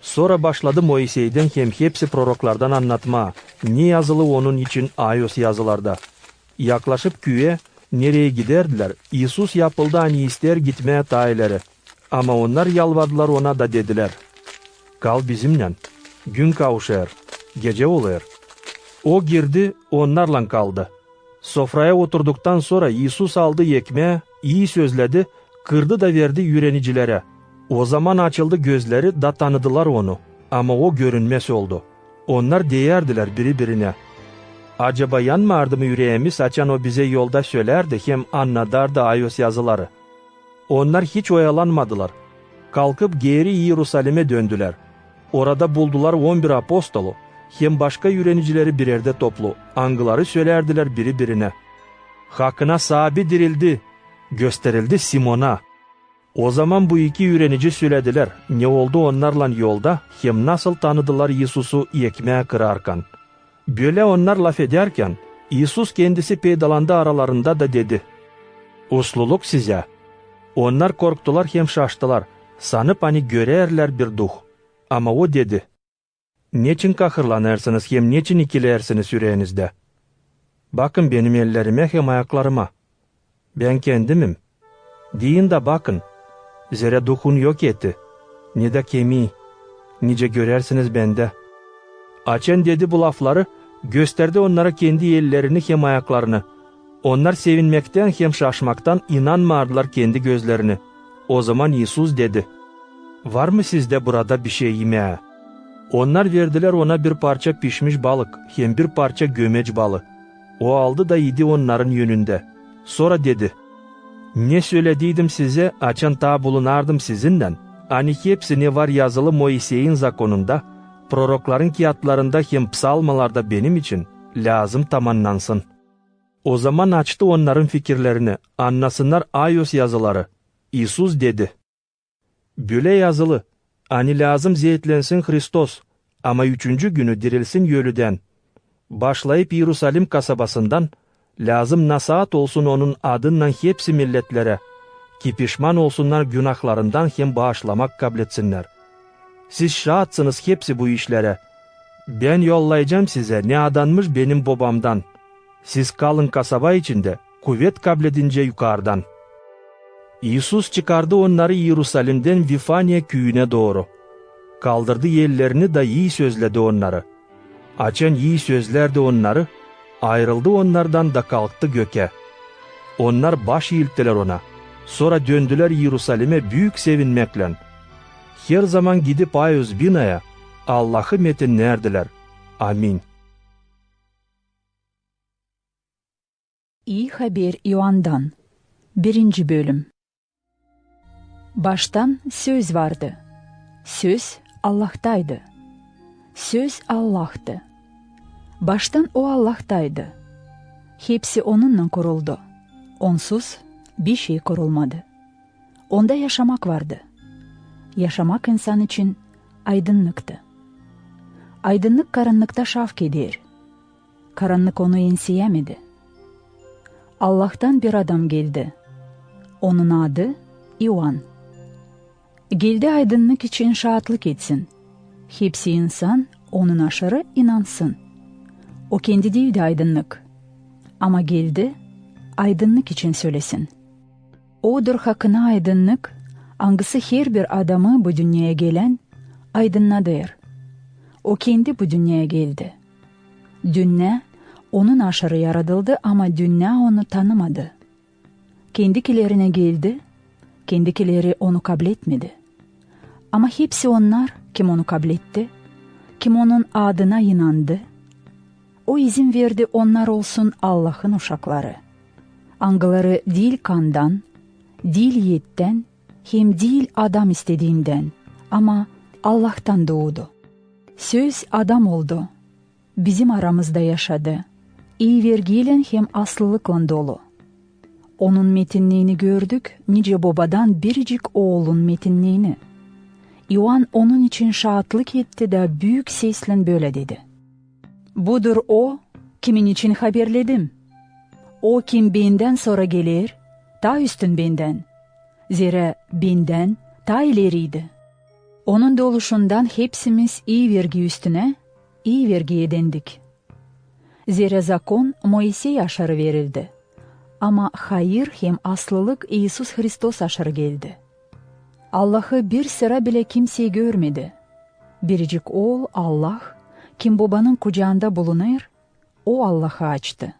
Sonra başladı Moisey'den hem hepsi proroklardan anlatma, ne yazılı onun için ayos yazılarda. Yaklaşıp köye nereye giderdiler, İsus yapıldı hani ister gitmeye tayileri. Ama onlar yalvardılar ona da dediler: "Kal bizimle, gün kavuşar, gece olur." O girdi, onlarla kaldı. Sofraya oturduktan sonra İsus aldı ekmeği, iyi sözledi, kırdı da verdi öğrenicilere. O zaman açıldı gözleri da tanıdılar onu. Ama o görünmez oldu. Onlar değerdiler birbirine: "Acaba yanmardı mı yüreğimiz açan o bize yolda söylerdi hem anladardı ayos yazıları." Onlar hiç oyalanmadılar. Kalkıp geri Yerusalim'e döndüler. Orada buldular 11 apostolu, hem başka öğrenicileri bir yerde toplu. Angıları söylerdiler birbirine: "Hakkına sahibi dirildi, gösterildi Simon'a." O zaman bu 2 öğrenici söylediler ne oldu onlarla yolda, hem nasıl tanıdılar İsus'u ekmeğe kırarken. Böyle onlar laf ederken İsus kendisi peydalandı aralarında da dedi: "Usluluk size." Onlar korktular hem şaştılar, sanıp hani görerler bir duh. Ama o dedi: "Neçin kahırlanırsınız hem neçin ikilersiniz yüreğinizde? Bakın benim ellerime hem ayaklarıma. Ben kendimim. Deyin de bakın, zere duhun yok eti, ne de kemiği, nice görersiniz bende." Açen dedi bu lafları, gösterdi onlara kendi ellerini hem ayaklarını. Onlar sevinmekten hem şaşmaktan inanmadılar kendi gözlerini. O zaman İsus dedi: "Var mı sizde burada bir şey yemeye?" Onlar verdiler ona bir parça pişmiş balık hem bir parça gömeç balı. O aldı da yedi onların yönünde. Sonra dedi: Ne söylediydim size, açan bulunardım sizinden. Hani hepsi ne var yazılı Moisey'in zakonunda, prorokların kağıtlarında hem psalmalarda benim için lazım tamamlansın. O zaman açtı onların fikirlerini, anlasınlar ayos yazıları. İsus dedi. Böyle yazılı, hani lazım zeytlensin Hristos, ama 3. günü dirilsin yölüden. Başlayıp Yerusalim kasabasından, lazım nasihat olsun onun adından hepsi milletlere, ki pişman olsunlar günahlarından hem bağışlamak kabul etsinler. Siz şahatsınız hepsi bu işlere. Ben yollayacağım size ne adanmış benim babamdan. Siz kalın kasaba içinde, kuvvet kabul edince yukarıdan. İsus çıkardı onları Yerusalim'den Vifanya köyüne doğru. Kaldırdı ellerini da iyi sözledi onları. Açan iyi sözlerdi onları, ayrıldı onlardan da kalktı göke. Onlar baş eğilttiler ona. Sonra döndüler Yerusalim'e büyük sevinmekle. Her zaman gidip Ayos binaya Allah'ı metinlerdiler. Amin. İyi haber Yohan'dan 1. bölüm. Baştan söz vardı. Söz Allah'taydı. Söz Allah'tı. Baştan o Allah'taydı. Hepsi onunla kuruldu. Onsuz bir şey kurulmadı. Onda yaşamak vardı. Yaşamak insan için aydınlıktı. Aydınlık karanlıkta şavk eder. Karanlık onu enseyemedi. Allah'tan bir adam geldi. Onun adı Yohan. Geldi aydınlık için şahitlik etsin. Hepsi insan onun aşırı inansın. O kendi değildi aydınlık. Ama geldi aydınlık için söylesin. Odur hakkına aydınlık, hangisi her bir adamı bu dünyaya gelen aydınladır. O kendi bu dünyaya geldi. Dünya onun aşırı yaratıldı ama dünya onu tanımadı. Kendikilerine geldi, kendikileri onu kabul etmedi. Ama hepsi onlar kim onu kabul etti, kim onun adına inandı, o izin verdi onlar olsun Allah'ın uşakları. Angıları değil kandan, değil yiğitten, hem değil adam istediğinden ama Allah'tan doğdu. Söz adam oldu, bizim aramızda yaşadı. İyi vergiyle hem aslılıkla dolu. Onun metinliğini gördük, nice babadan biricik oğlun metinliğini. Yohan onun için şahitlik etti de büyük sesle böyle dedi. Budur o, kimin için haberledim. O kim benden sonra gelir, ta üstün benden. Zira benden ta ileriydi. Onun doluşundan hepsimiz iyi vergi üstüne, iyi vergi edindik. Zira zakon Moisey aşarı verildi. Ama hayır hem aslılık İsus Hristos aşarı geldi. Allah'ı bir sıra bile kimseyi görmedi. Biricik oğul Allah, kim babanın kucağında bulunur, o Allah'ı açtı.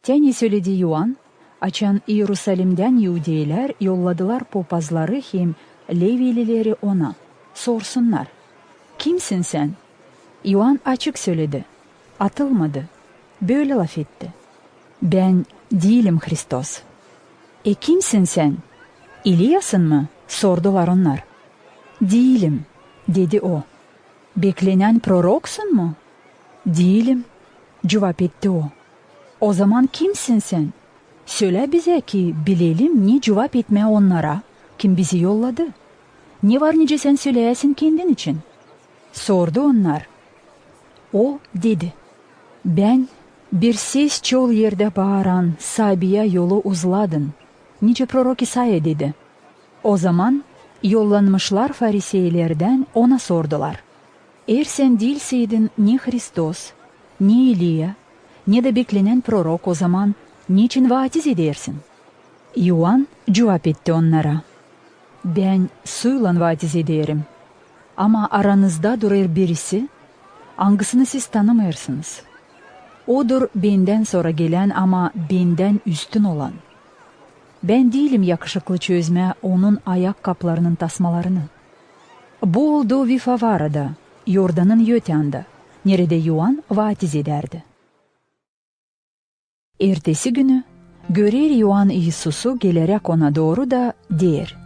Teni söyledi Yohan, açan Yerusalim'den Yahudiler yolladılar papazları hem Levilileri ona, sorsunlar. Kimsin sen? Yohan açık söyledi. Atılmadı. Böyle laf etti. Ben değilim Hristos. Kimsin sen? İlyas'ın mı? Sordular onlar. Değilim, dedi o. Beklenen proroksun mu? Değilim, cevap etti o. O zaman kimsin sen? Söyle bize ki bilelim ne cevap etmeye onlara, kim bizi yolladı. Ne var nice sen söyleyesin kendin için? Sordu onlar. O dedi. Ben bir ses çol yerde bağıran Sabi'ye yolu uzladın. Nice prorok İsa'ya dedi. O zaman yollanmışlar Fariseylerden ona sordular. Eğer sen değilseydin ne Hristos, ne İliya, ne de beklenen prorok o zaman niçin vaatiz edersin? Yohan cevap etti onlara. Ben suyla vaatiz ederim. Ama aranızda durur birisi, hangisini siz tanımıyorsunuz. Odur benden sonra gelen ama benden üstün olan. Ben değilim yakışıklı çözme onun ayakkabılarının tasmalarını. Bu oldu Vifavara'da, Yordan'ın yöteyanda, nerede Yohan vaatiz ederdi. Ertesi günü Görer Yuan Iisus'u gelerek ona doğru da der: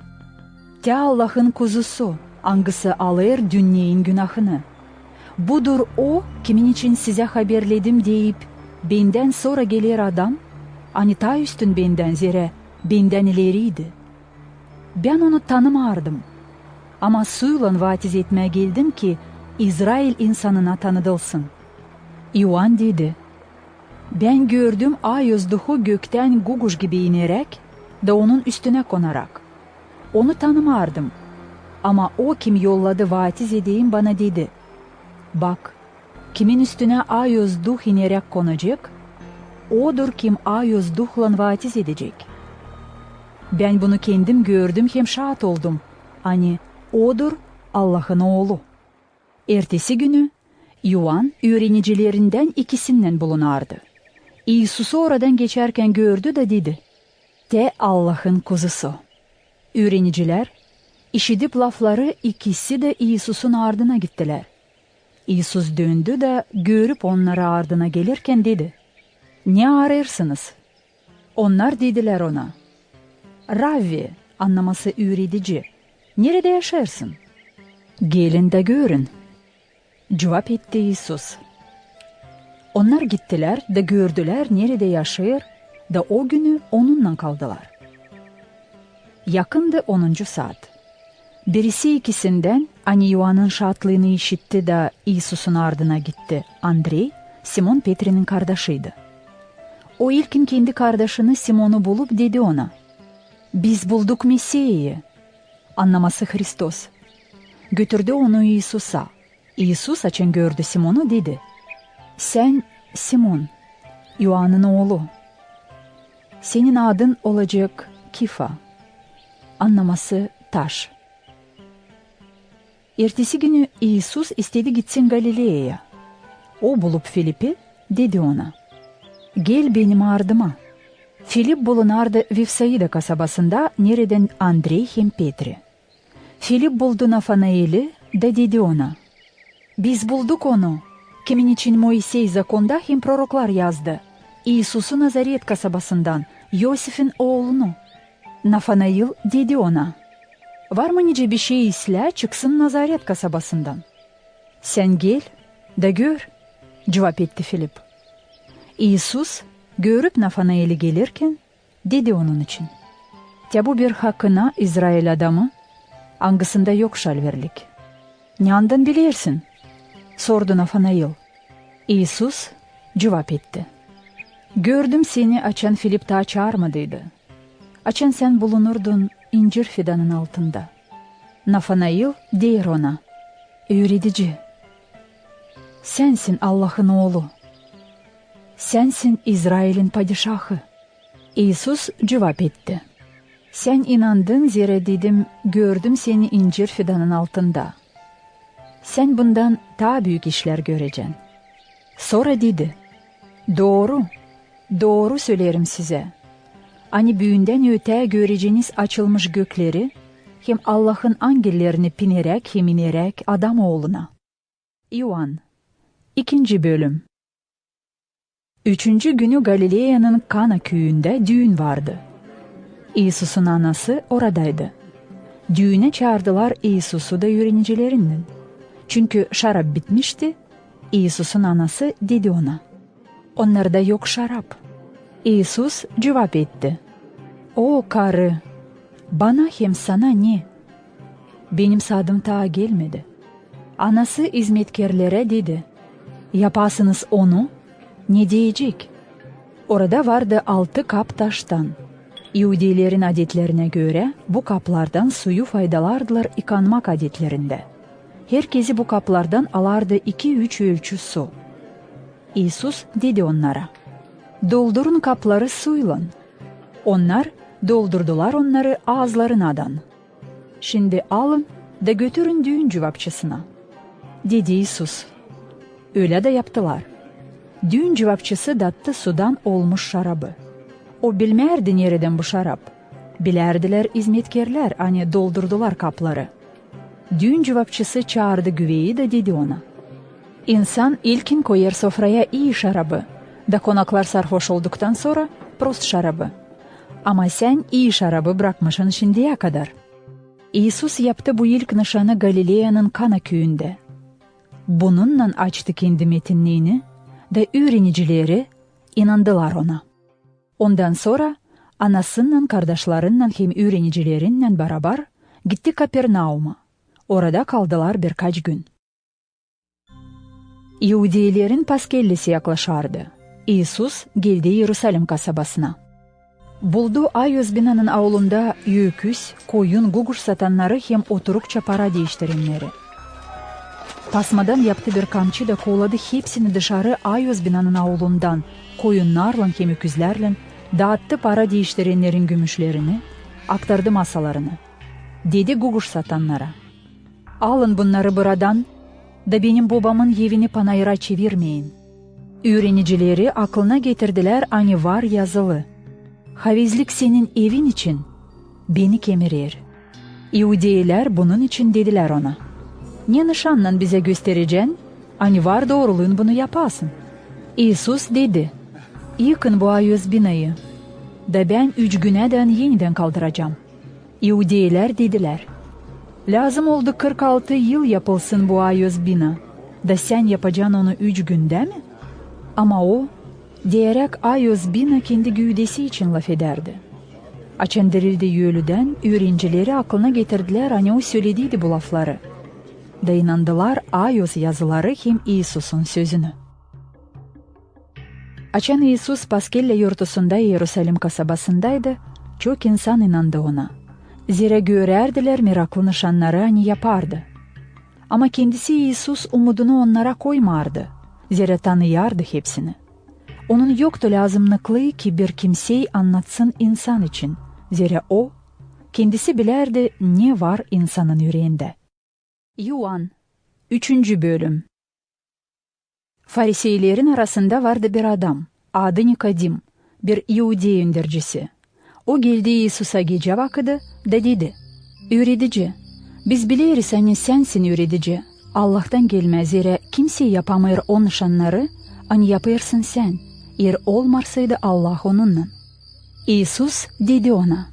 "Te Allah'ın kuzusu, hangisi alır dünyanın günahını. Budur o, kimin için size haberledim deyip, benden sonra gelir adam, hani ta üstün benden zere, benden ileriydi. Ben onu tanımardım. Ama suyla vatiz etmeye geldim ki, İsrail insanına tanıdılsın." Yuan dedi: "Ben gördüm ay özduhu gökten guguş gibi inerek da onun üstüne konarak. Onu tanımardım. Ama o kim yolladı vatiz edeyim bana dedi: Bak, kimin üstüne ay özduh inerek konacak, odur kim ay özduhla vatiz edecek. Ben bunu kendim gördüm hem şahit oldum. Hani odur Allah'ın oğlu." Ertesi günü Yuan öğrenicilerinden ikisinden bulunardı. İisus'u oradan geçerken gördü de dedi: "Te Allah'ın kuzusu." Öğreniciler işitip lafları ikisi de İisus'un ardına gittiler. İisus döndü de görüp onları ardına gelirken dedi: "Ne arıyorsunuz?" Onlar dediler ona: "Rabbi," anlaması öğretici, "nerede yaşarsın?" "Gelin de görün," cevap etti İisus. Onlar gittiler de gördüler nerede yaşıyor da o günü onunla kaldılar. Yakındı 10. saat. Birisi ikisinden hani Yuan'ın şahatlığını işitti de İisus'un ardına gitti. Andrei, Simon Petr'in kardeşiydi. O ilkin kendi kardeşini Simon'u bulup dedi ona: "Biz bulduk Mesih'i," anlaması Hristos. Götürdü onu İisus'a. İisus açın gördü Simon'u dedi: "Sen Simon, Yuan'ın oğlu. Senin adın olacak Kifa," anlaması taş. Ertesi günü İisus istedi gitsin Galilea'ya. O bulup Filip'i dedi ona: "Gel benim ardıma." Filip bulunardı Vifsaida kasabasında, nereden Andrei hem Petri. Filip buldu Nafanail'i de dedi ona: "Biz bulduk onu, kimin için Moisey zakonda hem proroklar yazdı. İisus'u Nazaret kasabasından, Yosif'in oğlunu." Nafanail dedi ona: "Var mı nice bir şey isle çıksın Nazaret kasabasından?" "Sen gel de gör," cevap etti Filip. İisus görüp Nafanail'i gelirken dedi onun için: "Te bu bir hakkına İsrail adamı, hangisinde yok şalverlik." "Neandan bilirsin?" sordu Nafanail. İisus cevap etti: "Gördüm seni açan Filip daha çağırmadıydı. Açan sen bulunurdun incir fidanın altında." Nafanail der ona: "Öğretici, sensin Allah'ın oğlu. Sensin İsrail'in padişahı." İisus cevap etti: "Sen inandın zira dedim, gördüm seni incir fidanın altında. Sen bundan daha büyük işler göreceksin." Sonra dedi: "Doğru, doğru söylerim size. Hani büyünden öte göreceğiniz açılmış gökleri, hem Allah'ın angellerini pinerek hem inerek adam oğluna." Yuan 2. bölüm. 3. günü Galilea'nın Kana köyünde düğün vardı. İisus'un anası oradaydı. Düğüne çağırdılar İisus'u da öğrencilerinden. Çünkü şarap bitmişti. İisus'un anası dedi ona: "Onlarda yok şarap." İisus cevap etti: "O karı, bana hem sana ne? Benim saatim daha gelmedi." Anası hizmetkarlara dedi: "Yapasınız onu, ne diyecek?" Orada vardı 6 kap taştan. Yahudilerin adetlerine göre bu kaplardan suyu faydalardılar yıkanmak adetlerinde. Herkesi bu kaplardan alardı 2-3 ölçü su. İisus dedi onlara: "Doldurun kapları suyla." Onlar doldurdular onları ağızlarınadan. "Şimdi alın da götürün düğün cevapçısına," dedi İisus. Öyle de yaptılar. Düğün cevapçısı dattı sudan olmuş şarabı. O bilmerdi nereden bu şarap. Bilerdiler hizmetkarlar, hani doldurdular kapları. Düğün cevapçısı çağırdı güveyi de dedi ona: "İnsan ilkin koyar sofraya iyi şarabı, da konaklar sarhoş olduktan sonra prost şarabı. Ama sen iyi şarabı bırakmışsın şimdiye kadar. İsus yaptı bu ilk nişanı Galilea'nın Kana köyünde. Bununla açtı kendi metinliğini ve öğrenicileri inandılar ona. Ondan sonra anasının, kardeşlerinden hem öğrencilerinden beraber gitti Kapernaum'a. Orada kaldılar birkaç gün. Yahudilerin Paskellisi yaklaşardı. İsus geldi Yerusalim kasabasına. Buldu Ayozbina'nın avlunda öküz, koyun, guguş satanları hem oturukça para değiştirenleri. Tasmadan yaptı bir kamçı da kovladı hepsini dışarı Ayozbina'nın avlundan, koyunlarla hem öküzlerle, dağıttı para değiştirenlerin gümüşlerini, aktardı masalarını. Dedi guguş satanlara, alın bunları buradan da benim babamın evini panayıra çevirmeyin. Öğrenicileri aklına getirdiler hani var yazılı. Havizlik senin evin için beni kemirir. Yahudiler bunun için dediler ona. Ne nişanla bize göstereceksin? Hani var doğruluğun bunu yapasın. İsus dedi. Yıkın bu Ayozbina'yı. Da ben 3 güneden yeniden kaldıracağım. Yahudiler dediler. Lazım oldu 46 yıl yapılsın bu Ayozbina. Da sen yapacaksın onu 3 günde mi? Ama o diyerek Ayozbina kendi güydesi için laf ederdi. Açındirildi yölüden öğrencileri aklına getirdiler hani o söylediydi bu lafları. Da inandılar Ayoz yazıları hem İsus'un sözünü. Açan İsus Paskelle yurtusunda Yerusalim kasabasındaydı. Çok insan inandı ona. Zira görerdiler miraklı nişanları hani yapardı. Ama kendisi İsus umudunu onlara koymardı. Zira tanıyardı hepsini. Onun yoktu lazımlıklı ki bir kimseyi anlatsın insan için. Zira o, kendisi bilerdi ne var insanın yüreğinde. Yuhan 3. bölüm. Fariseylerin arasında vardı bir adam, adı Nikodim, bir Yahudi öndürücüsü. O geldi İsus'a gece vakti da dedi, öğretici, biz biliriz hani sensin öğretici, Allah'tan gelmez zira kimse yapamır o nişanları, hani yapırsın sen, eğer olmarsaydı Allah onunla. İsus dedi ona,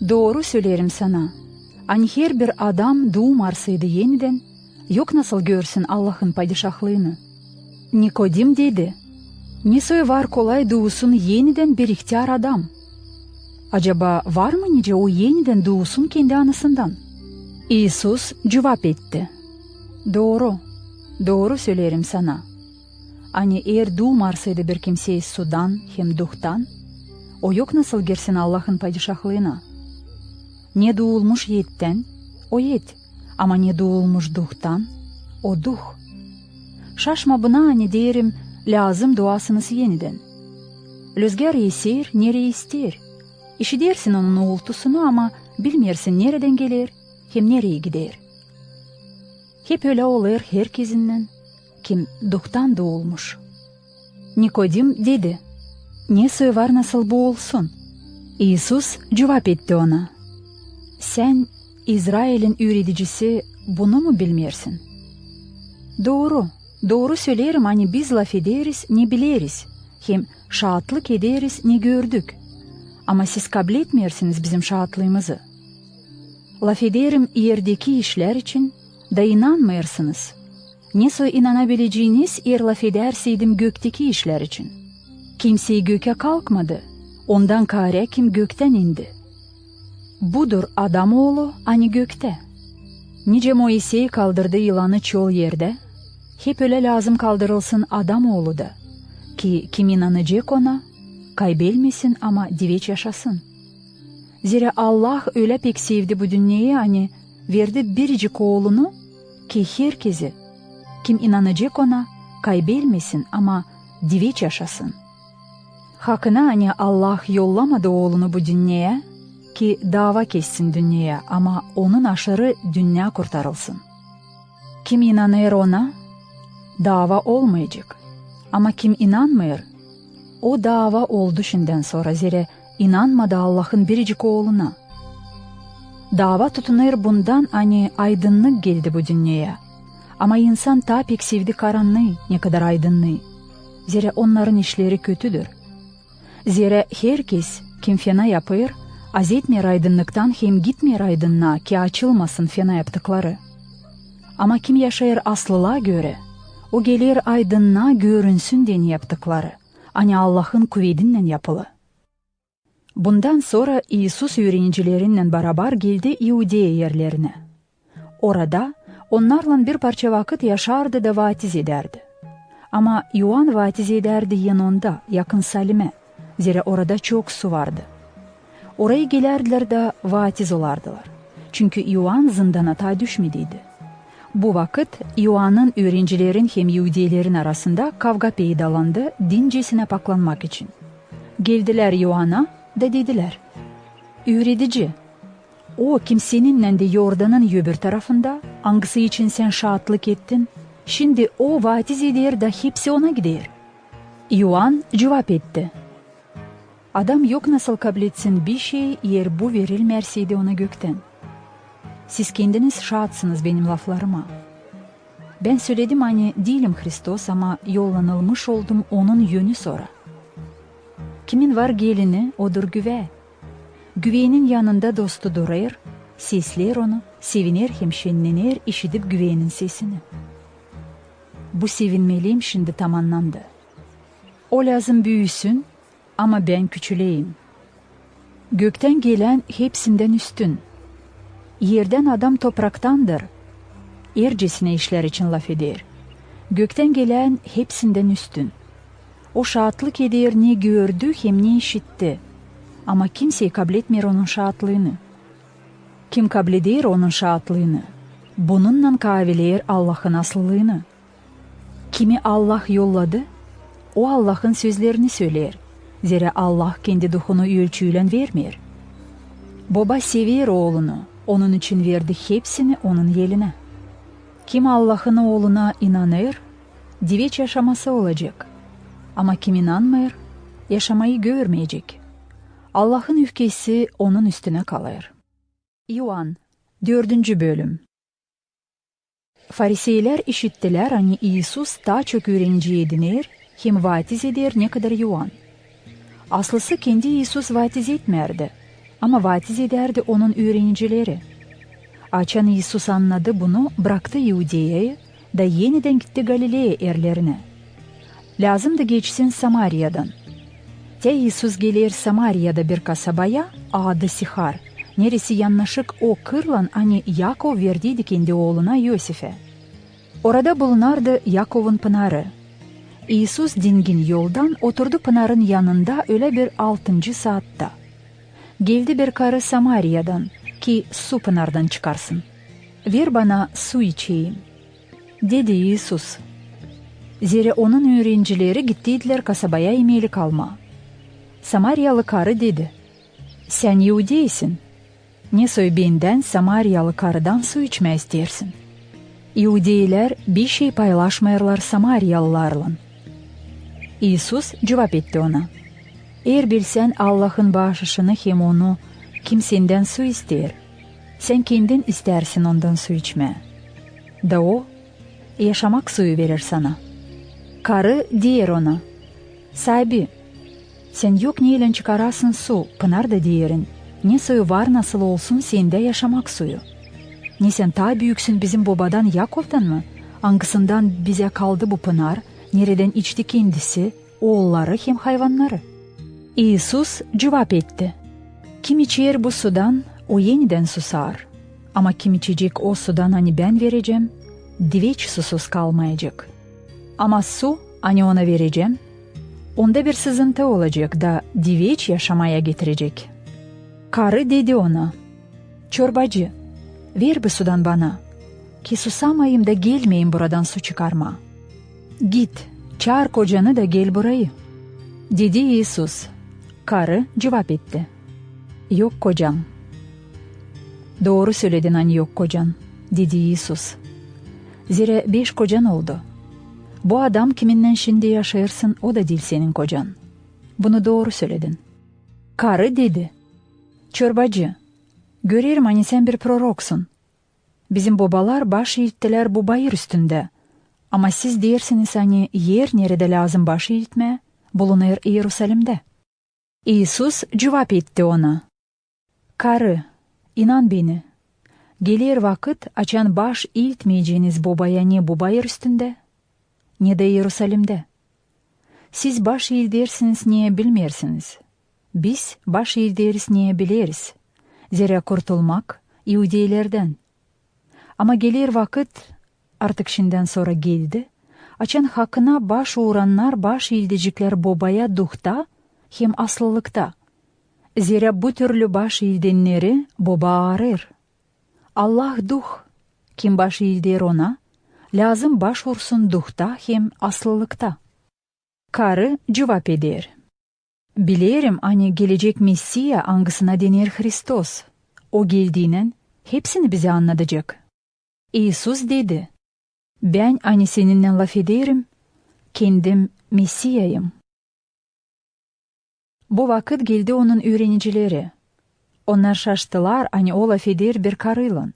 doğru söylerim sana, hani her bir adam doğmarsaydı yeniden, yok nasıl görsün Allah'ın padişahlığını. Nikodim dedi, nasıl var kolay doğusun yeniden bir ihtiyar adam? Acaba var mı nice o yeniden doğusun kendi anasından? İsus cevap etti. Doğru söylerim sana. Hani eğer doğmarsaydı bir kimseyi sudan hem duhtan, o yok nasıl girsin Allah'ın padişahlığına? Ne doğulmuş yetten, o yet. Ama ne doğulmuş duhtan, o duh. Şaşma buna hani derim, lazım duasınız yeniden. Rüzgar esir, nereye ister? İşitirsin onun uğultusunu ama bilmirsin nereden gelir, hem nereye gider. Hep öyle olur herkesinden, kim duhtan doğulmuş. Nikodim dedi, nesi var nasıl bu olsun? İsus cevap etti ona. Sen İsrail'in öğreticisi bunu mu bilmirsin? Doğru söylerim hani biz laf ederiz ne biliriz, hem şahitlik ederiz ne gördük. Ama siz kabul etmiyorsunuz bizim şahitlığımızı. Laf ederim yerdeki işler için da inanmıyorsunuz. Nasıl inanabileceğiniz eğer laf ederseydim gökteki işler için? Kimse göke kalkmadı, ondan kare kim gökten indi. Budur Adamoğlu hani gökte. Nice Moise'yi kaldırdı yılanı çoğu yerde, hep öyle lazım kaldırılsın Adamoğlu da, ki kim inanacak ona, kaybelmesin ama diveç yaşasın. Zira Allah öyle pek sevdi bu dünyayı hani, verdi biricik oğlunu, ki herkesi, kim inanacak ona, kaybelmesin ama diveç yaşasın. Hakkına hani Allah yollamadı oğlunu bu dünyaya, ki dava kessin dünyaya ama onun aşırı dünya kurtarılsın. Kim inanır ona, dava olmayacak. Ama kim inanmıyor, o dava oldu şimdiden sonra zira inanmadı Allah'ın biricik oğluna. Dava tutunur bundan hani aydınlık geldi bu dünyaya. Ama insan ta pek sevdi karanlığı ne kadar aydınlığı. Zira onların işleri kötüdür. Zira herkes kim fena yapır, az etmer aydınlıktan hem gitmer aydınlığa ki açılmasın fena yaptıkları. Ama kim yaşayır aslılığa göre, o gelir aydınlığa görünsün diye yaptıkları, hani Allah'ın kuvvetinden yapılı. Bundan sonra İsus öğrencileriyle beraber geldi İudiye yerlerine. Orada onlarla bir parça vakit yaşardı da vatiz ederdi. Ama Yuan vatiz ederdi yanında, yakın Salim'e. Zira orada çok su vardı. Oraya gelirdiler de vatiz olardılar. Çünkü Yuan zindana ta düşmediydi. Bu vakit Yuan'ın öğrencilerin hem Yahudiyelerin arasında kavga peydalandı dincesine paklanmak için. Geldiler Yuan'a da dediler: "Öğretici, o kimseninle de Yordan'ın öbür tarafında, hangisi için sen şahitlik ettin? Şimdi o vatiz eder da hepsi ona gider." Yuan cevap etti: "Adam yok nasıl kabul etsin bir şey eğer bu verilmerseydi ona gökten. Siz kendiniz şahitsiniz benim laflarıma. Ben söyledim hani değilim Hristos ama yollanılmış oldum onun yönü sonra. Kimin var gelini odur güve. Güvenin yanında dostu durur, sesler onu, sevinir hem şenlenir işitip güvenin sesini. Bu sevinmeliyim şimdi tamamlandı. O lazım büyüsün ama ben küçüleyim. Gökten gelen hepsinden üstün. Yerden adam topraktandır. Ercesine işler için laf eder. Gökten gelen hepsinden üstün. O şahitlik eder ne gördü hem ne işitti. Ama kimseyi kabul etmiyor onun şahitlığını. Kim kabul eder onun şahitlığını? Bununla kaviler Allah'ın aslılığını. Kimi Allah yolladı, o Allah'ın sözlerini söyler. Zira Allah kendi duhunu ölçüyle vermiyor. Baba sever oğlunu, onun için verdi hepsini onun yeline. Kim Allah'ın oğluna inanır, diveç yaşaması olacak. Ama kim inanmıyor, yaşamayı görmeyecek. Allah'ın öfkesi onun üstüne kalır. Yuan 4. bölüm. Fariseyler işittiler hani İsus daha çok öğrenci edinir, hem vatiz eder ne kadar Yuan. Aslısı kendi İsus vatiz etmerdi ama vatiz ederdi onun öğrencileri. Açan İsus anladı bunu, bıraktı Yahudiye'yi da yeniden gitti Galile'ye erlerine. Lazım da geçsin Samarya'dan. Te İsus gelir Samarya'da bir kasabaya, adı Sihar. Neresi yanlışık o kırlan hani Yakov verdiydi kendi oğluna Yosif'e. Orada bulunardı Yakov'un pınarı. İsus dingin yoldan oturdu pınarın yanında öyle bir 6. saatte. Geldi bir karı Samarya'dan ki su pınardan çıkarsın. Ver bana su içeyim, dedi İsus. Zira onun öğrencileri gittiydiler kasabaya imelik alma. Samaryalı karı dedi: "Sen Yahudiysin. Ne soy benden Samaryalı karıdan su içme istersin?" Yahudiler bir şey paylaşmıyorlar Samaryalılarla. İsus cevap etti ona: "Eğer bilsen Allah'ın bağışışını hem onu kim senden su ister, sen kendin istersin ondan su içme. Da o yaşamak suyu verir sana." Karı diyer ona: "Sahibi, sen yok neyle çıkarasın su, pınar da diyerin. Ne suyu var nasıl olsun sende yaşamak suyu. Ne sen ta büyüksün bizim babadan Yakov'dan mı? Hangisinden bize kaldı bu pınar? Nereden içti kendisi, oğulları hem hayvanları?" İsus cevap etti: "Kim içer bu sudan, o yeniden susar. Ama kim içecek o sudan hani ben vereceğim, diveç susuz kalmayacak. Ama su hani ona vereceğim, onda bir sızıntı olacak da diveç yaşamaya getirecek." Karı dedi ona: "Çorbacı, ver bu sudan bana, ki susamayayım da gelmeyeyim buradan su çıkarma. Git, çağır kocanı da gel burayı." Dedi İsus. Karı cevap etti: "Yok kocam." "Doğru söyledin hani yok kocan," dedi İsus. "Zira 5 kocan oldu. Bu adam kiminle şimdi yaşarsın o da değil senin kocan. Bunu doğru söyledin." Karı dedi: "Çorbacı, görüyorum hani sen bir proroksun. Bizim babalar baş eğittiler bu bayır üstünde. Ama siz dersiniz hani yer nerede lazım baş eğitme, bulunur Yerusalim'de." İsus cevap etti ona. Karı, inan beni. Gelir vakit açan baş eğitmeyeceğiniz babaya ne bu bayır üstünde, ne de Yerusalim'de. Siz baş eğdersiniz niye bilmersiniz. Biz baş eğderiz niye biliriz. Zira kurtulmak İhudilerden. Ama gelir vakit, artık şimdiden sonra geldi, açan hakkına baş uğranlar baş eğdecekler babaya duhta hem aslılıkta. Zira bu türlü baş eğdenleri baba arır. Allah duh, kim baş eğder ona, lazım baş vursun duhta hem aslılıkta. Karı cevap eder. Bilirim hani gelecek Messia hangisine denir Hristos. O geldiğinin hepsini bize anlatacak. İsus dedi. Ben hani seninle laf ederim, kendim Messia'yım. Bu vakit geldi onun öğrenicileri. Onlar şaştılar hani o laf eder bir karıyla.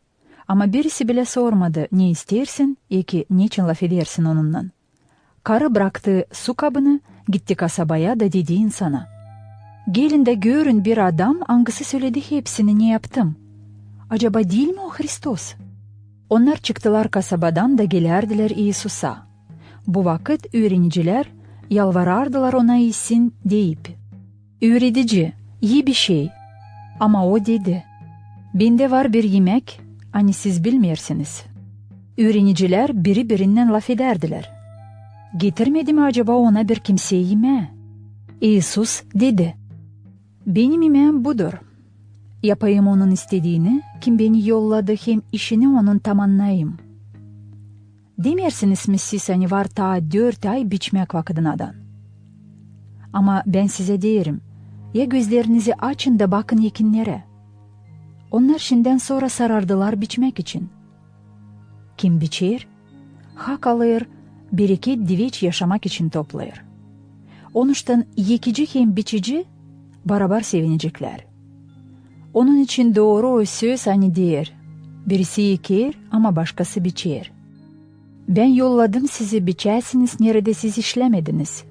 Ama birisi bile sormadı ne istersin, ki niçin laf edersin onunla. Karı bıraktı su kabını, gitti kasabaya da dedi insana. Gelin de görün bir adam hangisi söyledi hepsini ne yaptım. Acaba değil mi o Hristos? Onlar çıktılar kasabadan da gelirdiler İsus'a. Bu vakit öğreniciler yalvarardılar ona iyisin deyip. Öğretici, iyi bir şey. Ama o dedi. Bende var bir yemek, hani siz bilmiyorsunuz. Öğreniciler biri birinden laf ederdiler. Getirmedi mi acaba ona bir kimseye yemeği? İsus dedi. Benim yemeğim budur. Yapayım onun istediğini, kim beni yolladı hem işini onun tamamlayayım. Demersiniz mi siz hani var ta 4 ay biçmek vakıdınadan. Ama ben size derim, ya gözlerinizi açın da bakın yekinlere. Onlar şimdiden sonra sarardılar biçmek için. Kim biçer, hak alır, bereket diveç yaşamak için toplayır. Onuştan yekici hem biçici beraber sevinecekler. Onun için doğru o söz hani der, birisi eker ama başkası biçer. Ben yolladım sizi biçersiniz nerede siz işlemediniz.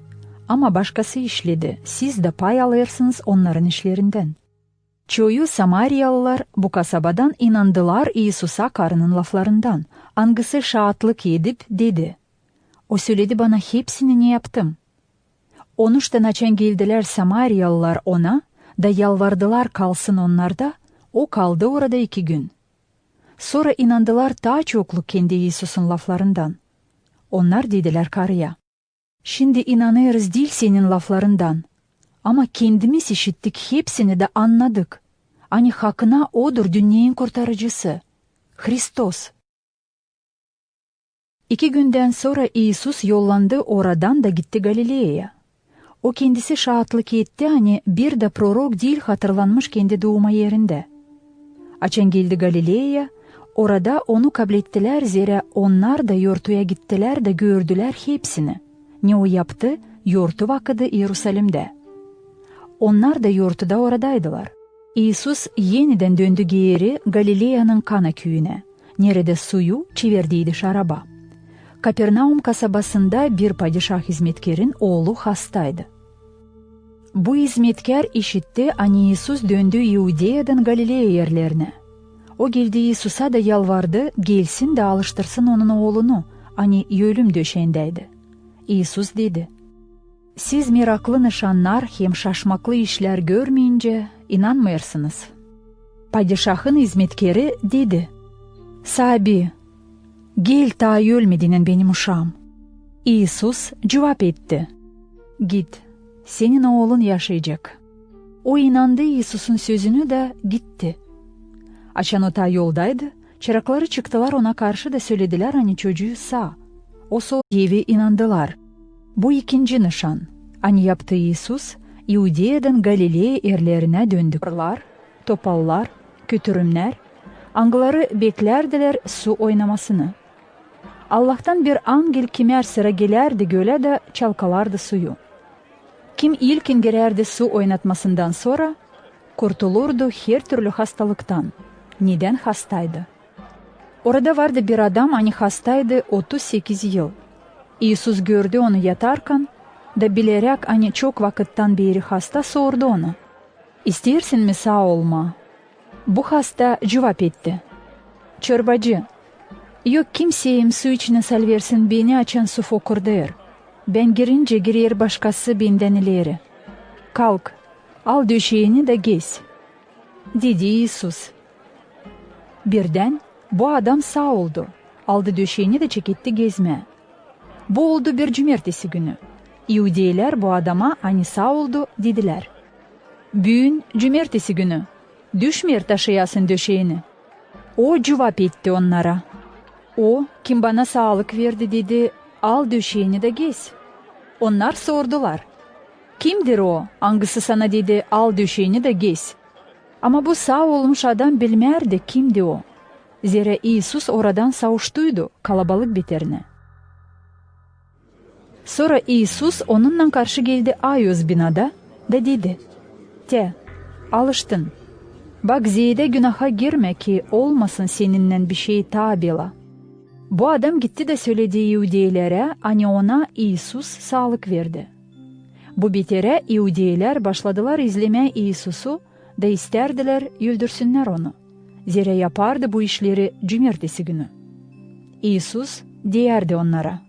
Ama başkası işledi, siz de pay alırsınız onların işlerinden. Çoğu Samaryalılar bu kasabadan inandılar İsus'a karının laflarından. Hangisi şahitlik edip dedi. O söyledi bana hepsini ne yaptım. Onuştan açan geldiler Samaryalılar ona da yalvardılar kalsın onlarda. O kaldı orada 2 gün. Sonra inandılar daha çokluk kendi İsus'un laflarından. Onlar dediler karıya. Şimdi inanırız değil senin laflarından. Ama kendimiz işittik hepsini de anladık. Hani hakkına odur dünyanın kurtarıcısı. Hristos. 2 günden sonra İsus yollandı oradan da gitti Galile'ye. O kendisi şahitlik etti hani bir de prorok değil hatırlanmış kendi doğuma yerinde. Açan geldi Galile'ye, orada onu kabul ettiler zira onlar da yurtuya gittiler de gördüler hepsini. Ne o yaptı? Yurtu vakıdı Yerusalim'de. Onlar da yurtuda oradaydılar. İsus yeniden döndü geri Galilea'nın Kana köyüne. Nerede suyu çevirdiydi şaraba. Kapernaum kasabasında bir padişah hizmetkarın oğlu hastaydı. Bu hizmetkar işitti hani İsus döndü Yudea'dan Galilea yerlerine. O geldi İsus'a da yalvardı gelsin de alıştırsın onun oğlunu hani ölüm döşeğindeydi. İsus dedi. Siz meraklı nişanlar hem şaşmaklı işler görmeyince inanmıyorsunuz. Padişahın hizmetkarı dedi. Sahibi, gel ta ölmediğinin benim uşağım. İsus cevap etti. Git, senin oğlun yaşayacak. O inandı İsus'un sözünü de gitti. Açan o ta yoldaydı, çırakları çıktılar ona karşı da söylediler hani çocuğu sağ. O evi inandılar. Bu 2. nişan. Hani yaptı İsus, İudea'dan Galilea yerlerine döndüler, topallar, kötürümler, angıları beklerdiler su oynamasını. Allah'tan bir angel kimer sıra gelerdi göle de çalkalardı suyu. Kim ilkin girerdi su oynatmasından sonra, kurtulurdu her türlü hastalıktan. Neden hastaydı? Orada vardı bir adam hani hastaydı 38 yıl. İsus gördü onu yatarken, da bilerek hani çok vakittan beri hasta sordu onu. İstersin mi sağ olma? Bu hasta cevap etti. Çorbacı, yok kimseyim su içine salversin beni açan su fokurdur. Ben girince girer başkası benden ileri. Kalk, al döşeğini de gez. Dedi İsus. Birden bu adam sağ oldu. Aldı döşeğini de çekitti gezmeye. Bu oldu bir cumartesi günü. İhudiler bu adama hani sağ oldu dediler. Bugün cumartesi günü. Düşmer taşıyasın döşeğini. O cevap etti onlara. O kim bana sağlık verdi dedi, al döşeğini de gez. Onlar sordular. Kimdir o? Hangisi sana dedi, al döşeğini de gez. Ama bu sağ olmuş adam bilmerdi kimdi o. Zira İsus oradan savuştuydu kalabalık biterine. Sonra İsus onunla karşı geldi Ayos binada da dedi. Te, alıştın. Bak ziyade günaha girme ki olmasın seninle bir şey tabila. Bu adam gitti de söylediği Yahudilere hani ona İsus sağlık verdi. Bu bitere Yahudiler başladılar izlemeye İsus'u da isterdiler öldürsünler onu. Zira yapardı bu işleri cumartesi günü. İsus derdi onlara.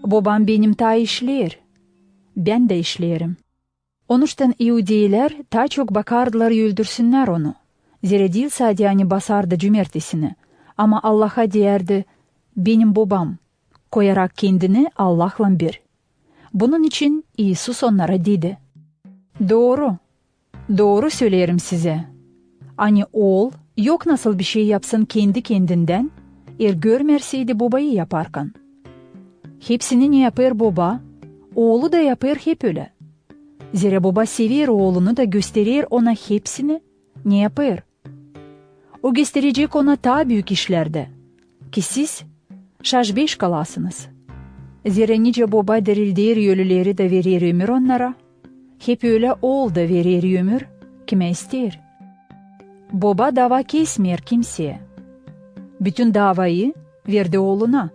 Babam benim ta işler. Ben de işlerim. Onuştan Yahudiler ta çok bakardılar öldürsünler onu. Zira değil sadece hani basardı cumartesini. Ama Allah'a derdi, benim babam, koyarak kendini Allah'la bir. Bunun için İsus onlara dedi. Doğru, doğru söylerim size. Hani oğul yok nasıl bir şey yapsın kendi kendinden, görmerseydi babayı yaparken. Hepsini ne yapar baba, oğlu da yapar hep öyle. Zira baba sever oğlunu da gösterir ona hepsini ne yapar. O gösterecek ona daha büyük işlerde. Ki siz şaşbeş kalasınız. Zira nice baba dirildir ölüleri de verir ömür onlara. Hep öyle oğul da verir ömür kime ister. Baba dava kesmer kimseye. Bütün davayı verdi oğluna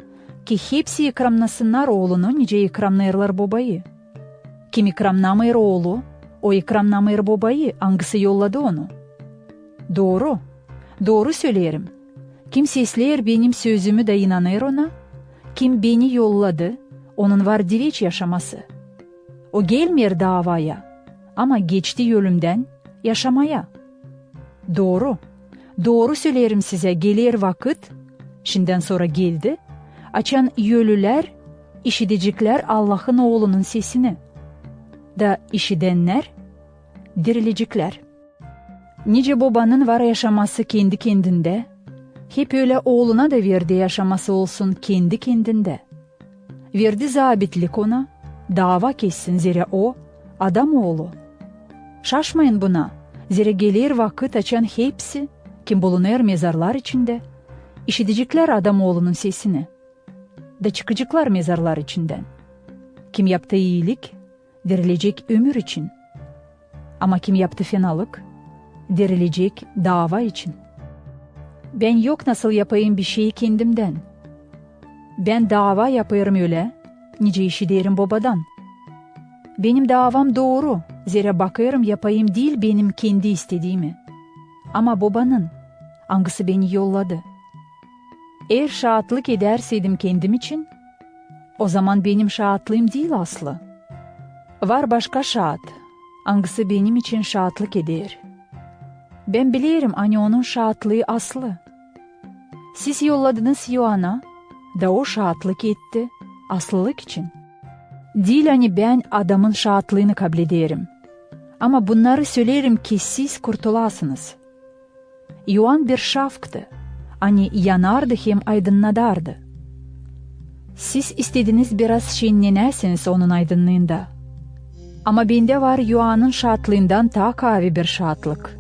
ki hepsi ikramlasınlar oğlunu nice ikramlayırlar babayı. Kim ikramlamayır oğlu, o ikramlamayır babayı hangisi yolladı onu. Doğru, doğru söylerim. Kim sesler benim sözümü de inanır ona, kim beni yolladı, onun var dileç yaşaması. O gelmiyor davaya, ama geçti ölümden yaşamaya. Doğru, doğru söylerim size gelir vakit, şimdiden sonra geldi, açan ölüler, işitecekler Allah'ın oğlunun sesini. Da işidenler, dirilecekler. Nice babanın var yaşaması kendi kendinde, hep öyle oğluna da verdi yaşaması olsun kendi kendinde. Verdi zabitlik ona, dava kessin zira o, adam oğlu. Şaşmayın buna, zira gelir vakit açan hepsi, kim bulunur mezarlar içinde, işitecekler adam oğlunun sesini. Da çıkacaklar mezarlar içinden. Kim yaptı iyilik, dirilecek ömür için. Ama kim yaptı fenalık, dirilecek dava için. Ben yok nasıl yapayım bir şeyi kendimden. Ben dava yaparım öyle, nice işi derim babadan. Benim davam doğru, zira bakarım yapayım değil benim kendi istediğimi. Ama babanın, hangisi beni yolladı. Eğer şahatlık ederseydim kendim için, o zaman benim şahatlığım değil aslı. Var başka şahat, hangisi benim için şahatlık eder. Ben bilirim hani onun şahatlığı aslı. Siz yolladınız Yohan'a, da o şahatlık etti, aslılık için. Değil hani ben adamın şahatlığını kabul ederim. Ama bunları söylerim ki siz kurtulasınız. Yohan bir şafktı, hani yanardı hem aydınladardı. Siz istediğiniz biraz şenlenesiniz onun aydınlığında. Ama bende var Yohan'ın şahatlığından ta kavi bir şahatlık.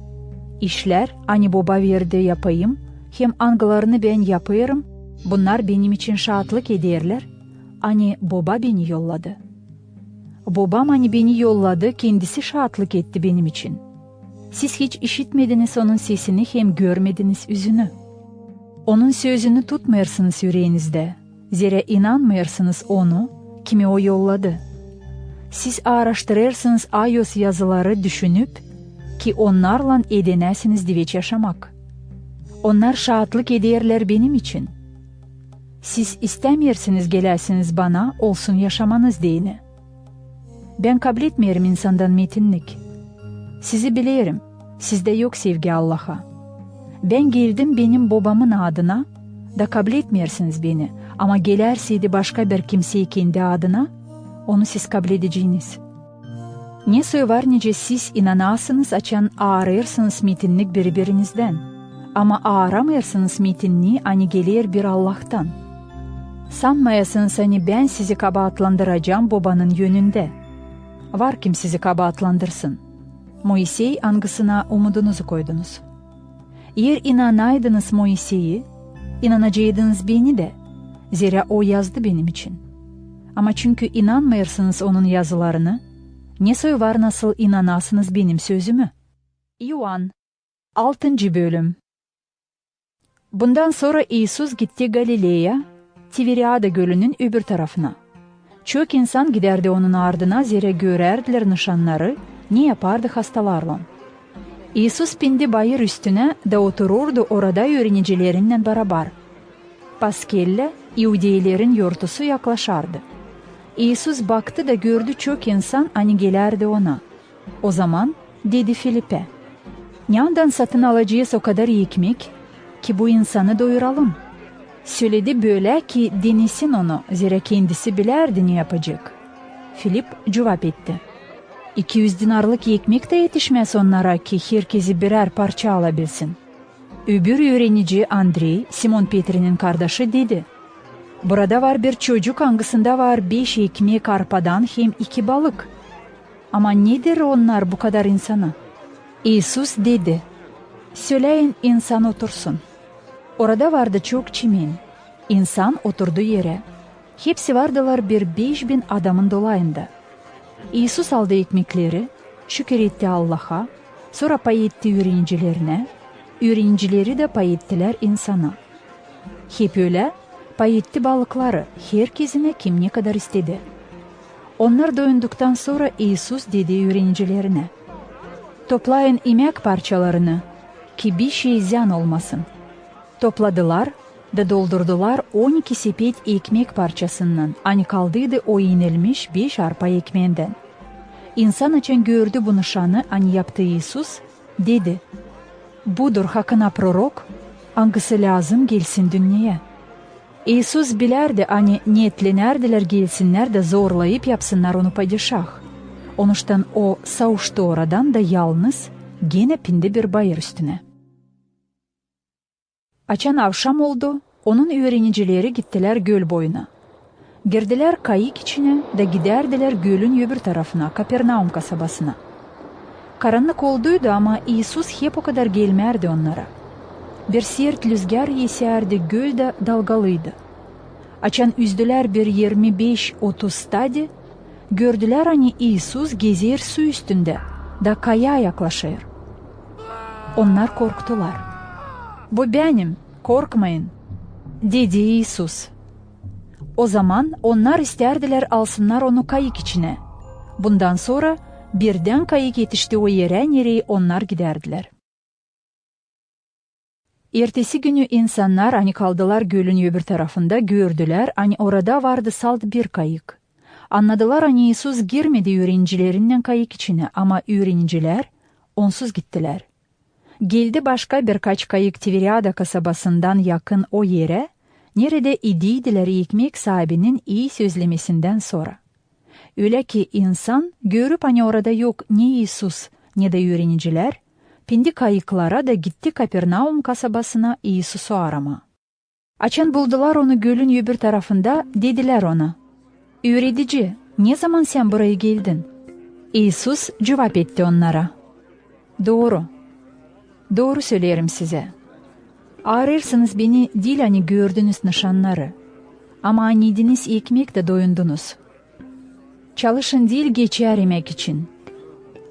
İşler hani baba verdi yapayım, hem angılarını ben yaparım, bunlar benim için şahatlık ederler, hani baba beni yolladı. Babam hani beni yolladı, kendisi şahatlık etti benim için. Siz hiç işitmediniz onun sesini, hem görmediniz yüzünü. Onun sözünü tutmuyorsunuz yüreğinizde, zira inanmıyorsunuz onu, kimi o yolladı. Siz araştırırsınız ayos yazıları düşünüp ki onlarla edinesiniz diveç yaşamak. Onlar şahatlık ederler benim için. Siz istemiyorsunuz gelesiniz bana olsun yaşamanız diyeni. Ben kabul etmiyorum insandan metinlik. Sizi bilirim, sizde yok sevgi Allah'a. Ben geldim benim babamın adına da kabul etmiyorsunuz beni. Ama gelerseydi başka bir kimseyi kendi adına, onu siz kabul edeceğiniz. Ne söy var nice siz inanasınız açan ağrırsınız metinlik birbirinizden. Ama ağramıyorsunuz metinliği hani gelir bir Allah'tan. Sanmayasınız hani ben sizi kabahatlandıracağım babanın yönünde. Var kim sizi kabahatlandırsın. Moisey angısına umudunuzu koydunuz. Eğer inanaydınız Moisey'i, inanacaydınız beni de. Zira o yazdı benim için. Ama çünkü inanmıyorsunuz onun yazılarını, ne söy var nasıl inanasınız benim sözümü? Yuan 6. bölüm. Bundan sonra İsus gitti Galile'ye, Tiberiada gölünün öbür tarafına. Çok insan giderdi onun ardına, zira görerdiler nişanları, ne yapardı hastalarla. İsus bindi bayır üstüne de otururdu orada öğrenicilerinden beraber. Paskelle, İudeylerin yurtusu yaklaşardı. İsus baktı da gördü çok insan hani gelerdi ona. O zaman dedi Filip'e, "Yandan satın alacağız o kadar ekmek ki bu insanı doyuralım." Söyledi böyle ki denesin onu, zira kendisi bilerdi ne yapacak. Filip cevap etti, 200 dinarlık ekmek de yetişmez onlara ki herkesi birer parça alabilsin. Öbür öğrenici Andrei, Simon Petr'in kardeşi dedi, "Burada var bir çocuk, hangisinde var 5 ekmek arpadan hem 2 balık. Ama nedir onlar bu kadar insana?" İsus dedi, "Söyleyin insan otursun." Orada vardı çok çimen. İnsan oturdu yere. Hepsi vardılar bir 5.000 adamın dolayında. İsus aldı ekmekleri, şükür etti Allah'a, sonra pay etti öğrencilerine, öğrencileri de pay ettiler insana. Hep öyle pay etti balıkları, herkesine kim ne kadar istedi. Onlar doyunduktan sonra İsus dedi öğrencilerine, "Toplayın yemek parçalarını ki bir şey ziyan olmasın." Topladılar da doldurdular 12 sepet ekmek parçasından, hani kaldıydı o yenilmiş 5 arpa ekmeğinden. İnsan için gördü bu nişanı hani yaptı İsus, dedi, "Budur hakkına prorok, hangisi lazım gelsin dünyaya." İsus bilerdi hani niyetlenerdiler gelsinler de zorlayıp yapsınlar onu padişah. Onuştan o savuştu oradan da yalnız gene pindi bir bayır üstüne. Açan akşam oldu, onun öğrenicileri gittiler göl boyuna. Girdiler kayık içine de giderdiler gölün öbür tarafına, Kapernaum kasabasına. Karanlık olduydu ama İsus hep o kadar gelmerdi onlara. Bir sert rüzgar eserdi, göl de dalgalıydı. Açan üzdüler bir 25-30 stadi, gördüler hani İsus gezer su üstünde, da kaya yaklaşır. Onlar korktular. "Bu benim, korkmayın," dedi İsus. O zaman onlar isterdiler alsınlar onu kayık içine. Bundan sonra birden kayık yetişti o yere, nereye onlar giderdiler. Ertesi günü insanlar hani kaldılar gölün öbür tarafında, gördüler hani orada vardı salt bir kayık. Anladılar hani İsus girmedi öğrencilerinden kayık içine ama öğrenciler onsuz gittiler. Geldi başka birkaç kayık Tiberiada kasabasından yakın o yere, nerede idiydiler ekmek sahibinin iyi sözlemesinden sonra. Öyle ki insan görüp hani orada yok ne İsus ne de öğrenciler, pindi kayıklara da gitti Kapernaum kasabasına İsus'u arama. Açan buldular onu gölün öbür tarafında, dediler ona, "Öğretici, ne zaman sen buraya geldin?" İsus cevap etti onlara, Doğru söylerim size. Arırsınız beni değil hani gördünüz nişanları. Ama hani yediniz ekmek de doyundunuz. Çalışın değil geçer yemek için.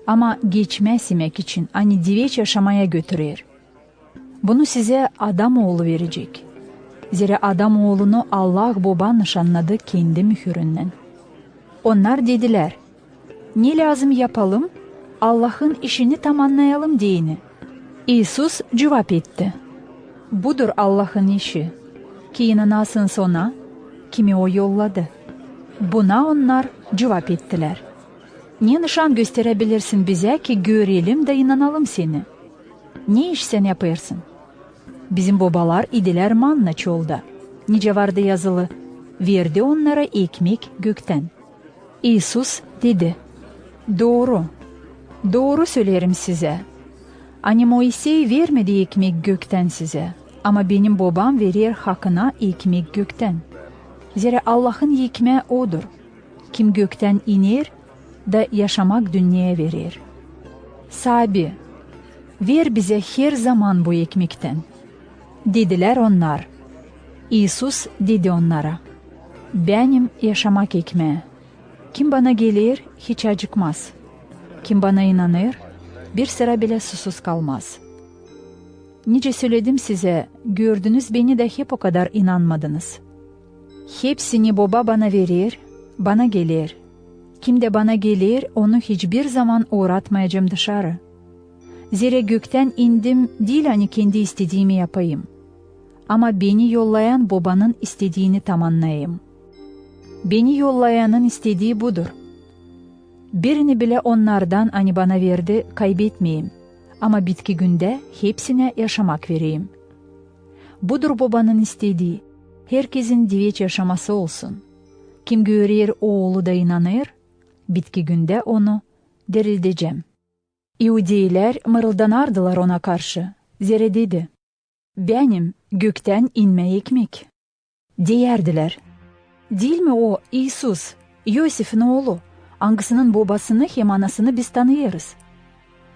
Ama geçmez yemek için hani diveç yaşamaya götürür. Bunu size Adamoğlu verecek. Zira Adamoğlunu Allah baba nişanladı kendi mühüründen. Onlar dediler, Ne lazım yapalım? Allah'ın işini tamamlayalım diyeni. İsus cevap etti. Budur Allah'ın işi. Ki inanasın ona, kimi o yolladı. Buna onlar cevap ettiler. Ne nişan gösterebilirsin bize ki görelim de inanalım seni? Ne iş sen yaparsın? Bizim babalar idiler manna çölde. Nice vardı yazılı. Verdi onlara ekmek gökten. İsus dedi. Doğru. Doğru söylerim size. Hani Moisey vermedi ekmek gökten size. Ama benim babam verir hakkına ekmek gökten. Zira Allah'ın ekmeği odur. Kim gökten iner da yaşamak dünyaya verir. Sahibi, ver bize her zaman bu ekmekten. Dediler onlar. İsus dedi onlara. Benim yaşamak ekmeği. Kim bana gelir hiç acıkmaz. Kim bana inanır bir sıra bile susuz kalmaz. Nice söyledim size, gördünüz beni de hep o kadar inanmadınız. Hepsini baba bana verir, bana gelir. Kim de bana gelir onu hiçbir zaman uğratmayacağım dışarı. Zira gökten indim değil hani kendi istediğimi yapayım. Ama beni yollayan babanın istediğini tamamlayayım. Beni yollayanın istediği budur. Birini bile onlardan hani bana verdi kaybetmeyeyim. Ama bitki günde hepsine yaşamak vereyim. Budur babanın istediği. Herkesin diveç yaşaması olsun. Kim görür oğlu da inanır, bitki günde onu dirilteceğim. İhudiler mırıldanardılar ona karşı. Zira dedi, benim gökten inme ekmek. Diyerdiler, değil mi o İsus, Yosef'in oğlu, hangisinin babasını hem anasını biz tanıyoruz.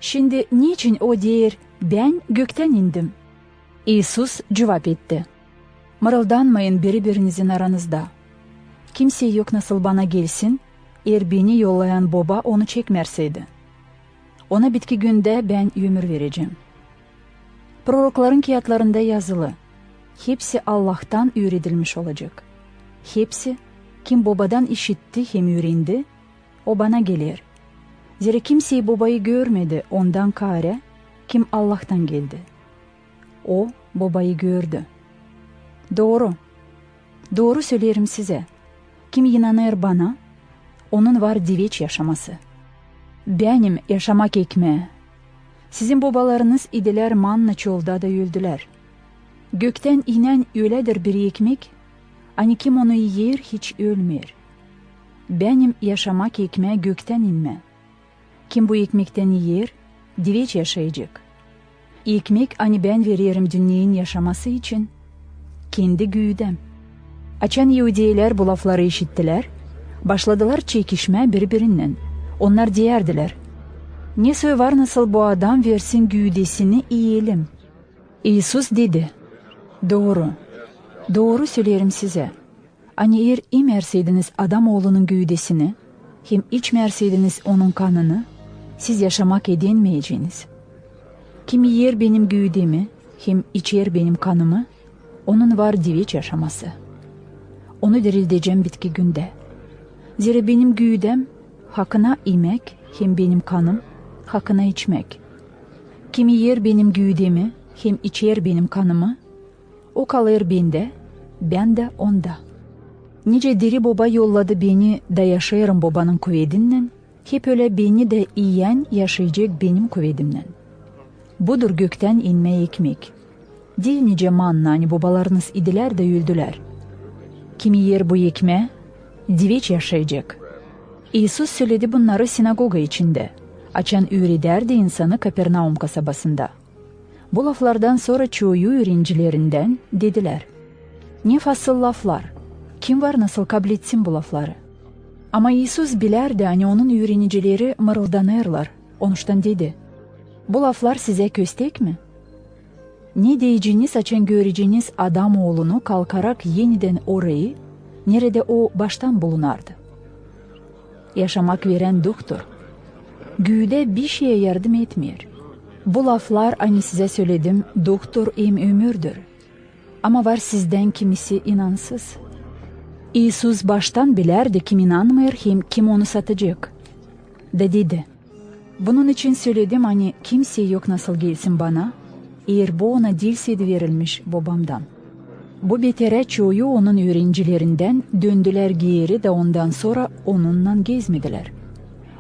Şimdi niçin o diyor, ben gökten indim? İsus cevap etti. Mırıldanmayın birbirinizin aranızda. Kimse yok nasıl bana gelsin, eğer beni yollayan baba onu çekmerseydi. Ona bitki günde ben ömür vereceğim. Prorokların kağıtlarında yazılı. Hepsi Allah'tan öğretilmiş olacak. Hepsi kim babadan işitti hem öğrendi, o bana gelir. Zira kimseyi babayı görmedi ondan kare, kim Allah'tan geldi. O babayı gördü. Doğru. Doğru söylerim size. Kim inanır bana, onun var diveç yaşaması. Benim yaşamak ekmeği. Sizin babalarınız idiler manna çölde da öldüler. Gökten inen öyledir bir ekmek, hani kim onu yer hiç ölmür. Benim yaşamak ekmeği gökten inme. Kim bu ekmekten yer, diveç yaşayacak. Ekmek hani ben veririm dünyanın yaşaması için, kendi güğüdem. Açan Yahudiler bu lafları işittiler, başladılar çekişme birbirinden. Onlar diyerdiler, ne söz var nasıl bu adam versin güğdesini yiyelim. İsus dedi, doğru, doğru söylerim size. Hani eğer imerseydiniz adam oğlunun güğdesini, hem içmerseydiniz onun kanını, siz yaşamak edinmeyeceğiniz. Kim yer benim güğdemi, hem içer benim kanımı, onun var diveç yaşaması. Onu dirilteceğim bitki günde. Zira benim güğdem, hakkına yemek, hem benim kanım, hakkına içmek. Kimi yer benim güğdemi, hem içer benim kanımı, o kalır bende, ben de onda. Nice diri baba yolladı beni da yaşayarım babanın kuvvetinden, hep öyle beni de yiyen yaşayacak benim kuvvetimden. Budur gökten inme ekmek. Değil nice manna hani babalarınız idiler de öldüler. Kimi yer bu ekmeği, diveç yaşayacak. İsus söyledi bunları sinagoga içinde. Açan öğrederdi insanı Kapernaum kasabasında. Bu laflardan sonra çoğu öğrencilerinden dediler, ne fasıl laflar, kim var nasıl kabul etsin bu lafları? Ama İsus bilerdi hani onun öğrencileri mırıldanırlar. Onuştan dedi, bu laflar size köstek mi? Ne diyeceğiniz açan göreceğiniz adam oğlunu kalkarak yeniden orayı, nerede o baştan bulunardı. Yaşamak veren doktor. Güğde bir şeye yardım etmiyor. Bu laflar hani size söyledim, doktor ömürdür. Ama var sizden kimisi inansız. İsus baştan bilerdi kim inanmıyor hem kim onu satacak. da dedi: "Bunun için söyledim, hani kimse yok nasıl gelsin bana, eğer bu ona değilseydi verilmiş babamdan." Bu betere çoğu onun öğrencilerinden döndüler geri de ondan sonra onunla gezmediler.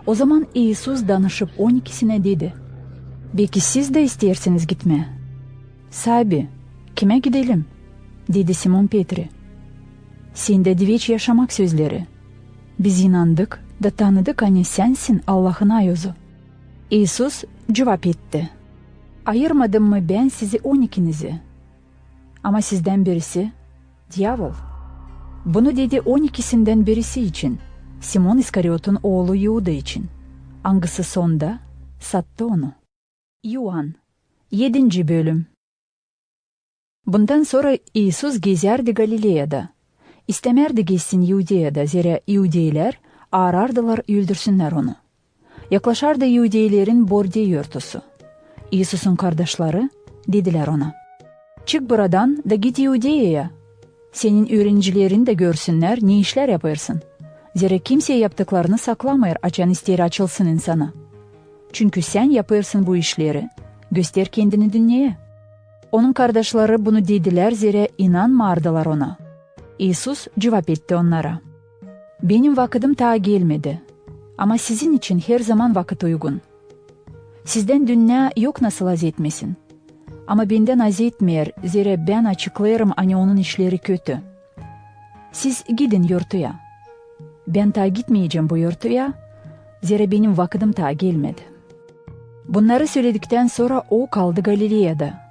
O zaman İsus danışıp 12'sine dedi: "Belki siz de istersiniz gitme." "Sahibi, kime gidelim?" dedi Simon Petri. "Sende veç yaşamak sözleri. Biz inandık da tanıdık, hani sensin Allah'ın ayözü." İsus cevap etti: "Ayırmadım mı ben sizi 12'nizi? Ama sizden birisi diyavol." Bunu dedi 12'sinden birisi için, Simon İskariot'un oğlu Yuda için. Hangisi sonda sattı onu. Yuhan 7. bölüm. Bundan sonra İsus gezerdi Galilea'da. İstemerdi geçsin Yudea'da, zira Yudeyler arardılar öldürsünler onu. Yaklaşardı Yudeylerin Borde yurtusu. İsus'un kardeşleri dediler ona: "Çık buradan da git Yudea'ya. Senin öğrencilerin de görsünler ne işler yaparsın. Zira kimse yaptıklarını saklamayır, açan ister açılsın insana. Çünkü sen yaparsın bu işleri. Göster kendini dünyaya." Onun kardeşleri bunu dediler, zira inanmardılar ona. İsus cevap etti onlara: "Benim vakitim daha gelmedi. Ama sizin için her zaman vakit uygun. Sizden dünya yok nasıl haz etmesin. Ama benden haz etmeyer, zira ben açıklarım hani onun işleri kötü. Siz gidin yurtuya. Ben daha gitmeyeceğim bu yurtuya, zira benim vakitim daha gelmedi." Bunları söyledikten sonra o kaldı Galilea'da.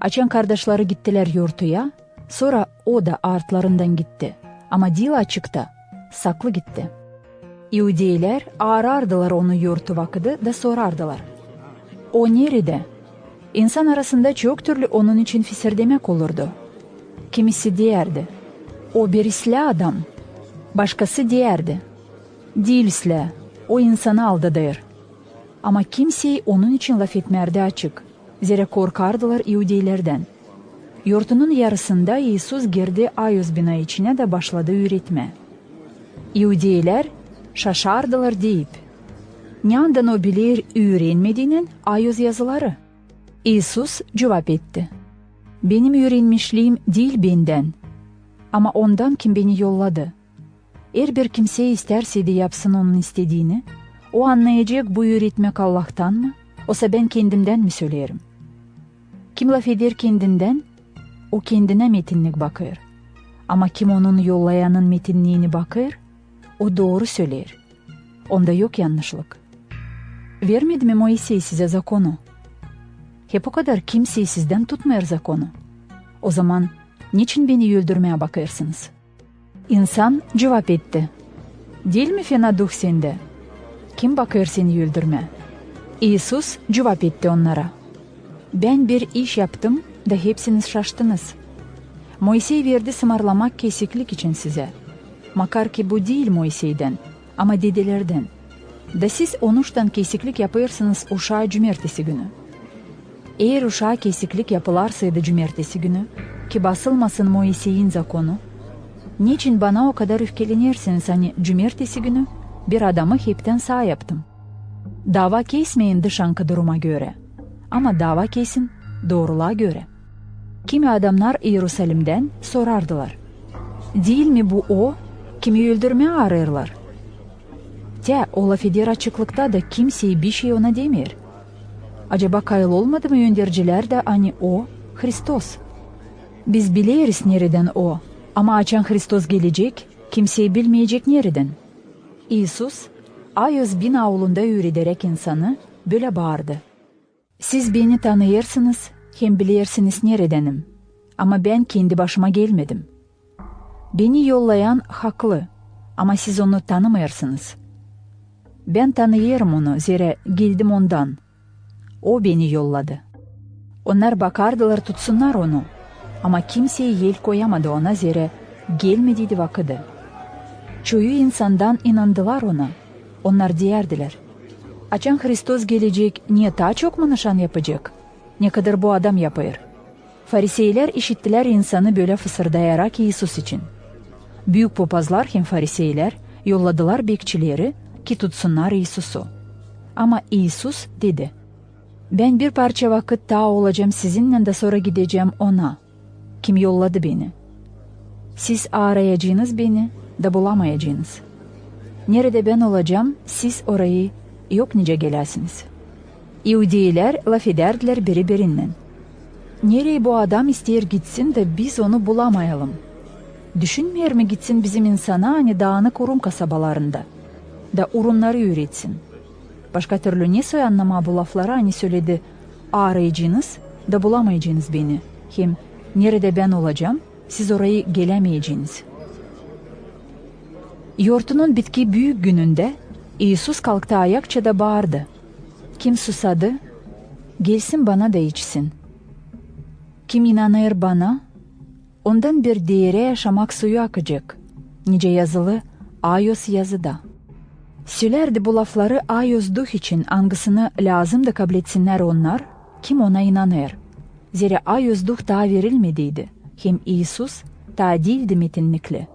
Açan kardeşleri gittiler yurtuya, sonra o da artlarından gitti. Ama dil açıkta, saklı gitti. Yudeyler arardılar onu yurtu vakıdı da sorardılar: "O nerede?" İnsan arasında çok türlü onun için fisir demek olurdu. Kimisi derdi: "O bir isla adam." Başkası derdi: "Değilsle, o insanı aldadır." Ama kimseyi onun için laf etmerdi açık. Zira korkardılar Yudeylerden. Yurtunun yarısında İsus girdi ayız bina içine de başladı öğretme. Yudeyler şaşardılar deyip: "Nereden o bilir öğrenmediğinin ayız yazıları?" İsus cevap etti: "Benim öğrenmişliğim değil benden, ama ondan kim beni yolladı. Eğer bir kimseye isterse de yapsın onun istediğini, o anlayacak bu öğretmek Allah'tan mı, oysa ben kendimden mi söylerim? Kim laf eder kendinden, o kendine metinlik bakır. Ama kim onun yollayanın metinliğini bakır, o doğru söyler. Onda yok yanlışlık. Vermedi mi Moisey size zakonu? Hep o kadar kimseyi sizden tutmayır zakonu. O zaman niçin beni öldürmeye bakırsınız?" İnsan cevap etti: "Değil mi fena duh sende? Kim bakır seni öldürme?" İsus cevap etti onlara: "Ben bir iş yaptım da hepsiniz şaştınız. Moisey verdi sımarlamak kesiklik için size. Makar ki bu değil Moisey'den, ama dedelerden. Da siz onuştan kesiklik yapırsınız uşağı cumartesi günü. Eğer uşağı kesiklik yapılarsaydı cumartesi günü, ki basılmasın Moisey'in zakonu, niçin bana o kadar öfkelenirsiniz hani cumartesi günü bir adamı hepten sağ yaptım? Dava kesmeyin dışankı duruma göre, ama dava kesin doğruluğa göre." Kimi adamlar Yerusalim'den sorardılar: "Değil mi bu o, kimi öldürmeye ararlar?" O laf eder açıklıkta da kimseyi bir şey ona demir. Acaba kayıl olmadı mı önderciler de hani o Hristos? Biz biliriz nereden o, ama açan Hristos gelecek, kimseyi bilmeyecek nereden. İsus ayız bin avlunda öğrederek insanı böyle bağırdı: "Siz beni tanıyırsınız, hem bilirsiniz neredenim. Ama ben kendi başıma gelmedim. Beni yollayan haklı, ama siz onu tanımıyorsunuz. Ben tanıyorum onu, zira geldim ondan. O beni yolladı." Onlar bakardılar tutsunlar onu, ama kimseye yel koyamadı ona, zira gelmediydi vakıdı. Çoğu insandan inandılar ona. Onlar diyerdiler: "Açan Hristos gelecek, niye daha çok mu nişan yapacak? Ne kadar bu adam yapıyor?" Fariseyler işittiler insanı böyle fısırdayarak İsus için. Büyük papazlar hem fariseyler yolladılar bekçileri ki tutsunlar İsus'u. Ama İsus dedi, ben bir parça vakit daha olacağım sizinle de sonra gideceğim ona. Kim yolladı beni? Siz arayacağınız beni de bulamayacaksınız. Nerede ben olacağım, siz orayı yok nice gelesiniz. İhudiler laf ederdiler birbirinden. Nereye bu adam ister gitsin de biz onu bulamayalım? Düşünmüyor mu gitsin bizim insana hani dağınık Urum kasabalarında? Da urunları üretsin. Başka türlü ne anlama bu lafları hani söyledi, arayacağınız da bulamayacaksınız beni. Hem nerede ben olacağım, siz orayı gelemeyeceksiniz. Yortunun bitki büyük gününde İsus kalktı ayakça da bağırdı. Kim susadı, gelsin bana da içsin. Kim inanır bana, ondan bir değere yaşamak suyu akacak. Nice yazılı Ayos yazıda. Söylerdi bu lafları Ayos duh için hangisini lazım da kabul etsinler onlar, kim ona inanır. Zira Ayos duh daha verilmediydi. Hem İsus daha değildi metinlikli.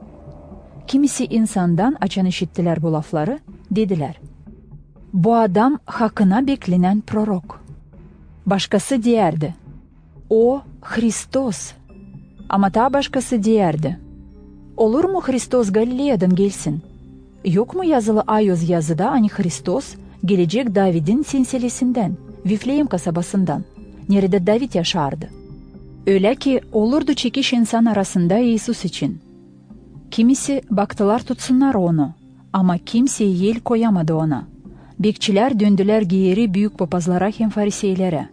Kimisi insandan açan işittiler bu lafları, dediler. Bu adam hakkına beklenen prorok. Başkası diyerdi. O Hristos. Ama ta başkası diyerdi. Olur mu Hristos Galilea'dan gelsin? Yok mu yazılı Ayos yazıda hani Hristos gelecek David'in silsilesinden, Viflehem kasabasından, nerede David yaşardı. Öyle ki olurdu çekiş insan arasında İsus için. Kimisi baktılar tutsunlar onu, ama kimse yel koyamadı ona. Bekçiler döndüler geri büyük papazlara hem fariseylere.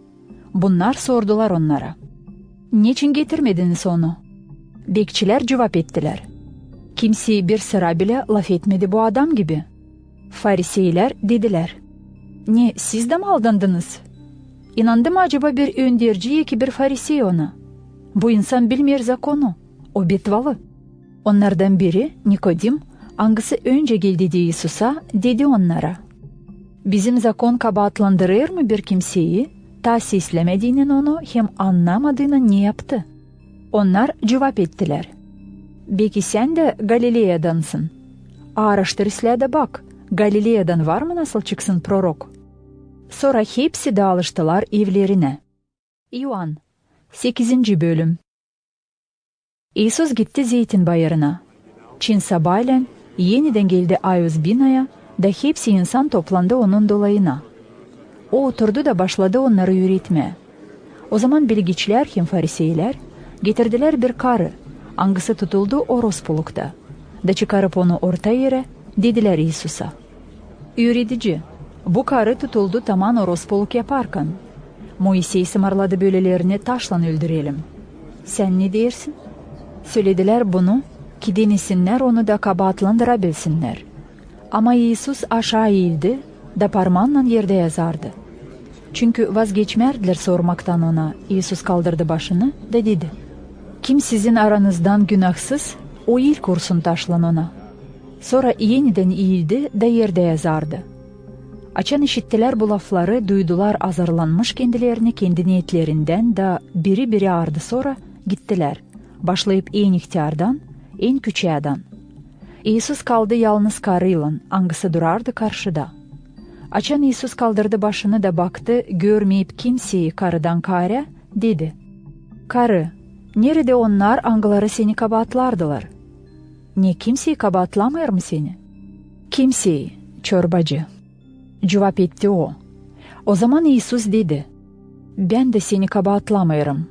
Bunlar sordular onlara. Niçin getirmediniz onu? Bekçiler cevap ettiler. Kimse bir sıra bile laf etmedi bu adam gibi. Fariseyler dediler. Ne, siz de mi aldandınız? İnandı mı acaba bir önderciye ki bir farisey ona? Bu insan bilmiyor zakonu. O betvalı. Onlardan biri Nikodim, hangisi önce geldi diye İsus'a, dedi onlara. Bizim zakon kabahatlandırır mı bir kimseyi? Ta seslemediğinin onu hem anlamadığını ne yaptı? Onlar cevap ettiler. Belki sen de Galilea'dansın. Araştır de bak, Galilea'dan var mı nasıl çıksın prorok? Sonra hepsi dağılıştılar evlerine. İoan 8. bölüm. İsus gitti Zeytin Bayırı'na. Çin sabahleyin yeniden geldi Ayos binaya da hepsi insan toplandı onun dolayına. O oturdu da başladı onları öğretmeye. O zaman bilgiçler hem fariseyler getirdiler bir karı, hangisi tutuldu orospulukta. Da çıkarıp onu orta yere dediler İsus'a. Öğretici, bu karı tutuldu tamam orospuluk yaparken. Moisey sımarladı böylelerini taşla öldürelim. Sen ne dersin? Söylediler bunu ki denesinler onu da kabahatlandırabilsinler. Ama İsus aşağı eğildi da parmağınla yerde yazardı. Çünkü vazgeçmerdiler sormaktan ona. İsus kaldırdı başını da dedi. Kim sizin aranızdan günahsız, o ilk vursun taşla ona. Sonra yeniden eğildi da yerde yazardı. Açan işittiler bu lafları, duydular azarlanmış kendilerini kendi niyetlerinden da biri ardı sonra gittiler. Başlayıp en ihtiyardan, en küçüğeden. İsus kaldı yalnız karıyla, hangisi durardı karşıda. Açan İsus kaldırdı başını da baktı, görmeyip kimseyi karıdan kare, dedi. Karı, nerede onlar hangıları seni kabahatlardılar? Ne kimseyi kabahatlamıyor mu seni? Kimseyi, çorbacı. Cevap etti o. O zaman İsus dedi. Ben de seni kabahatlamıyorum.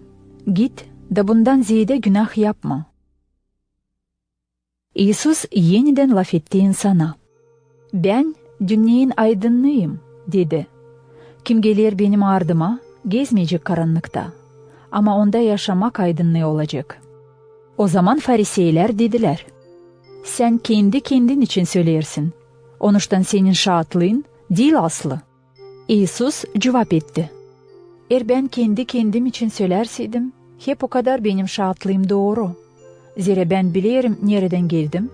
Git da bundan ziyade günah yapma. İsus yeniden laf etti insana. Ben dünyanın aydınlığıyım, dedi. Kim gelir benim ardıma, gezmeyecek karanlıkta. Ama onda yaşamak aydınlığı olacak. O zaman fariseyler dediler. Sen kendi kendin için söylersin. Onuştan senin şahatlığın değil aslı. İsus cevap etti. Eğer ben kendi kendim için söylerseydim, hep o kadar benim şahatlığım doğru. Zira ben bilirim nereden geldim,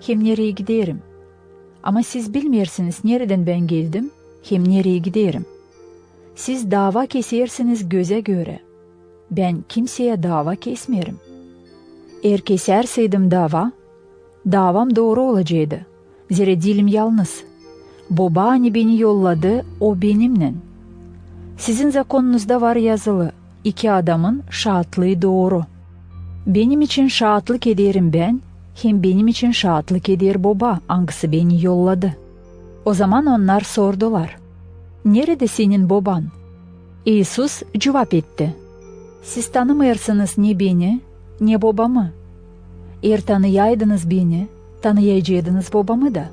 hem nereye giderim. Ama siz bilmiyorsunuz nereden ben geldim, hem nereye giderim. Siz dava kesersiniz göze göre. Ben kimseye dava kesmiyorum. Eğer keserseydim davam doğru olacaktı. Zira dilim yalnız. Baba hani beni yolladı, o benimle. Sizin zakonunuzda var yazılı, 2 adamın şahitliği doğru. Benim için şahitlik ederim ben, hem benim için şahitlik eder baba, hangisi beni yolladı. O zaman onlar sordular, nerede senin baban? İsus cevap etti, siz tanımıyorsunuz ne beni, ne babamı. Eğer tanıyaydınız beni, tanıyacaktınız babamı da.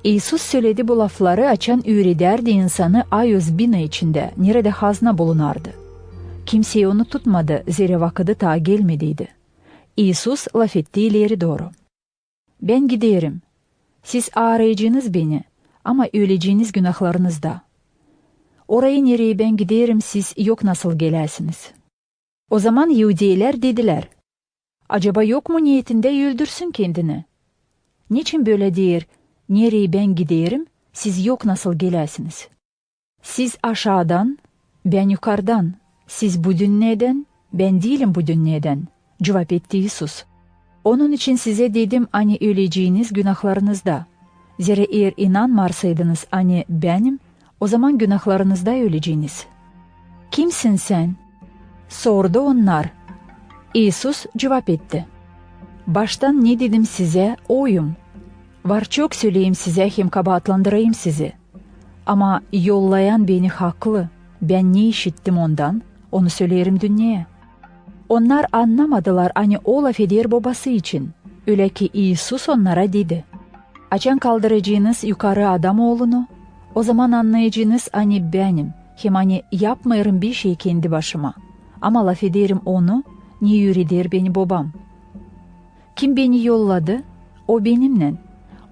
İsus söyledi bu lafları açan ürederdi insanı ayöz bina içinde, nerede hazna bulunardı. Kimseyi onu tutmadı, zira vakıdı ta gelmediydi. İsus laf etti ileri doğru. Ben giderim. Siz arayacağınız beni ama öleceğiniz günahlarınızda. Oraya nereye ben giderim siz yok nasıl gelesiniz? O zaman Yahudiler dediler, acaba yok mu niyetinde öldürsün kendini? Niçin böyle der, nereye ben giderim siz yok nasıl gelesiniz? Siz aşağıdan, ben yukarıdan, siz bu dünyadan, ben değilim bu dünyadan. Cevap etti İsus. Onun için size dedim hani öleceğiniz günahlarınızda. Zira eğer inanmarsaydınız hani benim, o zaman günahlarınızda öleceğiniz. Kimsin sen? Sordu onlar. İsus cevap etti. Baştan ne dedim size? Oyum. Var çok söyleyeyim size hem kabahatlandırayım sizi. Ama yollayan beni haklı. Ben ne işittim ondan, onu söylerim dünyaya. Onlar anlamadılar hani o laf eder babası için. Öyle ki İsus onlara dedi. Açan kaldıracağınız yukarı adam oğlunu, o zaman anlayacağınız hani benim, hem hani yapmayırım bir şey kendi başıma. Ama laf ederim onu, ne yürüder beni babam. Kim beni yolladı? O benimle.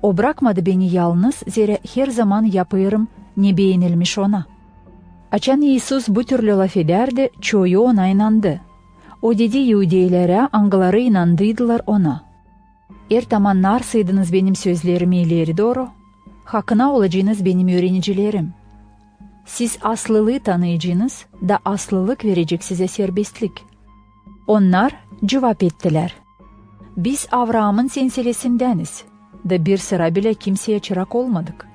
O bırakmadı beni yalnız, zira her zaman yapıyorum ne beğenilmiş ona. Açan İsus bu türlü laf ederdi, çoğu ona inandı. O dedi Yahudilere, angaları inandıydılar ona. Eğer tamamlarsaydınız benim sözlerimi ileri doğru, hakkına olacağınız benim öğrenicilerim. Siz aslılığı tanıyacağınız da aslılık verecek size serbestlik. Onlar cevap ettiler. Biz Avraam'ın silsilesindeniz da bir sıra bile kimseye çırak olmadık.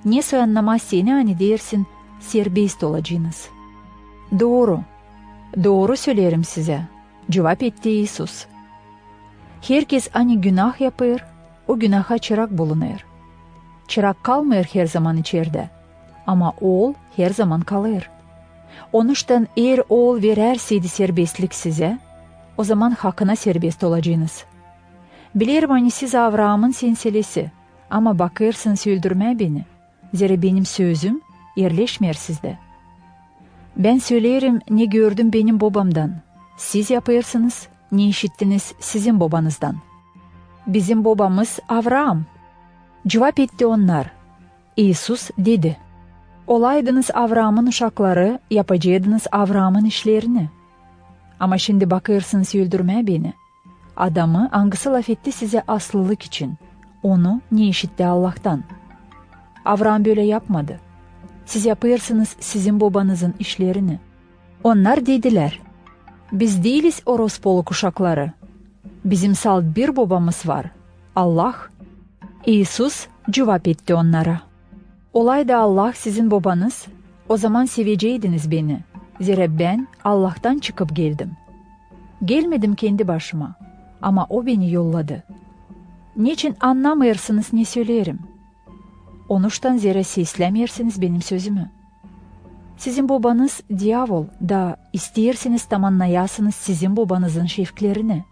Ne soyanlamaz seni hani dersin serbest olacağınız. Doğru, doğru söylerim size. Cevap etti İsus. Herkes hani günah yapır, o günaha çırak bulunur. Çırak kalmıyor her zaman içeride. Ama oğul her zaman kalır. Onuştan eğer oğul vererseydi serbestlik size, o zaman hakkına serbest olacaksınız. Bilirim hani siz Avraam'ın silsilesi, ama bakırsınız öldürme beni. Zira benim sözüm yerleşmiyor sizde. Ben söylerim ne gördüm benim babamdan. Siz yapırsınız, ne işittiniz sizin babanızdan. Bizim babamız Avraam. Cevap etti onlar. İsus dedi. Olaydınız Avraam'ın uşakları, yapacaktınız Avraam'ın işlerini. Ama şimdi bakırsınız öldürmeye beni. Adamı hangisi laf etti size aslılık için? Onu ne işitti Allah'tan? Avraam böyle yapmadı. Siz yapırsınız sizin babanızın işlerini. Onlar dediler. Biz değiliz orospoluk uşakları. Bizim salt bir babamız var. Allah. İsus cevap etti onlara. Olaydı Allah sizin babanız, o zaman seveceydiniz beni. Zira ben Allah'tan çıkıp geldim. Gelmedim kendi başıma ama o beni yolladı. Niçin anlamıyorsunuz ne söylerim? Onuştan zira seslemiyorsunuz benim sözümü. Sizin babanız diyavol da isterseniz tamamlayasınız sizin babanızın şefklerini.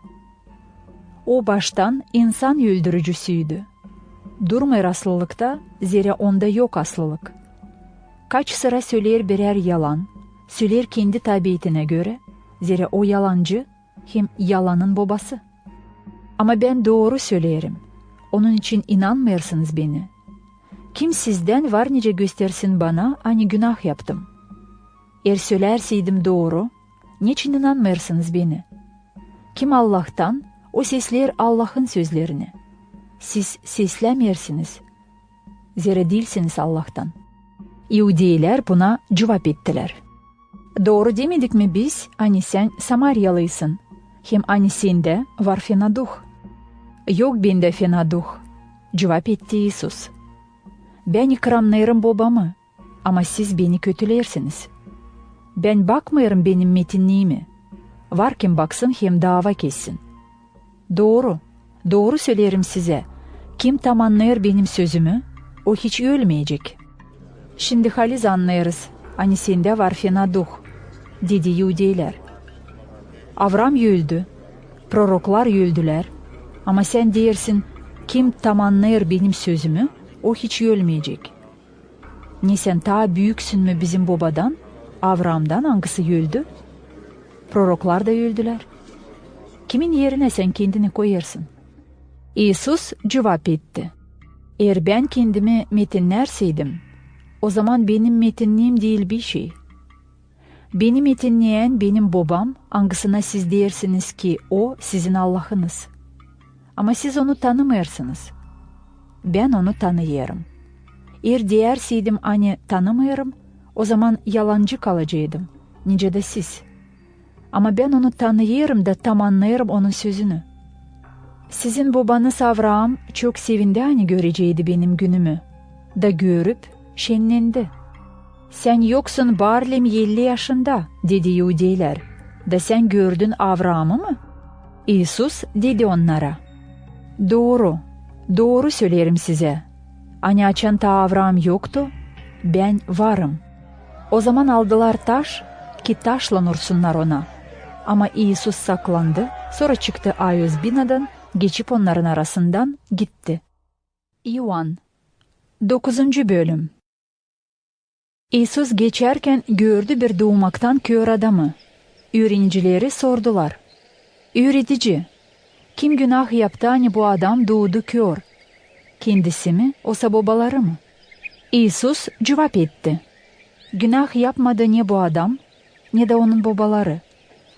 O baştan insan öldürücüsüydü. Durmuyor aslılıkta, zira onda yok aslılık. Kaç sıra söyler birer yalan, söyler kendi tabiatine göre, zira o yalancı hem yalanın babası. Ama ben doğru söylerim, onun için inanmıyorsunuz beni. Kim sizden var nice göstersin bana, hani günah yaptım. Eğer söylerseydim doğru, niçin inanmıyorsunuz beni? Kim Allah'tan, o sesler Allah'ın sözlerini. Siz seslemiyorsunuz. Zira değilsiniz Allah'tan. Yahudiler buna cevap ettiler. Doğru demedik mi biz, hani sen Samaryalısın, hem hani sende var fena duh. Yok bende fena duh, cevap etti İsus. Ben ikramlayırım babamı ama siz beni kötülersiniz. Ben bakmayırım benim metinliğimi. Var kim baksın hem dava kessin. Doğru söylerim size. Kim tam anlayır benim sözümü, o hiç ölmeyecek. Şimdi haliz anlayırız. Hani sende var fena duh, dedi Yudiler. Avram öldü, proroklar öldüler. Ama sen dersin, kim tam anlayır benim sözümü, o hiç ölmeyecek. Ne sen ta büyüksün mü bizim babadan, Avram'dan hangisi öldü? Proroklar da öldüler. Kimin yerine sen kendini koyarsın? İsus cevap etti. Eğer ben kendimi metinlerseydim, o zaman benim metinliğim değil bir şey. Beni metinleyen benim babam, hangisine siz dersiniz ki o sizin Allah'ınız. Ama siz onu tanımıyorsunuz. Ben onu tanıyorum. Eğer derseydim hani tanımıyorum, o zaman yalancı kalacaktım. Nice de siz. Ama ben onu tanıyorum da tam anlıyorum onun sözünü. Sizin babanız Avram çok sevindi hani göreceğiydi benim günümü. Da görüp şenlendi. Sen yoksun Barlem 50 yaşında, dedi Yudiler. Da sen gördün Avram'ı mı? İsus dedi onlara. Doğru söylerim size. Hani açan ta Avram yoktu, ben varım. O zaman aldılar taş, ki taşla vursunlar ona. Ama İsus saklandı, sonra çıktı ayöz binadan, geçip onların arasından gitti. İvan 9. bölüm. İsus geçerken gördü bir doğmaktan kör adamı. Öğrencileri sordular. Öğretici, kim günah yaptı hani bu adam doğdu kör? Kendisi mi, oysa babaları mı? İsus cevap etti. Günah yapmadı ne bu adam, ne de onun babaları.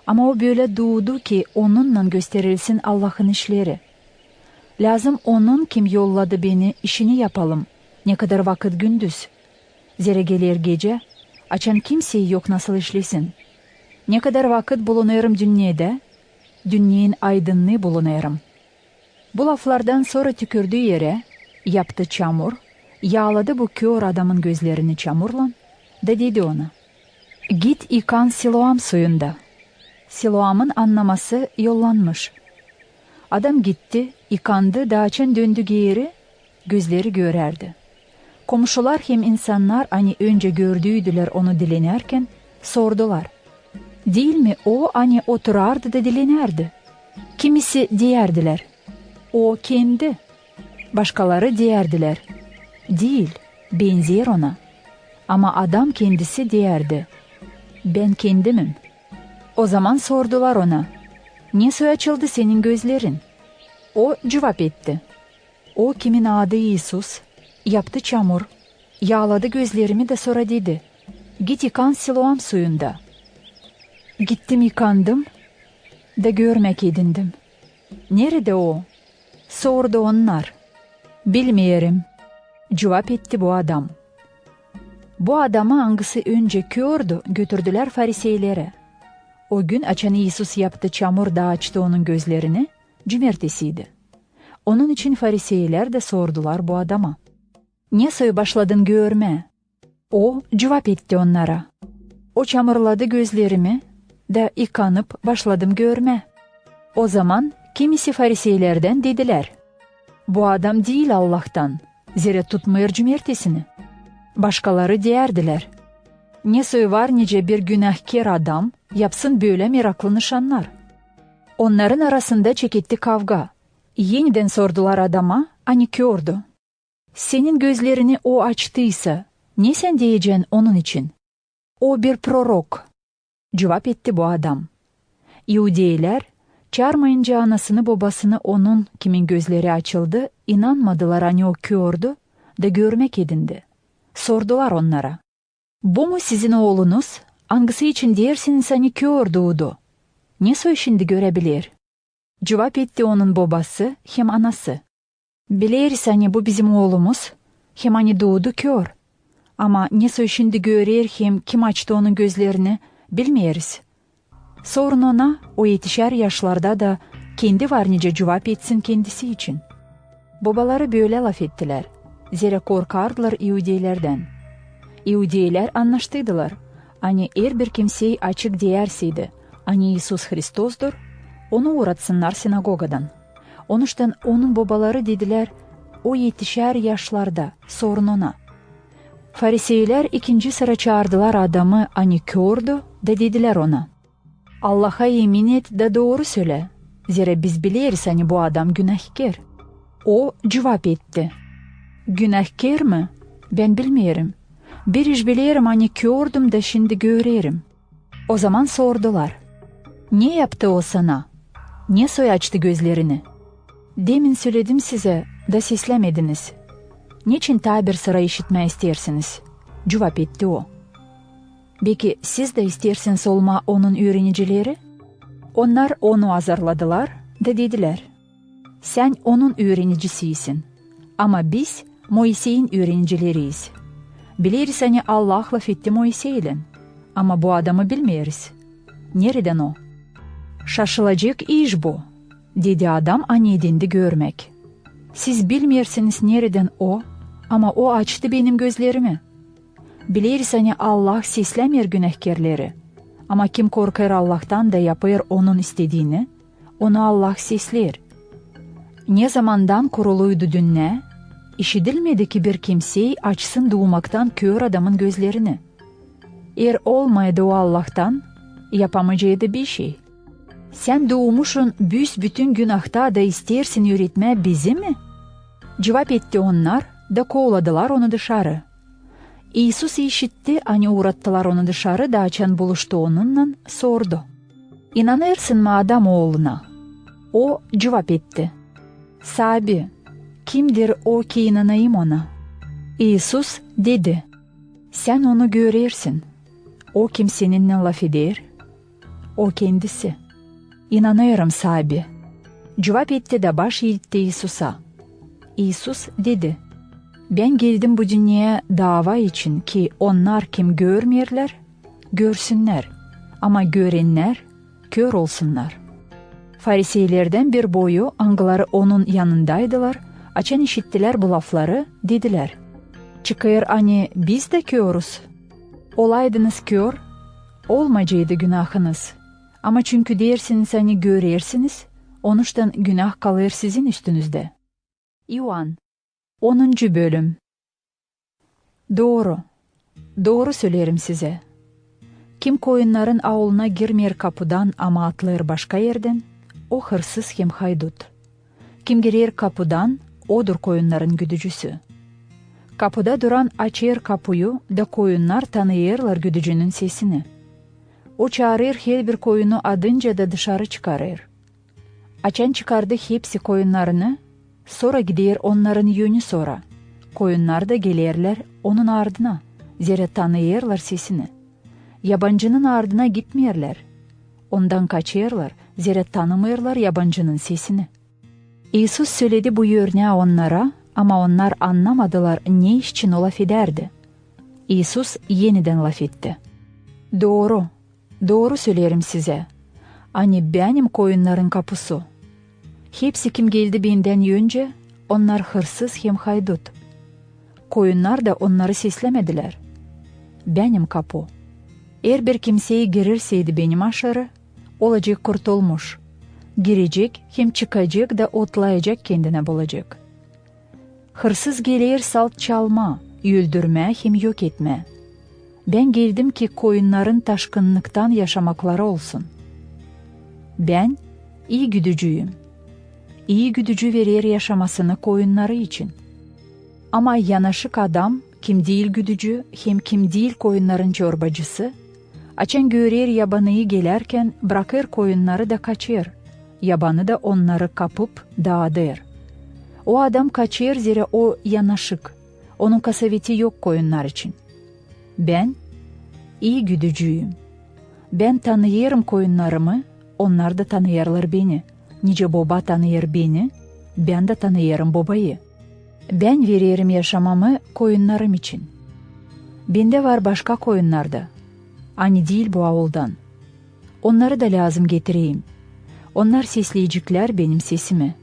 Ama o böyle doğdu ki onunla gösterilsin Allah'ın işleri. Lazım onun kim yolladı beni işini yapalım. Ne kadar vakit gündüz. Zira gelir gece, açan kimseyi yok nasıl işlesin. Ne kadar vakit bulunuyorum dünyada, dünyanın aydınlığı bulunuyorum. Bu laflardan sonra tükürdüğü yere, yaptı çamur, yağladı bu kör adamın gözlerini çamurla, da dedi ona, git yıkan Siloam suyunda. Siloam'ın anlaması yollanmış. Adam gitti, yıkandı, dağçın döndü geri, gözleri görerdi. Komşular hem insanlar hani önce gördüydüler onu dilenerken sordular. Değil mi o hani oturardı da dilenerdi? Kimisi diyerdiler. O kendi. Başkaları diyerdiler. Değil, benzer ona. Ama adam kendisi diyerdi. Ben kendimim. O zaman sordular ona. Niye açıldı senin gözlerin? O cevap etti. O kimin adı İsus, yaptı çamur, yağladı gözlerimi de sonra dedi. Git yıkan Siloam suyunda. Gittim yıkandım da görmek edindim. Nerede o? Sordu onlar. Bilmiyorum. Cevap etti bu adam. Bu adamı hangisi önce kördü götürdüler Fariseylere. O gün açan İsus yaptı çamur da açtı onun gözlerini, cumartesiydi. Onun için Fariseyler de sordular bu adama. Niye başladın görme? O cevap etti onlara. O çamurladı gözlerimi da yıkanıp başladım görme. O zaman kimisi Fariseylerden dediler. Bu adam değil Allah'tan, zira tutmuyor cumartesini. Başkaları diyerdiler. Ne var nice bir günahkar adam yapsın böyle meraklı nişanlar. Onların arasında çekildi kavga. Yeniden sordular adama, hani kördü. Senin gözlerini o açtıysa, ne sen diyeceksin onun için? O bir prorok. Cevap etti bu adam. Yudiler, çağırmayınca anasını babasını onun kimin gözleri açıldı, inanmadılar hani o kördü da görmek edindi. Sordular onlara. Bu mu sizin oğlunuz? Hangisi için dersiniz hani kör doğdu? Ne şimdi görebilir? Cevap etti onun babası hem anası. Biliriz hani bu bizim oğlumuz, hem hani doğdu kör. Ama ne şimdi görür hem kim açtı onun gözlerini bilmeyiz. Sorun ona o yetişer yaşlarda da kendi var nice cevap etsin kendisi için. Babaları böyle laf ettiler. Zere korkardılar İudeylerden. İudeyler anlaştıydılar. Hani eğer bir kimseyi açık diyerseydi, hani İsus Hristos'dur, onu uğratsınlar sinagogadan. Onuştan onun babaları dediler, o 70'er yaşlarda, sorun ona. Fariseyler ikinci sıra çağırdılar adamı, hani kördü, de dediler ona, Allah'a yemin et de doğru söyle. Zira biz biliriz hani bu adam günahkar. O cevap etti. Günahkar mı? Ben bilmiyorum. Bir iş bilirim hani gördüm de şimdi görerim. O zaman sordular. Ne yaptı o sana? Niye soy açtı gözlerini? Demin söyledim size da seslemediniz. Niçin tabir sıra işitme istersiniz? Cevap etti o. Peki siz de istersiniz olma onun öğrenicileri? Onlar onu azarladılar da dediler. Sen onun öğrenicisisin. Ama biz Moisey'in öğrencileriyiz. Biliriz hani Allah laf etti Moisey'le. Ama bu adamı bilmiyoruz. Nereden o? Şaşılacak iş bu, dedi adam aniden görmek. Siz bilmiyorsunuz nereden o, ama o açtı benim gözlerimi. Biliriz hani Allah seslemiyor günahkarları. Ama kim korkar Allah'tan da yapar onun istediğini, onu Allah sesler. Ne zamandan kuruluydu dünya, işidilmedi ki bir kimseyi açsın doğmaktan kör adamın gözlerini. Eğer olmaydı o Allah'tan, yapamayacağı bir şey. Sen doğmuşsun bütün günahta da istersin öğretme bizi mi? Cevap etti onlar da kovladılar onu dışarı. İsus işitti, hani uğrattılar onu dışarı da açan buluştu onunla sordu. İnanırsın mı adam oğluna? O cevap etti. Sabi, kimdir o ki inanayım ona? İsus dedi. Sen onu görürsün. O kim seninle laf eder? O kendisi. İnanıyorum sahibi. Cevap etti de baş eğitti İsus'a. İsus dedi. Ben geldim bu dünyaya dava için ki onlar kim görmüyorlar, görsünler. Ama görenler kör olsunlar. Fariseylerden bir boyu angıları onun yanındaydılar. Açan işittiler bu lafları, dediler. Çıkıyor hani biz de körüz. Olaydınız kör, olmayacaktı günahınız. Ama çünkü dersiniz hani görürsünüz, onuştan günah kalır sizin üstünüzde. İvan 10. bölüm. Doğru söylerim size. Kim koyunların avluna girmer kapıdan ama atlar başka yerden, o hırsız hem haydut. Kim girer kapıdan, odur koyunların güdücüsü. Kapıda duran açır kapıyı da koyunlar tanıyırlar güdücünün sesini. O çağırır her bir koyunu adınca da dışarı çıkarır. Açan çıkardı hepsi koyunlarını, sonra gider onların yönü sonra. Koyunlar da gelirler onun ardına, zira tanıyırlar sesini. Yabancının ardına gitmeyerler. Ondan kaçırlar, zira tanımırlar yabancının sesini. İsus söyledi bu örneği onlara, ama onlar anlamadılar ne için o laf ederdi. İsus yeniden laf etti. Doğru söylerim size. Hani benim koyunların kapısı. Hepsi kim geldi benden önce, onlar hırsız hem haydut. Koyunlar da onları seslemediler. Benim kapı. Eğer bir kimseyi girirseydi benim aşırı, olacak kurtulmuş. Girecek hem çıkacak da otlayacak kendine bulacak. Hırsız gelir salt çalma, öldürme hem yok etme. Ben geldim ki koyunların taşkınlıktan yaşamakları olsun. Ben iyi güdücüyüm. İyi güdücü verir yaşamasını koyunları için. Ama yanaşık adam kim değil güdücü hem kim değil koyunların çorbacısı, açan görür yabanıyı gelerken bırakır koyunları da kaçır. Yabanı da onları kapıp dağıdır. O adam kaçır zira o yanaşık. Onun kasaveti yok koyunlar için. Ben iyi güdücüyüm. Ben tanıyırım koyunlarımı, onlar da tanıyırlar beni. Nice baba tanıyır beni, ben de tanıyırım babayı. Ben veririm yaşamamı koyunlarım için. Bende var başka koyunlarda. Hani değil bu avuldan. Onları da lazım getireyim. Onlar sesleyecekler benim sesimi.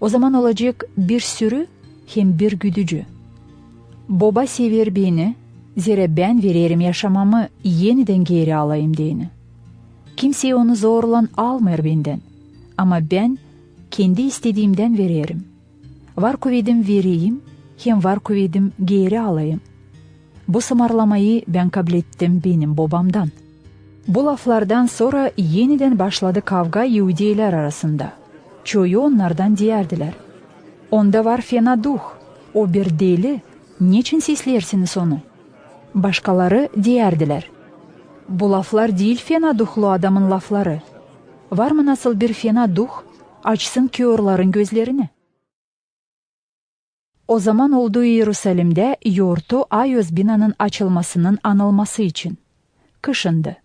O zaman olacak bir sürü hem bir güdücü. Baba sever beni, zira ben veririm yaşamamı yeniden geri alayım deyini. Kimse onu zorlan almır benden. Ama ben kendi istediğimden veririm. Var kuvvetim vereyim, hem var kuvvetim geri alayım. Bu sımarlamayı ben kabul ettim benim babamdan. Bu laflardan sonra yeniden başladı kavga Yahudiler arasında. Çoğu onlardan diyerdiler: "Onda var fena duh, o bir deli, niçin seslersiniz onu?" Başkaları diyerdiler: "Bu laflar değil fena duhlu adamın lafları. Var mı nasıl bir fena duh, açsın körlerin gözlerini?" O zaman oldu Yerusalim'de yortu Ayos binanın açılmasının anılması için. Kışındı.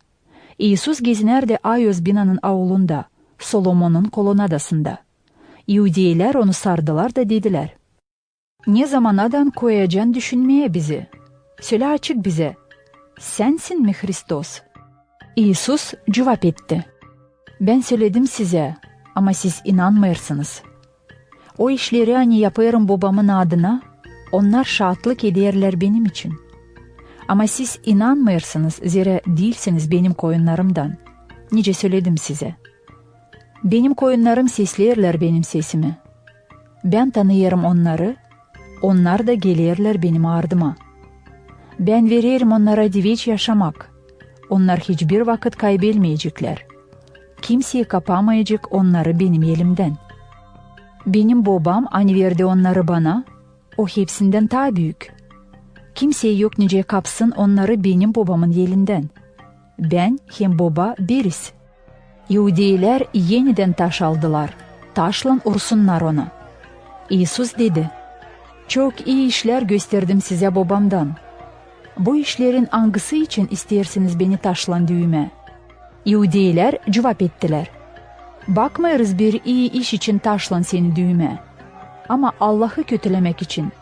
İsus gezinerdi Ayos binanın avlunda, Solomon'un kolonadasında. Yahudiler onu sardılar da dediler: "Ne zamanadan koyacaksın düşünmeye bizi? Söyle açık bize, sensin mi Hristos?" İsus cevap etti: "Ben söyledim size ama siz inanmıyorsunuz. O işleri hani yaparım babamın adına, onlar şahitlik ederler benim için. Ama siz inanmıyorsunuz, zira değilsiniz benim koyunlarımdan. Nice söyledim size. Benim koyunlarım seslerler benim sesimi. Ben tanıyorum onları, onlar da gelirler benim ardıma. Ben veririm onlara diveç yaşamak. Onlar hiçbir vakit kaybetmeyecekler. Kimseye kapamayacak onları benim elimden. Benim babam hani verdi onları bana, o hepsinden daha büyük. Kimseye yok nice kapsın onları benim babamın elinden. Ben hem baba biriz." Yahudiler yeniden taş aldılar. Taşla vursunlar ona. İsus dedi: "Çok iyi işler gösterdim size babamdan. Bu işlerin hangisi için istersiniz beni taşla düğme?" Yahudiler cevap ettiler: "Bakmıyoruz bir iyi iş için taşlan seni düğme. Ama Allah'ı kötülemek için.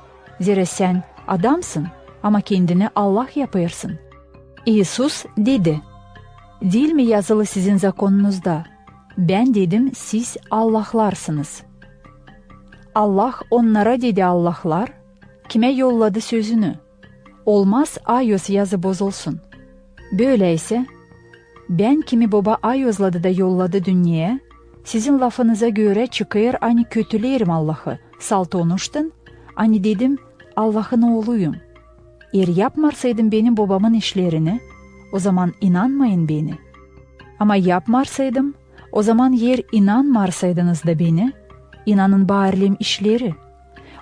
Zira sen adamsın ama kendini Allah yapıyorsun." İsus dedi: "Değil mi yazılı sizin zakonunuzda? Ben dedim siz Allah'larsınız." Allah onlara dedi Allah'lar, kime yolladı sözünü? Olmaz Ayos yazı bozulsun. Böyleyse ben kimi baba Ayos'ladı da yolladı dünyaya, sizin lafınıza göre çıkıyor hani kötülerim Allah'ı, saltonuştun, hani dedim Allah'ın oğluyum. Eğer yapmarsaydım benim babamın işlerini, o zaman inanmayın beni. Ama yapmarsaydım, o zaman yer inanmarsaydınız da beni, inanın bağırlım işleri.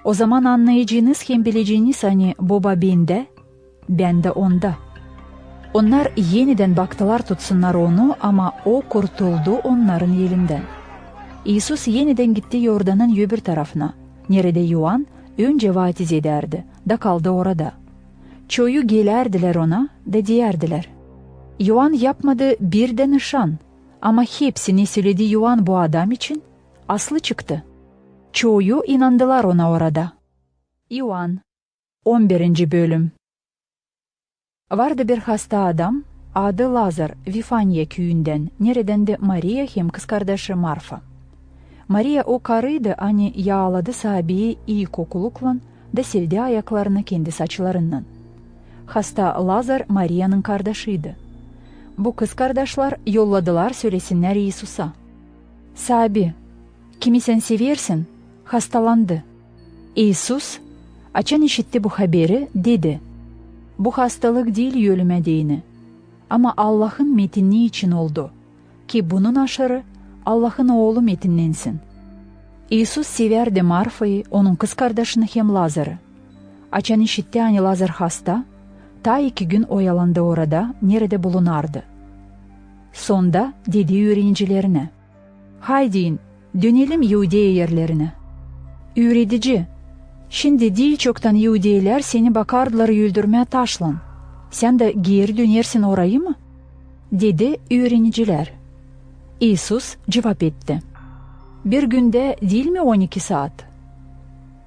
O zaman anlayacağınız hem bileceğiniz hani baba bende, ben de onda. Onlar yeniden baktılar tutsunlar onu ama o kurtuldu onların elinden. İsus yeniden gitti Yordan'ın öbür tarafına. Nerede Yuhan önce vaiz ederdi da kaldı orada. Çoğu gelerdiler ona da diyerdiler: "Yuhan yapmadı bir de nişan ama hepsini söyledi Yuhan bu adam için, aslı çıktı." Çoğu inandılar ona orada. Yuhan 11. bölüm. Vardı bir hasta adam, adı Lazar, Vifanya köyünden, nereden de Maria hem kız kardeşi Marfa. Maria o karıydı hani yağladı sahibi iyi kokulukla da sevdi ayaklarını kendi saçlarından. Hasta Lazar Maria'nın kardeşiydi. Bu kız kardeşler yolladılar söylesinler İsus'a: "Sahibi, kimi sen seversin, hastalandı." İsus, açan işitti bu haberi, dedi: "Bu hastalık değil ölüme değini. Ama Allah'ın metinliği için oldu. Ki bunun aşırı Allah'ın oğlu metinlensin." İsus severdi Marfa'yı, onun kız kardeşini hem Lazar'ı. Açan işitti hani Lazar hasta, ta 2 gün oyalandı orada, nerede bulunardı. Sonda dedi öğrencilerine: "Haydi dönelim Yahudiye yerlerine." "Öğretici, şimdi değil çoktan Yahudiler seni bakardılar öldürmeye taşlan. Sen de geri dönersin orayı mı?" dedi öğreniciler. İsus cevap etti: "Bir günde değil mi 12 saat?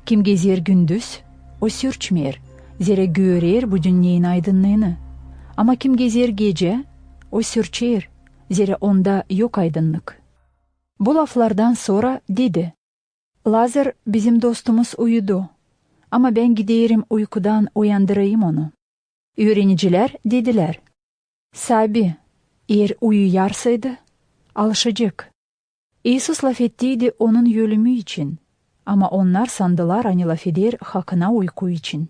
Kim gezer gündüz, o sürçmer, zira görer bu dünyanın aydınlığını. Ama kim gezer gece, o sürçer, zira onda yok aydınlık." Bu laflardan sonra dedi: "Lazar bizim dostumuz uyudu. Ama ben giderim uykudan uyandırayım onu. Öğreniciler dediler, Sabi, eğer uyuyarsaydı, alışacak. İsus laf ettiydi onun ölümü için. Ama onlar sandılar hani laf eder hakkına uyku için.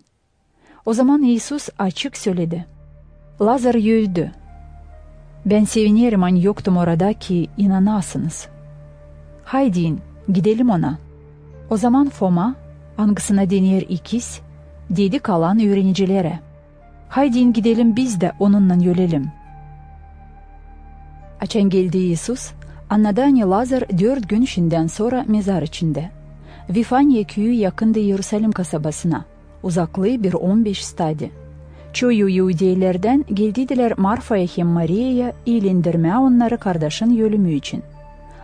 O zaman İsus açık söyledi. Lazar öldü. Ben sevinirim hani yoktum orada ki inanasınız. Haydi gidelim ona. O zaman Foma, hangisine denir ikiz, dedi kalan öğrenicilere. Haydi gidelim biz de onunla ölelim. Açan geldi İsus, anladı hani Lazar 4 gün işinden sonra mezar içinde. Vifanya köyü yakındı Yerusalim kasabasına. Uzaklığı bir 15 stadi. Çoğu Yahudilerden geldiler Marfa'ya hem Maria'ya iyilendirmeye onları kardeşin ölümü için.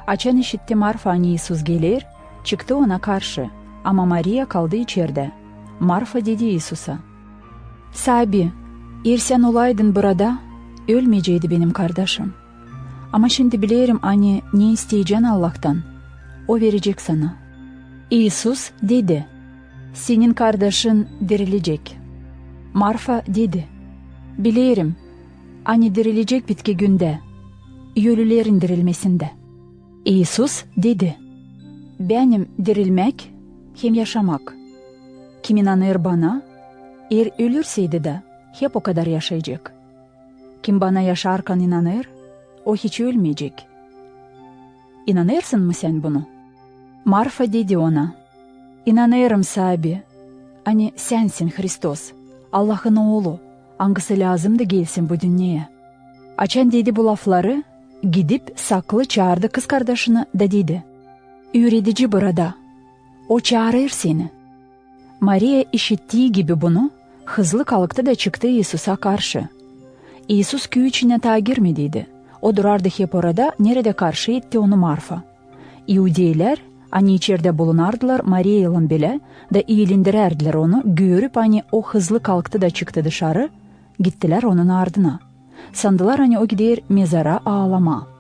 Açan işitti Marfa hani İsus gelir, çıktı ona karşı. Ama Maria kaldı içeride. Marfa dedi İsus'a, Sabi, eğer sen olaydın burada, ölmeyecekti benim kardeşim. Ama şimdi bilirim hani ne isteyeceksin Allah'tan. O verecek sana. İsus dedi, senin kardeşin dirilecek. Marfa dedi, bilirim, hani dirilecek bitki günde, ölülerin dirilmesinde. İsus dedi, benim dirilmek hem yaşamak. Kim inanır bana, eğer ölürseydi de hep o kadar yaşayacak. Kim bana yaşarken inanır, o hiç ölmeyecek. İnanırsın mı sen bunu? Marfa dedi ona, İnanırım Sabi, hani sensin Hristos, Allah'ın oğlu, hangisi lazım da gelsin bu dünyaya. Açan dedi bu lafları, gidip saklı çağırdı kız kardeşini de dedi, öğretici burada, o çağırır seni. Maria işittiği gibi bunu, hızlı kalktı da çıktı İsus'a karşı. İsus köy içine ta girmediydi. O durardı hep orada, nerede karşı etti onu Marfa. İhudiler, hani içeride bulunardılar Maria'yla bile, da iyilendirerdiler onu, görüp hani o hızlı kalktı da çıktı dışarı, gittiler onun ardına. Sandılar hani o gider mezara ağlama.